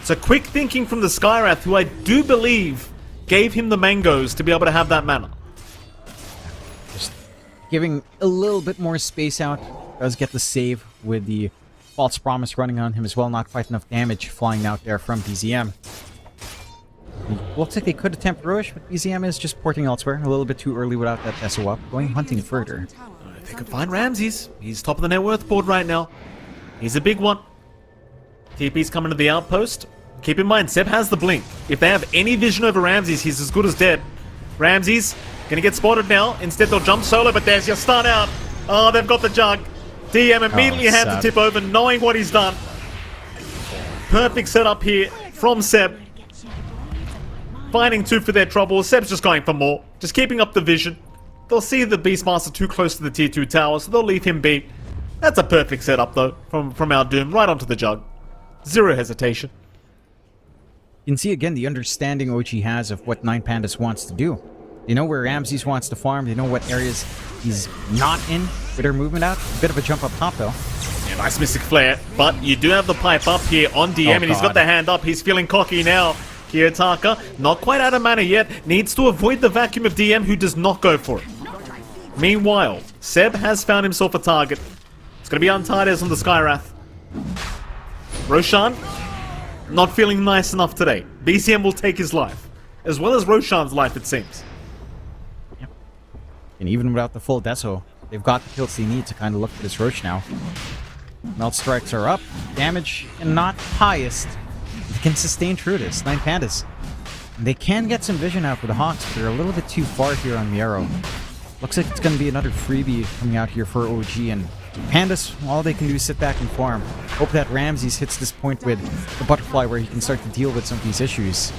So quick thinking from the Skyrath, who I do believe gave him the mangoes to be able to have that mana. Just giving a little bit more space out. Does get the save with the False Promise running on him as well. Not quite enough damage flying out there from BZM. Looks like they could attempt Roche, but BZM is just porting elsewhere. A little bit too early without that SO up. Going hunting further. They could find Ramses. He's top of the net worth board right now. He's a big one. TP's coming to the outpost. Keep in mind, Seb has the blink. If they have any vision over Ramses, he's as good as dead. Ramses gonna get spotted now. Instead, they'll jump solo, but there's your stun out. Oh, they've got the jug. DM immediately hands the tip over, knowing what he's done. Perfect setup here from Seb. Finding two for their trouble. Seb's just going for more. Just keeping up the vision. They'll see the Beastmaster too close to the tier 2 tower, so they'll leave him be. That's a perfect setup, though, from our Doom, right onto the jug. Zero hesitation. You can see again the understanding OG has of what 9Pandas wants to do. They know where Ramses wants to farm. They know what areas he's not in with their movement out. A bit of a jump up top, though. Yeah, nice Mystic Flare. But you do have the pipe up here on DM, and he's got the hand up. He's feeling cocky now. Kiyotaka, not quite out of mana yet. Needs to avoid the vacuum of DM, who does not go for it. Meanwhile, Seb has found himself a target. It's going to be Untitled on the Skyrath. Roshan, not feeling nice enough today. BCM will take his life, as well as Roshan's life, it seems. Yep. And even without the full Deso, they've got the kills they need to kind of look for this Rosh now. Melt strikes are up, damage and not highest. They can sustain through this. 9Pandas. And they can get some vision out with the Hawks, but they're a little bit too far here on Miero. Looks like it's going to be another freebie coming out here for OG, and Pandas, all they can do is sit back and farm. Hope that Ramses hits this point with the Butterfly where he can start to deal with some of these issues.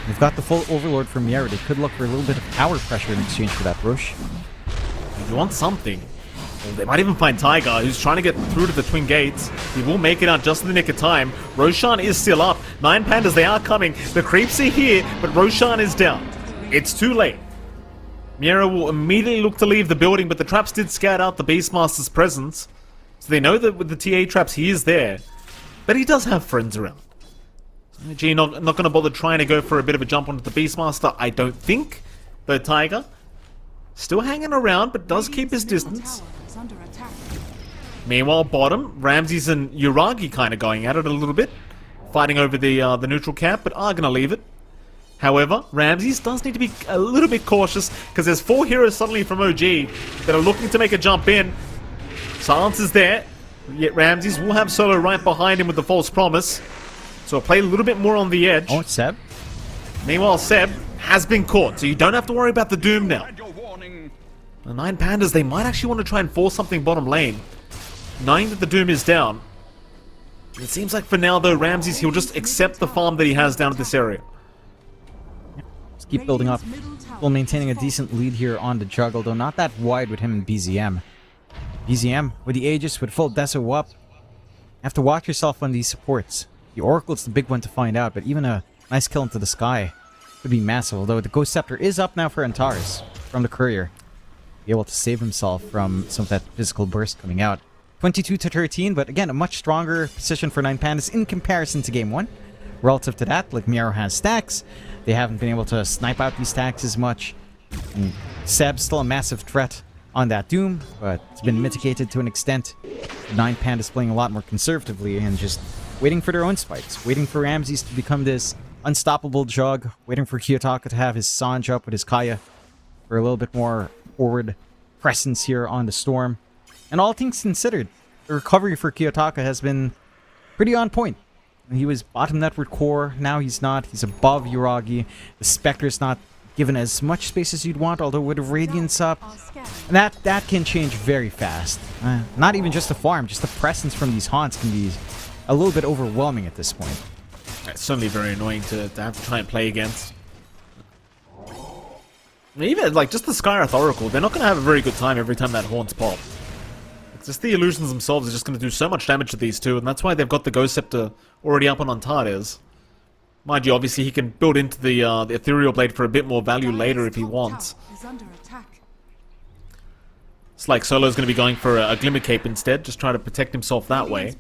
They've got the full Overlord from Miero. They could look for a little bit of power pressure in exchange for that Rosh. If you want something, well, they might even find Tiger, who's trying to get through to the Twin Gates. He will make it out just in the nick of time. Roshan is still up. 9Pandas, they are coming. The creeps are here, but Roshan is down. It's too late. Miero will immediately look to leave the building, but the traps did scout out the Beastmaster's presence. So they know that with the TA traps, he is there. But he does have friends around. G not going to bother trying to go for a bit of a jump onto the Beastmaster, I don't think. Though Tiger, still hanging around, but does keep his distance. Meanwhile, bottom, Ramses and Uragi kind of going at it a little bit. Fighting over the neutral camp, but are going to leave it. However, Ramses does need to be a little bit cautious, because there's 4 heroes suddenly from OG that are looking to make a jump in. Silence is there, yet Ramses will have Solo right behind him with the False Promise. So he'll play a little bit more on the edge. Oh, it's Seb. Meanwhile, Seb has been caught, so you don't have to worry about the Doom now. The 9Pandas, they might actually want to try and force something bottom lane, knowing that the Doom is down. It seems like for now, though, Ramses, he'll just accept the farm that he has down at this area. Keep building up, while maintaining a decent lead here on the juggle, though not that wide with him and BZM. BZM, with the Aegis, with full Deso up, have to watch yourself on these supports. The Oracle's the big one to find out, but even a nice kill into the sky could be massive, although the Ghost Scepter is up now for Antares from the Courier. Be able to save himself from some of that physical burst coming out. 22 to 13, but again, a much stronger position for 9Pandas in comparison to Game 1. Relative to that, like Miero has stacks, they haven't been able to snipe out these stacks as much. And Seb's still a massive threat on that Doom, but it's been mitigated to an extent. 9 Pandas playing a lot more conservatively and just waiting for their own spikes, waiting for Ramses to become this unstoppable Jug, waiting for Kiyotaka to have his Sanj up with his Kaya for a little bit more forward presence here on the Storm. And all things considered, the recovery for Kiyotaka has been pretty on point. He was bottom network core, now he's not. He's above Uragi. The Spectre's not given as much space as you'd want, although with Radiance up, and that can change very fast. Not even just the farm, just the presence from these haunts can be a little bit overwhelming at this point. It's certainly very annoying to have to try and play against. Even, like, just the Skywrath Oracle, they're not going to have a very good time every time that Haunts pop. Just the illusions themselves are just going to do so much damage to these two, and that's why they've got the Ghost Scepter already up on Antares. Mind you, obviously he can build into the Ethereal Blade for a bit more value later if he wants. It's like Solo's going to be going for a Glimmer Cape instead, just trying to protect himself that way.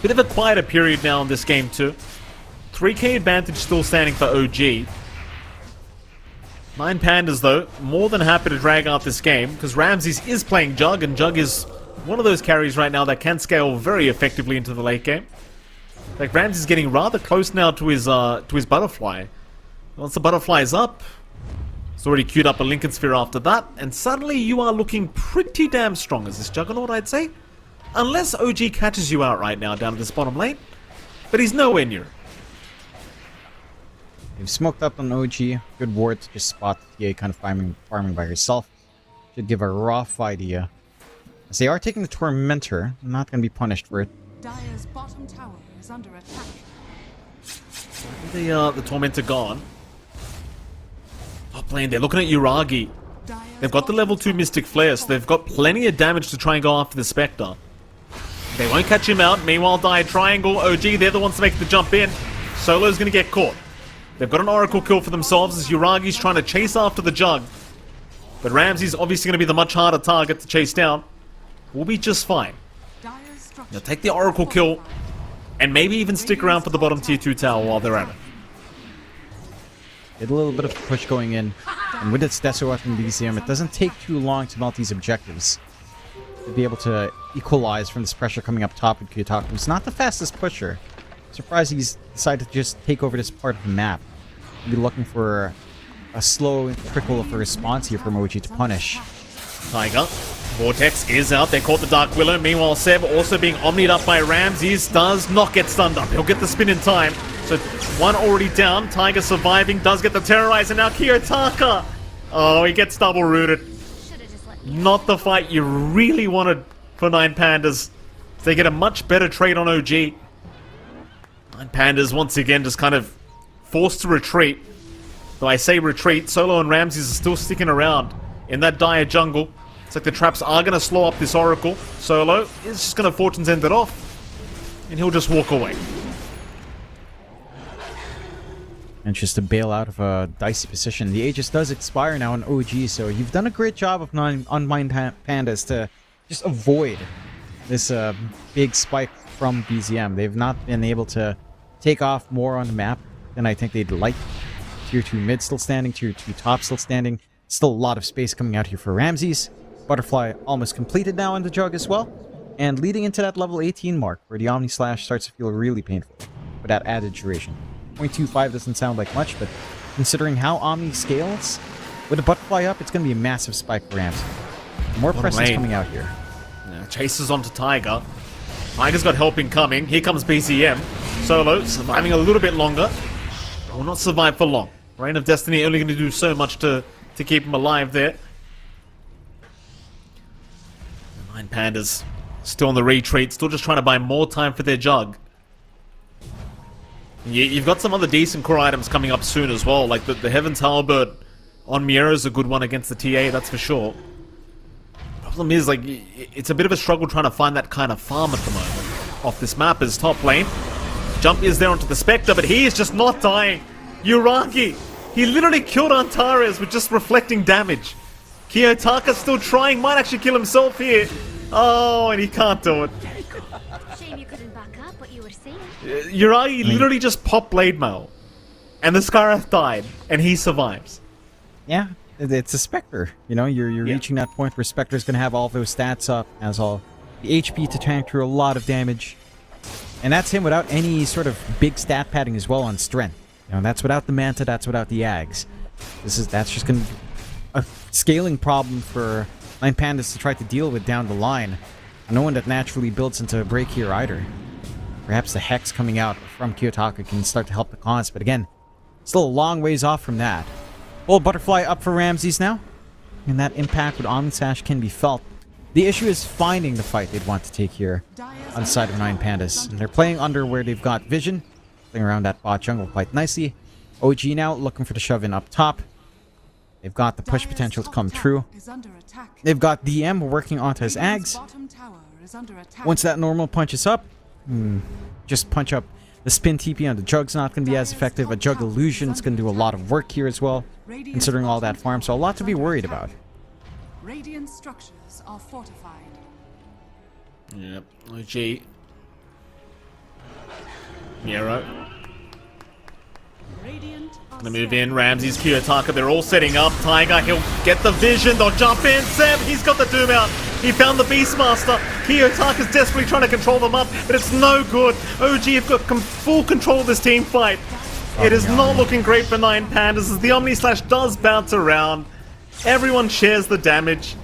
Bit of a quieter period now in this game too. 3k advantage still standing for OG. 9 Pandas, though, more than happy to drag out this game, because Ramses is playing Jug, and Jug is one of those carries right now that can scale very effectively into the late game. Like, Ramses is getting rather close now to his Butterfly. Once the Butterfly is up, it's already queued up a Lincoln Sphere after that, and suddenly you are looking pretty damn strong as this Juggernaut, I'd say. Unless OG catches you out right now down at this bottom lane, but he's nowhere near. They've smoked up on OG. Good ward to just spot the TA kind of farming by herself. Should give a rough idea. As they are taking the Tormentor, not going to be punished for it. Dire's bottom tower is under attack. The Tormentor gone. Top lane, they're looking at Uragi. They've got the level 2 Mystic Flare, so they've got plenty of damage to try and go after the Spectre. They won't catch him out. Meanwhile, Dire Triangle, OG, they're the ones to make the jump in. Solo's going to get caught. They've got an Oracle kill for themselves as Uragi's trying to chase after the Jug. But Ramsey's obviously going to be the much harder target to chase down. We'll be just fine. They'll take the Oracle kill and maybe even stick around for the bottom tier 2 tower while they're at it. Get a little bit of push going in. And with its Deso Weapon BCM, it doesn't take too long to melt these objectives. To be able to equalize from this pressure coming up top with Kiyotaka, who's not the fastest pusher. Surprised he's decided to just take over this part of the map. Be looking for a slow trickle of a response here from OG to punish. Tiger. Vortex is out. They caught the Dark Willow. Meanwhile, Seb also being omnied up by Ramses does not get stunned up. He'll get the spin in time. So one already down. Tiger surviving. Does get the Terrorize. And now Kiyotaka. Oh, he gets double rooted. Not the fight you really wanted for 9 Pandas. They get a much better trade on OG. 9 Pandas once again just kind of forced to retreat. Though I say retreat, Solo and Ramses are still sticking around in that dire jungle. It's like the traps are going to slow up this Oracle. Solo is just going to Fortune's end it off. And he'll just walk away. And just to bail out of a dicey position. The Aegis does expire now on OG, so you've done a great job of Unmind Pandas to just avoid this big spike from BZM. They've not been able to take off more on the map than I think they'd like. Tier 2 mid still standing, Tier 2 top still standing. Still a lot of space coming out here for Ramses. Butterfly almost completed now on the Jug as well. And leading into that level 18 mark, where the Omni Slash starts to feel really painful with that added duration. 0.25 doesn't sound like much, but considering how Omni scales, with the Butterfly up, it's going to be a massive spike for Ramses. More presence coming out here. Yeah, chases onto Tiger. Tiger's got help incoming. Here comes BCM. Solo surviving a little bit longer. Will not survive for long. Reign of Destiny only going to do so much to keep him alive there. 9 Pandas still on the retreat, still just trying to buy more time for their Jug. You've got some other decent core items coming up soon as well, like the Heaven's Halberd on Miera is a good one against the TA, that's for sure. Problem is, like, it's a bit of a struggle trying to find that kind of farm at the moment off this map as top lane. Jump is there onto the Spectre, but he is just not dying. Uragi, he literally killed Antares with just reflecting damage. Kiyotaka still trying, might actually kill himself here. Oh, and he can't do it. Shame you couldn't back up what you were saying. Uragi literally just popped Blade Mail. And the Skywrath died, and he survives. Yeah, it's a Spectre. You know, you're reaching that point where Spectre's going to have all those stats up, has all the HP to tank through a lot of damage. And that's him without any sort of big stat padding as well on strength. You know, that's without the Manta, that's without the Ags. That's just going to be a scaling problem for Nine Pandas to try to deal with down the line. No one that naturally builds into a break here either. Perhaps the Hex coming out from Kiyotaka can start to help the cause, but again, still a long ways off from that. Full Butterfly up for Ramses now, and that impact with Omnisash can be felt. The issue is finding the fight they'd want to take here on the side of Nine Pandas. And they're playing under where they've got Vision, playing around that bot jungle quite nicely. OG now looking for the shove in up top. They've got the push potential to come true. They've got DM working onto his Ags. Once that normal punches up, just punch up the spin TP on the Jug's not going to be as effective. A Jug Illusion is going to do a lot of work here as well, considering all that farm. So a lot to be worried about. Radiant structures are fortified. Yep. OG. Nero. Gonna move in. Ramses, Kiyotaka, they're all setting up. Tiger, he'll get the vision. They'll jump in. Seb, he's got the Doom out. He found the Beastmaster. Kiyotaka's desperately trying to control them up, but it's no good. OG have got full control of this team fight. It is not looking great for Nine Pandas as the Omni-Slash does bounce around. Everyone shares the damage.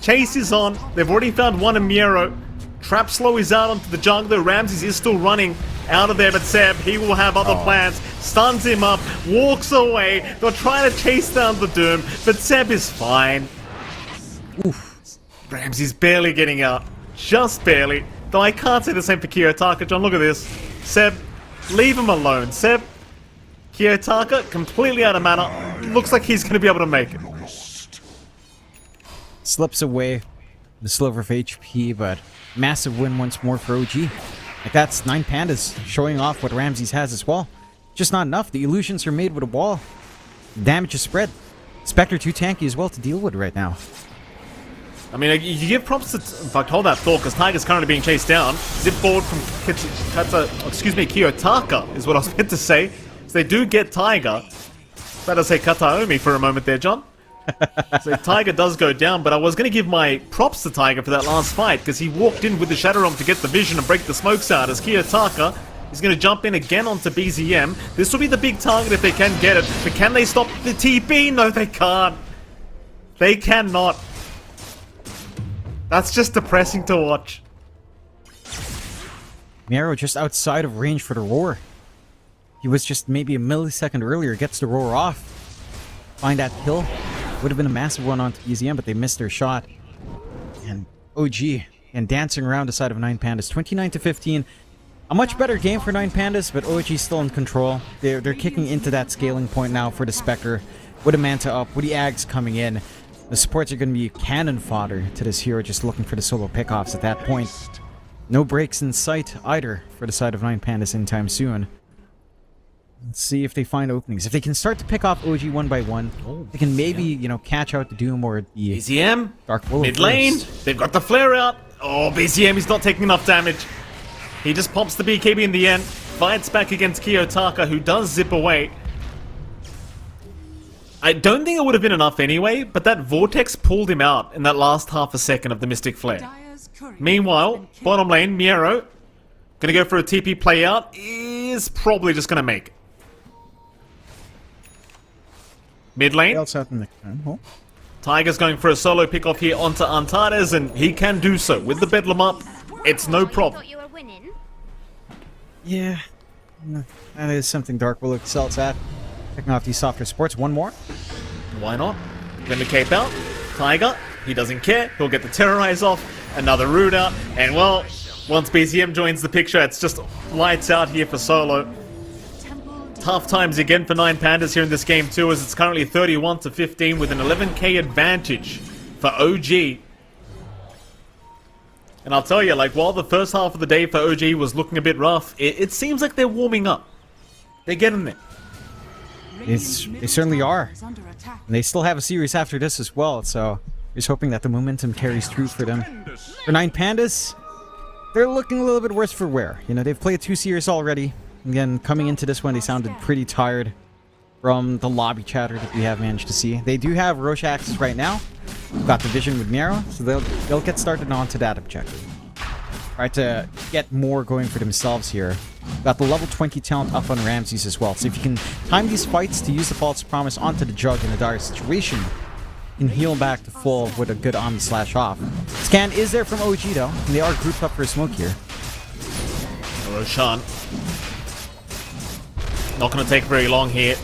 Chase is on. They've already found one Amiro. Trap Slow is out onto the jungler. Ramses is still running out of there, but Seb, he will have other plans. Stuns him up, walks away. They'll try to chase down the Doom, but Seb is fine. Oof. Ramses barely getting out. Just barely. Though I can't say the same for Kiyotaka. John, look at this. Seb, leave him alone. Seb, Kiyotaka, completely out of mana. Looks like he's going to be able to make it. Slips away the sliver of HP, but massive win once more for OG. Like, that's Nine Pandas showing off what Ramses has as well. Just not enough. The illusions are made with a wall. Damage is spread. Spectre too tanky as well to deal with right now. I mean, you give props to... In fact, hold that thought, because Tiger's currently being chased down. Zip forward from Kiyotaka is what I was meant to say. So they do get Tiger. Better say Kataomi for a moment there, John. So Tiger does go down, but I was going to give my props to Tiger for that last fight, because he walked in with the Shadow Realm to get the vision and break the smokes out, as Kiyotaka is going to jump in again onto BZM. This will be the big target if they can get it, but can they stop the TP? No, they can't. They cannot. That's just depressing to watch. Mero just outside of range for the roar. He was just maybe a millisecond earlier, gets the roar off. Find that kill. Would have been a massive one onto BZM, but they missed their shot. And OG, and dancing around the side of Nine Pandas. 29-15. A much better game for Nine Pandas, but OG still in control. They're kicking into that scaling point now for the Spectre. With a Manta up, with the Ags coming in. The supports are going to be cannon fodder to this hero, just looking for the solo pickoffs at that point. No breaks in sight either for the side of Nine Pandas anytime soon. Let's see if they find openings. If they can start to pick off OG one by one, they can maybe, you know, catch out the Doom or the BZM, Dark Wolf. mid lane, they've got the flare out. Oh, BZM is not taking enough damage. He just pops the BKB in the end, fights back against Kiyotaka, who does zip away. I don't think it would have been enough anyway, but that Vortex pulled him out in that last half a second of the Mystic Flare. Meanwhile, bottom lane, Miero, gonna go for a TP play out, is probably just gonna make it. Mid lane, Tiger's going for a solo pick off here onto Antares, and he can do so. With the Bedlam up, it's no problem. Yeah, that is something Dark Willow excels at. Picking off these softer sports. One more. Why not? Then the cape out. Tiger, he doesn't care. He'll get the Terrorize off. Another root out. And well, once BZM joins the picture, it's just lights out here for solo. Tough times again for Nine Pandas here in this game too, as it's currently 31-15 with an 11k advantage for OG. And I'll tell you, like, while the first half of the day for OG was looking a bit rough, it seems like they're warming up. They're getting there. They certainly are. And they still have a series after this as well, so just hoping that the momentum carries through for them. For Nine Pandas, they're looking a little bit worse for wear. You know, they've played 2 series already. Again, coming into this one, they sounded pretty tired. from the lobby chatter that we have managed to see. They do have Roche access right now. Got the vision with Miero, so they'll get started onto that objective. Try to get more going for themselves here. Got the level 20 talent up on Ramses as well. So if you can time these fights to use the False Promise onto the Jug in a dire situation, you can heal back to full with a good Omni Slash off. Scan is there from OG though, and they are grouped up for a smoke here. Roshan. Not going to take very long here.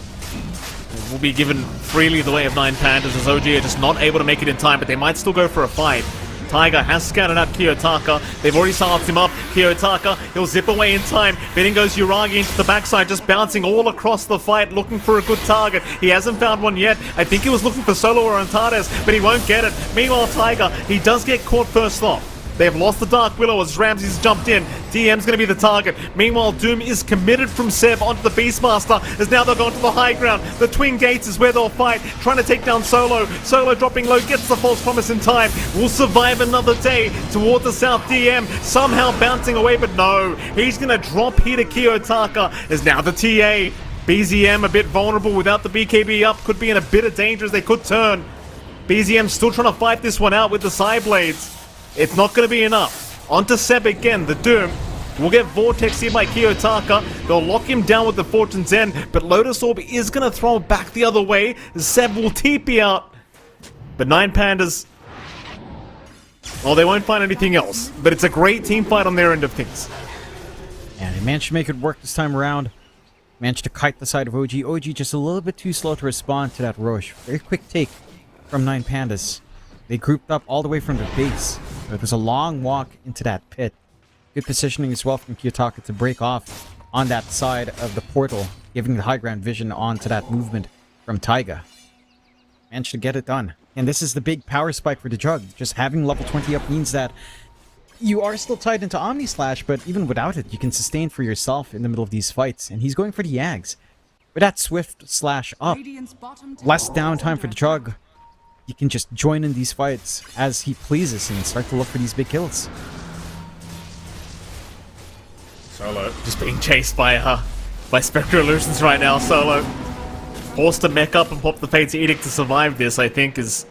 Will be given freely the way of 9 Pandas as OG are just not able to make it in time, but they might still go for a fight. Tiger has scouted out Kiyotaka. They've already silenced him up. Kiyotaka, he'll zip away in time. Then in goes Uragi into the backside, just bouncing all across the fight, looking for a good target. He hasn't found one yet. I think he was looking for Solo or Antares, but he won't get it. Meanwhile, Tiger, he does get caught first off. They've lost the Dark Willow as Ramses jumped in. DM's going to be the target. Meanwhile, Doom is committed from Seb onto the Beastmaster as now they're going to the high ground. The Twin Gates is where they'll fight, trying to take down Solo. Solo dropping low, gets the False Promise in time. Will survive another day toward the south. DM somehow bouncing away, but no. He's going to drop here to Kiyotaka as now the TA. BZM a bit vulnerable without the BKB up. Could be in a bit of danger as they could turn. BZM still trying to fight this one out with the side blades. It's not going to be enough. Onto Seb again, the Doom. We'll get Vortex here by Kiyotaka. They'll lock him down with the Fortune's End, but Lotus Orb is going to throw him back the other way. Seb will TP out. But 9 Pandas, well, they won't find anything else. But it's a great team fight on their end of things. And they managed to make it work this time around. Managed to kite the side of OG. OG just a little bit too slow to respond to that Roche. Very quick take from 9 Pandas. They grouped up all the way from the base. It was a long walk into that pit. Good positioning as well from Kiyotaka to break off on that side of the portal, giving the high ground vision onto that movement from Taiga. Managed to get it done. And this is the big power spike for the Jug. Just having level 20 up means that you are still tied into Omni Slash, but even without it, you can sustain for yourself in the middle of these fights. And he's going for the Yags. With that Swift Slash up, less downtime for the Jug. You can just join in these fights as he pleases and start to look for these big kills. Solo just being chased by Spectre Illusions right now. Solo forced to mech up and pop the Fate's Edict to survive this, I think, is...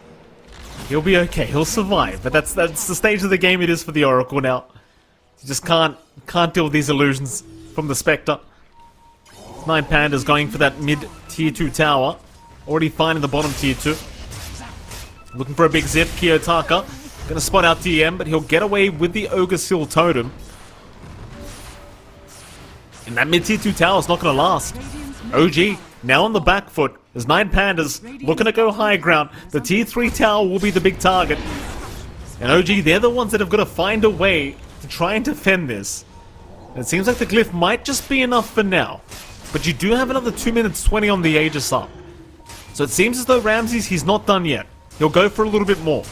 He'll be okay, he'll survive. But that's the stage of the game it is for the Oracle now. You just can't deal with these illusions from the Spectre. 9 Pandas going for that mid tier 2 tower. Already finding the bottom tier 2. Looking for a big zip. Kiyotaka gonna spot out DM, but he'll get away with the Ogre Seal Totem. And that mid-tier 2 tower is not gonna last. OG now on the back foot. There's 9 Pandas looking to go high ground. The tier 3 tower will be the big target. And OG, they're the ones that have got to find a way to try and defend this. And it seems like the glyph might just be enough for now. But you do have another 2 minutes 20 on the Aegis up. So it seems as though Ramses, he's not done yet. He'll go for a little bit more.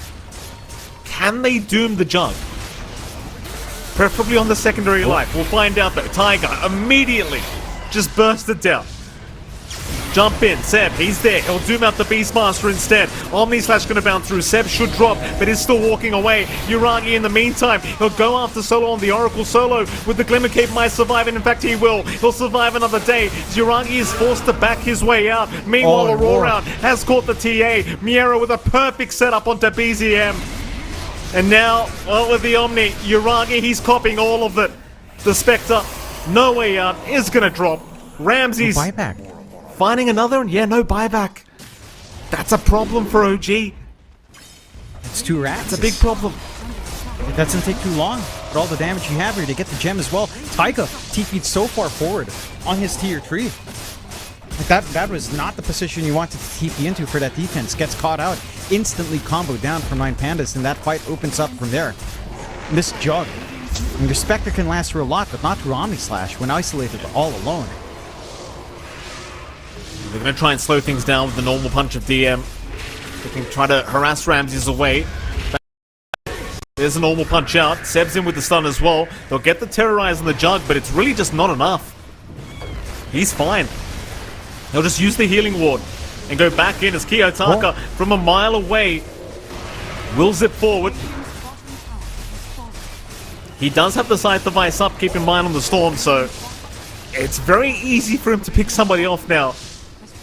Can they doom the Jug? Preferably on the secondary life. We'll find out though. Tiger immediately just bursted down. Jump in. Seb, he's there. He'll doom out the Beastmaster instead. Omni Slash gonna bounce through. Seb should drop, but is still walking away. Uragi in the meantime. He'll go after Solo on the Oracle. Solo with the Glimmer Cape might survive, and in fact he will. He'll survive another day. Uragi is forced to back his way out. Meanwhile, Aurora has caught the TA. Miero with a perfect setup onto BZM. And now, well, with the Omni, Uragi, he's copying all of it. The Spectre, no way out, is gonna drop. Ramses... No buyback. Finding another, and yeah, no buyback. That's a problem for OG. It's 2 racks. It's a big problem. It doesn't take too long. But all the damage you have here to get the gem as well. Taiga TP'd so far forward on his tier 3. Like that was not the position you wanted to TP into for that defense. Gets caught out. Instantly combo down from 9 Pandas, and that fight opens up from there. And this Jug. And your Spectre can last through a lot, but not through Omni Slash when isolated all alone. They're going to try and slow things down with the normal punch of DM. They can try to harass Ramses away. There's a normal punch out. Seb's in with the stun as well. They'll get the Terrorize on the Jug, but it's really just not enough. He's fine. They'll just use the healing ward and go back in as Kiyotaka from a mile away will zip forward. He does have the Scythe device up, keep in mind on the storm, so it's very easy for him to pick somebody off now.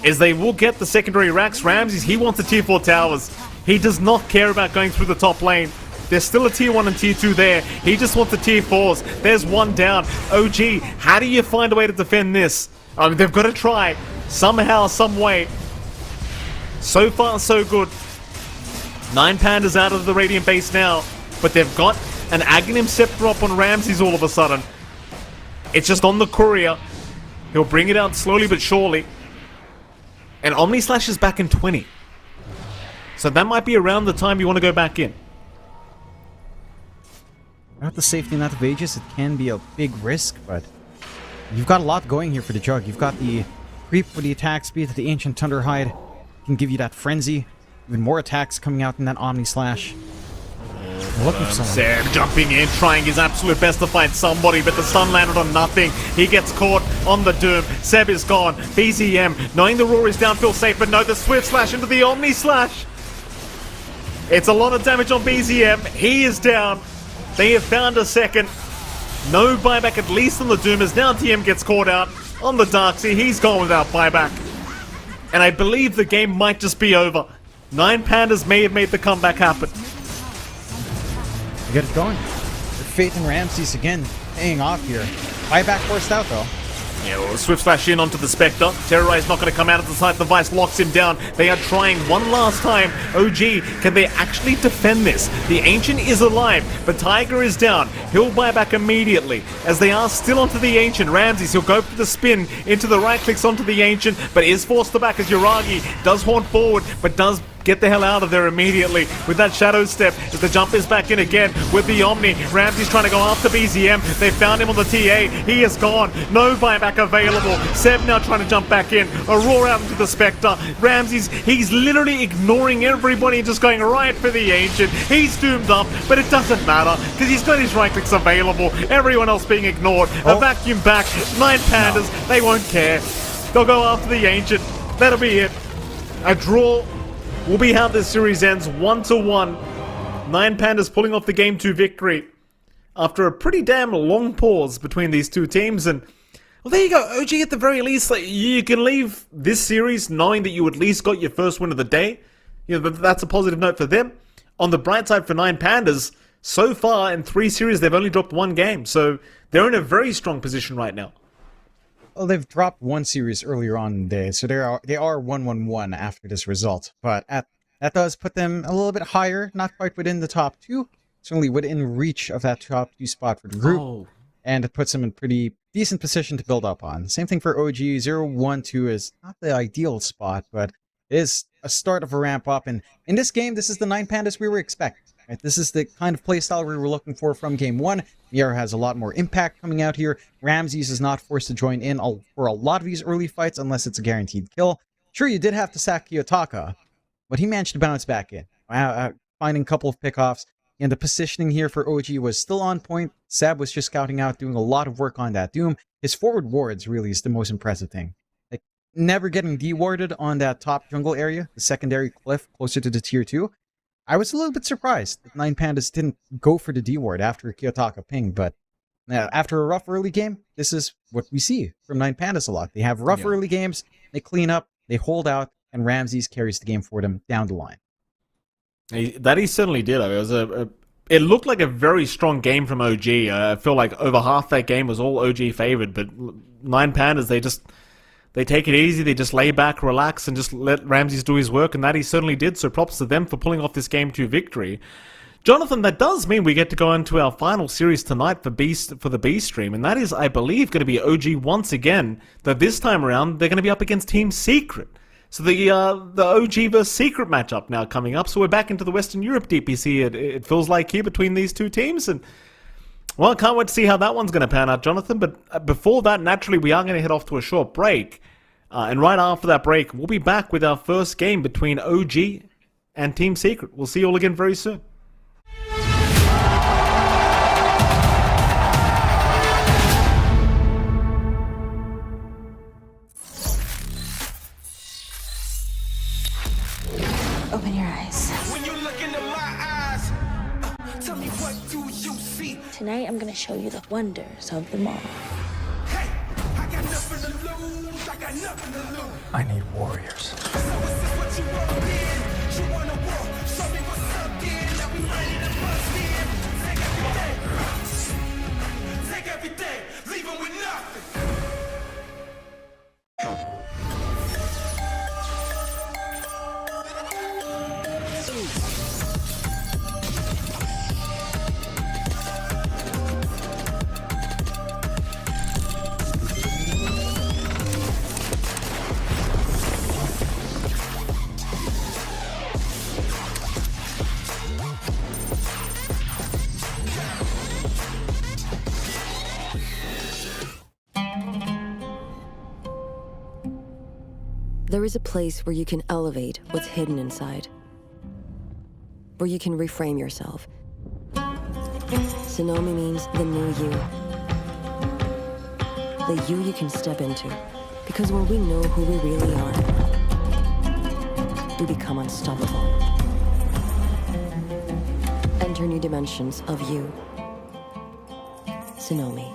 is they will get the secondary racks. Ramses, he wants the tier 4 towers. He does not care about going through the top lane. There's still a tier 1 and tier 2 there. He just wants the tier 4s. There's one down. OG, how do you find a way to defend this? I mean, they've got to try. Somehow, some way. So far, so good. 9 Pandas out of the Radiant base now. But they've got an Aghanim Scepter up on Ramses all of a sudden. It's just on the courier. He'll bring it out slowly but surely. And Omni Slash is back in 20. So that might be around the time you want to go back in. Without the safety net of Aegis, it can be a big risk, but you've got a lot going here for the Jug. You've got the creep with the attack speed that the Ancient Thunderhide can give you that frenzy. Even more attacks coming out in that Omni Slash. Looking for someone. Seb jumping in, trying his absolute best to find somebody, but the stun landed on nothing. He gets caught on the Doom. Seb is gone. BZM, knowing the Roar is down, feels safe, but no, the Swift Slash into the Omni Slash. It's a lot of damage on BZM. He is down. They have found a second. No buyback, at least on the Doom, as now TM gets caught out on the Darkseid. He's gone without buyback. And I believe the game might just be over. 9 Pandas may have made the comeback happen. You get it going. The Fate and Ramses again paying off here. Buyback forced out though. Yeah, well, Swift Slash in onto the Spectre. Terrorize not going to come out at the side. The Vice locks him down. They are trying one last time. OG, can they actually defend this? The Ancient is alive, but Tiger is down. He'll buy back immediately, as they are still onto the Ancient. Ramses, he'll go for the spin into the right clicks onto the Ancient, but is forced to back as Yuragi does horn forward, but does get the hell out of there immediately with that Shadow Step as the jump is back in again with the Omni. Ramsey's trying to go after BZM. They found him on the TA. He is gone. No buyback available. Seb now trying to jump back in. A roar out into the Spectre. Ramsey's, he's literally ignoring everybody and just going right for the Ancient. He's doomed up, but it doesn't matter because he's got his right clicks available. Everyone else being ignored. A vacuum back. 9 Pandas. They won't care. They'll go after the Ancient. That'll be it. A draw will be how this series ends, 1-1. 9 Pandas pulling off the Game 2 victory after a pretty damn long pause between these two teams. And, well, there you go. OG, at the very least, like, you can leave this series knowing that you at least got your first win of the day. You know, that's a positive note for them. On the bright side for 9 Pandas, so far in 3 series, they've only dropped 1 game. So they're in a very strong position right now. Well, they've dropped 1 series earlier on in the day, so they are 1-1-1 after this result. But that does put them a little bit higher, not quite within the top 2, certainly within reach of that top 2 spot for the group. And it puts them in pretty decent position to build up on. Same thing for OG. 0-1-2 is not the ideal spot, but it is a start of a ramp up. And in this game, this is the 9 Pandas we were expecting. Right? This is the kind of playstyle we were looking for from game 1. Miera has a lot more impact coming out here. Ramses is not forced to join in for a lot of these early fights unless it's a guaranteed kill. Sure, you did have to sack Kiyotaka, but he managed to bounce back in, finding a couple of pickoffs. And the positioning here for OG was still on point. Seb was just scouting out, doing a lot of work on that Doom. His forward wards really is the most impressive thing. Like, never getting de-warded on that top jungle area, the secondary cliff closer to the tier 2. I was a little bit surprised that 9 Pandas didn't go for the D-ward after Kiyotaka ping, but after a rough early game, this is what we see from 9 Pandas a lot. They have rough early games, they clean up, they hold out, and Ramses carries the game for them down the line. That he certainly did. I mean, it looked like a very strong game from OG. I feel like over half that game was all OG favored, but 9 Pandas, they take it easy, they just lay back, relax, and just let Ramses do his work, and that he certainly did, so props to them for pulling off this Game 2 victory. Jonathan, that does mean we get to go into our final series tonight for the B stream, and that is, I believe, going to be OG once again, though this time around, they're going to be up against Team Secret. So the OG versus Secret matchup now coming up, so we're back into the Western Europe DPC, it feels like, here between these two teams, and well, I can't wait to see how that one's going to pan out, Jonathan. But before that, naturally, we are going to head off to a short break. And right after that break, we'll be back with our first game between OG and Team Secret. We'll see you all again very soon. Open your eyes. When you look into my eyes, tell me what do you see? Tonight I'm gonna show you the wonders of them all. Hey, I got nothing to lose. I got got nothing to lose. I need warriors. So is this what you want then? You wanna war? Show me what's up then. Now we ready to bust in. Take everything. Take everything. Leave 'em with nothing. There is a place where you can elevate what's hidden inside, where you can reframe yourself. Tsunami means the new you. The you can step into. Because when we know who we really are, we become unstoppable. Enter new dimensions of you. Tsunami.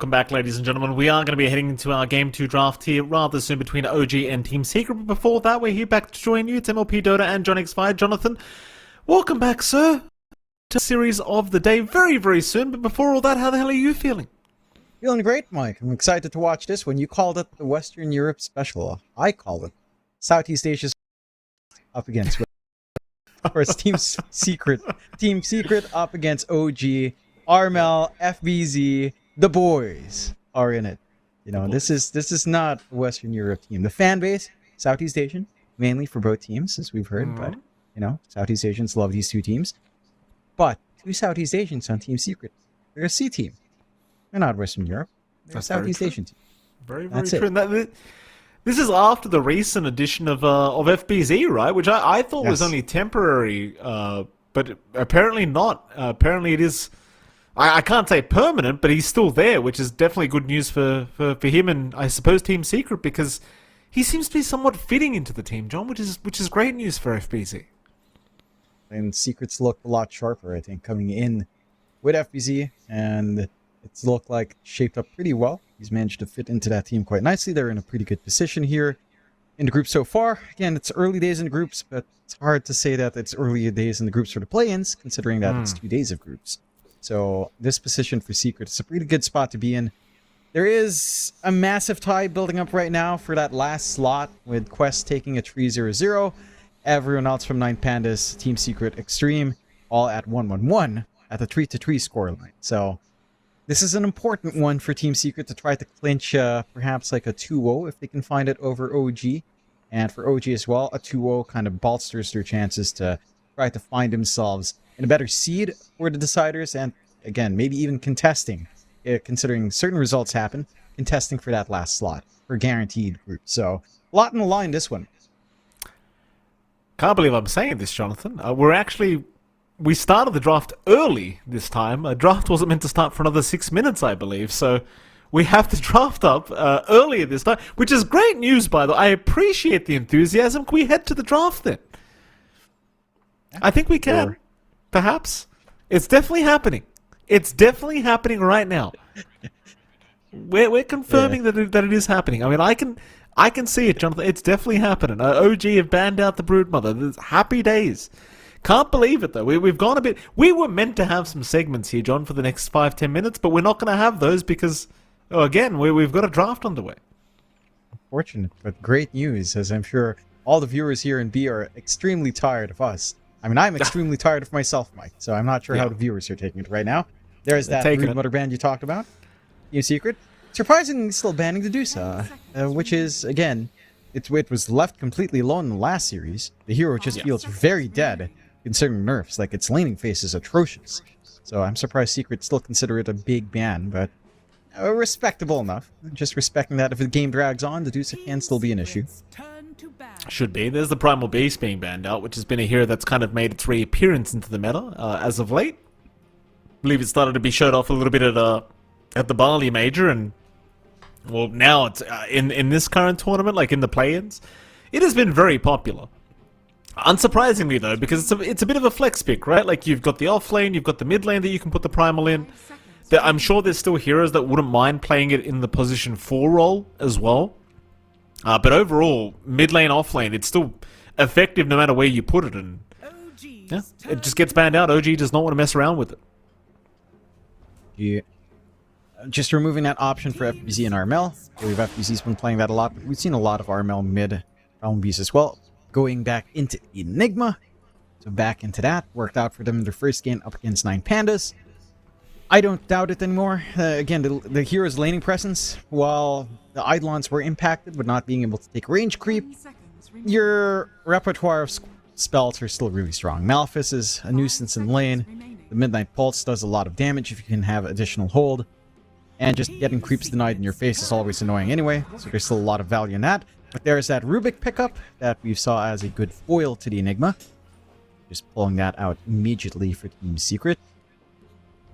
welcome back, ladies and gentlemen. We are going to be heading into our Game 2 draft here rather soon between OG and Team Secret. But before that, we're here back to join you. It's MLP Dota and John X5. Jonathan, welcome back, sir, to the series of the day very, very soon. But before all that, how the hell are you feeling? Feeling great, Mike. I'm excited to watch this one. You called it the Western Europe Special. I call it Southeast Asia's up against... Of course, Team Secret. Team Secret up against OG, Armel, FBZ. The boys are in it. You know, this is not a Western Europe team. The fan base, Southeast Asian, mainly for both teams, as we've heard. But you know, Southeast Asians love these two teams. But two Southeast Asians on Team Secret. They're a C team. They're not Western Europe. They're a Southeast Asian team. Very, very true. This is after the recent addition of FBZ, right? Which I thought was only temporary, but apparently not. Apparently it is. I can't say permanent, but he's still there, which is definitely good news for him and I suppose Team Secret, because he seems to be somewhat fitting into the team, John, which is great news for FBZ. And Secret's looked a lot sharper, I think, coming in with FBZ, and it's looked like shaped up pretty well. He's managed to fit into that team quite nicely. They're in a pretty good position here in the group so far. Again, it's early days in the groups, but it's hard to say that it's early days in the groups for the play-ins, considering that it's 2 days of groups. So this position for Secret is a pretty good spot to be in. There is a massive tie building up right now for that last slot, with Quest taking a 3-0-0. Everyone else from 9 Pandas, Team Secret, Extreme, all at 1-1-1 at the 3-3 scoreline. So this is an important one for Team Secret to try to clinch perhaps like a 2-0 if they can find it over OG. And for OG as well, a 2-0 kind of bolsters their chances to try to find themselves in a better seed for the deciders. And again, maybe even contesting, considering certain results happen, contesting for that last slot for guaranteed group. So a lot in the line this one. Can't believe I'm saying this, Jonathan. We started the draft early this time. A draft wasn't meant to start for another 6 minutes, I believe. So we have the draft up earlier this time, which is great news, by the way. I appreciate the enthusiasm. Can we head to the draft then? I think we can. Sure. Perhaps. It's definitely happening. It's definitely happening right now. We're confirming that it is happening. I mean, I can see it, Jonathan. It's definitely happening. OG have banned out the Broodmother. There's happy days. Can't believe it, though. We've gone a bit... We were meant to have some segments here, John, for the next 5-10 minutes, but we're not going to have those because, again, we've got a draft underway. Unfortunate, but great news, as I'm sure all the viewers here in B are extremely tired of us. I mean, I'm extremely tired of myself, Mike, so I'm not sure how the viewers are taking it right now. There's that Broodmother ban you talked about. Team Secret. Surprisingly, still banning the Dusa, which is, again, it was left completely alone in the last series. The hero just feels very dead, considering nerfs. Like, its laning phase is atrocious. So I'm surprised Secret still consider it a big ban, but respectable enough. Just respecting that if the game drags on, the Dusa can still be an issue. Should be. There's the Primal Beast being banned out, which has been a hero that's kind of made its reappearance into the meta as of late. I believe it started to be showed off a little bit at the Bali Major, and well, now it's in this current tournament, like in the play-ins, it has been very popular. Unsurprisingly, though, because it's a bit of a flex pick, right? Like, you've got the off lane, you've got the mid lane that you can put the Primal in. I'm sure there's still heroes that wouldn't mind playing it in the position 4 role as well. But overall, mid lane, off lane, it's still effective no matter where you put it, and yeah, it just gets banned out. OG does not want to mess around with it. Yeah. Just removing that option for FBZ and Armel. I believe FBZ's been playing that a lot, but we've seen a lot of Armel mid Realm Beast as well. Going back into Enigma. So back into that. Worked out for them in their first game up against 9 Pandas. I don't doubt it anymore. Again, the hero's laning presence, while the Eidolons were impacted with not being able to take range creep, your repertoire of spells are still really strong. Malphus is a nuisance in lane. The Midnight Pulse does a lot of damage if you can have additional hold. And just getting creeps denied in your face is always annoying anyway, so there's still a lot of value in that. But there's that Rubik pickup that we saw as a good foil to the Enigma. Just pulling that out immediately for Team Secret.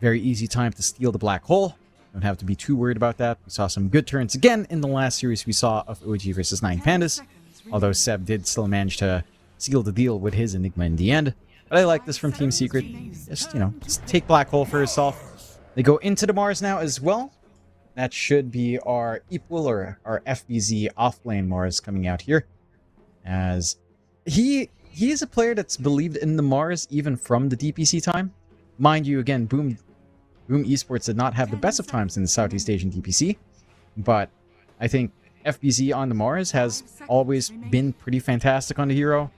Very easy time to steal the Black Hole. Don't have to be too worried about that. We saw some good turns again in the last series we saw of OG versus 9 Pandas. Although Seb did still manage to seal the deal with his Enigma in the end. But I like this from Team Secret. Just, just take Black Hole for yourself. They go into the Mars now as well. that should be our equal or our FBZ offlane Mars coming out here. As he is a player that's believed in the Mars even from the DPC time. Mind you, again, Boom Esports did not have the best of times in the Southeast Asian DPC, but I think FBZ on the Mars has always been pretty fantastic on the hero,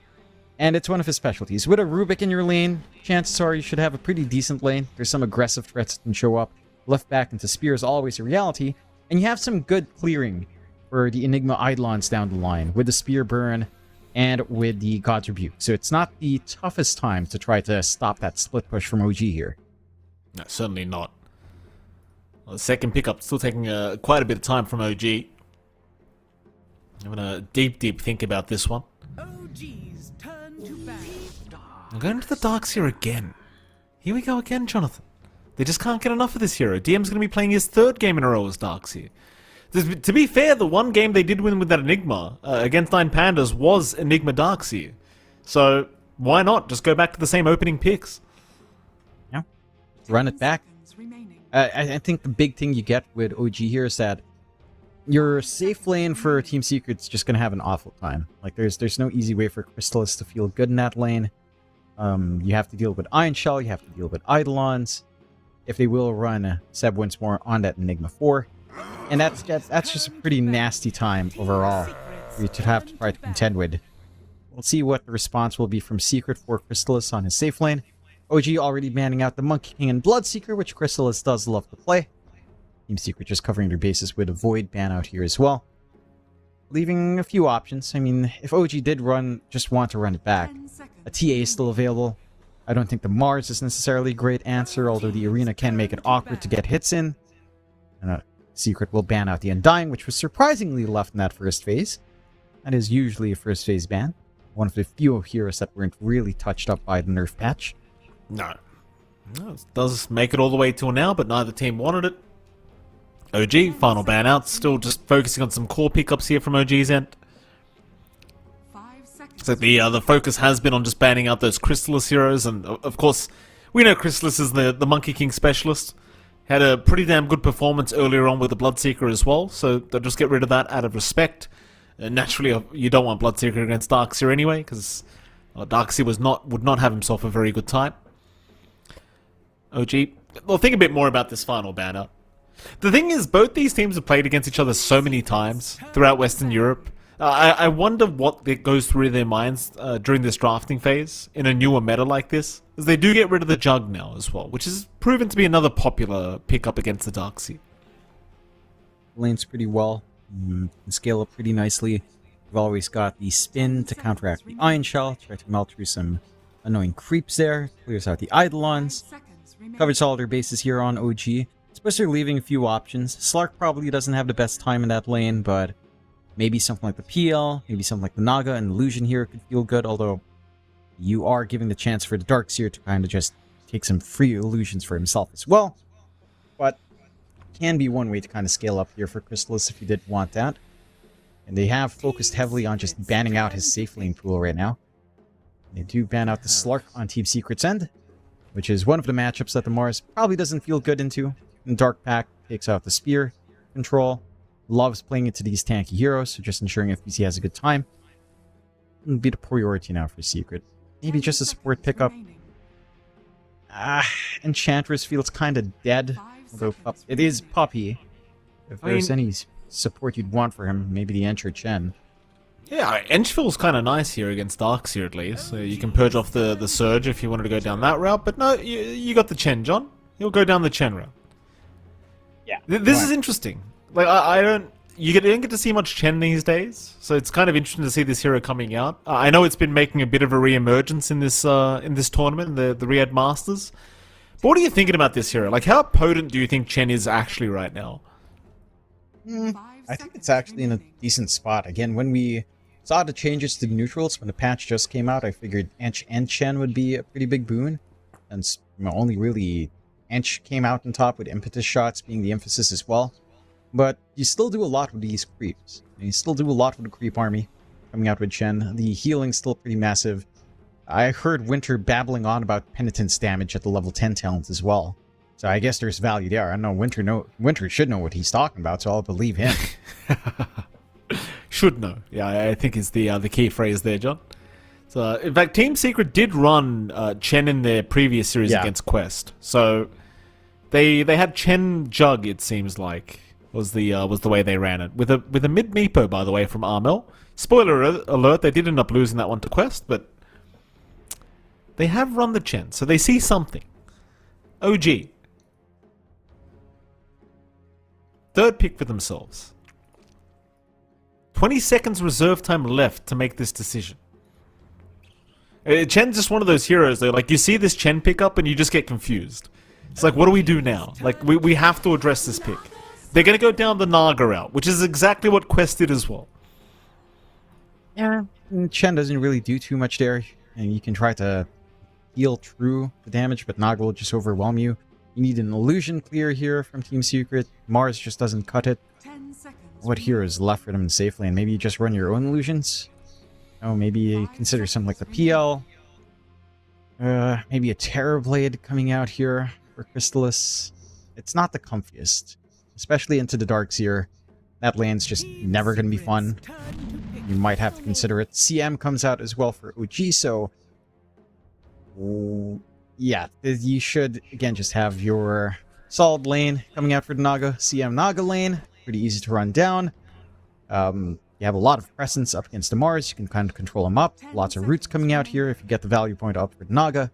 and it's one of his specialties. With a Rubik in your lane, chances are you should have a pretty decent lane. There's some aggressive threats that can show up. Left back into Spear is always a reality, and you have some good clearing for the Enigma Eidolons down the line with the Spear Burn and with the God's Rebuke. So it's not the toughest time to try to stop that split push from OG here. No, certainly not. Well, the second pickup still taking quite a bit of time from OG. Having a deep think about this one. OG's turn to battle. I'm going to the Darks here again. Here we go again, Jonathan. They just can't get enough of this hero. DM's going to be playing his third game in a row as Darks here. To be fair, the one game they did win with that Enigma against 9 Pandas was Enigma Darks here. So why not just go back to the same opening picks? Yeah, run it back. I think the big thing you get with OG here is that your safe lane for Team Secret's just going to have an awful time. Like, there's no easy way for Crystallis to feel good in that lane. You have to deal with Iron Shell, you have to deal with Eidolons. If they will run Seb once more on that Enigma 4. And that's just a pretty nasty time overall for you to have to try to contend with. We'll see what the response will be from Secret for Crystallis on his safe lane. OG already banning out the Monkey King and Bloodseeker, which Crystallis does love to play. Team Secret just covering their bases with a Void ban out here as well. Leaving a few options. I mean, if OG did just want to run it back, a TA is still available. I don't think the Mars is necessarily a great answer, although the Arena can make it awkward to get hits in. And Secret will ban out the Undying, which was surprisingly left in that first phase. That is usually a first phase ban. One of the few heroes that weren't really touched up by the nerf patch. No, it does make it all the way till now, but neither team wanted it. OG, final ban out, still just focusing on some core pickups here from OG's end. So the focus has been on just banning out those Crystallis heroes, and of course, we know Crystallis is the Monkey King specialist. Had a pretty damn good performance earlier on with the Bloodseeker as well, so they'll just get rid of that out of respect. Naturally, you don't want Bloodseeker against Darkseer anyway, because Darkseer would not have himself a very good time. OG, well, think a bit more about this final ban out. The thing is, both these teams have played against each other so many times throughout Western Europe. I wonder what goes through their minds during this drafting phase in a newer meta like this, as they do get rid of the Jug now as well, which is proven to be another popular pickup against the Darkseer. Lanes pretty well, can scale up pretty nicely. We've always got the Spin to counteract the Iron Shell, try to melt through some annoying creeps there, clears out the Eidolons, covers all their bases here on OG, especially leaving a few options. Slark probably doesn't have the best time in that lane, but maybe something like the PL, maybe something like the Naga and Illusion here could feel good, although you are giving the chance for the Darkseer to kind of just take some free illusions for himself as well. But can be one way to kind of scale up here for Crystallis if you did want that. And they have focused heavily on just banning out his safe lane pool right now. They do ban out the Slark on Team Secret's end, which is one of the matchups that the Mars probably doesn't feel good into. And Dark Pack takes out the Spear control. Loves playing into these tanky heroes, so just ensuring FBC has a good time. It'll be the priority now for Secret. Maybe just a support pickup. Enchantress feels kind of dead, although it is Puppy. If there's any support you'd want for him, maybe the Encher Chen. Yeah, Ench feels kind of nice here against Darkseer at least, so you can purge off the Surge if you wanted to go down that route, but no, you got the Chen, John. He'll go down the Chen route. Yeah. This is interesting. Like, I don't get to see much Chen these days, so it's kind of interesting to see this hero coming out. I know it's been making a bit of a re-emergence in this tournament, the Riyadh Masters. But what are you thinking about this hero? Like, how potent do you think Chen is actually right now? I think it's actually in a decent spot. Again, when we saw the changes to the neutrals, when the patch just came out, I figured Ench and Chen would be a pretty big boon. And only really Ench came out on top with impetus shots being the emphasis as well. But you still do a lot with these creeps. You still do a lot with the creep army coming out with Chen. The healing's still pretty massive. I heard Winter babbling on about penitence damage at the level 10 talent as well. So I guess there's value there. I don't know, Winter should know what he's talking about, so I'll believe him. Should know. Yeah, I think is the key phrase there, John. So, in fact, Team Secret did run Chen in their previous series against Quest. So they had Chen Jug, it seems like, was the way they ran it. With a mid Meepo, by the way, from Armel. Spoiler alert, they did end up losing that one to Quest, but they have run the Chen, so they see something. OG. Third pick for themselves. 20 seconds reserve time left to make this decision. Chen's just one of those heroes, though. Like, you see this Chen pick up and you just get confused. It's like, what do we do now? Like, we have to address this pick. They're going to go down the Naga route, which is exactly what Quest did as well. Yeah, Chen doesn't really do too much there. And you can try to heal through the damage, but Naga will just overwhelm you. You need an illusion clear here from Team Secret. Mars just doesn't cut it. What hero is left for them in safe lane? Maybe you just run your own illusions? Oh, maybe consider something like the PL. Maybe a Terrorblade coming out here for Crystallis. It's not the comfiest, especially into the Darkseer. That lane's just never going to be fun. You might have to consider it. CM comes out as well for OG, so yeah, you should, again, just have your solid lane coming out for the Naga. CM Naga lane, pretty easy to run down. You have a lot of presence up against the Mars. You can kind of control them up. Lots of roots coming out here if you get the value point up for the Naga.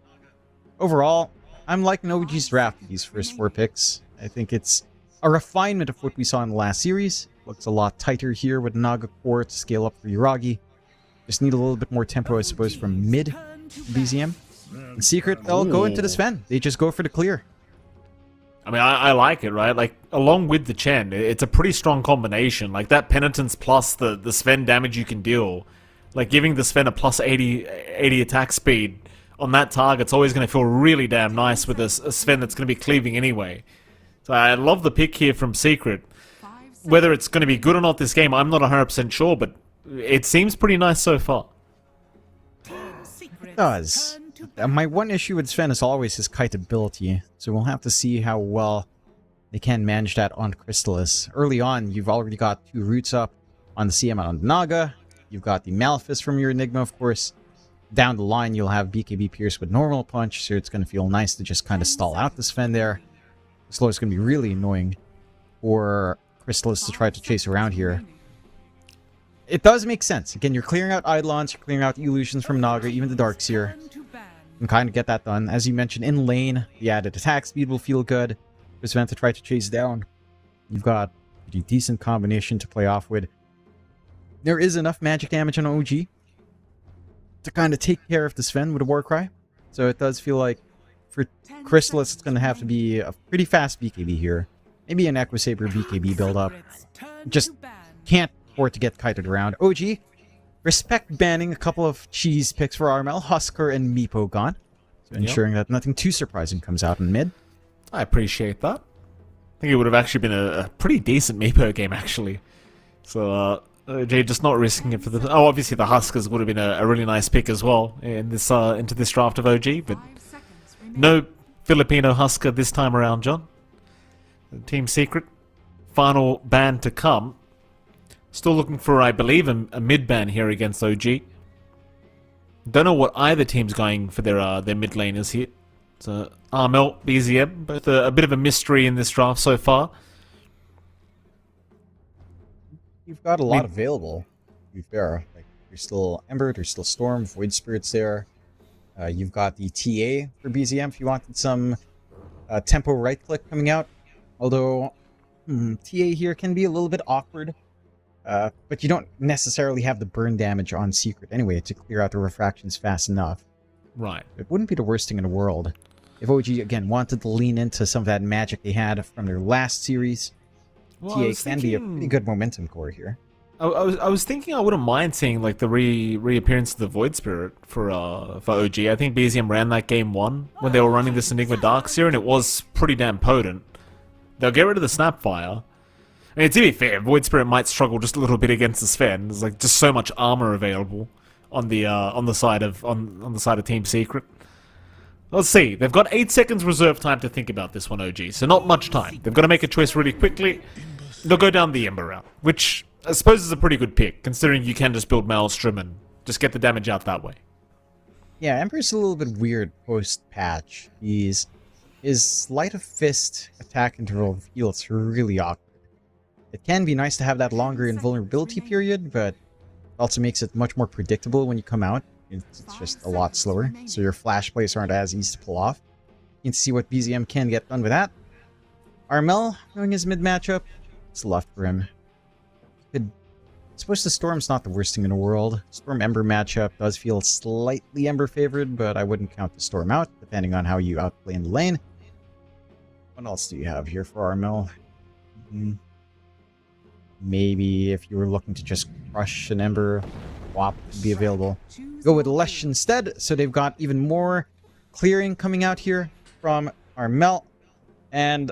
Overall, I'm liking OG's draft with these first 4 picks. I think it's a refinement of what we saw in the last series. Looks a lot tighter here with Naga core to scale up for Yuragi. Just need a little bit more tempo, I suppose, from mid BZM. In Secret, they'll go into the Sven. They just go for the clear. I mean, I like it, right? Like, along with the Chen, it's a pretty strong combination. Like, that Penitence plus the Sven damage you can deal. Like, giving the Sven a plus 80 attack speed on that target's always going to feel really damn nice with a Sven that's going to be cleaving anyway. So I love the pick here from Secret. Whether it's going to be good or not this game, I'm not 100% sure, but it seems pretty nice so far. It does. My one issue with Sven is always his kite ability, so we'll have to see how well they can manage that on Crystallis. Early on, you've already got 2 roots up on the CM on Naga. You've got the Malefice from your Enigma, of course. Down the line, you'll have BKB Pierce with normal punch, so it's going to feel nice to just kind of stall out the Sven there. Slow is going to be really annoying for Crystallis to try to chase around here. It does make sense. Again, you're clearing out Eidolons, you're clearing out illusions from Naga, even the Darkseer. You can kind of get that done. As you mentioned, in lane, the added attack speed will feel good. For Sven to try to chase down. You've got a pretty decent combination to play off with. There is enough magic damage on OG to kind of take care of the Sven with a Warcry. So it does feel like for Crystallis, it's going to have to be a pretty fast BKB here. Maybe an Equisaber BKB build-up. Just can't afford to get kited around. OG, respect banning a couple of cheese picks for Armel, Husker, and Meepo gone. So ensuring that nothing too surprising comes out in mid. I appreciate that. I think it would have actually been a pretty decent Meepo game, actually. So, Jay just not risking it for the... Oh, obviously the Huskers would have been a really nice pick as well in this into this draft of OG, but no Filipino Husker this time around, John. Team Secret, final ban to come. Still looking for, I believe, a mid ban here against OG. Don't know what either team's going for their mid laners here. So Armel, BZM, both a bit of a mystery in this draft so far. You've got a lot available, to be fair. Like, there's still Ember, there's still Storm, Void Spirits there. You've got the TA for BZM if you wanted some tempo right click coming out. Although TA here can be a little bit awkward. But you don't necessarily have the burn damage on Secret anyway to clear out the refractions fast enough. Right. It wouldn't be the worst thing in the world. If OG, again, wanted to lean into some of that magic they had from their last series, well, TA can be a pretty good momentum core here. I was thinking I wouldn't mind seeing like the reappearance of the Void Spirit for OG. I think BZM ran that game 1 when they were running this Enigma Darkseer, and it was pretty damn potent. They'll get rid of the Snapfire. I mean, to be fair, Void Spirit might struggle just a little bit against the Sven. There's like just so much armor available on the side of Team Secret. Let's see. They've got 8 seconds reserve time to think about this one, OG. So not much time. They've got to make a choice really quickly. They'll go down the Ember route, which I suppose is a pretty good pick, considering you can just build Maelstrom and just get the damage out that way. Yeah, Ember's a little bit weird post-patch. His Sleight of Fist attack interval feels really awkward. It can be nice to have that longer invulnerability period, but it also makes it much more predictable when you come out. It's just a lot slower, so your flash plays aren't as easy to pull off. You can see what BZM can get done with that. Armel, knowing his mid matchup, it's left for him. I suppose the Storm's not the worst thing in the world. Storm Ember matchup does feel slightly Ember favored, but I wouldn't count the Storm out, depending on how you outplay in the lane. What else do you have here for Armel? Maybe if you were looking to just crush an Ember, WAP would be available. Go with Lesh instead, so they've got even more clearing coming out here from Armel, and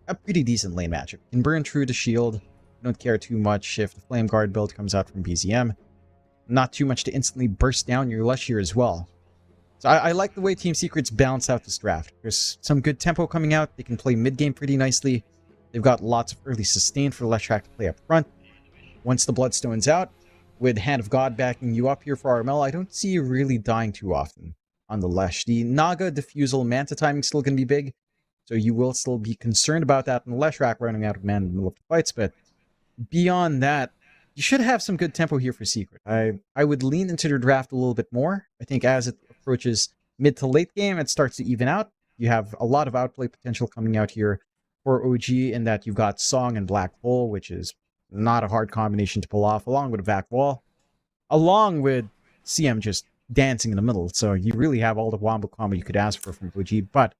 a pretty decent lane matchup. Can burn through the shield, don't care too much if the Flame Guard build comes out from BZM. Not too much to instantly burst down your Lesh here as well. So I like the way Team Secret's balance out this draft. There's some good tempo coming out. They can play mid-game pretty nicely. They've got lots of early sustain for Leshrac to play up front. Once the Bloodstone's out, with Hand of God backing you up here for Armel, I don't see you really dying too often on the Lesh. The Naga Diffusal Manta timing is still going to be big, so you will still be concerned about that in the Leshrac running out of mana in the middle of the fights, but beyond that, you should have some good tempo here for Secret. I would lean into their draft a little bit more. I think as it approaches mid to late game, it starts to even out. You have a lot of outplay potential coming out here for OG in that you've got Song and Black Hole, which is not a hard combination to pull off, along with a Vac Wall, along with CM just dancing in the middle. So you really have all the wombo combo you could ask for from OG, but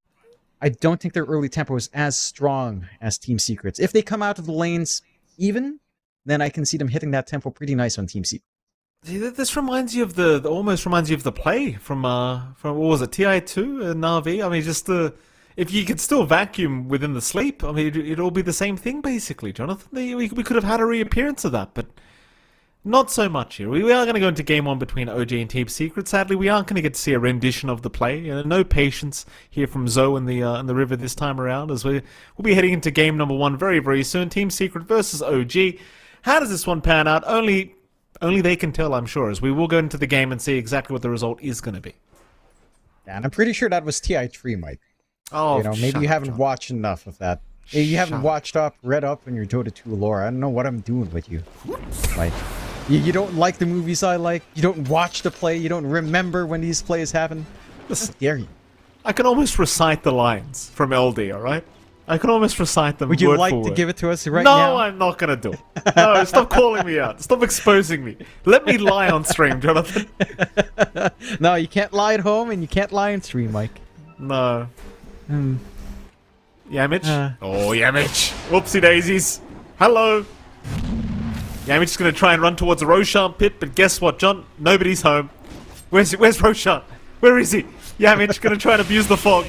I don't think their early tempo is as strong as Team Secret's. If they come out of the lanes even, then I can see them hitting that tempo pretty nice on Team Secret. See, this reminds you of the almost reminds you of the play from what was it, TI2 and Na'Vi? I mean, just if you could still vacuum within the sleep, I mean, it'd all be the same thing basically, Jonathan. We could have had a reappearance of that, but not so much here. We are going to go into game one between OG and Team Secret. Sadly, we aren't going to get to see a rendition of the play. No patience here from Zoe in the river this time around, as we'll be heading into game number one very, very soon. Team Secret versus OG. How does this one pan out? Only they can tell, I'm sure, as we will go into the game and see exactly what the result is going to be. Yeah, and I'm pretty sure that was TI3, Mike. Oh, maybe you haven't watched enough of that. You haven't read up on your Dota 2 lore. I don't know what I'm doing with you. Like, you don't like the movies I like. You don't watch the play. You don't remember when these plays happen. How dare you? I can almost recite the lines from LD, alright? I can almost recite them. Would you word like for to word. give it to us right now? No, I'm not going to do it. No, stop calling me out. Stop exposing me. Let me lie on stream, Jonathan. No, you can't lie at home and you can't lie on stream, Mike. No. Yamich? Oh, Yamich. Whoopsie daisies. Hello. Yamich is going to try and run towards the Roshan pit, but guess what, John? Nobody's home. Where's Roshan? Where is he? Yamich going to try and abuse the fog.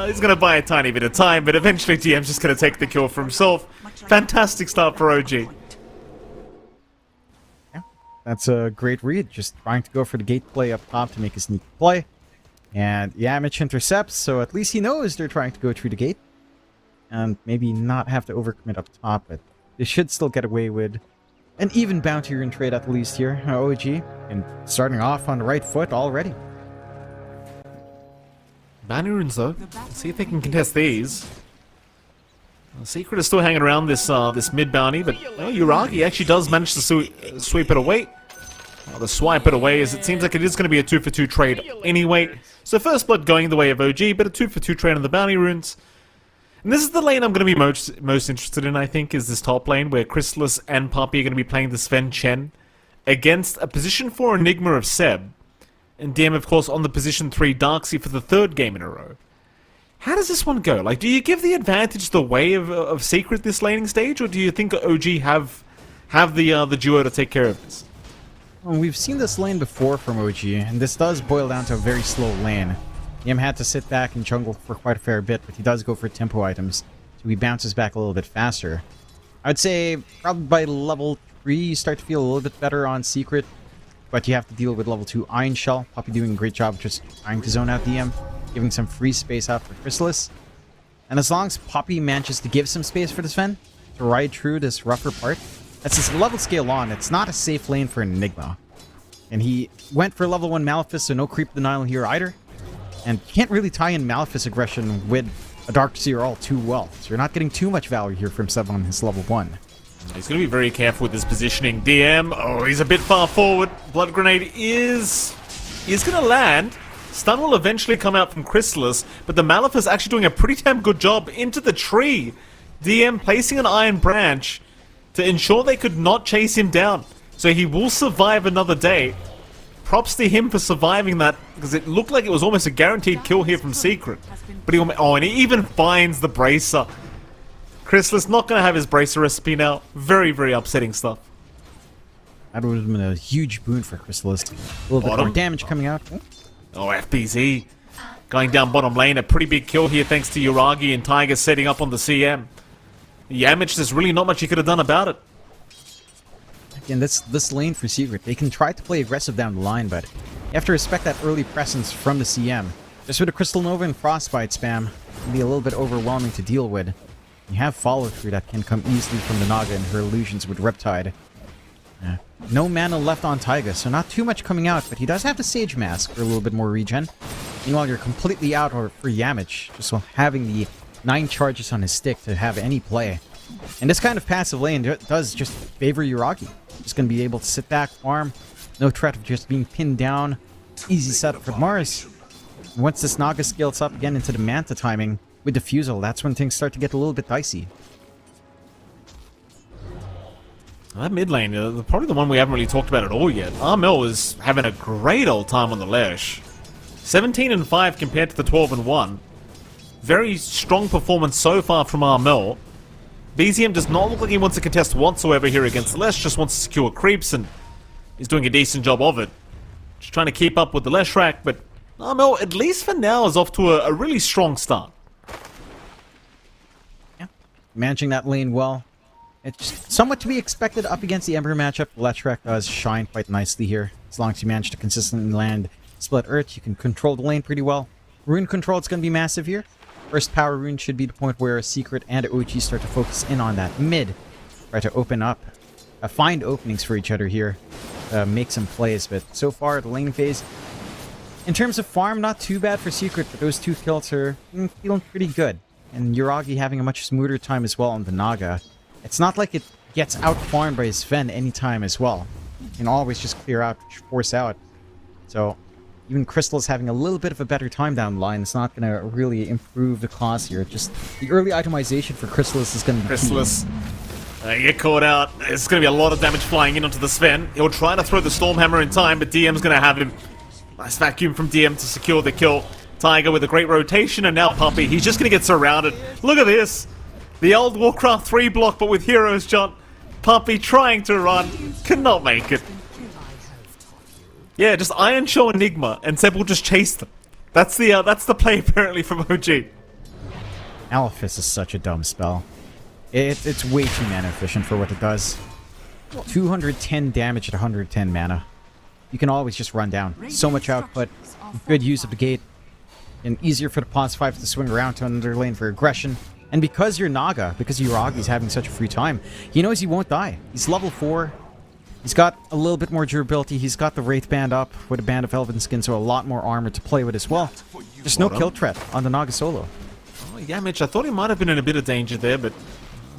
He's going to buy a tiny bit of time, but eventually GM's just going to take the kill for himself. Fantastic start for OG. Yeah, that's a great read. Just trying to go for the gate play up top to make a sneaky play. And Yamich intercepts, so at least he knows they're trying to go through the gate. And maybe not have to overcommit up top, but they should still get away with an even bounty rune trade at least here. OG, and starting off on the right foot already. Bounty runes though. Let's see if they can contest these. Secret is still hanging around this mid bounty, but Uragi actually does manage to sweep it away. The swipe it away, as it seems like it is going to be a 2-for-2 trade anyway. So first blood going the way of OG, but a 2-for-2 trade on the bounty runes. And this is the lane I'm going to be most interested in, I think, is this top lane, where Chrysalis and Poppy are going to be playing the Sven Chen against a position 4 Enigma of Seb. And DM, of course, on the position 3 Darksea for the third game in a row. How does this one go? Like, do you give the advantage the way of Secret this laning stage, or do you think OG have the duo to take care of this? Well, we've seen this lane before from OG, and this does boil down to a very slow lane. Yim had to sit back and jungle for quite a fair bit, but he does go for tempo items, so he bounces back a little bit faster. I would say probably by level 3 you start to feel a little bit better on Secret, but you have to deal with level 2 Iron Shell. Poppy doing a great job just trying to zone out DM, giving some free space out for Chrysalis. And as long as Poppy manages to give some space for the Sven to ride through this rougher part, as his level scale on, it's not a safe lane for Enigma. And he went for level 1 Malefice, so no creep denial here either. And you can't really tie in Malefice aggression with a Dark Seer all too well. So you're not getting too much value here from 7 on his level 1. He's going to be very careful with his positioning. DM, oh, he's a bit far forward. Blood Grenade is going to land. Stun will eventually come out from Chrysalis, but the Malefice actually doing a pretty damn good job into the tree. DM placing an Iron Branch to ensure they could not chase him down. So he will survive another day. Props to him for surviving that, because it looked like it was almost a guaranteed kill here from Secret. But and he even finds the Bracer. Chrysalis not going to have his Bracer recipe now. Very, very upsetting stuff. That would have been a huge boon for Chrysalis. A little bit more damage coming out. Oh, FBZ going down bottom lane. A pretty big kill here thanks to Yuragi and Tiger setting up on the CM. Yamich, there's really not much he could have done about it. Again, this lane for Secret, they can try to play aggressive down the line, but you have to respect that early presence from the CM. Just with a Crystal Nova and Frostbite spam, it can be a little bit overwhelming to deal with. You have follow-through that can come easily from the Naga and her illusions with Riptide. No mana left on Taiga, so not too much coming out, but he does have the Sage Mask for a little bit more regen. Meanwhile, you're completely out for Yamich, just while having the 9 charges on his stick to have any play. And this kind of passive lane does just favor Yuragi. Just going to be able to sit back, farm, no threat of just being pinned down. Easy setup for Mars. And once this Naga scales up again into the Manta timing with Diffusal, that's when things start to get a little bit dicey. That mid lane, probably the one we haven't really talked about at all yet. Armel is having a great old time on the Lash. 17-5 compared to the 12-1. Very strong performance so far from Armel. BZM does not look like he wants to contest whatsoever here against Lesh, just wants to secure creeps, and he's doing a decent job of it. Just trying to keep up with the Leshrac, but Armel, at least for now, is off to a really strong start. Yeah, managing that lane well. It's somewhat to be expected up against the Ember matchup. Leshrac does shine quite nicely here. As long as you manage to consistently land Split Earth, you can control the lane pretty well. Rune control is going to be massive here. First power rune should be the point where Secret and OG start to focus in on that mid. Try to open up, find openings for each other here, make some plays. But so far, the lane phase, in terms of farm, not too bad for Secret, but those 2 kills are feeling pretty good. And Yuragi having a much smoother time as well on the Naga. It's not like it gets out-farmed by his Sven anytime as well. You can always just clear out, force out. So even Crystal is having a little bit of a better time down the line. It's not going to really improve the class here. Just the early itemization for Chrysalis is going to be Chrysalis, get caught out. There's going to be a lot of damage flying in onto the Sven. He'll try to throw the Stormhammer in time, but DM's going to have him. Nice vacuum from DM to secure the kill. Tiger with a great rotation, and now Puppy. He's just going to get surrounded. Look at this. The old Warcraft 3 block, but with Heroes Jot. Puppy trying to run. Cannot make it. Yeah, just Iron Show Enigma, and Seb will just chase them. That's the play apparently from OG. Malefice is such a dumb spell. It's way too mana efficient for what it does. 210 damage at 110 mana. You can always just run down. So much output, good use of the gate, and easier for the pause 5 to swing around to another lane for aggression. And because you're Naga, because Yuragi's having such a free time, he knows he won't die. He's level 4. He's got a little bit more durability. He's got the Wraith Band up with a Band of Elven Skin, so a lot more armor to play with as well. There's no kill threat on the Naga solo. Oh, yeah, Mitch, I thought he might have been in a bit of danger there, but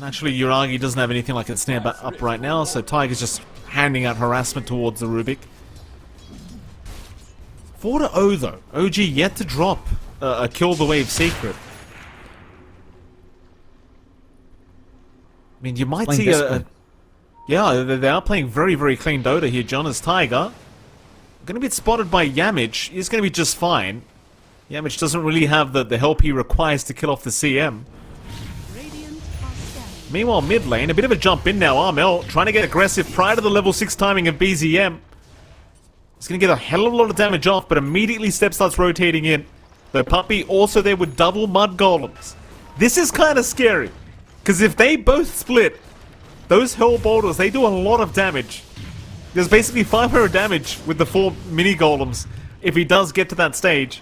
naturally Yuragi doesn't have anything like a snare up right now, so Tiger's just handing out harassment towards the Rubik. 4-0 though. OG yet to drop a Kill the Wave secret. I mean, you might see yeah, they are playing very, very clean Dota here. John is Tiger. Going to be spotted by Yamich. He's going to be just fine. Yamich doesn't really have the help he requires to kill off the CM. Meanwhile, mid lane, a bit of a jump in now. Armel trying to get aggressive prior to the level 6 timing of BZM. He's going to get a hell of a lot of damage off, but immediately Step starts rotating in. The Puppy also there with double Mud Golems. This is kind of scary, because if they both split, those Hell Boulders, they do a lot of damage. There's basically 500 damage with the 4 mini Golems if he does get to that stage.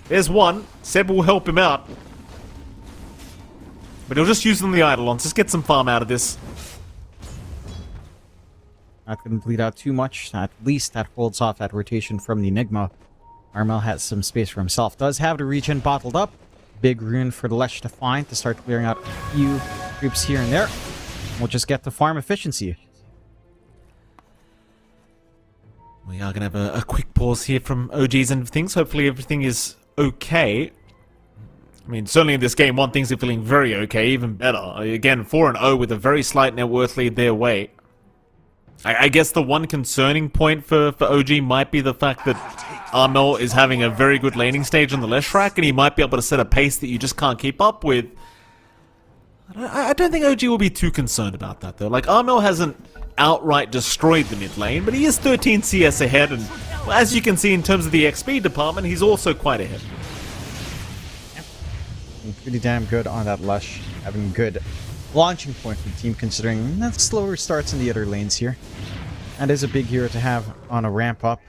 There's one. Seb will help him out. But he'll just use them the Eidolons. Just get some farm out of this. Not going to bleed out too much. At least that holds off that rotation from the Enigma. Armel has some space for himself. Does have the regen bottled up. Big rune for the Lesh to find to start clearing out a few creeps here and there. We'll just get the farm efficiency. We are going to have a quick pause here from OG's end of things. Hopefully everything is okay. I mean, certainly in this game, one thing's are feeling very okay, even better. Again, 4-0 with a very slight net worth lead their way. I guess the one concerning point for OG might be the fact that Armel is having a very good laning stage on the Lesh track, and he might be able to set a pace that you just can't keep up with. I don't think OG will be too concerned about that, though. Like, Armel hasn't outright destroyed the mid lane, but he is 13 CS ahead, and as you can see in terms of the XP department, he's also quite ahead. Pretty damn good on that Lush, having good launching point for the team considering that slower starts in the other lanes here. That is a big hero to have on a ramp up.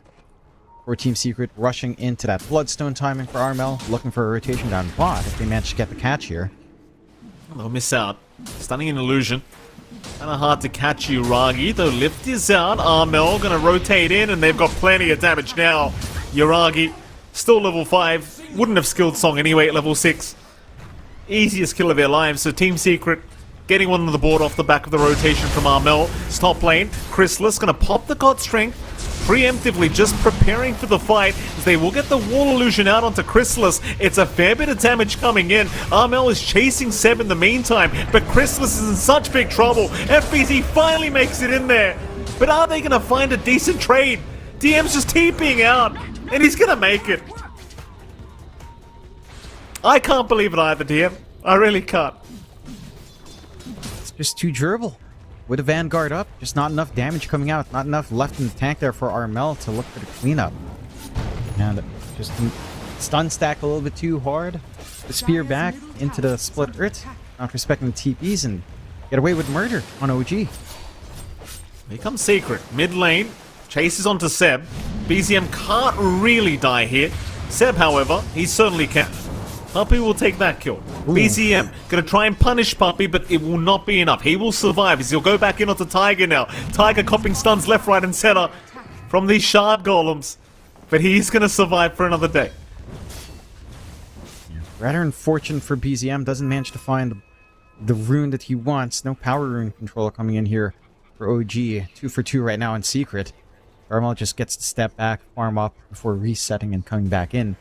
For Team Secret rushing into that Bloodstone timing for Armel, looking for a rotation down bot if they manage to get the catch here. They'll miss out. Stunning an illusion. Kinda hard to catch Yuragi, though lift is out. Armel gonna rotate in, and they've got plenty of damage now. Yuragi, still level 5. Wouldn't have skilled Song anyway at level 6. Easiest kill of their lives, so Team Secret getting one on the board off the back of the rotation from Armel. Top lane, Chrysalis gonna pop the God Strength, preemptively just preparing for the fight as they will get the wall illusion out onto Chrysalis. It's a fair bit of damage coming in. Armel is chasing Seb in the meantime, but Chrysalis is in such big trouble. FBZ finally makes it in there. But are they gonna find a decent trade? DM's just TPing out, and he's gonna make it. I can't believe it either, DM. I really can't. It's just too durable. With a Vanguard up, just not enough damage coming out. Not enough left in the tank there for Armel to look for the cleanup. And just stun stack a little bit too hard. The spear back into the split earth. Not respecting the TPs and get away with murder on OG. Here comes Secret. Mid lane. Chases onto Seb. BZM can't really die here. Seb, however, he certainly can. Puppy will take that kill. Ooh. BZM gonna try and punish Puppy, but it will not be enough. He will survive as he'll go back in onto Tiger now. Tiger copping stuns left, right, and center from these shard golems. But he's gonna survive for another day. Yeah. Rather unfortunate for BZM. Doesn't manage to find the rune that he wants. No power rune controller coming in here for OG. 2 for 2 right now in Secret. Armel just gets to step back, farm up before resetting and coming back in.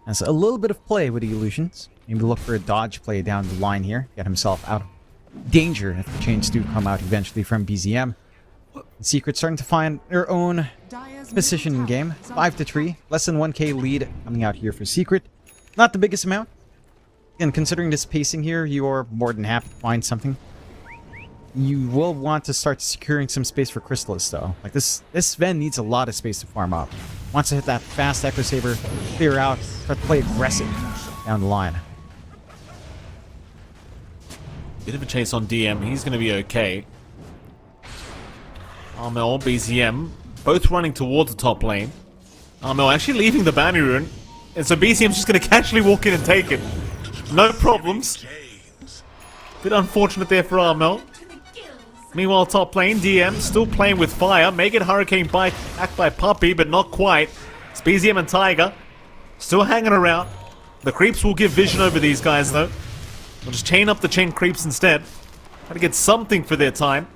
Has a little bit of play with the illusions. Maybe look for a dodge play down the line here. Get himself out of danger if the chains do come out eventually from BZM. Secret starting to find their own position in game. 5-3. Less than 1k lead coming out here for Secret. Not the biggest amount. And considering this pacing here, you are more than happy to find something. You will want to start securing some space for Chrysalis though. Like this Sven needs a lot of space to farm up. Wants to hit that fast Echo Saber, clear out, start to play aggressive down the line. Bit of a chase on DM. He's going to be okay. Armel, BZM, both running towards the top lane. Armel actually leaving the bounty rune. And so BZM's just going to casually walk in and take it. No problems. Bit unfortunate there for Armel. Meanwhile, top lane, DM still playing with fire. Make it Hurricane Bite back by Puppy, but not quite. It's BZM and Tiger still hanging around. The creeps will give vision over these guys, though. We'll just chain up the chain creeps instead. Try to get something for their time.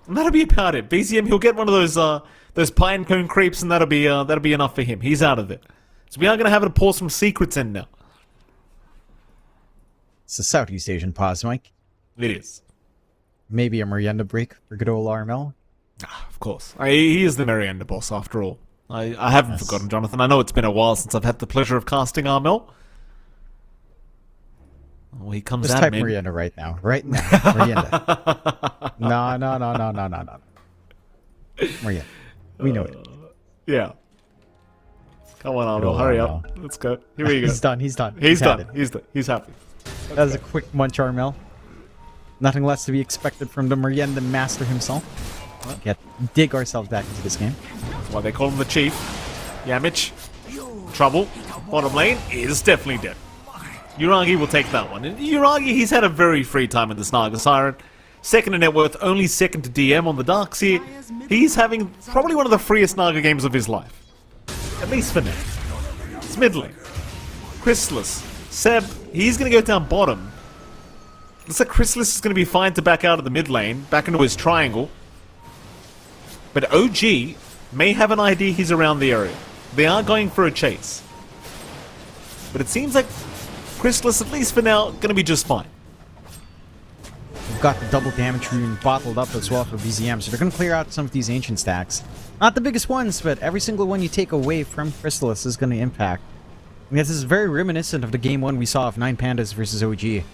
And that'll be about it. BZM, he'll get one of those pine cone creeps, and that'll be enough for him. He's out of it. So we are going to have a pause from Secrets in now. It's a Southeast Asian pause, Mike. It is. Maybe a Merienda break for good old Armel. Of course. He is the Merienda boss, after all. I haven't forgotten, Jonathan. I know it's been a while since I've had the pleasure of casting Armel. Oh, he comes Just out type mid. Merienda right now. Right now. Merienda. No. Merienda. We know it. Yeah. Come on, Armel. Hurry up. Let's go. Here we go. He's done. He's done. He's happy. That was a quick munch, Armel. Nothing less to be expected from the Riyadh Master himself. Dig ourselves back into this game. That's why they call him the Chief. Yamich trouble. Bottom lane is definitely dead. Yuragi will take that one. And Yuragi, he's had a very free time in this Naga Siren. Second in net worth, only second to DM on the Darks here. He's having probably one of the freest Naga games of his life. At least for now. It's mid lane. Chrysalis. Seb, he's going to go down bottom. Looks like Chrysalis is going to be fine to back out of the mid lane, back into his triangle. But OG may have an idea he's around the area. They are going for a chase. But it seems like Chrysalis, at least for now, going to be just fine. We've got the double damage rune bottled up as well for BZM, so they're going to clear out some of these ancient stacks. Not the biggest ones, but every single one you take away from Chrysalis is going to impact. And this is very reminiscent of the game 1 we saw of 9 Pandas versus OG.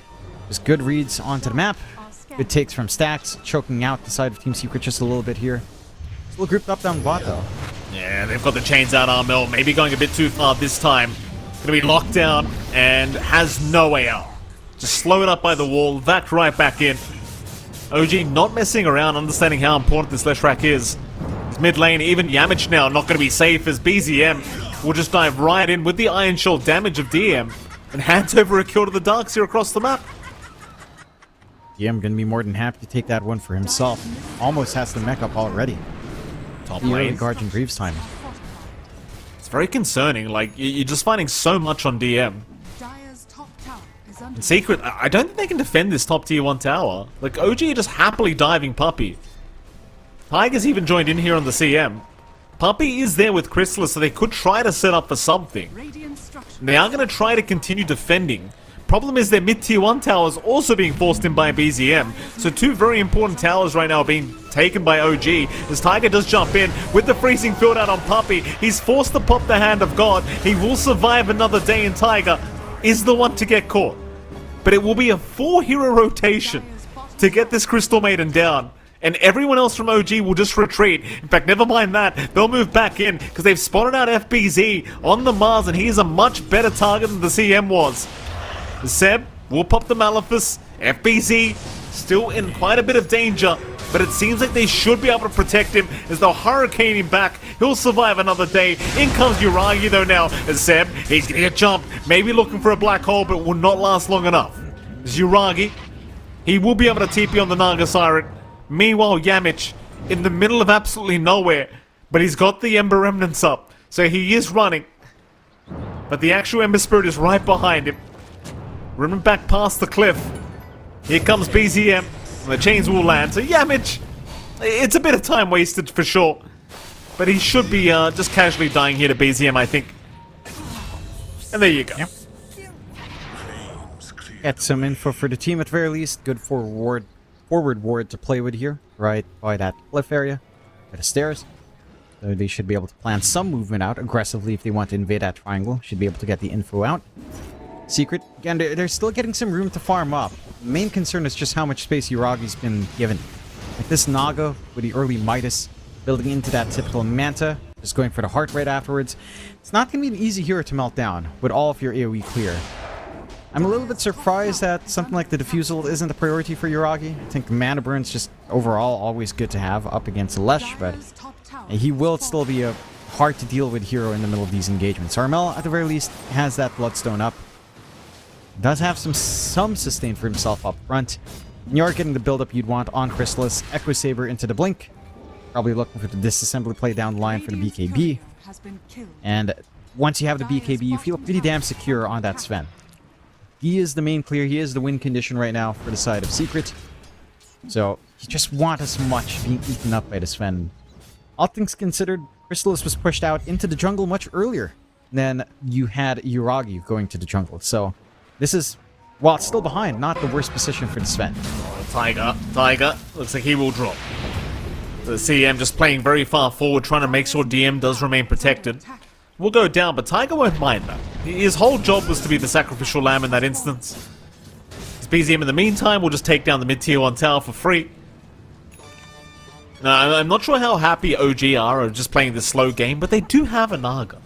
Just good reads onto the map, good takes from stacks, choking out the side of Team Secret just a little bit here. Still grouped up down bot though. Yeah, they've got the chains out, Armel. Maybe going a bit too far this time. Gonna be locked down and has no way out. Just slowed up by the wall, backed right back in. OG not messing around, understanding how important this Leshrac is. His mid lane, even Yamich now, not gonna be safe as BZM will just dive right in with the Iron Shield damage of DM and hands over a kill to the Darks here across the map. DM gonna be more than happy to take that one for himself. Almost has the mech up already. Top the early lane. Guardian Greaves time. It's very concerning, like, you're just finding so much on DM. In Secret, I don't think they can defend this top tier 1 tower. Like, OG are just happily diving Puppey. Tiger's even joined in here on the CM. Puppey is there with Chrysalis, so they could try to set up for something. They are going to try to continue defending. Problem is their mid-tier 1 tower is also being forced in by BZM. So 2 very important towers right now are being taken by OG. As Tiger does jump in with the freezing field out on Puppey. He's forced to pop the Hand of God. He will survive another day, and Tiger is the one to get caught. But it will be a 4-hero rotation to get this Crystal Maiden down. And everyone else from OG will just retreat. In fact, never mind that. They'll move back in because they've spotted out FBZ on the Mars, and he is a much better target than the CM was. Seb will pop the Malefice. FBZ still in quite a bit of danger, but it seems like they should be able to protect him as they'll hurricane him back. He'll survive another day. In comes Yuragi though now. As Seb, he's gonna get jumped. Maybe looking for a black hole, but will not last long enough. As Yuragi, he will be able to TP on the Naga Siren. Meanwhile, Yamich in the middle of absolutely nowhere, but he's got the Ember Remnants up, so he is running. But the actual Ember Spirit is right behind him. Running back past the cliff. Here comes BZM, and the chains will land. So Yamich, it's a bit of time wasted for sure. But he should be just casually dying here to BZM, I think. And there you go. Yep. Get some info for the team at very least. Good forward ward to play with here. Right by that cliff area. By the stairs. So they should be able to plan some movement out aggressively if they want to invade that triangle. Should be able to get the info out. Secret, again, they're still getting some room to farm up. The main concern is just how much space Yuragi's been given. Like this Naga with the early Midas building into that typical Manta, just going for the heart right afterwards. It's not going to be an easy hero to melt down with all of your AoE clear. I'm a little bit surprised that something like the Diffusal isn't a priority for Yuragi. I think Mana Burn's just overall always good to have up against Lesh, but he will still be a hard to deal with hero in the middle of these engagements. Armel, at the very least, has that Bloodstone up. Does have some sustain for himself up front. And you are getting the build-up you'd want on Chrysalis. Echo Saber into the Blink. Probably looking for the disassembly play down the line for the BKB. And once you have the BKB, you feel pretty damn secure on that Sven. He is the main clear. He is the win condition right now for the side of Secret. So you just want as much being eaten up by the Sven. All things considered, Chrysalis was pushed out into the jungle much earlier than you had Yuragi going to the jungle. So this is, while it's still behind, not the worst position for the Sven. Tiger. Looks like he will drop. The CM just playing very far forward, trying to make sure DM does remain protected. Will go down, but Tiger won't mind that. His whole job was to be the sacrificial lamb in that instance. His BZM in the meantime will just take down the mid-tier 1 tower for free. Now, I'm not sure how happy OG are of just playing this slow game, but they do have a Naga.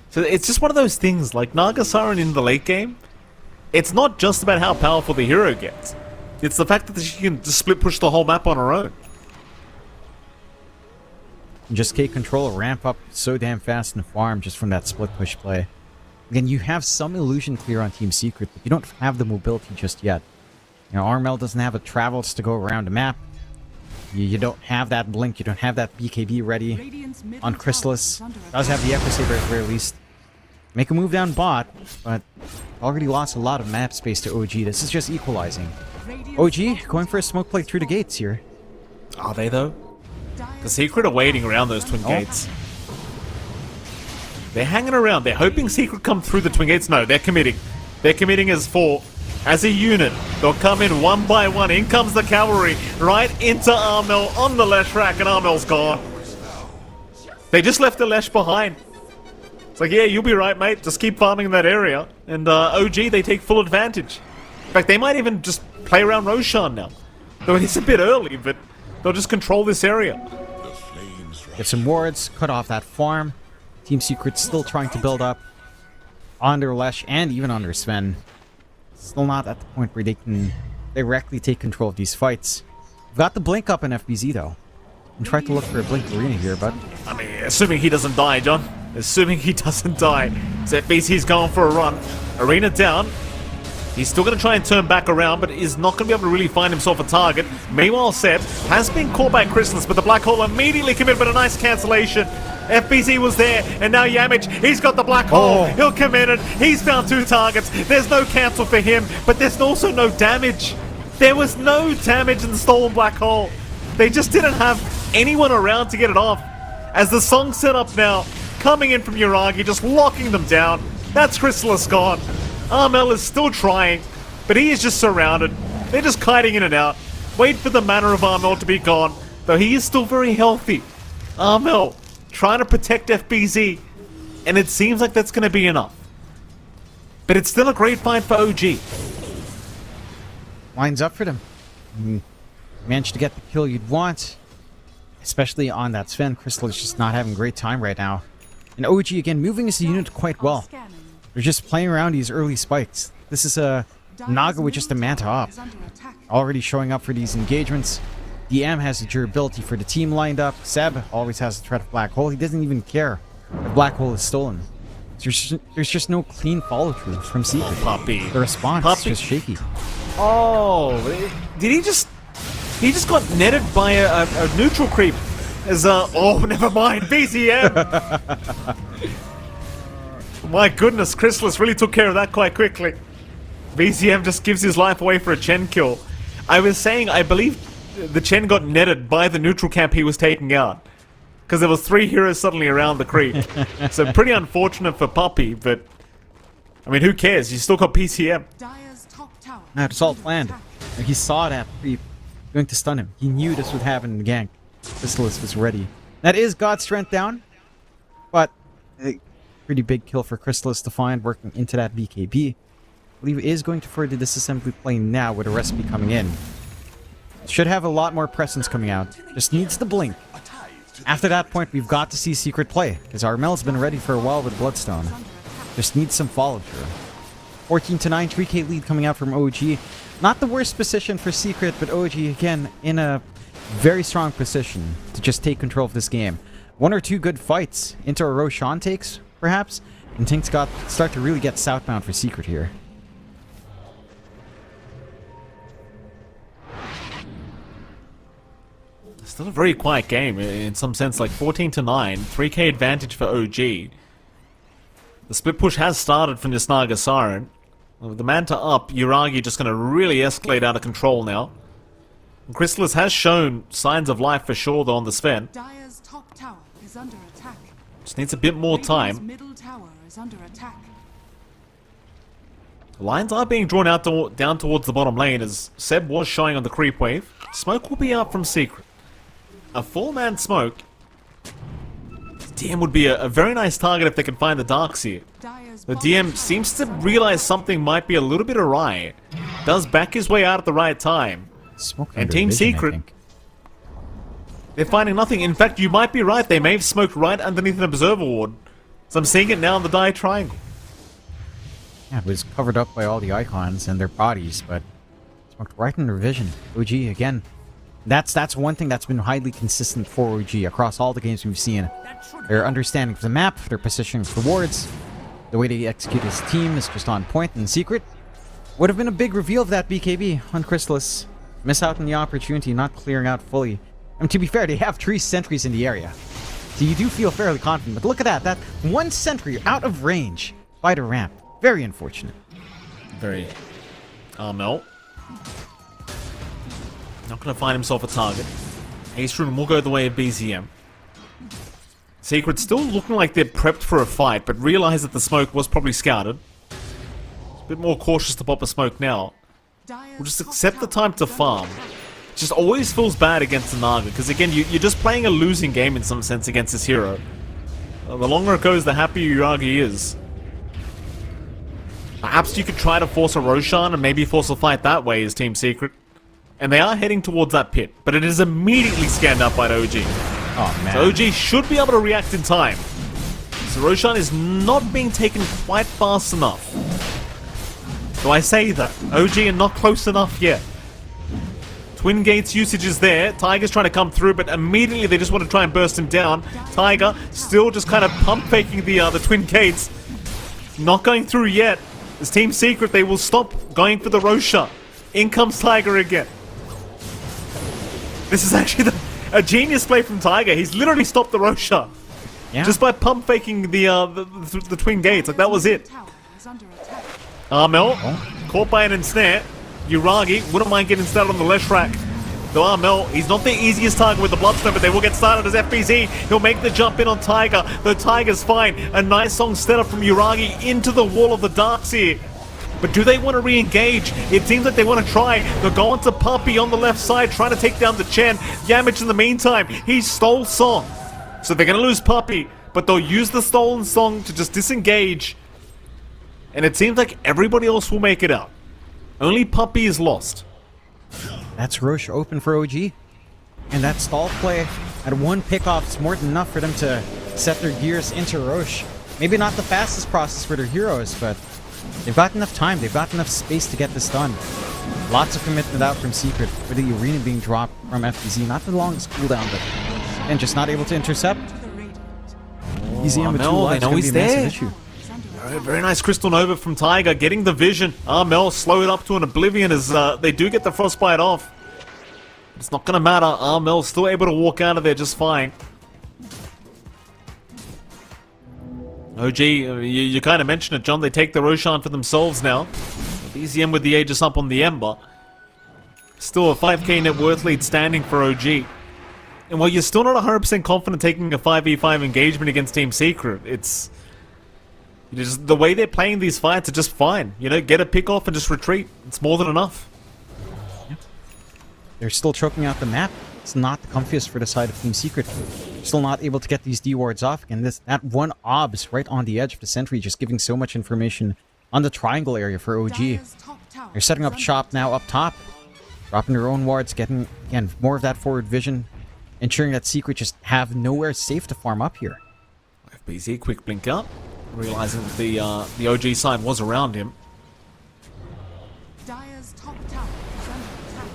So it's just one of those things, like Naga Siren in the late game. It's not just about how powerful the hero gets. It's the fact that she can just split push the whole map on her own. and just take control, ramp up so damn fast in the farm just from that split push play. Again, you have some illusion clear on Team Secret, but you don't have the mobility just yet. You know, Armel doesn't have the travels to go around the map. You don't have that blink, you don't have that BKB ready on Chrysalis. Does have the Echo Saber at the very least. Make a move down bot, but already lost a lot of map space to OG. This is just equalizing. OG going for a smoke play through the gates here. Are they though? The Secret are waiting around those twin gates. They're hanging around. They're hoping Secret come through the twin gates. No, they're committing. They're committing as a unit. They'll come in one by one. In comes the cavalry right into Armel on the Lesh rack, and Armel's gone. They just left the Lesh behind. It's like, yeah, you'll be right, mate. Just keep farming in that area. And OG, they take full advantage. In fact, they might even just play around Roshan now. Though it's a bit early, but they'll just control this area. Get some wards, cut off that farm. Team Secret still trying to build up under Lesh and even under Sven. Still not at the point where they can directly take control of these fights. We've got the blink up in FBZ though. And try to look for a blink arena here, but I mean, assuming he doesn't die, John. Assuming he doesn't die. So FBC's going for a run. Arena down. He's still going to try and turn back around, but is not going to be able to really find himself a target. Meanwhile, Seb has been caught by Chrysalis, but the Black Hole immediately committed with a nice cancellation. FBC was there, and now Yamich, he's got the Black Hole. He'll commit it. He's found 2 targets. There's no cancel for him, but there's also no damage. There was no damage in the stolen Black Hole. They just didn't have anyone around to get it off. As the song's set up now, coming in from Yuragi, just locking them down. That's Chrysalis gone. Armel is still trying, but he is just surrounded. They're just kiting in and out. Wait for the mana of Armel to be gone, though he is still very healthy. Armel trying to protect FBZ, and it seems like that's going to be enough. But it's still a great fight for OG. lines up for them. You managed to get the kill you'd want, especially on that Sven. Crystal is just not having a great time right now. And OG, again, moving as a unit quite well. They're just playing around these early spikes. This is a Naga with just a Manta up. Already showing up for these engagements. DM has the durability for the team lined up. Seb always has the threat of Black Hole. He doesn't even care if Black Hole is stolen. There's just no clean follow-through from Secret. Puppy. The response is just shaky. Oh, did he just... He just got netted by a neutral creep. As oh, never mind, BCM! My goodness, Chrysalis really took care of that quite quickly. BCM just gives his life away for a Chen kill. I was saying, I believe the Chen got netted by the neutral camp he was taking out. Because there was 3 heroes suddenly around the creep. So pretty unfortunate for Puppy, but... I mean, who cares? You still got PCM. Nah, it's all planned. He saw that creep going to stun him. He knew this would happen in the gank. Chrysalis was ready. That is God's strength down. But a pretty big kill for Chrysalis to find working into that BKB. I believe it is going to further the disassembly plane now with a recipe coming in. Should have a lot more presence coming out. Just needs the blink. After that point, we've got to see Secret play, because Armel's been ready for a while with Bloodstone. Just needs some follow-through. 14-9, 3k lead coming out from OG. Not the worst position for Secret, but OG, again, in a very strong position to just take control of this game. 1 or 2 good fights into a Roshan takes, perhaps, and things start to really get southbound for Secret here. Still a very quiet game in some sense, like 14-9, 3k advantage for OG. The split push has started from this Naga Siren. With the Manta up, Yuragi just going to really escalate out of control now. Chrysalis has shown signs of life for sure though on the Sven. Dire's top tower is under attack. Just needs a bit more time. Middle tower is under attack. Lines are being drawn out down towards the bottom lane as Seb was showing on the creep wave. Smoke will be out from Secret. A full-man smoke. DM would be a very nice target if they can find the Darkseer. The DM seems to realize something might be a little bit awry. Does back his way out at the right time. Smoke and Team Secret, they're finding nothing. In fact, you might be right. They may have smoked right underneath an observer ward. So I'm seeing it now in the die triangle. Yeah, it was covered up by all the icons and their bodies, but smoked right in their vision. OG again That's one thing that's been highly consistent for OG across all the games we've seen. Their understanding of the map, their positioning for wards, the way they execute his team is just on point. And Secret would have been a big reveal of that BKB on Chrysalis. Miss out on the opportunity, not clearing out fully. And to be fair, they have 3 sentries in the area. So you do feel fairly confident. But look at that. That one sentry out of range by the ramp. Very unfortunate. Very. Armel. Not going to find himself a target. Ace Rune will go the way of BZM. Secret still looking like they're prepped for a fight, but realize that the smoke was probably scouted. A bit more cautious to pop a smoke now. We'll just accept the time to farm. It just always feels bad against the Naga, because again, you're just playing a losing game in some sense against this hero. The longer it goes, the happier Yuragi is. Perhaps you could try to force a Roshan and maybe force a fight that way as Team Secret. And they are heading towards that pit, but it is immediately scanned up by the OG. Oh man. So OG should be able to react in time. So Roshan is not being taken quite fast enough. So I say that. OG are not close enough yet. Twin Gates usage is there. Tiger's trying to come through, but immediately they just want to try and burst him down. Tiger still just kind of pump faking the Twin Gates. Not going through yet. As Team Secret, they will stop going for the Roshan. In comes Tiger again. This is actually a genius play from Tiger. He's literally stopped the Roshan. Yeah. Just by pump faking the Twin Gates. Like, that was it. Armel, caught by an ensnare. Yuragi wouldn't mind getting started on the left track. Though Armel, he's not the easiest target with the Bloodstone, but they will get started as FBZ. He'll make the jump in on Tiger. The Tiger's fine. A nice song set up from Yuragi into the wall of the Darks here. But do they want to re-engage? It seems like they want to try. They're going to Puppy on the left side, trying to take down the Chen. Yamich in the meantime, he stole Song. So they're going to lose Puppy, but they'll use the stolen Song to just disengage. And it seems like everybody else will make it out. Only Puppy is lost. That's Roche open for OG. And that stall play at one pickoff is more than enough for them to set their gears into Roche. Maybe not the fastest process for their heroes, but they've got enough time, they've got enough space to get this done. Lots of commitment out from Secret, with the arena being dropped from FBZ. Not the longest cooldown, but and just not able to intercept. Easy with 2 lives, know he's there. Issue. Very nice Crystal Nova from Tiger, getting the vision. Armel slowed up to an oblivion as they do get the frostbite off. It's not going to matter. Armel's still able to walk out of there just fine. OG, you kind of mentioned it, John. They take the Roshan for themselves now. BZM with the Aegis up on the Ember. Still a 5k net worth lead standing for OG. And while you're still not 100% confident taking a 5v5 engagement against Team Secret, it's just the way they're playing these fights are just fine. You know, get a pick off and just retreat. It's more than enough. Yeah. They're still choking out the map. It's not the comfiest for the side of Team Secret. Still not able to get these D wards off. And that one obs right on the edge of the sentry, just giving so much information on the triangle area for OG. They're setting up shop now up top, dropping their own wards, getting again more of that forward vision, ensuring that Secret just have nowhere safe to farm up here. FBZ quick blink up, realizing that the OG side was around him.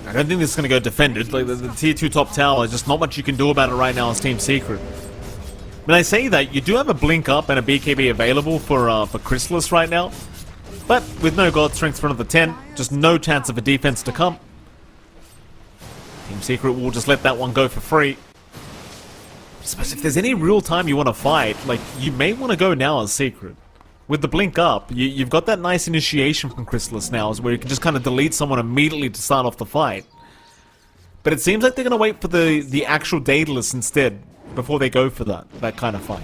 I don't think this is going to go defended. Like the tier 2 top tower, there's just not much you can do about it right now as Team Secret. When I say that, you do have a blink up and a BKB available for Chrysalis right now, but with no God Strength for another 10, just no chance of a defense to come. Team Secret will just let that one go for free. I suppose if there's any real time you want to fight, like, you may want to go now as Secret. With the blink up, you've got that nice initiation from Chrysalis now, where you can just kind of delete someone immediately to start off the fight. But it seems like they're going to wait for the actual Daedalus instead, before they go for that kind of fight.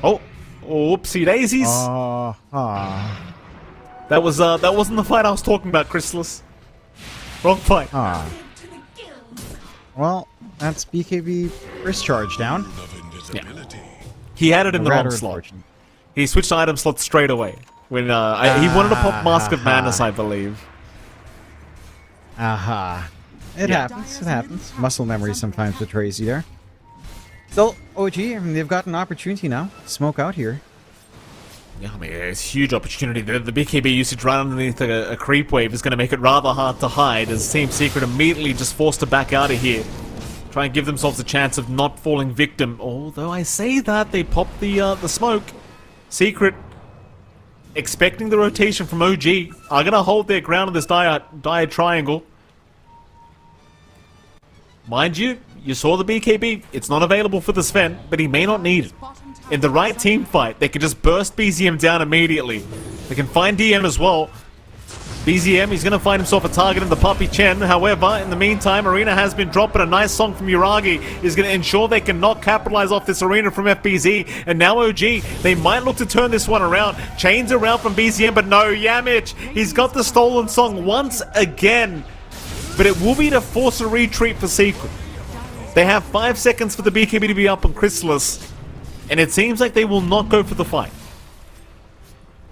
Oh, whoopsie daisies. That wasn't the fight I was talking about, Chrysalis. Wrong fight. Well, that's BKB first charge down. Yeah. He had it in the wrong slot. He switched item slots straight away. When he wanted to pop Mask of Madness, I believe. It happens. It happens. Muscle memory sometimes betrays you there. Still, OG, I mean, they've got an opportunity now. Smoke out here. Yeah, I mean, it's a huge opportunity. The BKB usage right underneath a creep wave is going to make it rather hard to hide, as Team Secret immediately just forced to back out of here. Try and give themselves a chance of not falling victim. Although I say that, they popped the smoke. Secret, expecting the rotation from OG, are going to hold their ground in this dire triangle. Mind you, you saw the BKB. It's not available for the Sven, but he may not need it. In the right team fight, they can just burst BZM down immediately. They can find DM as well. BZM, he's going to find himself a target in the Puppy Chen. However, in the meantime, Arena has been dropped, but a nice song from Yuragi is going to ensure they cannot capitalize off this Arena from FBZ. And now OG, they might look to turn this one around. Chains around from BZM, but no, Yamich, he's got the stolen song once again. But it will be to force a retreat for Secret. They have 5 seconds for the BKB to be up on Chrysalis. And it seems like they will not go for the fight.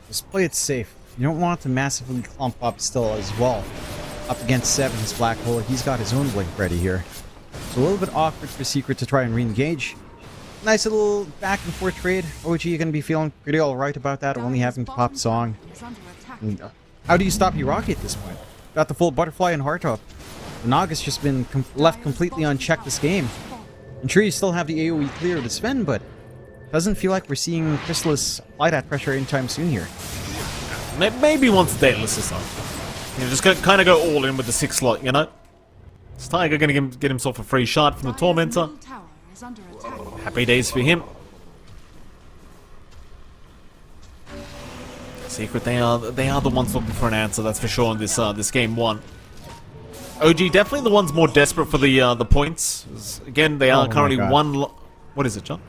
Just play it safe. You don't want to massively clump up still as well. Up against 7, his Black Hole. He's got his own Blink ready here. It's a little bit awkward for Secret to try and re-engage. Nice little back and forth trade. OG, you're going to be feeling pretty alright about that, only having to pop song. And, how do you stop Yuragi at this point? Got the full Butterfly and Heart up. Naga's just been left completely unchecked this game. I'm sure you still have the AoE clear to Sven, but doesn't feel like we're seeing Chrysalis apply that pressure anytime soon here. Maybe once Daedalus is up. You know, just kind of go all in with the 6 slot, you know? Is Tiger going to get himself a free shot from the Tormentor? Happy days for him. Secret, they are the ones looking for an answer, that's for sure, in this game 1. OG definitely the ones more desperate for the points. Again, they are currently one. What is it, John?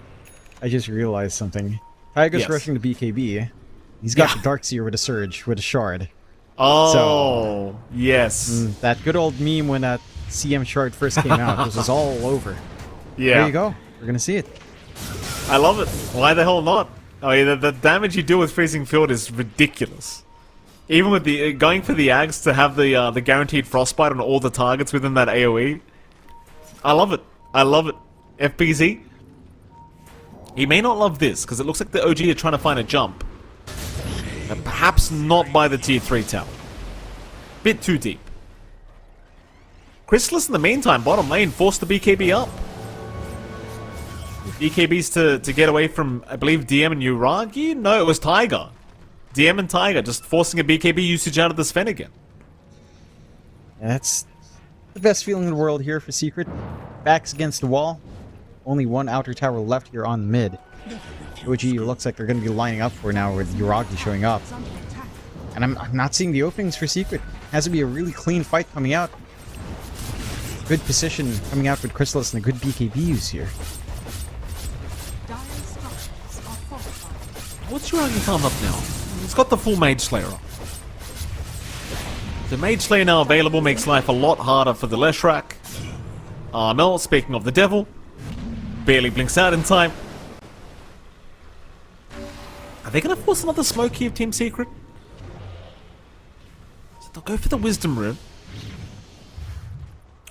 I just realized something. Tiger's rushing the BKB. He's got the Darkseer with a Surge, with a Shard. Oh, so, yes. That good old meme when that CM Shard first came out. This was all over. Yeah. There you go. We're going to see it. I love it. Why the hell not? I mean, the damage you do with Freezing Field is ridiculous. Even with the going for the Ags to have the guaranteed Frostbite on all the targets within that AoE. I love it. I love it. FBZ. He may not love this, because it looks like the OG are trying to find a jump. But perhaps not by the tier 3 tower. Bit too deep. Chrysalis in the meantime, bottom lane, forced the BKB up. BKBs to get away from, I believe, DM and Yuragi? No, it was Tiger. DM and Tiger just forcing a BKB usage out of the Sven again. That's the best feeling in the world here for Secret. Backs against the wall. Only one outer tower left here on mid. OG looks like they're going to be lining up for now with Yuragi showing up. And I'm not seeing the openings for Secret. Has to be a really clean fight coming out. Good position coming out with Chrysalis and a good BKB use here. What's Yuragi coming up now? He's got the full Mage Slayer up. The Mage Slayer now available makes life a lot harder for the Leshrac. Mel, speaking of the devil, barely blinks out in time. Are they going to force another smoke here of Team Secret? So they'll go for the Wisdom Rune.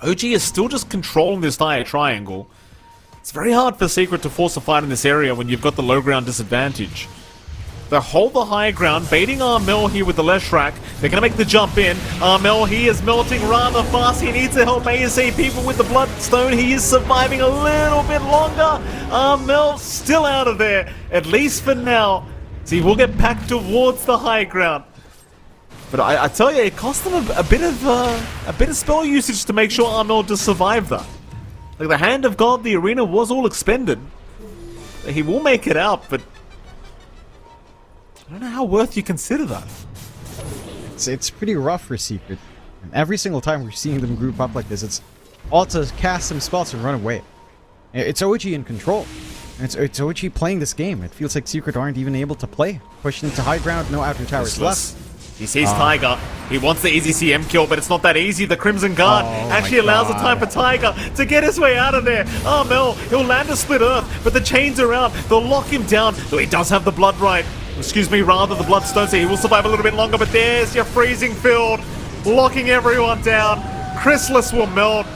OG is still just controlling this dire triangle. It's very hard for Secret to force a fight in this area when you've got the low ground disadvantage. They hold the high ground, baiting Armel here with the Leshrac. They're going to make the jump in. Armel, he is melting rather fast. He needs to help ASA people with the Bloodstone. He is surviving a little bit longer. Armel still out of there, at least for now. So he will get packed towards the high ground. But I tell you, it cost them a bit of spell usage to make sure Armel just survived that. Like, the Hand of God, the arena was all expended. He will make it out, but I don't know how worth you consider that. It's pretty rough for Secret. And every single time we're seeing them group up like this, it's all to cast some spells and run away. It's OG in control. And it's OG playing this game. It feels like Secret aren't even able to play. Pushed into high ground, no outer towers left. He sees Tiger. He wants the easy CM kill, but it's not that easy. The Crimson Guard actually allows the time for Tiger to get his way out of there. Mel, he'll land a split earth, but the chains are out. They'll lock him down, though he does have the blood right. Excuse me, rather, the Bloodstone, so he will survive a little bit longer, but there's your Freezing Field, locking everyone down. Chrysalis will melt.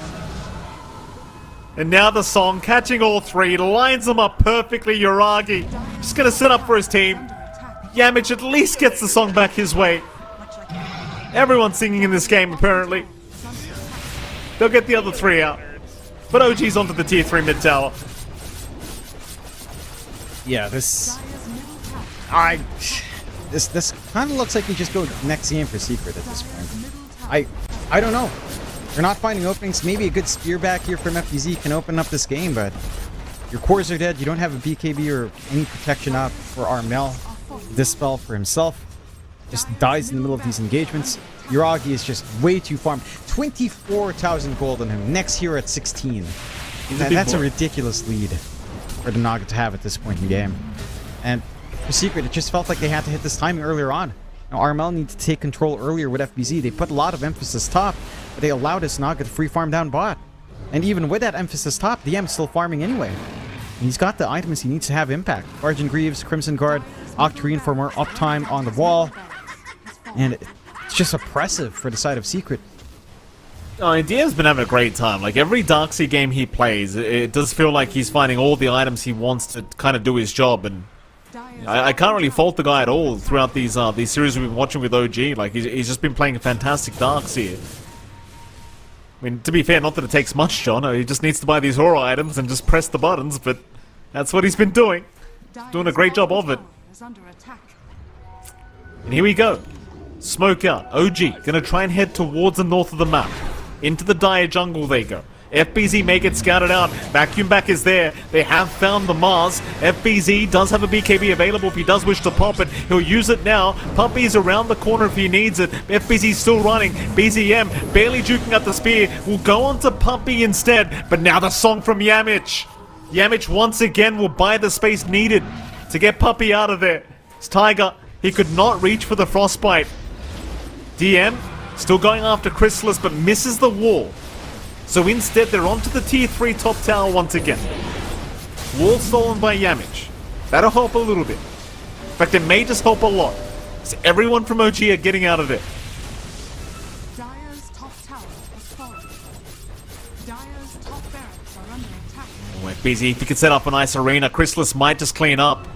And now the song, catching all three, lines them up perfectly. Yuragi just going to set up for his team. Yamich at least gets the song back his way. Everyone's singing in this game, apparently. They'll get the other 3 out. But OG's onto the tier 3 mid tower. Yeah, this kind of looks like we just go next game for Secret at this point. I don't know. They're not finding openings. Maybe a good spear back here from FBZ can open up this game, but your cores are dead. You don't have a BKB or any protection up for Armel. Dispel for himself. Just dies in the middle of these engagements. Yuragi is just way too farmed. 24,000 gold on him. Next hero at 16. That's a ridiculous lead for the Naga to have at this point in the game. And for Secret, it just felt like they had to hit this timing earlier on. Now, Armel needed to take control earlier with FBZ. They put a lot of emphasis top, but they allowed his Naga to free farm down bot. And even with that emphasis top, DM's still farming anyway. And he's got the items he needs to have impact. Argent Greaves, Crimson Guard, Octarine for more uptime on the wall. And it's just oppressive for the side of Secret. Oh, DM's been having a great time. Like, every Darkseid game he plays, it does feel like he's finding all the items he wants to kind of do his job, and I can't really fault the guy at all throughout these series we've been watching with OG. Like, he's just been playing a fantastic Darkseid. I mean, to be fair, not that it takes much, John. He just needs to buy these horror items and just press the buttons, but that's what he's been doing. Doing a great job of it. And here we go. Smoke out. OG gonna try and head towards the north of the map. Into the dire jungle they go. FBZ may get scouted out. Vacuum back is there. They have found the Mars. FBZ does have a BKB available if he does wish to pop it. He'll use it now. Puppy's around the corner if he needs it. FBZ's still running. BZM barely juking at the spear. Will go on to Puppy instead. But now the song from Yamich. Yamich once again will buy the space needed to get Puppy out of there. It's Tiger. He could not reach for the Frostbite. DM still going after Chrysalis but misses the wall. So instead they're onto the tier 3 top tower once again. Wall stolen by Yamich. That'll help a little bit. In fact, it may just help a lot. So everyone from OG are getting out of there. Dire's top tower has fallen. Dire's top barracks are under attack. We're busy. If you could set up a nice arena, Chrysalis might just clean up.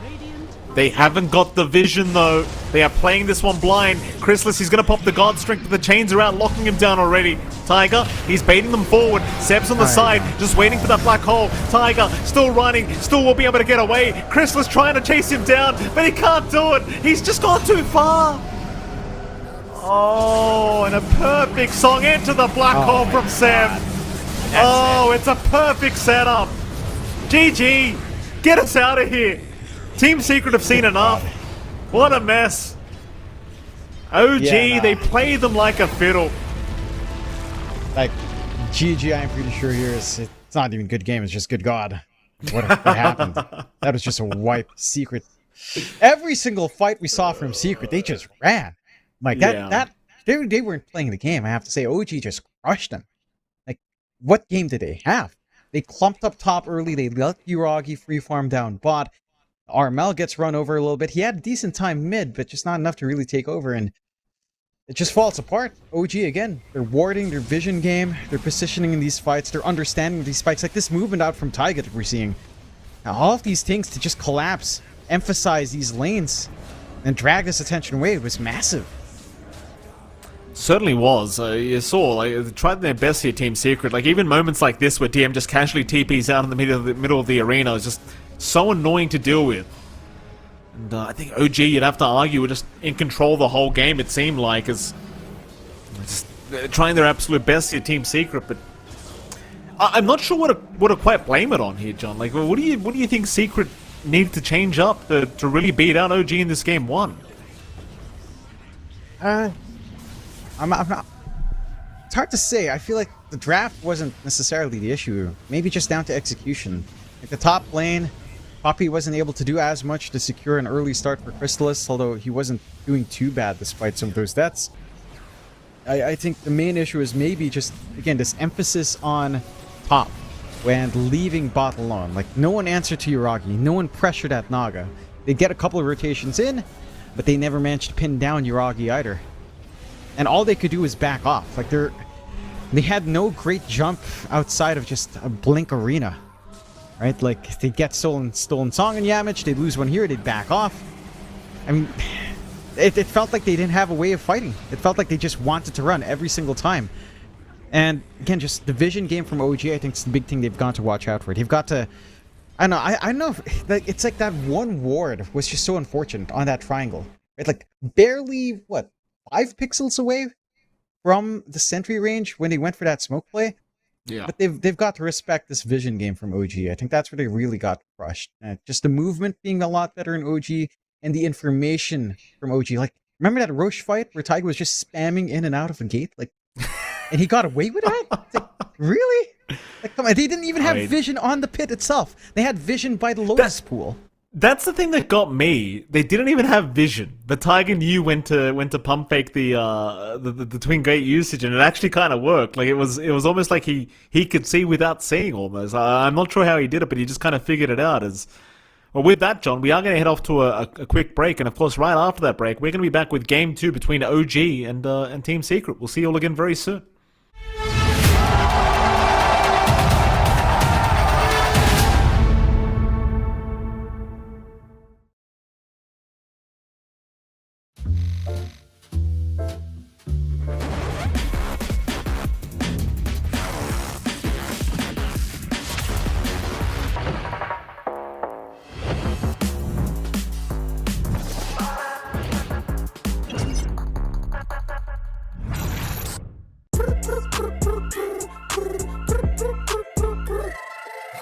They haven't got the vision though. They are playing this one blind. Chrysalis, he's going to pop the God Strength, but the chains are out, locking him down already. Tiger, he's baiting them forward. Seb's on the side, just waiting for that black hole. Tiger, still running, still will be able to get away. Chrysalis trying to chase him down, but he can't do it. He's just gone too far. Oh, and a perfect song into the black hole from Seb. Oh, it's a perfect setup. GG, get us out of here. Team Secret have seen enough. What a mess. OG, they play them like a fiddle. Like, GG, I'm pretty sure here it's not even good game, it's just good God. What happened? That was just a wipe. Secret. Every single fight we saw from Secret, they just ran. Like, they weren't playing the game, I have to say. OG just crushed them. Like, what game did they have? They clumped up top early, they let Yuragi free farm down bot. Armel gets run over a little bit. He had a decent time mid, but just not enough to really take over, and it just falls apart. OG, again, they're warding their vision game, they're positioning in these fights, they're understanding these fights, like this movement out from Taiga that we're seeing. Now, all of these things to just collapse, emphasize these lanes, and drag this attention away was massive. Certainly was. You saw, like, they tried their best here, Team Secret. Like, even moments like this where DM just casually TPs out in the middle of the arena is just so annoying to deal with. And I think OG, you'd have to argue, were just in control the whole game, it seemed like, as just trying their absolute best here, Team Secret. But I'm not sure what to quite blame it on here, John. Like, what do you think Secret needed to change up to really beat out OG in this game 1? I'm not. It's hard to say. I feel like the draft wasn't necessarily the issue. Maybe just down to execution. Like the top lane, Poppy wasn't able to do as much to secure an early start for Chrysalis, although he wasn't doing too bad despite some of those deaths. I think the main issue is maybe just, again, this emphasis on top and leaving bot alone. Like, no one answered to Yuragi, no one pressured at Naga. They get a couple of rotations in, but they never managed to pin down Yuragi either. And all they could do is back off. Like, they had no great jump outside of just a blink arena. Right? Like, they'd get stolen song in Yamich, they'd lose one here, they'd back off. I mean, it felt like they didn't have a way of fighting. It felt like they just wanted to run every single time. And again, just the vision game from OG, I think it's the big thing they've got to watch out for. They've got to, I don't know, I know, it's like that one ward was just so unfortunate on that triangle. Right? Like barely, 5 pixels away from the sentry range when they went for that smoke play. Yeah. But they've got to respect this vision game from OG. I think that's where they really got crushed. Just the movement being a lot better in OG and the information from OG. Like, remember that Roche fight where Tiger was just spamming in and out of a gate? Like, and he got away with that? It's like, really? Like, come on, they didn't even have vision on the pit itself. They had vision by the Lotus pool. That's the thing that got me. They didn't even have vision. The Tiger knew when to pump fake the twin gate usage, and it actually kind of worked. Like it was almost like he could see without seeing. Almost. I'm not sure how he did it, but he just kind of figured it out. Well, with that, John, we are going to head off to a quick break, and of course, right after that break, we're going to be back with Game 2 between OG and Team Secret. We'll see you all again very soon.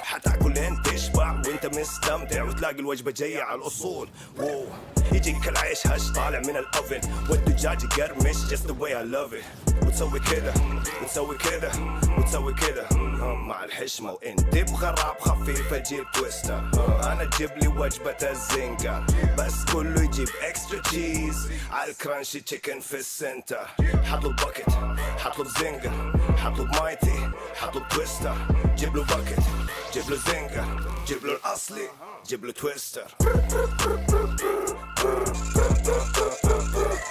حتاكل انت تشبع وانت مستمتع وتلاقي الوجبه جايه على الاصول. واو يجيك العيش هش طالع من الاوفن والدجاج يقرمش just the way I love it. وتسوي كذا وتسوي كذا وتسوي كذا مع الحشمه وانت تبغى راب خفيف اجيب تويستر. انا اجيب لي وجبه الزنجر بس كله يجيب اكسترا تشيز على الكرانشي تشيكن في السنتر. حطلب باكيت حطلب زنجر حطلب مايتي حطلب تويستر. جيب له باكيت جيب له زنجر جيب له الاصلي جيب له تويستر.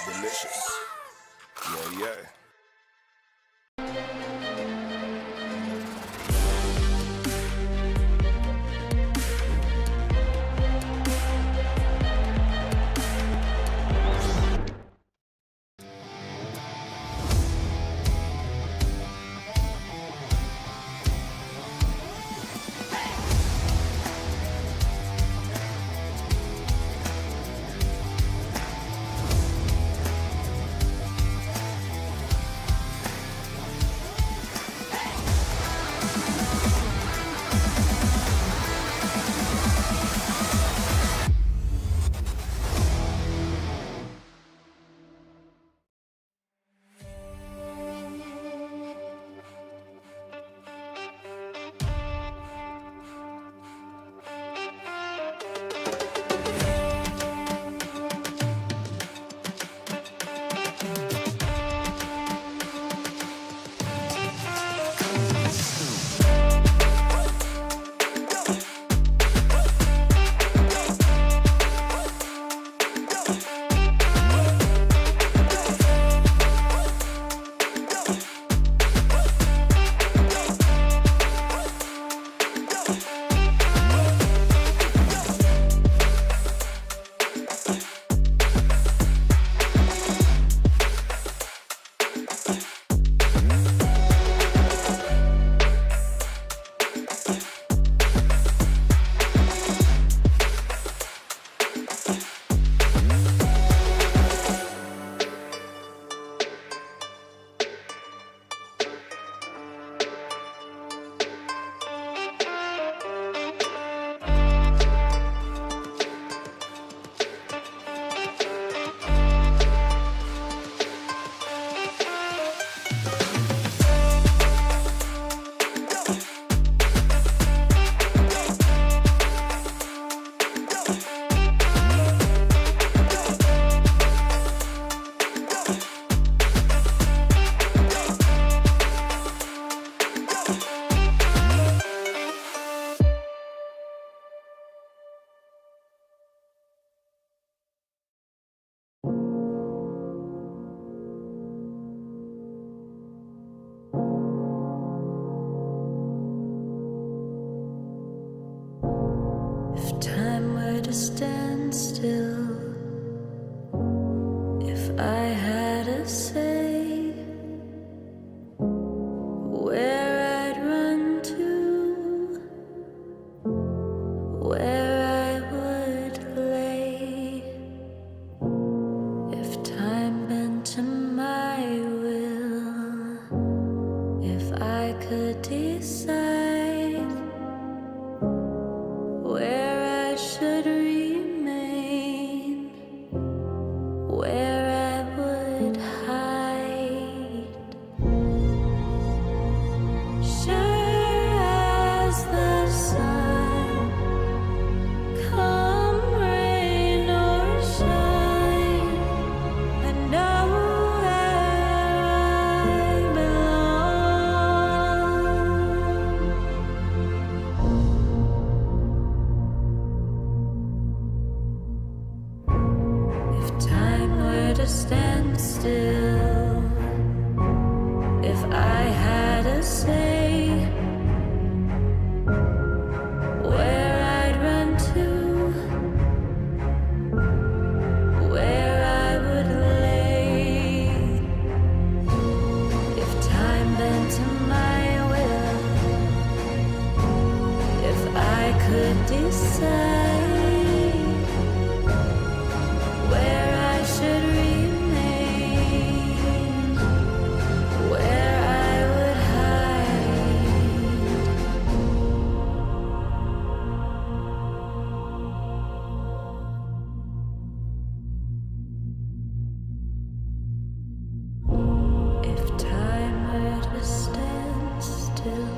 delicious yeah. If time were to stand still to stand still, if I had a say, where I'd run to, where I would lay, if time bent to my will, if I could decide where I should remain, where I would hide. If time were to stand still,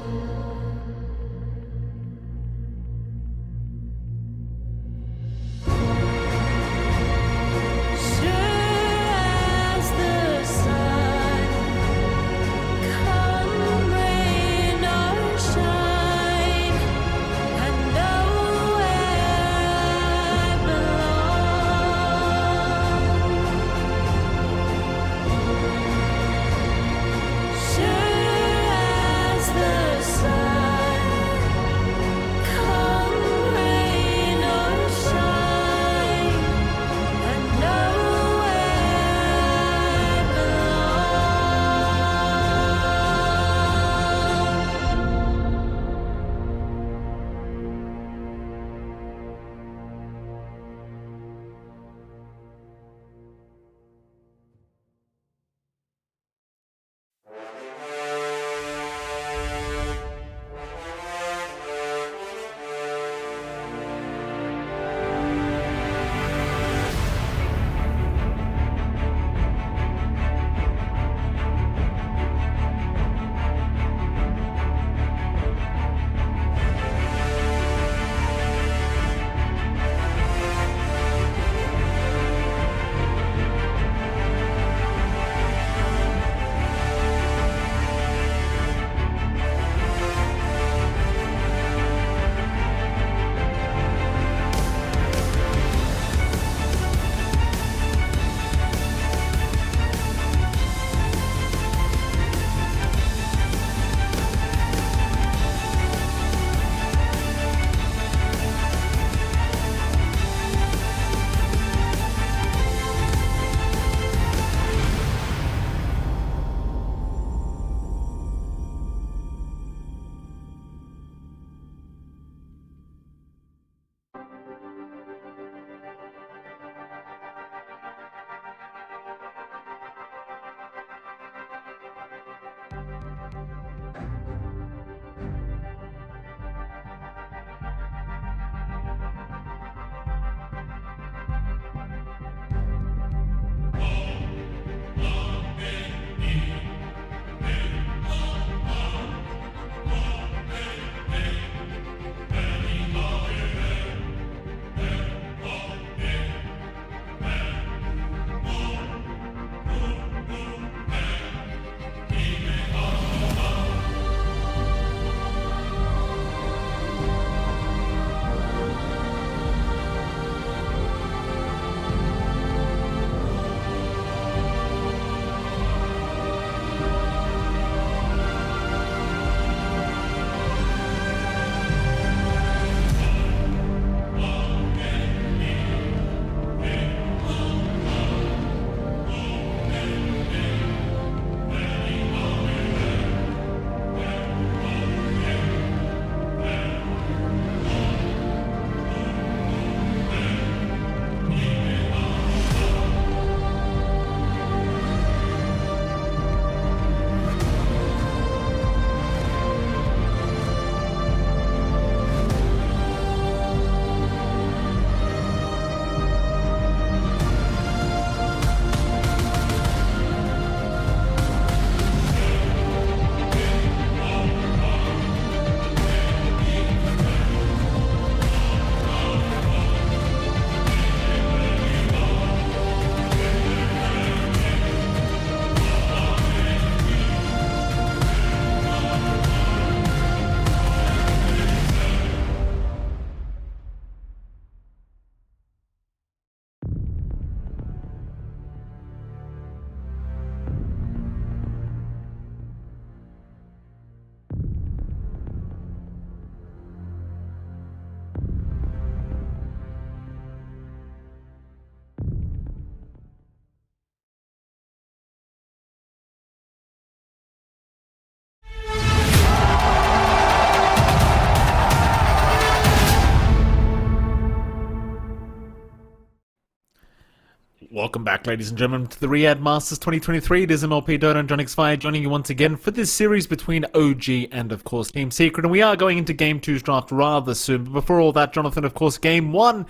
Welcome back, ladies and gentlemen, to the Riyadh Masters 2023. It is MLP Dota and John X5 joining you once again for this series between OG and, of course, Team Secret. And we are going into Game 2's draft rather soon. But before all that, Jonathan, of course, Game 1,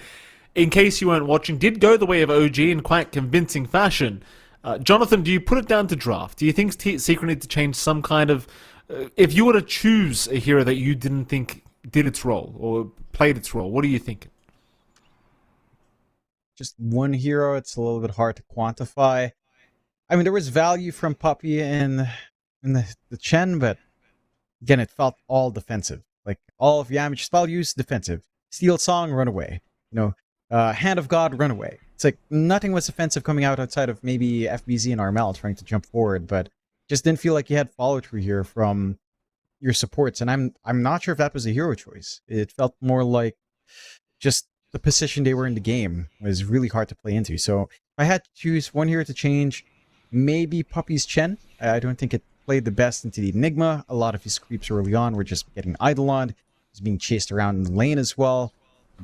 in case you weren't watching, did go the way of OG in quite convincing fashion. Jonathan, do you put it down to draft? Do you think Secret need to change some kind of... if you were to choose a hero that you didn't think did its role or played its role, what do you think? Just one hero, it's a little bit hard to quantify. I mean, there was value from Puppey in the Chen, but again, it felt all defensive. Like, all of Yamich's values, defensive. Steel Song, run away. You know, Hand of God, run away. It's like, nothing was offensive coming out outside of maybe FBZ and Armel trying to jump forward, but just didn't feel like you had follow-through here from your supports, and I'm not sure if that was a hero choice. It felt more like just the position they were in the game was really hard to play into. So if I had to choose one hero to change, maybe Puppey's Chen. I don't think it played the best into the Enigma. A lot of his creeps early on were just getting idoled. He's being chased around in the lane as well.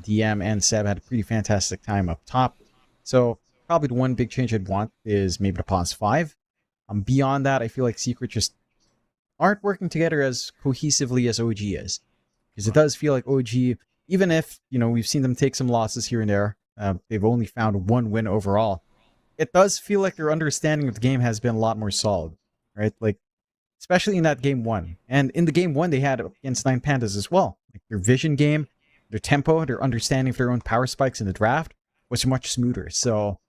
DM and Seb had a pretty fantastic time up top. So probably the one big change I'd want is maybe the Pause 5. Beyond that, I feel like Secret just aren't working together as cohesively as OG is. Because it does feel like OG, even if, you know, we've seen them take some losses here and there, they've only found one win overall. It does feel like their understanding of the game has been a lot more solid, right? Like, especially in that game 1. And in the game 1 they had against 9 Pandas as well. Like, their vision game, their tempo, their understanding of their own power spikes in the draft was much smoother. So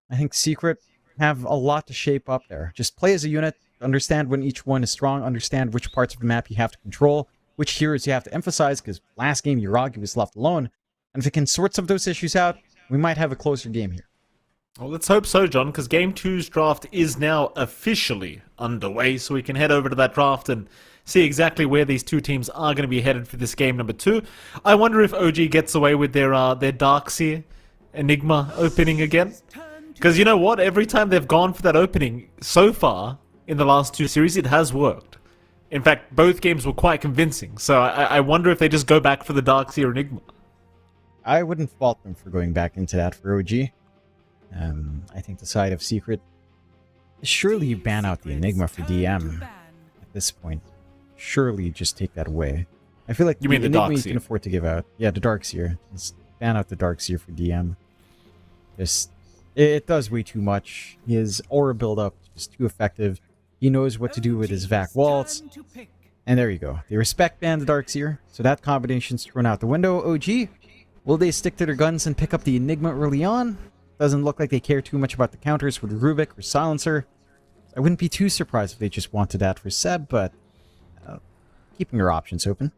I think Secret have a lot to shape up there. Just play as a unit, understand when each one is strong, understand which parts of the map you have to control, which heroes you have to emphasize, because last game Yuragi was left alone. And if it can sort some of those issues out, we might have a closer game here. Well, let's hope so, John, because Game 2's draft is now officially underway, so we can head over to that draft and see exactly where these two teams are going to be headed for this game number 2. I wonder if OG gets away with their Darkseer Enigma opening again. Because you know what? Every time they've gone for that opening so far in the last 2 series, it has worked. In fact, both games were quite convincing. So I wonder if they just go back for the Darkseer Enigma. I wouldn't fault them for going back into that for OG. I think the side of Secret, surely you ban out the Enigma for DM at this point. Surely just take that away. I feel like you mean the Enigma Darkseer you can afford to give out. Yeah, the Darkseer. Just ban out the Darkseer for DM. Just, it does way too much. His aura build-up is too effective. He knows what to do with his Vac Waltz. And there you go. They respect ban the Darkseer, so that combination's thrown out the window. OG, will they stick to their guns and pick up the Enigma early on? Doesn't look like they care too much about the counters with Rubik or Silencer. I wouldn't be too surprised if they just wanted that for Seb, but keeping your options open.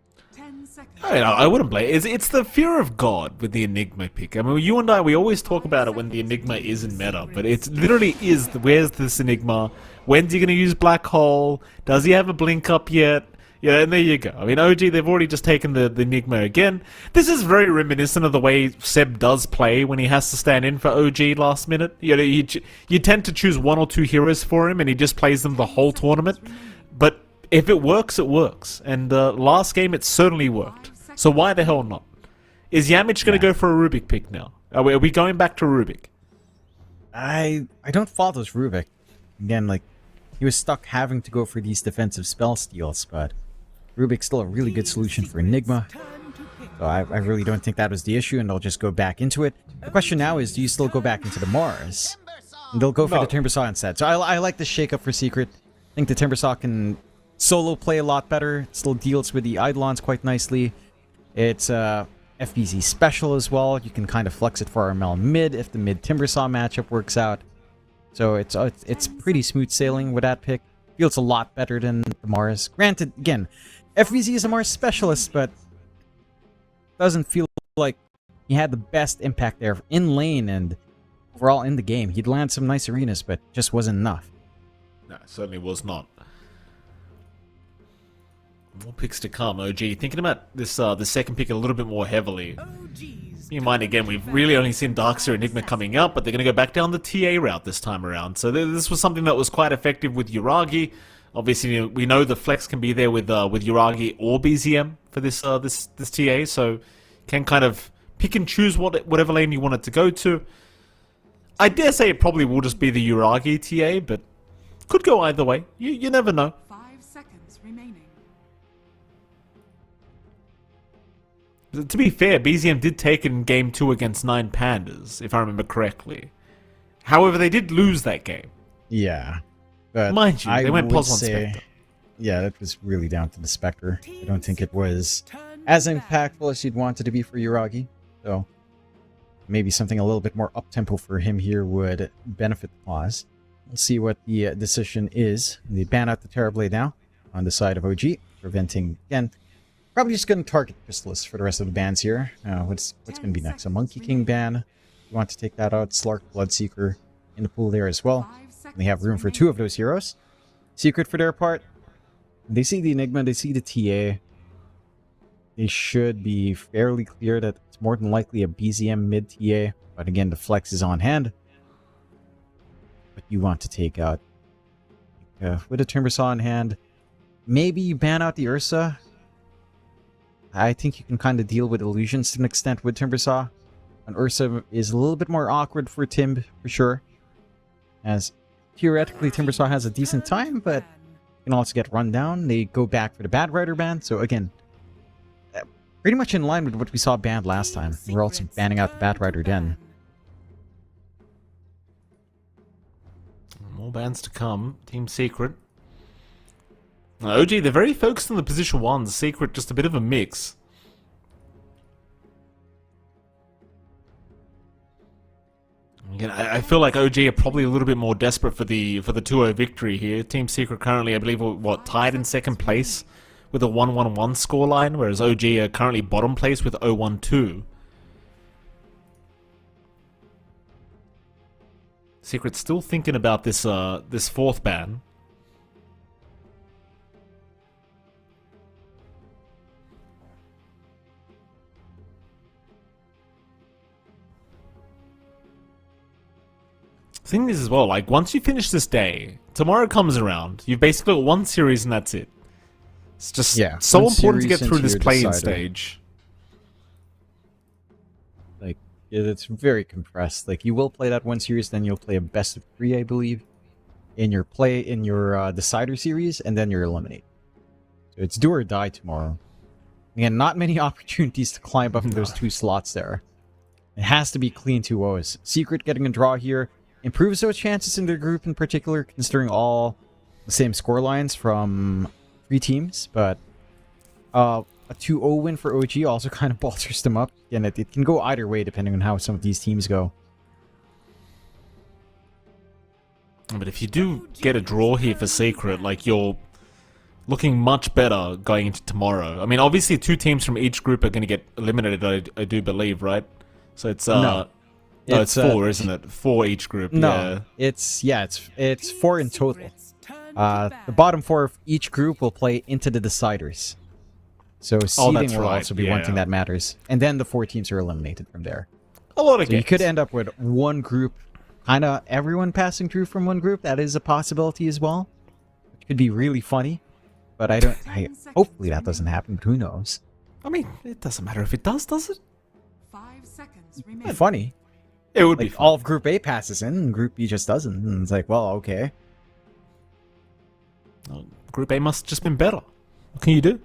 I wouldn't blame it. It's the fear of God with the Enigma pick. I mean, you and I, we always talk about it when the Enigma is in meta, but it literally is, where's this Enigma? When's he going to use Black Hole? Does he have a blink up yet? Yeah, and there you go. I mean, OG, they've already just taken the Enigma again. This is very reminiscent of the way Seb does play when he has to stand in for OG last minute. You know, you tend to choose 1 or 2 heroes for him, and he just plays them the whole tournament. But if it works, it works. And last game, it certainly worked. So why the hell not? Is Yamich going to go for a Rubik pick now? Are we going back to Rubik? I don't fault this Rubik. Again, like, he was stuck having to go for these defensive spell steals, but Rubik's still a really good solution for Enigma. So I really don't think that was the issue, and they'll just go back into it. The question now is, do you still go back into the Mars? And they'll go for the Timbersaw instead. So I like the shake-up for Secret. I think the Timbersaw can solo play a lot better. It still deals with the Eidolons quite nicely. It's FBZ special as well. You can kind of flex it for RML mid if the mid Timbersaw matchup works out. So it's pretty smooth sailing with that pick. Feels a lot better than the Mars. Granted, again, FBZ is a Mars specialist, but doesn't feel like he had the best impact there in lane and overall in the game. He'd land some nice arenas, but just wasn't enough. No, it certainly was not. More picks to come, OG. Thinking about this the second pick a little bit more heavily. Keep in mind, again, we've really only seen Darkseer Enigma coming out, but they're going to go back down the TA route this time around. So this was something that was quite effective with Yuragi. Obviously, you know, we know the flex can be there with Yuragi or BZM for this this TA, so can kind of pick and choose whatever lane you want it to go to. I dare say it probably will just be the Uragi TA, but could go either way. You never know. 5 seconds remaining. To be fair, BZM did take it in Game 2 against 9 Pandas, if I remember correctly. However, they did lose that game. Yeah. But mind you, they went would plus 1 say, Spectre. Yeah, that was really down to the Spectre. I don't think it was as impactful as you'd want it to be for Uragi. So maybe something a little bit more up-tempo for him here would benefit the cause. We'll see what the decision is. They ban out the Terrorblade now on the side of OG, preventing, again, probably just going to target Chrysalis for the rest of the bans here. What's going to be next? A Monkey King ban. You want to take that out. Slark, Bloodseeker in the pool there as well. And they have room for 2 of those heroes. Secret for their part. They see the Enigma, they see the TA. They should be fairly clear that it's more than likely a BZM mid TA. But again, the flex is on hand. But you want to take out... with a Timbersaw on hand, maybe you ban out the Ursa. I think you can kind of deal with illusions to an extent with Timbersaw. And Ursa is a little bit more awkward for Timb, for sure. As theoretically, Timbersaw has a decent time, but can also get run down. They go back for the Bad Rider ban. So again, pretty much in line with what we saw banned last time. We're also banning out the Bad Rider Den. More bans to come. Team Secret. OG, they're very focused on the position 1. The Secret, just a bit of a mix. Again, I feel like OG are probably a little bit more desperate for the 2-0 victory here. Team Secret currently, I believe, tied in second place with a 1-1-1 scoreline, whereas OG are currently bottom place with 0-1-2. Secret's still thinking about this 4th ban. Thing is as well, like, once you finish this day, tomorrow comes around, you've basically got 1 series and that's it. It's just so important to get through this play-in stage. Like, it's very compressed. Like, you will play that 1 series, then you'll play a best of 3, I believe, in your decider series, and then you're eliminated. So it's do or die tomorrow. Again, not many opportunities to climb up in those 2 slots there. It has to be clean 2-0s. Secret getting a draw here improves those chances in their group in particular, considering all the same score lines from 3 teams. But a 2-0 win for OG also kind of bolsters them up. And it can go either way depending on how some of these teams go. But if you do get a draw here for Secret, like, you're looking much better going into tomorrow. I mean, obviously 2 teams from each group are going to get eliminated, I do believe, right? So it's no, it's 4, isn't it? 4 each group. No, yeah. it's 4 in total. The bottom 4 of each group will play into the deciders. So seeding will also be one thing that matters. And then the 4 teams are eliminated from there. A lot of games. You could end up with one group, kind of everyone passing through from one group. That is a possibility as well. Which could be really funny. But hopefully that doesn't happen, but who knows? I mean, it doesn't matter if it does it? 5 seconds remaining. Funny. It would be fun. All of Group A passes in, and Group B just doesn't. And it's like, well, okay. Well, Group A must have just been better. What can you do?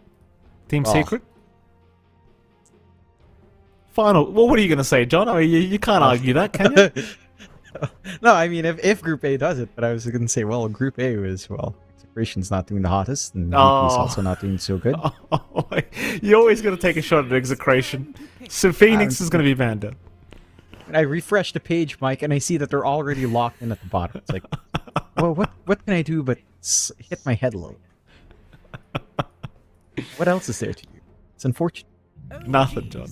Team Secret? Final. Well, what are you going to say, John? I mean, you can't argue that, can you? No, I mean, if Group A does it, but I was going to say, well, Group A was, Execration's not doing the hottest, and VP's also not doing so good. You're always going to take a shot at Execration. So Phoenix is going to be banned out. I refresh the page, Mike, and I see that they're already locked in at the bottom. It's like, well, what can I do but hit my head a little? What else is there to do? It's unfortunate. Nothing, John.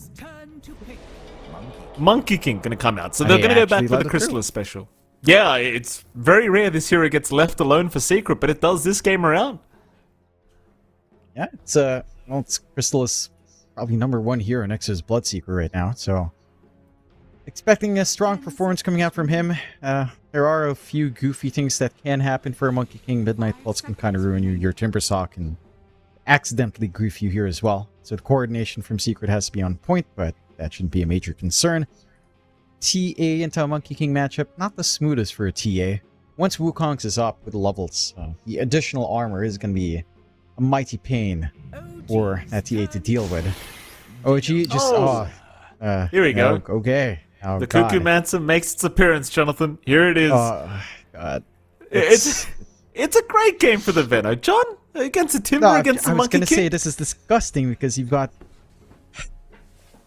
Monkey King gonna come out, so they're gonna go back for the Chrysalis special. Yeah, it's very rare this hero gets left alone for Secret, but it does this game around. Yeah, it's Chrysalis, probably #1 hero next to his Bloodseeker right now, so expecting a strong performance coming out from him. There are a few goofy things that can happen for a Monkey King. Midnight Pulse can kind of ruin you. Your Timbersaw can accidentally goof you here as well. So the coordination from Secret has to be on point, but that shouldn't be a major concern. TA into a Monkey King matchup, not the smoothest for a TA. Once Wukong's is up with levels, the additional armor is going to be a mighty pain for that TA to deal with. OG just... Here we go. Okay. Oh, the God. Cuckoo Mancer makes its appearance, Jonathan. Here it is. Oh, God. It's a great game for the Venom. John, against the Timber, against the I was Monkey gonna King. say this is disgusting because you've got...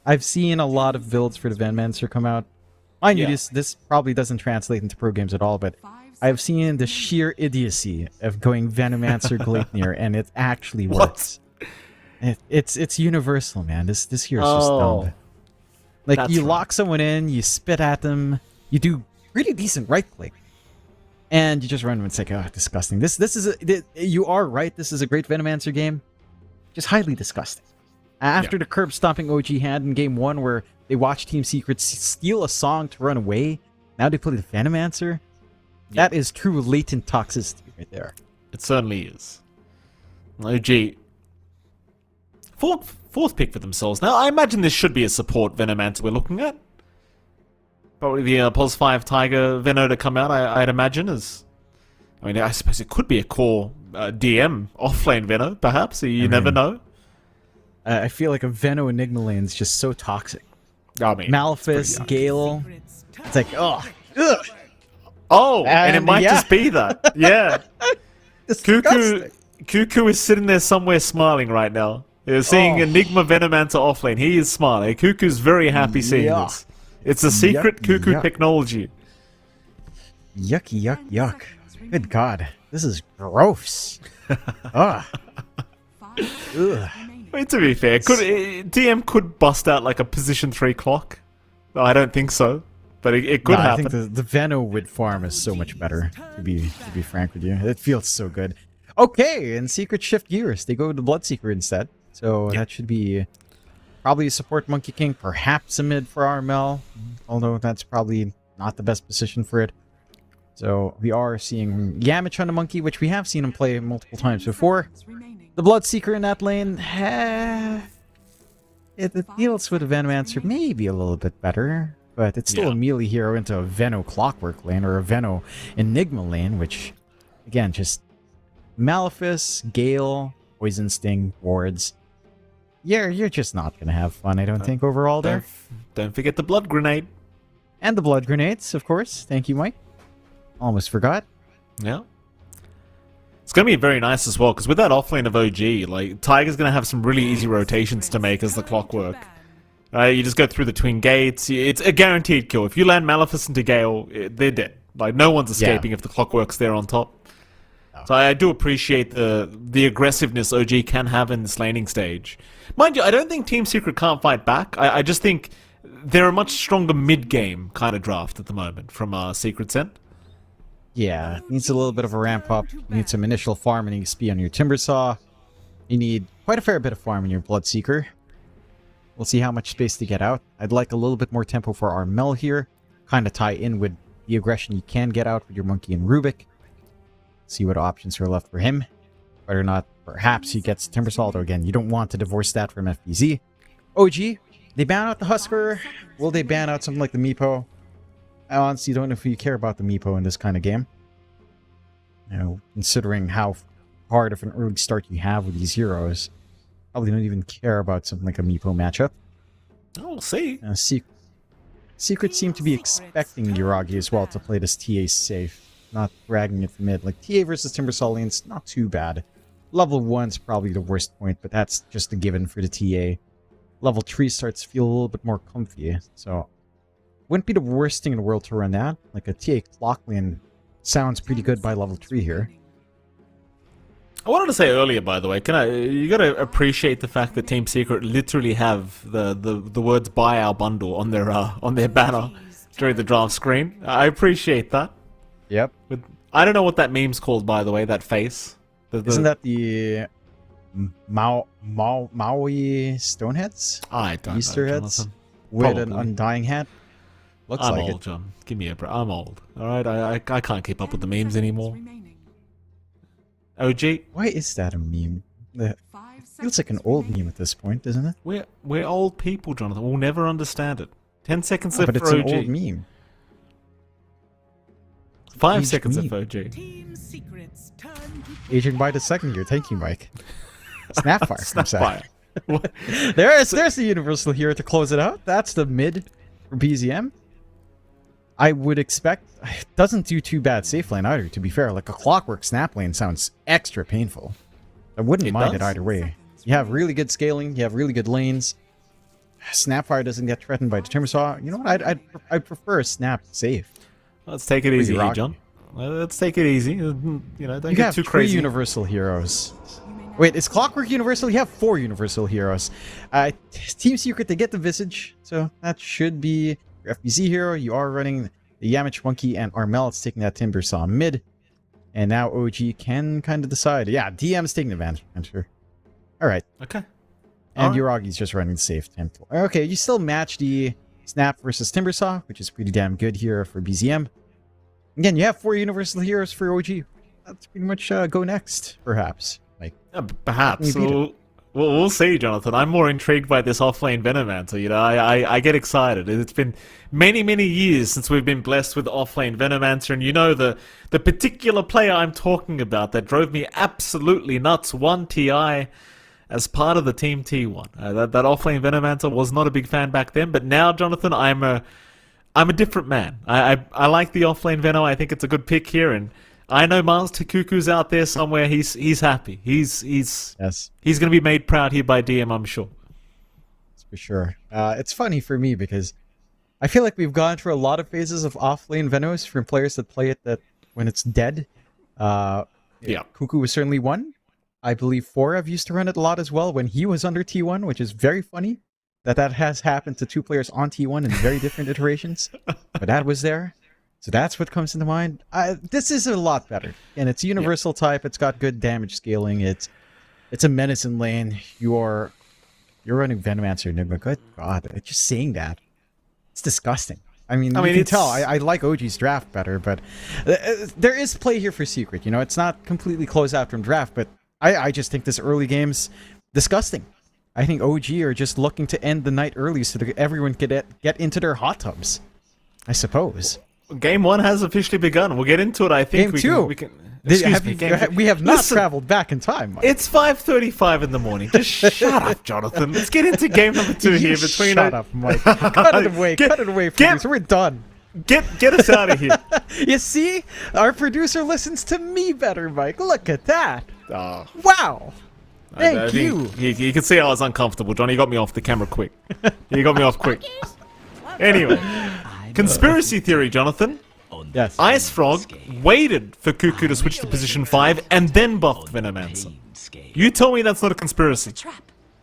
I've seen a lot of builds for the Venomancer come out. Mind you, this probably doesn't translate into pro games at all, but I've seen the sheer idiocy of going Venomancer Gleipnir, and it actually works. It's universal, man. This here is just dumb. Like, you lock someone in, you spit at them, you do pretty decent right click, and you just run and it's like, oh, disgusting. You are right. This is a great Venomancer game, just highly disgusting. After the curb stomping OG had in game 1, where they watched Team Secret steal a song to run away, now they play the Venomancer. That is true latent toxicity right there. It certainly is. OG. Fourth pick for themselves. Now, I imagine this should be a support Venomancer we're looking at. Probably the Pos 5 Tiger Veno to come out, I'd imagine. I suppose it could be a core DM offlane Veno, perhaps. You never know. I feel like a Veno Enigma lane is just so toxic. I mean, Malefice, Gale. It's like, ugh. Oh, and it might just be that. Yeah. Cuckoo is sitting there somewhere smiling right now. You're seeing Enigma Venomancer offlane. He is smiling. Cuckoo's very happy seeing this. It's a secret Cuckoo technology. Yucky, yuck, yuck. Good God. This is gross. Ugh. Ugh. I mean, to be fair, DM could bust out like a position 3 clock. No, I don't think so. But it could happen. I think the Veno with farm is so much better, to be frank with you. It feels so good. Okay, and Secret shift gears. They go to Bloodseeker instead. So that should be probably a support Monkey King, perhaps a mid for RML, although that's probably not the best position for it. So we are seeing Yamich on the Monkey, which we have seen him play multiple times before. The Bloodseeker in that lane, it deals with a Venomancer maybe a little bit better, but it's still a melee hero into a Veno Clockwork lane or a Veno Enigma lane, which, again, just Malefice, Gale, Poison Sting, wards. Yeah, you're just not going to have fun, I don't think, overall there. Don't forget the Blood Grenade. And the Blood Grenades, of course. Thank you, Mike. Almost forgot. Yeah. It's going to be very nice as well, because with that offlane of OG, like, Tiger's going to have some really easy rotations to make as the clockwork. You just go through the twin gates. It's a guaranteed kill. If you land Malefice into Gale, they're dead. Like, no one's escaping if the clockwork's there on top. So I do appreciate the aggressiveness OG can have in this laning stage. Mind you, I don't think Team Secret can't fight back. I just think they're a much stronger mid-game kind of draft at the moment from Secret's end. Yeah, needs a little bit of a ramp up. You need some initial farm and XP on your Timbersaw. You need quite a fair bit of farm in your Bloodseeker. We'll see how much space to get out. I'd like a little bit more tempo for our Mel here. Kind of tie in with the aggression you can get out with your Monkey and Rubik. See what options are left for him. Whether or not perhaps he gets Timbersaw, although again, you don't want to divorce that from FBZ. OG, they ban out the Husker. Will they ban out something like the Meepo? I honestly don't know if you care about the Meepo in this kind of game. You know, considering how hard of an early start you have with these heroes, probably don't even care about something like a Meepo matchup. Oh, we'll see. Secret seem to be expecting Yuragi as well to play this TA safe, not dragging it to mid. Like, TA versus Timbersaw lane's not too bad. Level 1's probably the worst point, but that's just a given for the TA. Level 3 starts to feel a little bit more comfy, so wouldn't be the worst thing in the world to run that. Like, a TA clock lane sounds pretty good by level 3 here. I wanted to say earlier, by the way, you gotta appreciate the fact that Team Secret literally have the words "buy our bundle" on their banner during the draft screen. I appreciate that. Yep. I don't know what that meme's called, by the way. That face. Isn't that the Maui Stoneheads? I don't Easter know, heads Jonathan. with Probably. an undying hat. Looks I'm like old, John. Give me a break. I'm old. All right, I can't keep up with the memes anymore. OG. Why is that a meme? It feels like an old meme at this point, doesn't it? We're old people, Jonathan. We'll never understand it. 10 seconds Oh, left but for it's OG. an old meme. 5 Aged seconds meme. left for OG. Aging by the second year. Thank you, Mike. Snapfire. Snapfire. There's the universal hero to close it out. That's the mid for BZM. I would expect it doesn't do too bad safe lane either, to be fair. Like a clockwork snap lane sounds extra painful. I wouldn't mind it either way. You have really good scaling, you have really good lanes. Snapfire doesn't get threatened by the Timbersaw. You know what? I'd prefer a snap safe. Let's take it easy here, John. Let's take it easy. You know, don't get too crazy. You have 3 universal heroes. Wait, is Clockwork universal? You have 4 universal heroes. Team Secret, they get the Visage, so that should be your FBZ hero. You are running the Yamich Monkey, and Armel is taking that Timbersaw mid. And now OG can kind of decide. Yeah, DM's taking advantage. I'm sure. All right. Okay. And Uragi's just running the safe temple. Okay, you still match the Snap versus Timbersaw, which is pretty damn good here for BZM. Again, you have 4 universal heroes for OG. That's pretty much go next, perhaps. Like perhaps. We'll see, Jonathan. I'm more intrigued by this offlane Venomancer. You know, I get excited. It's been many, many years since we've been blessed with offlane Venomancer, and you know the particular player I'm talking about that drove me absolutely nuts, 1TI, as part of the Team T1. That offlane Venomancer was not a big fan back then, but now, Jonathan, I'm a different man. I like the offlane Veno. I think it's a good pick here, and I know Master Cuckoo's out there somewhere. He's happy. He's going to be made proud here by DM, I'm sure. That's for sure. It's funny for me because I feel like we've gone through a lot of phases of offlane Venos from players that play it that when it's dead. Yeah, Cuckoo was certainly one. I believe Forev used to run it a lot as well when he was under T1, which is very funny that has happened to 2 players on T1 in very different iterations. But that was there. So that's what comes into mind. This is a lot better. And it's universal type. It's got good damage scaling. It's a medicine lane. You're running Venomancer Enigma. Good God. Just saying that. It's disgusting. I mean, you can tell. I like OG's draft better, but there is play here for Secret. You know, it's not completely closed out from draft, but I just think this early game's disgusting. I think OG are just looking to end the night early so that everyone could get into their hot tubs. I suppose. Game 1 has officially begun. We'll get into it. I think Game 2. we can. Excuse me. We have not traveled back in time, Mike. It's 5:35 in the morning. Just shut up, Jonathan. Let's get into game number 2 here. Shut up, Mike. Cut it away. Cut it away, producer. We're done. Get us out of here. You see? Our producer listens to me better, Mike. Look at that. Oh. Wow. Thank you. You can see I was uncomfortable, John. You got me off the camera quick. You got me off quick. Anyway. Conspiracy theory, Jonathan. Yes. Ice Frog waited for Cuckoo to switch to position 5 and then buffed Venomancer. You tell me that's not a conspiracy.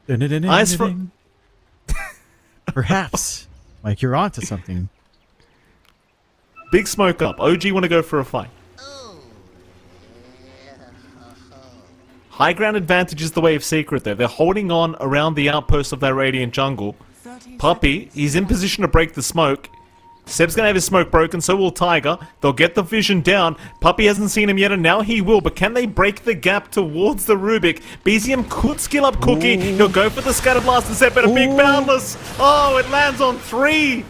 Ice Frog. Perhaps. Like you're onto something. Big smoke up. OG want to go for a fight. High ground advantage is the way of Secret there. They're holding on around the outpost of their Radiant jungle. Puppy, he's in position to break the smoke. Seb's gonna have his smoke broken, so will Tiger. They'll get the vision down. Puppy hasn't seen him yet, and now he will. But can they break the gap towards the Rubik? BZM could skill up Cookie. He'll go for the Scatter Blast instead, but a big Boundless. Oh, it lands on 3.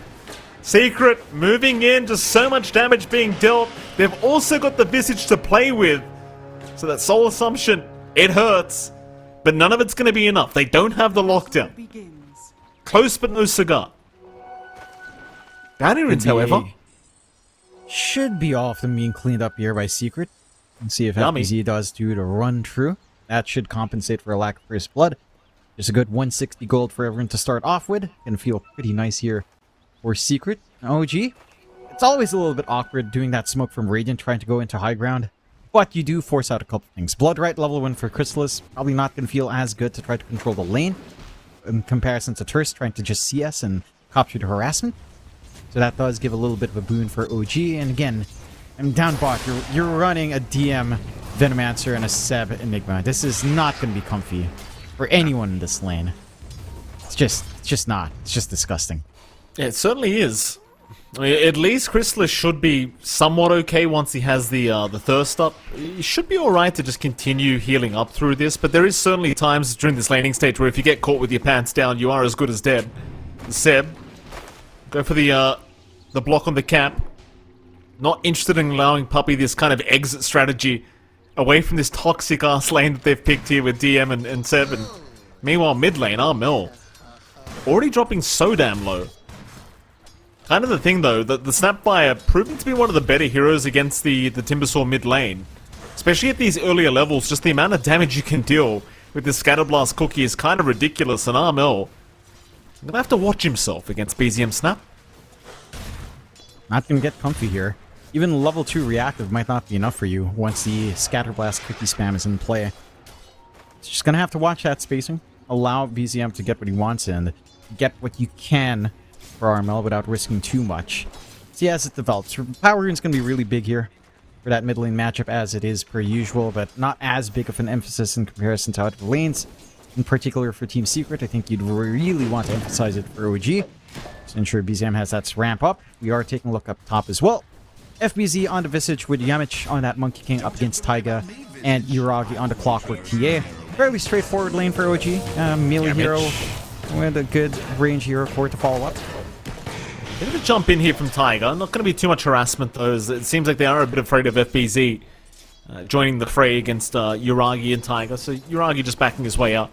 Secret moving in, just so much damage being dealt. They've also got the Visage to play with. So that Soul Assumption, it hurts. But none of it's gonna be enough. They don't have the lockdown. Close but no cigar. Bounty runes, however, should be off them being cleaned up here by Secret. Let's see if FBZ does do to run through. That should compensate for a lack of first blood. Just a good 160 gold for everyone to start off with. Gonna feel pretty nice here for Secret. OG, it's always a little bit awkward doing that smoke from Radiant trying to go into high ground. But you do force out a couple things. Blood right level 1 for Chrysalis. Probably not gonna feel as good to try to control the lane in comparison to Terse trying to just CS and copy the harassment. So that does give a little bit of a boon for OG. And again, I'm down bot. You're running a DM Venomancer and a Seb Enigma. This is not going to be comfy for anyone in this lane. It's just not. It's just disgusting. Yeah, it certainly is. I mean, at least Chrysalis should be somewhat okay once he has the thirst up. He should be alright to just continue healing up through this, but there is certainly times during this laning stage where if you get caught with your pants down, you are as good as dead. Seb Go for the block on the cap. Not interested in allowing Puppey this kind of exit strategy away from this toxic ass lane that they've picked here with DM and Seb. And meanwhile, mid lane, Armel already dropping so damn low. Kind of the thing though, that the Snapfire proving to be one of the better heroes against the Timbersaw mid lane. Especially at these earlier levels, just the amount of damage you can deal with this Scatterblast cookie is kind of ridiculous, and Armel gonna have to watch himself against BZM Snap. Not gonna get comfy here. Even level 2 reactive might not be enough for you once the Scatterblast cookie spam is in play. It's just gonna have to watch that spacing, allow BZM to get what he wants and get what you can for Armel without risking too much. See as it develops. Power Rune's gonna be really big here for that mid lane matchup as it is per usual, but not as big of an emphasis in comparison to other lanes. In particular for Team Secret, I think you'd really want to emphasize it for OG to ensure BZM has that ramp up. We are taking a look up top as well. FBZ on the Visage with Yamich on that Monkey King up against Taiga, and Uragi on the Clockwork TA. Fairly straightforward lane for OG. Melee hero with a good range hero for it to follow up. Bit of a jump in here from Tiger. Not going to be too much harassment though, as it seems like they are a bit afraid of FBZ joining the fray against Uragi and Tiger. So Uragi just backing his way up.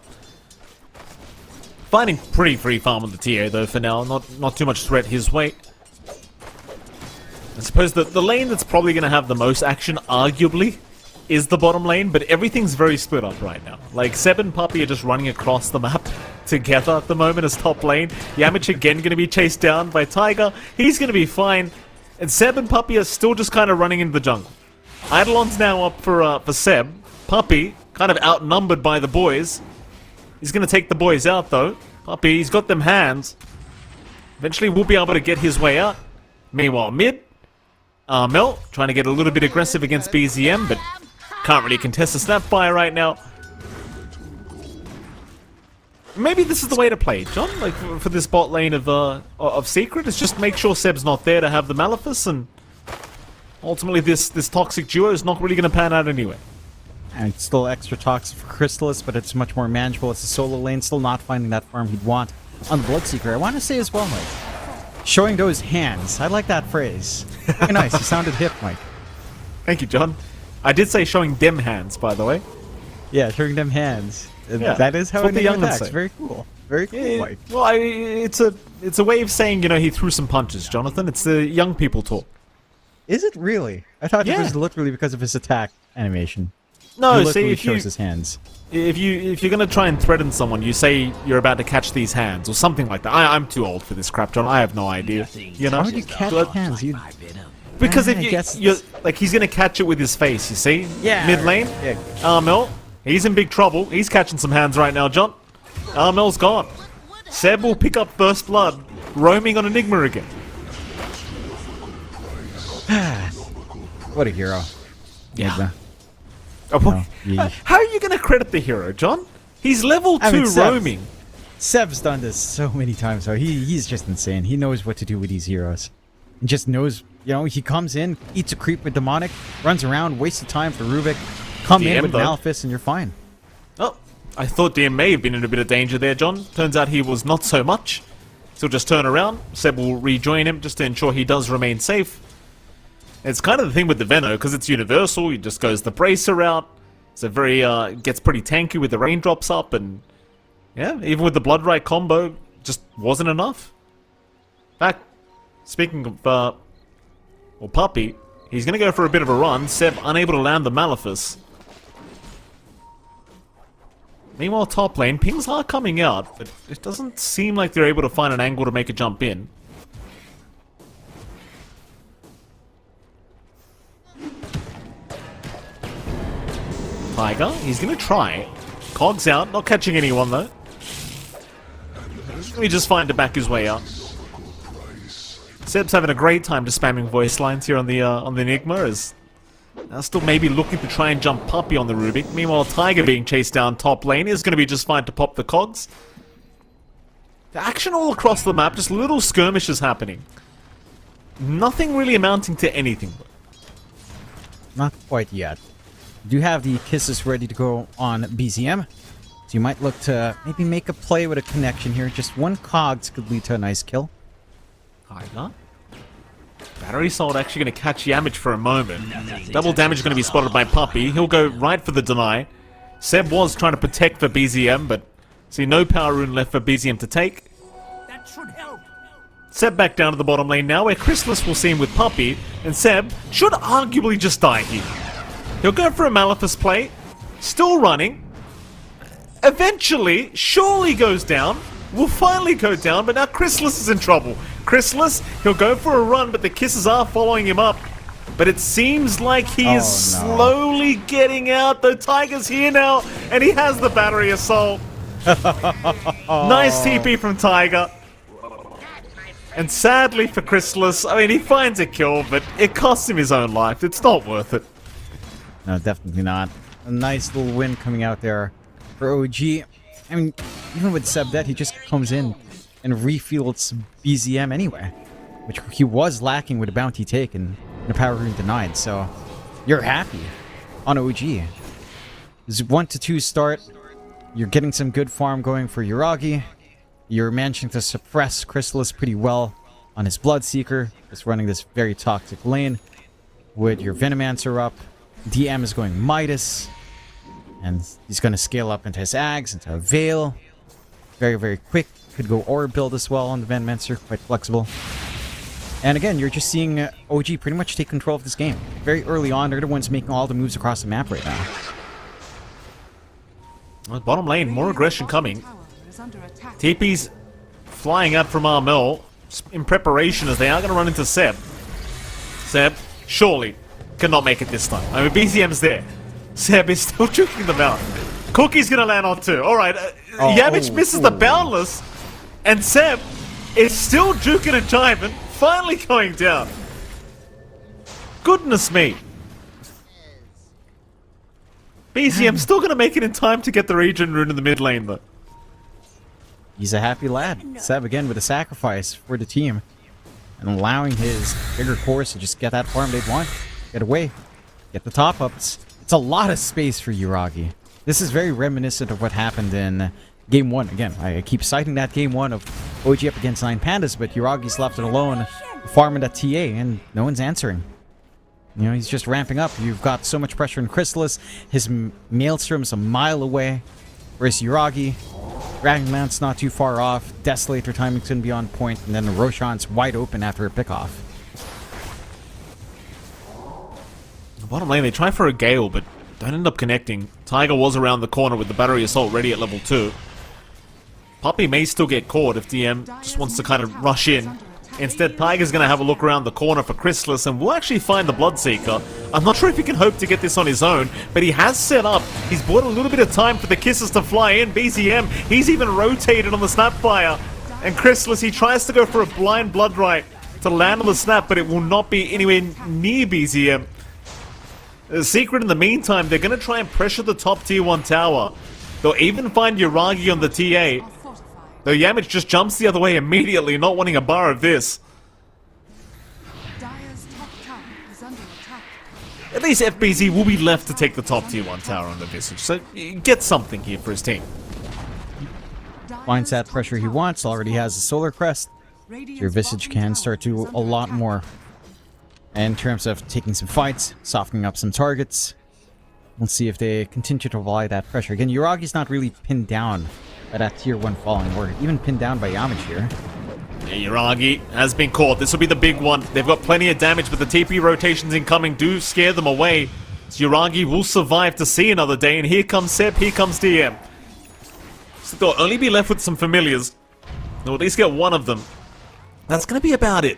Finding pretty free farm on the TA though for now. Not too much threat his way. I suppose the lane that's probably going to have the most action, arguably, is the bottom lane, but everything's very split up right now. Like, Seb and Puppey are just running across the map together at the moment as top lane. Yamich again going to be chased down by Tiger. He's going to be fine. And Seb and Puppey are still just kind of running into the jungle. Eidolon's now up for Seb. Puppey, kind of outnumbered by the boys. He's going to take the boys out, though. Puppey, he's got them hands. Eventually, we'll be able to get his way out. Meanwhile, mid. Mel, trying to get a little bit aggressive against BZM, but can't really contest the Snapfire right now. Maybe this is the way to play, John. Like for this bot lane of Secret, is just make sure Seb's not there to have the Malefice, and ultimately this toxic duo is not really going to pan out anyway. And it's still extra toxic for Crystallis, but it's much more manageable. It's a solo lane, still not finding that farm he'd want on the Bloodseeker. I want to say as well, Mike, showing those hands. I like that phrase. Very nice. You sounded hip, Mike. Thank you, John. I did say showing them hands, by the way. Yeah, showing them hands. Yeah, that is how the young attacks. Very cool. Very cool, Mike. Well, it's a way of saying, you know, he threw some punches, Jonathan. It's the young people talk. Is it really? I thought it was literally because of his attack animation. No, he see, if shows his hands. If you're gonna try and threaten someone, you say you're about to catch these hands or something like that. I'm too old for this crap, John. I have no idea. You know? How would you catch hands? Because if you're like, he's gonna catch it with his face. You see? Yeah. Mid lane. Yeah. Armel, he's in big trouble. He's catching some hands right now, John. Armel's gone. Seb will pick up first blood, roaming on Enigma again. What a hero. Yeah. No, How are you going to credit the hero, John? He's level 2 roaming. Seb's done this so many times, so he's just insane. He knows what to do with these heroes. He just knows, you know, he comes in, eats a creep with Demonic, runs around, wastes time for Rubik, come in with Malefice, and you're fine. Oh, I thought DM may have been in a bit of danger there, John. Turns out he was not so much. So just turn around. Seb will rejoin him just to ensure he does remain safe. It's kind of the thing with the Veno, because it's universal. He just goes the Bracer route. So very, gets pretty tanky with the raindrops up, and yeah, even with the Blood Right combo, just wasn't enough. In fact, speaking of, well, Puppey, he's going to go for a bit of a run. Seb unable to land the Malefice. Meanwhile, top lane, pings are coming out, but it doesn't seem like they're able to find an angle to make a jump in. Tiger, he's going to try. Cogs out, not catching anyone though. Let me just find to back his way out. Seb's having a great time just spamming voice lines here on the Enigma, as still maybe looking to try and jump Puppey on the Rubik. Meanwhile, Tiger being chased down top lane is going to be just fine to pop the Cogs. The action all across the map, just little skirmishes happening. Nothing really amounting to anything. Not quite yet. Do have the kisses ready to go on BZM, so you might look to maybe make a play with a connection here. Just one Cogs could lead to a nice kill. Tiger. Battery Assault actually going to catch Yamich for a moment. Double damage going to be spotted by Puppey. He'll go right for the deny. Seb was trying to protect for BZM, but see no power rune left for BZM to take. That should help. Seb back down to the bottom lane now, where Chrysalis will see him with Puppey, and Seb should arguably just die here. He'll go for a Maleficus play, still running. Eventually, surely goes down. Will finally go down, but now Chrysalis is in trouble. Chrysalis, he'll go for a run, but the kisses are following him up. But it seems like he is slowly getting out. The Tiger's here now, and he has the Battery Assault. Nice TP from Tiger. And sadly for Chrysalis, I mean, he finds a kill, but it costs him his own life. It's not worth it. No, definitely not. A nice little win coming out there for OG. I mean, even with Seb dead, he just comes in and refuels BZM anyway, which he was lacking with a bounty taken and a power rune denied. So you're happy on OG. It's 1-2 start. You're getting some good farm going for Yuragi. You're managing to suppress Chrysalis pretty well on his Bloodseeker. Just running this very toxic lane with your Venomancer up. DM is going Midas. And he's going to scale up into his Ags, into a Veil. Very, very quick. Could go Orb build as well on the Venomancer. Quite flexible. And again, you're just seeing OG pretty much take control of this game. Very early on, they're the ones making all the moves across the map right now. Well, bottom lane, more aggression coming. TP's flying out from Armel in preparation as they are going to run into Seb. Seb, surely, cannot make it this time. I mean, BZM's there. Seb is still juking them out. Cookie's going to land on two. Alright, Yamich misses the Boundless. And Seb is still juking and jiving, finally going down. Goodness me. BZM still going to make it in time to get the regen rune in the mid lane, though. He's a happy lad. Seb again with a sacrifice for the team. And allowing his bigger cores to just get that farm they want. Get away. Get the top ups. It's a lot of space for Yuragi. This is very reminiscent of what happened in Game 1. Again, I keep citing that Game 1 of OG up against 9 Pandas, but Yuragi's left it alone, farming that TA, and no one's answering. You know, he's just ramping up. You've got so much pressure in Chrysalis. His Maelstrom's a mile away. Whereas Yuragi, Dragon Mount's not too far off. Desolator timing's going to be on point, and then Roshan's wide open after a pickoff. Bottom lane, they try for a Gale, but don't end up connecting. Tiger was around the corner with the Battery Assault ready at level 2. Puppey may still get caught if DM just wants to kind of rush in. Instead, Tiger's going to have a look around the corner for Chrysalis and will actually find the Bloodseeker. I'm not sure if he can hope to get this on his own, but he has set up. He's bought a little bit of time for the kisses to fly in. BZM, he's even rotated on the Snapfire. And Chrysalis, he tries to go for a blind Bloodright to land on the Snap, but it will not be anywhere near BZM. The secret in the meantime, they're going to try and pressure the top tier 1 tower. They'll even find Yuragi on the TA. Though Yamich just jumps the other way immediately, not wanting a bar of this. At least FBZ will be left to take the top tier 1 tower on the Visage, so get something here for his team. Finds that pressure he wants, already has a Solar Crest. Your Visage can start to do a lot more. And in terms of taking some fights, softening up some targets. We'll see if they continue to apply that pressure. Again, Yuragi's not really pinned down by that tier 1 falling, or even pinned down by Yamich here. Yeah, Yuragi has been caught. This will be the big one. They've got plenty of damage, but the TP rotations incoming do scare them away. So Yuragi will survive to see another day, and here comes Seb, here comes DM. So they'll only be left with some familiars. They'll at least get one of them. That's going to be about it.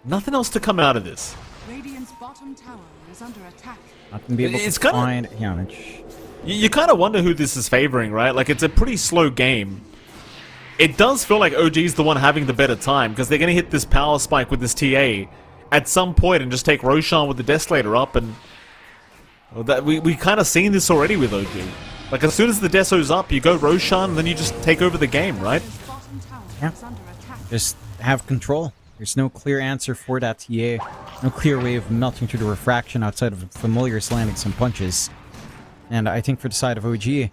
Nothing else to come out of this. Radiant's bottom tower is under attack. Not gonna be able to find Yamich. You kind of wonder who this is favoring, right? Like, it's a pretty slow game. It does feel like OG's the one having the better time, because they're going to hit this power spike with this TA at some point and just take Roshan with the Desolator up, and we kind of seen this already with OG. Like, as soon as the Deso's up, you go Roshan, and then you just take over the game, right? Yeah. Just have control. There's no clear answer for that TA. No clear way of melting through the refraction outside of familiars landing some punches. And I think for the side of OG, I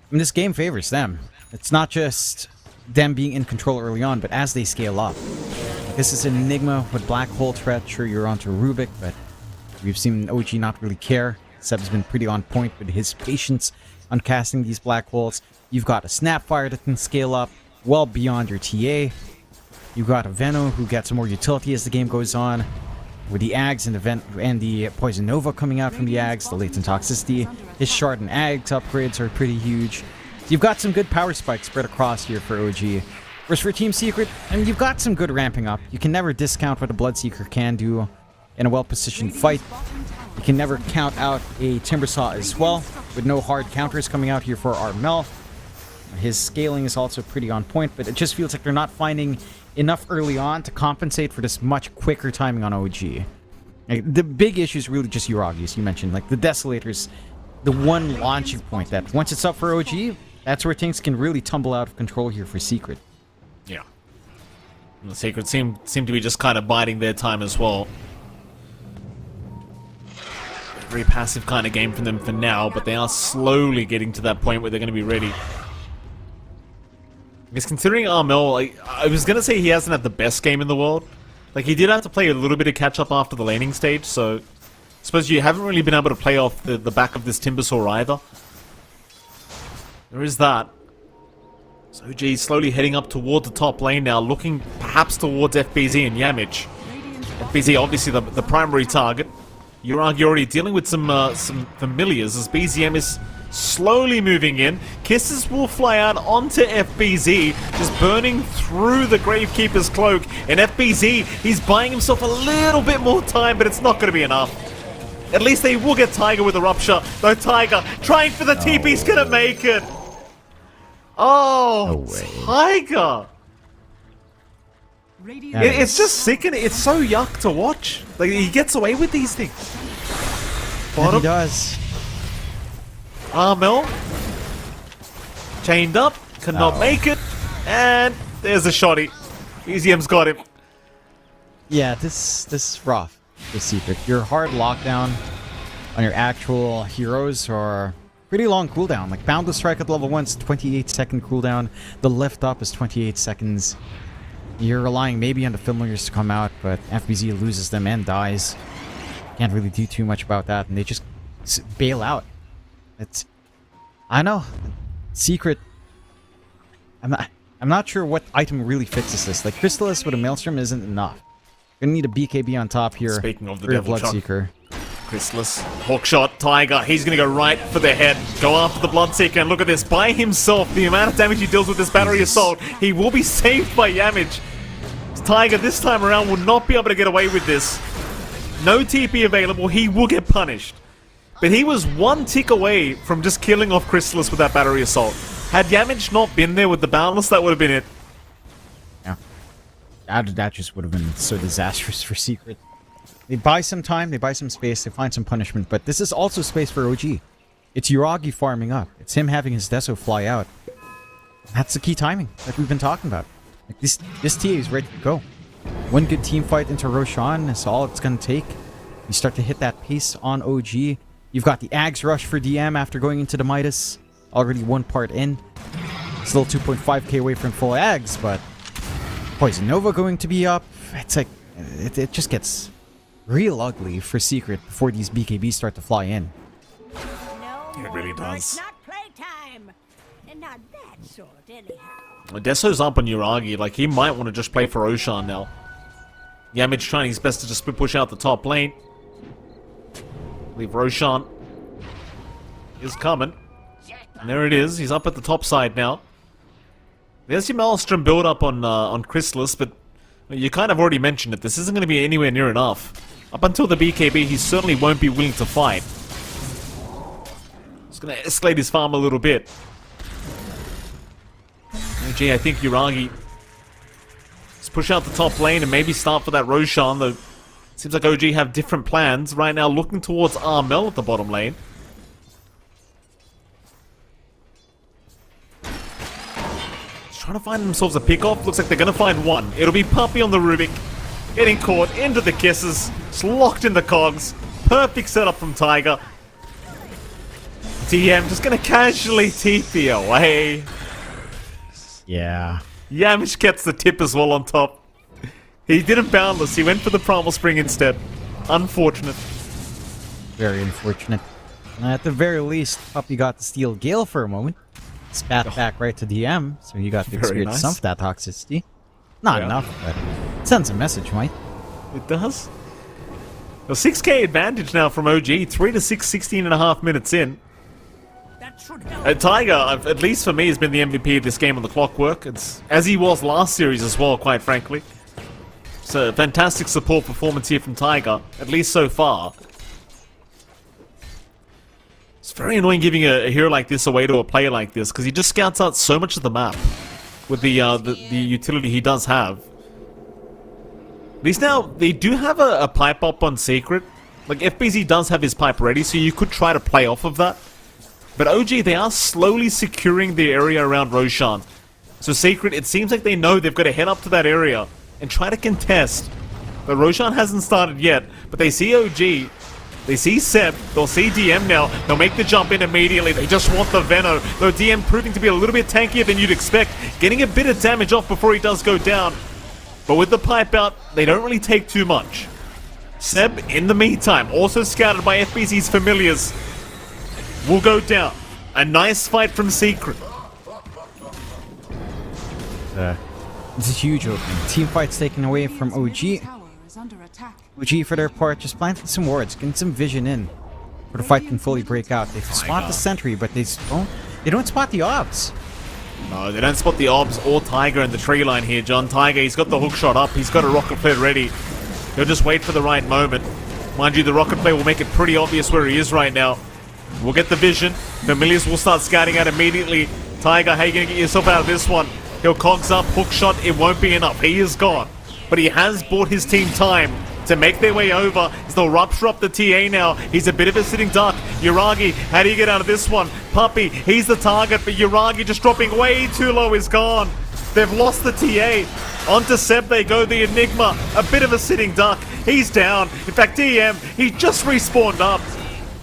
mean, this game favors them. It's not just them being in control early on, but as they scale up. This is an Enigma with Black Hole threat. Sure, you're onto Rubik, but we've seen OG not really care. Seb's been pretty on point with his patience on casting these Black Holes. You've got a Snapfire that can scale up well beyond your TA. You've got a Veno who gets more utility as the game goes on. With the Ags and the Poison Nova coming out from the Ags, the latent toxicity. His Shard and Ags upgrades are pretty huge. You've got some good power spikes spread across here for OG. Whereas for Team Secret, I mean, you've got some good ramping up. You can never discount what a Bloodseeker can do in a well-positioned fight. You can never count out a Timbersaw as well, with no hard counters coming out here for Armel. His scaling is also pretty on point, but it just feels like they're not finding enough early on to compensate for this much quicker timing on OG. Like, the big issue is really just Uragi, as you mentioned. Like, the Desolator's the one launching point that once it's up for OG, that's where things can really tumble out of control here for Secret. Yeah. And the Secret seem to be just kind of biding their time as well. Very passive kind of game from them for now, but they are slowly getting to that point where they're going to be ready. Because considering Armel, I was going to say he hasn't had the best game in the world. Like, he did have to play a little bit of catch-up after the laning stage, so I suppose you haven't really been able to play off the back of this Timbersaw either. There is that. So OG slowly heading up toward the top lane now, looking perhaps towards FBZ and Yamich. FBZ obviously the primary target. Uragi already dealing with some familiars as BZM is slowly moving in. Kisses will fly out onto FBZ, just burning through the Gravekeeper's cloak. And FBZ, he's buying himself a little bit more time, but it's not going to be enough. At least they will get Tiger with a Rupture. Though Tiger, trying for the TP's going to make it. Oh, no Tiger. It's just sickening. It's so yuck to watch. Like, he gets away with these things. Bottom. He does. Armel. Chained up. Cannot make it. And there's a shotty. EZM's got him. Yeah, this is rough. The Secret. Your hard lockdown on your actual heroes are pretty long cooldown. Like, Boundless Strike at level 1 is 28-second cooldown. The lift up is 28 seconds. You're relying maybe on the familiars to come out, but FBZ loses them and dies. Can't really do too much about that, and they just bail out. It's, I know, Secret. I'm not sure what item really fixes this. Like, Chrysalis with a Maelstrom isn't enough. Gonna need a BKB on top here. Speaking of the for Devil Bloodseeker. Chrysalis, Hawkshot, Tiger, he's gonna go right for the head, go after the Bloodseeker, and look at this, by himself, the amount of damage he deals with this Battery Assault, he will be saved by Yamich. Tiger this time around will not be able to get away with this. No TP available, he will get punished. But he was one tick away from just killing off Chrysalis with that Battery Assault. Had Yamich not been there with the Boundless, that would have been it. Yeah. That just would have been so disastrous for Secret. They buy some time, they buy some space, they find some punishment, but this is also space for OG. It's Uragi farming up. It's him having his Deso fly out. That's the key timing that we've been talking about. Like, this TA is ready to go. One good team fight into Roshan is all it's going to take. You start to hit that pace on OG. You've got the Ags rush for DM after going into the Midas. Already one part in. Still 2.5k away from full Ags, but Poison Nova going to be up. It's like, it just gets real ugly for Secret before these BKBs start to fly in. It really does. It's not playtime. And not that sort, anyhow. Deso's up on Uragi, like, he might want to just play for Roshan now. Yamich trying his best to just push out the top lane. I believe Roshan is coming. And there it is, he's up at the top side now. There's your Maelstrom build up on Chrysalis, but you kind of already mentioned it, this isn't going to be anywhere near enough. Up until the BKB, he certainly won't be willing to fight. It's going to escalate his farm a little bit. OG, I think Uragi, let's push out the top lane and maybe start for that Roshan, though it seems like OG have different plans. Right now looking towards Armel at the bottom lane. Just trying to find themselves a pick-off. Looks like they're going to find one. It'll be Puppy on the Rubik. Getting caught into the kisses. Just locked in the cogs. Perfect setup from Tiger. DM just going to casually TP away. Yeah. Yamish gets the tip as well on top. He didn't Boundless, he went for the Primal Spring instead. Unfortunate. Very unfortunate. At the very least, Puppy got to steal Gale for a moment. Spat back right to DM, so you got to experience some of that toxicity. Not enough, but it sends a message, Mike. It does. A 6k advantage now from OG. 3 to 6, 16.5 minutes in. Tiger, at least for me, has been the MVP of this game on the clockwork. It's as he was last series as well, quite frankly. It's a fantastic support performance here from Tiger, at least so far. It's very annoying giving a hero like this away to a player like this, because he just scouts out so much of the map with the utility he does have. At least now, they do have a pipe up on Secret. Like, FBZ does have his pipe ready, so you could try to play off of that. But OG, they are slowly securing the area around Roshan. So Secret, it seems like they know they've got to head up to that area and try to contest. But Roshan hasn't started yet, but they see OG. They see Seb, they'll see DM now, they'll make the jump in immediately, they just want the Veno, though DM proving to be a little bit tankier than you'd expect, getting a bit of damage off before he does go down. But with the pipe out, they don't really take too much. Seb, in the meantime, also scouted by FBZ's familiars, will go down. A nice fight from Secret. It's a huge opening. Team fight's taken away from OG. OG, for their part, just planting some wards, getting some vision in, where the fight can fully break out. They spot the sentry, but they don't spot the obs. No, they don't spot the obs or Tiger in the tree line here, John. Tiger, he's got the hook shot up, he's got a rocket flare ready. He'll just wait for the right moment. Mind you, the rocket flare will make it pretty obvious where he is right now. We'll get the vision. Familiars will start scouting out immediately. Tiger, how you gonna get yourself out of this one? He'll cogs up, hook shot, it won't be enough. He is gone. But he has bought his team time to make their way over. They'll rupture up the TA now. He's a bit of a sitting duck. Yuragi, how do you get out of this one? Puppy, he's the target, but Yuragi just dropping way too low is gone. They've lost the TA. Onto Seb they go, the Enigma. A bit of a sitting duck. He's down. In fact, DM, he just respawned up.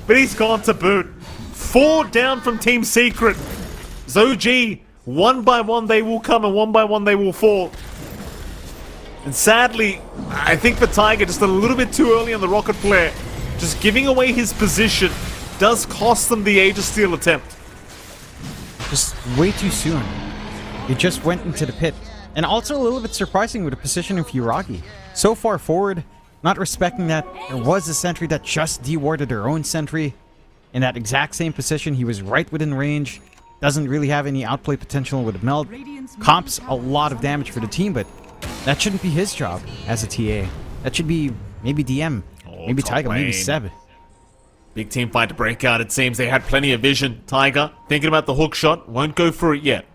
But he's gone to boot. 4 down from Team Secret. ZOG, one by one they will come and one by one they will fall. And sadly, I think for Tiger, just a little bit too early on the rocket flare. Just giving away his position does cost them the Age of Steel attempt. Just way too soon. He just went into the pit. And also a little bit surprising with the position of Yuragi. So far forward, not respecting that there was a sentry that just dewarded their own sentry. In that exact same position, he was right within range. Doesn't really have any outplay potential with a meld. Comps a lot of damage for the team, but that shouldn't be his job as a TA. That should be maybe DM, maybe Tiger, maybe Seb. Big team fight to break out, it seems. They had plenty of vision. Tiger, thinking about the hook shot, won't go for it yet.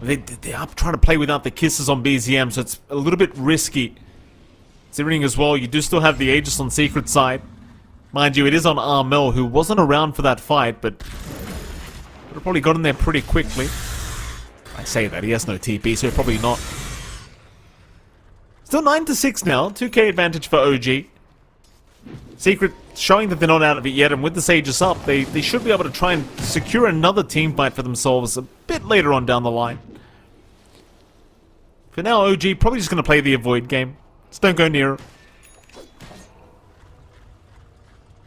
They are trying to play without the kisses on BZM, so it's a little bit risky. Considering as well, you do still have the Aegis on Secret side. Mind you, it is on Armel, who wasn't around for that fight, but would have probably gotten there pretty quickly. I say that, he has no TP, so probably not. Still 9 to 6 now, 2k advantage for OG. Secret showing that they're not out of it yet, and with the Aegis up, they should be able to try and secure another team fight for themselves a bit later on down the line. For now, OG probably just going to play the avoid game. Just don't go near it.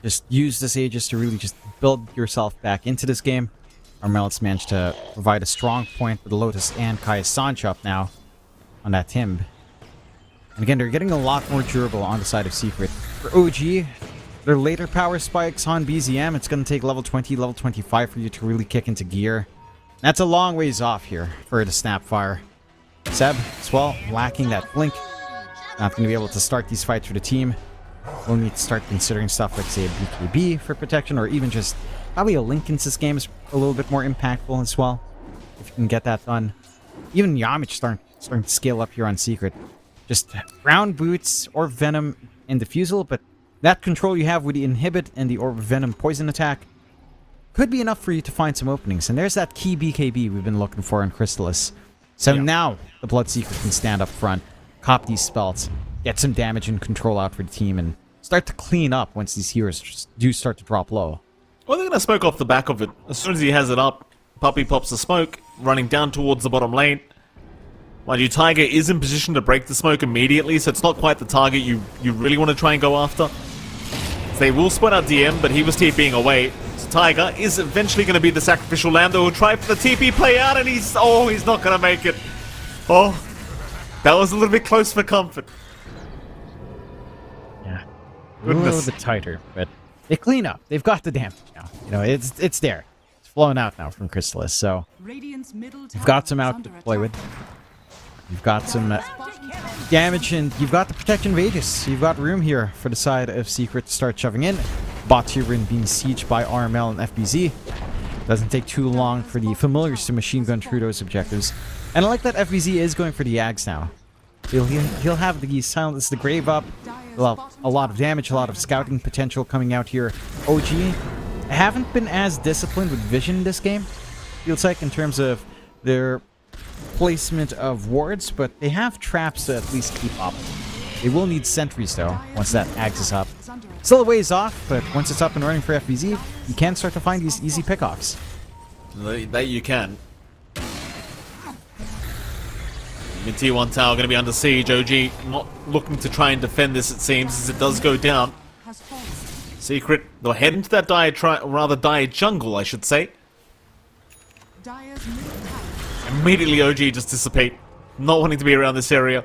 Just use this Aegis to really just build yourself back into this game. Armel's managed to provide a strong point with Lotus and Kai's Sancho up now on that Timb. And again, they're getting a lot more durable on the side of Secret. For OG, their later power spikes on BZM, it's going to take level 20, level 25 for you to really kick into gear. That's a long ways off here for the Snapfire. Seb, as well, lacking that blink. Not going to be able to start these fights for the team. We'll need to start considering stuff like, say, a BKB for protection, or even just probably a Link into this game is a little bit more impactful as well, if you can get that done. Even Yamich starting to scale up here on Secret. Just round boots or Venom and Diffusal, but that control you have with the Inhibit and the Orb of Venom poison attack could be enough for you to find some openings. And there's that key BKB we've been looking for in Chrysalis. So now the Bloodseeker can stand up front, cop these spells, get some damage and control out for the team, and start to clean up once these heroes do start to drop low. Well, they're going to smoke off the back of it. As soon as he has it up, Puppy pops the smoke, running down towards the bottom lane. Mind you, Tiger is in position to break the smoke immediately, so it's not quite the target you really want to try and go after. So they will split out DM, but he was TPing away. So Tiger is eventually going to be the sacrificial lamb that will try for the TP play out, and he's not going to make it. Oh, that was a little bit close for comfort. Yeah. Goodness. A little bit tighter, but they clean up. They've got the damage now. You know, it's there. It's flowing out now from Chrysalis, so you've got some out to play with. You've got some damage, and you've got the protection of Aegis. You've got room here for the side of Secret to start shoving in. Bot here being sieged by RML and FBZ. Doesn't take too long for the familiars to machine gun through those objectives. And I like that FBZ is going for the Yags now. He'll have the Silence the Grave up. He'll have a lot of damage, a lot of scouting potential coming out here. OG haven't been as disciplined with vision in this game, feels like, in terms of their placement of wards, but they have traps to at least keep up. They will need sentries, though, once that Axe is up. Still a ways off, but once it's up and running for FBZ, you can start to find these easy pickoffs. That you can. Mid T1 tower going to be under siege. OG not looking to try and defend this, it seems, as it does go down. Secret, they'll head into that dire jungle, I should say. Immediately OG just dissipate, not wanting to be around this area.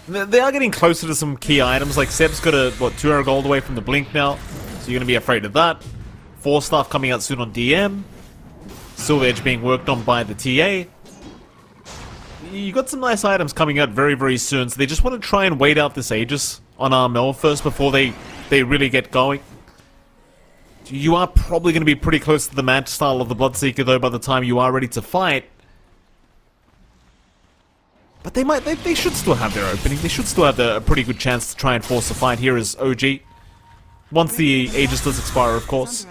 They are getting closer to some key items, like Seb's got a, 200 gold away from the Blink now, so you're going to be afraid of that. 4 stuff coming out soon on DM. Silver Edge being worked on by the TA. You got some nice items coming out very, very soon, so they just want to try and wait out this Aegis on RML first before they really get going. You are probably going to be pretty close to the match style of the Bloodseeker, though, by the time you are ready to fight. But they should still have their opening. They should still have a pretty good chance to try and force a fight here as OG. Once the Aegis does expire, of course.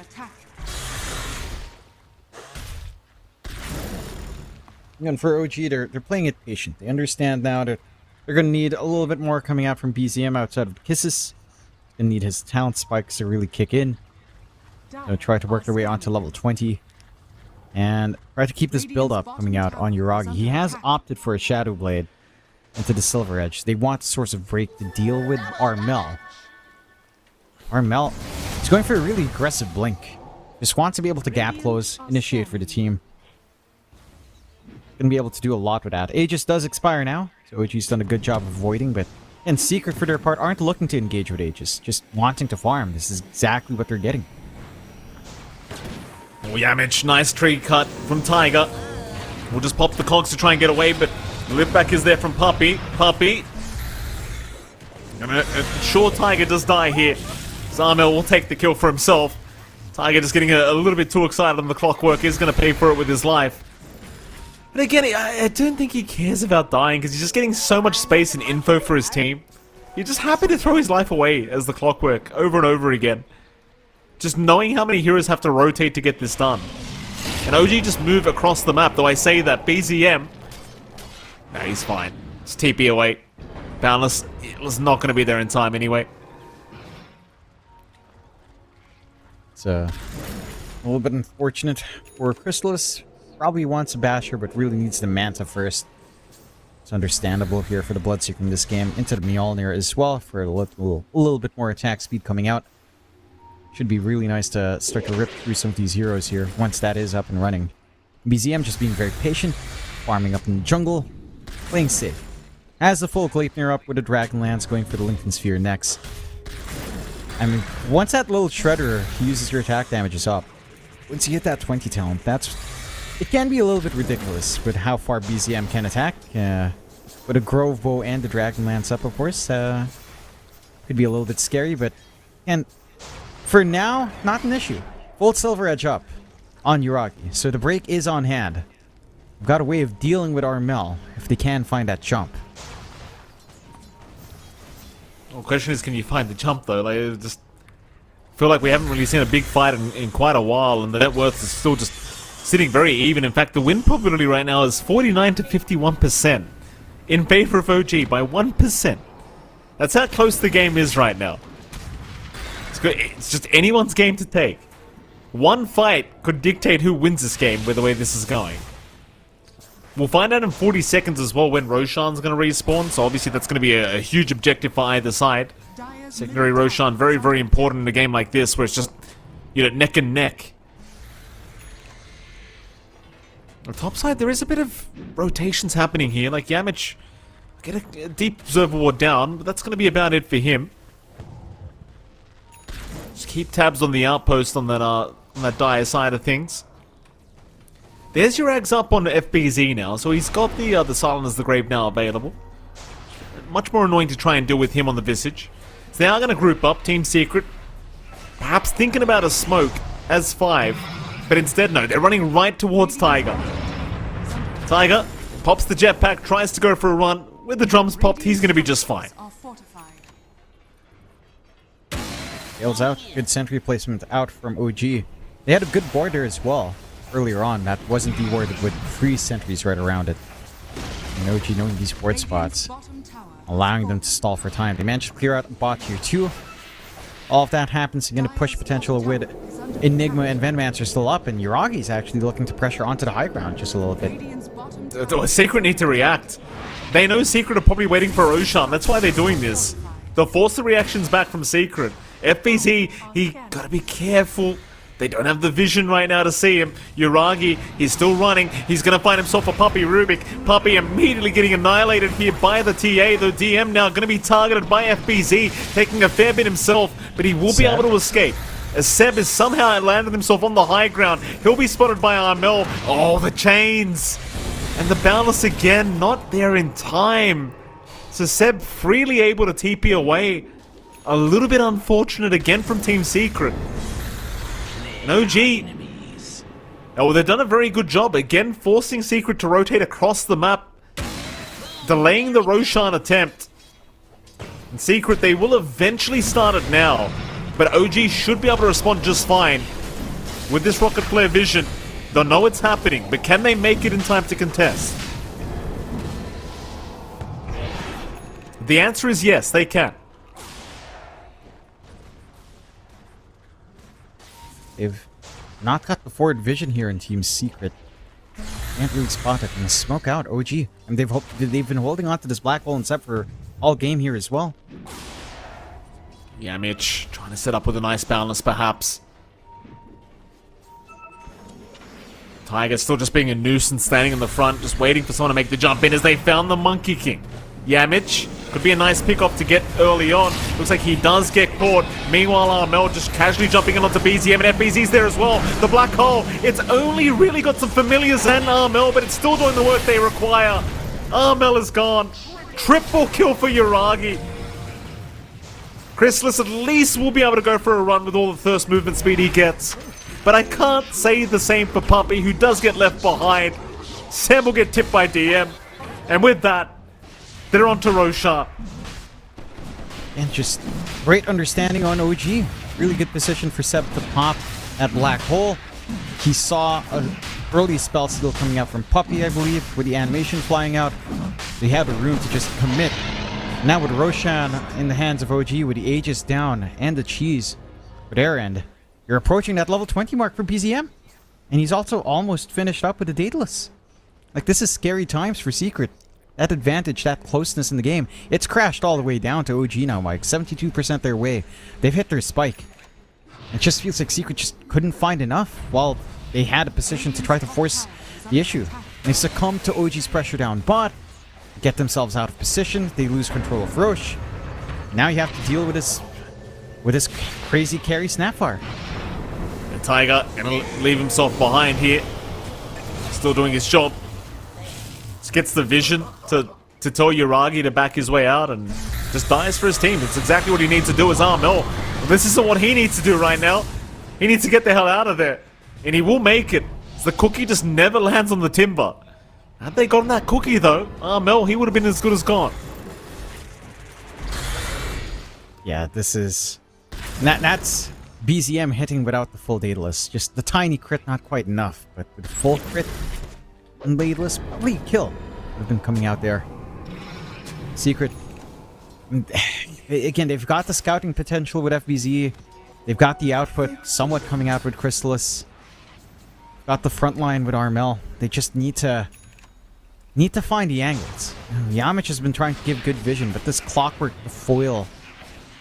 And for OG, they're playing it patient. They understand now that they're going to need a little bit more coming out from BZM outside of Kisses. Going to need his talent spikes to really kick in. They'll try to work their way onto level 20. And try to keep this build-up coming out on Uragi. He has opted for a Shadow Blade into the Silver Edge. They want Source of Break to deal with Armel. Armel is going for a really aggressive Blink. Just wants to be able to gap close, initiate for the team. Going to be able to do a lot with that. Aegis does expire now, so OG's done a good job of avoiding, but and Secret for their part aren't looking to engage with Aegis, just wanting to farm. This is exactly what they're getting. Oh, Yamich, nice tree cut from Tiger. We'll just pop the cogs to try and get away, but the lift back is there from Puppy. I mean, sure, Tiger does die here. Zarmel will take the kill for himself. Tiger just getting a little bit too excited on the clockwork, is going to pay for it with his life. But again, I don't think he cares about dying, because he's just getting so much space and info for his team. He's just happy to throw his life away as the clockwork over and over again. Just knowing how many heroes have to rotate to get this done. And OG just move across the map, though I say that BZM... Nah, he's fine. Just TP away. Boundless was not going to be there in time anyway. It's a little bit unfortunate for Chrysalis. Probably wants a Basher, but really needs the Manta first. It's understandable here for the Bloodseeker in this game. Into the Mjolnir as well for a little bit more attack speed coming out. Should be really nice to start to rip through some of these heroes here once that is up and running. BZM just being very patient, farming up in the jungle, playing safe. Has the full Gleipnir up with the Dragonlance going for the Lincoln Sphere next. I mean, once that little Shredder uses your attack damages up, once you hit that 20 talent, it can be a little bit ridiculous with how far BZM can attack. With a Grove Bow and the Dragonlance up, of course, could be a little bit scary, but for now, not an issue. Full Silver Edge up on Uragi, so the break is on hand. We've got a way of dealing with Armel if they can find that jump. Well, the question is, can you find the jump though? Like, I just feel like we haven't really seen a big fight in quite a while, and the net worth is still just sitting very even. In fact, the win probability right now is 49 to 51% in favor of OG by 1%. That's how close the game is right now. It's just anyone's game to take. One fight could dictate who wins this game with the way this is going. We'll find out in 40 seconds as well when Roshan's going to respawn, so obviously that's going to be a huge objective for either side. Secondary Roshan, very, very important in a game like this, where it's just, you know, neck and neck. On the top side, there is a bit of rotations happening here, like Yamich get a deep observer ward down, but that's going to be about it for him. Just keep tabs on the outpost on that dire side of things. There's your eggs up on FBZ now, so he's got the Silent as the Grave now available. Much more annoying to try and deal with him on the Visage. So they are going to group up, Team Secret. Perhaps thinking about a smoke as 5, but instead no, they're running right towards Tiger. Tiger pops the jetpack, tries to go for a run. With the drums popped, he's going to be just fine. Tails out, good sentry placement out from OG. They had a good border as well. Earlier on, that wasn't dewarded with 3 sentries right around it. And OG knowing these ward spots, allowing them to stall for time. They managed to clear out bot tier 2. All of that happens again to push potential with Enigma and Venomancer still up, and Yuragi's actually looking to pressure onto the high ground just a little bit. Secret need to react. They know Secret are probably waiting for Roshan, that's why they're doing this. They'll force the reactions back from Secret. FBZ, he gotta be careful. They don't have the vision right now to see him. Yuragi, he's still running. He's going to find himself a Puppy Rubik. Puppy immediately getting annihilated here by the TA. The DM now going to be targeted by FBZ, taking a fair bit himself, but he will be able to escape. As Seb has somehow landed himself on the high ground. He'll be spotted by Armel. Oh, the chains. And the Boundless again, not there in time. So Seb freely able to TP away. A little bit unfortunate again from Team Secret. No G. Oh, they've done a very good job. Again, forcing Secret to rotate across the map. Delaying the Roshan attempt. And Secret, they will eventually start it now. But OG should be able to respond just fine. With this rocket flare vision, they'll know it's happening. But can they make it in time to contest? The answer is yes, they can. They've not got the forward vision here in Team Secret. Can't really spot it. And smoke out OG. And they've been holding on to this black hole and Seb for all game here as well. Yeah, Mitch trying to set up with a nice balance, perhaps. Tiger still just being a nuisance, standing in the front, just waiting for someone to make the jump in as they found the Monkey King. Yeah, Mitch. Could be a nice pick-off to get early on. Looks like he does get caught. Meanwhile, Armel just casually jumping in onto BZM, and FBZ's there as well. The black hole, it's only really got some familiars and Armel, but it's still doing the work they require. Armel is gone. Triple kill for Yuragi. Chrysalis at least will be able to go for a run with all the thirst movement speed he gets. But I can't say the same for Puppy, who does get left behind. Sam will get tipped by DM. And with that, they're on to Roshan. And just great understanding on OG. Really good position for Seb to pop that black hole. He saw an early spell steal coming out from Puppy, I believe, with the animation flying out. They had the room to just commit. Now with Roshan in the hands of OG with the Aegis down and the cheese for their end, you're approaching that level 20 mark for BZM. And he's also almost finished up with the Daedalus. Like, this is scary times for Secret. That advantage, that closeness in the game, it's crashed all the way down to OG now, Mike. 72% their way. They've hit their spike. It just feels like Secret just couldn't find enough while they had a position to try to force the issue. They succumb to OG's pressure down bot, get themselves out of position, they lose control of Roche. Now you have to deal with this crazy carry Snapfire. And Tiger gonna leave himself behind here. Still doing his job. Just gets the vision to tell Yuragi to back his way out and just dies for his team. It's exactly what he needs to do as Armel. But this isn't what he needs to do right now. He needs to get the hell out of there. And he will make it. The cookie just never lands on the timber. Had they gotten that cookie though, Armel, he would have been as good as gone. Yeah, this is... That's BZM hitting without the full Daedalus. Just the tiny crit, not quite enough. But with the full crit and Daedalus, probably a kill would have been coming out there. Secret. Again, they've got the scouting potential with FBZ. They've got the output somewhat coming out with Chrysalis. Got the front line with Armel. They just need to Need to find the angles. Yamich has been trying to give good vision, but this clockwork foil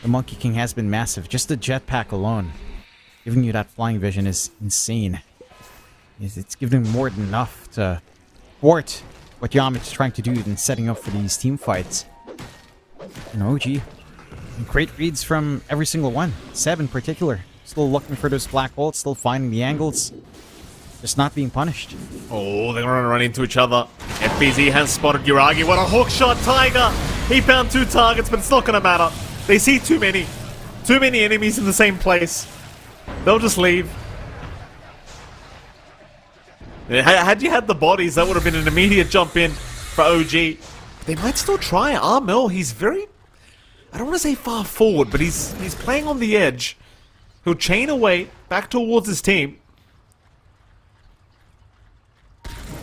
the Monkey King has been massive. Just the jetpack alone, giving you that flying vision is insane. It's giving more than enough to thwart what Yamich is trying to do in setting up for these team fights. And OG, great reads from every single one. Seb in particular, still looking for those black holes, still finding the angles. Just not being punished. Oh, they're gonna run into each other. FBZ has spotted Yuragi. What a hook shot, Tiger! He found 2 targets, but it's not gonna matter. They see too many. Too many enemies in the same place. They'll just leave. Had you had the bodies, that would have been an immediate jump in for OG. They might still try. Armel, he's very... I don't want to say far forward, but he's playing on the edge. He'll chain away, back towards his team.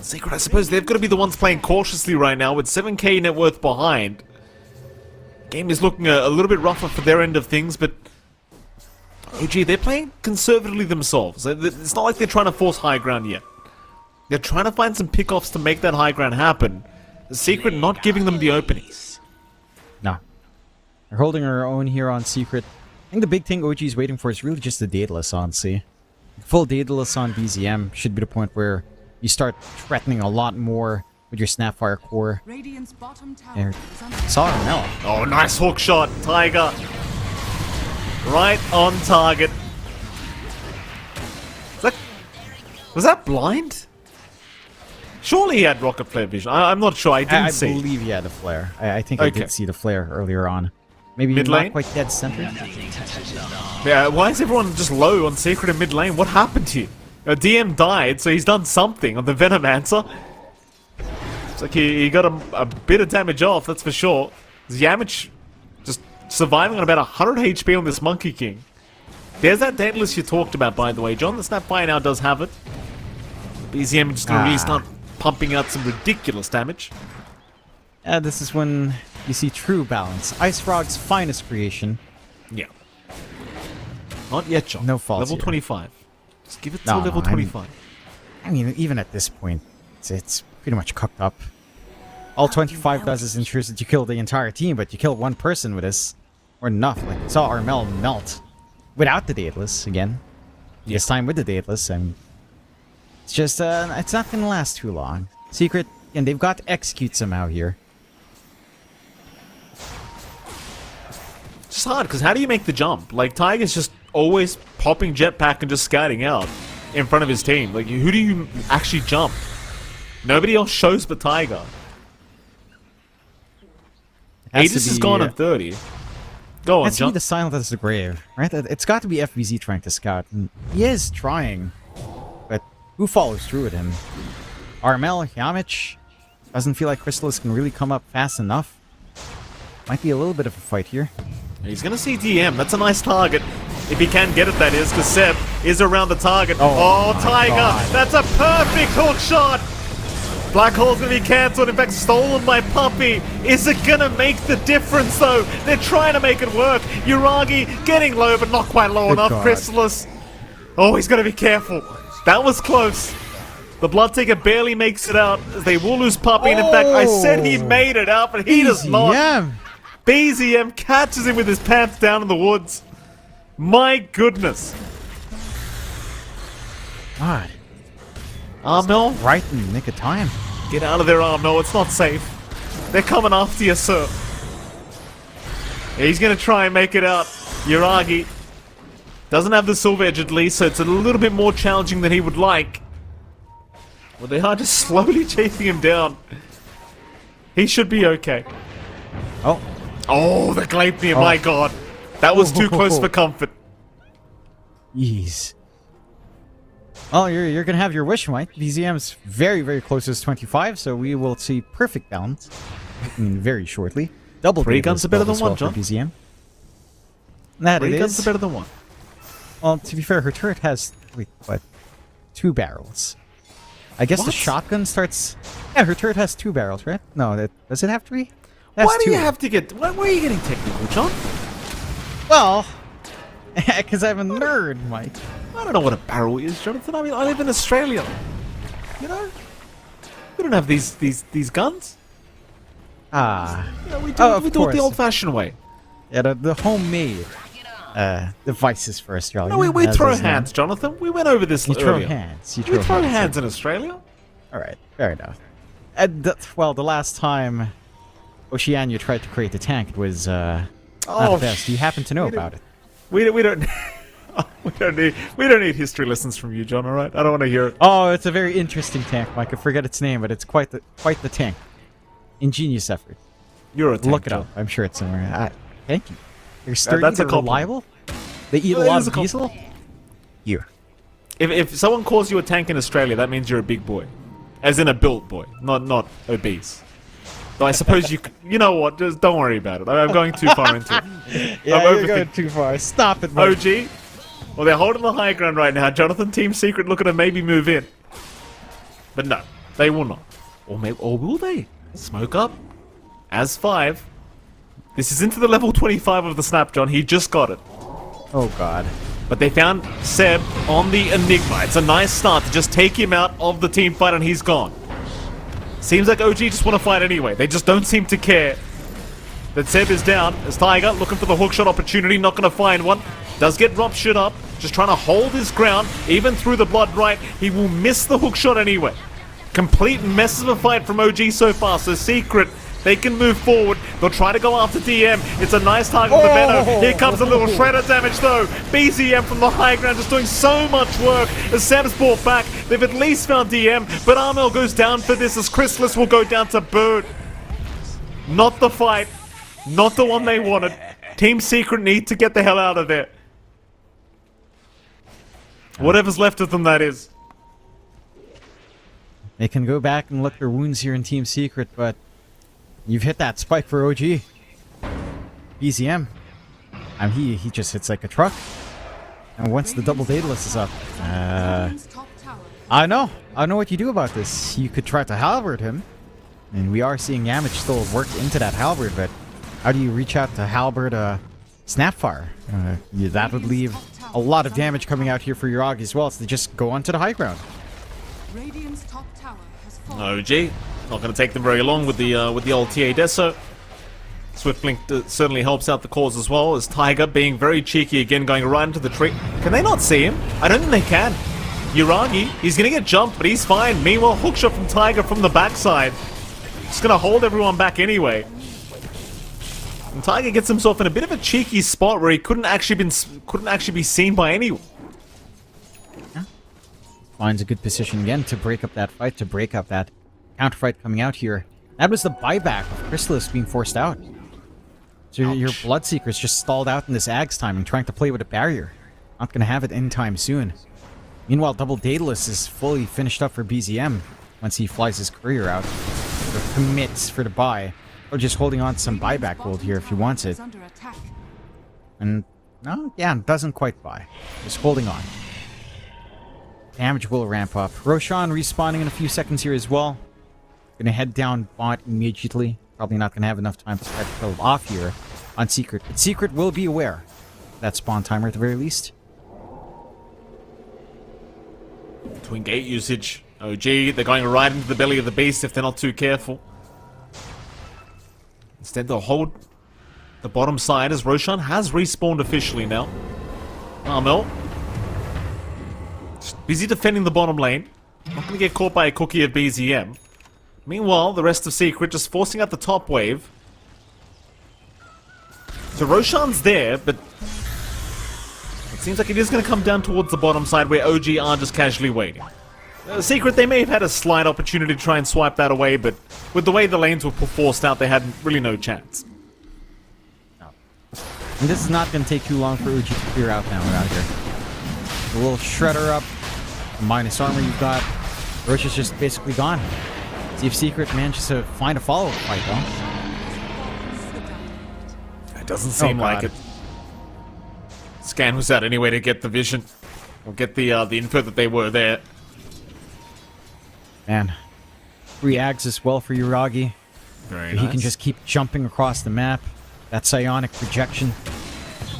Secret, I suppose they've got to be the ones playing cautiously right now with 7k net worth behind. Game is looking a little bit rougher for their end of things, but OG, they're playing conservatively themselves. It's not like they're trying to force high ground yet. They're trying to find some pickoffs to make that high ground happen. The Secret not giving them the openings. No. They're holding our own here on Secret. I think the big thing OG is waiting for is really just the Daedalus on C. Full Daedalus on BZM should be the point where you start threatening a lot more with your Snapfire core. Radiant's bottom tower There. is under Saw Armel. Oh, nice hook shot, Tiger. Right on target. Was that blind? Surely he had rocket flare vision. I'm not sure. I didn't see. I believe he had a flare. I think Okay. I did see the flare earlier on. Maybe Mid not lane? quite dead center. Yeah, why is everyone just low on Secret in mid lane? What happened to you? DM died, so he's done something on the Venomancer. It's like he got a bit of damage off, that's for sure. Yamich just surviving on about 100 HP on this Monkey King. There's that Daedalus you talked about, by the way, John. The Snapfire now does have it. BZM just gonna really start pumping out some ridiculous damage. This is when you see true balance. Ice Frog's finest creation. Yeah. Not yet, John. No faults Level here. 25. Just give it to level 25. I mean, even at this point, it's pretty much cooked up. All 25 does is ensures that you kill the entire team, but you kill one person with this. Or enough. Like, saw Armel melt. Without the Daedalus, again. This time with the Daedalus, and it's just, it's not gonna last too long. Secret, and they've got to execute somehow here. It's hard, because how do you make the jump? Like, Tiger's just always popping jetpack and just scouting out in front of his team. Like, who do you actually jump? Nobody else shows but Tiger. Aegis is gone at 30. Go on, Has to be jump. the Silent as the Grave, right? It's got to be FBZ trying to scout. And he is trying, but who follows through with him? Armel, Yamich. Doesn't feel like Chrysalis can really come up fast enough. Might be a little bit of a fight here. He's going to see DM. That's a nice target. If he can get it, that is, because Seb is around the target. Oh, Tiger! God. That's a perfect hook shot! Black Hole's gonna be cancelled, in fact stolen by Puppy. Is it gonna make the difference though? They're trying to make it work. Yuragi getting low, but not quite low enough. God. Chrysalis. Oh, he's gotta be careful. That was close. The Bloodtaker barely makes it out. They will lose Puppy, and in fact, I said he made it out, but he does not. BZM. BZM catches him with his pants down in the woods. My goodness. God. Armel, Right in the nick of time. get out of there, Armel. It's not safe. They're coming after you, sir. He's going to try and make it out. Yuragi doesn't have the silver edge at least, so it's a little bit more challenging than he would like. Well, they are just slowly chasing him down. He should be okay. Oh. Oh, the Gleipnir, my god. That was too close for comfort. Jeez. Well, you're gonna have your wish, Mike. BZM's very, very close to 25, so we will see perfect balance. I mean, very shortly. Double 3 guns are better than as well one, for John. BZM. That 3 it guns is. are better than 1. Well, to be fair, her turret has, wait, what? 2 barrels. I guess the What? shotgun starts... Yeah, her turret has 2 barrels, right? No, does it have 3? That's Why do 2. you have to get... Why are you getting technical, John? Well, because I'm a nerd, Mike. I don't know what a barrel is, Jonathan. I mean, I live in Australia. You know? We don't have these guns. We do it the old-fashioned way. Yeah, the homemade devices for Australia. No, we throw hands, Jonathan. We went over this earlier. You throw We throw hands hands in Australia. All right, fair enough. Well, the last time Oceania tried to create the tank, it was not the best. Do you happen to know about it? We don't. we don't need history lessons from you, John. All right, I don't want to hear it. Oh, it's a very interesting tank, Mike. I forget its name, but it's quite the tank. Ingenious effort. You're a tank. Look it up. I'm sure it's somewhere. Thank you. They're sturdy. That's a they're reliable. They eat a lot of diesel. Here. If someone calls you a tank in Australia, that means you're a big boy, as in a built boy, not obese. Though I suppose you know what? Just don't worry about it. I'm going too far into it. Yeah, you're going too far. Stop it, Mike. OG. Well, they're holding the high ground right now. Jonathan, Team Secret looking to maybe move in, but no, they will not. Or will they? Smoke up. As 5. This is into the level 25 of the snap, John. He just got it. Oh, God. But they found Seb on the Enigma. It's a nice start to just take him out of the team fight and he's gone. Seems like OG just want to fight anyway. They just don't seem to care that Seb is down. As Tiger looking for the hookshot opportunity, not going to find one. Does get ruptured up, just trying to hold his ground, even through the blood right. He will miss the hookshot anyway. Complete mess of a fight from OG so far, so Secret, they can move forward. They'll try to go after DM. It's a nice target with the Venom. Here comes a little shredder damage though. BZM from the high ground just doing so much work as Sam's brought back. They've at least found DM, but Armel goes down for this as Chrysalis will go down to Bird. Not the fight. Not the one they wanted. Team Secret need to get the hell out of there. Whatever's left of them, that is. They can go back and lick their wounds here in Team Secret, but you've hit that spike for OG. BZM. He just hits like a truck. And once the double Daedalus is up, I know what you do about this. You could try to halberd him. And we are seeing Yamage still work into that halberd, but how do you reach out to halberd Snapfire? That would leave a lot of damage coming out here for Uragi as well, so they just go onto the high ground. Radiant's top tower has fallen. OG, not going to take them very long with the old TA Deso. Swiftblink certainly helps out the cause as well, as Tiger being very cheeky again, going right into the tree. Can they not see him? I don't think they can. Uragi, he's going to get jumped, but he's fine. Meanwhile, hookshot from Tiger from the backside. Just going to hold everyone back anyway. And Tiger gets himself in a bit of a cheeky spot where he couldn't actually be seen by anyone. Yeah. Finds a good position again to break up that fight, to break up that counterfight coming out here. That was the buyback of Chrysalis being forced out. So your Bloodseeker's just stalled out in this Ags time and trying to play with a barrier. Not going to have it anytime soon. Meanwhile, Double Daedalus is fully finished up for BZM once he flies his courier out. Or commits for the buy. Or just holding on to some buyback gold here if he wants it. And, no, yeah, doesn't quite buy. Just holding on. Damage will ramp up. Roshan respawning in a few seconds here as well. Gonna head down bot immediately. Probably not gonna have enough time to try to kill off here on Secret. But Secret will be aware of that spawn timer at the very least. Twin gate usage. OG, they're going right into the belly of the beast if they're not too careful. Instead, they'll hold the bottom side as Roshan has respawned officially now. Armel. Just busy defending the bottom lane. Not going to get caught by a cookie of BZM. Meanwhile, the rest of Secret just forcing out the top wave. So Roshan's there, but it seems like it is going to come down towards the bottom side where OG are just casually waiting. Secret, they may have had a slight opportunity to try and swipe that away, but with the way the lanes were forced out, they had really no chance. No. And this is not going to take too long for OG to clear out now around here. A little shredder up, minus armor you've got. Roche is just basically gone. See if Secret manages to find a follow-up fight, though. It doesn't seem like it. Scan was out anyway to get the vision. Or get the info that they were there. Man. 3 Ags as well for Uragi. Very nice. He can just keep jumping across the map. That psionic projection.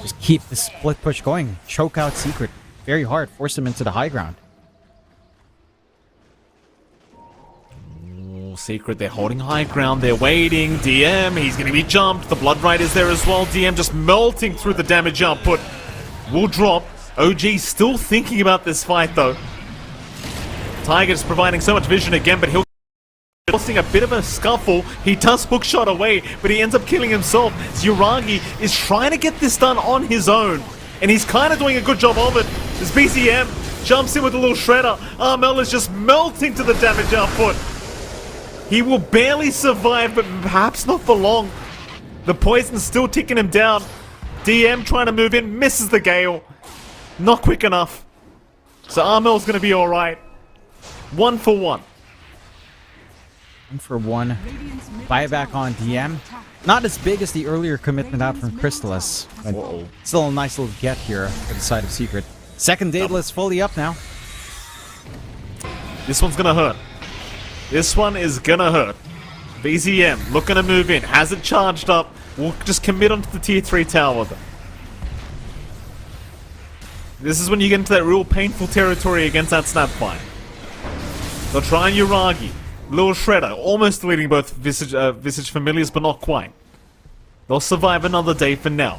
Just keep the split push going. Choke out Secret. Very hard. Force him into the high ground. Secret, they're holding high ground, they're waiting. DM, he's going to be jumped. The Blood Rite is there as well. DM just melting through the damage output. Will drop. OG still thinking about this fight though. Tiger is providing so much vision again, but he'll forcing a bit of a scuffle. He does hookshot away, but he ends up killing himself. Yuragi is trying to get this done on his own, and he's kind of doing a good job of it. This BCM jumps in with a little shredder. Armel is just melting to the damage output. He will barely survive, but perhaps not for long. The poison's still ticking him down. DM trying to move in, misses the gale. Not quick enough. So Armel's going to be alright. 1 for 1. 1 for 1. Buyback on DM. Not as big as the earlier commitment out from Crystallis, but still a nice little get here for the side of Secret. Second Daedalus fully up now. This one's gonna hurt. This one is gonna hurt. BZM looking to move in. Has it charged up. We'll just commit onto the tier 3 tower though. This is when you get into that real painful territory against that Snapfire. They'll try and Yuragi. Little Shredder, almost deleting both Visage Familiars, but not quite. They'll survive another day for now.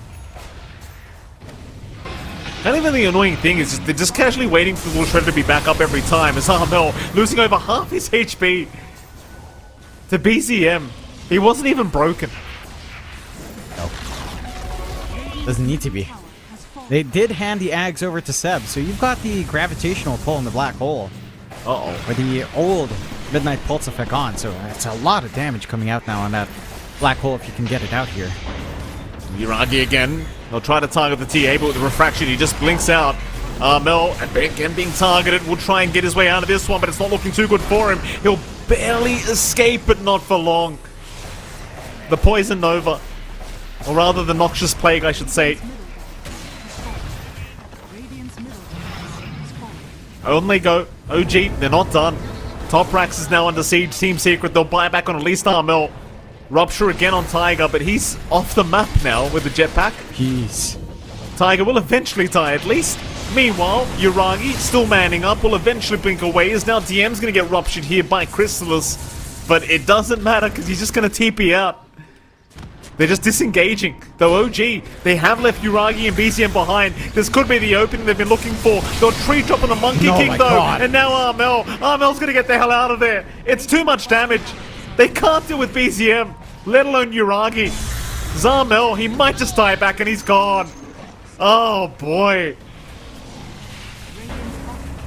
And even the annoying thing is they're just casually waiting for the Little Shredder to be back up every time. As Armel losing over half his HP to BZM. He wasn't even broken. No. Doesn't need to be. They did hand the Ags over to Seb, so you've got the gravitational pull in the black hole. Uh-oh. Or the old Midnight Pulse effect on, so it's a lot of damage coming out now on that black hole if you can get it out here. Yuragi again. They'll try to target the TA, but with the refraction, he just blinks out. Mel, again being targeted, will try and get his way out of this one, but it's not looking too good for him. He'll barely escape, but not for long. The Poison Nova. Or rather, the Noxious Plague, I should say. Only go. OG, they're not done. Top Rax is now under siege. Team Secret, they'll buy back on at least Armel. Rupture again on Tiger, but he's off the map now with the jetpack. Jeez. Tiger will eventually die at least. Meanwhile, Yuragi, still manning up, will eventually blink away, as now DM's going to get ruptured here by Crystallis. But it doesn't matter, because he's just going to TP out. They're just disengaging. Though OG, they have left Yuragi and BCM behind. This could be the opening they've been looking for. They'll tree drop on the Monkey King though. God. And now Armel. Armel's going to get the hell out of there. It's too much damage. They can't deal with BCM, let alone Yuragi. Zarmel, he might just die back and he's gone. Oh boy.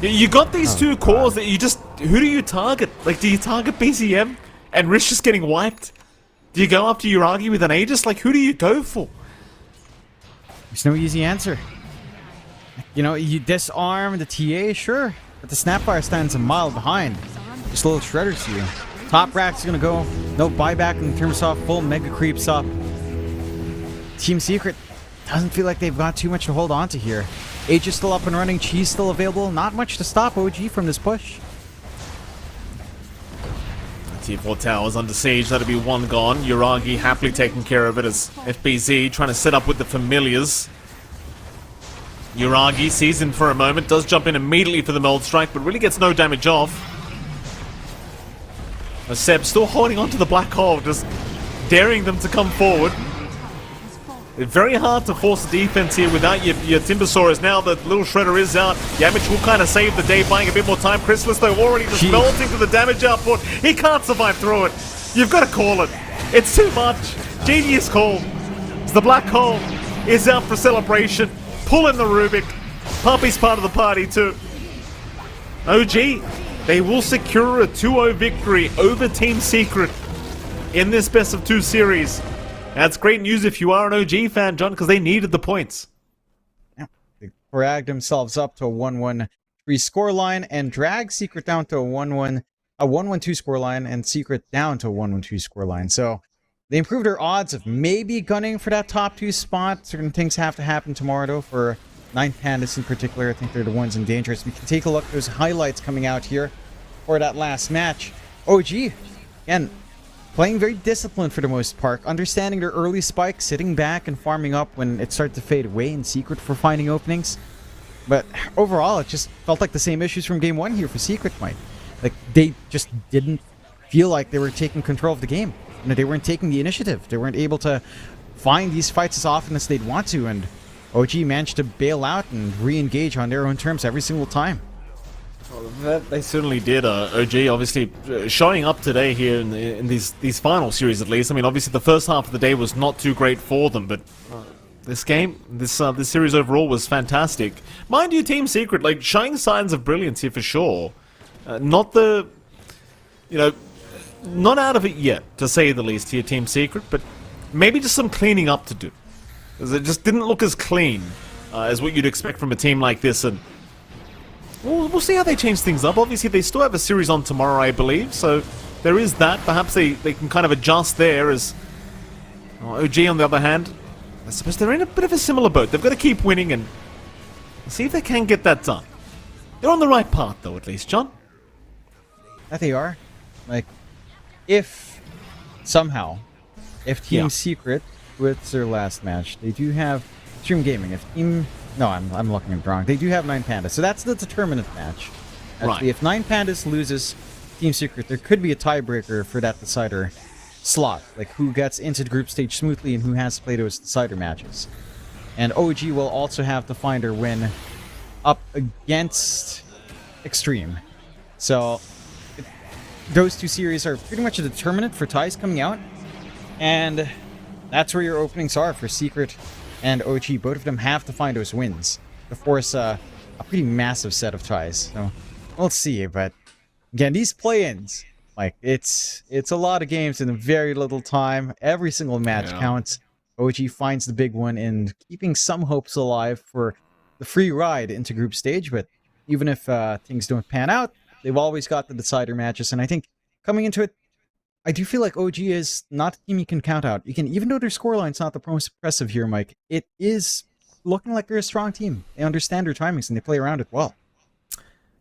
You got these two cores that you just... Who do you target? Like, do you target BCM and risk just getting wiped? Do you go after Yuragi with an Aegis? Like, who do you go for? There's no easy answer. You know, you disarm the TA, sure, but the Snapfire stands a mile behind. Just little shredders here. Top Rack's gonna go. No buyback in terms of full mega creeps up. Team Secret doesn't feel like they've got too much to hold on to here. H is still up and running. Chi's still available. Not much to stop OG from this push. Tier 4 towers under siege. That'll be one gone. Yuragi happily taking care of it as FBZ trying to set up with the familiars. Yuragi sees him for a moment. Does jump in immediately for the Meld Strike, but really gets no damage off. Seb still holding on to the black hole, just daring them to come forward. It's very hard to force a defense here without your Timbersaurus. Now the little Shredder is out. Yamich will kind of save the day, buying a bit more time. Crystallis, though, already just melting to the damage output. He can't survive through it. You've got to call it. It's too much. Genius call. The black hole is out for celebration. Pull in the Rubik. Puppy's part of the party, too. OG, they will secure a 2-0 victory over Team Secret in this best of 2 series. That's great news if you are an OG fan, John, because they needed the points. Yeah. They dragged themselves up to a 1-1-3 scoreline and dragged Secret down to a 1-1-2 scoreline and Secret down to a 1-1-2 scoreline. So they improved their odds of maybe gunning for that top 2 spot. Certain things have to happen tomorrow, though, for Ninth Pandas in particular. I think they're the ones in danger. So we can take a look at those highlights coming out here for that last match. OG, again, playing very disciplined for the most part, understanding their early spike, sitting back and farming up when it started to fade away in Secret for finding openings. But overall, it just felt like the same issues from game 1 here for Secret, Mike. Like, they just didn't feel like they were taking control of the game. You know, they weren't taking the initiative. They weren't able to find these fights as often as they'd want to, and OG managed to bail out and re-engage on their own terms every single time. Well, they certainly did. OG obviously showing up today here in these final series at least. I mean, obviously the first half of the day was not too great for them, but this game, this series overall was fantastic. Mind you, Team Secret, like, showing signs of brilliance here for sure. Not the, you know, not out of it yet, to say the least here, Team Secret, but maybe just some cleaning up to do. Because it just didn't look as clean as what you'd expect from a team like this, and we'll see how they change things up. Obviously, they still have a series on tomorrow, I believe, so there is that. Perhaps they can kind of adjust there, as OG, on the other hand, I suppose they're in a bit of a similar boat. They've got to keep winning and see if they can get that done. They're on the right path, though, at least, John. That they are. Like, if somehow, if Team Secret wins their last match, they do have Extreme Gaming. If Team... No, I'm looking at it wrong. They do have 9 Pandas, so that's the determinant match. Actually, Right. if 9 Pandas loses Team Secret, there could be a tiebreaker for that decider slot. Like, who gets into the group stage smoothly and who has to play those decider matches. And OG will also have to find her win up against Extreme. So, those two series are pretty much a determinant for ties coming out. And that's where your openings are for Secret and OG. Both of them have to find those wins to force a pretty massive set of ties. So we'll see. But again, these play-ins, like, it's a lot of games in a very little time. Every single match counts. OG finds the big one in keeping some hopes alive for the free ride into group stage. But even if things don't pan out, they've always got the decider matches. And I think coming into it, I do feel like OG is not a team you can count out. You can, even though their scoreline's not the most impressive here, Mike, it is looking like they're a strong team. They understand their timings and they play around it well.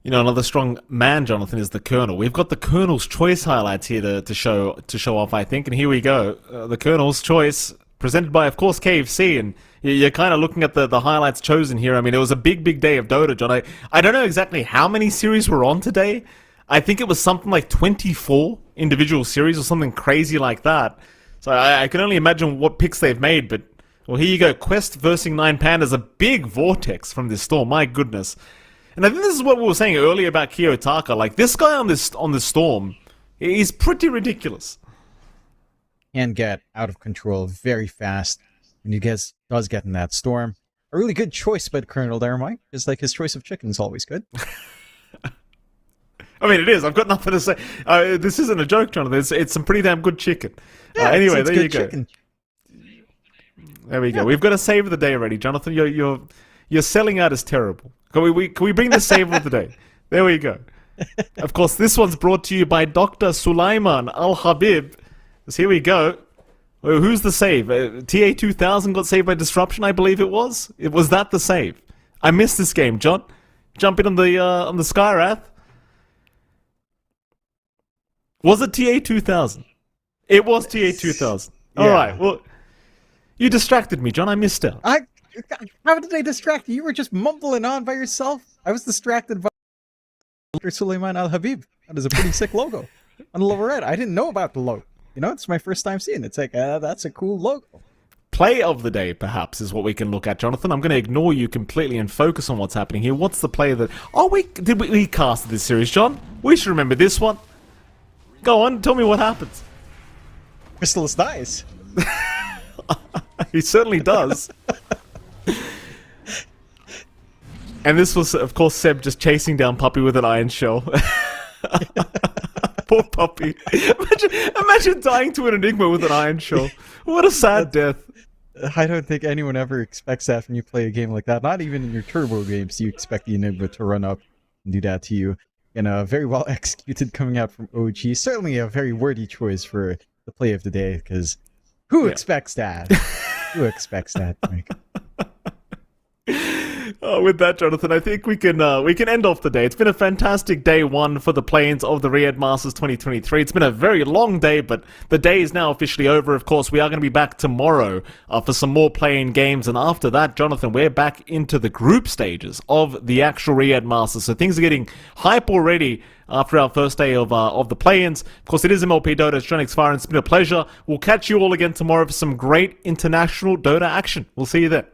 You know, another strong man, Jonathan, is the Colonel. We've got the Colonel's Choice highlights here to show off, I think. And here we go. The Colonel's Choice, presented by, of course, KFC. And you're kind of looking at the highlights chosen here. I mean, it was a big day of Dota, John. I don't know exactly how many series were on today. I think it was something like 24 individual series or something crazy like that. So I can only imagine what picks they've made. But, well, here you go. Quest versus 9 Pandas, a big vortex from this storm. My goodness. And I think this is what we were saying earlier about Kiyotaka. Like, this guy on this storm is pretty ridiculous. Can get out of control very fast when he does get in that storm. A really good choice by the Colonel there, Mike. Just like his choice of chicken is always good. I mean, it is. I've got nothing to say. This isn't a joke, Jonathan. It's some pretty damn good chicken. Yeah, anyway, it's there you good go. chicken. There we go. We've got a save of the day already, Jonathan. You're selling out as terrible. Can we bring the save of the day? There we go. Of course, this one's brought to you by Dr. Sulaiman Al Habib. So here we go. Well, who's the save? TA2000 got saved by disruption, I believe it was. Was that the save? I missed this game, John. Jump in on the Skyrath. Was it TA2000? It was TA2000. All right. Well, you distracted me, John. I missed out. How did I distract you? You were just mumbling on by yourself. I was distracted by Dr. Sulaiman Al Habib. That is a pretty sick logo on the lower right. I didn't know about the logo. You know, it's my first time seeing it. It's like, that's a cool logo. Play of the day, perhaps, is what we can look at, Jonathan. I'm going to ignore you completely and focus on what's happening here. What's the play that... Oh, we casted this series, John? We should remember this one. Go on, tell me what happens. Chrysalis dies. He certainly does. And this was, of course, Seb just chasing down Puppy with an iron shell. Poor Puppy. Imagine dying to an Enigma with an iron shell. What a sad death. I don't think anyone ever expects that when you play a game like that. Not even in your turbo games do you expect the Enigma to run up and do that to you. And very well executed coming out from OG. Certainly a very worthy choice for the play of the day, because who expects that? Who expects that, Mike? With that, Jonathan, I think we can end off the day. It's been a fantastic day one for the play-ins of the Riyadh Masters 2023. It's been a very long day, but the day is now officially over. Of course, we are going to be back tomorrow for some more play-in games, and after that, Jonathan, we're back into the group stages of the actual Riyadh Masters. So things are getting hype already after our first day of the play-ins. Of course, it is MLP Dota. It's Jonix Fire, and it's been a pleasure. We'll catch you all again tomorrow for some great international Dota action. We'll see you then.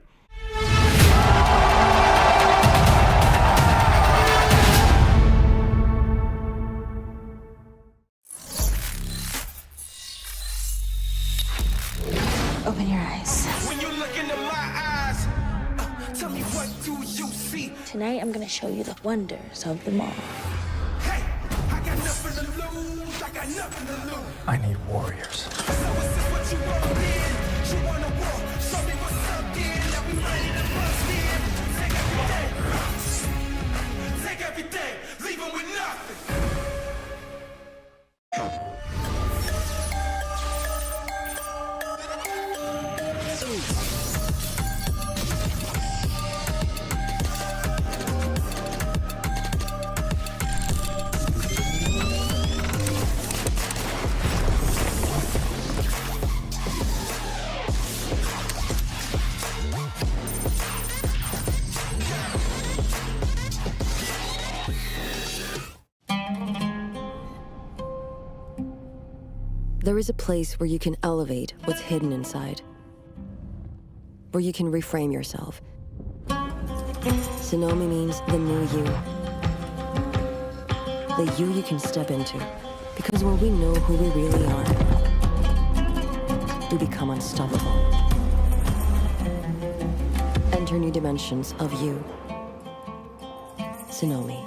Open your eyes. When you look into my eyes, tell me what do you see? Tonight I'm gonna show you the wonders of them all. Hey, I got nothing to lose. I got nothing to lose. I need warriors. So is this what you want in? You wanna war? Show me what's up then. Now we ready to bust in. Take everything, leave them with nothing. There is a place where you can elevate what's hidden inside, where you can reframe yourself. Sonomi means the new you. The you can step into. Because when we know who we really are, we become unstoppable. Enter new dimensions of you. Sonomi.